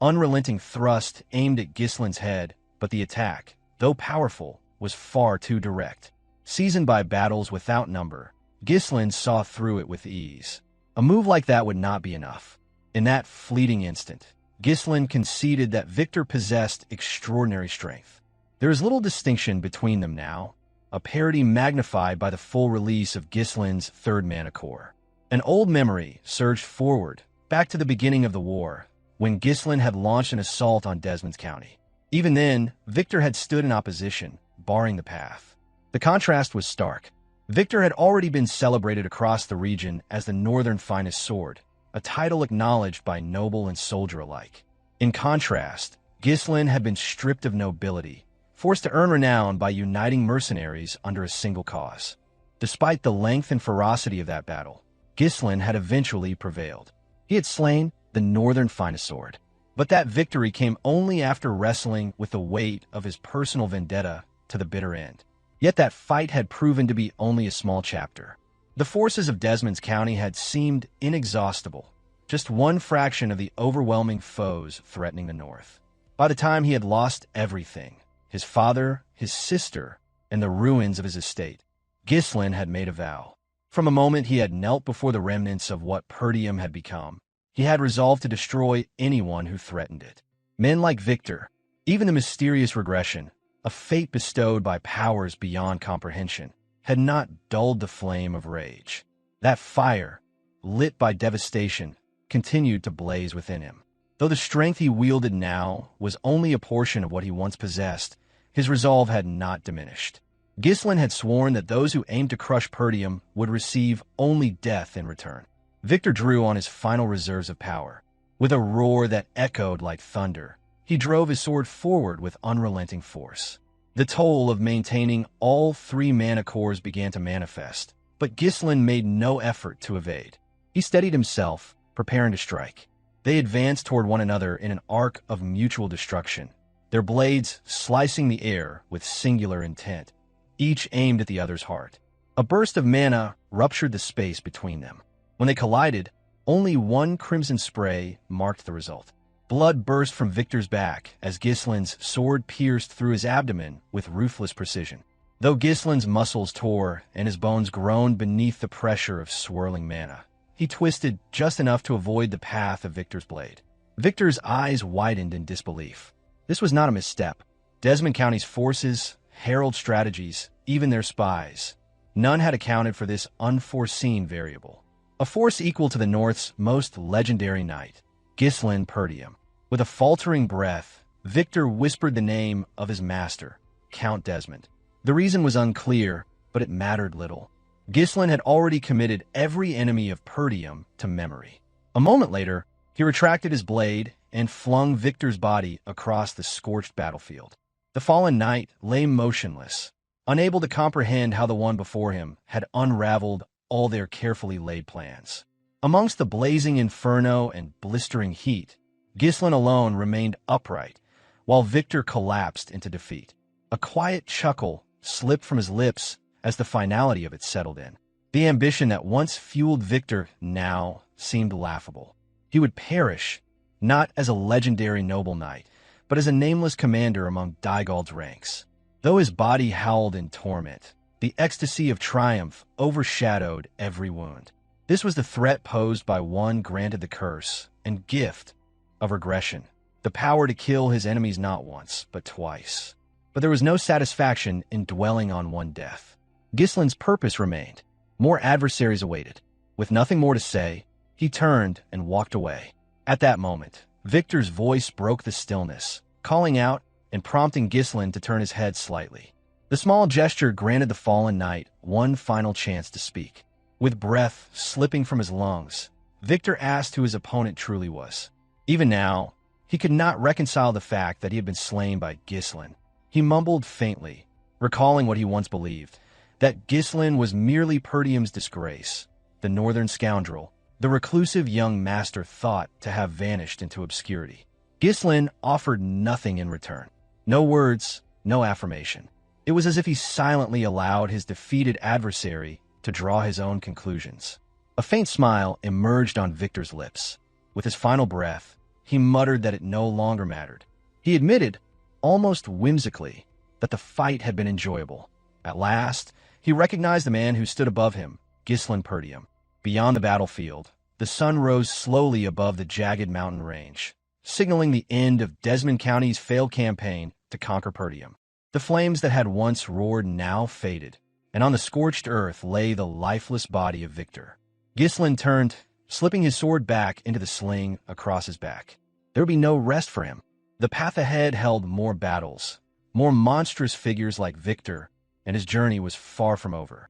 unrelenting thrust aimed at Ghislain's head, but the attack, though powerful, was far too direct. Seasoned by battles without number, Ghislain saw through it with ease. A move like that would not be enough. In that fleeting instant, Ghislain conceded that Victor possessed extraordinary strength. There is little distinction between them now, a parity magnified by the full release of Ghislain's third mana core. An old memory surged forward, back to the beginning of the war, when Ghislain had launched an assault on Desmond's County. Even then, Victor had stood in opposition, barring the path. The contrast was stark. Victor had already been celebrated across the region as the Northern Finest Sword, a title acknowledged by noble and soldier alike. In contrast, Ghislain had been stripped of nobility, forced to earn renown by uniting mercenaries under a single cause. Despite the length and ferocity of that battle, Ghislain had eventually prevailed. He had slain the Northern Finest Sword. But that victory came only after wrestling with the weight of his personal vendetta to the bitter end. Yet that fight had proven to be only a small chapter. The forces of Desmond's County had seemed inexhaustible, just one fraction of the overwhelming foes threatening the North. By the time he had lost everything, his father, his sister, and the ruins of his estate, Ghislain had made a vow. From a moment he had knelt before the remnants of what Perdium had become, he had resolved to destroy anyone who threatened it. Men like Victor, Even the mysterious regression, a fate bestowed by powers beyond comprehension, had not dulled the flame of rage. That fire, lit by devastation, continued to blaze within him. Though the strength he wielded now was only a portion of what he once possessed, his resolve had not diminished. Ghislain had sworn that those who aimed to crush Perdium would receive only death in return. Victor drew on his final reserves of power. With a roar that echoed like thunder, he drove his sword forward with unrelenting force. The toll of maintaining all 3 mana cores began to manifest, but Ghislain made no effort to evade. He steadied himself, preparing to strike. They advanced toward one another in an arc of mutual destruction, their blades slicing the air with singular intent, each aimed at the other's heart. A burst of mana ruptured the space between them. When they collided, only one crimson spray marked the result. Blood burst from Victor's back as Ghislain's sword pierced through his abdomen with ruthless precision. Though Ghislain's muscles tore and his bones groaned beneath the pressure of swirling mana, he twisted just enough to avoid the path of Victor's blade. Victor's eyes widened in disbelief. This was not a misstep. Desmond County's forces, herald strategies, even their spies, none had accounted for this unforeseen variable. A force equal to the North's most legendary knight, Ghislain Perdium. With a faltering breath, Victor whispered the name of his master, Count Desmond. The reason was unclear, but it mattered little. Ghislain had already committed every enemy of Perdium to memory. A moment later, he retracted his blade and flung Victor's body across the scorched battlefield. The fallen knight lay motionless, unable to comprehend how the one before him had unraveled all their carefully laid plans. Amongst the blazing inferno and blistering heat, Ghislain alone remained upright, while Victor collapsed into defeat. A quiet chuckle slipped from his lips as the finality of it settled in. The ambition that once fueled Victor now seemed laughable. He would perish, not as a legendary noble knight, but as a nameless commander among Dygald's ranks. Though his body howled in torment, the ecstasy of triumph overshadowed every wound. This was the threat posed by one granted the curse and gift of regression, the power to kill his enemies not once, but twice. But there was no satisfaction in dwelling on one death. Ghislain's purpose remained. More adversaries awaited. With nothing more to say, he turned and walked away. At that moment, Victor's voice broke the stillness, calling out and prompting Ghislain to turn his head slightly. The small gesture granted the fallen knight one final chance to speak. With breath slipping from his lungs, Victor asked who his opponent truly was. Even now, he could not reconcile the fact that he had been slain by Ghislain. He mumbled faintly, recalling what he once believed, that Ghislain was merely Perdium's disgrace, the northern scoundrel, the reclusive young master thought to have vanished into obscurity. Ghislain offered nothing in return. No words, no affirmation. It was as if he silently allowed his defeated adversary to draw his own conclusions. A faint smile emerged on Victor's lips. With his final breath, he muttered that it no longer mattered. He admitted, almost whimsically, that the fight had been enjoyable. At last, he recognized the man who stood above him, Ghislain Perdium. Beyond the battlefield, the sun rose slowly above the jagged mountain range, signaling the end of Desmond County's failed campaign to conquer Perdium. The flames that had once roared now faded, and on the scorched earth lay the lifeless body of Victor. Ghislain turned, slipping his sword back into the sling across his back. There would be no rest for him. The path ahead held more battles, more monstrous figures like Victor, and his journey was far from over.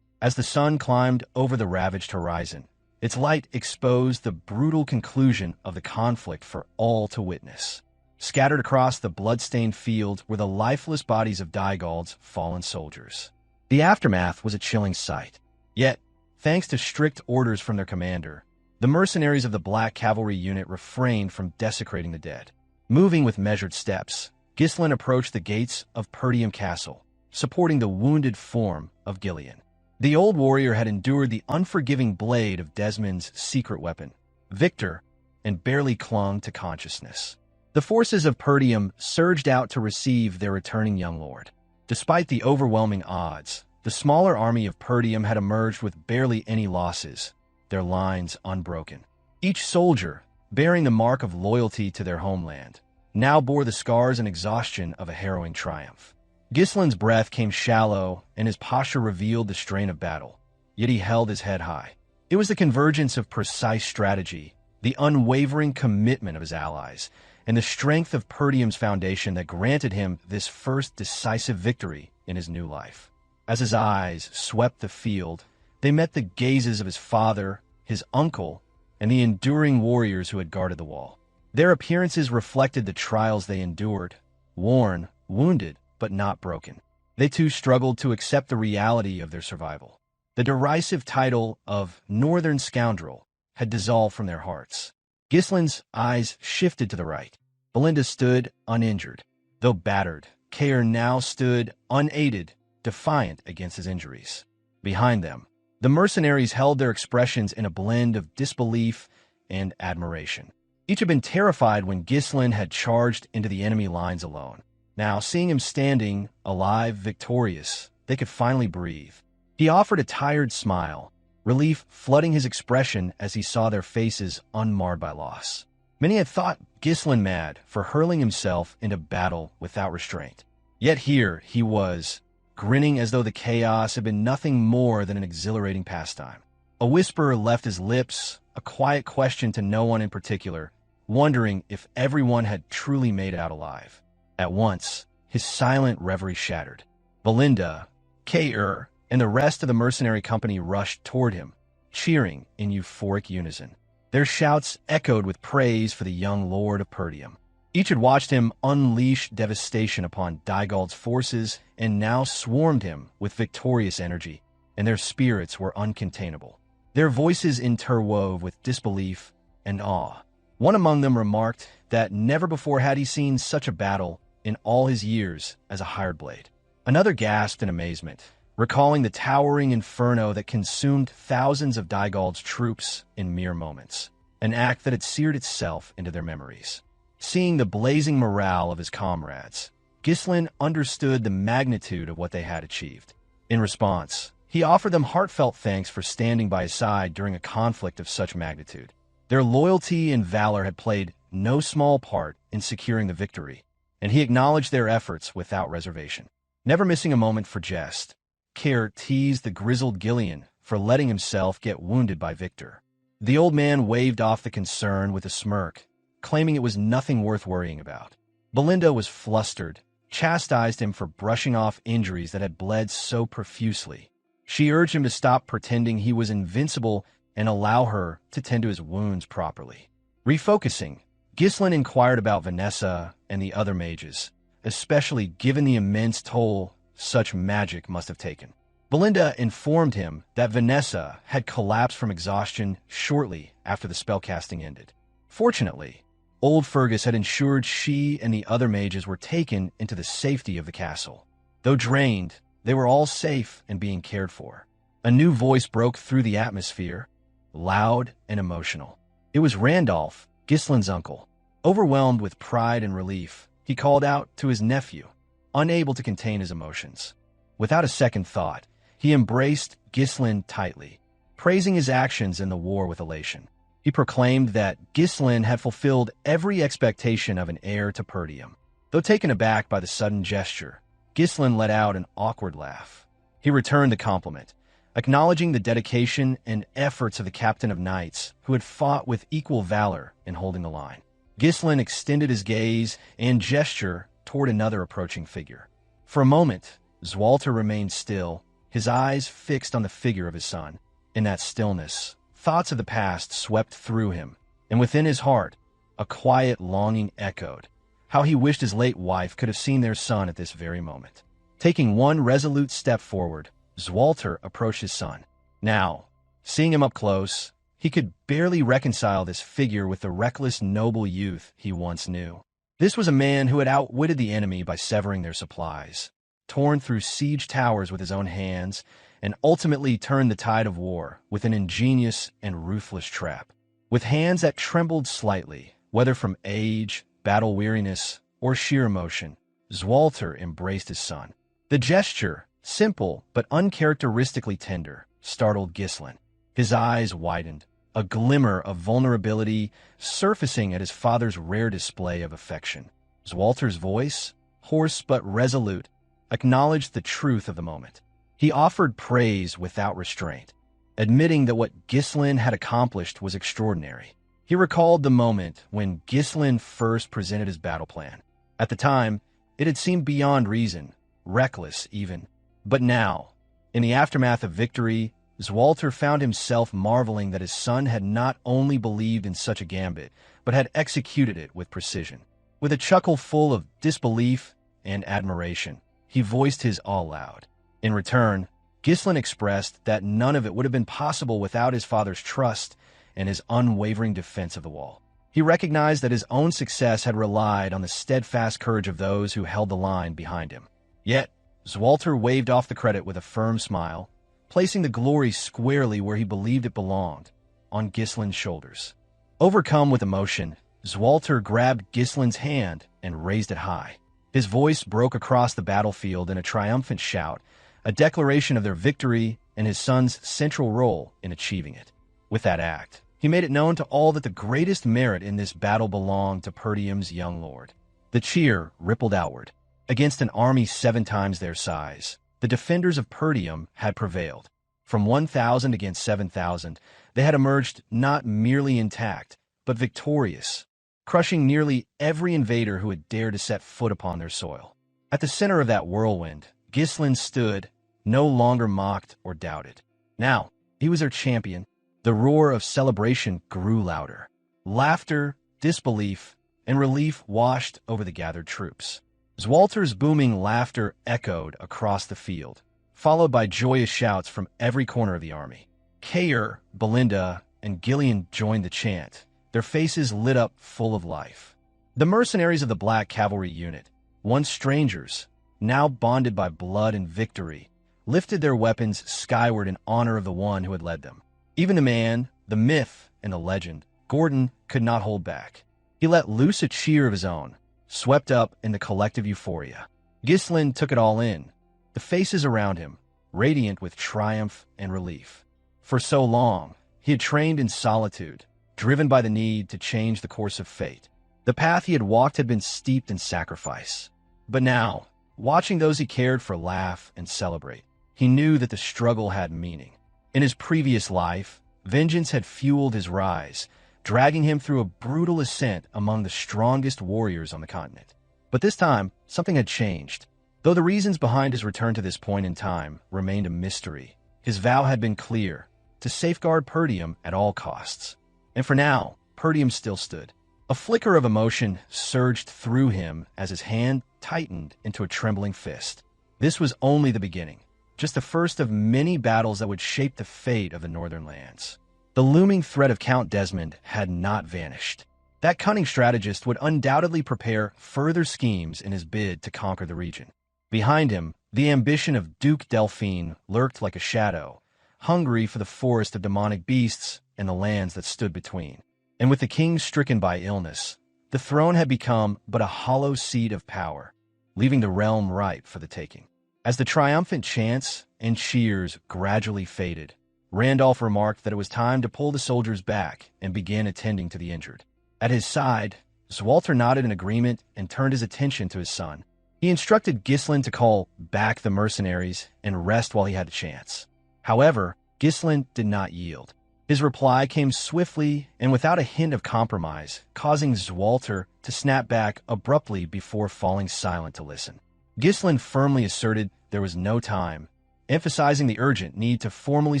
As the sun climbed over the ravaged horizon, its light exposed the brutal conclusion of the conflict for all to witness. Scattered across the blood-stained field were the lifeless bodies of Dygald's fallen soldiers. The aftermath was a chilling sight. Yet, thanks to strict orders from their commander, the mercenaries of the Black Cavalry unit refrained from desecrating the dead. Moving with measured steps, Ghislain approached the gates of Perdium Castle, supporting the wounded form of Gillion. The old warrior had endured the unforgiving blade of Desmond's secret weapon, Victor, and barely clung to consciousness. The forces of Perdium surged out to receive their returning young lord. Despite the overwhelming odds, the smaller army of Perdium had emerged with barely any losses, their lines unbroken. Each soldier, bearing the mark of loyalty to their homeland, now bore the scars and exhaustion of a harrowing triumph. Ghislain's breath came shallow, and his posture revealed the strain of battle, yet he held his head high. It was the convergence of precise strategy, the unwavering commitment of his allies, and the strength of Perdium's foundation that granted him this first decisive victory in his new life. As his eyes swept the field, they met the gazes of his father, his uncle, and the enduring warriors who had guarded the wall. Their appearances reflected the trials they endured, worn, wounded, but not broken. They too struggled to accept the reality of their survival. The derisive title of Northern Scoundrel had dissolved from their hearts. Ghislain's eyes shifted to the right. Belinda stood uninjured, though battered. Cain now stood unaided, defiant against his injuries. Behind them, the mercenaries held their expressions in a blend of disbelief and admiration. Each had been terrified when Ghislain had charged into the enemy lines alone. Now, seeing him standing, alive, victorious, they could finally breathe. He offered a tired smile, relief flooding his expression as he saw their faces unmarred by loss. Many had thought Ghislain mad for hurling himself into battle without restraint. Yet here he was, grinning as though the chaos had been nothing more than an exhilarating pastime. A whisper left his lips, a quiet question to no one in particular, wondering if everyone had truly made it out alive. At once, his silent reverie shattered. Belinda, Cain, and the rest of the mercenary company rushed toward him, cheering in euphoric unison. Their shouts echoed with praise for the young Lord of Perdium. Each had watched him unleash devastation upon Dygald's forces and now swarmed him with victorious energy, and their spirits were uncontainable. Their voices interwove with disbelief and awe. One among them remarked that never before had he seen such a battle in all his years as a hired blade. Another gasped in amazement, recalling the towering inferno that consumed thousands of Dygald's troops in mere moments, an act that had seared itself into their memories. Seeing the blazing morale of his comrades, Ghislain understood the magnitude of what they had achieved. In response, he offered them heartfelt thanks for standing by his side during a conflict of such magnitude. Their loyalty and valor had played no small part in securing the victory, and he acknowledged their efforts without reservation. Never missing a moment for jest, Cain teased the grizzled Gillion for letting himself get wounded by Victor. The old man waved off the concern with a smirk, claiming it was nothing worth worrying about. Belinda was flustered, chastised him for brushing off injuries that had bled so profusely. She urged him to stop pretending he was invincible and allow her to tend to his wounds properly. Refocusing, Ghislain inquired about Vanessa and the other mages, especially given the immense toll such magic must have taken. Belinda informed him that Vanessa had collapsed from exhaustion shortly after the spellcasting ended. Fortunately, old Fergus had ensured she and the other mages were taken into the safety of the castle. Though drained, they were all safe and being cared for. A new voice broke through the atmosphere, loud and emotional. It was Randolph, Ghislain's uncle. Overwhelmed with pride and relief, he called out to his nephew, unable to contain his emotions. Without a second thought, he embraced Ghislain tightly, praising his actions in the war with elation. He proclaimed that Ghislain had fulfilled every expectation of an heir to Perdium. Though taken aback by the sudden gesture, Ghislain let out an awkward laugh. He returned the compliment, acknowledging the dedication and efforts of the captain of knights who had fought with equal valor in holding the line. Ghislain extended his gaze and gesture toward another approaching figure. For a moment, Swalter remained still, his eyes fixed on the figure of his son. In that stillness, thoughts of the past swept through him, and within his heart, a quiet longing echoed, how he wished his late wife could have seen their son at this very moment. Taking one resolute step forward, Swalter approached his son. Now, seeing him up close, he could barely reconcile this figure with the reckless noble youth he once knew. This was a man who had outwitted the enemy by severing their supplies, torn through siege towers with his own hands, and ultimately turned the tide of war with an ingenious and ruthless trap. With hands that trembled slightly, whether from age, battle weariness, or sheer emotion, Swalter embraced his son. The gesture, simple but uncharacteristically tender, startled Ghislain. His eyes widened, a glimmer of vulnerability surfacing at his father's rare display of affection. Swalter's voice, hoarse but resolute, acknowledged the truth of the moment. He offered praise without restraint, admitting that what Ghislain had accomplished was extraordinary. He recalled the moment when Ghislain first presented his battle plan. At the time, it had seemed beyond reason, reckless even. But now, in the aftermath of victory, Swalter found himself marveling that his son had not only believed in such a gambit, but had executed it with precision. With a chuckle full of disbelief and admiration, he voiced his awe aloud. In return, Ghislain expressed that none of it would have been possible without his father's trust and his unwavering defense of the wall. He recognized that his own success had relied on the steadfast courage of those who held the line behind him. Yet, Swalter waved off the credit with a firm smile, placing the glory squarely where he believed it belonged, on Ghislain's shoulders. Overcome with emotion, Swalter grabbed Ghislain's hand and raised it high. His voice broke across the battlefield in a triumphant shout, a declaration of their victory and his son's central role in achieving it. With that act, he made it known to all that the greatest merit in this battle belonged to Perdium's young lord. The cheer rippled outward. Against an army 7 times their size, the defenders of Perdium had prevailed. From 1,000 against 7,000, they had emerged not merely intact, but victorious, crushing nearly every invader who had dared to set foot upon their soil. At the center of that whirlwind, Ghislain stood, no longer mocked or doubted. Now, he was their champion. The roar of celebration grew louder. Laughter, disbelief, and relief washed over the gathered troops. Swalter's booming laughter echoed across the field, followed by joyous shouts from every corner of the army. Cain, Belinda, and Gillion joined the chant, their faces lit up full of life. The mercenaries of the Black Cavalry unit, once strangers, now bonded by blood and victory, lifted their weapons skyward in honor of the one who had led them. Even the man, the myth, and the legend, Gordon, could not hold back. He let loose a cheer of his own, swept up in the collective euphoria. Ghislain took it all in, the faces around him, radiant with triumph and relief. For so long, he had trained in solitude, driven by the need to change the course of fate. The path he had walked had been steeped in sacrifice. But now, watching those he cared for laugh and celebrate, he knew that the struggle had meaning. In his previous life, vengeance had fueled his rise, dragging him through a brutal ascent among the strongest warriors on the continent. But this time, something had changed. Though the reasons behind his return to this point in time remained a mystery, his vow had been clear, to safeguard Perdium at all costs. And for now, Perdium still stood. A flicker of emotion surged through him as his hand tightened into a trembling fist. This was only the beginning, just the first of many battles that would shape the fate of the northern lands. The looming threat of Count Desmond had not vanished. That cunning strategist would undoubtedly prepare further schemes in his bid to conquer the region. Behind him, the ambition of Duke Delphine lurked like a shadow, hungry for the forest of demonic beasts and the lands that stood between. And with the king stricken by illness, the throne had become but a hollow seat of power, leaving the realm ripe for the taking. As the triumphant chants and cheers gradually faded, Randolph remarked that it was time to pull the soldiers back and begin attending to the injured. At his side, Swalter nodded in agreement and turned his attention to his son. He instructed Ghislain to call back the mercenaries and rest while he had the chance. However, Ghislain did not yield. His reply came swiftly and without a hint of compromise, causing Swalter to snap back abruptly before falling silent to listen. Ghislain firmly asserted there was no time, emphasizing the urgent need to formally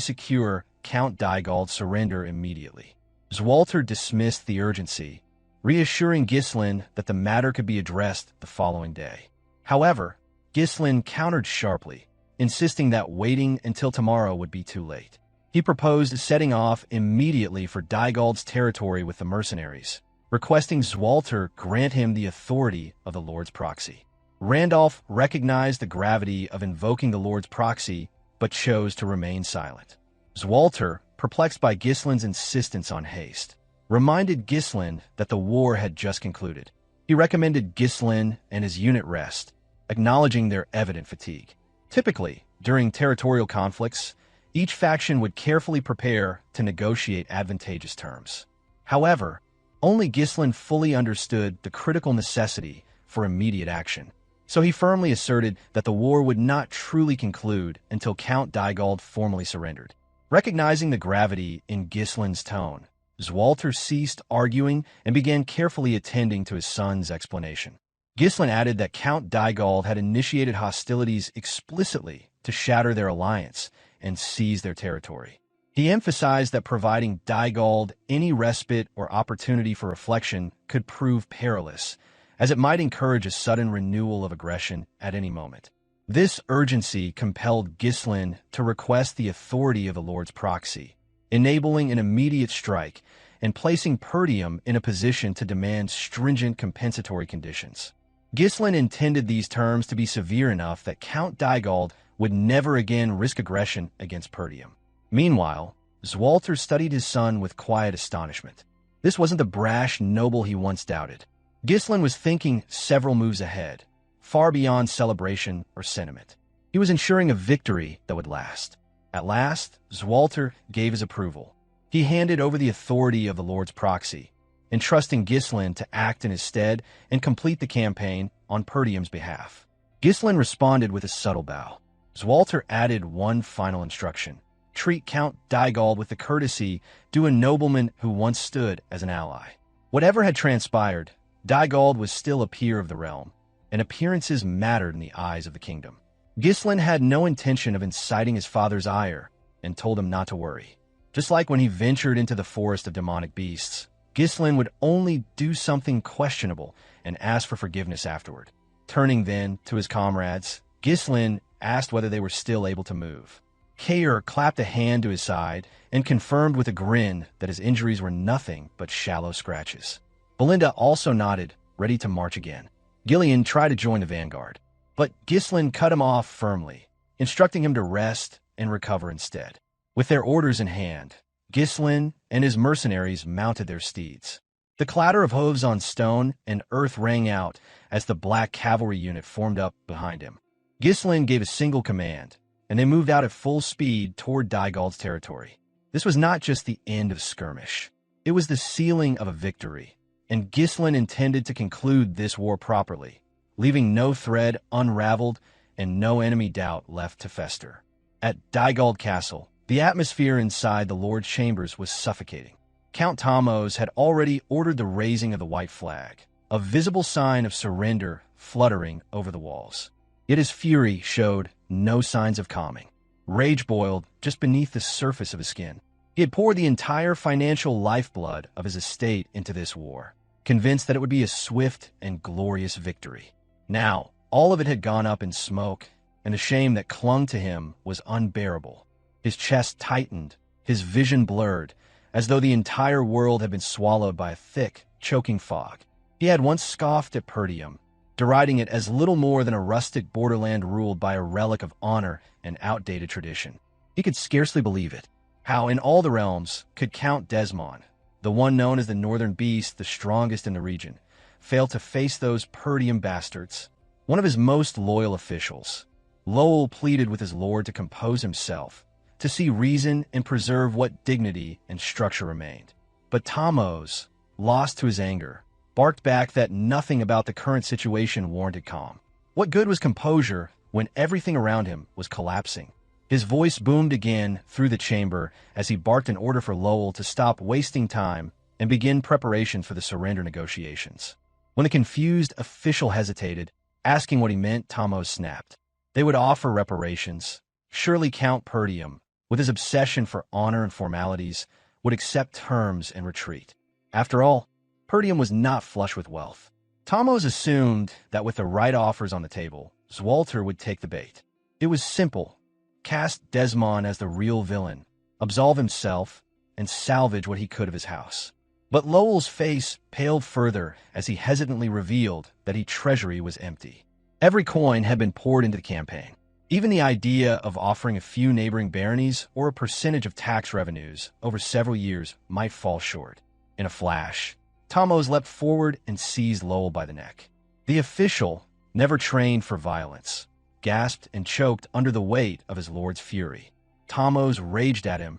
secure Count Dygald's surrender immediately. Swalter dismissed the urgency, reassuring Ghislain that the matter could be addressed the following day. However, Ghislain countered sharply, insisting that waiting until tomorrow would be too late. He proposed setting off immediately for Dygald's territory with the mercenaries, requesting Swalter grant him the authority of the Lord's proxy. Randolph recognized the gravity of invoking the Lord's proxy, but chose to remain silent. Swalter, perplexed by Ghislain's insistence on haste, reminded Ghislain that the war had just concluded. He recommended Ghislain and his unit rest, acknowledging their evident fatigue. Typically, during territorial conflicts, each faction would carefully prepare to negotiate advantageous terms. However, only Ghislain fully understood the critical necessity for immediate action. So he firmly asserted that the war would not truly conclude until Count Dygald formally surrendered. Recognizing the gravity in Ghislain's tone, Swalter ceased arguing and began carefully attending to his son's explanation. Ghislain added that Count Dygald had initiated hostilities explicitly to shatter their alliance and seize their territory. He emphasized that providing Dygald any respite or opportunity for reflection could prove perilous, as it might encourage a sudden renewal of aggression at any moment. This urgency compelled Ghislain to request the authority of the Lord's proxy, enabling an immediate strike and placing Perdium in a position to demand stringent compensatory conditions. Ghislain intended these terms to be severe enough that Count Dygald would never again risk aggression against Perdium. Meanwhile, Swalter studied his son with quiet astonishment. This wasn't the brash noble he once doubted. Ghislain was thinking several moves ahead, far beyond celebration or sentiment. He was ensuring a victory that would last. At last, Swalter gave his approval. He handed over the authority of the Lord's proxy, entrusting Ghislain to act in his stead and complete the campaign on Perdium's behalf. Ghislain responded with a subtle bow. Swalter added one final instruction: treat Count Dygald with the courtesy due a nobleman who once stood as an ally. Whatever had transpired, Dygald was still a peer of the realm, and appearances mattered in the eyes of the kingdom. Ghislain had no intention of inciting his father's ire and told him not to worry. Just like when he ventured into the forest of demonic beasts, Ghislain would only do something questionable and ask for forgiveness afterward. Turning then to his comrades, Ghislain asked whether they were still able to move. Cain clapped a hand to his side and confirmed with a grin that his injuries were nothing but shallow scratches. Belinda also nodded, ready to march again. Gillion tried to join the vanguard, but Ghislain cut him off firmly, instructing him to rest and recover instead. With their orders in hand, Ghislain and his mercenaries mounted their steeds. The clatter of hooves on stone and earth rang out as the black cavalry unit formed up behind him. Ghislain gave a single command, and they moved out at full speed toward Dygald's territory. This was not just the end of skirmish. It was the sealing of a victory, and Ghislain intended to conclude this war properly, leaving no thread unraveled and no enemy doubt left to fester. At Dygald Castle, the atmosphere inside the Lord's chambers was suffocating. Count Thamos had already ordered the raising of the white flag, a visible sign of surrender fluttering over the walls. Yet his fury showed no signs of calming. Rage boiled just beneath the surface of his skin. He had poured the entire financial lifeblood of his estate into this war, convinced that it would be a swift and glorious victory. Now, all of it had gone up in smoke, and the shame that clung to him was unbearable. His chest tightened, his vision blurred, as though the entire world had been swallowed by a thick, choking fog. He had once scoffed at Perdium, deriding it as little more than a rustic borderland ruled by a relic of honor and outdated tradition. He could scarcely believe it. How in all the realms could Count Desmond, the one known as the Northern Beast, the strongest in the region, fail to face those Perdium bastards? One of his most loyal officials, Lowell pleaded with his lord to compose himself, to see reason and preserve what dignity and structure remained. But Thamos, lost to his anger, barked back that nothing about the current situation warranted calm. What good was composure when everything around him was collapsing? His voice boomed again through the chamber as he barked an order for Lowell to stop wasting time and begin preparations for the surrender negotiations. When the confused official hesitated, asking what he meant, Thamos snapped. They would offer reparations. Surely Count Perdium, with his obsession for honor and formalities, would accept terms and retreat. After all, Perdium was not flush with wealth. Thamos assumed that with the right offers on the table, Swalter would take the bait. It was simple. Cast Desmond as the real villain, absolve himself, and salvage what he could of his house. But Lowell's face paled further as he hesitantly revealed that his treasury was empty. Every coin had been poured into the campaign. Even the idea of offering a few neighboring baronies or a percentage of tax revenues over several years might fall short. In a flash, Thamos leapt forward and seized Lowell by the neck. The official, never trained for violence, gasped and choked under the weight of his lord's fury. Thamos raged at him,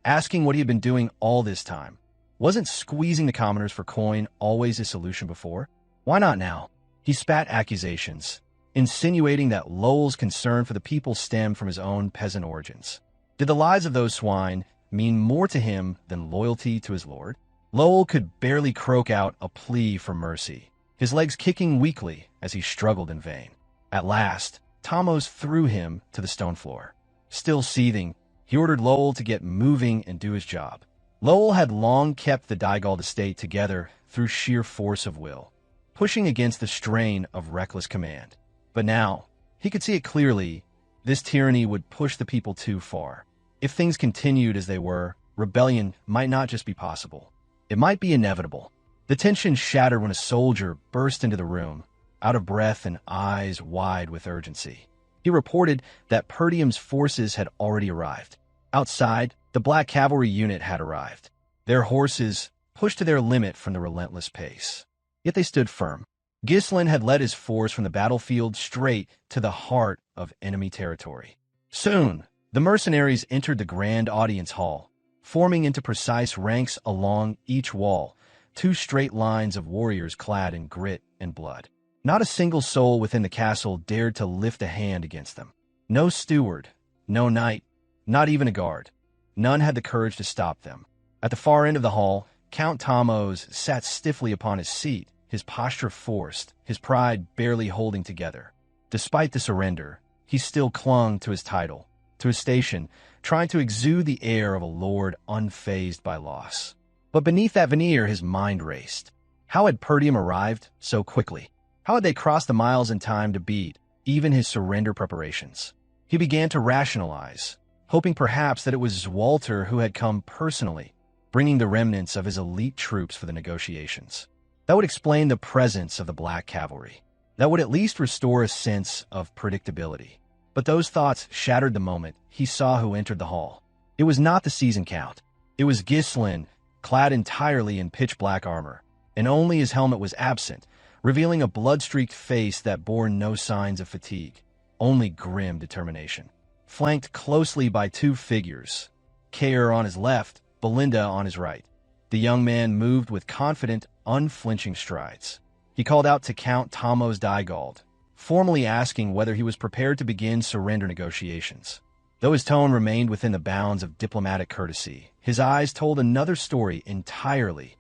asking what he had been doing all this time. Wasn't squeezing the commoners for coin always his solution before? Why not now? He spat accusations, insinuating that Lowell's concern for the people stemmed from his own peasant origins. Did the lives of those swine mean more to him than loyalty to his lord? Lowell could barely croak out a plea for mercy, his legs kicking weakly as he struggled in vain. At last, Thamos threw him to the stone floor. Still seething, he ordered Lowell to get moving and do his job. Lowell had long kept the Dygald estate together through sheer force of will, pushing against the strain of reckless command. But now, he could see it clearly, this tyranny would push the people too far. If things continued as they were, rebellion might not just be possible. It might be inevitable. The tension shattered when a soldier burst into the room, out of breath and eyes wide with urgency. He reported that Perdium's forces had already arrived. Outside, the Black Cavalry unit had arrived, their horses pushed to their limit from the relentless pace. Yet they stood firm. Ghislain had led his force from the battlefield straight to the heart of enemy territory. Soon, the mercenaries entered the grand audience hall, forming into precise ranks along each wall, two straight lines of warriors clad in grit and blood. Not a single soul within the castle dared to lift a hand against them. No steward, no knight, not even a guard. None had the courage to stop them. At the far end of the hall, Count Thamos sat stiffly upon his seat, his posture forced, his pride barely holding together. Despite the surrender, he still clung to his title, to his station, trying to exude the air of a lord unfazed by loss. But beneath that veneer, his mind raced. How had Perdium arrived so quickly? How had they crossed the miles in time to beat even his surrender preparations? He began to rationalize, hoping perhaps that it was Swalter who had come personally, bringing the remnants of his elite troops for the negotiations. That would explain the presence of the Black Cavalry. That would at least restore a sense of predictability. But those thoughts shattered the moment he saw who entered the hall. It was not the seasoned count. It was Ghislain, clad entirely in pitch-black armor, and only his helmet was absent, revealing a blood-streaked face that bore no signs of fatigue, only grim determination. Flanked closely by two figures, Cain on his left, Belinda on his right. The young man moved with confident, unflinching strides. He called out to Count Thamos Dygald, formally asking whether he was prepared to begin surrender negotiations. Though his tone remained within the bounds of diplomatic courtesy, his eyes told another story entirely.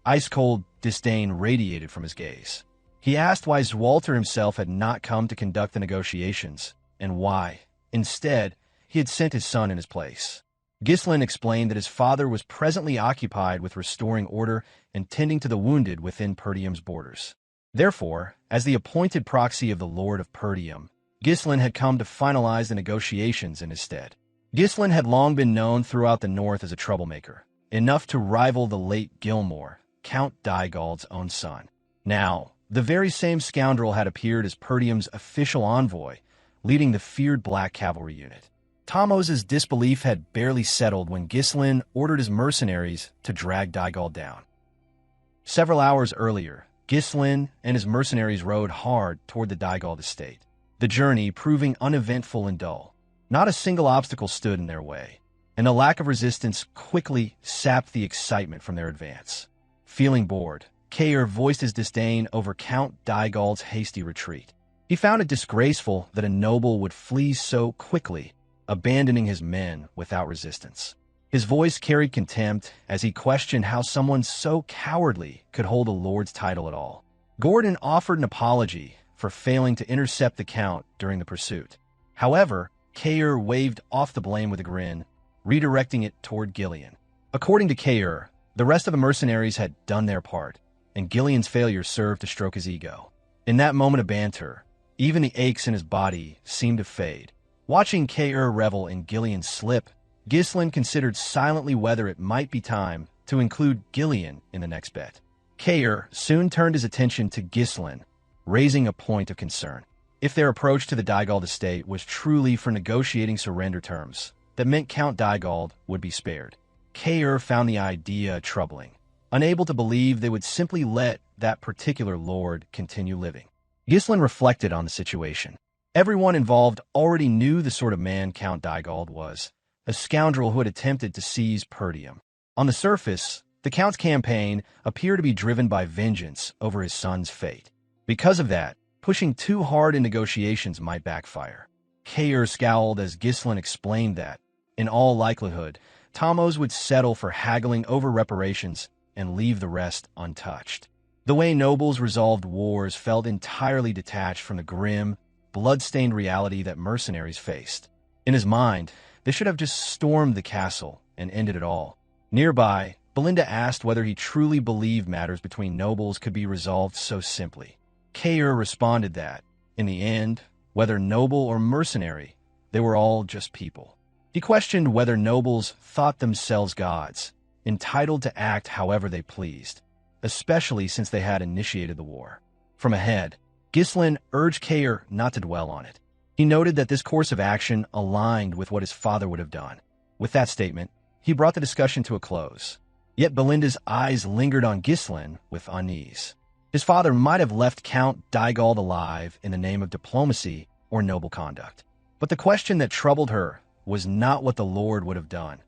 Ice-cold disdain radiated from his gaze. He asked why Swalter himself had not come to conduct the negotiations, and why, instead, he had sent his son in his place. Ghislain explained that his father was presently occupied with restoring order and tending to the wounded within Perdium's borders. Therefore, as the appointed proxy of the Lord of Perdium, Ghislain had come to finalize the negotiations in his stead. Ghislain had long been known throughout the north as a troublemaker, enough to rival the late Gilmore, Count Dygald's own son. Now, the very same scoundrel had appeared as Perdium's official envoy, leading the feared Black Cavalry unit. Thamos' disbelief had barely settled when Ghislain ordered his mercenaries to drag Dygald down. Several hours earlier, Ghislain and his mercenaries rode hard toward the Dygald estate, the journey proving uneventful and dull. Not a single obstacle stood in their way, and the lack of resistance quickly sapped the excitement from their advance. Feeling bored, Cain voiced his disdain over Count Dygald's hasty retreat. He found it disgraceful that a noble would flee so quickly, abandoning his men without resistance. His voice carried contempt as he questioned how someone so cowardly could hold a lord's title at all. Gordon offered an apology for failing to intercept the Count during the pursuit. However, Cain waved off the blame with a grin, redirecting it toward Gillion. According to Cain, the rest of the mercenaries had done their part, and Gillion's failure served to stroke his ego. In that moment of banter, even the aches in his body seemed to fade. Watching Cain revel in Gillion's slip, Ghislain considered silently whether it might be time to include Gillion in the next bet. Cain soon turned his attention to Ghislain, raising a point of concern. If their approach to the Dygald estate was truly for negotiating surrender terms, that meant Count Dygald would be spared. Cain found the idea troubling, unable to believe they would simply let that particular lord continue living. Ghislain reflected on the situation. Everyone involved already knew the sort of man Count Dygald was, a scoundrel who had attempted to seize Perdium. On the surface, the Count's campaign appeared to be driven by vengeance over his son's fate. Because of that, pushing too hard in negotiations might backfire. Cain scowled as Ghislain explained that, in all likelihood, Thamos would settle for haggling over reparations and leave the rest untouched. The way nobles resolved wars felt entirely detached from the grim, blood-stained reality that mercenaries faced. In his mind, they should have just stormed the castle and ended it all. Nearby, Belinda asked whether he truly believed matters between nobles could be resolved so simply. Cain responded that, in the end, whether noble or mercenary, they were all just people. He questioned whether nobles thought themselves gods, entitled to act however they pleased, especially since they had initiated the war. From ahead, Ghislain urged Cain not to dwell on it. He noted that this course of action aligned with what his father would have done. With that statement, he brought the discussion to a close. Yet Belinda's eyes lingered on Ghislain with unease. His father might have left Count Dygald alive in the name of diplomacy or noble conduct. But the question that troubled her was not what the Lord would have done.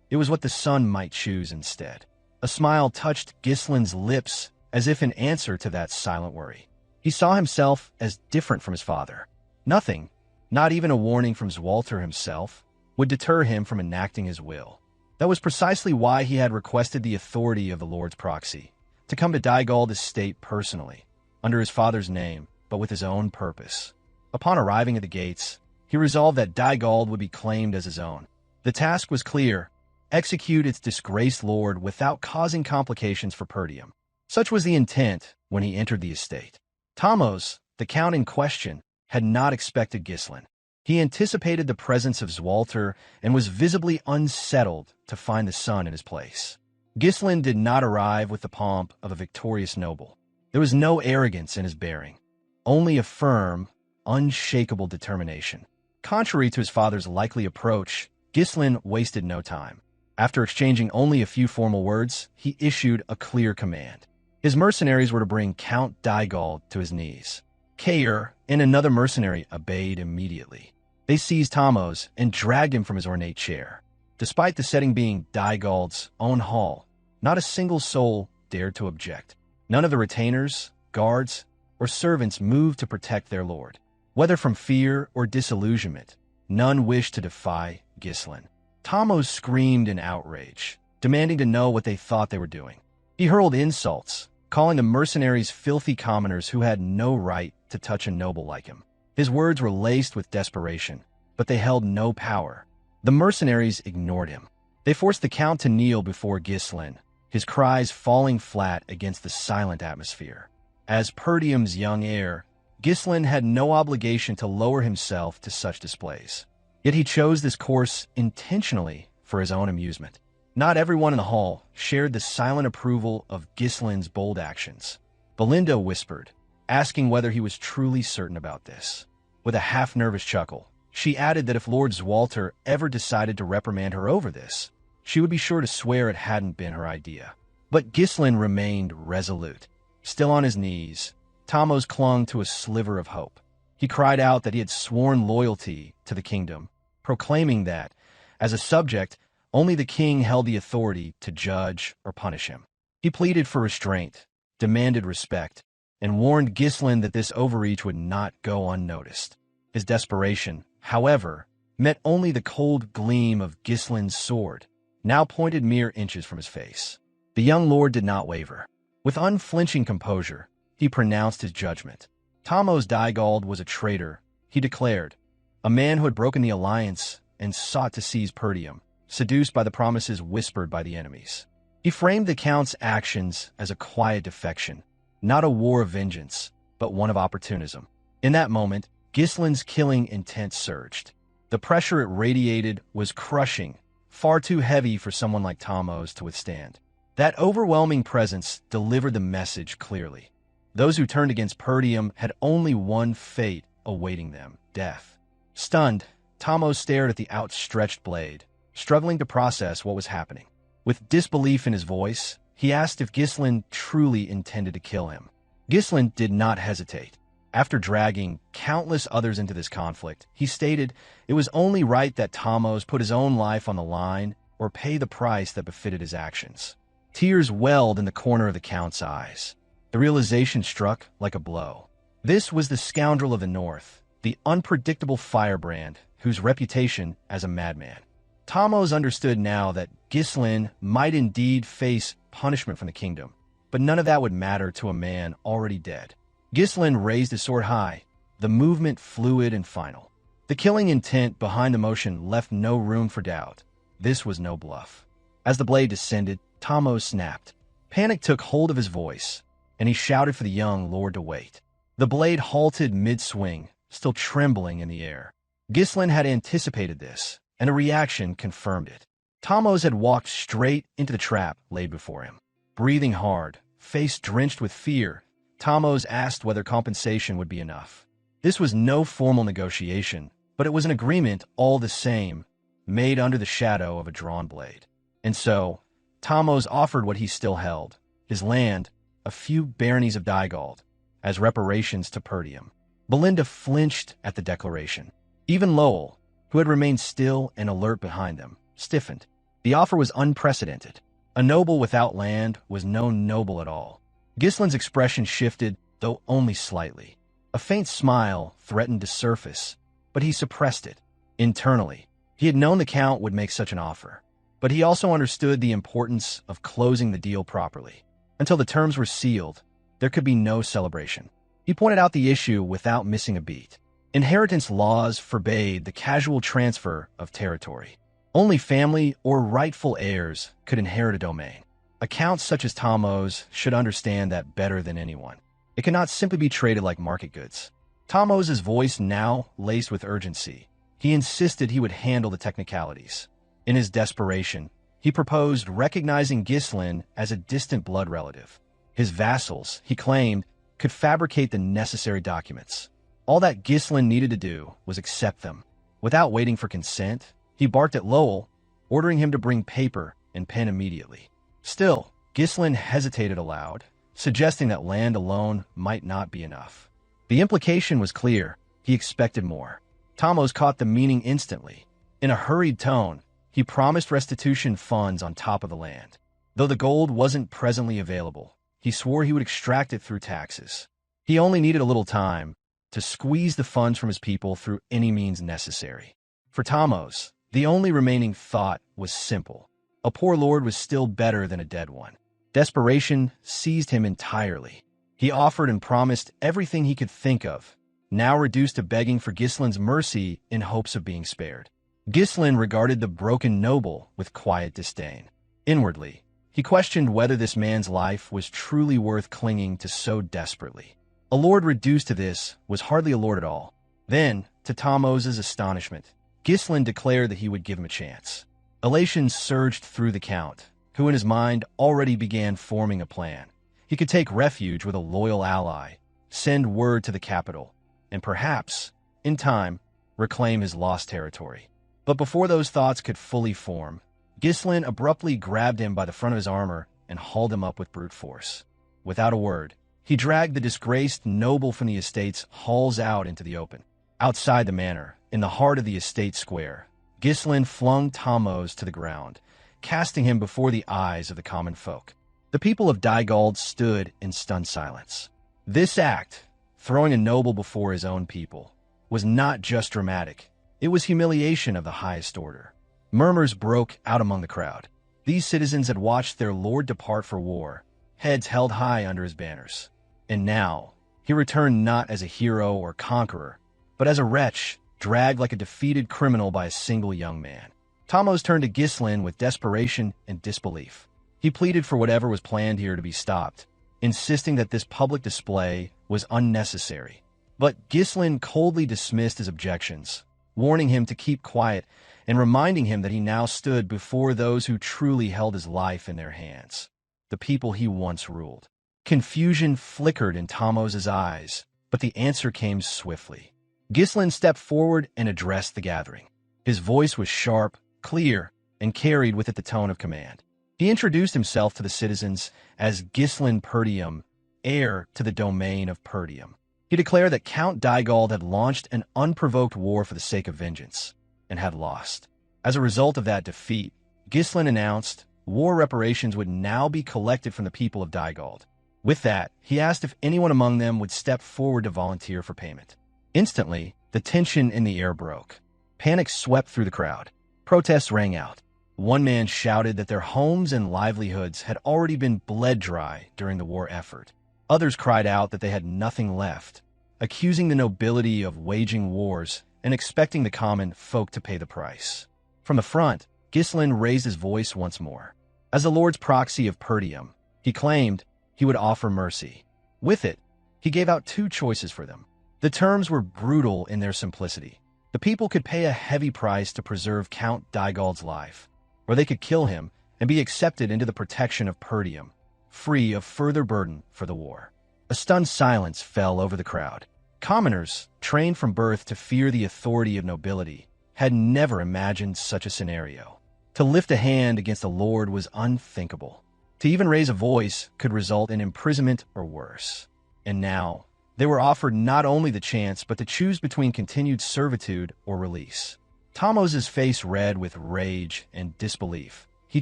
It was what the son might choose instead. A smile touched Ghislain's lips as if in answer to that silent worry. He saw himself as different from his father. Nothing, not even a warning from Swalter himself, would deter him from enacting his will. That was precisely why he had requested the authority of the Lord's proxy, to come to Dygald estate personally, under his father's name, but with his own purpose. Upon arriving at the gates, he resolved that Dygald would be claimed as his own. The task was clear: execute its disgraced lord without causing complications for Perdium. Such was the intent when he entered the estate. Thamos, the count in question, had not expected Ghislain. He anticipated the presence of Swalter and was visibly unsettled to find the son in his place. Ghislain did not arrive with the pomp of a victorious noble. There was no arrogance in his bearing, only a firm, unshakable determination. Contrary to his father's likely approach, Ghislain wasted no time. After exchanging only a few formal words, he issued a clear command. His mercenaries were to bring Count Dygald to his knees. Cain and another mercenary obeyed immediately. They seized Thamos and dragged him from his ornate chair. Despite the setting being Dygald's own hall, not a single soul dared to object. None of the retainers, guards, or servants moved to protect their lord. Whether from fear or disillusionment, none wished to defy Ghislain. Thamos screamed in outrage, demanding to know what they thought they were doing. He hurled insults, calling the mercenaries filthy commoners who had no right to touch a noble like him. His words were laced with desperation, but they held no power. The mercenaries ignored him. They forced the count to kneel before Ghislain, his cries falling flat against the silent atmosphere. As Perdium's young heir, Ghislain had no obligation to lower himself to such displays. Yet he chose this course intentionally for his own amusement. Not everyone in the hall shared the silent approval of Ghislain's bold actions. Belinda whispered, asking whether he was truly certain about this. With a half-nervous chuckle, she added that if Lord Swalter ever decided to reprimand her over this, she would be sure to swear it hadn't been her idea. But Ghislain remained resolute. Still on his knees, Thamos clung to a sliver of hope. He cried out that he had sworn loyalty to the kingdom, proclaiming that, as a subject, only the king held the authority to judge or punish him. He pleaded for restraint, demanded respect, and warned Ghislain that this overreach would not go unnoticed. His desperation, however, met only the cold gleam of Ghislain's sword, now pointed mere inches from his face. The young lord did not waver. With unflinching composure, he pronounced his judgment. Thamos Dygald was a traitor, he declared, a man who had broken the alliance and sought to seize Perdium, seduced by the promises whispered by the enemies. He framed the count's actions as a quiet defection, not a war of vengeance, but one of opportunism. In that moment, Ghislain's killing intent surged. The pressure it radiated was crushing, far too heavy for someone like Thamos to withstand. That overwhelming presence delivered the message clearly. Those who turned against Perdium had only one fate awaiting them: death. Stunned, Thamos stared at the outstretched blade, struggling to process what was happening. With disbelief in his voice, he asked if Ghislain truly intended to kill him. Ghislain did not hesitate. After dragging countless others into this conflict, he stated it was only right that Thamos put his own life on the line or pay the price that befitted his actions. Tears welled in the corner of the count's eyes. The realization struck like a blow. This was the scoundrel of the north, the unpredictable firebrand whose reputation as a madman. Thamos understood now that Ghislain might indeed face punishment from the kingdom, but none of that would matter to a man already dead. Ghislain raised his sword high, the movement fluid and final. The killing intent behind the motion left no room for doubt. This was no bluff. As the blade descended, Thamos snapped. Panic took hold of his voice, and he shouted for the young lord to wait. The blade halted mid-swing, still trembling in the air. Ghislain had anticipated this, and a reaction confirmed it. Thamos had walked straight into the trap laid before him. Breathing hard, face drenched with fear, Thamos asked whether compensation would be enough. This was no formal negotiation, but it was an agreement all the same, made under the shadow of a drawn blade. And so, Thamos offered what he still held, his land, a few baronies of Dygald, as reparations to Perdium. Belinda flinched at the declaration. Even Lowell, who had remained still and alert behind them, stiffened. The offer was unprecedented. A noble without land was no noble at all. Ghislain's expression shifted, though only slightly. A faint smile threatened to surface, but he suppressed it. Internally, he had known the Count would make such an offer, but he also understood the importance of closing the deal properly. Until the terms were sealed, there could be no celebration. He pointed out the issue without missing a beat. Inheritance laws forbade the casual transfer of territory. Only family or rightful heirs could inherit a domain. Accounts such as Thamos should understand that better than anyone. It cannot simply be traded like market goods. Thamos' voice now laced with urgency. He insisted he would handle the technicalities. In his desperation, he proposed recognizing Ghislain as a distant blood relative. His vassals, he claimed, could fabricate the necessary documents. All that Ghislain needed to do was accept them. Without waiting for consent, he barked at Lowell, ordering him to bring paper and pen immediately. Still, Ghislain hesitated aloud, suggesting that land alone might not be enough. The implication was clear. He expected more. Thamos caught the meaning instantly. In a hurried tone, he promised restitution funds on top of the land. Though the gold wasn't presently available, he swore he would extract it through taxes. He only needed a little time to squeeze the funds from his people through any means necessary. For Thamos, the only remaining thought was simple. A poor lord was still better than a dead one. Desperation seized him entirely. He offered and promised everything he could think of, now reduced to begging for Ghislain's mercy in hopes of being spared. Ghislain regarded the broken noble with quiet disdain. Inwardly, he questioned whether this man's life was truly worth clinging to so desperately. A lord reduced to this was hardly a lord at all. Then, to Thamos' astonishment, Ghislain declared that he would give him a chance. Elation surged through the Count, who in his mind already began forming a plan. He could take refuge with a loyal ally, send word to the capital, and perhaps, in time, reclaim his lost territory. But before those thoughts could fully form, Ghislain abruptly grabbed him by the front of his armor and hauled him up with brute force. Without a word, he dragged the disgraced noble from the estate's halls out into the open. Outside the manor, in the heart of the estate square, Ghislain flung Thamos to the ground, casting him before the eyes of the common folk. The people of Dygald stood in stunned silence. This act, throwing a noble before his own people, was not just dramatic. It was humiliation of the highest order. Murmurs broke out among the crowd. These citizens had watched their lord depart for war, heads held high under his banners. And now, he returned not as a hero or conqueror, but as a wretch, dragged like a defeated criminal by a single young man. Thamos turned to Ghislain with desperation and disbelief. He pleaded for whatever was planned here to be stopped, insisting that this public display was unnecessary. But Ghislain coldly dismissed his objections, warning him to keep quiet and reminding him that he now stood before those who truly held his life in their hands, the people he once ruled. Confusion flickered in Thamos' eyes, but the answer came swiftly. Ghislain stepped forward and addressed the gathering. His voice was sharp, clear, and carried with it the tone of command. He introduced himself to the citizens as Ghislain Perdium, heir to the domain of Perdium. He declared that Count Dygald had launched an unprovoked war for the sake of vengeance, and had lost. As a result of that defeat, Ghislain announced war reparations would now be collected from the people of Dygald. With that, he asked if anyone among them would step forward to volunteer for payment. Instantly, the tension in the air broke. Panic swept through the crowd. Protests rang out. One man shouted that their homes and livelihoods had already been bled dry during the war effort. Others cried out that they had nothing left, accusing the nobility of waging wars and expecting the common folk to pay the price. From the front, Ghislain raised his voice once more. As the Lord's proxy of Perdium, he claimed he would offer mercy. With it, he gave out two choices for them. The terms were brutal in their simplicity. The people could pay a heavy price to preserve Count Dygald's life, or they could kill him and be accepted into the protection of Perdium, free of further burden for the war. A stunned silence fell over the crowd. Commoners, trained from birth to fear the authority of nobility, had never imagined such a scenario. To lift a hand against the Lord was unthinkable. To even raise a voice could result in imprisonment or worse. And now, they were offered not only the chance, but to choose between continued servitude or release. Tomos's face red with rage and disbelief. He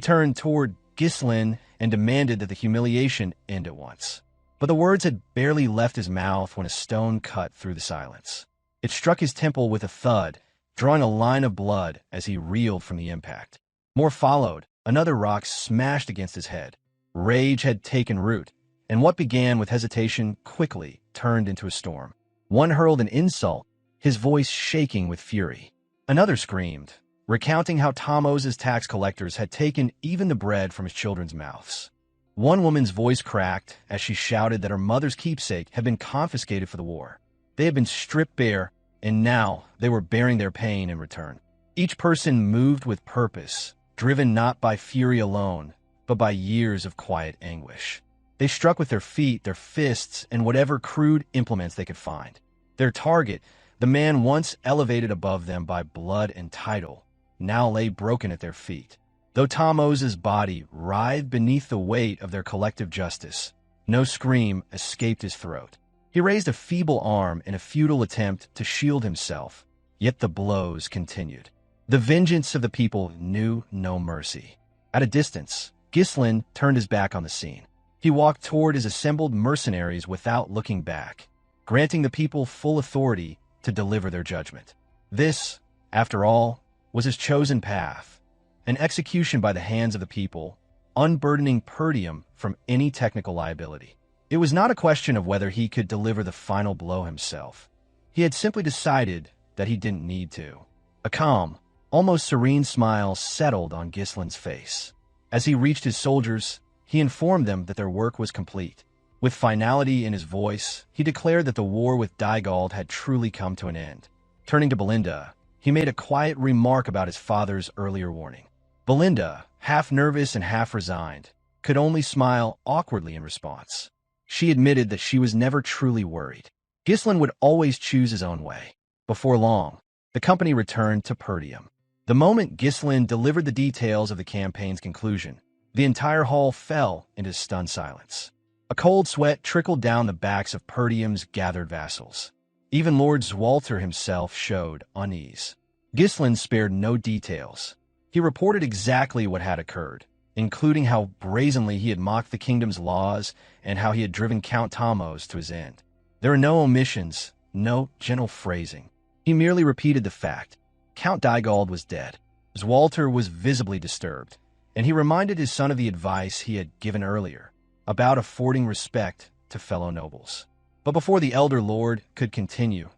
turned toward Ghislain and demanded that the humiliation end at once. But the words had barely left his mouth when a stone cut through the silence. It struck his temple with a thud, drawing a line of blood as he reeled from the impact. More followed. Another rock smashed against his head. Rage had taken root, and what began with hesitation quickly turned into a storm. One hurled an insult, his voice shaking with fury. Another screamed, recounting how Tomos's tax collectors had taken even the bread from his children's mouths. One woman's voice cracked as she shouted that her mother's keepsake had been confiscated for the war. They had been stripped bare, and now they were bearing their pain in return. Each person moved with purpose, driven not by fury alone, but by years of quiet anguish. They struck with their feet, their fists, and whatever crude implements they could find. Their target, the man once elevated above them by blood and title, now lay broken at their feet. Though Tomos's body writhed beneath the weight of their collective justice, no scream escaped his throat. He raised a feeble arm in a futile attempt to shield himself, yet the blows continued. The vengeance of the people knew no mercy. At a distance, Ghislain turned his back on the scene. He walked toward his assembled mercenaries without looking back, granting the people full authority to deliver their judgment. This, after all, was his chosen path, an execution by the hands of the people, unburdening Perdium from any technical liability. It was not a question of whether he could deliver the final blow himself. He had simply decided that he didn't need to. A calm, almost serene smile settled on Ghislain's face. As he reached his soldiers, he informed them that their work was complete. With finality in his voice, he declared that the war with Dygald had truly come to an end. Turning to Belinda, he made a quiet remark about his father's earlier warning. Belinda, half nervous and half resigned, could only smile awkwardly in response. She admitted that she was never truly worried. Ghislain would always choose his own way. Before long, the company returned to Perdium. The moment Ghislain delivered the details of the campaign's conclusion, the entire hall fell into stunned silence. A cold sweat trickled down the backs of Perdium's gathered vassals. Even Lord Swalter himself showed unease. Ghislain spared no details. He reported exactly what had occurred, including how brazenly he had mocked the kingdom's laws and how he had driven Count Tomos to his end. There were no omissions, no gentle phrasing. He merely repeated the fact. Count Dygald was dead. Swalter was visibly disturbed, and he reminded his son of the advice he had given earlier about affording respect to fellow nobles. But before the elder lord could continue,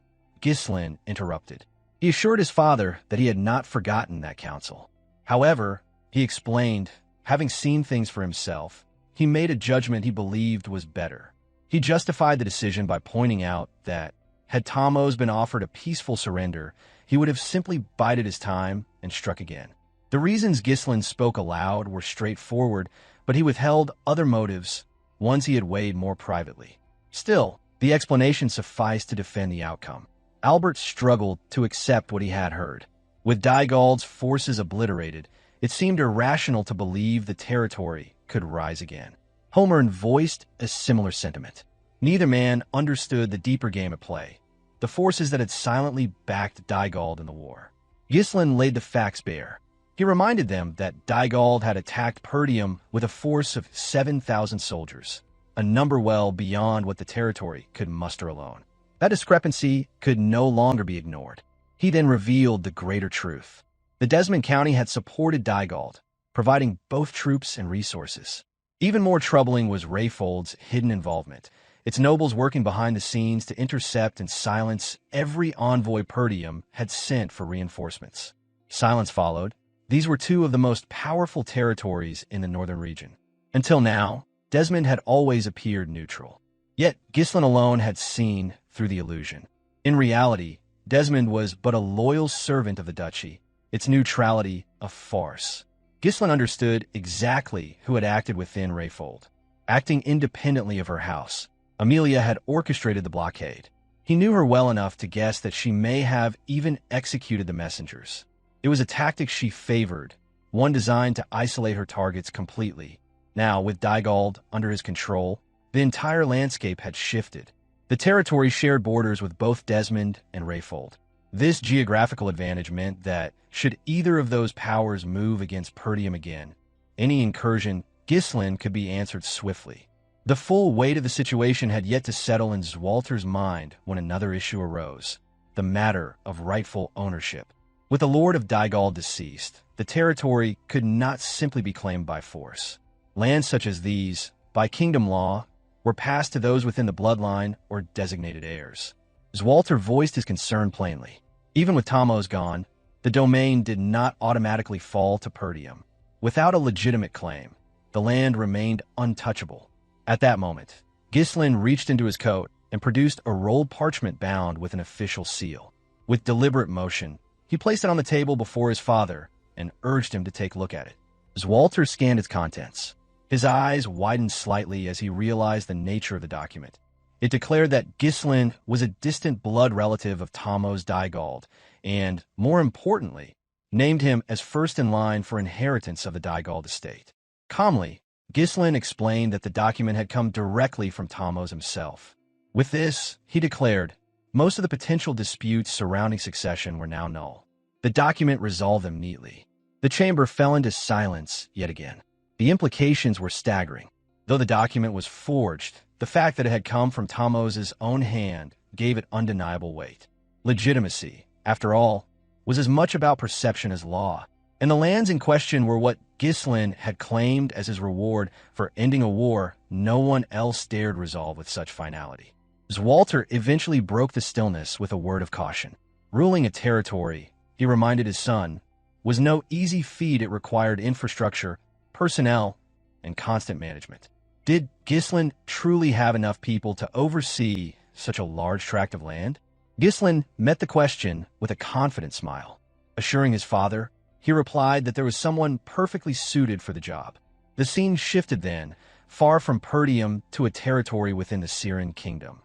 Ghislain interrupted. He assured his father that he had not forgotten that counsel. However, he explained, having seen things for himself, he made a judgment he believed was better. He justified the decision by pointing out that, had Tomos been offered a peaceful surrender, he would have simply bided his time and struck again. The reasons Ghislain spoke aloud were straightforward, but he withheld other motives, ones he had weighed more privately. Still, the explanation sufficed to defend the outcome. Albert struggled to accept what he had heard. With Dygald's forces obliterated, it seemed irrational to believe the territory could rise again. Homer voiced a similar sentiment. Neither man understood the deeper game at play, the forces that had silently backed Dygald in the war. Ghislain laid the facts bare. He reminded them that Dygald had attacked Perdium with a force of 7,000 soldiers. a number well beyond what the territory could muster alone. That discrepancy could no longer be ignored. He then revealed the greater truth. The Desmond County had supported Dygald, providing both troops and resources. Even more troubling was Rayfold's hidden involvement, its nobles working behind the scenes to intercept and silence every envoy Perdium had sent for reinforcements. Silence followed. These were two of the most powerful territories in the northern region. Until now, Desmond had always appeared neutral. Yet Ghislain alone had seen through the illusion. In reality, Desmond was but a loyal servant of the duchy, its neutrality a farce. Ghislain understood exactly who had acted within Rayfold. Acting independently of her house, Amelia had orchestrated the blockade. He knew her well enough to guess that she may have even executed the messengers. It was a tactic she favored, one designed to isolate her targets completely. Now, with Dygald under his control, the entire landscape had shifted. The territory shared borders with both Desmond and Rayfold. This geographical advantage meant that, should either of those powers move against Perdium again, any incursion Ghislain could be answered swiftly. The full weight of the situation had yet to settle in Swalter's mind when another issue arose, the matter of rightful ownership. With the Lord of Dygald deceased, the territory could not simply be claimed by force. Lands such as these, by kingdom law, were passed to those within the bloodline or designated heirs. Swalter voiced his concern plainly. Even with Thamos gone, the domain did not automatically fall to Perdium. Without a legitimate claim, the land remained untouchable. At that moment, Ghislain reached into his coat and produced a rolled parchment bound with an official seal. With deliberate motion, he placed it on the table before his father and urged him to take a look at it. Swalter scanned its contents. His eyes widened slightly as he realized the nature of the document. It declared that Ghislain was a distant blood relative of Thamos Dygald and, more importantly, named him as first in line for inheritance of the Dygald estate. Calmly, Ghislain explained that the document had come directly from Thamos himself. With this, he declared, most of the potential disputes surrounding succession were now null. The document resolved them neatly. The chamber fell into silence yet again. The implications were staggering. Though the document was forged, the fact that it had come from Thamos' own hand gave it undeniable weight. Legitimacy, after all, was as much about perception as law, and the lands in question were what Ghislain had claimed as his reward for ending a war no one else dared resolve with such finality. Swalter eventually broke the stillness with a word of caution. Ruling a territory, he reminded his son, was no easy feat. It required infrastructure, personnel, and constant management. Did Ghislain truly have enough people to oversee such a large tract of land? Ghislain met the question with a confident smile. Assuring his father, he replied that there was someone perfectly suited for the job. The scene shifted then, far from Perdium to a territory within the Syrian kingdom.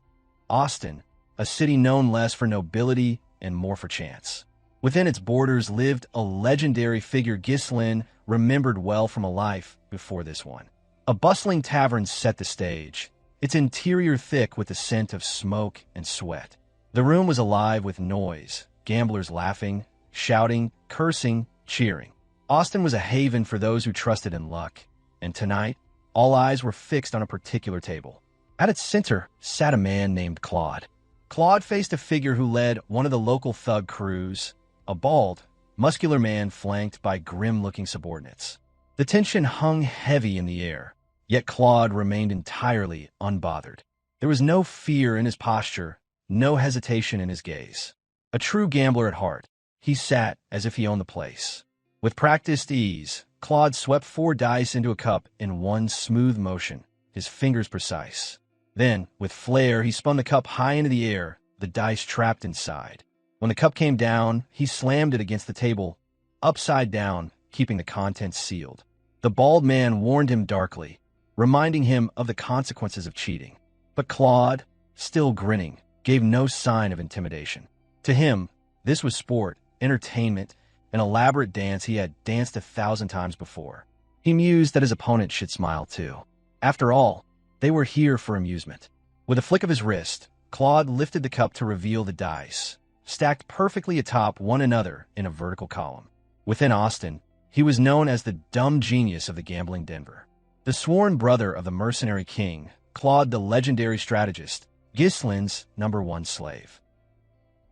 Austin, a city known less for nobility and more for chance. Within its borders lived a legendary figure Ghislain remembered well from a life before this one. A bustling tavern set the stage, its interior thick with the scent of smoke and sweat. The room was alive with noise, gamblers laughing, shouting, cursing, cheering. Austin was a haven for those who trusted in luck, and tonight, all eyes were fixed on a particular table. At its center sat a man named Claude. Claude faced a figure who led one of the local thug crews, a bald, muscular man flanked by grim-looking subordinates. The tension hung heavy in the air, yet Claude remained entirely unbothered. There was no fear in his posture, no hesitation in his gaze. A true gambler at heart, he sat as if he owned the place. With practiced ease, Claude swept 4 dice into a cup in one smooth motion, his fingers precise. Then, with flair, he spun the cup high into the air, the dice trapped inside. When the cup came down, he slammed it against the table, upside down, keeping the contents sealed. The bald man warned him darkly, reminding him of the consequences of cheating. But Claude, still grinning, gave no sign of intimidation. To him, this was sport, entertainment, an elaborate dance he had danced 1,000 times before. He mused that his opponent should smile too. After all, they were here for amusement. With a flick of his wrist, Claude lifted the cup to reveal the dice, stacked perfectly atop one another in a vertical column. Within Austin, he was known as the dumb genius of the gambling Denver. The sworn brother of the Mercenary King, Claude the legendary strategist, Ghislain's #1 slave.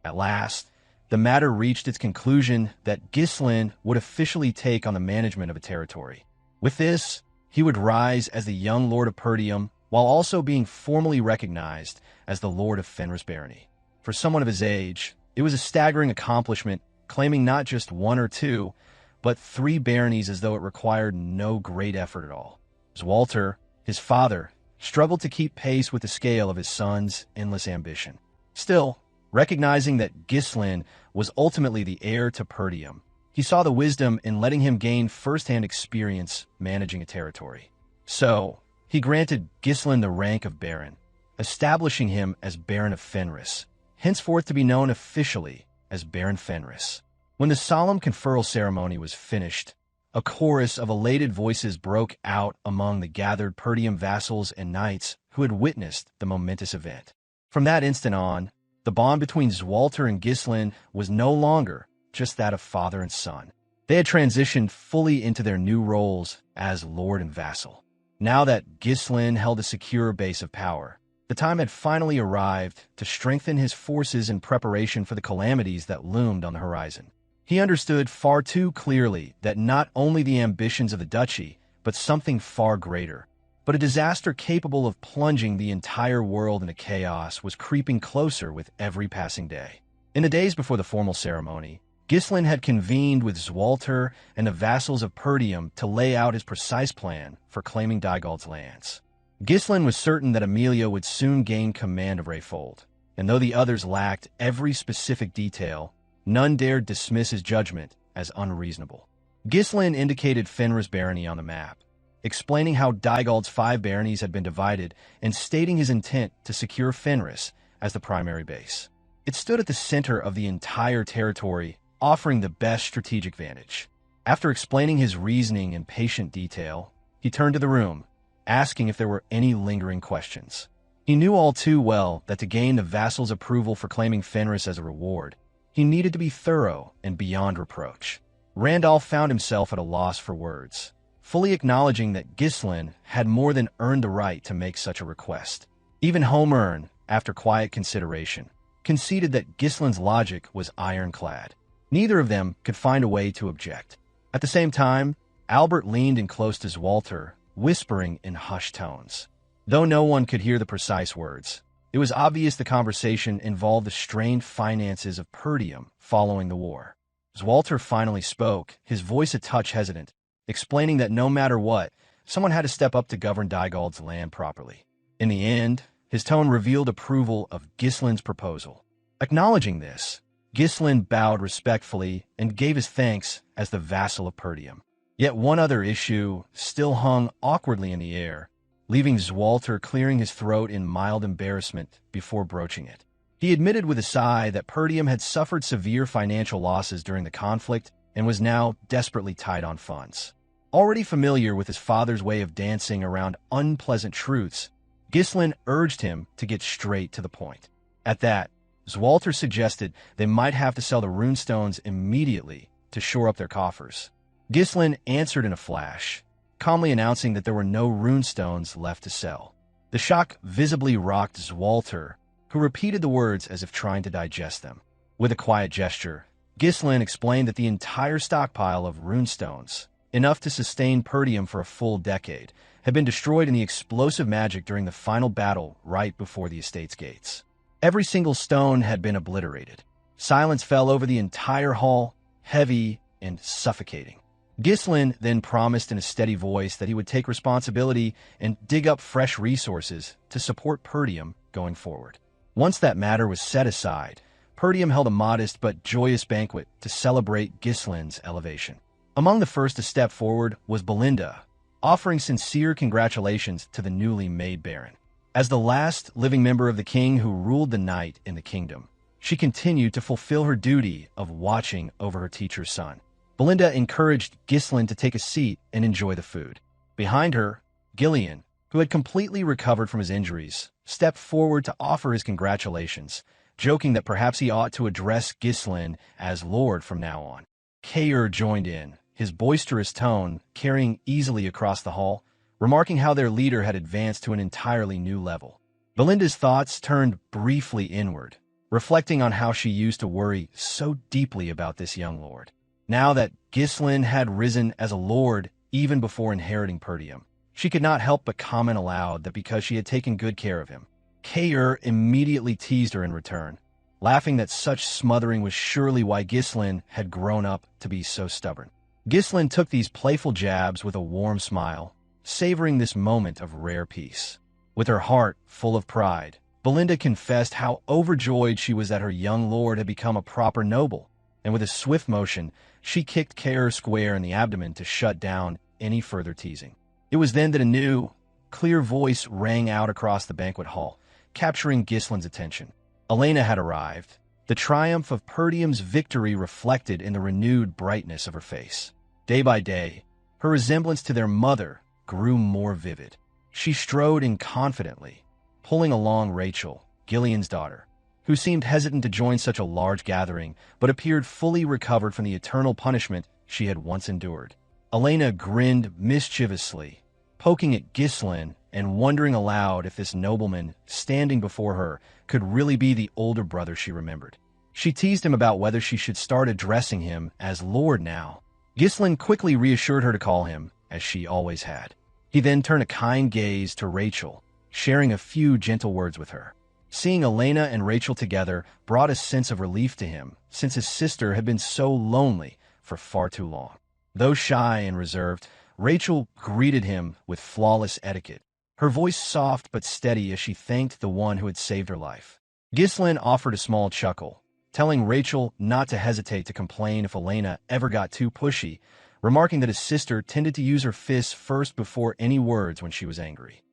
At last, the matter reached its conclusion that Ghislain would officially take on the management of a territory. With this, he would rise as the young Lord of Perdium, while also being formally recognized as the Lord of Fenris Barony. For someone of his age, it was a staggering accomplishment, claiming not just 1 or 2, but 3 baronies as though it required no great effort at all. Swalter, his father, struggled to keep pace with the scale of his son's endless ambition. Still, recognizing that Ghislain was ultimately the heir to Perdium, he saw the wisdom in letting him gain first-hand experience managing a territory. So, he granted Ghislain the rank of Baron, establishing him as Baron of Fenris, henceforth to be known officially as Baron Fenris. When the solemn conferral ceremony was finished, a chorus of elated voices broke out among the gathered Perdium vassals and knights who had witnessed the momentous event. From that instant on, the bond between Swalter and Ghislain was no longer just that of father and son. They had transitioned fully into their new roles as lord and vassal. Now that Ghislain held a secure base of power, the time had finally arrived to strengthen his forces in preparation for the calamities that loomed on the horizon. He understood far too clearly that not only the ambitions of the duchy, but something far greater, but a disaster capable of plunging the entire world into chaos was creeping closer with every passing day. In the days before the formal ceremony, Ghislain had convened with Swalter and the vassals of Perdium to lay out his precise plan for claiming Dygald's lands. Ghislain was certain that Amelia would soon gain command of Rayfold, and though the others lacked every specific detail, none dared dismiss his judgment as unreasonable. Ghislain indicated Fenris Barony on the map, explaining how Dygald's 5 baronies had been divided and stating his intent to secure Fenris as the primary base. It stood at the center of the entire territory, offering the best strategic vantage. After explaining his reasoning in patient detail, he turned to the room, asking if there were any lingering questions. He knew all too well that to gain the vassals' approval for claiming Fenris as a reward, he needed to be thorough and beyond reproach. Randolph found himself at a loss for words, fully acknowledging that Ghislain had more than earned the right to make such a request. Even Homern, after quiet consideration, conceded that Ghislain's logic was ironclad. Neither of them could find a way to object. At the same time, Albert leaned in close to Swalter, whispering in hushed tones. Though no one could hear the precise words, it was obvious the conversation involved the strained finances of Perdium following the war. Swalter finally spoke, his voice a touch hesitant, explaining that no matter what, someone had to step up to govern Dygald's land properly. In the end, his tone revealed approval of Ghislain's proposal. Acknowledging this, Ghislain bowed respectfully and gave his thanks as the vassal of Perdium. Yet one other issue still hung awkwardly in the air, leaving Swalter clearing his throat in mild embarrassment before broaching it. He admitted with a sigh that Perdium had suffered severe financial losses during the conflict and was now desperately tight on funds. Already familiar with his father's way of dancing around unpleasant truths, Ghislain urged him to get straight to the point. At that, Swalter suggested they might have to sell the runestones immediately to shore up their coffers. Ghislain answered in a flash, calmly announcing that there were no runestones left to sell. The shock visibly rocked Swalter, who repeated the words as if trying to digest them. With a quiet gesture, Ghislain explained that the entire stockpile of runestones, enough to sustain Perdium for a full decade, had been destroyed in the explosive magic during the final battle right before the estate's gates. Every single stone had been obliterated. Silence fell over the entire hall, heavy and suffocating. Ghislain then promised in a steady voice that he would take responsibility and dig up fresh resources to support Perdium going forward. Once that matter was set aside, Perdium held a modest but joyous banquet to celebrate Ghislain's elevation. Among the first to step forward was Belinda, offering sincere congratulations to the newly made Baron. As the last living member of the king who ruled the night in the kingdom, she continued to fulfill her duty of watching over her teacher's son. Belinda encouraged Ghislain to take a seat and enjoy the food. Behind her, Gillion, who had completely recovered from his injuries, stepped forward to offer his congratulations, joking that perhaps he ought to address Ghislain as Lord from now on. Cain joined in, his boisterous tone carrying easily across the hall, remarking how their leader had advanced to an entirely new level. Belinda's thoughts turned briefly inward, reflecting on how she used to worry so deeply about this young lord. Now that Ghislain had risen as a lord even before inheriting Perdium, she could not help but comment aloud that because she had taken good care of him. Cain immediately teased her in return, laughing that such smothering was surely why Ghislain had grown up to be so stubborn. Ghislain took these playful jabs with a warm smile, savoring this moment of rare peace. With her heart full of pride, Belinda confessed how overjoyed she was that her young lord had become a proper noble, and with a swift motion, she kicked Cain square in the abdomen to shut down any further teasing. It was then that a new, clear voice rang out across the banquet hall, capturing Ghislain's attention. Elena had arrived, the triumph of Perdium's victory reflected in the renewed brightness of her face. Day by day, her resemblance to their mother grew more vivid. She strode in confidently, pulling along Rachel, Gillion's daughter, who seemed hesitant to join such a large gathering but appeared fully recovered from the eternal punishment she had once endured. Elena grinned mischievously, poking at Ghislain and wondering aloud if this nobleman standing before her could really be the older brother she remembered. She teased him about whether she should start addressing him as Lord now. Ghislain quickly reassured her to call him, as she always had. He then turned a kind gaze to Rachel, sharing a few gentle words with her. Seeing Elena and Rachel together brought a sense of relief to him, since his sister had been so lonely for far too long. Though shy and reserved, Rachel greeted him with flawless etiquette, her voice soft but steady as she thanked the one who had saved her life. Ghislain offered a small chuckle, telling Rachel not to hesitate to complain if Elena ever got too pushy, remarking that his sister tended to use her fists first before any words when she was angry.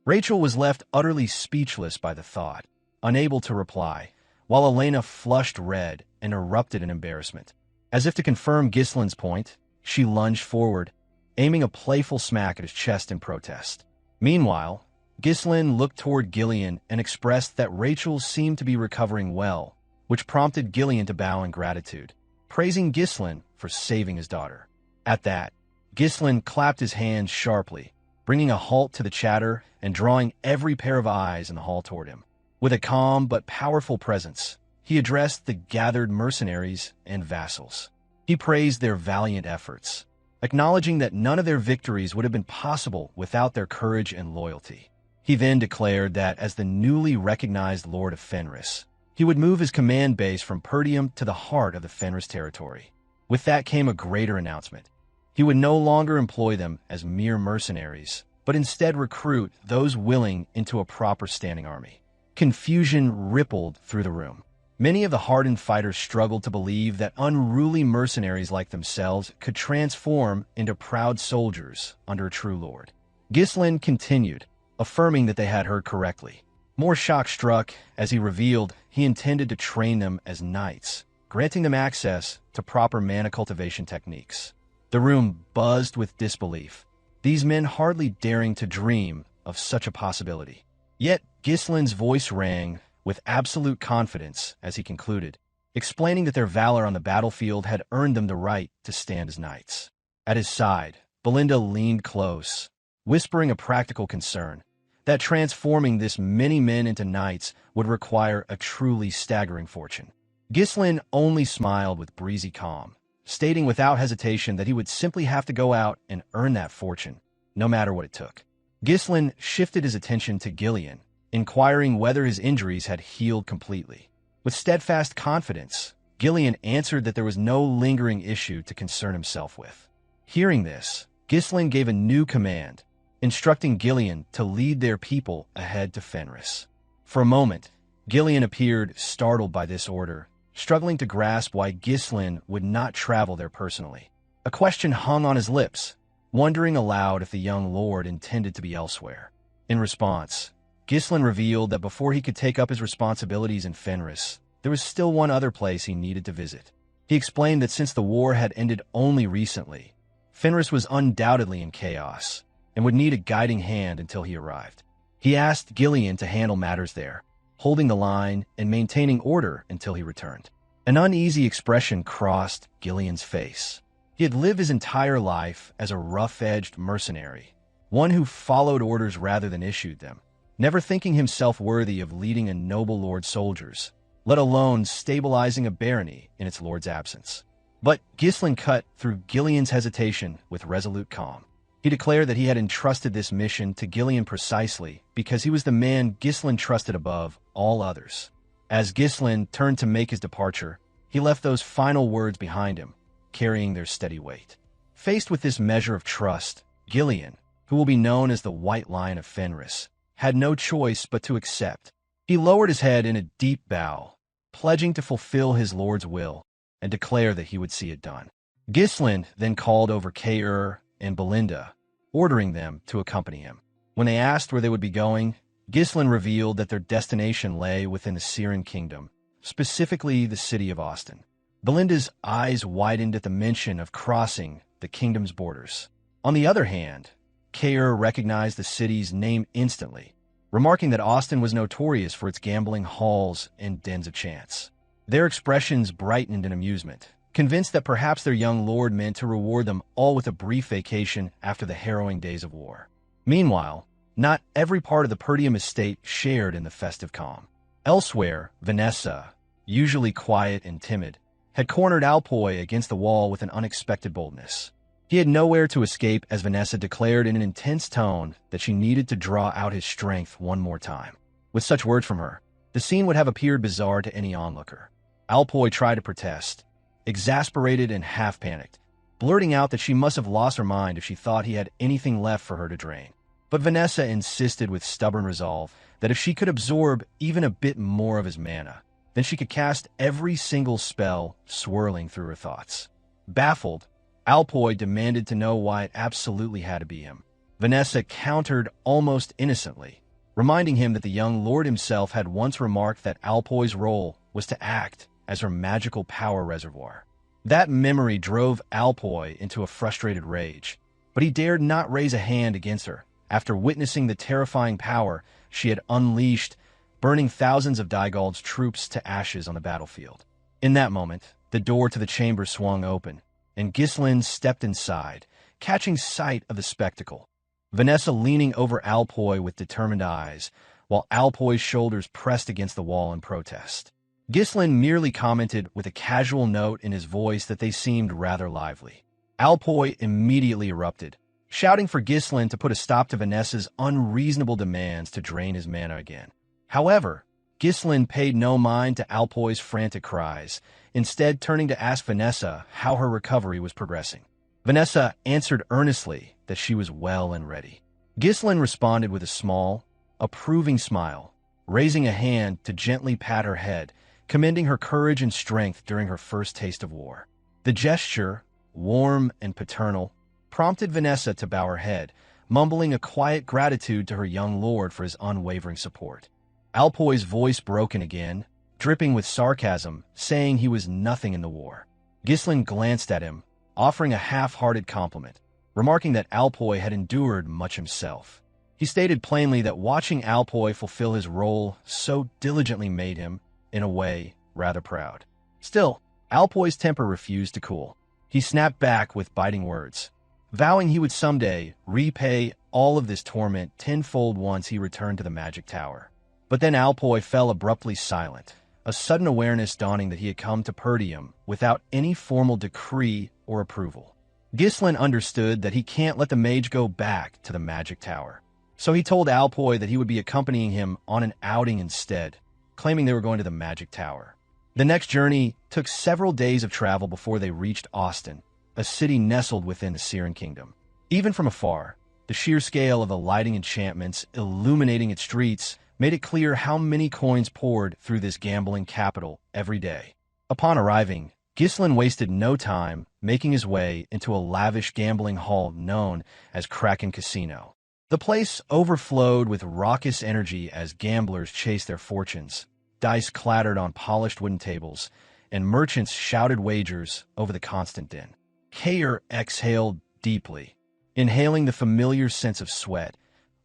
Rachel was left utterly speechless by the thought, unable to reply, while Elena flushed red and erupted in embarrassment. As if to confirm Ghislain's point, she lunged forward, aiming a playful smack at his chest in protest. Meanwhile, Ghislain looked toward Gillion and expressed that Rachel seemed to be recovering well, which prompted Gillion to bow in gratitude, praising Ghislain for saving his daughter. At that, Ghislain clapped his hands sharply, bringing a halt to the chatter and drawing every pair of eyes in the hall toward him. With a calm but powerful presence, he addressed the gathered mercenaries and vassals. He praised their valiant efforts, acknowledging that none of their victories would have been possible without their courage and loyalty. He then declared that as the newly recognized Lord of Fenris, he would move his command base from Perdium to the heart of the Fenris territory. With that came a greater announcement. He would no longer employ them as mere mercenaries, but instead recruit those willing into a proper standing army. Confusion rippled through the room. Many of the hardened fighters struggled to believe that unruly mercenaries like themselves could transform into proud soldiers under a true lord. Ghislain continued, affirming that they had heard correctly. More shock struck as he revealed he intended to train them as knights, granting them access to proper mana cultivation techniques. The room buzzed with disbelief, these men hardly daring to dream of such a possibility. Yet Ghislain's voice rang with absolute confidence as he concluded, explaining that their valor on the battlefield had earned them the right to stand as knights. At his side, Belinda leaned close, whispering a practical concern, that transforming this many men into knights would require a truly staggering fortune. Ghislain only smiled with breezy calm, stating without hesitation that he would simply have to go out and earn that fortune, no matter what it took. Ghislain shifted his attention to Gillion, inquiring whether his injuries had healed completely. With steadfast confidence, Gillion answered that there was no lingering issue to concern himself with. Hearing this, Ghislain gave a new command, instructing Gillion to lead their people ahead to Fenris. For a moment, Gillion appeared startled by this order, struggling to grasp why Ghislain would not travel there personally. A question hung on his lips, wondering aloud if the young lord intended to be elsewhere. In response, Ghislain revealed that before he could take up his responsibilities in Fenris, there was still one other place he needed to visit. He explained that since the war had ended only recently, Fenris was undoubtedly in chaos and would need a guiding hand until he arrived. He asked Gillion to handle matters there, holding the line and maintaining order until he returned. An uneasy expression crossed Gillion's face. He had lived his entire life as a rough-edged mercenary, one who followed orders rather than issued them, never thinking himself worthy of leading a noble lord's soldiers, let alone stabilizing a barony in its lord's absence. But Ghislain cut through Gillion's hesitation with resolute calm. He declared that he had entrusted this mission to Gillion precisely because he was the man Ghislain trusted above all others. As Ghislain turned to make his departure, he left those final words behind him, carrying their steady weight. Faced with this measure of trust, Gillion, who will be known as the White Lion of Fenris, had no choice but to accept. He lowered his head in a deep bow, pledging to fulfill his lord's will and declare that he would see it done. Ghislain then called over Cain and Belinda, ordering them to accompany him. When they asked where they would be going, Ghislain revealed that their destination lay within the Syrian kingdom, specifically the city of Austin. Belinda's eyes widened at the mention of crossing the kingdom's borders. On the other hand, Cain recognized the city's name instantly, remarking that Austin was notorious for its gambling halls and dens of chance. Their expressions brightened in amusement, convinced that perhaps their young lord meant to reward them all with a brief vacation after the harrowing days of war. Meanwhile, not every part of the Perdium estate shared in the festive calm. Elsewhere, Vanessa, usually quiet and timid, had cornered Alpoi against the wall with an unexpected boldness. He had nowhere to escape as Vanessa declared in an intense tone that she needed to draw out his strength one more time. With such words from her, the scene would have appeared bizarre to any onlooker. Alpoi tried to protest, exasperated and half-panicked, blurting out that she must have lost her mind if she thought he had anything left for her to drain. But Vanessa insisted with stubborn resolve that if she could absorb even a bit more of his mana, then she could cast every single spell swirling through her thoughts. Baffled, Alpoi demanded to know why it absolutely had to be him. Vanessa countered almost innocently, reminding him that the young lord himself had once remarked that Alpoi's role was to act as her magical power reservoir. That memory drove Alpoi into a frustrated rage, but he dared not raise a hand against her after witnessing the terrifying power she had unleashed, burning thousands of Dygald's troops to ashes on the battlefield. In that moment, the door to the chamber swung open, and Ghislain stepped inside, catching sight of the spectacle. Vanessa leaning over Alpoi with determined eyes, while Alpoi's shoulders pressed against the wall in protest. Ghislain merely commented with a casual note in his voice that they seemed rather lively. Alpoi immediately erupted, shouting for Ghislain to put a stop to Vanessa's unreasonable demands to drain his mana again. However, Ghislain paid no mind to Alpoi's frantic cries, instead turning to ask Vanessa how her recovery was progressing. Vanessa answered earnestly that she was well and ready. Ghislain responded with a small, approving smile, raising a hand to gently pat her head, commending her courage and strength during her first taste of war. The gesture, warm and paternal, prompted Vanessa to bow her head, mumbling a quiet gratitude to her young lord for his unwavering support. Alpoi's voice broken again, dripping with sarcasm, saying he was nothing in the war. Ghislain glanced at him, offering a half-hearted compliment, remarking that Alpoi had endured much himself. He stated plainly that watching Alpoi fulfill his role so diligently made him, in a way, rather proud. Still, Alpoi's temper refused to cool. He snapped back with biting words, vowing he would someday repay all of this torment tenfold once he returned to the magic tower. But then Alpoi fell abruptly silent, a sudden awareness dawning that he had come to Perdium without any formal decree or approval. Ghislain understood that he can't let the mage go back to the magic tower, so he told Alpoi that he would be accompanying him on an outing instead, claiming they were going to the magic tower. The next journey took several days of travel before they reached Austin, a city nestled within the Syrian kingdom. Even from afar, the sheer scale of the lighting enchantments illuminating its streets made it clear how many coins poured through this gambling capital every day. Upon arriving, Ghislain wasted no time making his way into a lavish gambling hall known as Kraken Casino. The place overflowed with raucous energy as gamblers chased their fortunes, dice clattered on polished wooden tables, and merchants shouted wagers over the constant din. Cain exhaled deeply, inhaling the familiar sense of sweat,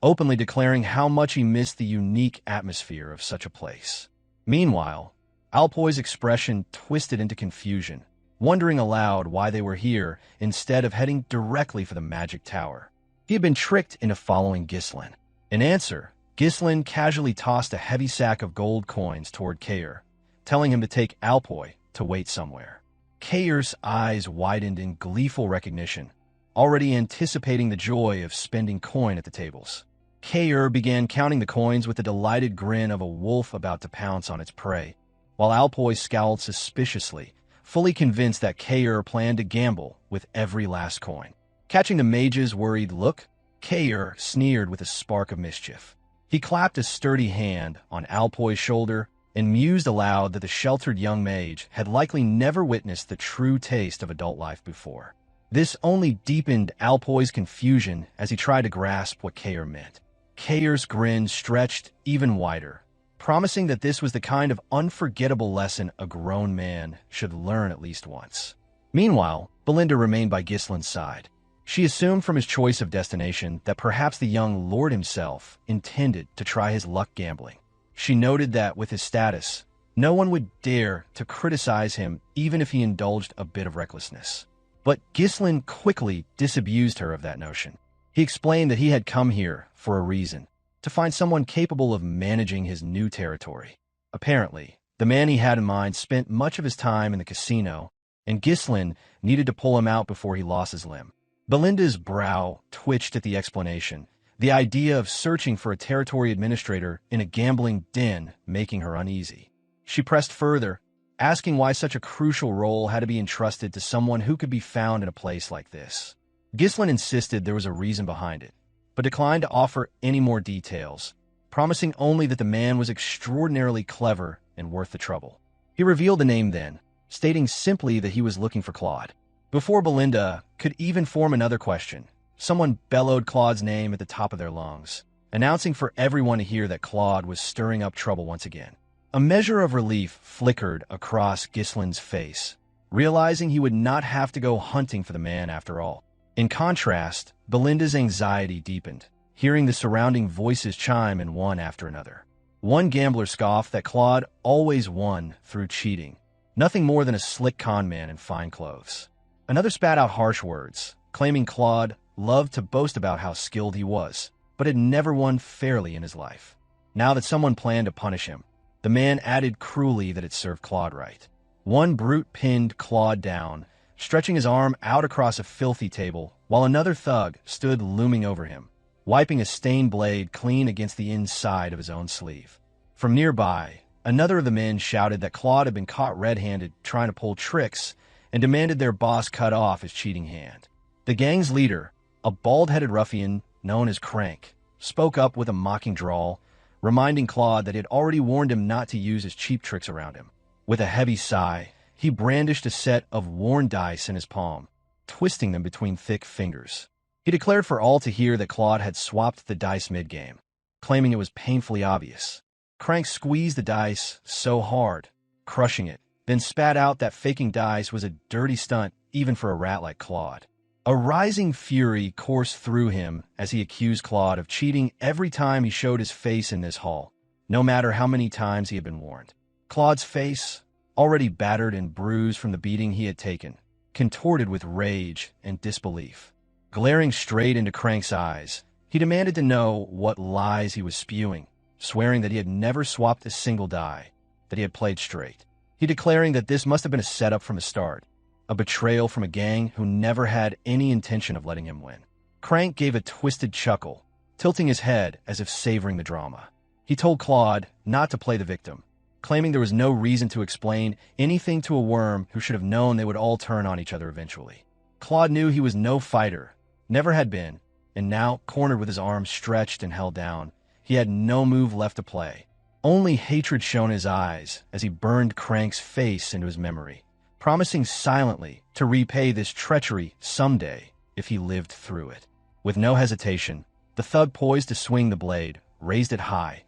openly declaring how much he missed the unique atmosphere of such a place. Meanwhile, Alpoi's expression twisted into confusion, wondering aloud why they were here instead of heading directly for the magic tower. He had been tricked into following Ghislain. In answer, Ghislain casually tossed a heavy sack of gold coins toward Cain, telling him to take Alpoi to wait somewhere. Cain's eyes widened in gleeful recognition, already anticipating the joy of spending coin at the tables. Cain began counting the coins with the delighted grin of a wolf about to pounce on its prey, while Alpoi scowled suspiciously, fully convinced that Cain planned to gamble with every last coin. Catching the mage's worried look, Cain sneered with a spark of mischief. He clapped a sturdy hand on Alpoi's shoulder and mused aloud that the sheltered young mage had likely never witnessed the true taste of adult life before. This only deepened Alpoi's confusion as he tried to grasp what Cain meant. Cain's grin stretched even wider, promising that this was the kind of unforgettable lesson a grown man should learn at least once. Meanwhile, Belinda remained by Ghislain's side. She assumed from his choice of destination that perhaps the young lord himself intended to try his luck gambling. She noted that with his status, no one would dare to criticize him even if he indulged a bit of recklessness. But Ghislain quickly disabused her of that notion. He explained that he had come here for a reason, to find someone capable of managing his new territory. Apparently, the man he had in mind spent much of his time in the casino, and Ghislain needed to pull him out before he lost his limb. Belinda's brow twitched at the explanation, the idea of searching for a territory administrator in a gambling den making her uneasy. She pressed further, asking why such a crucial role had to be entrusted to someone who could be found in a place like this. Ghislain insisted there was a reason behind it, but declined to offer any more details, promising only that the man was extraordinarily clever and worth the trouble. He revealed the name then, stating simply that he was looking for Claude. Before Belinda could even form another question, someone bellowed Claude's name at the top of their lungs, announcing for everyone to hear that Claude was stirring up trouble once again. A measure of relief flickered across Ghislain's face, realizing he would not have to go hunting for the man after all. In contrast, Belinda's anxiety deepened, hearing the surrounding voices chime in one after another. One gambler scoffed that Claude always won through cheating, nothing more than a slick con man in fine clothes. Another spat out harsh words, claiming Claude loved to boast about how skilled he was, but had never won fairly in his life. Now that someone planned to punish him, the man added cruelly that it served Claude right. One brute pinned Claude down, stretching his arm out across a filthy table, while another thug stood looming over him, wiping a stained blade clean against the inside of his own sleeve. From nearby, another of the men shouted that Claude had been caught red-handed trying to pull tricks and demanded their boss cut off his cheating hand. The gang's leader, a bald-headed ruffian known as Crank, spoke up with a mocking drawl, reminding Claude that he had already warned him not to use his cheap tricks around him. With a heavy sigh, he brandished a set of worn dice in his palm, twisting them between thick fingers. He declared for all to hear that Claude had swapped the dice mid-game, claiming it was painfully obvious. Crank squeezed the dice so hard, crushing it, then spat out that faking dice was a dirty stunt even for a rat like Claude. A rising fury coursed through him as he accused Claude of cheating every time he showed his face in this hall, no matter how many times he had been warned. Claude's face, already battered and bruised from the beating he had taken, contorted with rage and disbelief. Glaring straight into Crank's eyes, he demanded to know what lies he was spewing, swearing that he had never swapped a single die, that he had played straight. He declaring that this must have been a setup from the start, a betrayal from a gang who never had any intention of letting him win. Crank gave a twisted chuckle, tilting his head as if savoring the drama. He told Claude not to play the victim, claiming there was no reason to explain anything to a worm who should have known they would all turn on each other eventually. Claude knew he was no fighter, never had been, and now, cornered with his arms stretched and held down, he had no move left to play. Only hatred shone in his eyes as he burned Crank's face into his memory, promising silently to repay this treachery someday if he lived through it. With no hesitation, the thug poised to swing the blade, raised it high,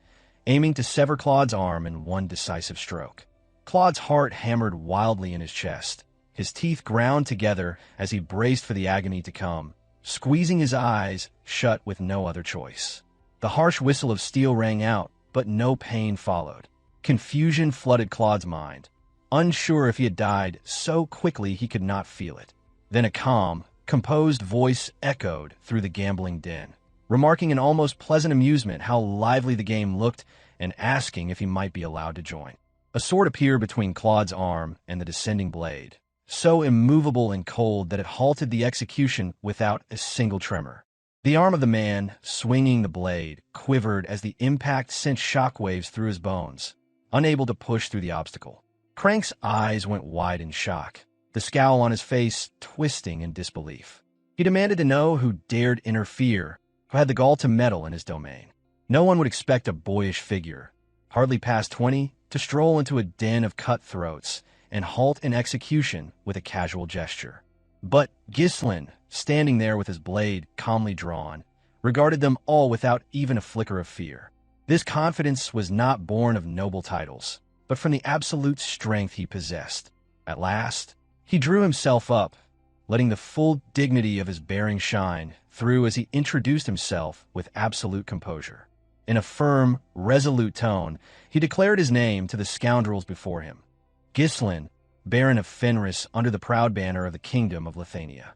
aiming to sever Claude's arm in one decisive stroke. Claude's heart hammered wildly in his chest, his teeth ground together as he braced for the agony to come, squeezing his eyes shut with no other choice. The harsh whistle of steel rang out, but no pain followed. Confusion flooded Claude's mind, unsure if he had died so quickly he could not feel it. Then a calm, composed voice echoed through the gambling din, remarking in almost pleasant amusement how lively the game looked and asking if he might be allowed to join. A sword appeared between Claude's arm and the descending blade, so immovable and cold that it halted the execution without a single tremor. The arm of the man, swinging the blade, quivered as the impact sent shockwaves through his bones, unable to push through the obstacle. Crank's eyes went wide in shock, the scowl on his face twisting in disbelief. He demanded to know who dared interfere, who had the gall to meddle in his domain. No one would expect a boyish figure, hardly past 20, to stroll into a den of cutthroats and halt an execution with a casual gesture. But Ghislain, standing there with his blade calmly drawn, regarded them all without even a flicker of fear. This confidence was not born of noble titles, but from the absolute strength he possessed. At last, he drew himself up, letting the full dignity of his bearing shine through as he introduced himself with absolute composure. In a firm, resolute tone, he declared his name to the scoundrels before him. Ghislain, Baron of Fenris under the proud banner of the Kingdom of Lithuania.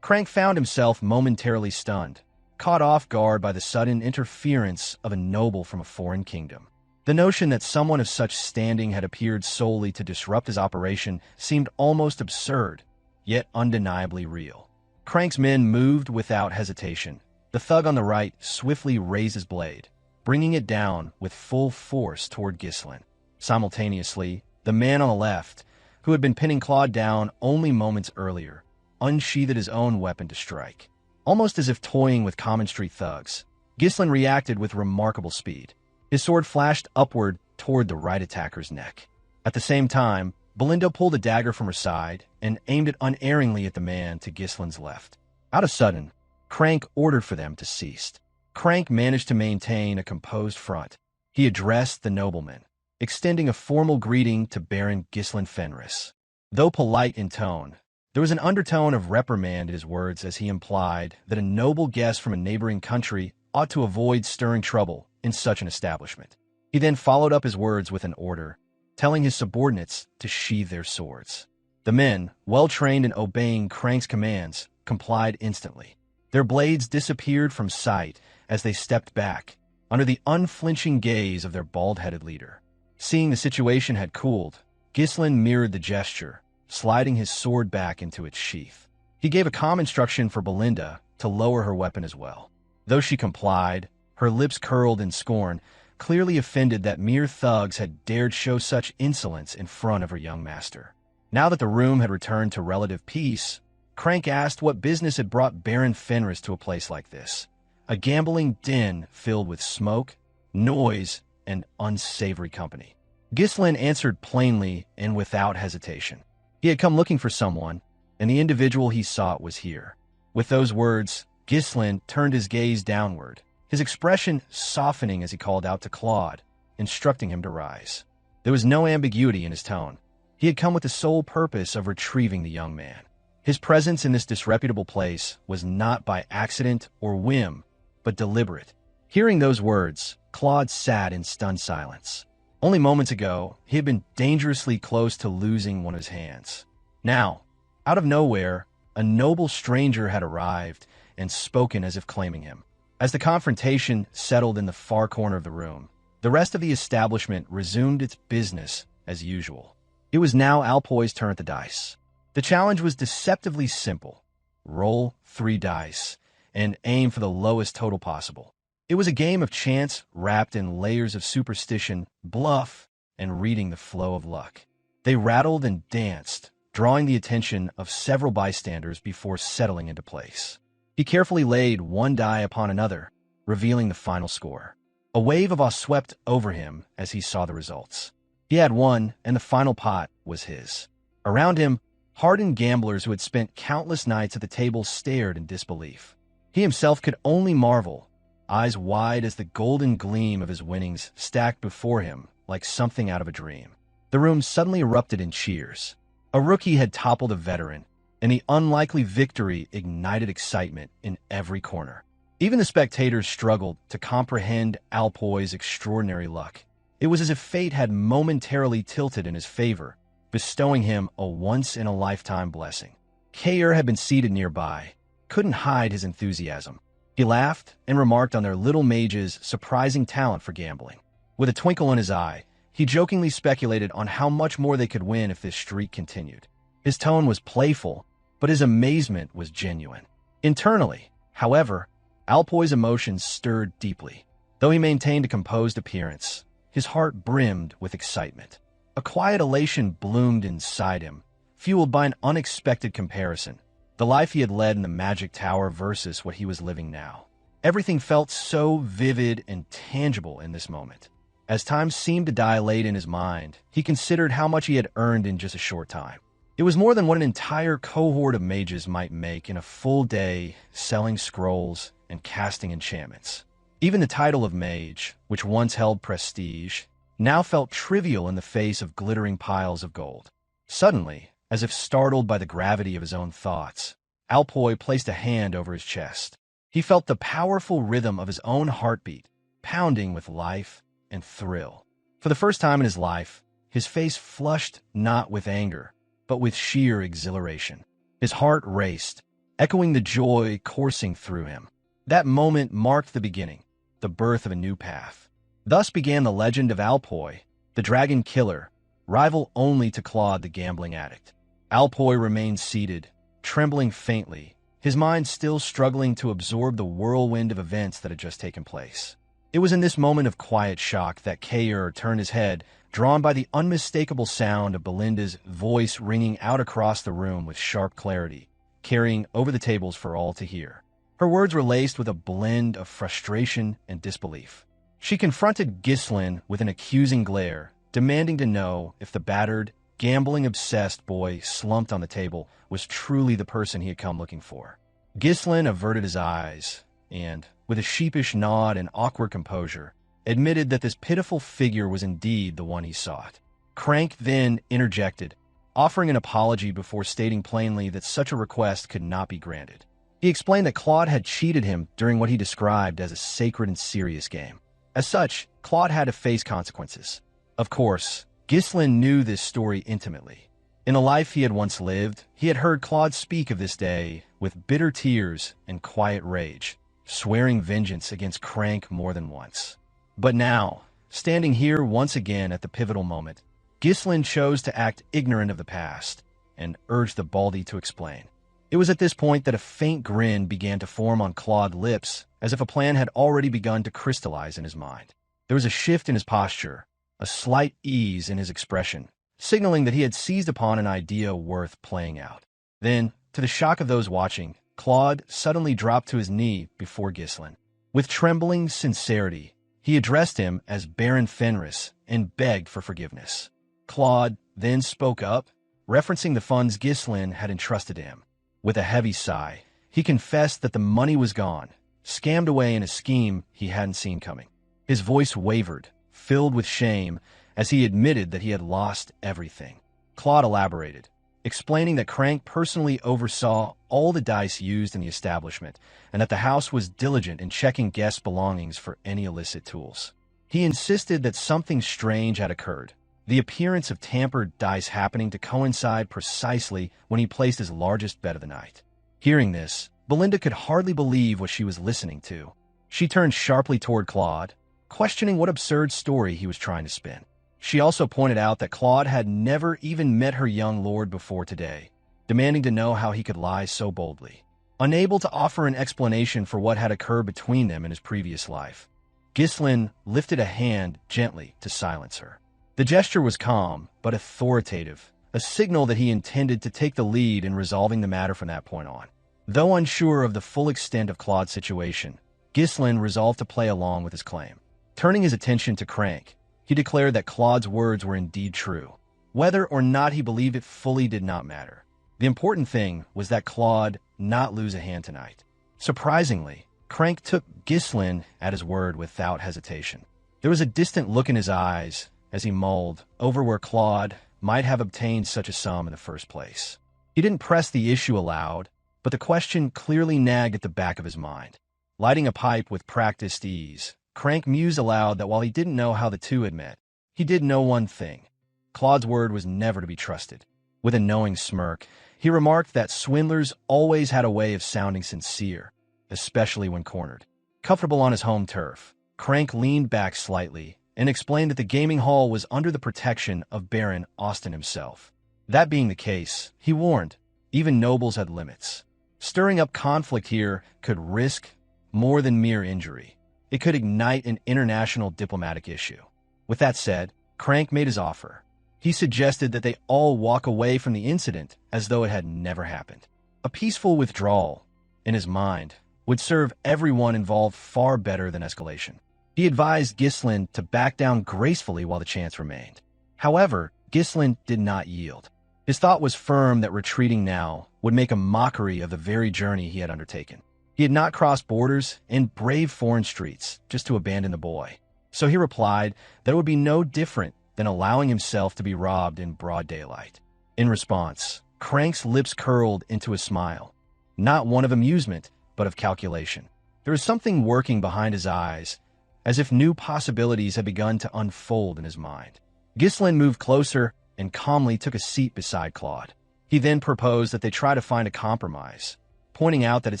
Crank found himself momentarily stunned, caught off guard by the sudden interference of a noble from a foreign kingdom. The notion that someone of such standing had appeared solely to disrupt his operation seemed almost absurd, yet undeniably real. Crank's men moved without hesitation. The thug on the right swiftly raised his blade, bringing it down with full force toward Ghislain. Simultaneously, the man on the left, who had been pinning Claude down only moments earlier, unsheathed his own weapon to strike. Almost as if toying with common street thugs, Ghislain reacted with remarkable speed. His sword flashed upward toward the right attacker's neck. At the same time, Belinda pulled a dagger from her side and aimed it unerringly at the man to Ghislain's left. Out of sudden, Crank ordered for them to cease. Crank managed to maintain a composed front. He addressed the nobleman, extending a formal greeting to Baron Ghislain Fenris. Though polite in tone, there was an undertone of reprimand in his words as he implied that a noble guest from a neighboring country ought to avoid stirring trouble in such an establishment. He then followed up his words with an order, telling his subordinates to sheathe their swords. The men, well trained in obeying Crank's commands, complied instantly. Their blades disappeared from sight as they stepped back, under the unflinching gaze of their bald-headed leader. Seeing the situation had cooled, Ghislain mirrored the gesture, sliding his sword back into its sheath. He gave a calm instruction for Belinda to lower her weapon as well. Though she complied, her lips curled in scorn, clearly offended that mere thugs had dared show such insolence in front of her young master. Now that the room had returned to relative peace, Crank asked what business had brought Baron Fenris to a place like this, a gambling den filled with smoke, noise, and unsavory company. Ghislain answered plainly and without hesitation. He had come looking for someone, and the individual he sought was here. With those words, Ghislain turned his gaze downward, his expression softening as he called out to Claude, instructing him to rise. There was no ambiguity in his tone. He had come with the sole purpose of retrieving the young man. His presence in this disreputable place was not by accident or whim, but deliberate. Hearing those words, Claude sat in stunned silence. Only moments ago, he had been dangerously close to losing one of his hands. Now, out of nowhere, a noble stranger had arrived and spoken as if claiming him. As the confrontation settled in the far corner of the room, the rest of the establishment resumed its business as usual. It was now Alpoy's turn at the dice. The challenge was deceptively simple. Roll 3 dice and aim for the lowest total possible. It was a game of chance wrapped in layers of superstition, bluff, and reading the flow of luck. They rattled and danced, drawing the attention of several bystanders before settling into place. He carefully laid one die upon another, revealing the final score. A wave of awe swept over him as he saw the results. He had won, and the final pot was his. Around him, hardened gamblers who had spent countless nights at the table stared in disbelief. He himself could only marvel, eyes wide as the golden gleam of his winnings stacked before him like something out of a dream. The room suddenly erupted in cheers. A rookie had toppled a veteran, and the unlikely victory ignited excitement in every corner. Even the spectators struggled to comprehend Alpoy's extraordinary luck. It was as if fate had momentarily tilted in his favor, bestowing him a once-in-a-lifetime blessing. Cain had been seated nearby, couldn't hide his enthusiasm. He laughed and remarked on their little mage's surprising talent for gambling. With a twinkle in his eye, he jokingly speculated on how much more they could win if this streak continued. His tone was playful, but his amazement was genuine. Internally, however, Alpoy's emotions stirred deeply. Though he maintained a composed appearance, his heart brimmed with excitement. A quiet elation bloomed inside him, fueled by an unexpected comparison. The life he had led in the Magic Tower versus what he was living now. Everything felt so vivid and tangible in this moment. As time seemed to dilate in his mind, he considered how much he had earned in just a short time. It was more than what an entire cohort of mages might make in a full day selling scrolls and casting enchantments. Even the title of mage, which once held prestige, now felt trivial in the face of glittering piles of gold. Suddenly, as if startled by the gravity of his own thoughts, Alpoy placed a hand over his chest. He felt the powerful rhythm of his own heartbeat, pounding with life and thrill. For the first time in his life, his face flushed not with anger, but with sheer exhilaration. His heart raced, echoing the joy coursing through him. That moment marked the beginning, the birth of a new path. Thus began the legend of Alpoy, the dragon killer, rival only to Claude the gambling addict. Alpoy remained seated, trembling faintly, his mind still struggling to absorb the whirlwind of events that had just taken place. It was in this moment of quiet shock that Cain turned his head, drawn by the unmistakable sound of Belinda's voice ringing out across the room with sharp clarity, carrying over the tables for all to hear. Her words were laced with a blend of frustration and disbelief. She confronted Ghislain with an accusing glare, demanding to know if the battered, gambling-obsessed boy slumped on the table was truly the person he had come looking for. Ghislain averted his eyes and, with a sheepish nod and awkward composure, admitted that this pitiful figure was indeed the one he sought. Crank then interjected, offering an apology before stating plainly that such a request could not be granted. He explained that Claude had cheated him during what he described as a sacred and serious game. As such, Claude had to face consequences. Of course, Ghislain knew this story intimately. In a life he had once lived, he had heard Claude speak of this day with bitter tears and quiet rage, swearing vengeance against Crank more than once. But now, standing here once again at the pivotal moment, Ghislain chose to act ignorant of the past and urged the Baldy to explain. It was at this point that a faint grin began to form on Claude's lips, as if a plan had already begun to crystallize in his mind. There was a shift in his posture, a slight ease in his expression, signaling that he had seized upon an idea worth playing out. Then, to the shock of those watching, Claude suddenly dropped to his knee before Ghislain. With trembling sincerity, he addressed him as Baron Fenris and begged for forgiveness. Claude then spoke up, referencing the funds Ghislain had entrusted to him. With a heavy sigh, he confessed that the money was gone, scammed away in a scheme he hadn't seen coming. His voice wavered, filled with shame, as he admitted that he had lost everything. Claude elaborated, explaining that Crank personally oversaw all the dice used in the establishment, and that the house was diligent in checking guests' belongings for any illicit tools. He insisted that something strange had occurred, the appearance of tampered dice happening to coincide precisely when he placed his largest bet of the night. Hearing this, Belinda could hardly believe what she was listening to. She turned sharply toward Claude, questioning what absurd story he was trying to spin. She also pointed out that Claude had never even met her young lord before today, demanding to know how he could lie so boldly. Unable to offer an explanation for what had occurred between them in his previous life, Ghislain lifted a hand gently to silence her. The gesture was calm, but authoritative, a signal that he intended to take the lead in resolving the matter from that point on. Though unsure of the full extent of Claude's situation, Ghislain resolved to play along with his claim. Turning his attention to Crank, he declared that Claude's words were indeed true. Whether or not he believed it fully did not matter. The important thing was that Claude not lose a hand tonight. Surprisingly, Crank took Ghislain at his word without hesitation. There was a distant look in his eyes as he mulled over where Claude might have obtained such a sum in the first place. He didn't press the issue aloud, but the question clearly nagged at the back of his mind. Lighting a pipe with practiced ease, Crank mused aloud that while he didn't know how the two had met, he did know one thing. Claude's word was never to be trusted. With a knowing smirk, he remarked that swindlers always had a way of sounding sincere, especially when cornered. Comfortable on his home turf, Crank leaned back slightly and explained that the gaming hall was under the protection of Baron Austin himself. That being the case, he warned, even nobles had limits. Stirring up conflict here could risk more than mere injury. It could ignite an international diplomatic issue. With that said, Crank made his offer. He suggested that they all walk away from the incident as though it had never happened. A peaceful withdrawal, in his mind, would serve everyone involved far better than escalation. He advised Ghislain to back down gracefully while the chance remained. However, Ghislain did not yield. His thought was firm that retreating now would make a mockery of the very journey he had undertaken. He had not crossed borders and braved foreign streets just to abandon the boy. So he replied that it would be no different than allowing himself to be robbed in broad daylight. In response, Crank's lips curled into a smile, not one of amusement, but of calculation. There was something working behind his eyes, as if new possibilities had begun to unfold in his mind. Ghislain moved closer and calmly took a seat beside Claude. He then proposed that they try to find a compromise, pointing out that it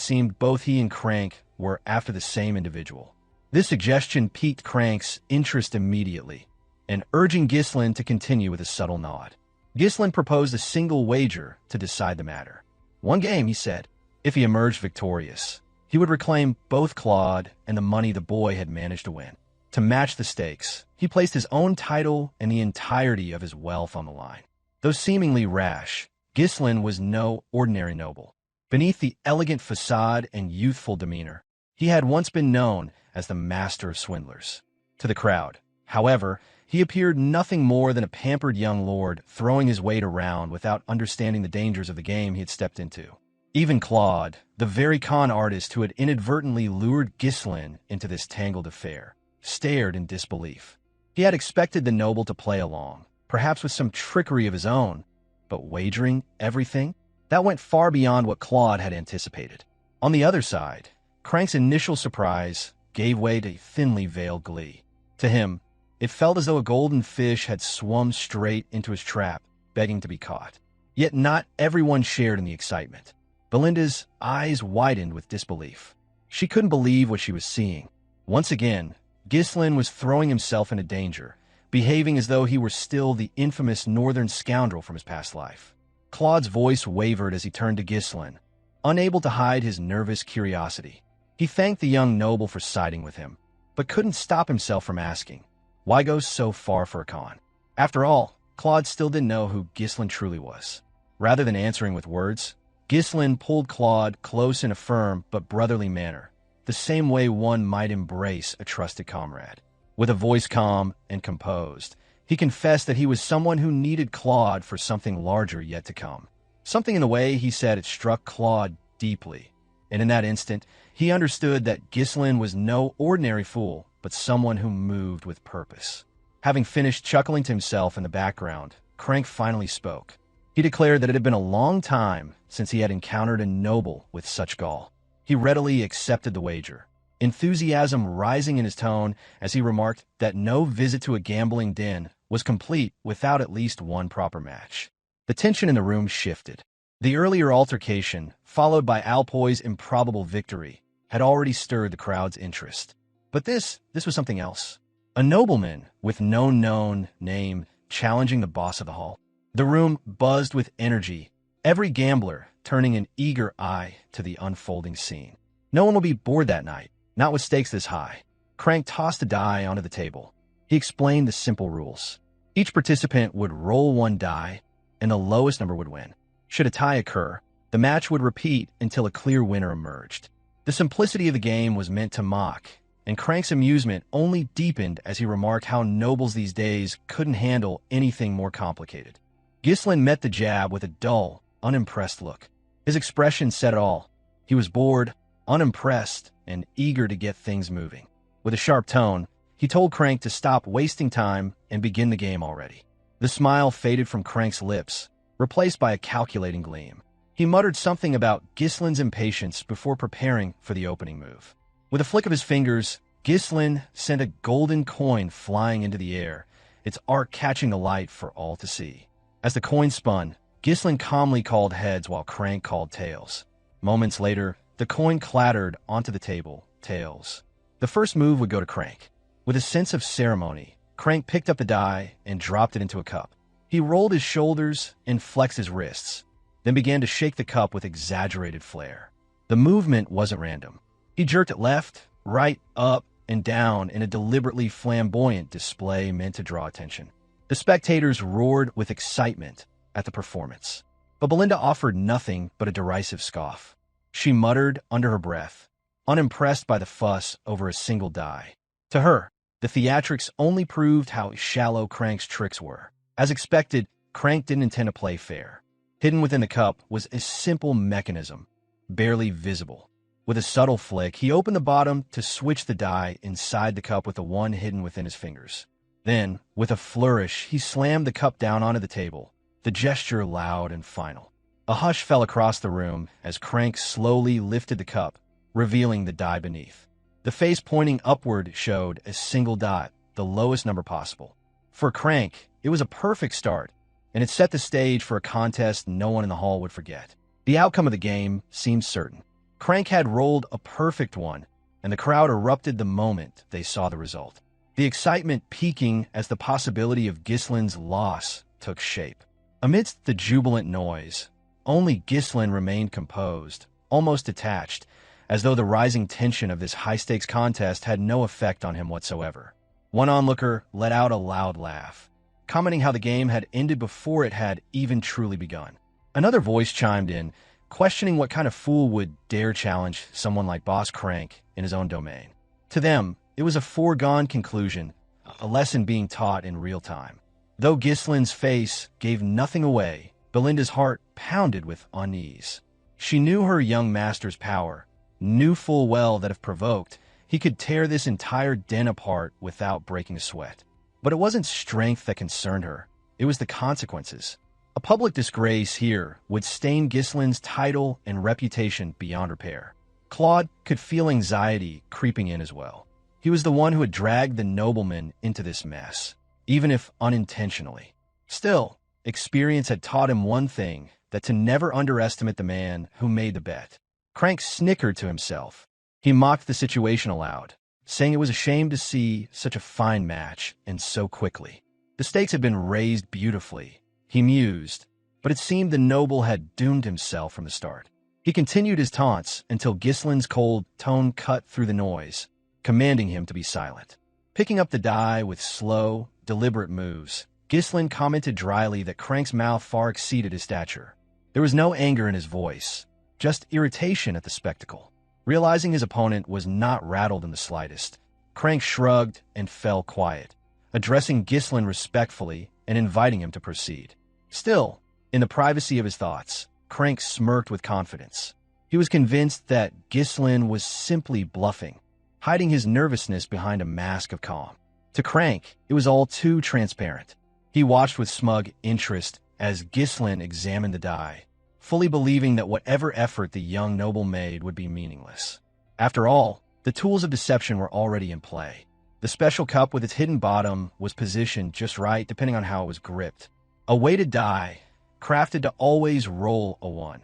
seemed both he and Crank were after the same individual. This suggestion piqued Crank's interest immediately, and urging Ghislain to continue with a subtle nod. Ghislain proposed a single wager to decide the matter. One game, he said. If he emerged victorious, he would reclaim both Claude and the money the boy had managed to win. To match the stakes, he placed his own title and the entirety of his wealth on the line. Though seemingly rash, Ghislain was no ordinary noble. Beneath the elegant facade and youthful demeanor, he had once been known as the master of swindlers. To the crowd, however, he appeared nothing more than a pampered young lord throwing his weight around without understanding the dangers of the game he had stepped into. Even Claude, the very con artist who had inadvertently lured Ghislain into this tangled affair, stared in disbelief. He had expected the noble to play along, perhaps with some trickery of his own, but wagering everything? That went far beyond what Claude had anticipated. On the other side, Crank's initial surprise gave way to thinly veiled glee. To him, it felt as though a golden fish had swum straight into his trap, begging to be caught. Yet not everyone shared in the excitement. Belinda's eyes widened with disbelief. She couldn't believe what she was seeing. Once again, Ghislain was throwing himself into danger, behaving as though he were still the infamous northern scoundrel from his past life. Claude's voice wavered as he turned to Ghislain, unable to hide his nervous curiosity. He thanked the young noble for siding with him, but couldn't stop himself from asking, why go so far for a con? After all, Claude still didn't know who Ghislain truly was. Rather than answering with words, Ghislain pulled Claude close in a firm but brotherly manner, the same way one might embrace a trusted comrade. With a voice calm and composed, he confessed that he was someone who needed Claude for something larger yet to come. Something in the way he said it struck Claude deeply, and in that instant, he understood that Ghislain was no ordinary fool, but someone who moved with purpose. Having finished chuckling to himself in the background, Crank finally spoke. He declared that it had been a long time since he had encountered a noble with such gall. He readily accepted the wager, enthusiasm rising in his tone as he remarked that no visit to a gambling den was complete without at least one proper match. The tension in the room shifted. The earlier altercation, followed by Alpoy's improbable victory, had already stirred the crowd's interest. But this was something else. A nobleman with no known name challenging the boss of the hall. The room buzzed with energy, every gambler turning an eager eye to the unfolding scene. No one will be bored that night, not with stakes this high. Crank tossed a die onto the table. He explained the simple rules. Each participant would roll one die, and the lowest number would win. Should a tie occur, the match would repeat until a clear winner emerged. The simplicity of the game was meant to mock, and Crank's amusement only deepened as he remarked how nobles these days couldn't handle anything more complicated. Ghislain met the jab with a dull, unimpressed look. His expression said it all. He was bored, unimpressed, and eager to get things moving. With a sharp tone, he told Crank to stop wasting time and begin the game already. The smile faded from Crank's lips, replaced by a calculating gleam. He muttered something about Ghislain's impatience before preparing for the opening move. With a flick of his fingers, Ghislain sent a golden coin flying into the air, its arc catching the light for all to see. As the coin spun, Ghislain calmly called heads while Crank called tails. Moments later, the coin clattered onto the table, tails. The first move would go to Crank. With a sense of ceremony, Crank picked up the die and dropped it into a cup. He rolled his shoulders and flexed his wrists, then began to shake the cup with exaggerated flair. The movement wasn't random. He jerked it left, right, up, and down in a deliberately flamboyant display meant to draw attention. The spectators roared with excitement at the performance, but Belinda offered nothing but a derisive scoff. She muttered under her breath, unimpressed by the fuss over a single die. To her, the theatrics only proved how shallow Crank's tricks were. As expected, Crank didn't intend to play fair. Hidden within the cup was a simple mechanism, barely visible. With a subtle flick, he opened the bottom to switch the die inside the cup with the one hidden within his fingers. Then, with a flourish, he slammed the cup down onto the table, the gesture loud and final. A hush fell across the room as Crank slowly lifted the cup, revealing the die beneath. The face pointing upward showed a single dot, the lowest number possible. For Crank, it was a perfect start, and it set the stage for a contest no one in the hall would forget. The outcome of the game seemed certain. Crank had rolled a perfect one, and the crowd erupted the moment they saw the result. The excitement peaking as the possibility of Ghislain's loss took shape. Amidst the jubilant noise, only Ghislain remained composed, almost detached, as though the rising tension of this high-stakes contest had no effect on him whatsoever. One onlooker let out a loud laugh, commenting how the game had ended before it had even truly begun. Another voice chimed in, questioning what kind of fool would dare challenge someone like Boss Crank in his own domain. To them, it was a foregone conclusion, a lesson being taught in real time. Though Ghislain's face gave nothing away, Belinda's heart pounded with unease. She knew her young master's power, knew full well that if provoked, he could tear this entire den apart without breaking a sweat. But it wasn't strength that concerned her, it was the consequences. A public disgrace here would stain Ghislain's title and reputation beyond repair. Claude could feel anxiety creeping in as well. He was the one who had dragged the nobleman into this mess, even if unintentionally. Still, experience had taught him one thing, that to never underestimate the man who made the bet. Crank snickered to himself. He mocked the situation aloud, saying it was a shame to see such a fine match, and so quickly. The stakes had been raised beautifully, he mused, but it seemed the noble had doomed himself from the start. He continued his taunts until Ghislain's cold tone cut through the noise, commanding him to be silent. Picking up the die with slow, deliberate moves, Ghislain commented dryly that Crank's mouth far exceeded his stature. There was no anger in his voice, just irritation at the spectacle. Realizing his opponent was not rattled in the slightest, Crank shrugged and fell quiet, addressing Ghislain respectfully and inviting him to proceed. Still, in the privacy of his thoughts, Crank smirked with confidence. He was convinced that Ghislain was simply bluffing, hiding his nervousness behind a mask of calm. To Crank, it was all too transparent. He watched with smug interest as Ghislain examined the die, fully believing that whatever effort the young noble made would be meaningless. After all, the tools of deception were already in play. The special cup with its hidden bottom was positioned just right depending on how it was gripped. A weighted die, crafted to always roll a 1,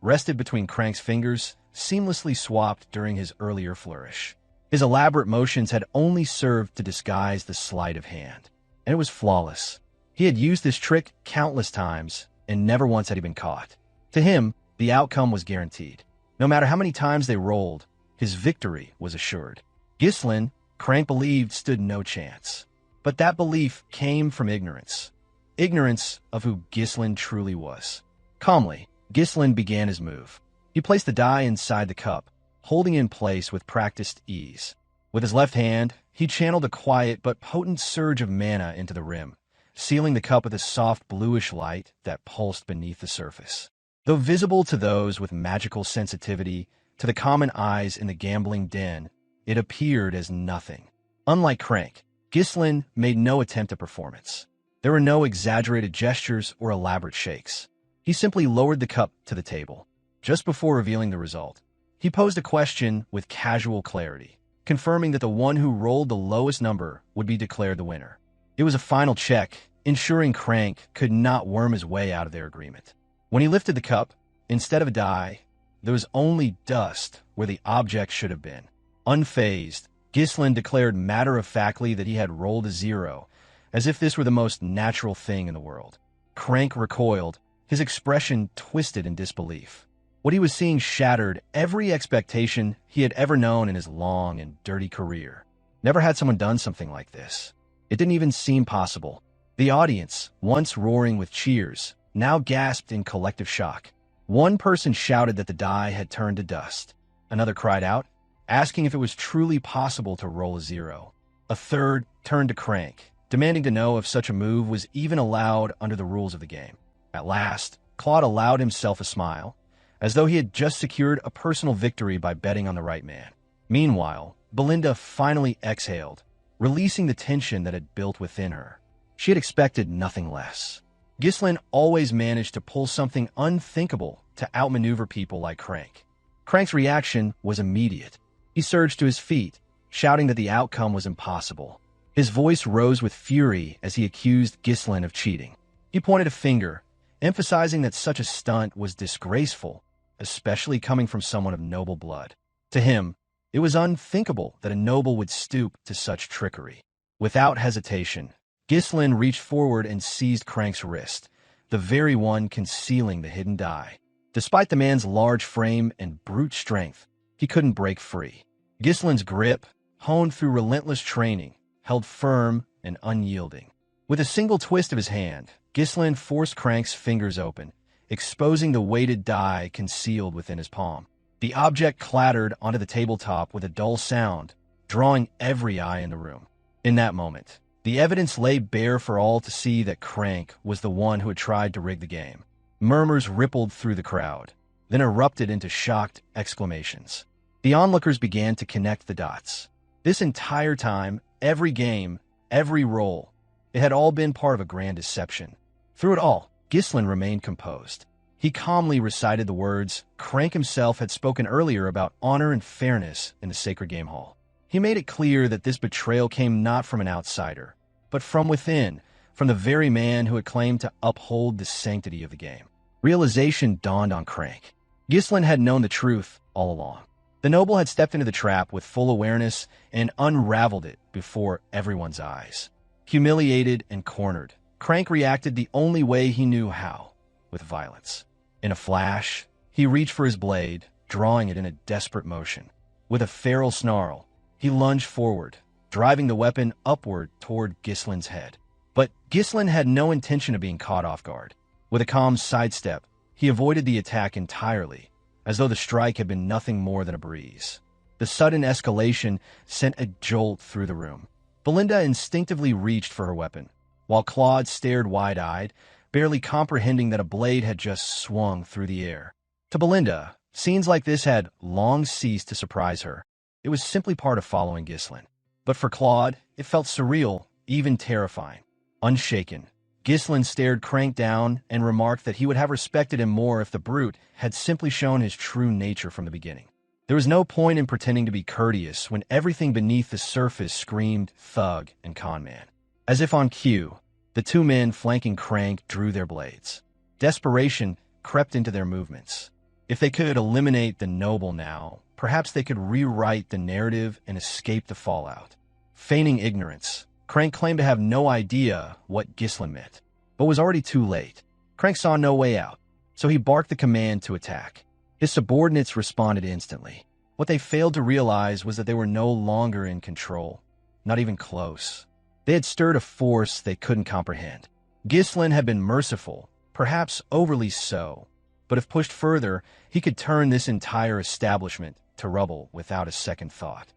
rested between Crank's fingers, seamlessly swapped during his earlier flourish. His elaborate motions had only served to disguise the sleight of hand, and it was flawless. He had used this trick countless times, and never once had he been caught. To him, the outcome was guaranteed. No matter how many times they rolled, his victory was assured. Ghislain, Crank believed, stood no chance. But that belief came from ignorance. Ignorance of who Ghislain truly was. Calmly, Ghislain began his move. He placed the die inside the cup, holding it in place with practiced ease. With his left hand, he channeled a quiet but potent surge of mana into the rim, sealing the cup with a soft bluish light that pulsed beneath the surface. Though visible to those with magical sensitivity, to the common eyes in the gambling den, it appeared as nothing. Unlike Crank, Ghislain made no attempt at performance. There were no exaggerated gestures or elaborate shakes. He simply lowered the cup to the table. Just before revealing the result, he posed a question with casual clarity, confirming that the one who rolled the lowest number would be declared the winner. It was a final check, ensuring Crank could not worm his way out of their agreement. When he lifted the cup, instead of a die, there was only dust where the object should have been. Unfazed, Ghislain declared matter-of-factly that he had rolled a 0, as if this were the most natural thing in the world. Crank recoiled, his expression twisted in disbelief. What he was seeing shattered every expectation he had ever known in his long and dirty career. Never had someone done something like this. It didn't even seem possible. The audience, once roaring with cheers, now gasped in collective shock. One person shouted that the die had turned to dust. Another cried out, asking if it was truly possible to roll a 0. A third turned to Crank, demanding to know if such a move was even allowed under the rules of the game. At last, Claude allowed himself a smile, as though he had just secured a personal victory by betting on the right man. Meanwhile, Belinda finally exhaled, releasing the tension that had built within her. She had expected nothing less. Ghislain always managed to pull something unthinkable to outmaneuver people like Crank. Crank's reaction was immediate. He surged to his feet, shouting that the outcome was impossible. His voice rose with fury as he accused Ghislain of cheating. He pointed a finger, emphasizing that such a stunt was disgraceful, especially coming from someone of noble blood. To him, it was unthinkable that a noble would stoop to such trickery. Without hesitation, Ghislain reached forward and seized Crank's wrist, the very one concealing the hidden die. Despite the man's large frame and brute strength, he couldn't break free. Ghislain's grip, honed through relentless training, held firm and unyielding. With a single twist of his hand, Ghislain forced Crank's fingers open, exposing the weighted die concealed within his palm. The object clattered onto the tabletop with a dull sound, drawing every eye in the room. In that moment, the evidence lay bare for all to see that Crank was the one who had tried to rig the game. Murmurs rippled through the crowd, then erupted into shocked exclamations. The onlookers began to connect the dots. This entire time, every game, every roll, it had all been part of a grand deception. Through it all, Ghislain remained composed. He calmly recited the words Crank himself had spoken earlier about honor and fairness in the Sacred Game Hall. He made it clear that this betrayal came not from an outsider, but from within, from the very man who had claimed to uphold the sanctity of the game. Realization dawned on Crank. Ghislain had known the truth all along. The noble had stepped into the trap with full awareness and unraveled it before everyone's eyes. Humiliated and cornered, Crank reacted the only way he knew how, with violence. In a flash, he reached for his blade, drawing it in a desperate motion. With a feral snarl, he lunged forward, driving the weapon upward toward Ghislain's head. But Ghislain had no intention of being caught off guard. With a calm sidestep, he avoided the attack entirely, as though the strike had been nothing more than a breeze. The sudden escalation sent a jolt through the room. Belinda instinctively reached for her weapon, while Claude stared wide-eyed, barely comprehending that a blade had just swung through the air. To Belinda, scenes like this had long ceased to surprise her. It was simply part of following Ghislain. But for Claude, it felt surreal, even terrifying. Unshaken, Ghislain stared Crank down and remarked that he would have respected him more if the brute had simply shown his true nature from the beginning. There was no point in pretending to be courteous when everything beneath the surface screamed thug and conman. As if on cue, the two men flanking Crank drew their blades. Desperation crept into their movements. If they could eliminate the noble now, perhaps they could rewrite the narrative and escape the fallout. Feigning ignorance, Crank claimed to have no idea what Ghislain meant, but was already too late. Crank saw no way out, so he barked the command to attack. His subordinates responded instantly. What they failed to realize was that they were no longer in control, not even close. They had stirred a force they couldn't comprehend. Ghislain had been merciful, perhaps overly so, but if pushed further, he could turn this entire establishment to rubble without a second thought.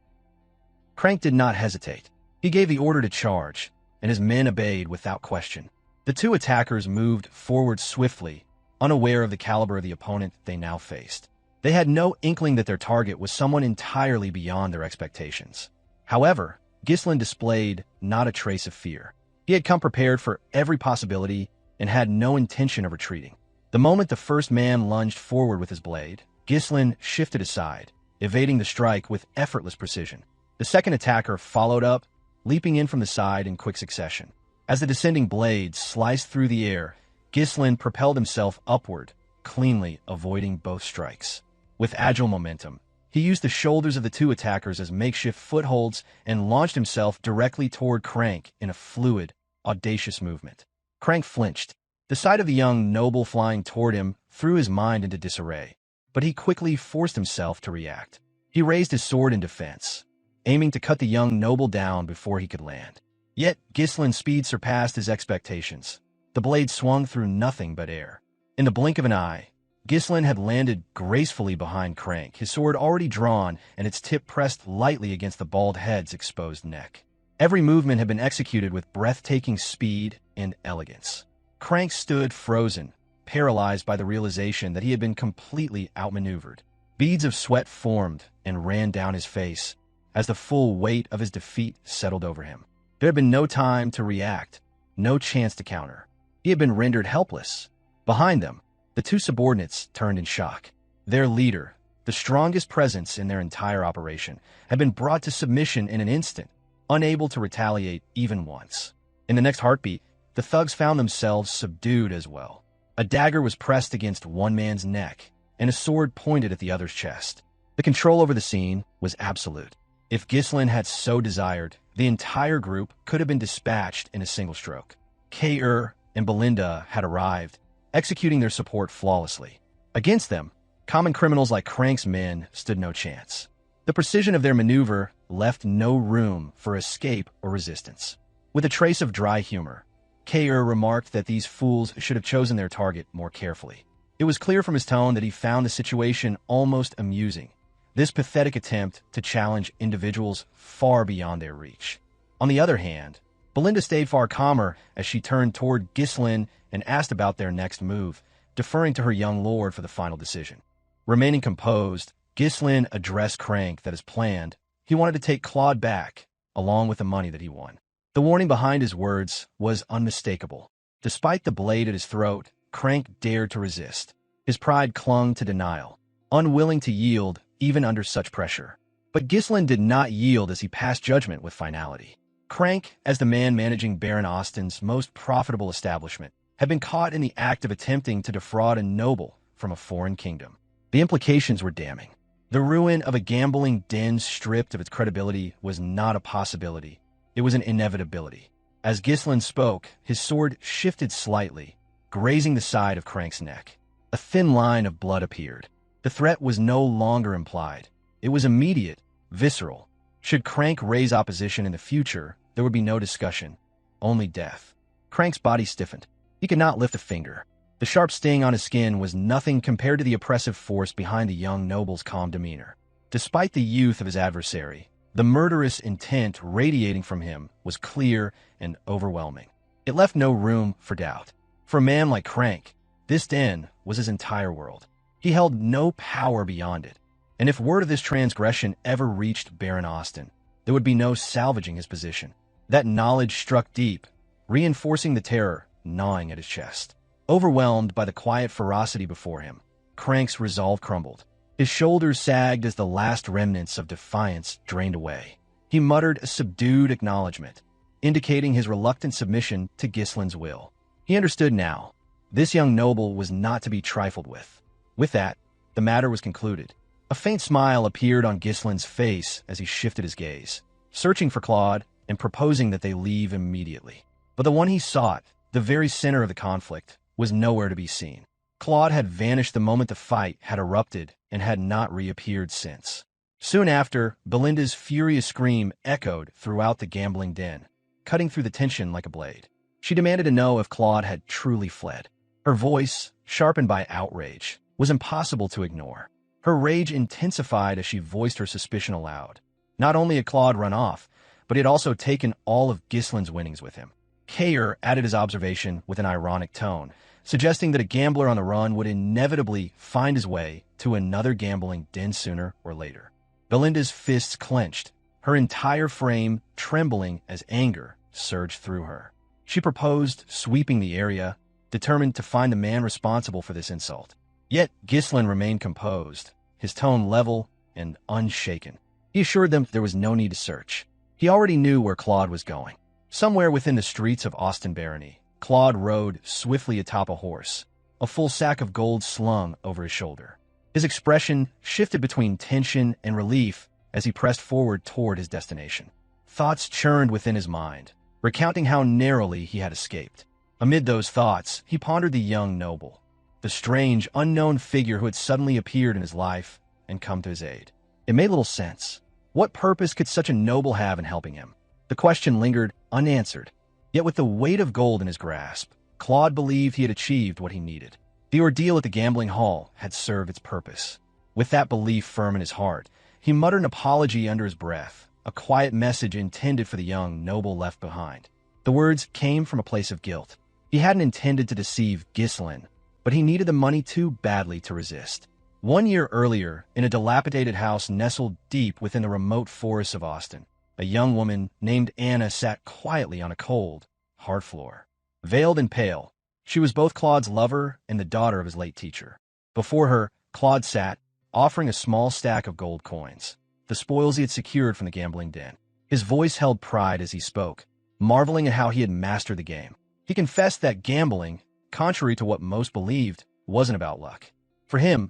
Crank did not hesitate. He gave the order to charge, and his men obeyed without question. The two attackers moved forward swiftly, unaware of the caliber of the opponent they now faced. They had no inkling that their target was someone entirely beyond their expectations. However, Ghislain displayed not a trace of fear. He had come prepared for every possibility and had no intention of retreating. The moment the first man lunged forward with his blade, Ghislain shifted aside, evading the strike with effortless precision. The second attacker followed up, leaping in from the side in quick succession. As the descending blade sliced through the air, Ghislain propelled himself upward, cleanly avoiding both strikes. With agile momentum, he used the shoulders of the two attackers as makeshift footholds and launched himself directly toward Crank in a fluid, audacious movement. Crank flinched. The sight of the young noble flying toward him threw his mind into disarray, but he quickly forced himself to react. He raised his sword in defense, aiming to cut the young noble down before he could land. Yet Ghislain's speed surpassed his expectations. The blade swung through nothing but air. In the blink of an eye, Ghislain had landed gracefully behind Crank, his sword already drawn and its tip pressed lightly against the bald head's exposed neck. Every movement had been executed with breathtaking speed and elegance. Crank stood frozen, paralyzed by the realization that he had been completely outmaneuvered. Beads of sweat formed and ran down his face as the full weight of his defeat settled over him. There had been no time to react, no chance to counter. He had been rendered helpless. Behind them, the two subordinates turned in shock. Their leader, the strongest presence in their entire operation, had been brought to submission in an instant, unable to retaliate even once. In the next heartbeat, the thugs found themselves subdued as well. A dagger was pressed against one man's neck, and a sword pointed at the other's chest. The control over the scene was absolute. If Ghislain had so desired, the entire group could have been dispatched in a single stroke. Cain and Belinda had arrived, executing their support flawlessly. Against them, common criminals like Crank's men stood no chance. The precision of their maneuver left no room for escape or resistance. With a trace of dry humor, Cain remarked that these fools should have chosen their target more carefully. It was clear from his tone that he found the situation almost amusing, this pathetic attempt to challenge individuals far beyond their reach. On the other hand, Belinda stayed far calmer as she turned toward Ghislain and asked about their next move, deferring to her young lord for the final decision. Remaining composed, Ghislain addressed Crank that as planned, he wanted to take Claude back, along with the money that he won. The warning behind his words was unmistakable. Despite the blade at his throat, Crank dared to resist. His pride clung to denial, unwilling to yield even under such pressure. But Ghislain did not yield as he passed judgment with finality. Crank, as the man managing Baron Austin's most profitable establishment, had been caught in the act of attempting to defraud a noble from a foreign kingdom. The implications were damning. The ruin of a gambling den stripped of its credibility was not a possibility. It was an inevitability. As Ghislain spoke, his sword shifted slightly, grazing the side of Crank's neck. A thin line of blood appeared. The threat was no longer implied. It was immediate, visceral. Should Crank raise opposition in the future, there would be no discussion, only death. Crank's body stiffened. He could not lift a finger. The sharp sting on his skin was nothing compared to the oppressive force behind the young noble's calm demeanor. Despite the youth of his adversary, the murderous intent radiating from him was clear and overwhelming. It left no room for doubt. For a man like Crank, this den was his entire world. He held no power beyond it, and if word of this transgression ever reached Baron Austin, there would be no salvaging his position. That knowledge struck deep, reinforcing the terror gnawing at his chest. Overwhelmed by the quiet ferocity before him, Crank's resolve crumbled. His shoulders sagged as the last remnants of defiance drained away. He muttered a subdued acknowledgement, indicating his reluctant submission to Ghislain's will. He understood now. This young noble was not to be trifled with. With that, the matter was concluded. A faint smile appeared on Ghislain's face as he shifted his gaze, searching for Claude and proposing that they leave immediately. But the one he sought, the very center of the conflict, was nowhere to be seen. Claude had vanished the moment the fight had erupted and had not reappeared since. Soon after, Belinda's furious scream echoed throughout the gambling den, cutting through the tension like a blade. She demanded to know if Claude had truly fled. Her voice, sharpened by outrage, was impossible to ignore. Her rage intensified as she voiced her suspicion aloud. Not only had Claude run off, but he had also taken all of Ghislain's winnings with him. Cain added his observation with an ironic tone, suggesting that a gambler on the run would inevitably find his way to another gambling den sooner or later. Belinda's fists clenched, her entire frame trembling as anger surged through her. She proposed sweeping the area, determined to find the man responsible for this insult. Yet Ghislain remained composed, his tone level and unshaken. He assured them there was no need to search. He already knew where Claude was going. Somewhere within the streets of Austin Barony, Claude rode swiftly atop a horse, a full sack of gold slung over his shoulder. His expression shifted between tension and relief as he pressed forward toward his destination. Thoughts churned within his mind, recounting how narrowly he had escaped. Amid those thoughts, he pondered the young noble, the strange, unknown figure who had suddenly appeared in his life and come to his aid. It made little sense. What purpose could such a noble have in helping him? The question lingered unanswered. Yet with the weight of gold in his grasp, Claude believed he had achieved what he needed. The ordeal at the gambling hall had served its purpose. With that belief firm in his heart, he muttered an apology under his breath, a quiet message intended for the young noble left behind. The words came from a place of guilt. He hadn't intended to deceive Ghislain, but he needed the money too badly to resist. 1 year earlier, in a dilapidated house nestled deep within the remote forests of Austin, a young woman named Anna sat quietly on a cold, hard floor. Veiled and pale, she was both Claude's lover and the daughter of his late teacher. Before her, Claude sat, offering a small stack of gold coins, the spoils he had secured from the gambling den. His voice held pride as he spoke, marveling at how he had mastered the game. He confessed that gambling, contrary to what most believed, wasn't about luck. For him,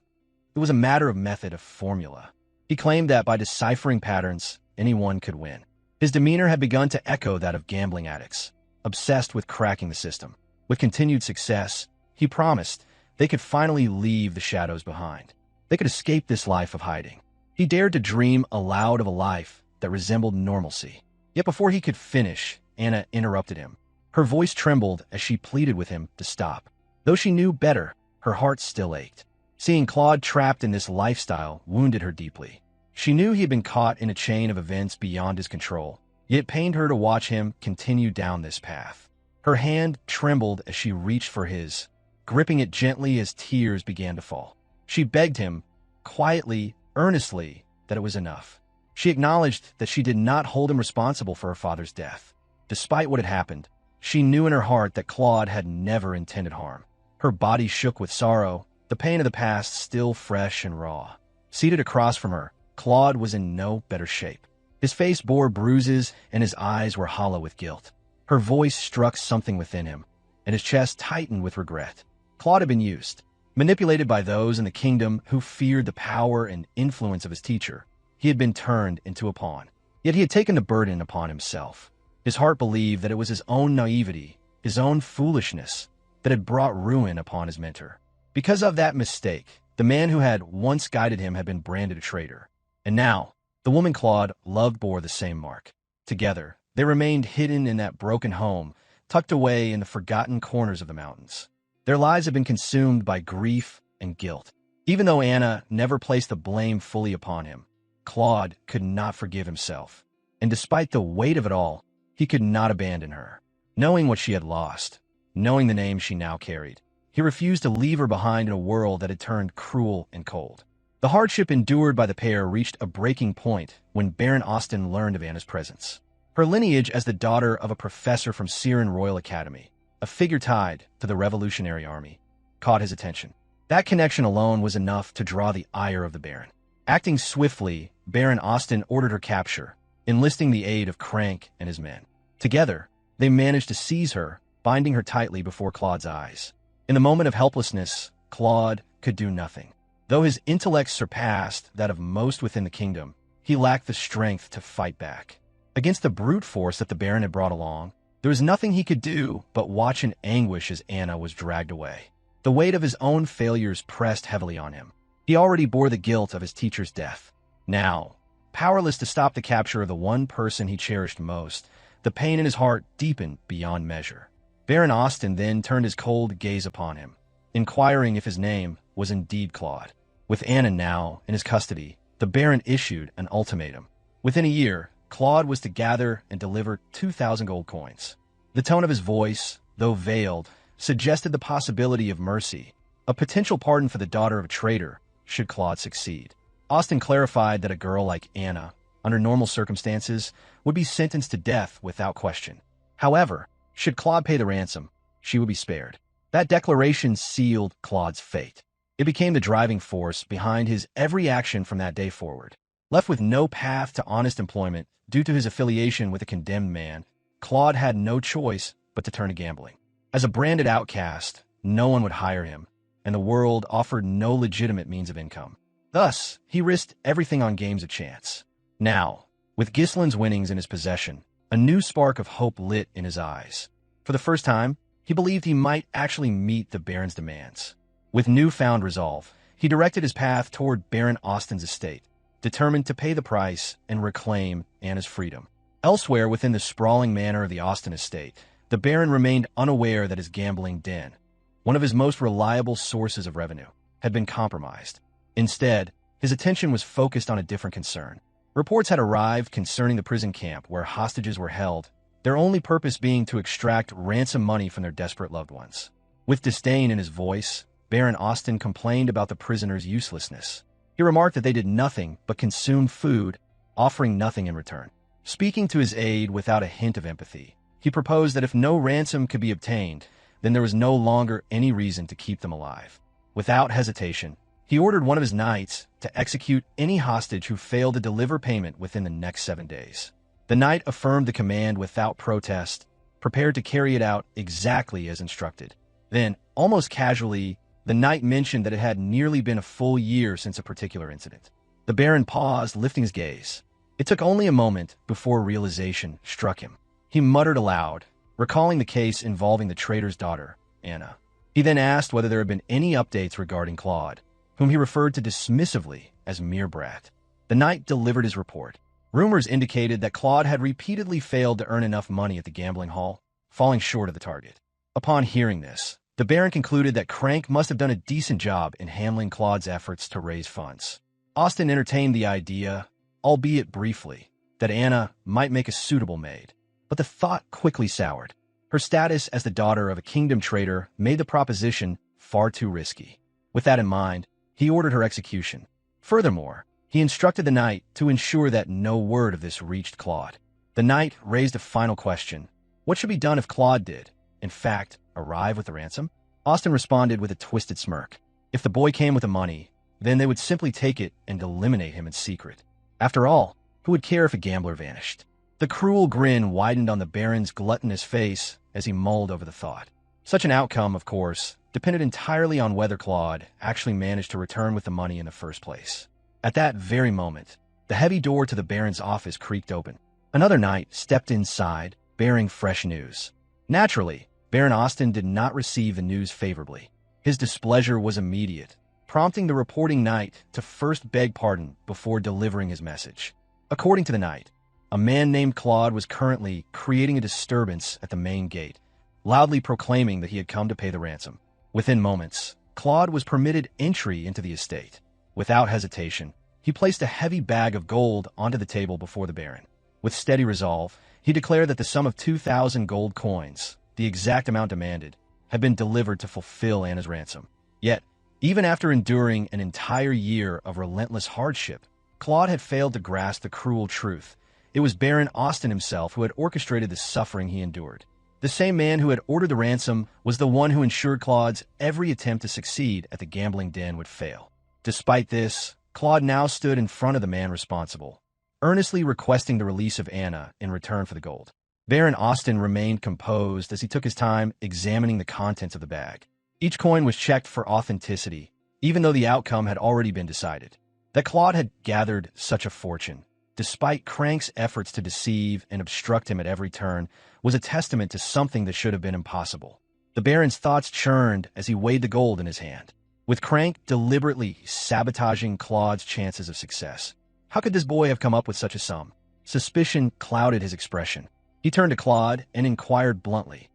it was a matter of method, of formula. He claimed that by deciphering patterns, anyone could win. His demeanor had begun to echo that of gambling addicts, obsessed with cracking the system. With continued success, he promised they could finally leave the shadows behind. They could escape this life of hiding. He dared to dream aloud of a life that resembled normalcy. Yet before he could finish, Anna interrupted him. Her voice trembled as she pleaded with him to stop. Though she knew better, her heart still ached. Seeing Claude trapped in this lifestyle wounded her deeply. She knew he had been caught in a chain of events beyond his control, yet it pained her to watch him continue down this path. Her hand trembled as she reached for his, gripping it gently as tears began to fall. She begged him, quietly, earnestly, that it was enough. She acknowledged that she did not hold him responsible for her father's death. Despite what had happened, she knew in her heart that Claude had never intended harm. Her body shook with sorrow, the pain of the past still fresh and raw. Seated across from her, Claude was in no better shape. His face bore bruises and his eyes were hollow with guilt. Her voice struck something within him, and his chest tightened with regret. Claude had been used, manipulated by those in the kingdom who feared the power and influence of his teacher. He had been turned into a pawn. Yet he had taken the burden upon himself. His heart believed that it was his own naivety, his own foolishness, that had brought ruin upon his mentor. Because of that mistake, the man who had once guided him had been branded a traitor. And now, the woman Claude loved bore the same mark. Together, they remained hidden in that broken home, tucked away in the forgotten corners of the mountains. Their lives had been consumed by grief and guilt. Even though Anna never placed the blame fully upon him, Claude could not forgive himself. And despite the weight of it all, he could not abandon her. Knowing what she had lost, knowing the name she now carried, he refused to leave her behind in a world that had turned cruel and cold. The hardship endured by the pair reached a breaking point when Baron Austin learned of Anna's presence. Her lineage as the daughter of a professor from Siren Royal Academy, a figure tied to the Revolutionary Army, caught his attention. That connection alone was enough to draw the ire of the Baron. Acting swiftly, Baron Austin ordered her capture, enlisting the aid of Crank and his men. Together, they managed to seize her, binding her tightly before Claude's eyes. In the moment of helplessness, Claude could do nothing. Though his intellect surpassed that of most within the kingdom, he lacked the strength to fight back. Against the brute force that the Baron had brought along, there was nothing he could do but watch in anguish as Anna was dragged away. The weight of his own failures pressed heavily on him. He already bore the guilt of his teacher's death. Now, powerless to stop the capture of the one person he cherished most, the pain in his heart deepened beyond measure. Baron Austin then turned his cold gaze upon him, inquiring if his name was indeed Claude. With Anna now in his custody, the Baron issued an ultimatum. Within a year, Claude was to gather and deliver 2,000 gold coins. The tone of his voice, though veiled, suggested the possibility of mercy, a potential pardon for the daughter of a traitor, should Claude succeed. Austin clarified that a girl like Anna, under normal circumstances, would be sentenced to death without question. However, should Claude pay the ransom, she would be spared. That declaration sealed Claude's fate. It became the driving force behind his every action from that day forward. Left with no path to honest employment due to his affiliation with a condemned man, Claude had no choice but to turn to gambling. As a branded outcast, no one would hire him, and the world offered no legitimate means of income. Thus, he risked everything on games of chance. Now, with Ghislain's winnings in his possession, a new spark of hope lit in his eyes. For the first time, he believed he might actually meet the Baron's demands. With newfound resolve, he directed his path toward Baron Austin's estate, determined to pay the price and reclaim Anna's freedom. Elsewhere within the sprawling manor of the Austin estate, the Baron remained unaware that his gambling den, one of his most reliable sources of revenue, had been compromised. Instead, his attention was focused on a different concern. Reports had arrived concerning the prison camp where hostages were held, their only purpose being to extract ransom money from their desperate loved ones. With disdain in his voice, Baron Austin complained about the prisoners' uselessness. He remarked that they did nothing but consume food, offering nothing in return. Speaking to his aide without a hint of empathy, he proposed that if no ransom could be obtained, then there was no longer any reason to keep them alive. Without hesitation, he ordered one of his knights to execute any hostage who failed to deliver payment within the next 7 days. The knight affirmed the command without protest, prepared to carry it out exactly as instructed. Then, almost casually, the knight mentioned that it had nearly been a full year since a particular incident. The Baron paused, lifting his gaze. It took only a moment before realization struck him. He muttered aloud, recalling the case involving the traitor's daughter, Anna. He then asked whether there had been any updates regarding Claude, whom he referred to dismissively as mere brat. The knight delivered his report. Rumors indicated that Claude had repeatedly failed to earn enough money at the gambling hall, falling short of the target. Upon hearing this, the Baron concluded that Crank must have done a decent job in handling Claude's efforts to raise funds. Austin entertained the idea, albeit briefly, that Anna might make a suitable maid. But the thought quickly soured. Her status as the daughter of a kingdom traitor made the proposition far too risky. With that in mind, he ordered her execution. Furthermore, he instructed the knight to ensure that no word of this reached Claude. The knight raised a final question. What should be done if Claude did, in fact, arrive with the ransom? Austin responded with a twisted smirk. If the boy came with the money, then they would simply take it and eliminate him in secret. After all, who would care if a gambler vanished? The cruel grin widened on the Baron's gluttonous face as he mulled over the thought. Such an outcome, of course, depended entirely on whether Claude actually managed to return with the money in the first place. At that very moment, the heavy door to the Baron's office creaked open. Another knight stepped inside, bearing fresh news. Naturally, Baron Austin did not receive the news favorably. His displeasure was immediate, prompting the reporting knight to first beg pardon before delivering his message. According to the knight, a man named Claude was currently creating a disturbance at the main gate, loudly proclaiming that he had come to pay the ransom. Within moments, Claude was permitted entry into the estate. Without hesitation, he placed a heavy bag of gold onto the table before the Baron. With steady resolve, he declared that the sum of 2,000 gold coins, the exact amount demanded, had been delivered to fulfill Anna's ransom. Yet, even after enduring an entire year of relentless hardship, Claude had failed to grasp the cruel truth. It was Baron Austin himself who had orchestrated the suffering he endured. The same man who had ordered the ransom was the one who ensured Claude's every attempt to succeed at the gambling den would fail. Despite this, Claude now stood in front of the man responsible, earnestly requesting the release of Anna in return for the gold. Baron Austin remained composed as he took his time examining the contents of the bag. Each coin was checked for authenticity, even though the outcome had already been decided. That Claude had gathered such a fortune, despite Crank's efforts to deceive and obstruct him at every turn, was a testament to something that should have been impossible. The Baron's thoughts churned as he weighed the gold in his hand. With Crank deliberately sabotaging Claude's chances of success, how could this boy have come up with such a sum? Suspicion clouded his expression. He turned to Claude and inquired bluntly,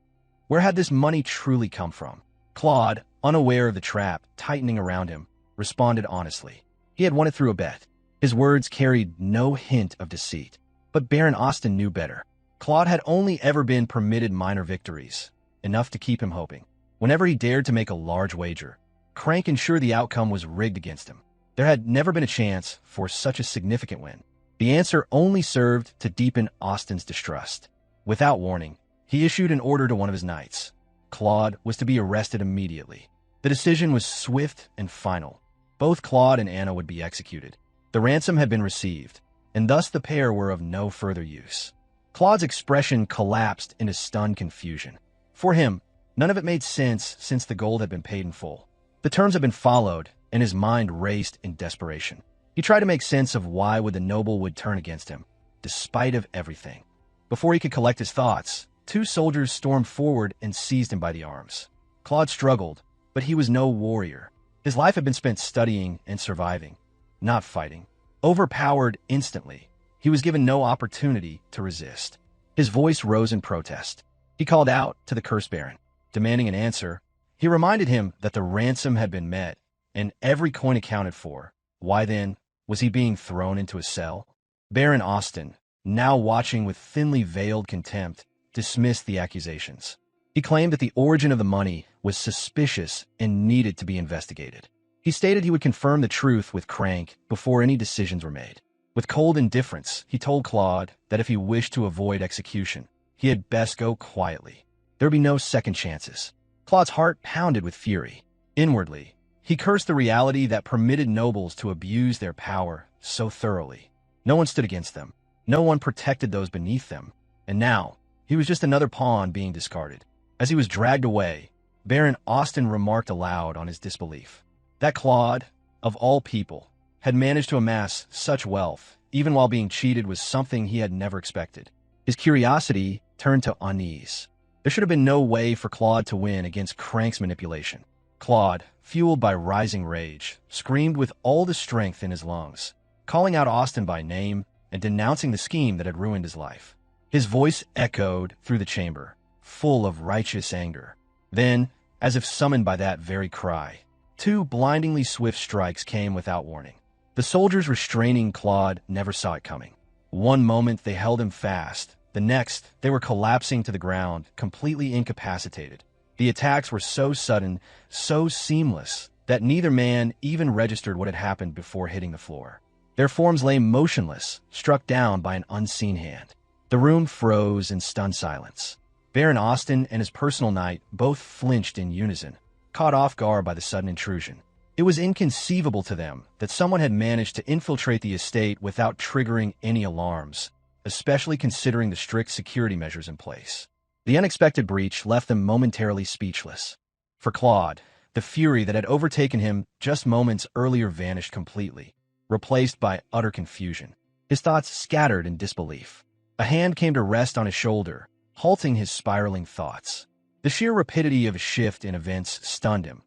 where had this money truly come from? Claude, unaware of the trap tightening around him, responded honestly. He had won it through a bet. His words carried no hint of deceit. But Baron Austin knew better. Claude had only ever been permitted minor victories, enough to keep him hoping. Whenever he dared to make a large wager, Crank ensured the outcome was rigged against him. There had never been a chance for such a significant win. The answer only served to deepen Austin's distrust. Without warning, he issued an order to one of his knights. Claude was to be arrested immediately. The decision was swift and final. Both Claude and Anna would be executed. The ransom had been received, and thus the pair were of no further use. Claude's expression collapsed into stunned confusion. For him, none of it made sense since the gold had been paid in full. The terms had been followed, and his mind raced in desperation. He tried to make sense of why the noble would turn against him, despite of everything. Before he could collect his thoughts, two soldiers stormed forward and seized him by the arms. Claude struggled, but he was no warrior. His life had been spent studying and surviving, not fighting. Overpowered instantly, he was given no opportunity to resist. His voice rose in protest. He called out to the Curse Baron, demanding an answer. He reminded him that the ransom had been met, and every coin accounted for. Why then was he being thrown into a cell? Baron Austin, now watching with thinly veiled contempt, dismissed the accusations. He claimed that the origin of the money was suspicious and needed to be investigated. He stated he would confirm the truth with Crank before any decisions were made. With cold indifference, he told Claude that if he wished to avoid execution, he had best go quietly. There would be no second chances. Claude's heart pounded with fury. Inwardly, he cursed the reality that permitted nobles to abuse their power so thoroughly. No one stood against them. No one protected those beneath them. And now, he was just another pawn being discarded. As he was dragged away, Baron Austin remarked aloud on his disbelief. That Claude, of all people, had managed to amass such wealth, even while being cheated, was something he had never expected. His curiosity turned to unease. There should have been no way for Claude to win against Crank's manipulation. Claude, fueled by rising rage, screamed with all the strength in his lungs, calling out Austin by name and denouncing the scheme that had ruined his life. His voice echoed through the chamber, full of righteous anger. Then, as if summoned by that very cry, two blindingly swift strikes came without warning. The soldiers restraining Claude never saw it coming. One moment they held him fast. The next, they were collapsing to the ground, completely incapacitated. The attacks were so sudden, so seamless, that neither man even registered what had happened before hitting the floor. Their forms lay motionless, struck down by an unseen hand. The room froze in stunned silence. Baron Austin and his personal knight both flinched in unison, caught off guard by the sudden intrusion. It was inconceivable to them that someone had managed to infiltrate the estate without triggering any alarms, especially considering the strict security measures in place. The unexpected breach left them momentarily speechless. For Claude, the fury that had overtaken him just moments earlier vanished completely, replaced by utter confusion. His thoughts scattered in disbelief. A hand came to rest on his shoulder, halting his spiraling thoughts. The sheer rapidity of a shift in events stunned him.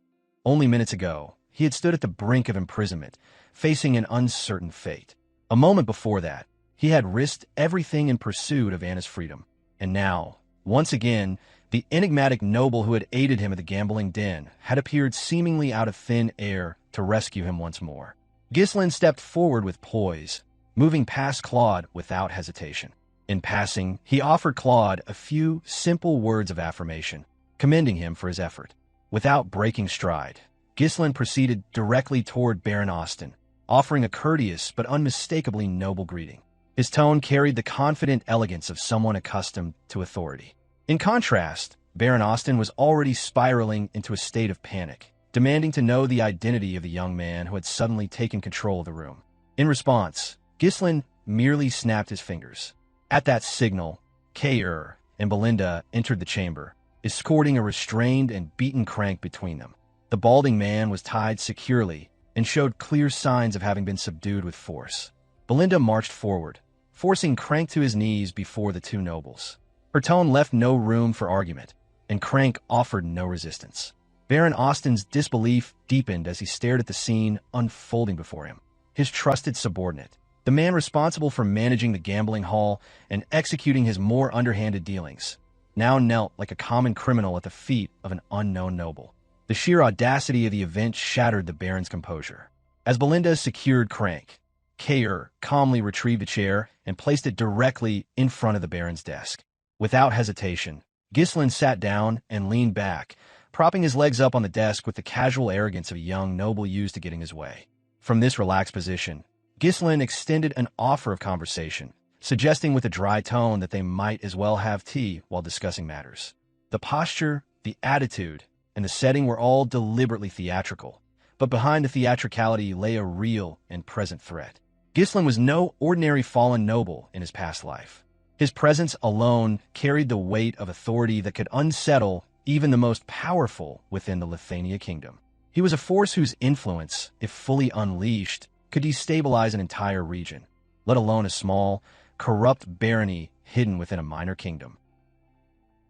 Only minutes ago, he had stood at the brink of imprisonment, facing an uncertain fate. A moment before that, he had risked everything in pursuit of Anna's freedom. And now, once again, the enigmatic noble who had aided him at the gambling den had appeared seemingly out of thin air to rescue him once more. Ghislain stepped forward with poise, moving past Claude without hesitation. In passing, he offered Claude a few simple words of affirmation, commending him for his effort. Without breaking stride, Ghislain proceeded directly toward Baron Austin, offering a courteous but unmistakably noble greeting. His tone carried the confident elegance of someone accustomed to authority. In contrast, Baron Austin was already spiraling into a state of panic, demanding to know the identity of the young man who had suddenly taken control of the room. In response, Ghislain merely snapped his fingers. At that signal, Cain and Belinda entered the chamber, escorting a restrained and beaten Crank between them. The balding man was tied securely and showed clear signs of having been subdued with force. Belinda marched forward, forcing Crank to his knees before the two nobles. Her tone left no room for argument, and Crank offered no resistance. Baron Austin's disbelief deepened as he stared at the scene unfolding before him. His trusted subordinate, the man responsible for managing the gambling hall and executing his more underhanded dealings, now knelt like a common criminal at the feet of an unknown noble. The sheer audacity of the event shattered the Baron's composure. As Belinda secured Crank, Cain calmly retrieved a chair and placed it directly in front of the Baron's desk. Without hesitation, Ghislain sat down and leaned back, propping his legs up on the desk with the casual arrogance of a young noble used to getting his way. From this relaxed position, Ghislain extended an offer of conversation, suggesting with a dry tone that they might as well have tea while discussing matters. The posture, the attitude, and the setting were all deliberately theatrical, but behind the theatricality lay a real and present threat. Ghislain was no ordinary fallen noble in his past life. His presence alone carried the weight of authority that could unsettle even the most powerful within the Lithania kingdom. He was a force whose influence, if fully unleashed, could destabilize an entire region, let alone a small, corrupt barony hidden within a minor kingdom.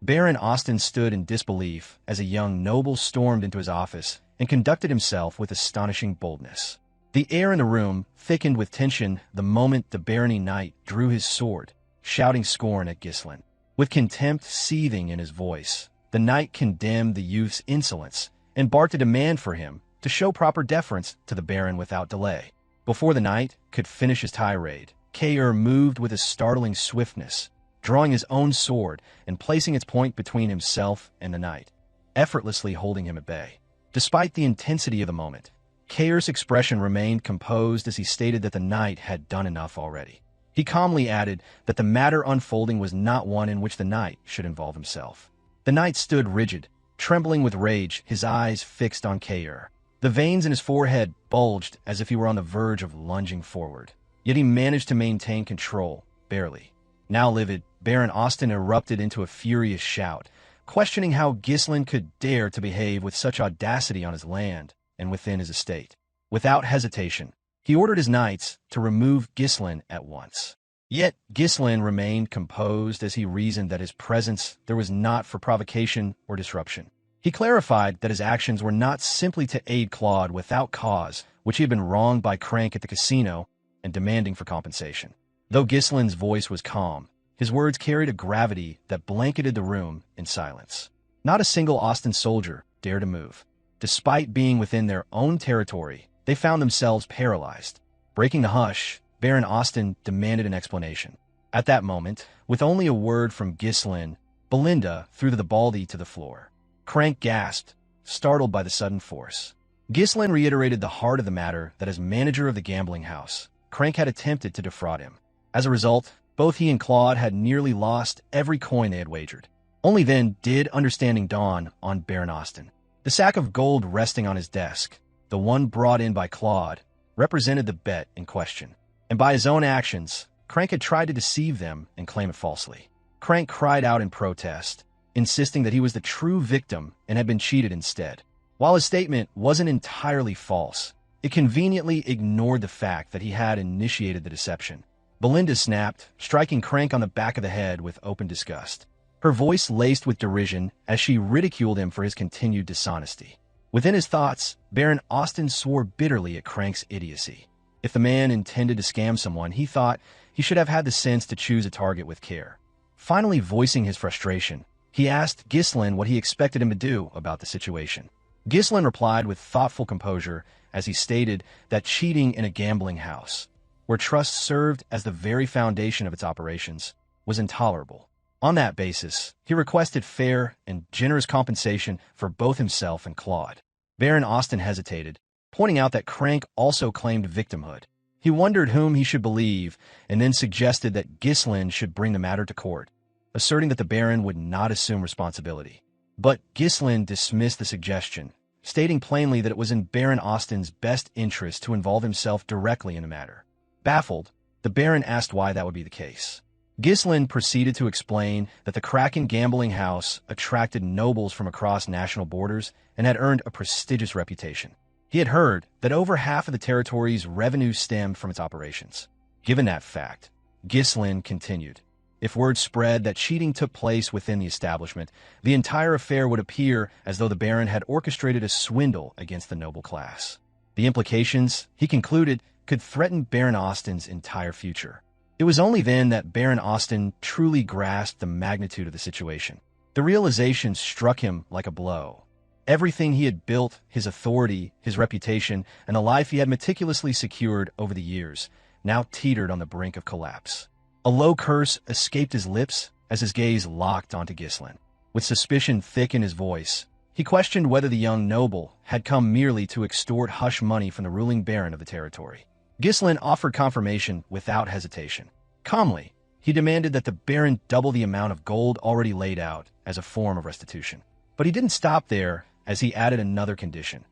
Baron Austin stood in disbelief as a young noble stormed into his office and conducted himself with astonishing boldness. The air in the room thickened with tension the moment the barony knight drew his sword, shouting scorn at Ghislain. With contempt seething in his voice, the knight condemned the youth's insolence and barked a demand for him to show proper deference to the baron without delay. Before the knight could finish his tirade, Cain moved with a startling swiftness, drawing his own sword and placing its point between himself and the knight, effortlessly holding him at bay. Despite the intensity of the moment, Cain's expression remained composed as he stated that the knight had done enough already. He calmly added that the matter unfolding was not one in which the knight should involve himself. The knight stood rigid, trembling with rage, his eyes fixed on Cain. The veins in his forehead bulged as if he were on the verge of lunging forward. Yet he managed to maintain control, barely. Now livid, Baron Austin erupted into a furious shout, questioning how Ghislain could dare to behave with such audacity on his land and within his estate. Without hesitation, he ordered his knights to remove Ghislain at once. Yet Ghislain remained composed as he reasoned that his presence there was not for provocation or disruption. He clarified that his actions were not simply to aid Claude without cause, which he had been wronged by Crank at the casino, and demanding for compensation. Though Ghislain's voice was calm, his words carried a gravity that blanketed the room in silence. Not a single Austin soldier dared to move. Despite being within their own territory, they found themselves paralyzed. Breaking the hush, Baron Austin demanded an explanation. At that moment, with only a word from Ghislain, Belinda threw the baldy to the floor. Crank gasped, startled by the sudden force. Ghislain reiterated the heart of the matter, that as manager of the gambling house, Crank had attempted to defraud him. As a result, both he and Claude had nearly lost every coin they had wagered. Only then did understanding dawn on Baron Austin. The sack of gold resting on his desk, the one brought in by Claude, represented the bet in question. And by his own actions, Crank had tried to deceive them and claim it falsely. Crank cried out in protest, insisting that he was the true victim and had been cheated instead. While his statement wasn't entirely false, it conveniently ignored the fact that he had initiated the deception. Belinda snapped, striking Crank on the back of the head with open disgust. Her voice laced with derision as she ridiculed him for his continued dishonesty. Within his thoughts, Baron Austin swore bitterly at Crank's idiocy. If the man intended to scam someone, he thought he should have had the sense to choose a target with care. Finally voicing his frustration, he asked Ghislain what he expected him to do about the situation. Ghislain replied with thoughtful composure as he stated that cheating in a gambling house, where trust served as the very foundation of its operations, was intolerable. On that basis, he requested fair and generous compensation for both himself and Claude. Baron Austin hesitated, pointing out that Crank also claimed victimhood. He wondered whom he should believe, and then suggested that Ghislain should bring the matter to court, asserting that the Baron would not assume responsibility. But Ghislain dismissed the suggestion, stating plainly that it was in Baron Austin's best interest to involve himself directly in the matter. Baffled, the Baron asked why that would be the case. Ghislain proceeded to explain that the Kraken gambling house attracted nobles from across national borders and had earned a prestigious reputation. He had heard that over half of the territory's revenue stemmed from its operations. Given that fact, Ghislain continued, if word spread that cheating took place within the establishment, the entire affair would appear as though the Baron had orchestrated a swindle against the noble class. The implications, he concluded, could threaten Baron Austin's entire future. It was only then that Baron Austin truly grasped the magnitude of the situation. The realization struck him like a blow. Everything he had built, his authority, his reputation, and the life he had meticulously secured over the years, now teetered on the brink of collapse. A low curse escaped his lips as his gaze locked onto Ghislain. With suspicion thick in his voice, he questioned whether the young noble had come merely to extort hush money from the ruling baron of the territory. Ghislain offered confirmation without hesitation. Calmly, he demanded that the Baron double the amount of gold already laid out as a form of restitution. But he didn't stop there, as he added another condition.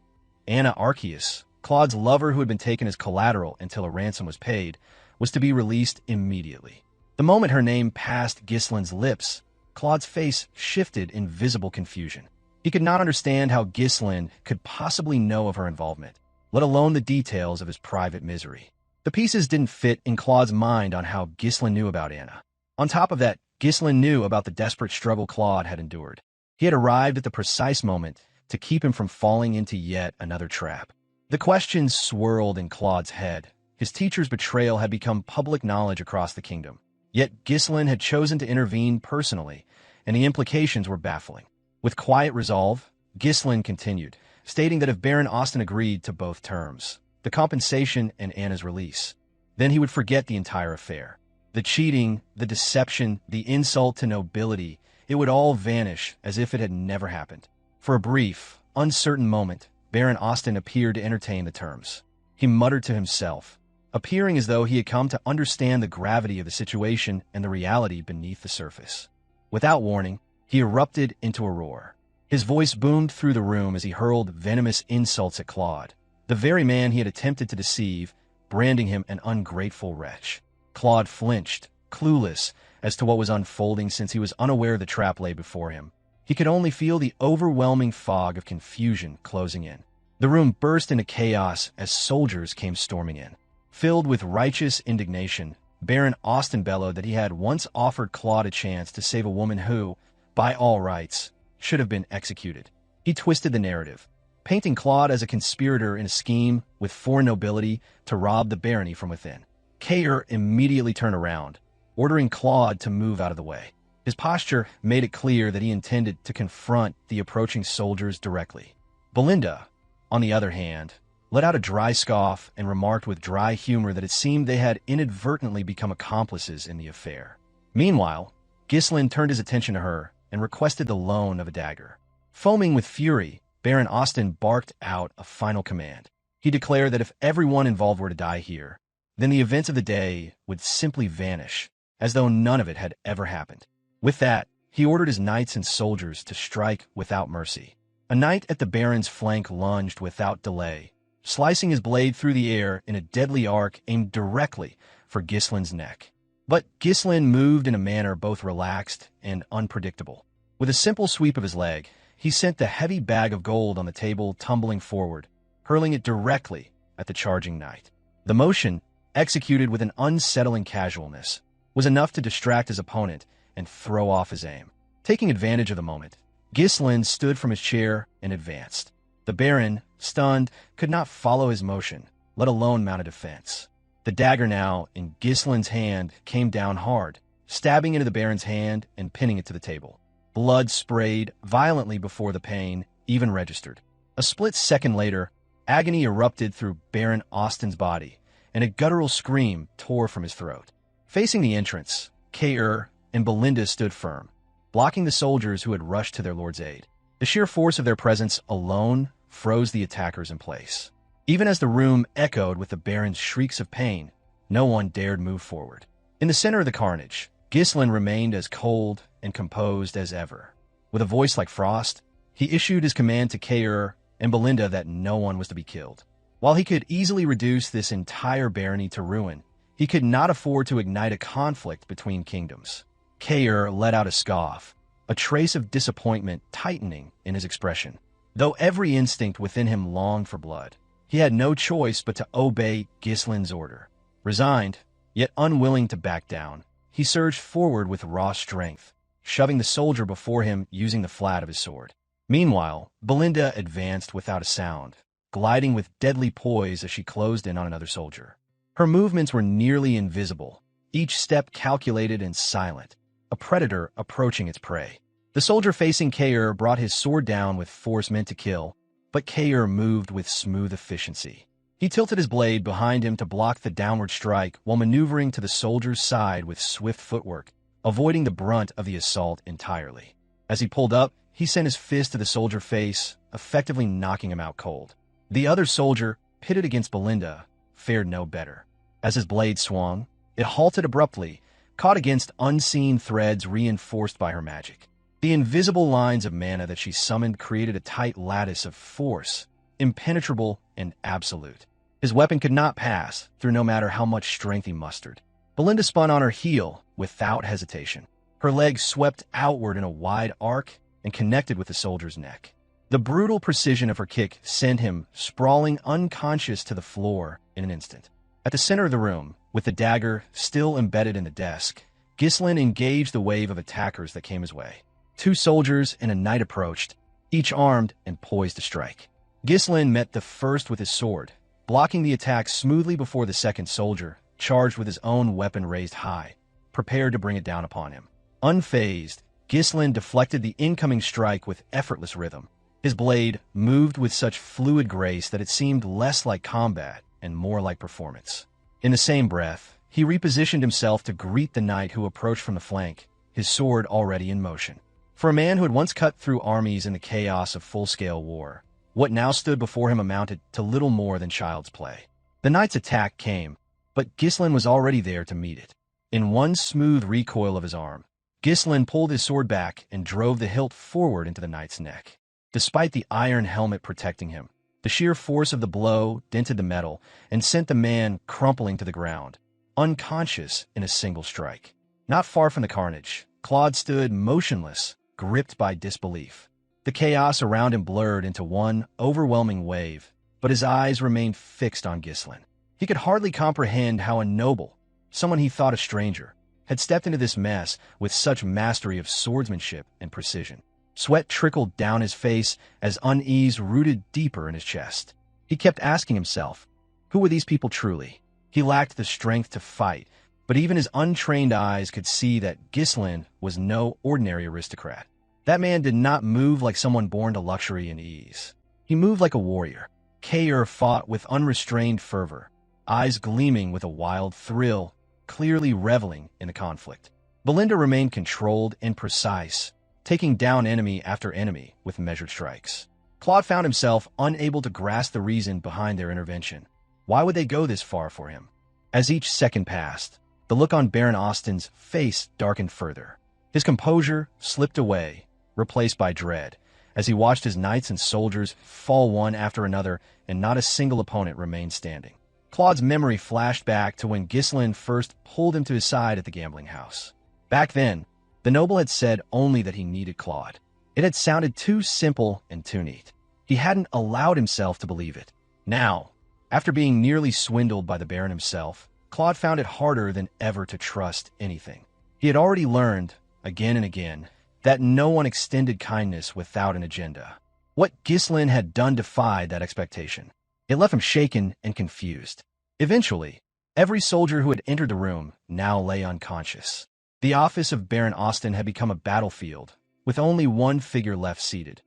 Anna Arceus, Claude's lover who had been taken as collateral until a ransom was paid, was to be released immediately. The moment her name passed Ghislain's lips, Claude's face shifted in visible confusion. He could not understand how Ghislain could possibly know of her involvement, let alone the details of his private misery. The pieces didn't fit in Claude's mind on how Ghislain knew about Anna. On top of that, Ghislain knew about the desperate struggle Claude had endured. He had arrived at the precise moment to keep him from falling into yet another trap. The questions swirled in Claude's head. His teacher's betrayal had become public knowledge across the kingdom. Yet Ghislain had chosen to intervene personally, and the implications were baffling. With quiet resolve, Ghislain continued, stating that if Baron Austin agreed to both terms, the compensation and Anna's release, then he would forget the entire affair. The cheating, the deception, the insult to nobility, it would all vanish as if it had never happened. For a brief, uncertain moment, Baron Austin appeared to entertain the terms. He muttered to himself, appearing as though he had come to understand the gravity of the situation and the reality beneath the surface. Without warning, he erupted into a roar. His voice boomed through the room as he hurled venomous insults at Claude, the very man he had attempted to deceive, branding him an ungrateful wretch. Claude flinched, clueless as to what was unfolding since he was unaware the trap lay before him. He could only feel the overwhelming fog of confusion closing in. The room burst into chaos as soldiers came storming in. Filled with righteous indignation, Baron Austin bellowed that he had once offered Claude a chance to save a woman who, by all rights, should have been executed. He twisted the narrative, painting Claude as a conspirator in a scheme with foreign nobility to rob the barony from within. Cain immediately turned around, ordering Claude to move out of the way. His posture made it clear that he intended to confront the approaching soldiers directly. Belinda, on the other hand, let out a dry scoff and remarked with dry humor that it seemed they had inadvertently become accomplices in the affair. Meanwhile, Ghislain turned his attention to her and requested the loan of a dagger. Foaming with fury, Baron Austin barked out a final command. He declared that if everyone involved were to die here, then the events of the day would simply vanish, as though none of it had ever happened. With that, he ordered his knights and soldiers to strike without mercy. A knight at the Baron's flank lunged without delay, slicing his blade through the air in a deadly arc aimed directly for Ghislain's neck. But Ghislain moved in a manner both relaxed and unpredictable. With a simple sweep of his leg, he sent the heavy bag of gold on the table tumbling forward, hurling it directly at the charging knight. The motion, executed with an unsettling casualness, was enough to distract his opponent and throw off his aim. Taking advantage of the moment, Ghislain stood from his chair and advanced. The Baron, stunned, could not follow his motion, let alone mount a defense. The dagger now in Ghislain's hand came down hard, stabbing into the Baron's hand and pinning it to the table. Blood sprayed violently before the pain even registered. A split second later, agony erupted through Baron Austin's body, and a guttural scream tore from his throat. Facing the entrance, Cain and Belinda stood firm, blocking the soldiers who had rushed to their lord's aid. The sheer force of their presence alone froze the attackers in place. Even as the room echoed with the Baron's shrieks of pain, no one dared move forward. In the center of the carnage, Ghislain remained as cold and composed as ever. With a voice like frost, he issued his command to Cain and Belinda that no one was to be killed. While he could easily reduce this entire barony to ruin, he could not afford to ignite a conflict between kingdoms. Cain let out a scoff, a trace of disappointment tightening in his expression. Though every instinct within him longed for blood, he had no choice but to obey Ghislain's order. Resigned, yet unwilling to back down, he surged forward with raw strength, shoving the soldier before him using the flat of his sword. Meanwhile, Belinda advanced without a sound, gliding with deadly poise as she closed in on another soldier. Her movements were nearly invisible, each step calculated and silent, a predator approaching its prey. The soldier facing Cain brought his sword down with force meant to kill, but Cain moved with smooth efficiency. He tilted his blade behind him to block the downward strike while maneuvering to the soldier's side with swift footwork, avoiding the brunt of the assault entirely. As he pulled up, he sent his fist to the soldier's face, effectively knocking him out cold. The other soldier, pitted against Belinda, fared no better. As his blade swung, it halted abruptly, caught against unseen threads reinforced by her magic. The invisible lines of mana that she summoned created a tight lattice of force, impenetrable and absolute. His weapon could not pass through no matter how much strength he mustered. Belinda spun on her heel without hesitation. Her legs swept outward in a wide arc, and connected with the soldier's neck. The brutal precision of her kick sent him sprawling unconscious to the floor in an instant. At the center of the room, with the dagger still embedded in the desk, Ghislain engaged the wave of attackers that came his way. 2 soldiers and a knight approached, each armed and poised to strike. Ghislain met the first with his sword, blocking the attack smoothly before the second soldier, charged with his own weapon raised high, prepared to bring it down upon him. Unfazed, Ghislain deflected the incoming strike with effortless rhythm. His blade moved with such fluid grace that it seemed less like combat and more like performance. In the same breath, he repositioned himself to greet the knight who approached from the flank, his sword already in motion. For a man who had once cut through armies in the chaos of full-scale war, what now stood before him amounted to little more than child's play. The knight's attack came, but Ghislain was already there to meet it. In one smooth recoil of his arm, Ghislain pulled his sword back and drove the hilt forward into the knight's neck. Despite the iron helmet protecting him, the sheer force of the blow dented the metal and sent the man crumpling to the ground, unconscious in a single strike. Not far from the carnage, Claude stood motionless, gripped by disbelief. The chaos around him blurred into one overwhelming wave, but his eyes remained fixed on Ghislain. He could hardly comprehend how a noble, someone he thought a stranger, had stepped into this mess with such mastery of swordsmanship and precision. Sweat trickled down his face as unease rooted deeper in his chest. He kept asking himself, who were these people truly? He lacked the strength to fight, but even his untrained eyes could see that Ghislain was no ordinary aristocrat. That man did not move like someone born to luxury and ease. He moved like a warrior. Cain fought with unrestrained fervor, eyes gleaming with a wild thrill, clearly reveling in the conflict. Belinda remained controlled and precise, taking down enemy after enemy with measured strikes. Claude found himself unable to grasp the reason behind their intervention. Why would they go this far for him? As each second passed, the look on Baron Austin's face darkened further. His composure slipped away, replaced by dread, as he watched his knights and soldiers fall one after another and not a single opponent remained standing. Claude's memory flashed back to when Ghislain first pulled him to his side at the gambling house. Back then, the noble had said only that he needed Claude. It had sounded too simple and too neat. He hadn't allowed himself to believe it. Now, after being nearly swindled by the Baron himself, Claude found it harder than ever to trust anything. He had already learned, again and again, that no one extended kindness without an agenda. What Ghislain had done defied that expectation. It left him shaken and confused. Eventually, every soldier who had entered the room now lay unconscious. The office of Baron Austin had become a battlefield, with only one figure left seated.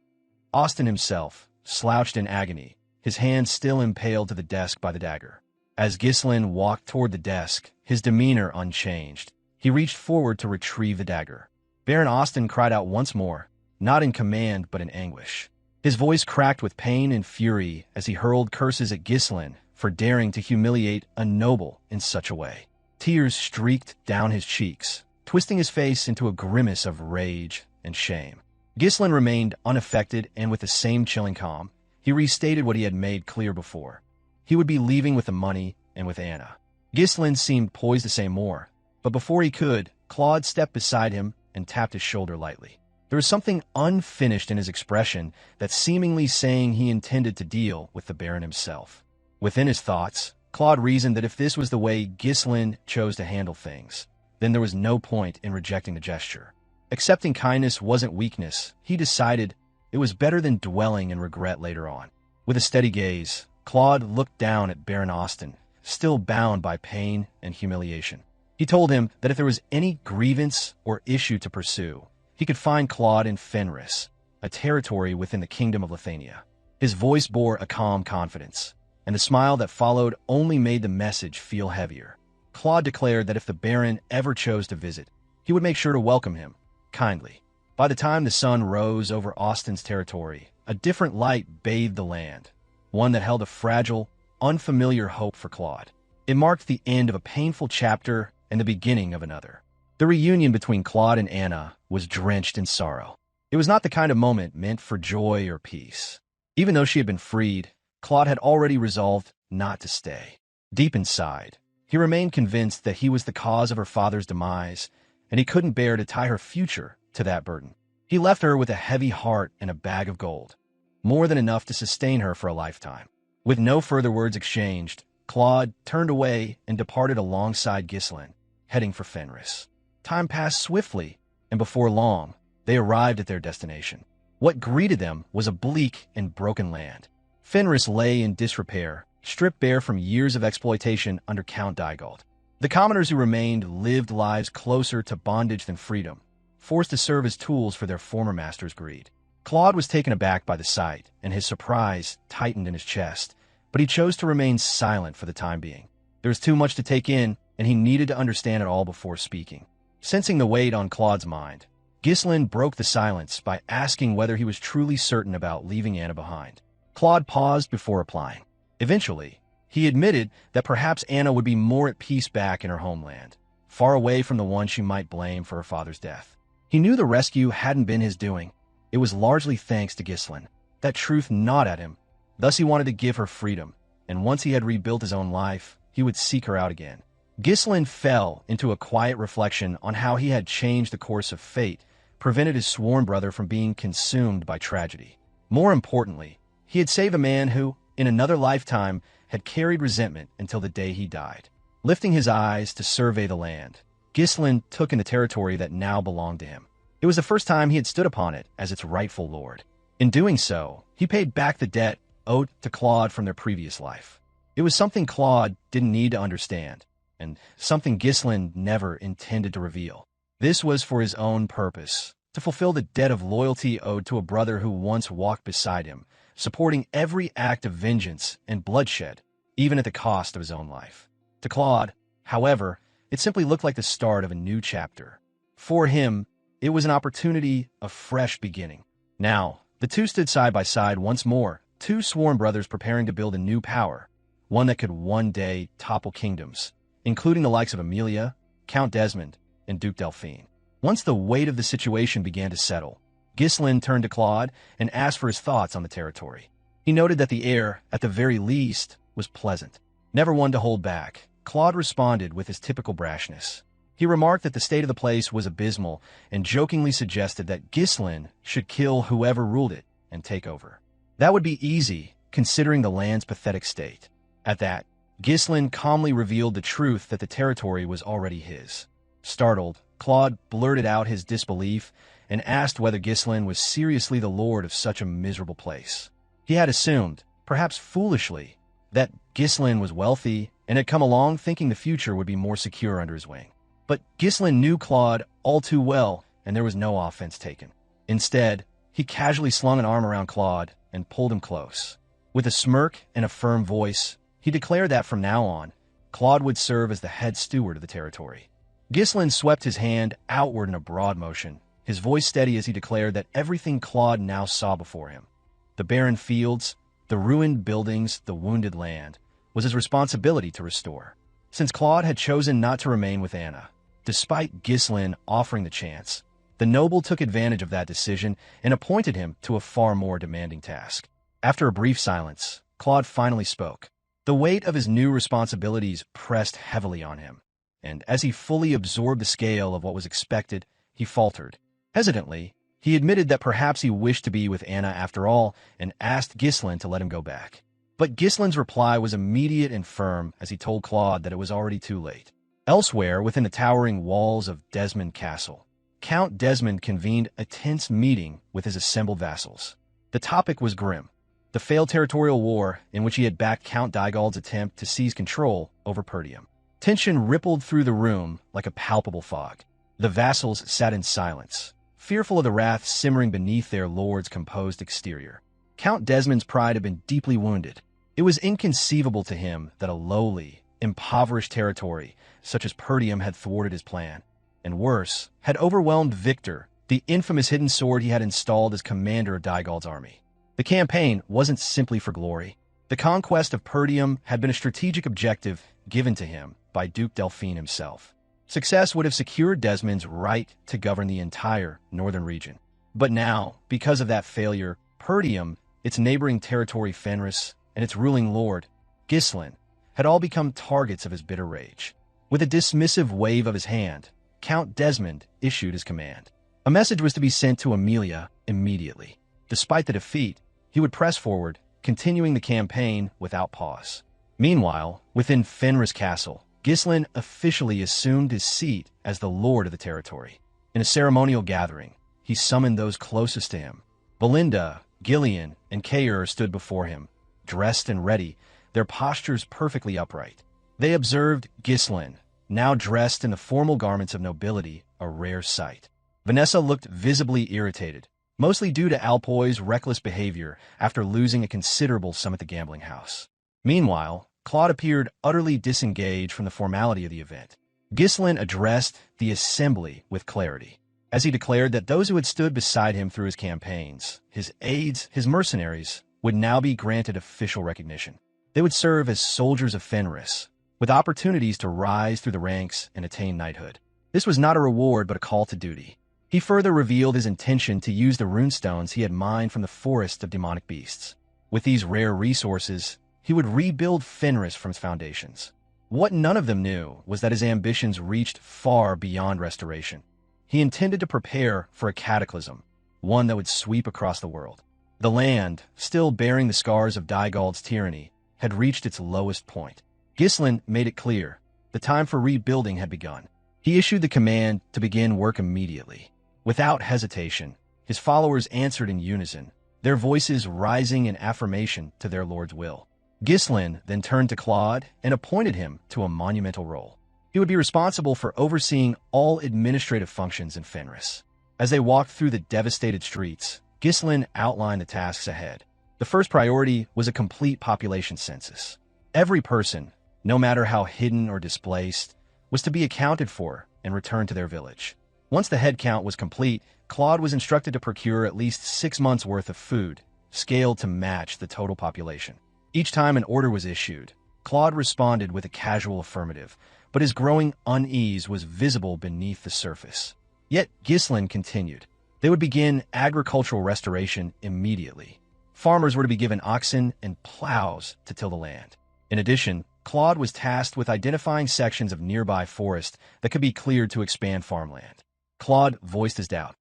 Austin himself, slouched in agony, his hand still impaled to the desk by the dagger. As Ghislain walked toward the desk, his demeanor unchanged, he reached forward to retrieve the dagger. Baron Austin cried out once more, not in command but in anguish. His voice cracked with pain and fury as he hurled curses at Ghislain for daring to humiliate a noble in such a way. Tears streaked down his cheeks, twisting his face into a grimace of rage and shame. Ghislain remained unaffected, and with the same chilling calm, he restated what he had made clear before. He would be leaving with the money and with Anna. Ghislain seemed poised to say more, but before he could, Claude stepped beside him and tapped his shoulder lightly. There was something unfinished in his expression that seemingly saying he intended to deal with the Baron himself. Within his thoughts, Claude reasoned that if this was the way Ghislain chose to handle things, then there was no point in rejecting the gesture. Accepting kindness wasn't weakness. He decided it was better than dwelling in regret later on. With a steady gaze, Claude looked down at Baron Austin, still bound by pain and humiliation. He told him that if there was any grievance or issue to pursue, he could find Claude in Fenris, a territory within the Kingdom of Lithuania. His voice bore a calm confidence, and the smile that followed only made the message feel heavier. Claude declared that if the Baron ever chose to visit, he would make sure to welcome him kindly. By the time the sun rose over Austin's territory, a different light bathed the land, one that held a fragile, unfamiliar hope for Claude. It marked the end of a painful chapter and the beginning of another. The reunion between Claude and Anna was drenched in sorrow. It was not the kind of moment meant for joy or peace. Even though she had been freed, Claude had already resolved not to stay. Deep inside, he remained convinced that he was the cause of her father's demise, and he couldn't bear to tie her future to that burden. He left her with a heavy heart and a bag of gold, more than enough to sustain her for a lifetime. With no further words exchanged, Claude turned away and departed alongside Ghislain, heading for Fenris. Time passed swiftly, and before long, they arrived at their destination. What greeted them was a bleak and broken land. Fenris lay in disrepair, stripped bare from years of exploitation under Count Daigold. The commoners who remained lived lives closer to bondage than freedom, forced to serve as tools for their former master's greed. Claude was taken aback by the sight, and his surprise tightened in his chest, but he chose to remain silent for the time being. There was too much to take in, and he needed to understand it all before speaking. Sensing the weight on Claude's mind, Ghislain broke the silence by asking whether he was truly certain about leaving Anna behind. Claude paused before replying. Eventually, he admitted that perhaps Anna would be more at peace back in her homeland, far away from the one she might blame for her father's death. He knew the rescue hadn't been his doing. It was largely thanks to Ghislain. That truth gnawed at him. Thus he wanted to give her freedom, and once he had rebuilt his own life, he would seek her out again. Ghislain fell into a quiet reflection on how he had changed the course of fate, prevented his sworn brother from being consumed by tragedy. More importantly, he had saved a man who, in another lifetime, had carried resentment until the day he died. Lifting his eyes to survey the land, Ghislain took in the territory that now belonged to him. It was the first time he had stood upon it as its rightful lord. In doing so, he paid back the debt owed to Claude from their previous life. It was something Claude didn't need to understand, and something Ghislain never intended to reveal. This was for his own purpose, to fulfill the debt of loyalty owed to a brother who once walked beside him, supporting every act of vengeance and bloodshed, even at the cost of his own life. To Claude, however, it simply looked like the start of a new chapter. For him, it was an opportunity of fresh beginning. Now, the two stood side by side once more, two sworn brothers preparing to build a new power, one that could one day topple kingdoms, including the likes of Amelia, Count Desmond, and Duke Delphine. Once the weight of the situation began to settle, Ghislain turned to Claude and asked for his thoughts on the territory. He noted that the air, at the very least, was pleasant. Never one to hold back, Claude responded with his typical brashness. He remarked that the state of the place was abysmal and jokingly suggested that Ghislain should kill whoever ruled it and take over. That would be easy, considering the land's pathetic state. At that, Ghislain calmly revealed the truth that the territory was already his. Startled, Claude blurted out his disbelief and asked whether Ghislain was seriously the lord of such a miserable place. He had assumed, perhaps foolishly, that Ghislain was wealthy and had come along thinking the future would be more secure under his wing. But Ghislain knew Claude all too well, and there was no offense taken. Instead, he casually slung an arm around Claude and pulled him close. With a smirk and a firm voice, he declared that from now on, Claude would serve as the head steward of the territory. Ghislain swept his hand outward in a broad motion, his voice steady as he declared that everything Claude now saw before him, the barren fields, the ruined buildings, the wounded land, was his responsibility to restore. Since Claude had chosen not to remain with Anna, despite Ghislain offering the chance, the noble took advantage of that decision and appointed him to a far more demanding task. After a brief silence, Claude finally spoke. The weight of his new responsibilities pressed heavily on him, and as he fully absorbed the scale of what was expected, he faltered. Hesitantly, he admitted that perhaps he wished to be with Anna after all and asked Ghislain to let him go back. But Ghislain's reply was immediate and firm as he told Claude that it was already too late. Elsewhere, within the towering walls of Desmond Castle, Count Desmond convened a tense meeting with his assembled vassals. The topic was grim, the failed territorial war in which he had backed Count Daigold's attempt to seize control over Perdium. Tension rippled through the room like a palpable fog. The vassals sat in silence, fearful of the wrath simmering beneath their lord's composed exterior. Count Desmond's pride had been deeply wounded. It was inconceivable to him that a lowly, impoverished territory such as Perdium had thwarted his plan, and worse, had overwhelmed Victor, the infamous hidden sword he had installed as commander of Daigold's army. The campaign wasn't simply for glory. The conquest of Perdium had been a strategic objective given to him by Duke Delphine himself. Success would have secured Desmond's right to govern the entire northern region. But now, because of that failure, Perdium, its neighboring territory Fenris, and its ruling lord, Ghislain, had all become targets of his bitter rage. With a dismissive wave of his hand, Count Desmond issued his command. A message was to be sent to Amelia immediately. Despite the defeat, he would press forward, continuing the campaign without pause. Meanwhile, within Fenris Castle, Ghislain officially assumed his seat as the lord of the territory. In a ceremonial gathering, he summoned those closest to him. Belinda, Gillion, and Cain stood before him, dressed and ready, their postures perfectly upright. They observed Ghislain, now dressed in the formal garments of nobility, a rare sight. Vanessa looked visibly irritated, mostly due to Alpoy's reckless behavior after losing a considerable sum at the gambling house. Meanwhile, Claude appeared utterly disengaged from the formality of the event. Ghislain addressed the assembly with clarity, as he declared that those who had stood beside him through his campaigns, his aides, his mercenaries, would now be granted official recognition. They would serve as soldiers of Fenris, with opportunities to rise through the ranks and attain knighthood. This was not a reward but a call to duty. He further revealed his intention to use the runestones he had mined from the forest of demonic beasts. With these rare resources, he would rebuild Fenris from its foundations. What none of them knew was that his ambitions reached far beyond restoration. He intended to prepare for a cataclysm, one that would sweep across the world. The land, still bearing the scars of Dygald's tyranny, had reached its lowest point. Ghislain made it clear the time for rebuilding had begun. He issued the command to begin work immediately. Without hesitation, his followers answered in unison, their voices rising in affirmation to their lord's will. Ghislain then turned to Claude and appointed him to a monumental role. He would be responsible for overseeing all administrative functions in Fenris. As they walked through the devastated streets, Ghislain outlined the tasks ahead. The first priority was a complete population census. Every person, no matter how hidden or displaced, was to be accounted for and returned to their village. Once the head count was complete, Claude was instructed to procure at least 6 months' worth of food, scaled to match the total population. Each time an order was issued, Claude responded with a casual affirmative, but his growing unease was visible beneath the surface. Yet Ghislain continued. They would begin agricultural restoration immediately. Farmers were to be given oxen and plows to till the land. In addition, Claude was tasked with identifying sections of nearby forest that could be cleared to expand farmland. Claude voiced his doubt.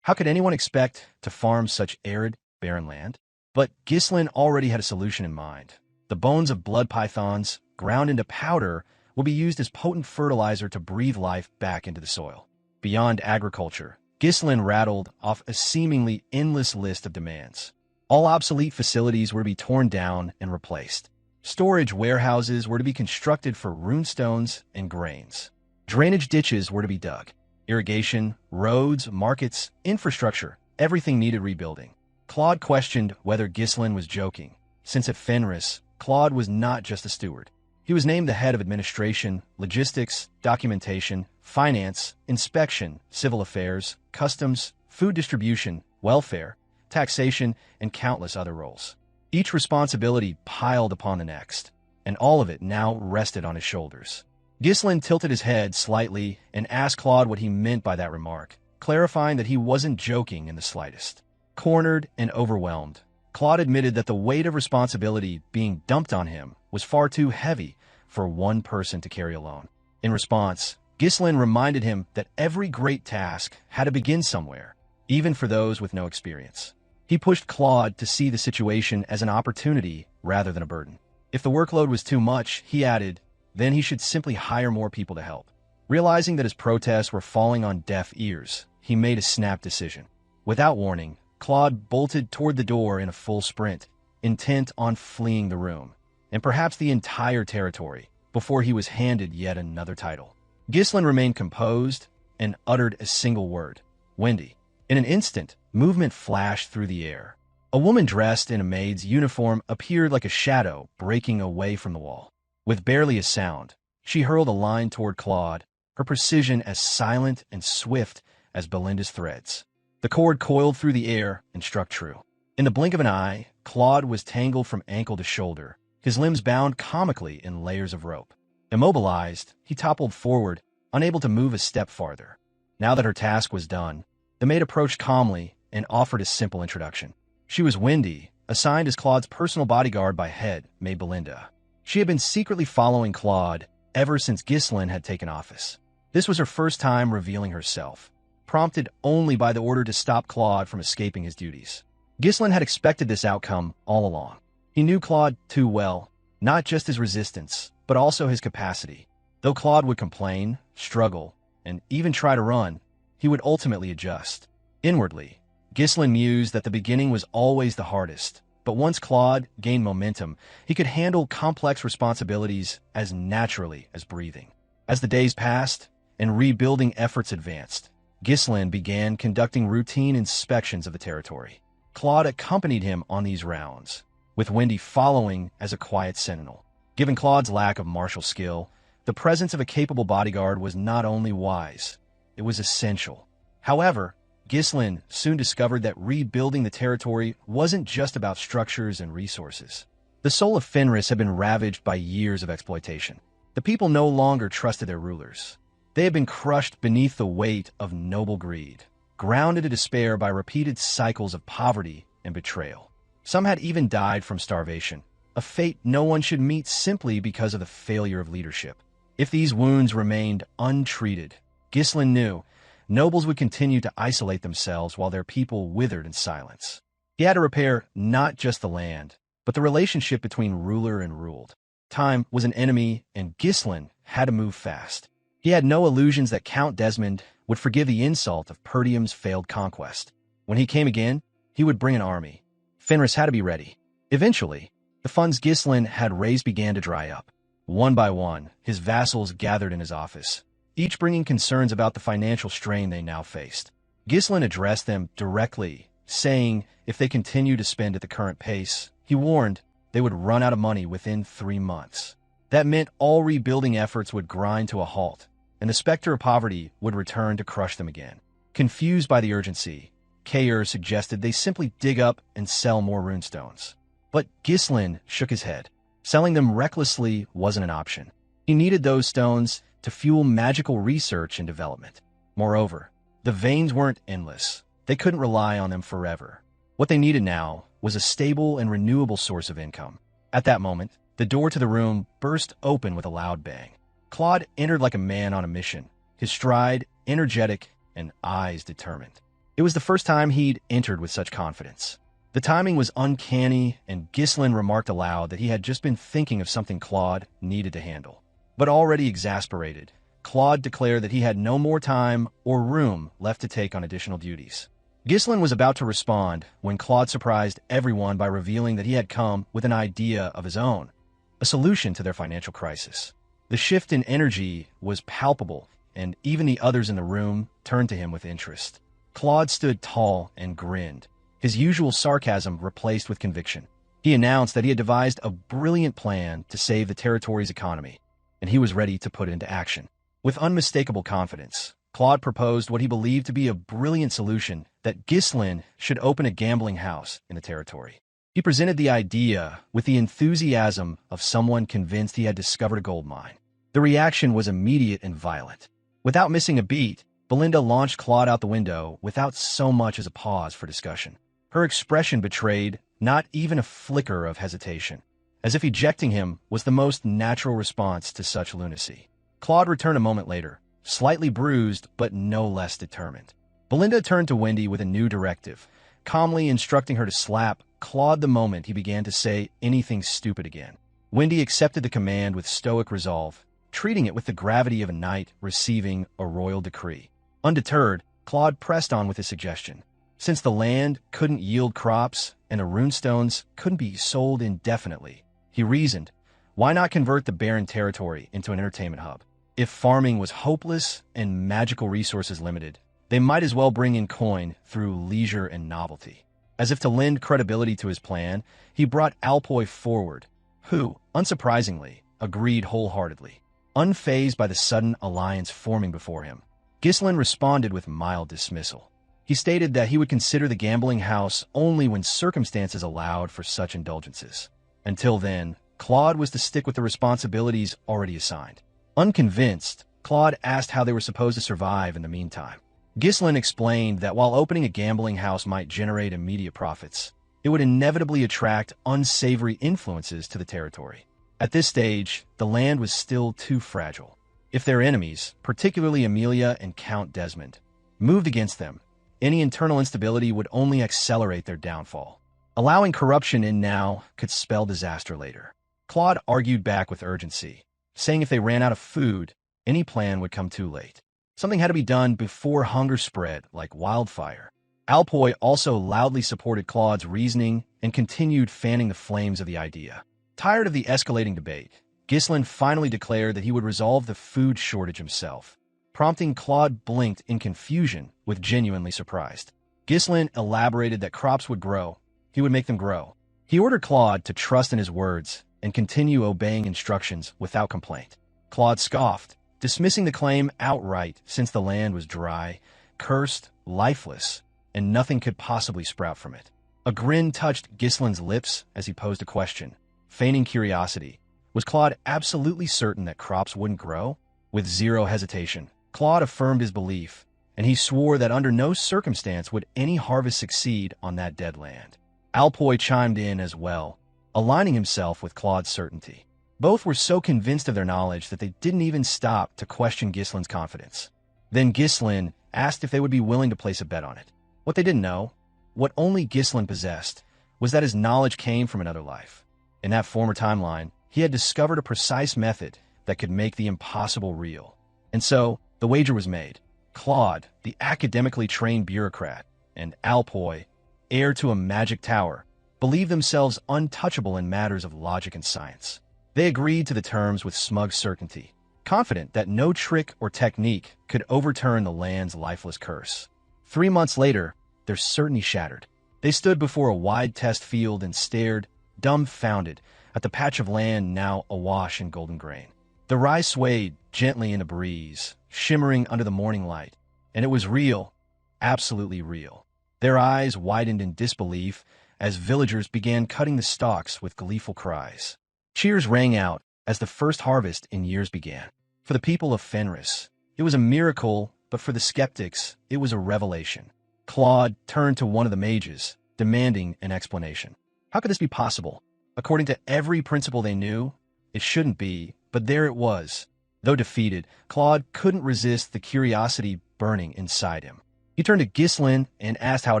How could anyone expect to farm such arid, barren land? But Ghislain already had a solution in mind. The bones of blood pythons, ground into powder, will be used as potent fertilizer to breathe life back into the soil. Beyond agriculture, Ghislain rattled off a seemingly endless list of demands. All obsolete facilities were to be torn down and replaced. Storage warehouses were to be constructed for runestones and grains. Drainage ditches were to be dug. Irrigation, roads, markets, infrastructure, everything needed rebuilding. Claude questioned whether Ghislain was joking, since at Fenris, Claude was not just a steward. He was named the head of administration, logistics, documentation, finance, inspection, civil affairs, customs, food distribution, welfare, taxation, and countless other roles. Each responsibility piled upon the next, and all of it now rested on his shoulders. Ghislain tilted his head slightly and asked Claude what he meant by that remark, clarifying that he wasn't joking in the slightest. Cornered and overwhelmed, Claude admitted that the weight of responsibility being dumped on him was far too heavy for one person to carry alone. In response, Ghislain reminded him that every great task had to begin somewhere, even for those with no experience. He pushed Claude to see the situation as an opportunity rather than a burden. If the workload was too much, he added, then he should simply hire more people to help. Realizing that his protests were falling on deaf ears, he made a snap decision. Without warning, Claude bolted toward the door in a full sprint, intent on fleeing the room, and perhaps the entire territory, before he was handed yet another title. Ghislain remained composed and uttered a single word, Wendy. In an instant, movement flashed through the air. A woman dressed in a maid's uniform appeared like a shadow breaking away from the wall. With barely a sound, she hurled a line toward Claude, her precision as silent and swift as Belinda's threads. The cord coiled through the air and struck true. In the blink of an eye, Claude was tangled from ankle to shoulder, his limbs bound comically in layers of rope. Immobilized, he toppled forward, unable to move a step farther. Now that her task was done, the maid approached calmly and offered a simple introduction. She was Wendy, assigned as Claude's personal bodyguard by head Maid Belinda. She had been secretly following Claude ever since Ghislain had taken office. This was her first time revealing herself. prompted only by the order to stop Claude from escaping his duties. Ghislain had expected this outcome all along. He knew Claude too well, not just his resistance, but also his capacity. Though Claude would complain, struggle, and even try to run, he would ultimately adjust. Inwardly, Ghislain mused that the beginning was always the hardest, but once Claude gained momentum, he could handle complex responsibilities as naturally as breathing. As the days passed and rebuilding efforts advanced, Ghislain began conducting routine inspections of the territory. Claude accompanied him on these rounds, with Wendy following as a quiet sentinel. Given Claude's lack of martial skill, the presence of a capable bodyguard was not only wise, it was essential. However, Ghislain soon discovered that rebuilding the territory wasn't just about structures and resources. The soul of Fenris had been ravaged by years of exploitation. The people no longer trusted their rulers. They had been crushed beneath the weight of noble greed, grounded to despair by repeated cycles of poverty and betrayal. Some had even died from starvation, a fate no one should meet simply because of the failure of leadership. If these wounds remained untreated, Ghislain knew nobles would continue to isolate themselves while their people withered in silence. He had to repair not just the land, but the relationship between ruler and ruled. Time was an enemy, and Ghislain had to move fast. He had no illusions that Count Desmond would forgive the insult of Perdium's failed conquest. When he came again, he would bring an army. Fenris had to be ready. Eventually, the funds Ghislain had raised began to dry up. One by one, his vassals gathered in his office, each bringing concerns about the financial strain they now faced. Ghislain addressed them directly, saying if they continued to spend at the current pace, he warned they would run out of money within 3 months. That meant all rebuilding efforts would grind to a halt, and the specter of poverty would return to crush them again. Confused by the urgency, Kair suggested they simply dig up and sell more runestones. But Ghislain shook his head. Selling them recklessly wasn't an option. He needed those stones to fuel magical research and development. Moreover, the veins weren't endless. They couldn't rely on them forever. What they needed now was a stable and renewable source of income. At that moment, the door to the room burst open with a loud bang. Claude entered like a man on a mission, his stride energetic and eyes determined. It was the first time he'd entered with such confidence. The timing was uncanny, and Ghislain remarked aloud that he had just been thinking of something Claude needed to handle. But already exasperated, Claude declared that he had no more time or room left to take on additional duties. Ghislain was about to respond when Claude surprised everyone by revealing that he had come with an idea of his own, a solution to their financial crisis. The shift in energy was palpable, and even the others in the room turned to him with interest. Claude stood tall and grinned, his usual sarcasm replaced with conviction. He announced that he had devised a brilliant plan to save the territory's economy, and he was ready to put it into action. With unmistakable confidence, Claude proposed what he believed to be a brilliant solution, that Ghislain should open a gambling house in the territory. He presented the idea with the enthusiasm of someone convinced he had discovered a gold mine. The reaction was immediate and violent. Without missing a beat, Belinda launched Claude out the window without so much as a pause for discussion. Her expression betrayed not even a flicker of hesitation, as if ejecting him was the most natural response to such lunacy. Claude returned a moment later, slightly bruised but no less determined. Belinda turned to Wendy with a new directive, calmly instructing her to slap Claude the moment he began to say anything stupid again. Wendy accepted the command with stoic resolve, treating it with the gravity of a knight receiving a royal decree. Undeterred, Claude pressed on with his suggestion. Since the land couldn't yield crops and the runestones couldn't be sold indefinitely, he reasoned, why not convert the barren territory into an entertainment hub? If farming was hopeless and magical resources limited, they might as well bring in coin through leisure and novelty. As if to lend credibility to his plan, he brought Alpoi forward, who, unsurprisingly, agreed wholeheartedly, unfazed by the sudden alliance forming before him. Ghislain responded with mild dismissal. He stated that he would consider the gambling house only when circumstances allowed for such indulgences. Until then, Claude was to stick with the responsibilities already assigned. Unconvinced, Claude asked how they were supposed to survive in the meantime. Ghislain explained that while opening a gambling house might generate immediate profits, it would inevitably attract unsavory influences to the territory. At this stage, the land was still too fragile. If their enemies, particularly Amelia and Count Desmond, moved against them, any internal instability would only accelerate their downfall. Allowing corruption in now could spell disaster later. Claude argued back with urgency, saying if they ran out of food, any plan would come too late. Something had to be done before hunger spread like wildfire. Alpoi also loudly supported Claude's reasoning and continued fanning the flames of the idea. Tired of the escalating debate, Ghislain finally declared that he would resolve the food shortage himself, prompting Claude blinked in confusion with genuinely surprised. Ghislain elaborated that crops would grow, he would make them grow. He ordered Claude to trust in his words and continue obeying instructions without complaint. Claude scoffed, dismissing the claim outright since the land was dry, cursed, lifeless, and nothing could possibly sprout from it. A grin touched Ghislain's lips as he posed a question, feigning curiosity. Was Claude absolutely certain that crops wouldn't grow? With zero hesitation, Claude affirmed his belief, and he swore that under no circumstance would any harvest succeed on that dead land. Alpoi chimed in as well, aligning himself with Claude's certainty. Both were so convinced of their knowledge that they didn't even stop to question Ghislain's confidence. Then Ghislain asked if they would be willing to place a bet on it. What they didn't know, what only Ghislain possessed, was that his knowledge came from another life. In that former timeline, he had discovered a precise method that could make the impossible real. And so, the wager was made. Claude, the academically trained bureaucrat, and Alpoi, heir to a magic tower, believed themselves untouchable in matters of logic and science. They agreed to the terms with smug certainty, confident that no trick or technique could overturn the land's lifeless curse. 3 months later, their certainty shattered. They stood before a wide test field and stared, dumbfounded, at the patch of land now awash in golden grain. The rye swayed gently in a breeze, shimmering under the morning light, and it was real, absolutely real. Their eyes widened in disbelief as villagers began cutting the stalks with gleeful cries. Cheers rang out as the first harvest in years began. For the people of Fenris, it was a miracle, but for the skeptics, it was a revelation. Claude turned to one of the mages, demanding an explanation. How could this be possible? According to every principle they knew, it shouldn't be, but there it was. Though defeated, Claude couldn't resist the curiosity burning inside him. He turned to Ghislain and asked how it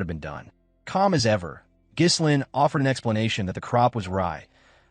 had been done. Calm as ever, Ghislain offered an explanation that the crop was rye,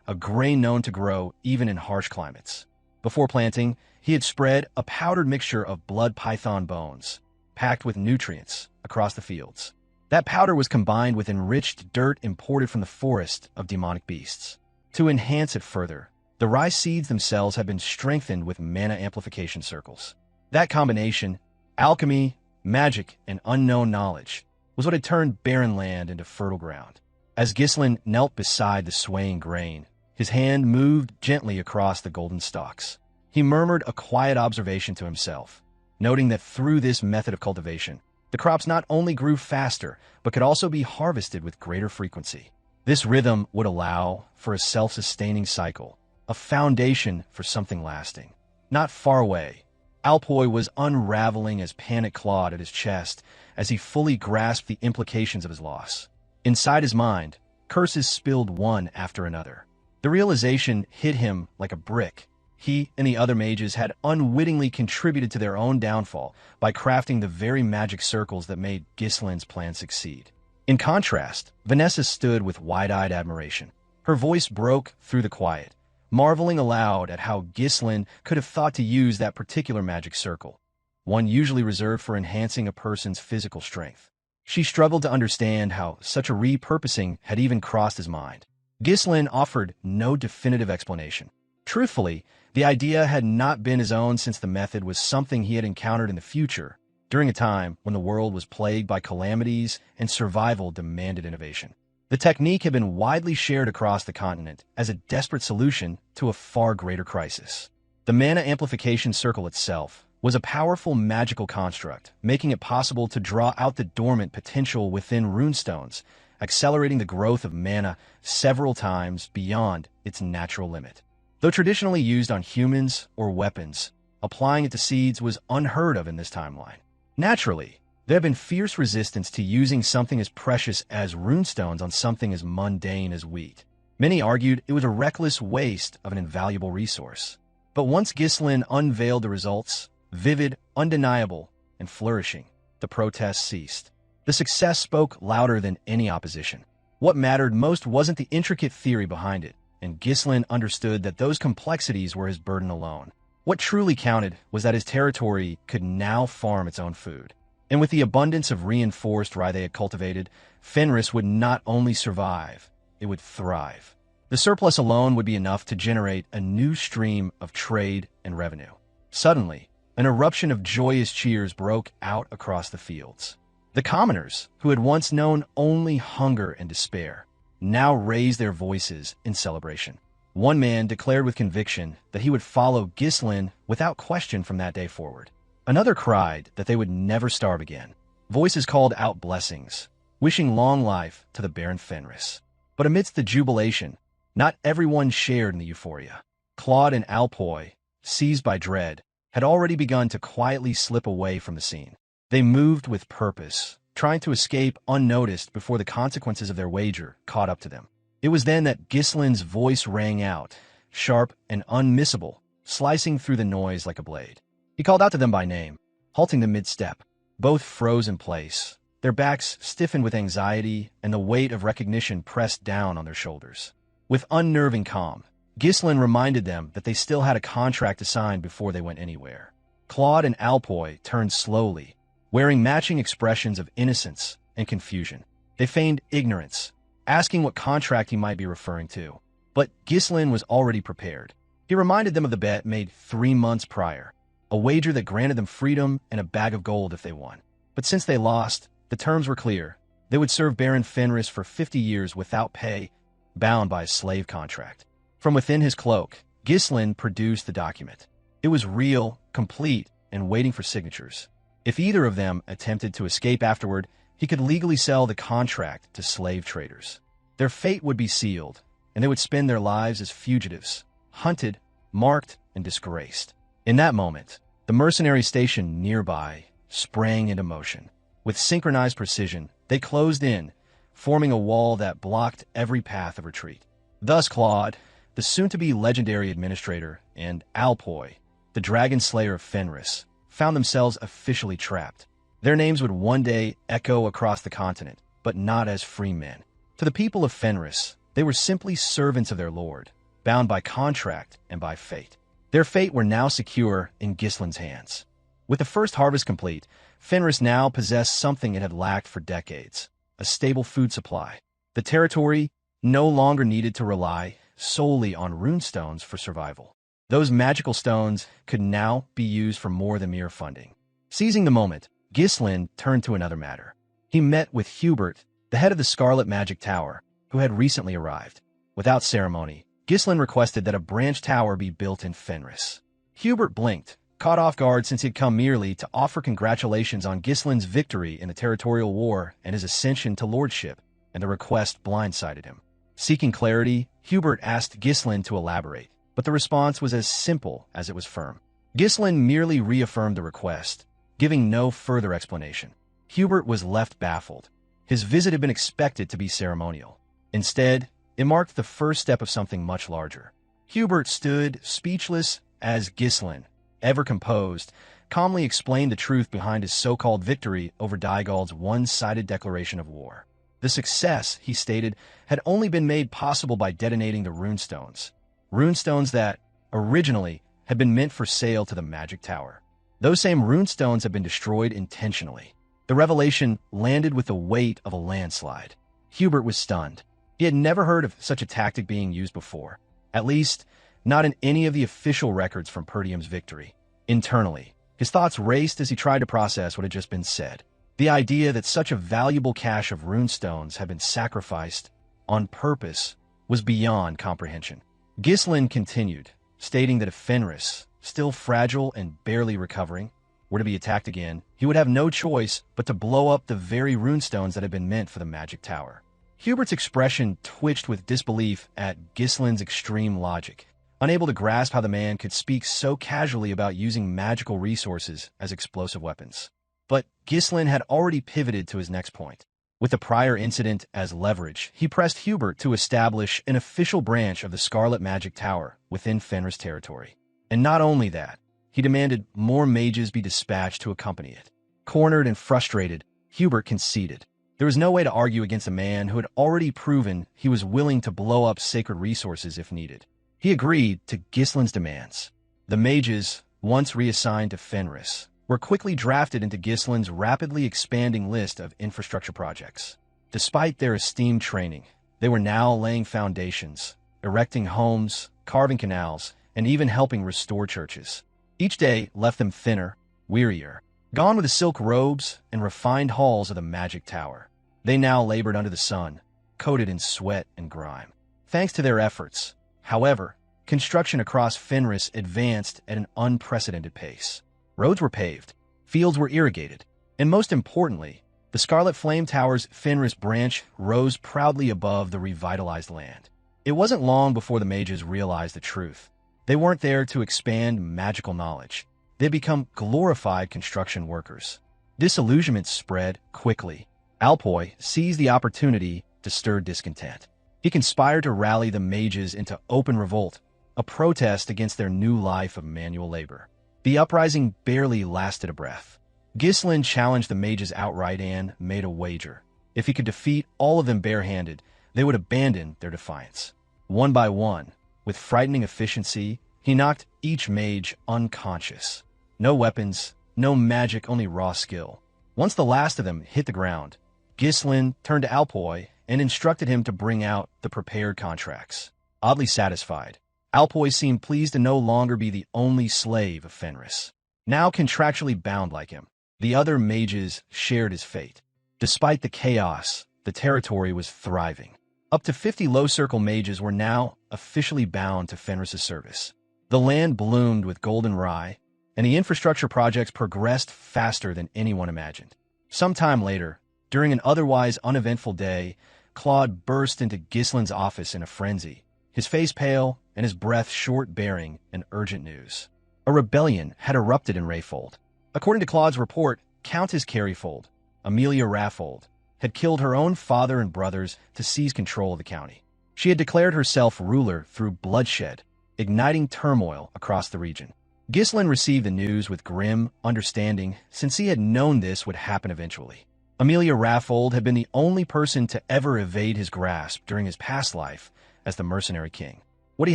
a grain known to grow even in harsh climates. Before planting, he had spread a powdered mixture of blood python bones, packed with nutrients, across the fields. That powder was combined with enriched dirt imported from the forest of demonic beasts. To enhance it further, the rye seeds themselves had been strengthened with mana amplification circles. That combination, alchemy, magic, and unknown knowledge, was what had turned barren land into fertile ground. As Ghislain knelt beside the swaying grain, his hand moved gently across the golden stalks. He murmured a quiet observation to himself, noting that through this method of cultivation, the crops not only grew faster, but could also be harvested with greater frequency. This rhythm would allow for a self-sustaining cycle, a foundation for something lasting. Not far away, Alpoi was unraveling as panic clawed at his chest as he fully grasped the implications of his loss. Inside his mind, curses spilled one after another. The realization hit him like a brick. He and the other mages had unwittingly contributed to their own downfall by crafting the very magic circles that made Ghislain's plan succeed. In contrast, Vanessa stood with wide-eyed admiration. Her voice broke through the quiet, marveling aloud at how Ghislain could have thought to use that particular magic circle, one usually reserved for enhancing a person's physical strength. She struggled to understand how such a repurposing had even crossed his mind. Ghislain offered no definitive explanation. Truthfully, the idea had not been his own since the method was something he had encountered in the future, during a time when the world was plagued by calamities and survival demanded innovation. The technique had been widely shared across the continent as a desperate solution to a far greater crisis. The mana amplification circle itself was a powerful magical construct, making it possible to draw out the dormant potential within runestones, accelerating the growth of mana several times beyond its natural limit. Though traditionally used on humans or weapons, applying it to seeds was unheard of in this timeline. Naturally, there had been fierce resistance to using something as precious as runestones on something as mundane as wheat. Many argued it was a reckless waste of an invaluable resource. But once Ghislain unveiled the results, vivid, undeniable, and flourishing, the protests ceased. The success spoke louder than any opposition. What mattered most wasn't the intricate theory behind it, and Ghislain understood that those complexities were his burden alone. What truly counted was that his territory could now farm its own food. And with the abundance of reinforced rye they had cultivated, Fenris would not only survive, it would thrive. The surplus alone would be enough to generate a new stream of trade and revenue. Suddenly, an eruption of joyous cheers broke out across the fields. The commoners, who had once known only hunger and despair, now raised their voices in celebration. One man declared with conviction that he would follow Ghislain without question from that day forward. Another cried that they would never starve again. Voices called out blessings, wishing long life to the Baron Fenris. But amidst the jubilation, not everyone shared in the euphoria. Claude and Alpoi, seized by dread, had already begun to quietly slip away from the scene. They moved with purpose, trying to escape unnoticed before the consequences of their wager caught up to them. It was then that Ghislain's voice rang out, sharp and unmissable, slicing through the noise like a blade. He called out to them by name, halting them mid-step. Both froze in place, their backs stiffened with anxiety and the weight of recognition pressed down on their shoulders. With unnerving calm, Ghislain reminded them that they still had a contract to sign before they went anywhere. Claude and Alpoi turned slowly, wearing matching expressions of innocence and confusion. They feigned ignorance, asking what contract he might be referring to. But Ghislain was already prepared. He reminded them of the bet made 3 months prior, a wager that granted them freedom and a bag of gold if they won. But since they lost, the terms were clear. They would serve Baron Fenris for 50 years without pay, bound by a slave contract. From within his cloak, Ghislain produced the document. It was real, complete, and waiting for signatures. If either of them attempted to escape afterward, he could legally sell the contract to slave traders. Their fate would be sealed, and they would spend their lives as fugitives, hunted, marked, and disgraced. In that moment, the mercenary station nearby sprang into motion. With synchronized precision, they closed in, forming a wall that blocked every path of retreat. Thus Claude, the soon-to-be legendary administrator, and Alpoi, the dragon slayer of Fenris, found themselves officially trapped. Their names would one day echo across the continent, but not as free men. To the people of Fenris, they were simply servants of their lord, bound by contract and by fate. Their fate were now secure in Ghislain's hands. With the first harvest complete, Fenris now possessed something it had lacked for decades, a stable food supply. The territory no longer needed to rely solely on runestones for survival. Those magical stones could now be used for more than mere funding. Seizing the moment, Ghislain turned to another matter. He met with Hubert, the head of the Scarlet Magic Tower, who had recently arrived. Without ceremony, Ghislain requested that a branch tower be built in Fenris. Hubert blinked, caught off guard since he had come merely to offer congratulations on Ghislain's victory in the territorial war and his ascension to lordship, and the request blindsided him. Seeking clarity, Hubert asked Ghislain to elaborate, but the response was as simple as it was firm. Ghislain merely reaffirmed the request, giving no further explanation. Hubert was left baffled. His visit had been expected to be ceremonial. Instead, it marked the first step of something much larger. Hubert stood speechless as Ghislain, ever composed, calmly explained the truth behind his so-called victory over Dygald's one-sided declaration of war. The success, he stated, had only been made possible by detonating the runestones. Runestones that, originally, had been meant for sale to the Magic Tower. Those same runestones had been destroyed intentionally. The revelation landed with the weight of a landslide. Hubert was stunned. He had never heard of such a tactic being used before, at least not in any of the official records from Perdium's victory. Internally, his thoughts raced as he tried to process what had just been said. The idea that such a valuable cache of runestones had been sacrificed on purpose was beyond comprehension. Ghislain continued, stating that if Fenris, still fragile and barely recovering, were to be attacked again, he would have no choice but to blow up the very runestones that had been meant for the Magic Tower. Hubert's expression twitched with disbelief at Ghislain's extreme logic, unable to grasp how the man could speak so casually about using magical resources as explosive weapons. But Ghislain had already pivoted to his next point. With the prior incident as leverage, he pressed Hubert to establish an official branch of the Scarlet Magic Tower within Fenris territory. And not only that, he demanded more mages be dispatched to accompany it. Cornered and frustrated, Hubert conceded. There was no way to argue against a man who had already proven he was willing to blow up sacred resources if needed. He agreed to Ghislain's demands. The mages, once reassigned to Fenris, were quickly drafted into Ghislain's rapidly expanding list of infrastructure projects. Despite their esteemed training, they were now laying foundations, erecting homes, carving canals, and even helping restore churches. Each day left them thinner, wearier, gone with the silk robes and refined halls of the magic tower. They now labored under the sun, coated in sweat and grime. Thanks to their efforts, however, construction across Fenris advanced at an unprecedented pace. Roads were paved, fields were irrigated, and most importantly, the Scarlet Flame Tower's Fenris branch rose proudly above the revitalized land. It wasn't long before the mages realized the truth. They weren't there to expand magical knowledge. They had become glorified construction workers. Disillusionment spread quickly. Alpoi seized the opportunity to stir discontent. He conspired to rally the mages into open revolt, a protest against their new life of manual labor. The uprising barely lasted a breath. Ghislain challenged the mages outright and made a wager. If he could defeat all of them barehanded, they would abandon their defiance. One by one, with frightening efficiency, he knocked each mage unconscious. No weapons, no magic, only raw skill. Once the last of them hit the ground, Ghislain turned to Alpoi and instructed him to bring out the prepared contracts. Oddly satisfied, Alpoi seemed pleased to no longer be the only slave of Fenris. Now contractually bound like him, the other mages shared his fate. Despite the chaos, the territory was thriving. Up to 50 low-circle mages were now officially bound to Fenris' service. The land bloomed with golden rye, and the infrastructure projects progressed faster than anyone imagined. Sometime later, during an otherwise uneventful day, Claude burst into Ghislain's office in a frenzy, his face pale and his breath short, bearing an urgent news. A rebellion had erupted in Rayfold. According to Claude's report, Countess Rayfold, Amelia Rayfold, had killed her own father and brothers to seize control of the county. She had declared herself ruler through bloodshed, igniting turmoil across the region. Ghislain received the news with grim understanding, since he had known this would happen eventually. Amelia Rayfold had been the only person to ever evade his grasp during his past life as the Mercenary King. What he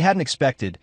hadn't expected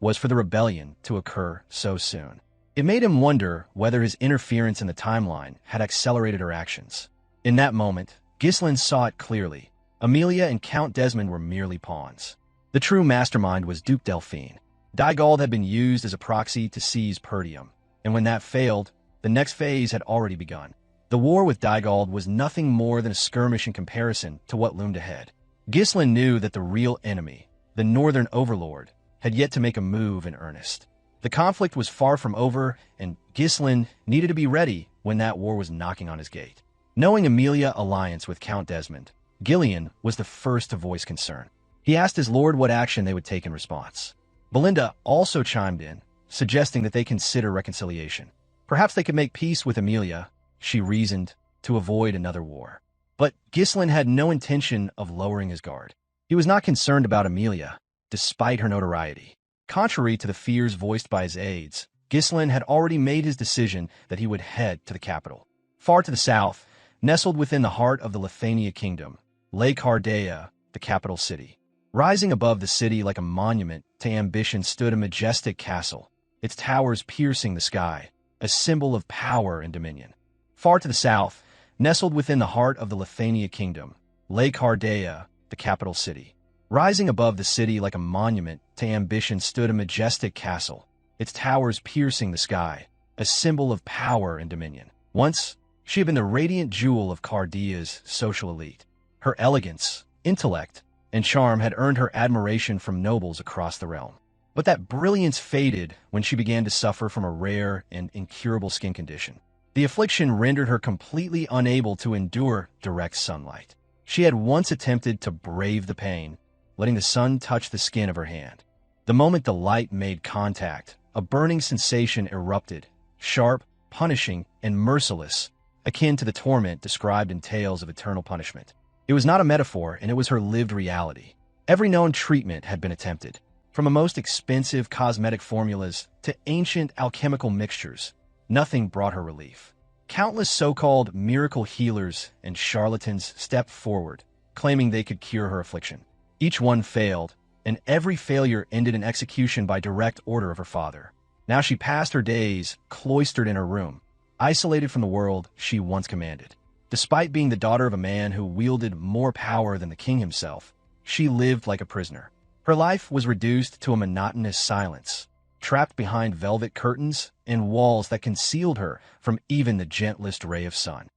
was for the rebellion to occur so soon. It made him wonder whether his interference in the timeline had accelerated her actions. In that moment, Ghislain saw it clearly. Amelia and Count Desmond were merely pawns. The true mastermind was Duke Delphine. Dygald had been used as a proxy to seize Perdium, and when that failed, the next phase had already begun. The war with Dygald was nothing more than a skirmish in comparison to what loomed ahead. Ghislain knew that the real enemy, the Northern Overlord, had yet to make a move in earnest. The conflict was far from over, and Ghislain needed to be ready when that war was knocking on his gate. Knowing Amelia's alliance with Count Desmond, Gillion was the first to voice concern. He asked his lord what action they would take in response. Belinda also chimed in, suggesting that they consider reconciliation. Perhaps they could make peace with Amelia, she reasoned, to avoid another war. But Ghislain had no intention of lowering his guard. He was not concerned about Amelia, despite her notoriety. Contrary to the fears voiced by his aides, Ghislain had already made his decision that he would head to the capital. Far to the south, nestled within the heart of the Lithania kingdom, lay Cardea, the capital city. Rising above the city like a monument to ambition stood a majestic castle, its towers piercing the sky, a symbol of power and dominion. Far to the south, nestled within the heart of the Lithania kingdom, lay Cardea, the capital city. Rising above the city like a monument to ambition stood a majestic castle, its towers piercing the sky, a symbol of power and dominion. Once, she had been the radiant jewel of Cardea's social elite. Her elegance, intellect, and charm had earned her admiration from nobles across the realm. But that brilliance faded when she began to suffer from a rare and incurable skin condition. The affliction rendered her completely unable to endure direct sunlight. She had once attempted to brave the pain, letting the sun touch the skin of her hand. The moment the light made contact, a burning sensation erupted, sharp, punishing, and merciless, akin to the torment described in tales of eternal punishment. It was not a metaphor, and it was her lived reality. Every known treatment had been attempted, from the most expensive cosmetic formulas to ancient alchemical mixtures. Nothing brought her relief. Countless so-called miracle healers and charlatans stepped forward, claiming they could cure her affliction. Each one failed, and every failure ended in execution by direct order of her father. Now she passed her days cloistered in her room, isolated from the world she once commanded. Despite being the daughter of a man who wielded more power than the king himself, she lived like a prisoner. Her life was reduced to a monotonous silence, trapped behind velvet curtains and walls that concealed her from even the gentlest ray of sun.